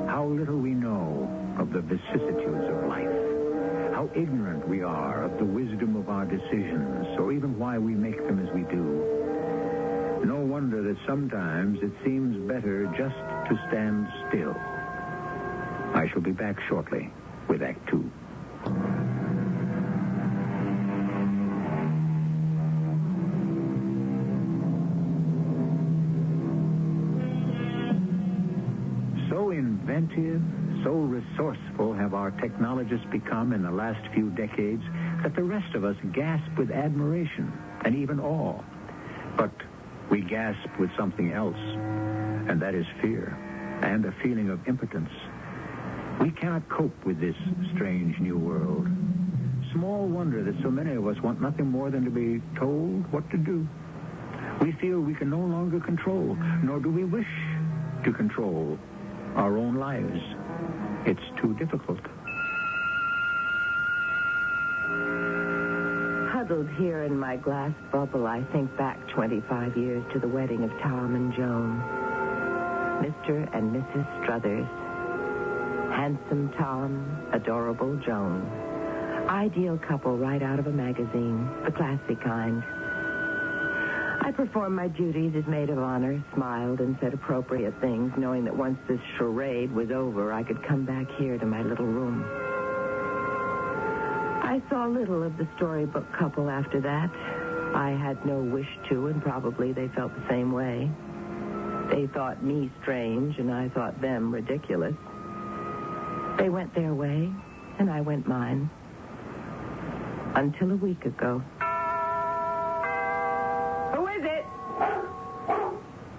How little we know of the vicissitudes of life. How ignorant we are of the wisdom of our decisions, or even why we make them as we do. No wonder that sometimes it seems better just to stand still. I shall be back shortly with Act Two. innovative, so resourceful have our technologists become in the last few decades that the rest of us gasp with admiration and even awe. But we gasp with something else, and that is fear and a feeling of impotence. We cannot cope with this strange new world. Small wonder that so many of us want nothing more than to be told what to do. We feel we can no longer control, nor do we wish to control our own lives. It's too difficult. Huddled here in my glass bubble, I think back 25 years to the wedding of Tom and Joan. Mr. and Mrs. Struthers. Handsome Tom, adorable Joan. Ideal couple right out of a magazine, the classy kind. I performed my duties as maid of honor, smiled, and said appropriate things, knowing that once this charade was over, I could come back here to my little room. I saw little of the storybook couple after that. I had no wish to, and probably they felt the same way. They thought me strange, and I thought them ridiculous. They went their way, and I went mine. Until a week ago. Who is it?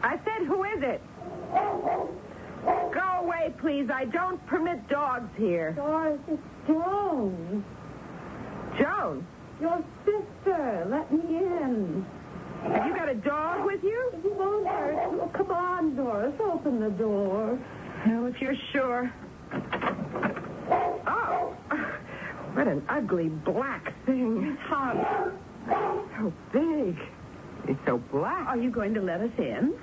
I said, who is it? Go away, please. I don't permit dogs here. Doris, it's Joan. Joan? Your sister. Let me in. Have you got a dog with you? If you won't hurt you. Come on, Doris. Open the door. Well, if you're sure. Oh. What an ugly black thing. Hot. So big. It's so black. Are you going to let us in?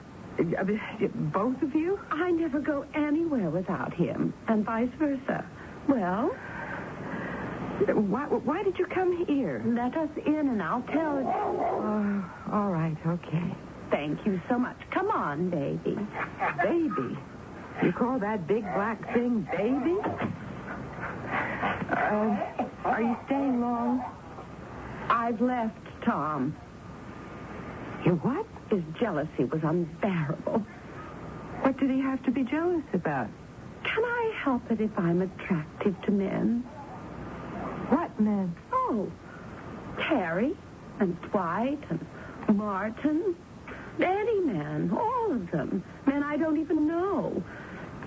Both of you? I never go anywhere without him, and vice versa. Well? Why did you come here? Let us in, and I'll tell you. All right, okay. Thank you so much. Come on, baby. Baby? You call that big black thing baby? Are you staying long? I've left Tom. You what? His jealousy was unbearable. What did he have to be jealous about? Can I help it if I'm attractive to men? What men? Oh, Terry and Dwight and Martin. Any man, all of them. Men I don't even know.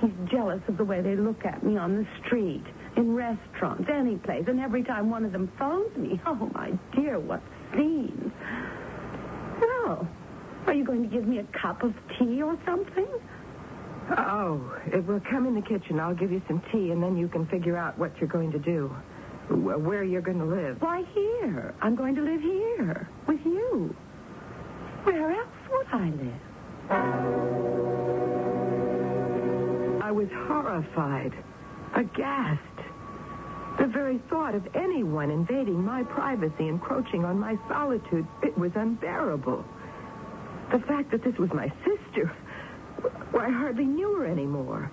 He's jealous of the way they look at me on the street, in restaurants, any place. And every time one of them phones me, oh, my dear, what scenes. Well, are you going to give me a cup of tea or something? Oh, well, come in the kitchen. I'll give you some tea, and then you can figure out what you're going to do. Where you're going to live. Why, here. I'm going to live here with you. Where else would I live? I was horrified, aghast. The very thought of anyone invading my privacy, encroaching on my solitude, it was unbearable. The fact that this was my sister, well, I hardly knew her anymore.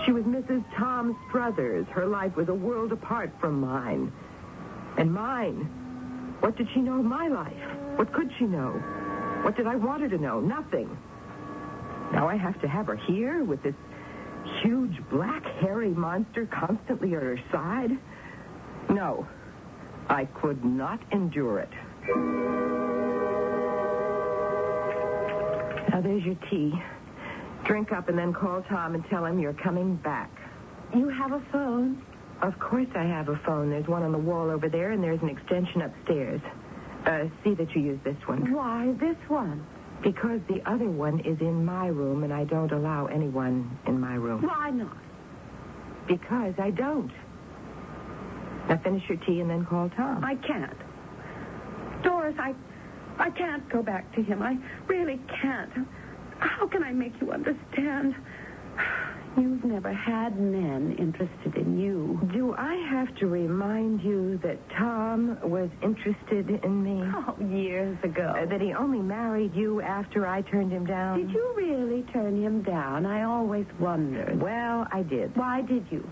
She was Mrs. Tom Struthers. Her life was a world apart from mine. And mine? What did she know of my life? What could she know? What did I want her to know? Nothing. Now I have to have her here with this huge, black, hairy monster constantly at her side? No, I could not endure it. Now, there's your tea. Drink up and then call Tom and tell him you're coming back. You have a phone? Of course I have a phone. There's one on the wall over there, and there's an extension upstairs. See that you use this one. Why this one? Because the other one is in my room, and I don't allow anyone in my room. Why not? Because I don't. Now finish your tea and then call Tom. I can't. Doris, I can't go back to him. I really can't. How can I make you understand? You've never had men interested in you. Do I have to remind you that Tom was interested in me? Oh, years ago. That he only married you after I turned him down? Did you really turn him down? I always wondered. Well, I did. Why did you?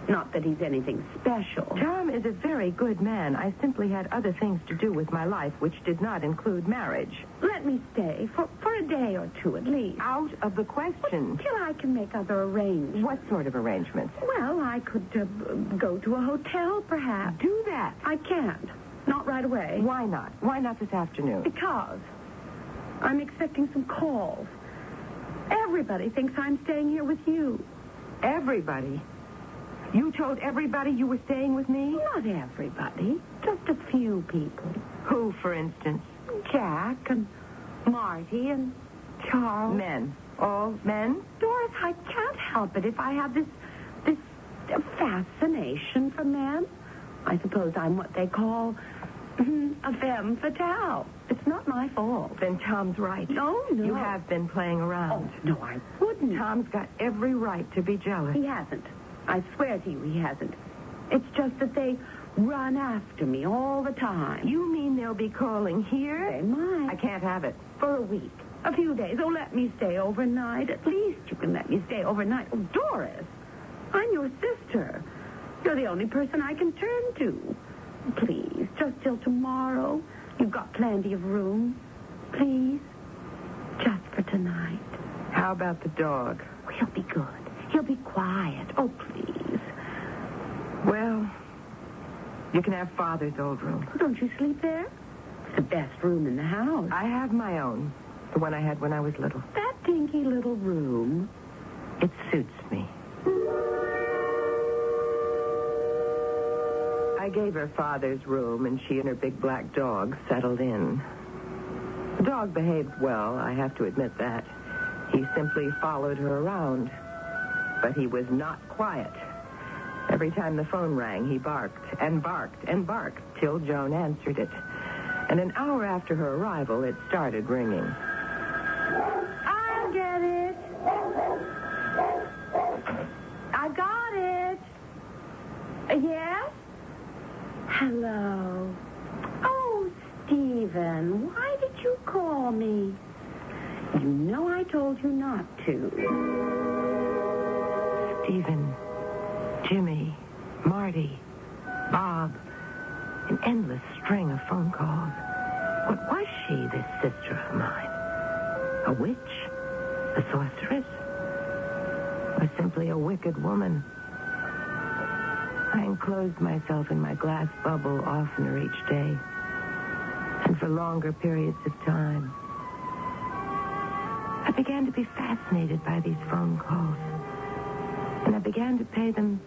Not that he's anything special. Tom is a very good man. I simply had other things to do with my life, which did not include marriage. Let me stay for a day or two at least. Out of the question. Till I can make other arrangements. What sort of arrangements? Well, I could go to a hotel, perhaps. Do that. I can't. Not right away. Why not? Why not this afternoon? Because I'm expecting some calls. Everybody thinks I'm staying here with you. Everybody? You told everybody you were staying with me? Not everybody. Just a few people. Who, for instance? Jack and Marty and Charles. Men. All men? Doris, I can't help it if I have this fascination for men. I suppose I'm what they call a femme fatale. It's not my fault. Then Tom's right. No. You have been playing around. Oh, no, I wouldn't. Tom's got every right to be jealous. He hasn't. I swear to you he hasn't. It's just that they run after me all the time. You mean they'll be calling here? They might. I can't have it. For a week. A few days. Oh, let me stay overnight. At least you can let me stay overnight. Oh, Doris, I'm your sister. You're the only person I can turn to. Please, just till tomorrow. You've got plenty of room. Please, just for tonight. How about the dog? He'll be good. He'll be quiet. Oh, please. Well, you can have Father's old room. Don't you sleep there? It's the best room in the house. I have my own. The one I had when I was little. That dinky little room. It suits me. I gave her Father's room, and she and her big black dog settled in. The dog behaved well, I have to admit that. He simply followed her around. But he was not quiet. Every time the phone rang, he barked and barked and barked till Joan answered it. And an hour after her arrival, it started ringing. I get it. I got it. Yes? Hello. Oh, Stephen, why did you call me? You know I told you not to. Stephen, Jimmy, Marty, Bob, an endless string of phone calls. What was she, this sister of mine? A witch? A sorceress? Or simply a wicked woman? I enclosed myself in my glass bubble oftener each day, and for longer periods of time. I began to be fascinated by these phone calls, and I began to pay them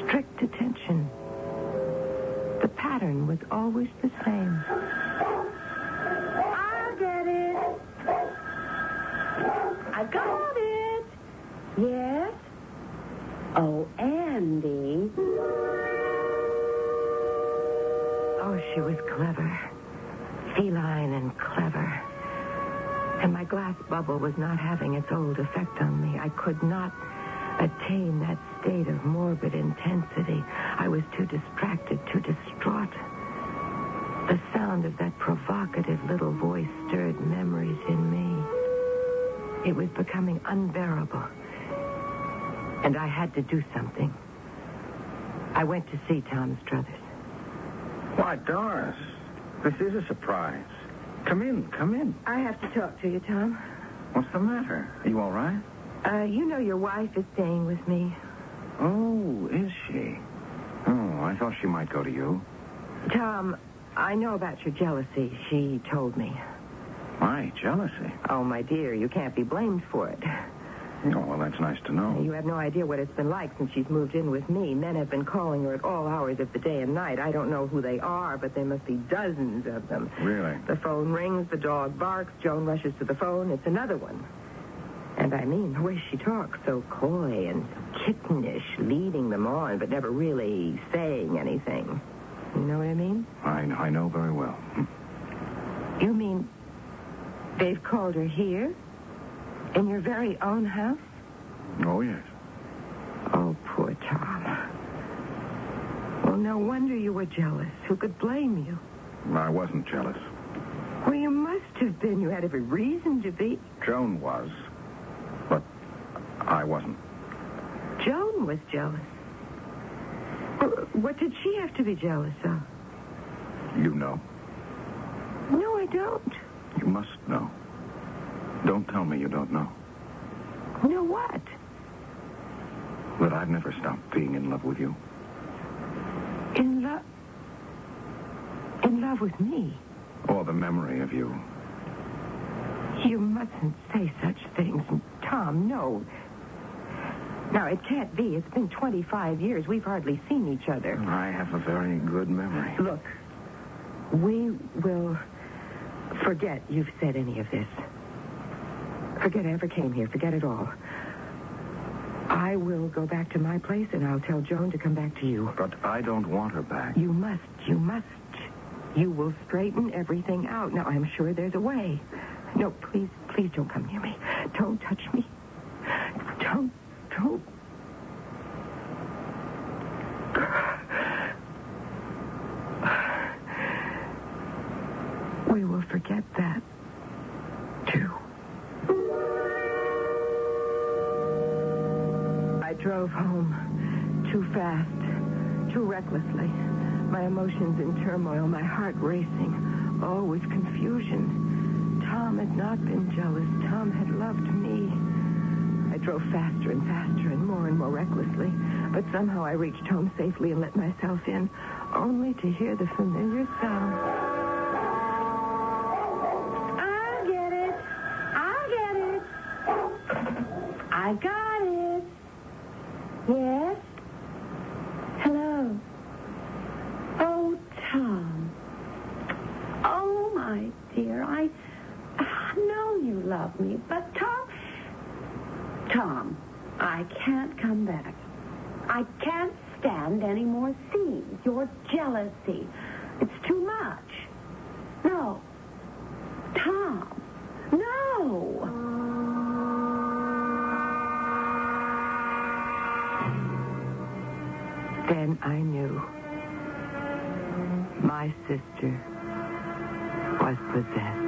strict attention. The pattern was always the same. I'll get it. I got it. Yes? Oh, Andy. Oh, she was clever. Feline and clever. And my glass bubble was not having its old effect on me. I could not attain that state of morbid intensity. I was too distracted, too distraught. The sound of that provocative little voice stirred memories in me. It was becoming unbearable. And I had to do something. I went to see Tom Struthers. Why, Doris, this is a surprise. Come in. I have to talk to you, Tom. What's the matter? Are you all right? You know your wife is staying with me. Oh, is she? Oh, I thought she might go to you. Tom, I know about your jealousy. She told me. My jealousy? Oh, my dear, you can't be blamed for it. Oh, well, that's nice to know. You have no idea what it's been like since she's moved in with me. Men have been calling her at all hours of the day and night. I don't know who they are, but there must be dozens of them. Really? The phone rings, the dog barks, Joan rushes to the phone. It's another one. And I mean, the way she talks, so coy and so kittenish, leading them on, but never really saying anything. You know what I mean? I know very well. You mean they've called her here? In your very own house? Oh, yes. Oh, poor Tom. Well, no wonder you were jealous. Who could blame you? I wasn't jealous. Well, you must have been. You had every reason to be. Joan was, but I wasn't. Joan was jealous. What did she have to be jealous of? You know. No, I don't. You must know. Don't tell me you don't know. Know what? That I've never stopped being in love with you. In love? In love with me? Or the memory of you. You mustn't say such things. Tom, no. Now, it can't be. It's been 25 years. We've hardly seen each other. I have a very good memory. Look, we will forget you've said any of this. Forget I ever came here. Forget it all. I will go back to my place, and I'll tell Joan to come back to you. But I don't want her back. You must. You must. You will straighten everything out. Now, I'm sure there's a way. No, please don't come near me. Don't touch me. Don't. We will forget that, too. I drove home too fast, too recklessly. My emotions in turmoil, my heart racing, all with confusion. Tom had not been jealous. Tom had loved me. I drove faster and faster and more recklessly. But somehow I reached home safely and let myself in, only to hear the familiar sound. I'll get it. I got it. Yes? Hello. Oh, Tom. Oh, my dear, I know you love me, but Tom, I can't come back. I can't stand any more scenes. Your jealousy. It's too much. No. Tom. No. Then I knew my sister was possessed.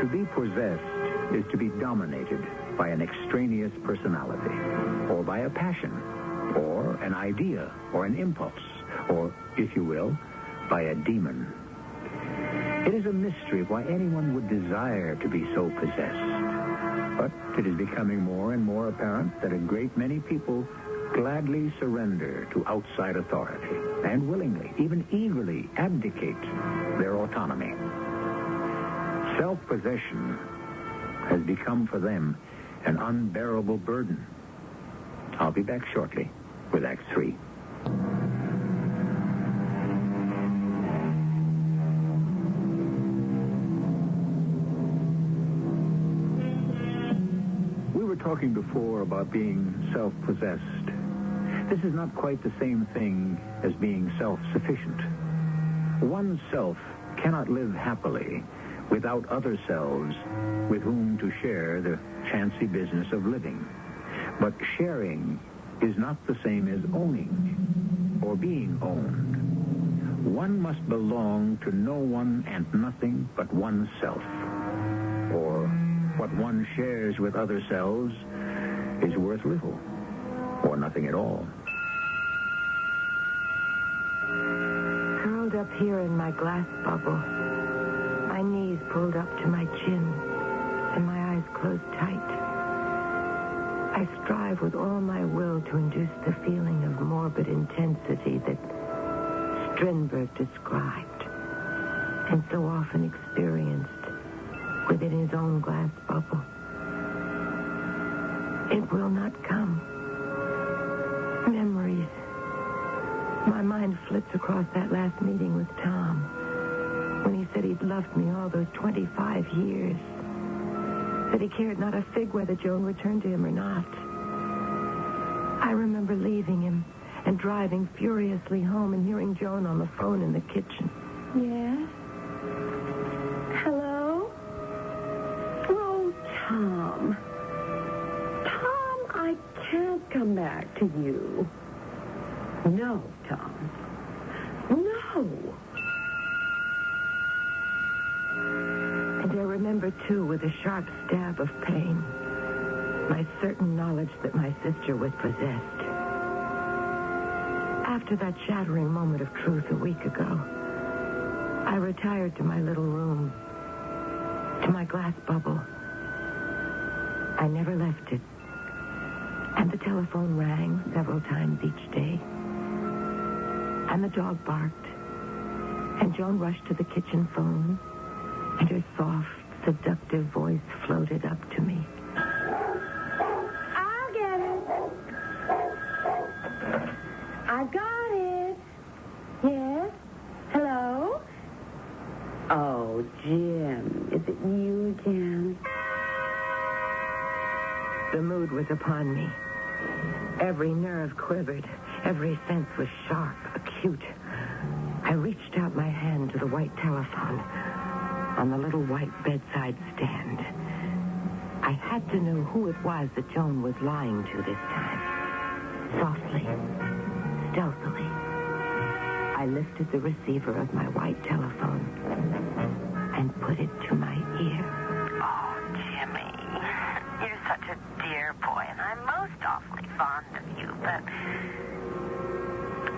To be possessed is to be dominated by an extraneous personality, or by a passion, or an idea, or an impulse, or, if you will, by a demon. It is a mystery why anyone would desire to be so possessed. But it is becoming more and more apparent that a great many people gladly surrender to outside authority and willingly, even eagerly, abdicate their autonomy. Self-possession has become for them an unbearable burden. I'll be back shortly with Act 3. We were talking before about being self-possessed. This is not quite the same thing as being self-sufficient. One self cannot live happily without other selves with whom to share the chancy business of living. But sharing is not the same as owning or being owned. One must belong to no one and nothing but oneself. Or what one shares with other selves is worth little or nothing at all. Curled up here in my glass bubble, my knees pulled up to my chin, and my eyes closed tight. I strive with all my will to induce the feeling of morbid intensity that Strindberg described and so often experienced within his own glass bubble. It will not come. Memories. My mind flits across that last meeting with Tom, when he said he'd loved me all those 25 years, that he cared not a fig whether Joan returned to him or not. I remember leaving him and driving furiously home and hearing Joan on the phone in the kitchen. Yes? Hello? Oh, Tom. Tom, I can't come back to you. No, Tom. No. And I remember, too, with a sharp stab of pain, my certain knowledge that my sister was possessed. After that shattering moment of truth a week ago, I retired to my little room, to my glass bubble. I never left it. And the telephone rang several times each day. And the dog barked. And Joan rushed to the kitchen phone. And her soft, seductive voice floated up to me. I'll get it. I got it. Yes? Hello? Oh, Jim, is it you again? The mood was upon me. Every nerve quivered. Every sense was sharp, acute. I reached out my hand to the white telephone on the little white bedside stand. I had to know who it was that Joan was lying to this time. Softly, stealthily, I lifted the receiver of my white telephone and put it to my ear. Oh, Jimmy, you're such a dear boy, and I'm most awfully fond of you, but...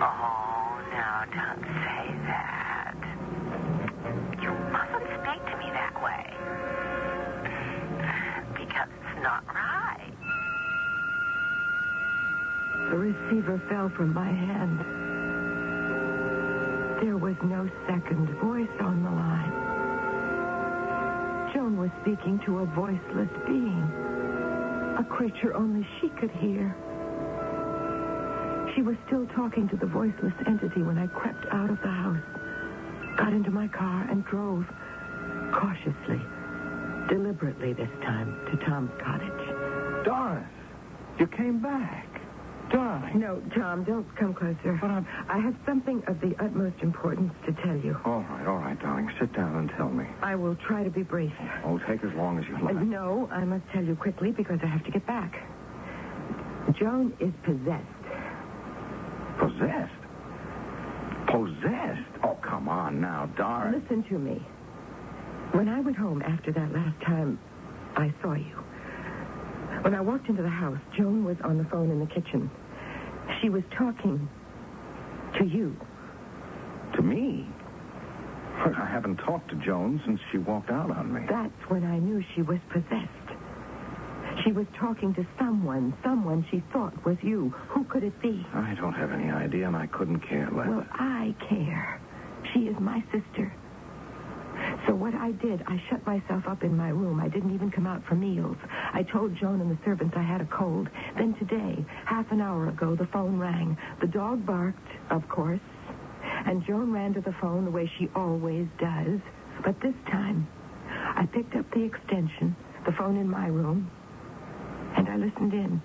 Oh, no, don't say that. You mustn't speak to me that way. Because it's not right. The receiver fell from my hand. There was no second voice on the line. Joan was speaking to a voiceless being, a creature only she could hear. She was still talking to the voiceless entity when I crept out of the house, got into my car, and drove cautiously, deliberately this time, to Tom's cottage. Doris, you came back. Darling. No, Tom, don't come closer. But I have something of the utmost importance to tell you. All right, darling. Sit down and tell me. I will try to be brief. Oh, take as long as you like. No, I must tell you quickly because I have to get back. Joan is possessed. Possessed? Possessed? Oh, come on now, Doris. Listen to me. When I went home after that last time I saw you, when I walked into the house, Joan was on the phone in the kitchen. She was talking to you. To me? I haven't talked to Joan since she walked out on me. That's when I knew she was possessed. She was talking to someone she thought was you. Who could it be? I don't have any idea, and I couldn't care less. Well, I care. She is my sister. So what I did, I shut myself up in my room. I didn't even come out for meals. I told Joan and the servants I had a cold. Then today, half an hour ago, the phone rang. The dog barked, of course. And Joan ran to the phone the way she always does. But this time, I picked up the extension, the phone in my room, and I listened in.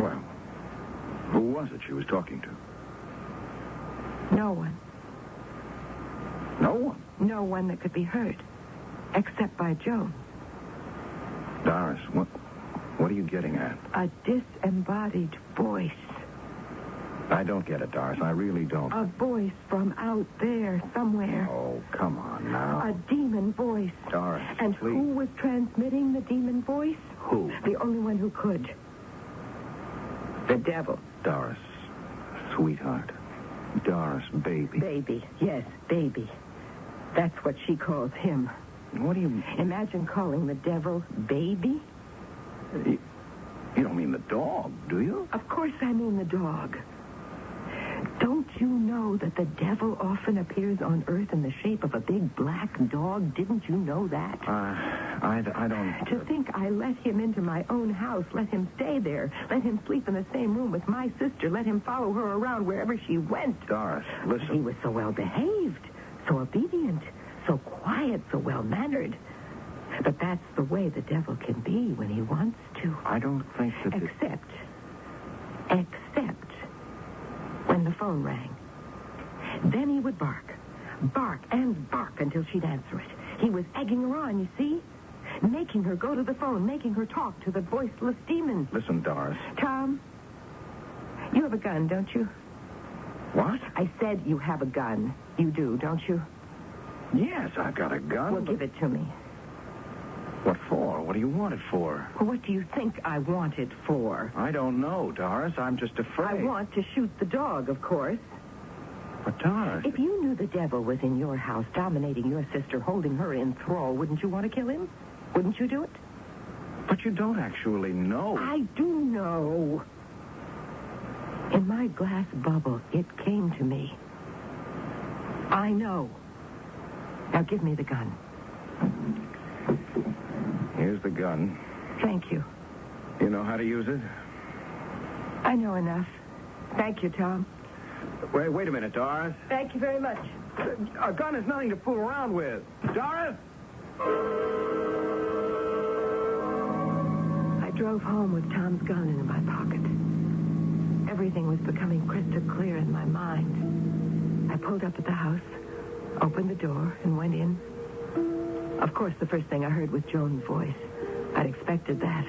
Well, who was it she was talking to? No one. No one? No one that could be heard, except by Joan. Doris, what are you getting at? A disembodied voice. I don't get it, Doris. I really don't. A voice from out there somewhere. Oh, come on now. A demon voice. Doris, and please. Who was transmitting the demon voice? Who? The only one who could. The devil. Doris, sweetheart. Doris, baby. Baby. Yes, baby. That's what she calls him. What do you... Imagine calling the devil baby. You don't mean the dog, do you? Of course I mean the dog. Don't you know that the devil often appears on Earth in the shape of a big black dog? Didn't you know that? I don't... To think I let him into my own house, let him stay there, let him sleep in the same room with my sister, let him follow her around wherever she went. Doris, listen. He was so well behaved, so obedient, so quiet, so well-mannered. But that's the way the devil can be when he wants to. I don't think that... Except when the phone rang. Then he would bark and bark until she'd answer it. He was egging her on, you see? Making her go to the phone, making her talk to the voiceless demon. Listen, Doris. Tom, you have a gun, don't you? What? I said you have a gun. You do, don't you? Yes, I've got a gun. Well, give it to me. What for? What do you want it for? Well, what do you think I want it for? I don't know, Doris. I'm just afraid. I want to shoot the dog, of course. But, Doris... If you knew the devil was in your house, dominating your sister, holding her in thrall, wouldn't you want to kill him? Wouldn't you do it? But you don't actually know. I do know. In my glass bubble, it came to me. I know. Now give me the gun. Here's the gun. Thank you. You know how to use it? I know enough. Thank you, Tom. Wait a minute, Doris. Thank you very much. A gun is nothing to fool around with. Doris? I drove home with Tom's gun in my pocket. Everything was becoming crystal clear in my mind. I pulled up at the house, opened the door, and went in. Of course, the first thing I heard was Joan's voice. I'd expected that.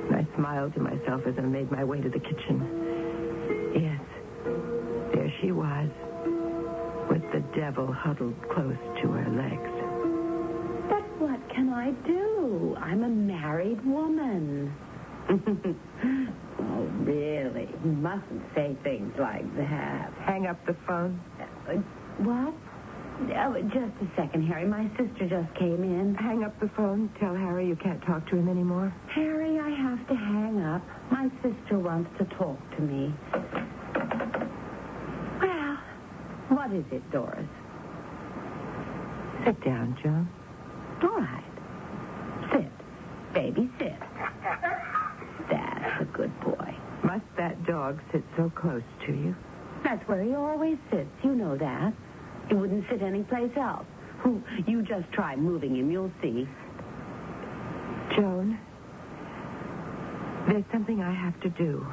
And I smiled to myself as I made my way to the kitchen. Yes, there she was, with the devil huddled close to her legs. But what can I do? I'm a married woman. Oh, really? You mustn't say things like that. Hang up the phone. What? Oh, just a second, Harry. My sister just came in. Hang up the phone. Tell Harry you can't talk to him anymore. Harry, I have to hang up. My sister wants to talk to me. Well, what is it, Doris? Sit down, Joan. All right. Sit. Baby, sit. That's a good boy. Must that dog sit so close to you? That's where he always sits. You know that. He wouldn't sit anyplace else. You just try moving him. You'll see. Joan, there's something I have to do.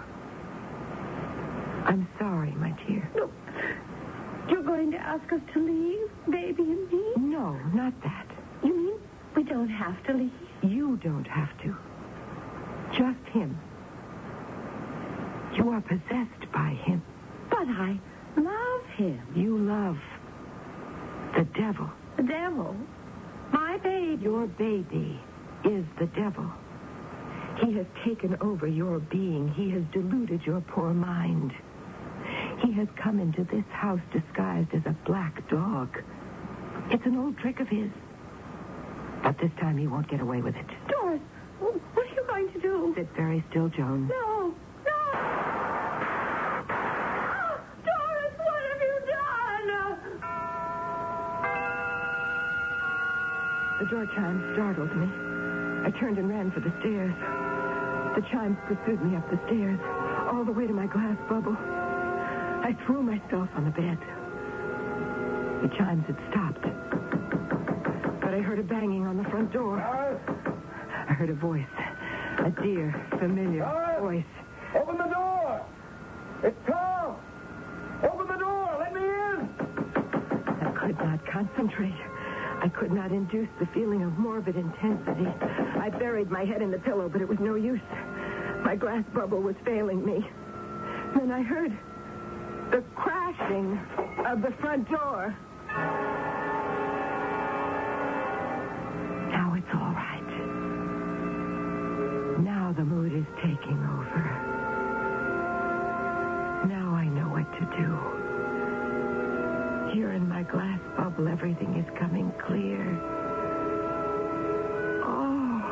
I'm sorry, my dear. No. You're going to ask us to leave, baby and me? No, not that. You mean we don't have to leave? You don't have to. Just him. You are possessed by him. But I love him. You love the devil. The devil? My baby. Your baby is the devil. He has taken over your being. He has deluded your poor mind. He has come into this house disguised as a black dog. It's an old trick of his. But this time he won't get away with it. Doris, what are you going to do? Sit very still, Joan. No. Doris, what have you done? The door chime startled me. I turned and ran for the stairs. The chimes pursued me up the stairs, all the way to my glass bubble. I threw myself on the bed. The chimes had stopped. But I heard a banging on the front door. I heard a voice. A dear, familiar voice. Open the door! It's Tom! Open the door! Let me in! I could not concentrate. I could not induce the feeling of morbid intensity. I buried my head in the pillow, but it was no use. My glass bubble was failing me. Then I heard the crashing of the front door. Now it's all right. Now the mood is taking over. Now I know what to do. Here in my glass bubble, everything is coming clear. Oh,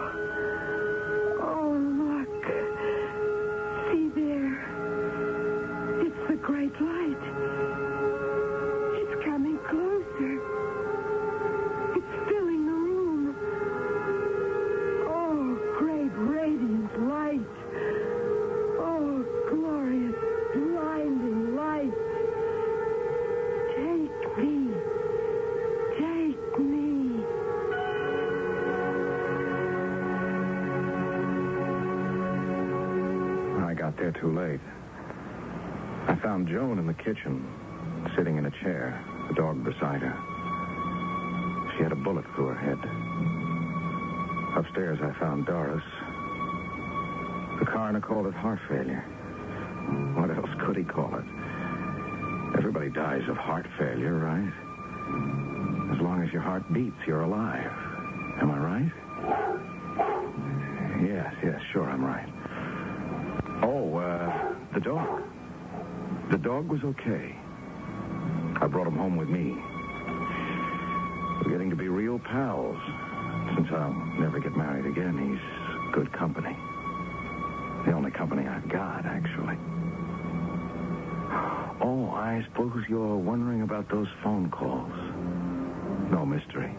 look. See there. It's the great light. It's coming closer. It's filling the room. Oh, great radiant light. Oh, glorious, blinding light. Take me. Take me. I got there too late. I found Joan in the kitchen, sitting in a chair, the dog beside her. She had a bullet through her head. Upstairs, I found Doris. The coroner called it heart failure. What else could he call it? Everybody dies of heart failure, right? As long as your heart beats, you're alive. Am I right? Yes, sure, I'm right. Oh, the dog. The dog was okay. I brought him home with me. We're getting to be real pals. Since I'll never get married again, he's good company. The only company I've got, actually. Oh, I suppose you're wondering about those phone calls. No mystery.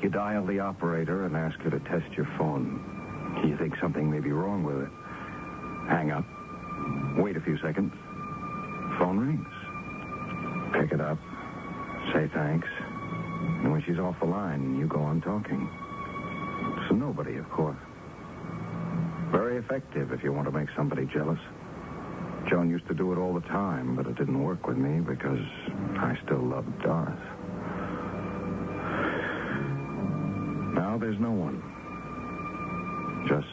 You dial the operator and ask her to test your phone. You think something may be wrong with it. Hang up. Wait a few seconds. Phone rings. Pick it up. Say thanks. And when she's off the line, you go on talking. So nobody, of course. Very effective if you want to make somebody jealous. Joan used to do it all the time, but it didn't work with me because I still loved Doris. Now there's no one. Just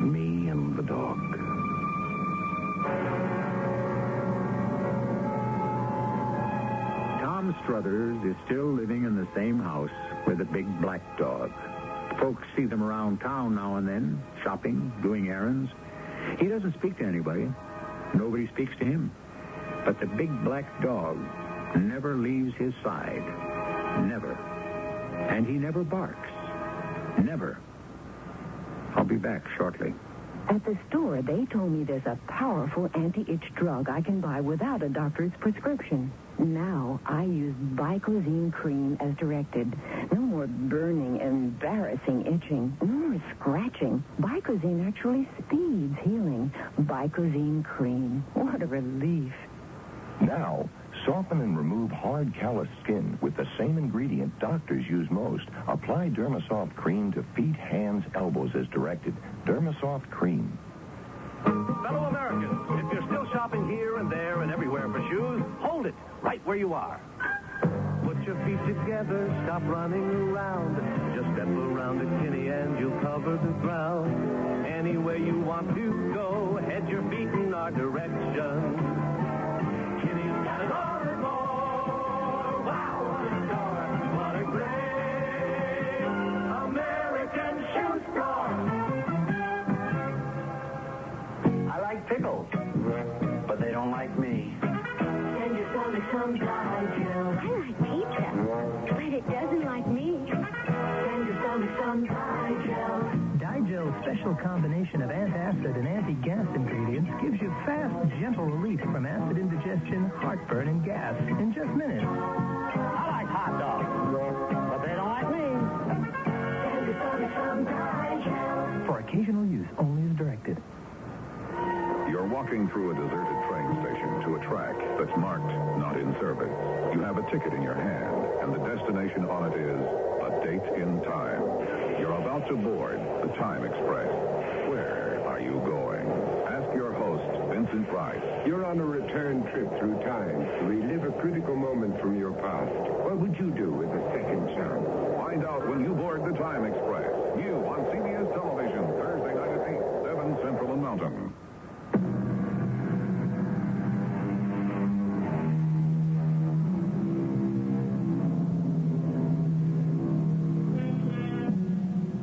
me and the dog. Tom Struthers is still living in the same house with a big black dog. Folks see them around town now and then, shopping, doing errands. He doesn't speak to anybody. Nobody speaks to him. But the big black dog never leaves his side. Never. And he never barks. Never. I'll be back shortly. At the store, they told me there's a powerful anti-itch drug I can buy without a doctor's prescription. Now I use Vicozine cream as directed. No more burning, embarrassing itching. No more scratching. Vicozine actually speeds healing. Vicozine cream. What a relief. Now, soften and remove hard, calloused skin with the same ingredient doctors use most. Apply Dermasoft cream to feet, hands, elbows as directed. Dermasoft cream. Fellow Americans, if you're still shopping here and there and everywhere for shoes, hold it right where you are. Put your feet together, stop running around. Just step around to Kinney and you'll cover the ground. Anywhere you want to go, head your feet in our direction. Kinney's got it all and more. Wow, what a store, what a great American shoe store. I like pickles, but they don't like me. Send your stomach some Digel. I like pizza, but it doesn't like me. Send your stomach some Digel. Digel's special combination of antacid and anti-gas ingredients gives you fast, gentle relief from acid indigestion, heartburn, and gas in just minutes. I like hot dogs, but they don't like me. Send your stomach some Digel. For occasional use only as directed. You're walking through a deserted train station to a track that's marked not in service. You have a ticket in your hand, and the destination on it is a date in time. You're about to board the Time Express. Where are you going? Ask your host, Vincent Price. You're on a return trip through time to relive a critical moment from your past. What would you do with a second chance? Find out when you board the Time Express. New on CBS television, Thursday night at 8, 7 Central and Mountain.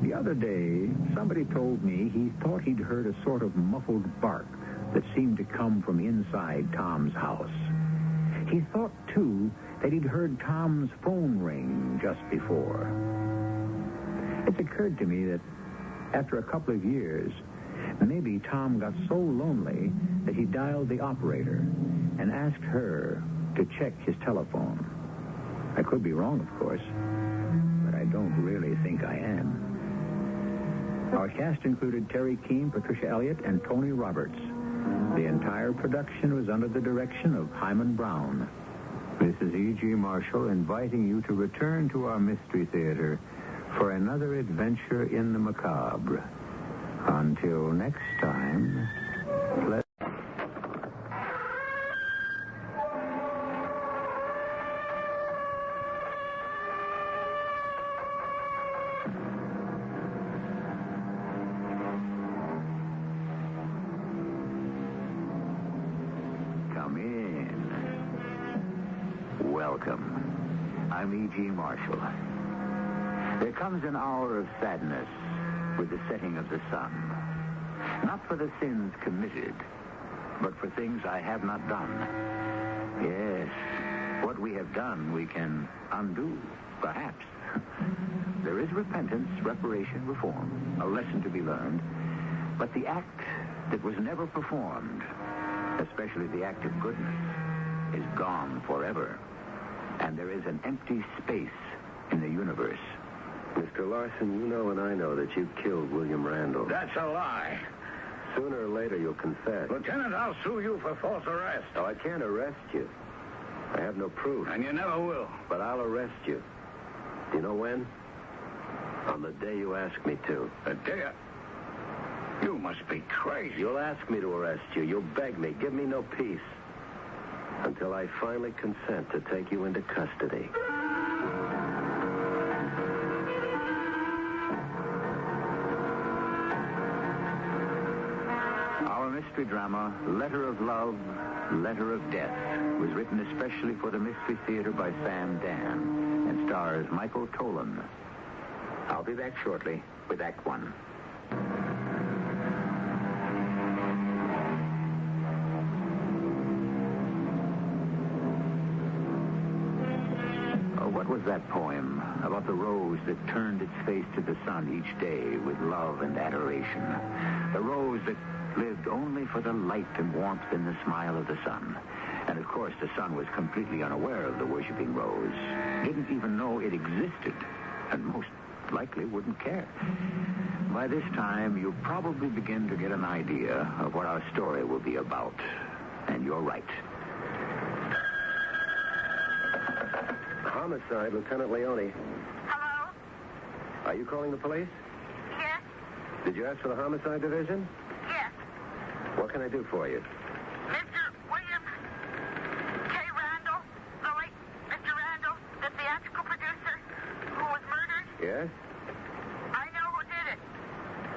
The other day, somebody told me he thought he'd heard a sort of muffled bark that seemed to come from inside Tom's house. He thought, too, that he'd heard Tom's phone ring just before. It's occurred to me that after a couple of years, maybe Tom got so lonely that he dialed the operator and asked her to check his telephone. I could be wrong, of course, but I don't really think I am. Our cast included Terry Keane, Patricia Elliott, and Tony Roberts. The entire production was under the direction of Hyman Brown. This is E.G. Marshall inviting you to return to our Mystery Theater for another adventure in the macabre. Until next time, let's... Come in. Welcome. I'm E.G. Marshall. There comes an hour of sadness with the setting of the sun. Not for the sins committed, but for things I have not done. Yes, what we have done we can undo, perhaps. There is repentance, reparation, reform, a lesson to be learned. But the act that was never performed, especially the act of goodness, is gone forever. And there is an empty space in the universe. Mr. Larson, you know and I know that you killed William Randall. That's a lie. Sooner or later, you'll confess. Lieutenant, I'll sue you for false arrest. Oh, I can't arrest you. I have no proof. And you never will. But I'll arrest you. Do you know when? On the day you ask me to. The day You must be crazy. You'll ask me to arrest you. You'll beg me. Give me no peace. Until I finally consent to take you into custody. Our mystery drama, Letter of Love, Letter of Death, was written especially for the Mystery Theater by Sam Dan and stars Michael Tolan. I'll be back shortly with Act One. What was that poem about the rose that turned its face to the sun each day with love and adoration? The rose that lived only for the light and warmth in the smile of the sun. And of course, the sun was completely unaware of the worshiping rose. Didn't even know it existed, and most likely wouldn't care. By this time, you probably begin to get an idea of what our story will be about. And you're right. Homicide, Lieutenant Leone. Hello? Are you calling the police? Yes? Did you ask for the homicide division? Yes. What can I do for you? Mr. William K. Randall, the late Mr. Randall, the theatrical producer who was murdered. Yes? I know who did it.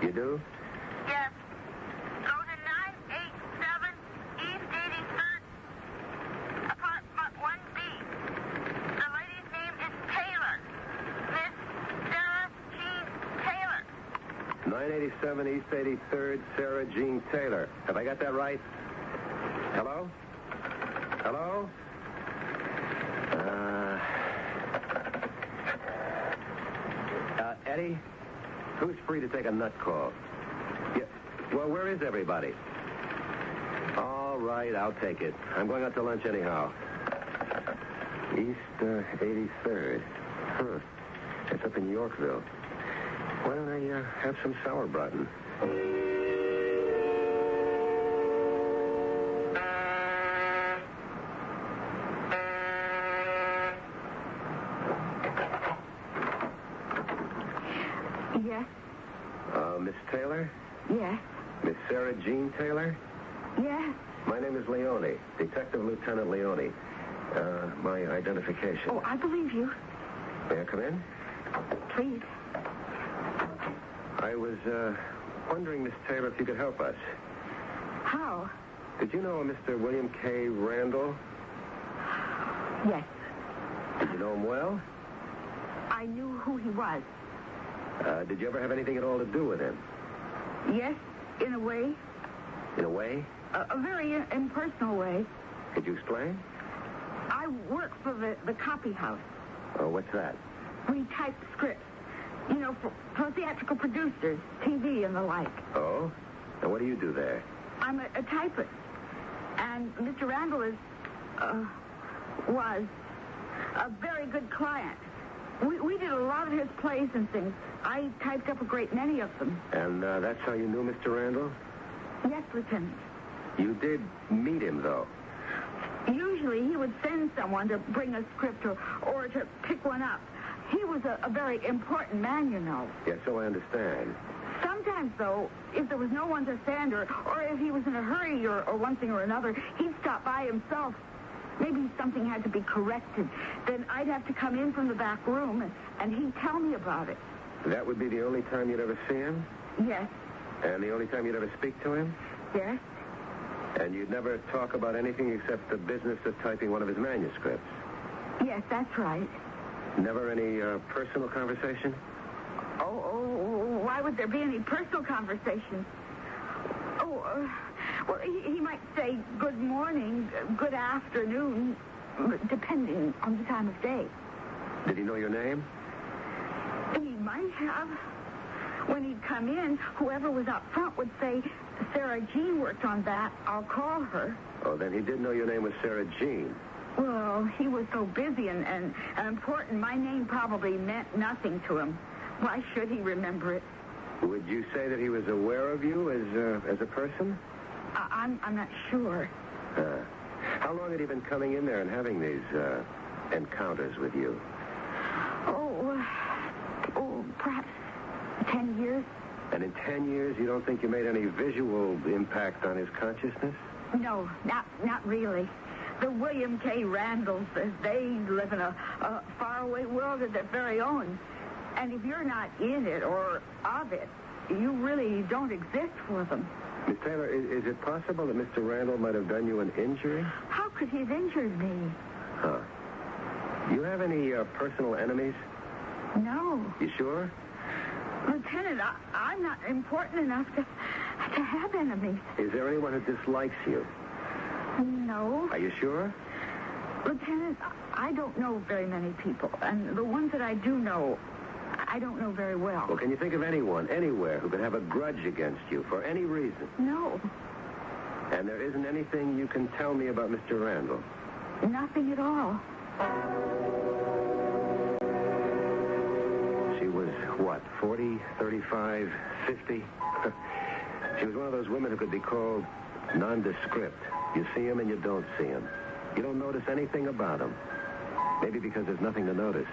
You do? Yes. Go to 987 East 83rd, apartment 1B. The lady's name is Taylor. Miss Sarah Jean Taylor. 987 East 83rd, Sarah Jean Taylor. Have I got that right? Hello? Hello? Eddie? Who's free to take a nut call? Yeah. Well, where is everybody? All right, I'll take it. I'm going out to lunch anyhow. East 83rd. Huh. It's up in Yorkville. Why don't I have some sauerbraten? Yes? Miss Taylor? Yes. Miss Sarah Jean Taylor? Yes. My name is Leone, Detective Lieutenant Leone. My identification. Oh, I believe you. May I come in? Please. I was wondering, Miss Taylor, if you could help us. How? Did you know a Mr. William K. Randall? Yes. Did you know him well? I knew who he was. Did you ever have anything at all to do with him? Yes, in a way. In a way? A very impersonal way. Could you explain? I work for the copy house. Oh, what's that? We type scripts. You know, for theatrical producers, TV and the like. Oh? And what do you do there? I'm a typist. And Mr. Randall was a very good client. We did a lot of his plays and things. I typed up a great many of them. And that's how you knew Mr. Randall? Yes, Lieutenant. You did meet him, though. Usually he would send someone to bring a script or to pick one up. He was a very important man, you know. Yes, so I understand. Sometimes, though, if there was no one to send or if he was in a hurry or one thing or another, he'd stop by himself. Maybe something had to be corrected. Then I'd have to come in from the back room, and he'd tell me about it. That would be the only time you'd ever see him? Yes. And the only time you'd ever speak to him? Yes. And you'd never talk about anything except the business of typing one of his manuscripts? Yes, that's right. Never any personal conversation? Oh, why would there be any personal conversation? Well, he might say good morning, good afternoon, depending on the time of day. Did he know your name? He might have. When he'd come in, whoever was up front would say, Sarah Jean worked on that. I'll call her. Oh, then he did know your name was Sarah Jean. Well, he was so busy and important, my name probably meant nothing to him. Why should he remember it? Would you say that he was aware of you as a person? I'm not sure. How long had he been coming in there and having these encounters with you? Perhaps 10 years. And in 10 years, you don't think you made any visual impact on his consciousness? No, not really. The William K. Randalls, they live in a faraway world of their very own. And if you're not in it or of it, you really don't exist for them. Miss Taylor, is it possible that Mr. Randall might have done you an injury? How could he have injured me? Huh. You have any personal enemies? No. You sure? Lieutenant, I'm not important enough to have enemies. Is there anyone who dislikes you? No. Are you sure? Lieutenant, I don't know very many people. And the ones that I do know, I don't know very well. Well, can you think of anyone, anywhere, who could have a grudge against you for any reason? No. And there isn't anything you can tell me about Mr. Randall? Nothing at all. She was, what, 40, 35, 50? She was one of those women who could be called nondescript. You see him and you don't see him. You don't notice anything about him. Maybe because there's nothing to notice.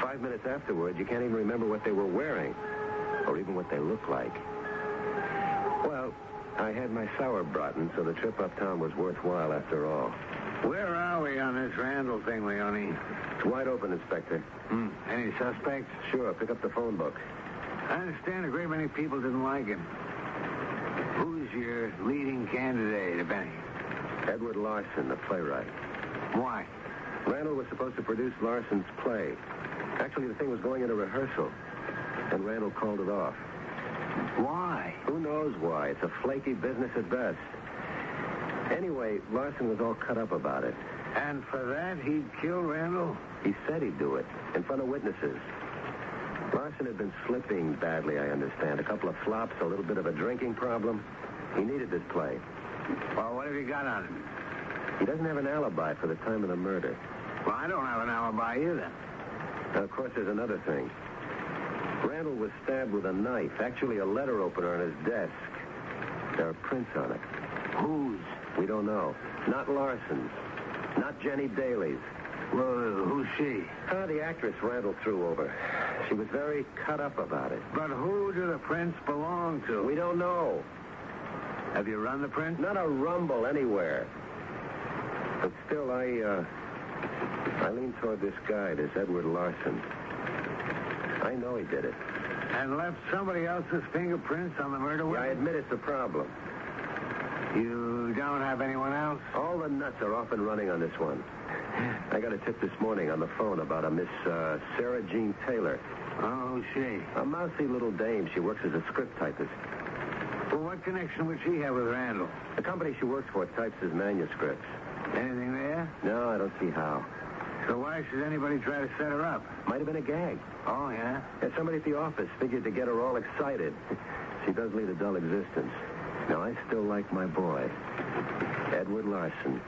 5 minutes afterwards, you can't even remember what they were wearing, or even what they looked like. Well, I had my sauerbraten, so the trip uptown was worthwhile after all. Where are we on this Randall thing, Leone? It's wide open, Inspector. Any suspects? Sure, pick up the phone book. I understand a great many people didn't like him. Who's your leading candidate, if any? Edward Larson, the playwright. Why? Randall was supposed to produce Larson's play. Actually, the thing was going into rehearsal, and Randall called it off. Why? Who knows why? It's a flaky business at best. Anyway, Larson was all cut up about it. And for that, he'd kill Randall? He said he'd do it, in front of witnesses. Larson had been slipping badly, I understand. A couple of flops, a little bit of a drinking problem. He needed this play. Well, what have you got on him? He doesn't have an alibi for the time of the murder. Well, I don't have an alibi either. Now, of course, there's another thing. Randall was stabbed with a knife, actually a letter opener on his desk. There are prints on it. Whose? We don't know. Not Larson's. Not Jenny Daly's. Well, who's she? The actress Randall threw over. She was very cut up about it. But who do the prints belong to? We don't know. Have you run the prints? Not a rumble anywhere. But still, I lean toward this guy, this Edward Larson. I know he did it. And left somebody else's fingerprints on the murder weapon? Yeah, I admit it's a problem. You don't have anyone else? All the nuts are off and running on this one. I got a tip this morning on the phone about a Miss Sarah Jean Taylor. Oh, who's she? A mousy little dame. She works as a script typist. Well, what connection would she have with Randall? The company she works for types his manuscripts. Anything there? No, I don't see how. So why should anybody try to set her up? Might have been a gag. Oh, yeah? Somebody at the office figured to get her all excited. She does lead a dull existence. Now, I still like my boy, Edward Larson.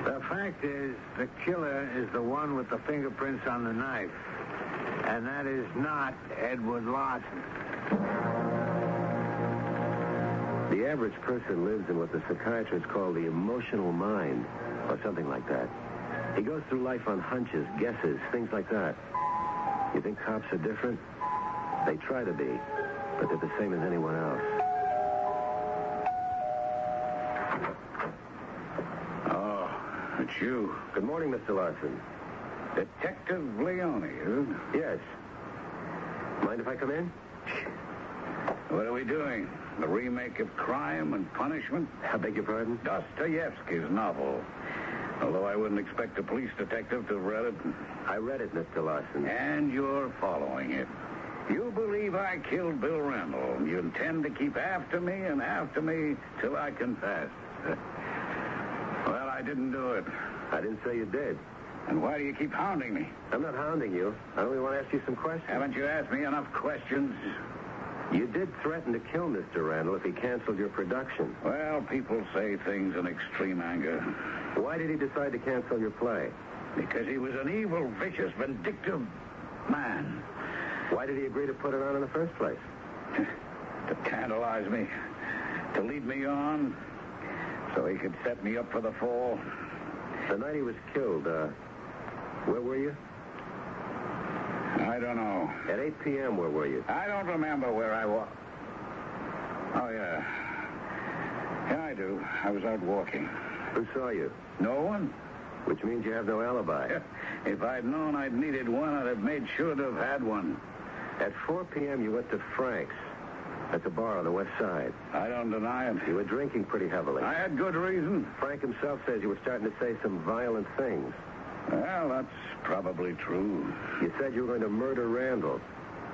The fact is, the killer is the one with the fingerprints on the knife. And that is not Edward Larson. The average person lives in what the psychiatrists call the emotional mind, or something like that. He goes through life on hunches, guesses, things like that. You think cops are different? They try to be, but they're the same as anyone else. Oh, it's you. Good morning, Mr. Larson. Detective Leone, is it? Yes. Mind if I come in? What are we doing? The remake of Crime and Punishment? I beg your pardon? Dostoevsky's novel. Although I wouldn't expect a police detective to have read it. I read it, Mr. Larson. And you're following it. You believe I killed Bill Randall. You intend to keep after me and after me till I confess. Well, I didn't do it. I didn't say you did. And why do you keep hounding me? I'm not hounding you. I only want to ask you some questions. Haven't you asked me enough questions? You did threaten to kill Mr. Randall if he canceled your production. Well, people say things in extreme anger. Why did he decide to cancel your play? Because he was an evil, vicious, vindictive man. Why did he agree to put it on in the first place? To tantalize me. To lead me on. So he could set me up for the fall. The night he was killed, where were you? I don't know. At 8 p.m., where were you? I don't remember where I was. Oh, yeah. Yeah, I do. I was out walking. Who saw you? No one. Which means you have no alibi. If I'd known I'd needed one, I'd have made sure to have had one. At 4 p.m., you went to Frank's. That's a bar on the west side. I don't deny it. You were drinking pretty heavily. I had good reason. Frank himself says you were starting to say some violent things. Well, that's probably true. You said you were going to murder Randall,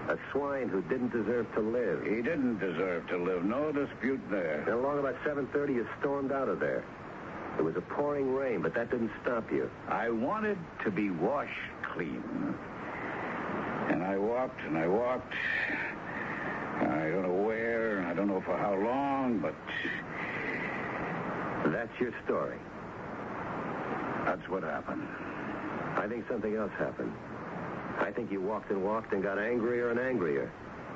a swine who didn't deserve to live. He didn't deserve to live. No dispute there. And along about 7:30, you stormed out of there. It was a pouring rain, but that didn't stop you. I wanted to be washed clean. And I walked and I walked. I don't know where, I don't know for how long, but... That's your story. That's what happened. I think something else happened. I think you walked and walked and got angrier and angrier.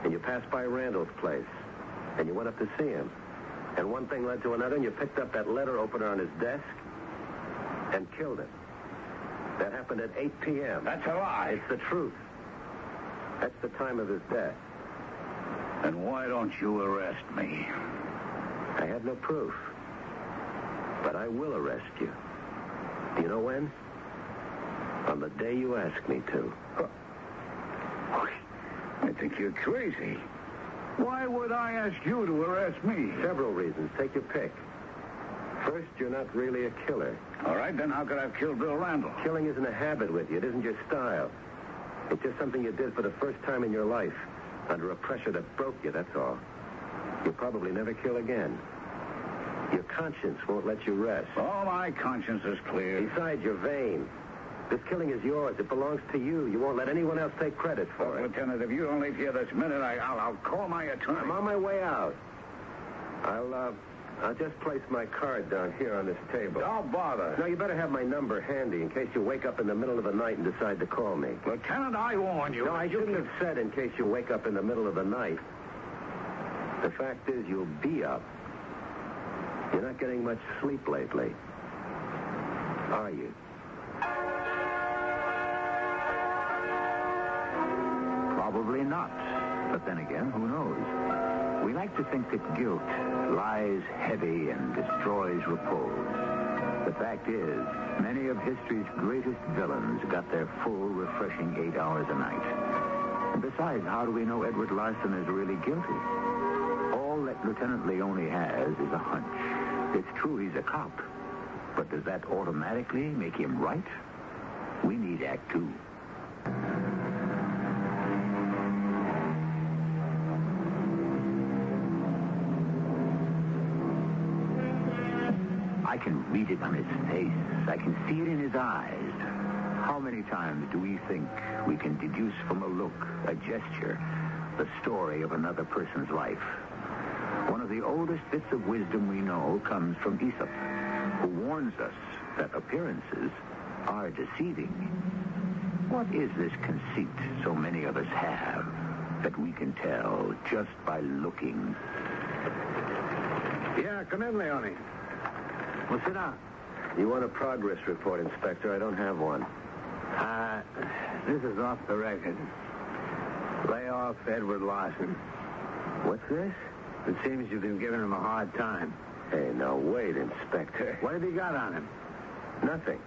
And you passed by Randall's place. And you went up to see him. And one thing led to another, and you picked up that letter opener on his desk and killed him. That happened at 8 p.m. That's a lie. It's the truth. That's the time of his death. Then why don't you arrest me? I have no proof. But I will arrest you. Do you know when? On the day you ask me to. I think you're crazy. Why would I ask you to arrest me? Several reasons. Take your pick. First, you're not really a killer. All right, then how could I have killed Bill Randall? Killing isn't a habit with you. It isn't your style. It's just something you did for the first time in your life. Under a pressure that broke you, that's all. You'll probably never kill again. Your conscience won't let you rest. Oh, my conscience is clear. Besides, you're vain. This killing is yours. It belongs to you. You won't let anyone else take credit for it. Lieutenant, if you don't leave here this minute, I'll call my attorney. I'm on my way out. I'll just place my card down here on this table. Don't bother. No, you better have my number handy in case you wake up in the middle of the night and decide to call me. Lieutenant, I warn you. No, I shouldn't have said in case you wake up in the middle of the night. The fact is, you'll be up. You're not getting much sleep lately. Are you? Probably not. But then again, who knows? We like to think that guilt lies heavy and destroys repose. The fact is, many of history's greatest villains got their full, refreshing 8 hours a night. And besides, how do we know Edward Larson is really guilty? All that Lieutenant Leone has is a hunch. It's true he's a cop, but does that automatically make him right? We need Act Two. I can read it on his face. I can see it in his eyes. How many times do we think we can deduce from a look, a gesture, the story of another person's life? One of the oldest bits of wisdom we know comes from Aesop, who warns us that appearances are deceiving. What is this conceit so many of us have that we can tell just by looking? Yeah, come in, Leone. Well, sit down. You want a progress report, Inspector? I don't have one. This is off the record. Lay off Edward Larson. What's this? It seems you've been giving him a hard time. Hey, now, wait, Inspector. What have you got on him? Nothing.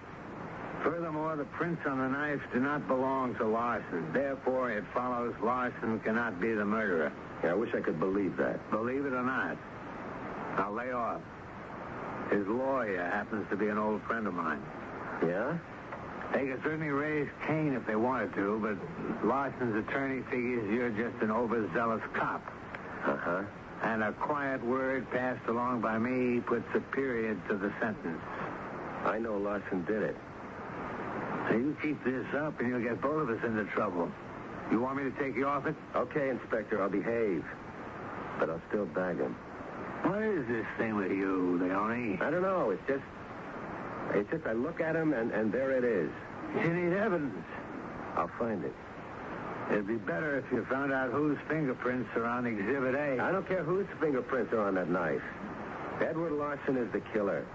Furthermore, the prints on the knife do not belong to Larson. Therefore, it follows Larson cannot be the murderer. Yeah, I wish I could believe that. Believe it or not. Now, lay off. His lawyer happens to be an old friend of mine. Yeah? They could certainly raise Cain if they wanted to, but Larson's attorney figures you're just an overzealous cop. Uh-huh. And a quiet word passed along by me puts a period to the sentence. I know Larson did it. So you keep this up and you'll get both of us into trouble. You want me to take you off it? Okay, Inspector, I'll behave. But I'll still bag him. What is this thing with you, Leone? I don't know. It's just I look at him and there it is. You need evidence. I'll find it. It'd be better if you found out whose fingerprints are on Exhibit A. I don't care whose fingerprints are on that knife. Edward Larson is the killer.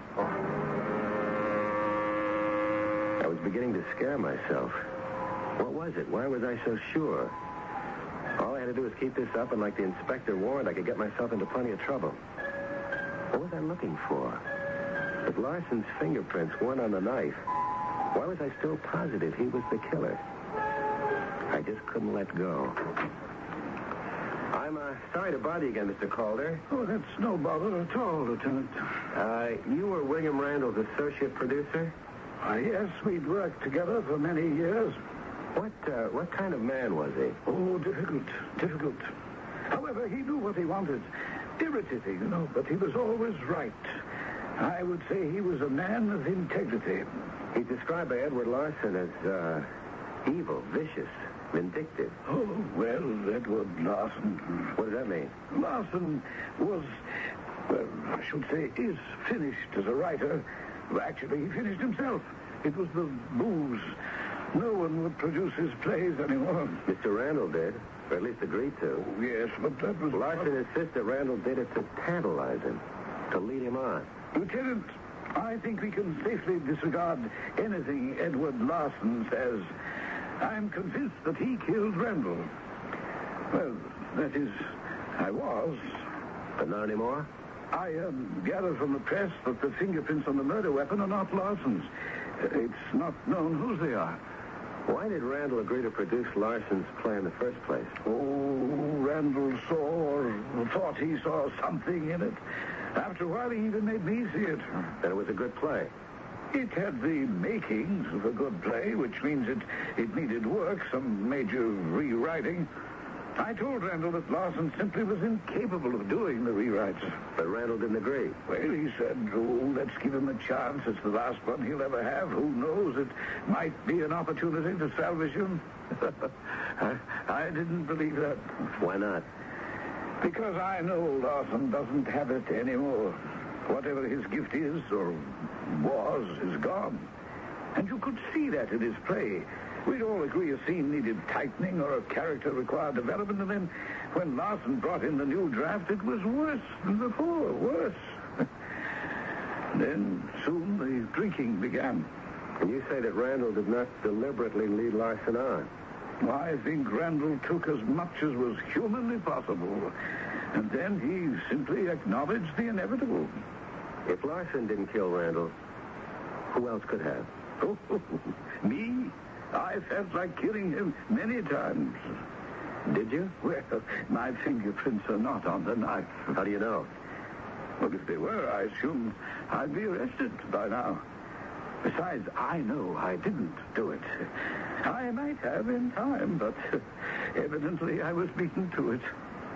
I was beginning to scare myself. What was it? Why was I so sure? All I had to do was keep this up, and like the inspector warned, I could get myself into plenty of trouble. What was I looking for? If Larson's fingerprints weren't on the knife, why was I still positive he was the killer? I just couldn't let go. I'm sorry to bother you again, Mr. Calder. Oh, that's no bother at all, Lieutenant. You were William Randall's associate producer? Yes, we'd worked together for many years. What kind of man was he? Oh, difficult. However, he knew what he wanted. Irritating, you know, but he was always right. I would say he was a man of integrity. He's described by Edward Larson as evil, vicious, vindictive. Oh, well, Edward Larson. What does that mean? Larson was, well, I should say, is finished as a writer. Actually, he finished himself. It was the booze. No one would produce his plays anymore. Mr. Randall did, or at least agreed to. Oh, yes, but that was... Larson insists that Randall did it to tantalize him, to lead him on. Lieutenant, I think we can safely disregard anything Edward Larson says. I'm convinced that he killed Randall. Well, that is, I was. But not anymore? I gathered from the press that the fingerprints on the murder weapon are not Larson's. It's not known whose they are. Why did Randall agree to produce Larson's play in the first place? Oh, Randall saw or thought he saw something in it. After a while, he even made me see it. Then it was a good play. It had the makings of a good play, which means it needed work, some major rewriting. I told Randall that Larson simply was incapable of doing the rewrites. But Randall didn't agree. Well, he said, oh, let's give him a chance. It's the last one he'll ever have. Who knows? It might be an opportunity to salvage him. I didn't believe that. Why not? Because I know Larson doesn't have it anymore. Whatever his gift is, or was, is gone. And you could see that in his play. We'd all agree a scene needed tightening or a character required development, and then when Larson brought in the new draft, it was worse than before, worse. Then soon the drinking began. And you say that Randall did not deliberately lead Larson on? I think Randall took as much as was humanly possible, and then he simply acknowledged the inevitable. If Larson didn't kill Randall, who else could have? Oh, me? I felt like killing him many times. Did you? Well, my fingerprints are not on the knife. How do you know? Well, if they were, I assume I'd be arrested by now. Besides, I know I didn't do it. I might have in time, but evidently I was beaten to it.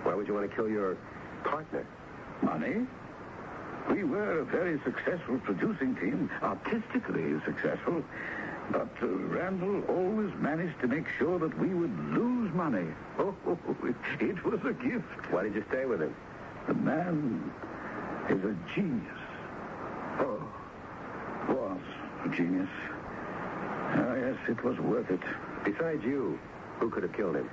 Why would you want to kill your partner? Money. We were a very successful producing team, artistically successful. But Randall always managed to make sure that we would lose money. Oh, it was a gift. Why did you stay with him? The man is a genius. Oh, was a genius. Oh, yes, it was worth it. Besides you, who could have killed him?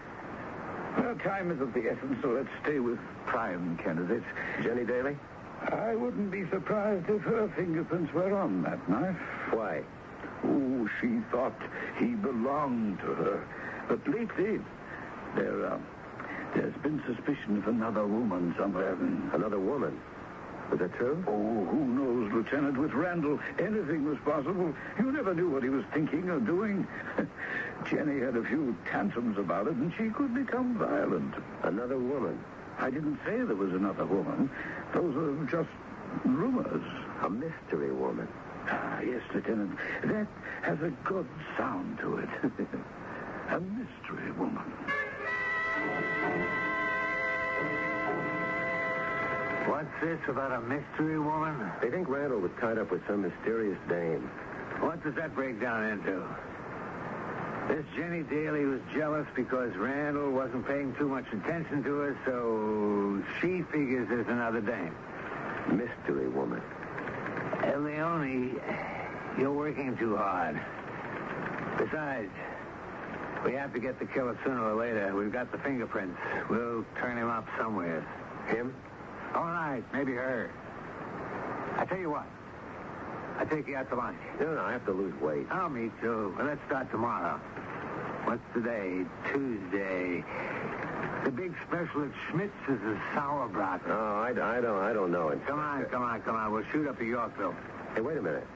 Well, time is of the essence, so let's stay with prime candidates. Jenny Daly? I wouldn't be surprised if her fingerprints were on that knife. Why? Oh, she thought he belonged to her. But lately, there's been suspicion of another woman somewhere. Another woman? Is that true? Oh, who knows, Lieutenant? With Randall, anything was possible. You never knew what he was thinking or doing. Jenny had a few tantrums about it, and she could become violent. Another woman? I didn't say there was another woman. Those are just rumors. A mystery woman? Yes, Lieutenant. That has a good sound to it. A mystery woman. What's this about a mystery woman? They think Randall was tied up with some mysterious dame. What does that break down into? This Jenny Daly was jealous because Randall wasn't paying too much attention to her, so she figures there's another dame. Mystery woman. Leone, you're working too hard. Besides, we have to get the killer sooner or later. We've got the fingerprints. We'll turn him up somewhere. Him? All right, maybe her. I tell you what. I take you out to lunch. No, I have to lose weight. Oh, me too. Well, let's start tomorrow. What's today? Tuesday. The big special at Schmidt's is a sauerbraten. Oh, I don't know it. Come on. We'll shoot up to Yorkville. Hey, wait a minute.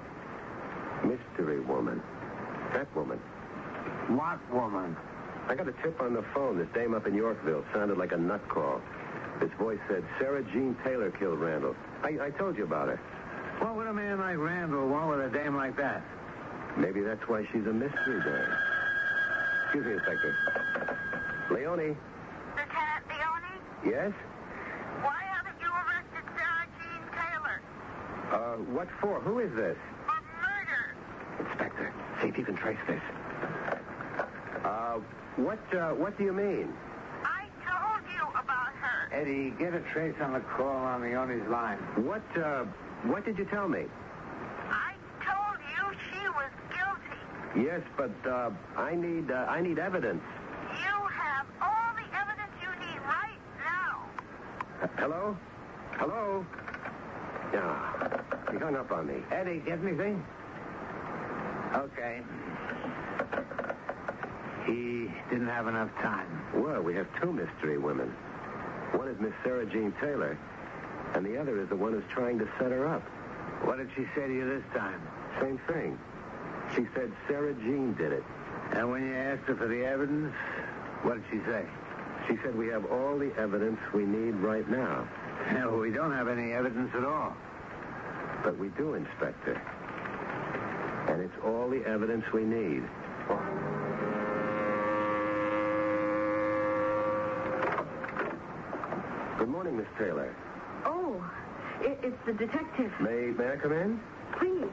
Mystery woman. That woman. What woman? I got a tip on the phone. This dame up in Yorkville sounded like a nut call. This voice said Sarah Jean Taylor killed Randall. I told you about her. What would a man like Randall want with a dame like that? Maybe that's why she's a mystery dame. Excuse me, Inspector. Leone? Lieutenant Leone? Yes? Why haven't you arrested Sarah Jean Taylor? What for? Who is this? For murder. Inspector, see if you can trace this. What do you mean? I told you about her. Eddie, get a trace on the call on Leone's line. What did you tell me? I told you she was guilty. Yes, but I need evidence. You have all the evidence you need right now. Hello? Hello? Yeah, he hung up on me. Eddie, get anything? Okay. He didn't have enough time. Well, we have two mystery women. One is Miss Sarah Jean Taylor, and the other is the one who's trying to set her up. What did she say to you this time? Same thing. She said Sarah Jean did it. And when you asked her for the evidence, what did she say? She said we have all the evidence we need right now. No, we don't have any evidence at all. But we do, Inspector. And it's all the evidence we need. Good morning, Miss Taylor. Oh, it's the detective. May I come in? Please.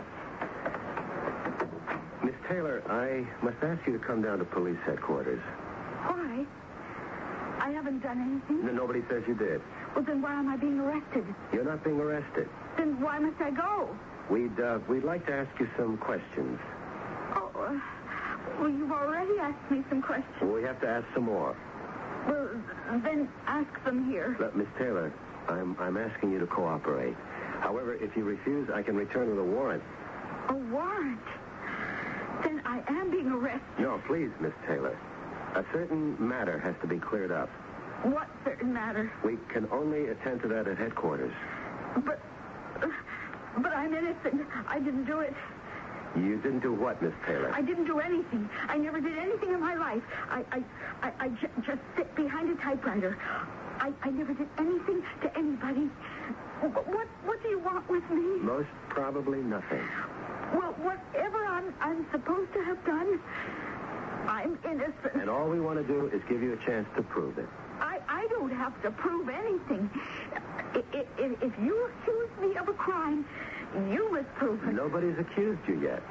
Miss Taylor, I must ask you to come down to police headquarters. Why? I haven't done anything. No, nobody says you did. Well, then why am I being arrested? You're not being arrested. Then why must I go? We'd like to ask you some questions. Oh, well, you've already asked me some questions. Well, we have to ask some more. Well, then ask them here. Miss Taylor, I'm asking you to cooperate. However, if you refuse, I can return with a warrant. A warrant? Then I am being arrested. No, please, Miss Taylor. A certain matter has to be cleared up. What certain matter? We can only attend to that at headquarters. But I'm innocent. I didn't do it. You didn't do what, Miss Taylor? I didn't do anything. I never did anything in my life. I just sit behind a typewriter. I never did anything to anybody. What do you want with me? Most probably nothing. Well, whatever I'm supposed to have done, I'm innocent. And all we want to do is give you a chance to prove it. I don't have to prove anything. If you accuse me of a crime, you must prove it. Nobody's accused you yet.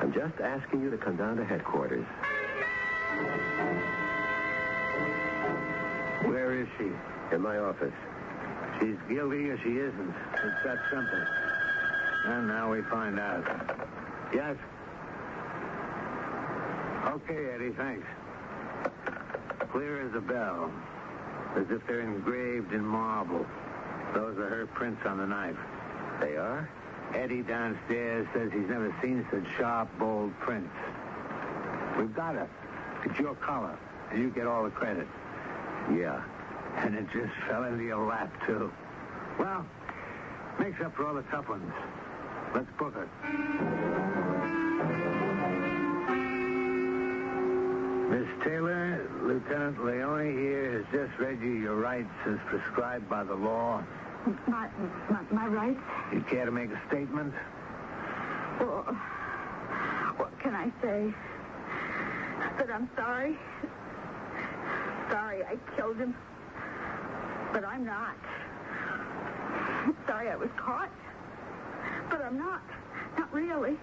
I'm just asking you to come down to headquarters. Where is she? In my office. She's guilty or she isn't. It's that simple. And now we find out. Yes? Okay, Eddie, thanks. Clear as a bell. As if they're engraved in marble. Those are her prints on the knife. They are? Eddie downstairs says he's never seen such sharp, bold prints. We've got her. It's your color, and you get all the credit. Yeah. And it just fell into your lap, too. Well, makes up for all the tough ones. Let's book her. Miss Taylor, Lieutenant Leone here has just read you your rights as prescribed by the law. My rights? You care to make a statement? Well, what can I say? That I'm sorry? Sorry I killed him. But I'm not. Sorry I was caught. But I'm not. Not really.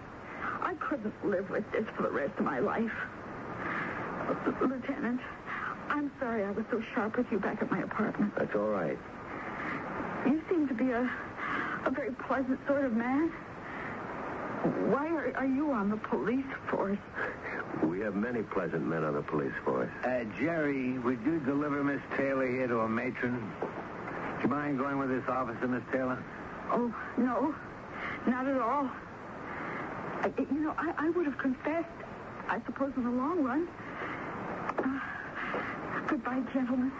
I couldn't live with this for the rest of my life. Lieutenant, I'm sorry I was so sharp with you back at my apartment. That's all right. You seem to be a very pleasant sort of man. Why are you on the police force? We have many pleasant men on the police force. Jerry, would you deliver Miss Taylor here to a matron? Do you mind going with this officer, Miss Taylor? Oh, no. Not at all. I would have confessed, I suppose, in the long run. Goodbye, gentlemen.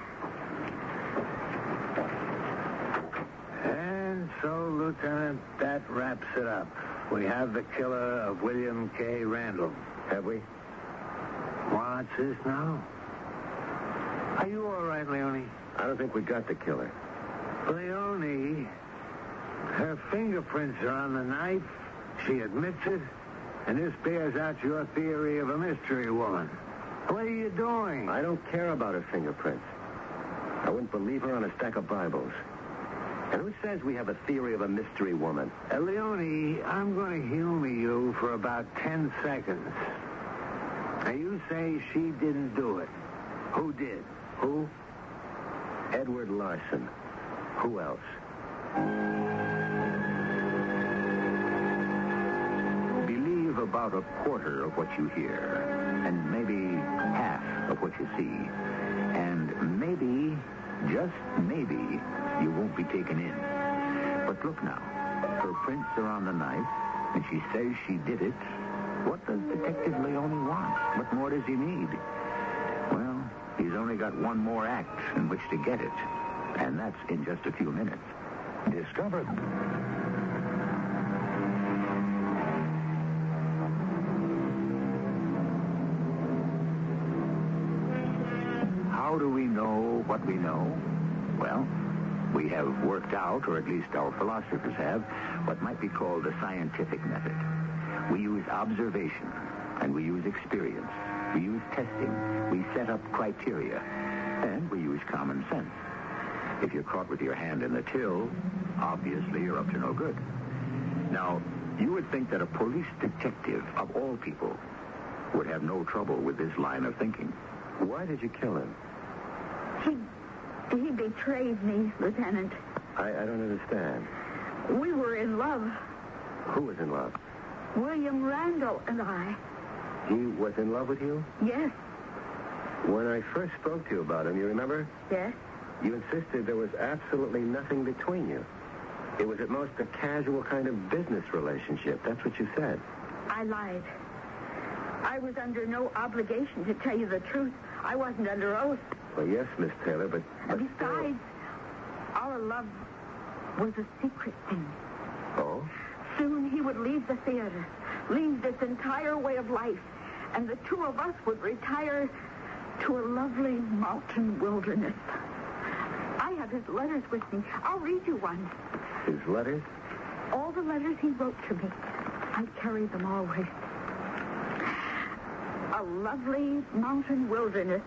And so, Lieutenant, that wraps it up. We have the killer of William K. Randall. Have we? What's this now? Are you all right, Leone? I don't think we got the killer. Leone, her fingerprints are on the knife. She admits it. And this bears out your theory of a mystery woman. What are you doing? I don't care about her fingerprints. I wouldn't believe her on a stack of Bibles. And who says we have a theory of a mystery woman? Leone, I'm going to humor you for about 10 seconds. Now, you say she didn't do it. Who did? Who? Edward Larson. Who else? Believe about a quarter of what you hear, and maybe half of what you see. And maybe, just maybe, you won't be taken in. But look now. Her prints are on the knife, and she says she did it. What does Detective Leone want? What more does he need? Well, he's only got one more act in which to get it. And that's in just a few minutes. Discover... How do we know what we know? Well, we have worked out, or at least our philosophers have, what might be called the scientific method. We use observation, and we use experience. We use testing. We set up criteria, and we use common sense. If you're caught with your hand in the till, obviously you're up to no good. Now, you would think that a police detective, of all people, would have no trouble with this line of thinking. Why did you kill him? He betrayed me, Lieutenant. I don't understand. We were in love. Who was in love? William Randall and I. He was in love with you? Yes. When I first spoke to you about him, you remember? Yes. You insisted there was absolutely nothing between you. It was at most a casual kind of business relationship. That's what you said. I lied. I was under no obligation to tell you the truth. I wasn't under oath. Well, yes, Miss Taylor, but besides, our love was a secret thing. Oh? Soon he would leave the theater, leave this entire way of life, and the two of us would retire to a lovely mountain wilderness. I have his letters with me. I'll read you one. His letters? All the letters he wrote to me. I carry them always. A lovely mountain wilderness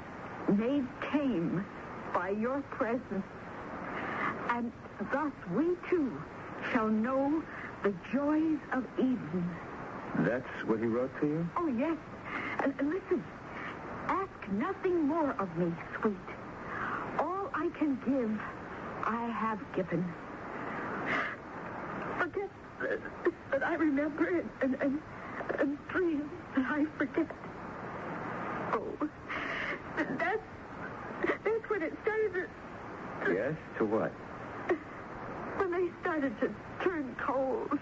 made tame by your presence. And thus we too shall know the joys of Eden. That's what he wrote to you? Oh, yes. And listen, ask nothing more of me, sweet. All I can give, I have given. Forget that I remember and dream that I forget. Oh, that's when it started. Yes, to what? When they started to turn cold.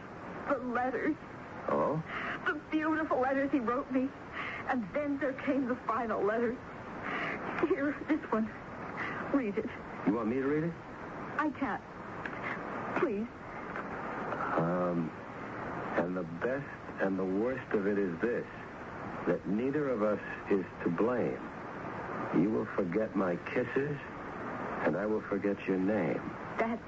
The letters. Oh? The beautiful letters he wrote me. And then there came the final letter. Here, this one. Read it. You want me to read it? I can't. Please. And the best and the worst of it is this, that neither of us is to blame. You will forget my kisses, and I will forget your name. That's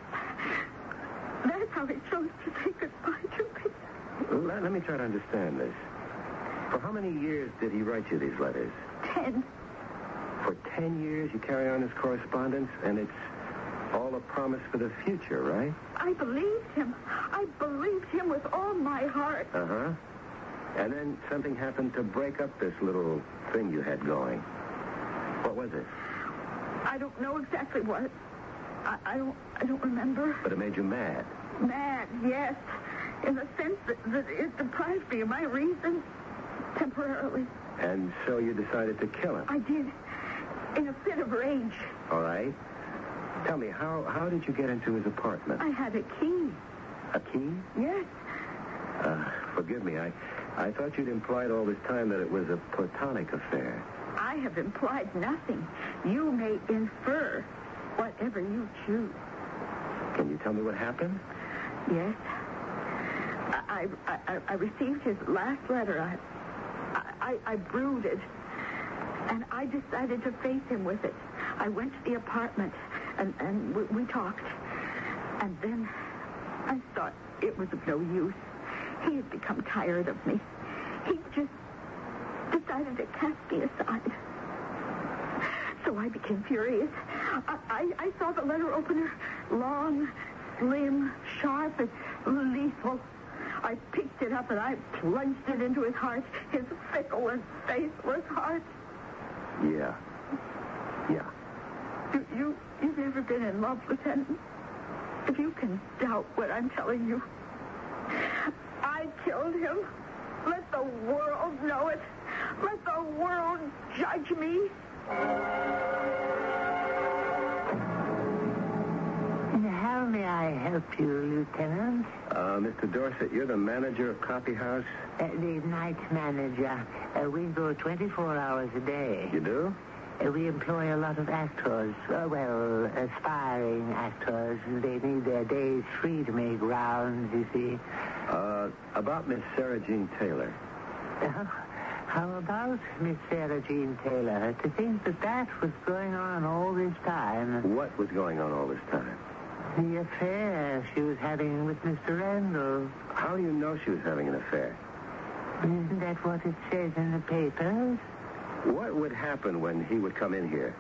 how he chose to say goodbye to me. Let me try to understand this. For how many years did he write you these letters? 10. For 10 years you carry on this correspondence, and it's all a promise for the future, right? I believed him. I believed him with all my heart. Uh-huh. And then something happened to break up this little thing you had going. What was it? I don't know exactly what. I don't remember. But it made you mad. Mad, yes. In the sense that it deprived me of my reason temporarily. And so you decided to kill him? I did. In a fit of rage. All right. Tell me, how did you get into his apartment? I had a key. A key? Yes. Forgive me. I thought you'd implied all this time that it was a platonic affair. I have implied nothing. You may infer whatever you choose. Can you tell me what happened? Yes. I received his last letter. I brooded, and I decided to face him with it. I went to the apartment, and we talked. And then I thought it was of no use. He had become tired of me. He just decided to cast me aside. So I became furious. I saw the letter opener, long, slim, sharp, and lethal. I picked it up and I plunged it into his heart, his fickle and faithless heart. Yeah. You've never been in love, Lieutenant. If you can doubt what I'm telling you, I killed him. Let the world know it. Let the world judge me. How may I help you, Lieutenant? Mr. Dorset, you're the manager of Coffee House? The night manager. We go 24 hours a day. You do? We employ a lot of actors. Aspiring actors. They need their days free to make rounds, you see. About Miss Sarah Jean Taylor. How about Miss Sarah Jean Taylor? To think that was going on all this time. What was going on all this time? The affair she was having with Mr. Randall. How do you know she was having an affair? Isn't that what it says in the papers? What would happen when he would come in here?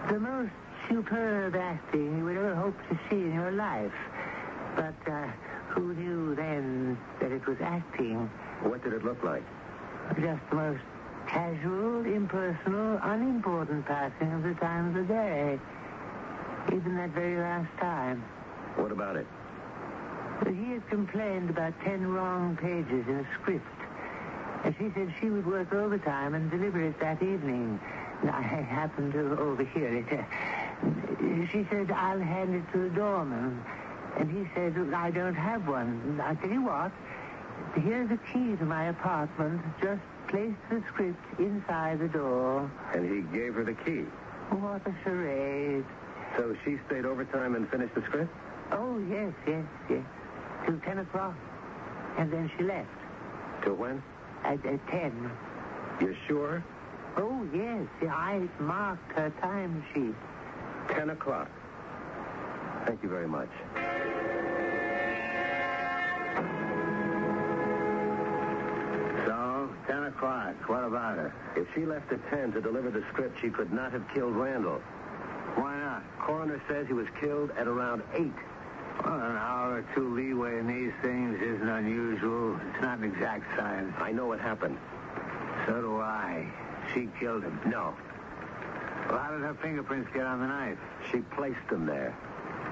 The most superb acting you would ever hope to see in your life. But who knew then that it was acting? What did it look like? Just the most casual, impersonal, unimportant passing of the time of the day. Even that very last time. What about it? He had complained about 10 wrong pages in a script. And she said she would work overtime and deliver it that evening. I happened to overhear it. She said, I'll hand it to the doorman. And he said, I don't have one. I'll tell you what. Here's a key to my apartment. Just place the script inside the door. And he gave her the key? What a charade. So she stayed overtime and finished the script? Oh, yes. Till 10 o'clock. And then she left. Till when? At 10. You're sure? Oh, yes. I marked her time sheet. 10 o'clock. Thank you very much. So, 10 o'clock. What about her? If she left at 10 to deliver the script, she could not have killed Randall. Why not? Coroner says he was killed at around 8. Well, an hour or two leeway in these things isn't unusual. It's not an exact science. I know what happened. So do I. She killed him. No. Well, how did her fingerprints get on the knife? She placed them there.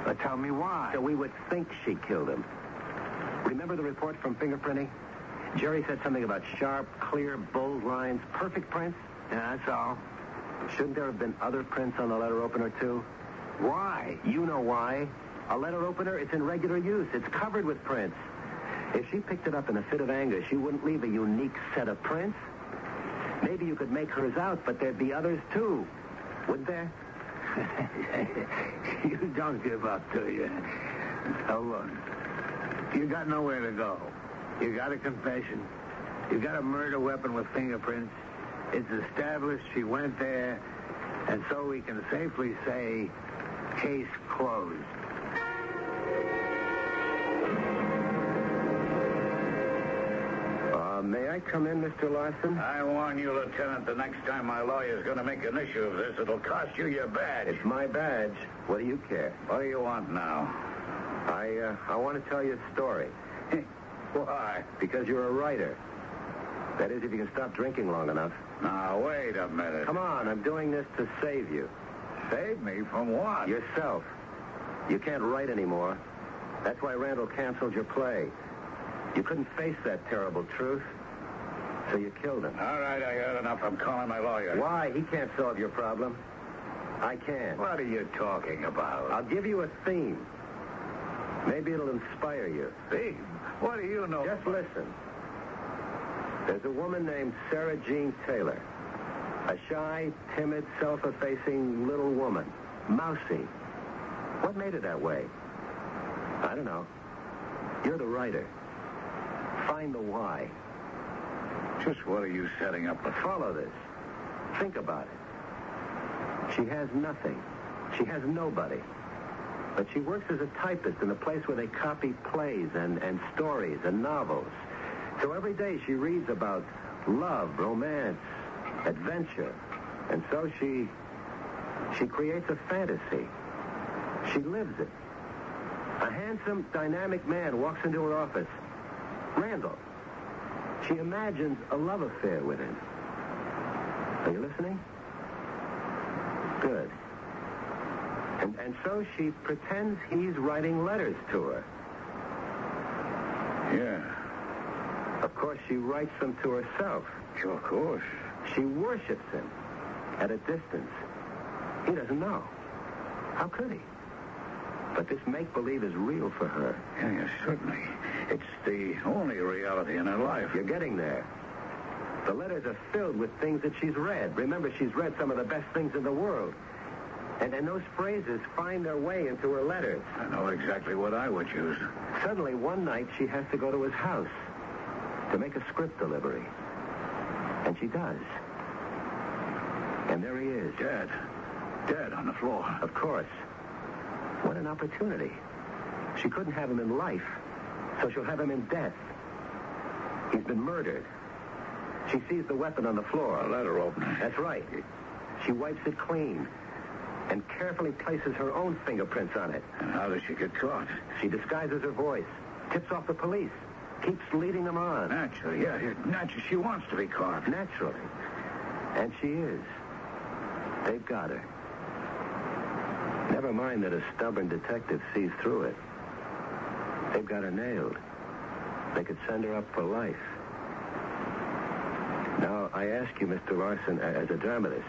But tell me why. So we would think she killed him. Remember the report from fingerprinting? Jerry said something about sharp, clear, bold lines, perfect prints? Yeah, that's all. Shouldn't there have been other prints on the letter opener, too? Why? You know why. A letter opener, it's in regular use. It's covered with prints. If she picked it up in a fit of anger, she wouldn't leave a unique set of prints. Maybe you could make hers out, but there'd be others, too. Wouldn't there? You don't give up, do you? Now, look. You got nowhere to go. You got a confession. You got a murder weapon with fingerprints. It's established she went there, and so we can safely say, case closed. May I come in, Mr. Larson? I warn you, Lieutenant, the next time my lawyer's going to make an issue of this, it'll cost you your badge. It's my badge. What do you care? What do you want now? I want to tell you a story. Why? Because you're a writer. That is, if you can stop drinking long enough. Now, wait a minute. Come on, I'm doing this to save you. Save me from what? Yourself. You can't write anymore. That's why Randall canceled your play. You couldn't face that terrible truth, so you killed him. All right, I heard enough. I'm calling my lawyer. Why? He can't solve your problem. I can. What are you talking about? I'll give you a theme. Maybe it'll inspire you. Theme? What do you know? Just listen. There's a woman named Sarah Jean Taylor. A shy, timid, self-effacing little woman. Mousy. What made her that way? I don't know. You're the writer. Find the why. Just what are you setting up to follow this? Think about it. She has nothing. She has nobody. But she works as a typist in a place where they copy plays and stories and novels. So every day she reads about love, romance, adventure. And so she creates a fantasy. She lives it. A handsome, dynamic man walks into her office. Randall. She imagines a love affair with him. Are you listening? Good. And so she pretends he's writing letters to her. Yeah. Of course, she writes them to herself. Sure, of course. She worships him at a distance. He doesn't know. How could he? But this make-believe is real for her. Yeah, certainly. It's the only reality in her life. You're getting there. The letters are filled with things that she's read. Remember, she's read some of the best things in the world. And those phrases find their way into her letters. I know exactly what I would use. Suddenly, one night, she has to go to his house to make a script delivery. And she does. And there he is. Dead. Dead on the floor. Of course. What an opportunity. She couldn't have him in life, so she'll have him in death. He's been murdered. She sees the weapon on the floor. A letter opener. That's right. She wipes it clean and carefully places her own fingerprints on it. And how does she get caught? She disguises her voice, tips off the police, keeps leading them on. Naturally, yeah. Naturally, she wants to be caught. Naturally. And she is. They've got her. Never mind that a stubborn detective sees through it. They've got her nailed. They could send her up for life. Now, I ask you, Mr. Larson, as a dramatist,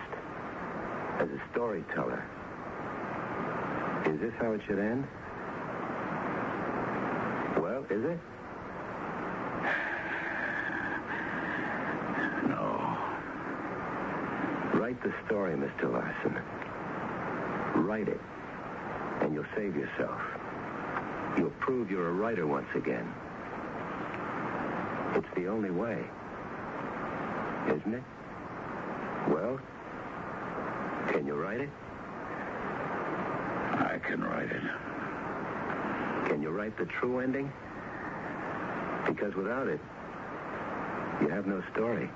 as a storyteller, is this how it should end? Well, is it? No. Write the story, Mr. Larson. Write it, and you'll save yourself. You'll prove you're a writer once again. It's the only way, isn't it? Well, can you write it? I can write it. Can you write the true ending? Because without it, you have no story.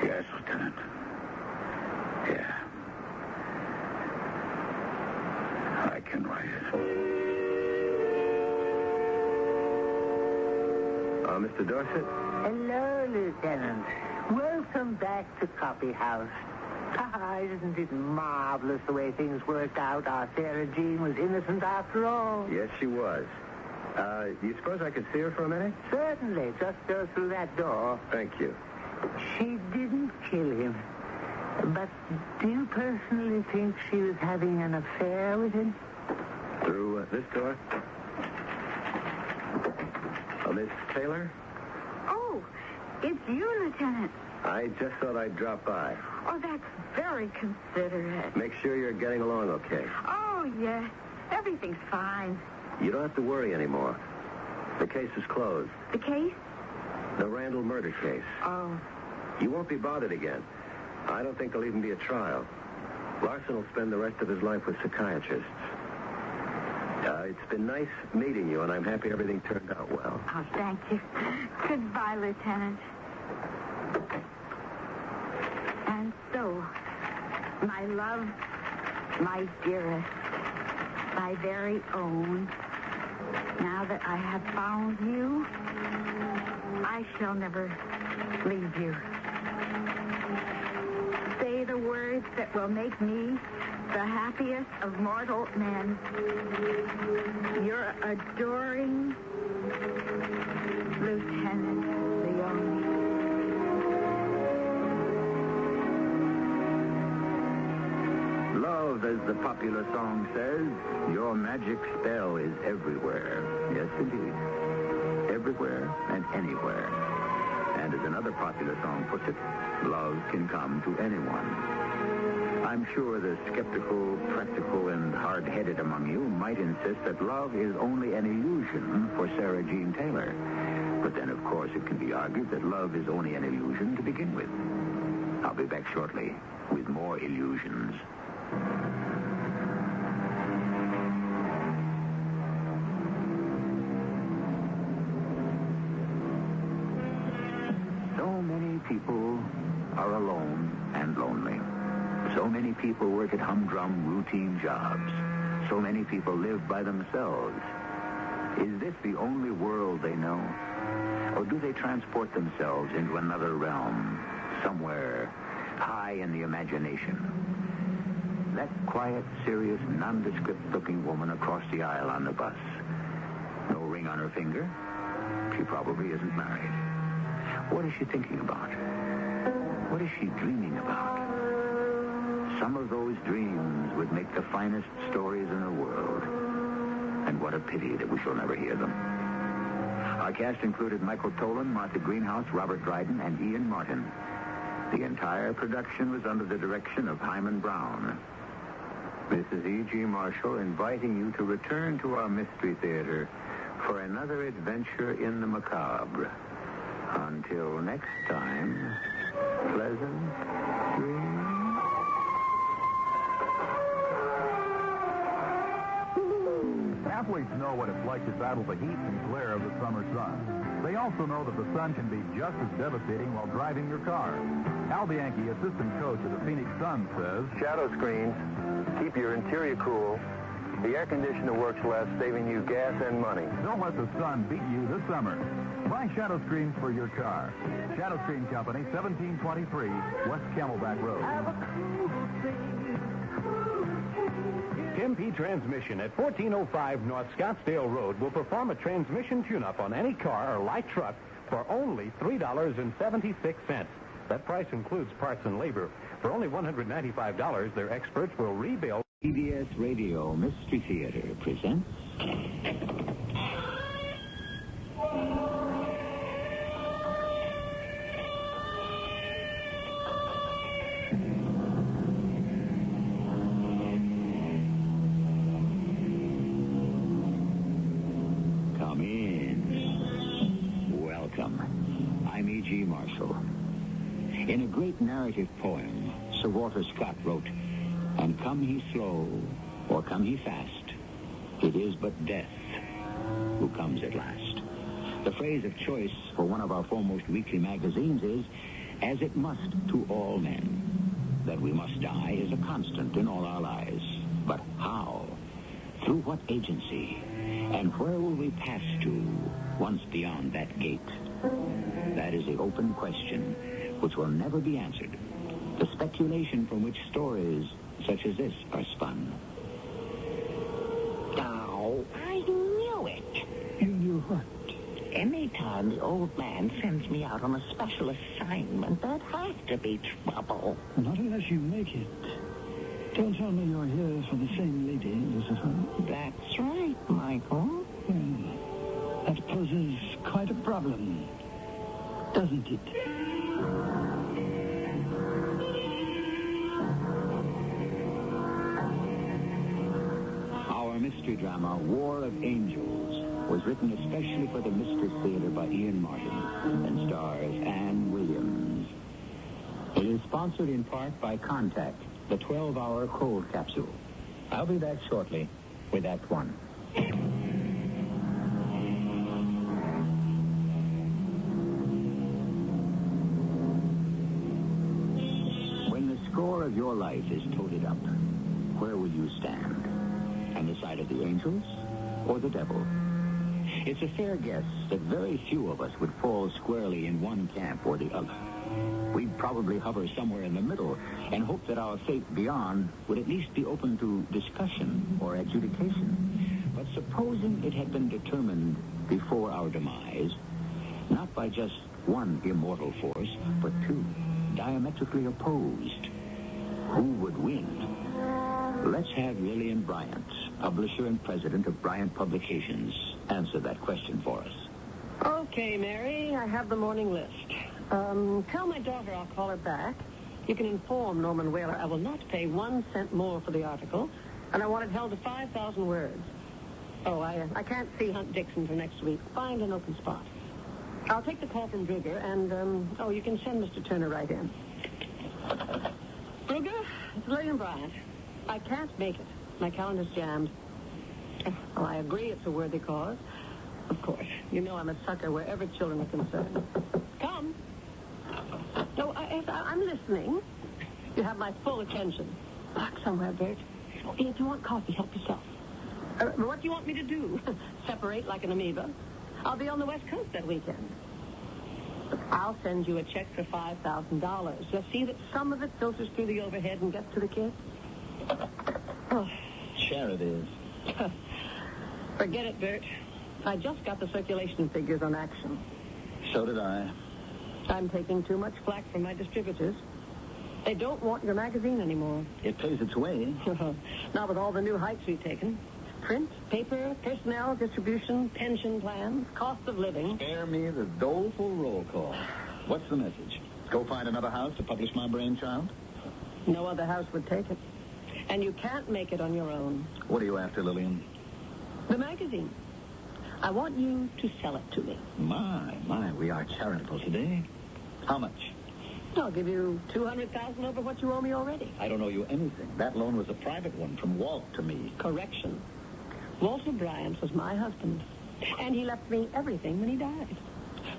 Yes, Lieutenant. Yeah. I can write it. Mr. Dorset? Hello, Lieutenant. Welcome back to Coffee House. Isn't it marvelous the way things worked out? Our Sarah Jean was innocent after all. Yes, she was. Do you suppose I could see her for a minute? Certainly. Just go through that door. Thank you. She didn't kill him. But do you personally think she was having an affair with him? Through this door? Miss Taylor? Oh, it's you, Lieutenant. I just thought I'd drop by. Oh, that's very considerate. Make sure you're getting along okay. Oh, yeah. Everything's fine. You don't have to worry anymore. The case is closed. The case? The Randall murder case. Oh. You won't be bothered again. I don't think there'll even be a trial. Larson will spend the rest of his life with psychiatrists. It's been nice meeting you, and I'm happy everything turned out well. Oh, thank you. Goodbye, Lieutenant. And so, my love, my dearest, my very own, now that I have found you, I shall never leave you. Say the words that will make me the happiest of mortal men. Your adoring Lieutenant Leone. Love, as the popular song says, your magic spell is everywhere. Yes, indeed. Everywhere and anywhere. And as another popular song puts it, love can come to anyone. I'm sure the skeptical, practical, and hard-headed among you might insist that love is only an illusion for Sarah Jean Taylor. But then, of course, it can be argued that love is only an illusion to begin with. I'll be back shortly with more illusions. So many people are alone and lonely. So many people work at humdrum, routine jobs. So many people live by themselves. Is this the only world they know? Or do they transport themselves into another realm, somewhere high in the imagination? That quiet, serious, nondescript-looking woman across the aisle on the bus. No ring on her finger. She probably isn't married. What is she thinking about? What is she dreaming about? Some of those dreams would make the finest stories in the world. And what a pity that we shall never hear them. Our cast included Michael Tolan, Martha Greenhouse, Robert Dryden, and Ian Martin. The entire production was under the direction of Hyman Brown. This is E.G. Marshall inviting you to return to our Mystery Theater for another adventure in the macabre. Until next time, pleasant dreams. Athletes know what it's like to battle the heat and glare of the summer sun. They also know that the sun can be just as devastating while driving your car. Al Bianchi, assistant coach of the Phoenix Suns, says, shadow screens keep your interior cool. The air conditioner works less, saving you gas and money. Don't let the sun beat you this summer. Buy shadow screens for your car. Shadow Screen Company, 1723 West Camelback Road. Kim P. Transmission at 1405 North Scottsdale Road will perform a transmission tune-up on any car or light truck for only $3.76. That price includes parts and labor. For only $195, their experts will rebuild. CBS Radio Mystery Theater presents... Come in. Welcome. I'm E.G. Marshall. In a great narrative poem, Sir Walter Scott wrote, "And come he slow, or come he fast, it is but death who comes at last." The phrase of choice for one of our foremost weekly magazines is, "As it must to all men." That we must die is a constant in all our lives. But how? Through what agency? And where will we pass to once beyond that gate? That is the open question which will never be answered. The speculation from which stories such as this are spun. Oh, I knew it. You knew what? Anytime the old man sends me out on a special assignment, there'd have to be trouble. Not unless you make it. Don't tell me you're here for the same lady, Lucifer. That's right, Michael. Well, that poses quite a problem, doesn't it? Our mystery drama, War of Angels, was written especially for the Mystery Theater by Ian Martin and stars Ann Williams. It is sponsored in part by Contact, the 12-hour cold capsule. I'll be back shortly with Act One. of your life is toted up, where will you stand? On the side of the angels or the devil? It's a fair guess that very few of us would fall squarely in one camp or the other. We'd probably hover somewhere in the middle and hope that our fate beyond would at least be open to discussion or adjudication. But supposing it had been determined before our demise, not by just one immortal force, but two, diametrically opposed, who would win? Let's have Lillian Bryant, publisher and president of Bryant Publications, answer that question for us. Okay, Mary, I have the morning list. Tell my daughter I'll call her back. You can inform Norman Whaler I will not pay 1 cent more for the article, and I want it held to 5,000 words. Oh, I can't see Hunt Dixon for next week. Find an open spot. I'll take the call from Brugger, and, you can send Mr. Turner right in. Brugger, it's Lillian Bryant. I can't make it. My calendar's jammed. Well, I agree it's a worthy cause. Of course. You know I'm a sucker wherever children are concerned. Come. No, I'm listening. You have my full attention. Back somewhere, Bert. Oh, if you want coffee, help yourself. What do you want me to do? Separate like an amoeba? I'll be on the West Coast that weekend. I'll send you a check for $5,000. Just see that some of it filters through the overhead and gets to the kids. Oh. Share it is. Forget it, Bert. I just got the circulation figures on Action. So did I. I'm taking too much flack from my distributors. They don't want your magazine anymore. It pays its way. Not with all the new hikes we've taken. Print, paper, personnel, distribution, pension plans, cost of living. Spare me the doleful roll call. What's the message? Go find another house to publish my brainchild? No other house would take it. And you can't make it on your own. What are you after, Lillian? The magazine. I want you to sell it to me. My, we are charitable today. How much? I'll give you $200,000 over what you owe me already. I don't owe you anything. That loan was a private one from Walt to me. Correction. Walter Bryant was my husband, and he left me everything when he died.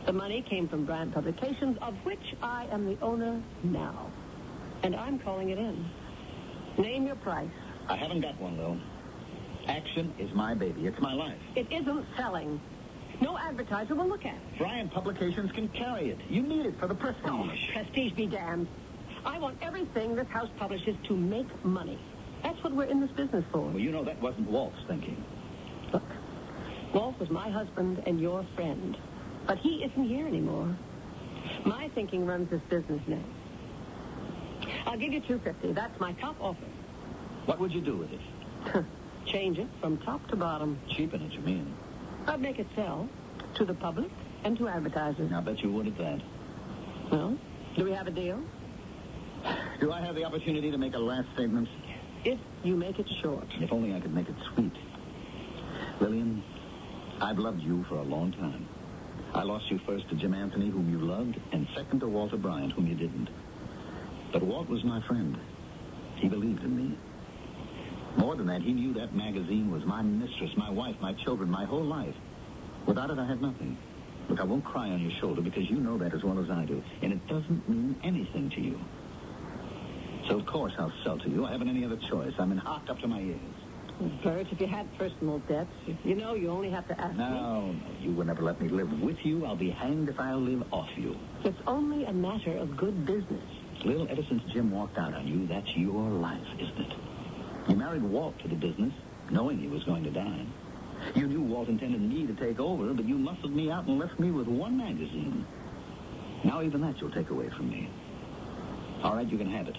The money came from Bryant Publications, of which I am the owner now. And I'm calling it in. Name your price. I haven't got one, though. Action is my baby. It's my life. It isn't selling. No advertiser will look at it. Bryant Publications can carry it. You need it for the prestige. Oh, prestige be damned. I want everything this house publishes to make money. That's what we're in this business for. Well, you know that wasn't Walt's thinking. Look, Walt was my husband and your friend. But he isn't here anymore. My thinking runs this business now. I'll give you $250. That's my top offer. What would you do with it? Change it from top to bottom. Cheapen it, you mean? I'd make it sell to the public and to advertisers. I bet you would at that. Well, do we have a deal? Do I have the opportunity to make a last statement? If you make it short. If only I could make it sweet. Lillian, I've loved you for a long time. I lost you first to Jim Anthony, whom you loved, and second to Walter Bryant, whom you didn't. But Walt was my friend. He believed in me. More than that, he knew that magazine was my mistress, my wife, my children, my whole life. Without it, I had nothing. Look, I won't cry on your shoulder because you know that as well as I do. And it doesn't mean anything to you. So, of course, I'll sell to you. I haven't any other choice. I'm in hot up to my ears. Bert, if you had personal debts, you know you only have to ask me. No, you will never let me live with you. I'll be hanged if I'll live off you. It's only a matter of good business. Lil, ever since Jim walked out on you, that's your life, isn't it? You married Walt to the business, knowing he was going to die. You knew Walt intended me to take over, but you muscled me out and left me with one magazine. Now even that you'll take away from me. All right, you can have it.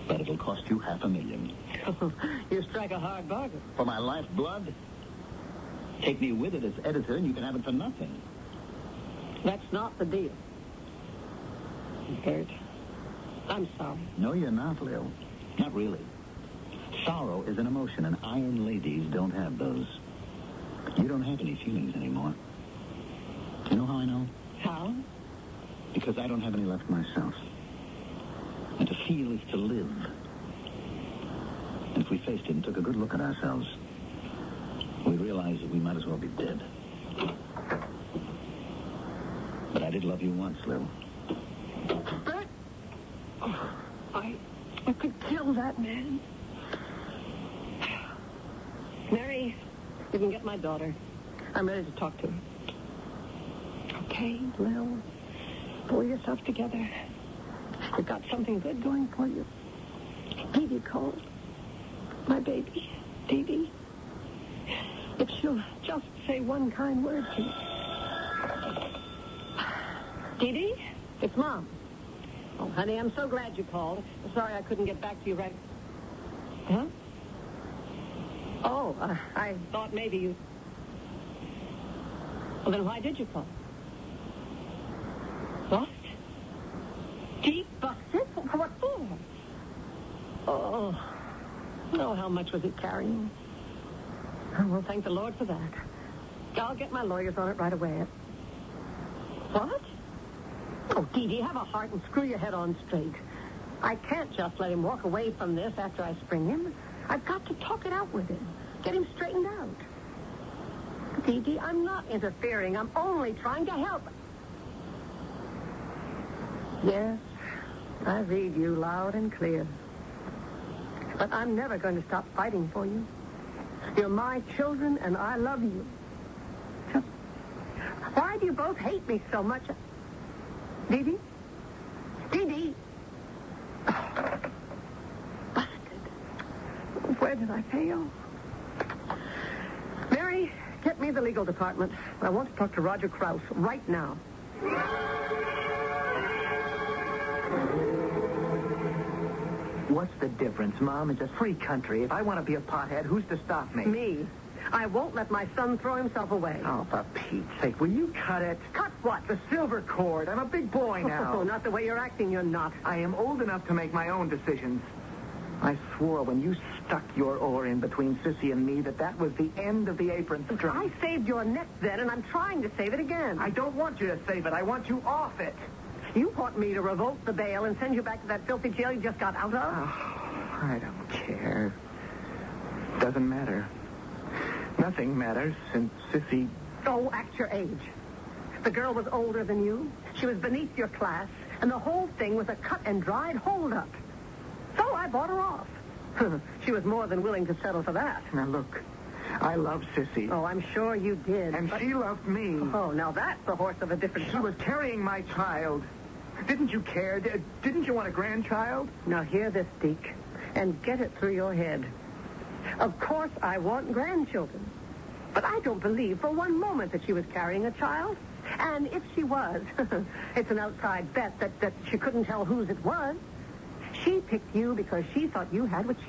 But it'll cost you $500,000. You strike a hard bargain. For my lifeblood? Take me with it as editor, and you can have it for nothing. That's not the deal. Bert, I'm sorry. No, you're not, Lil. Not really. Sorrow is an emotion, and iron ladies don't have those. You don't have any feelings anymore. You know how I know? How? Because I don't have any left myself. And to feel is to live. And if we faced it and took a good look at ourselves, we'd realize that we might as well be dead. But I did love you once, Lil. Bert! Oh, You could kill that man. Mary, you can get my daughter. I'm ready to talk to her. Okay, well, pull yourself together. You've got something good going for you. Dee Dee called. My baby, Dee Dee. If she'll just say one kind word to me. Dee Dee, it's Mom. Oh, honey, I'm so glad you called. Sorry I couldn't get back to you right... Huh? Oh, I thought maybe you... Well, then why did you call? What? Deep busted? What for? Oh, how much was it carrying? Oh, well, thank the Lord for that. I'll get my lawyers on it right away. What? Oh, Dee Dee, have a heart and screw your head on straight. I can't just let him walk away from this after I spring him. I've got to talk it out with him. Get him straightened out. Dee Dee, I'm not interfering. I'm only trying to help. Yes, I read you loud and clear. But I'm never going to stop fighting for you. You're my children, and I love you. Just why do you both hate me so much? Dee Dee? Dee Dee? Busted. Where did I fail? Mary, get me the legal department. I want to talk to Roger Krause right now. What's the difference, Mom? It's a free country. If I want to be a pothead, who's to stop me? Me. I won't let my son throw himself away. Oh, for Pete's sake, will you cut it? Cut what? The silver cord. I'm a big boy now. Oh, not the way you're acting, you're not. I am old enough to make my own decisions. I swore when you stuck your oar in between Sissy and me that was the end of the apron string. I saved your neck then, and I'm trying to save it again. I don't want you to save it. I want you off it. You want me to revoke the bail and send you back to that filthy jail you just got out of? Oh, I don't care. Doesn't matter. Nothing matters since Sissy... Oh, act your age. The girl was older than you. She was beneath your class, and the whole thing was a cut-and-dried hold-up. So I bought her off. She was more than willing to settle for that. Now, look, I love Sissy. Oh, I'm sure you did. And she loved me. Oh, now that's a horse of a different... She was carrying my child. Didn't you care? Didn't you want a grandchild? Now, hear this, Deke, and get it through your head. Of course I want grandchildren. But I don't believe for one moment that she was carrying a child. And if she was, it's an outside bet that she couldn't tell whose it was. She picked you because she thought you had what she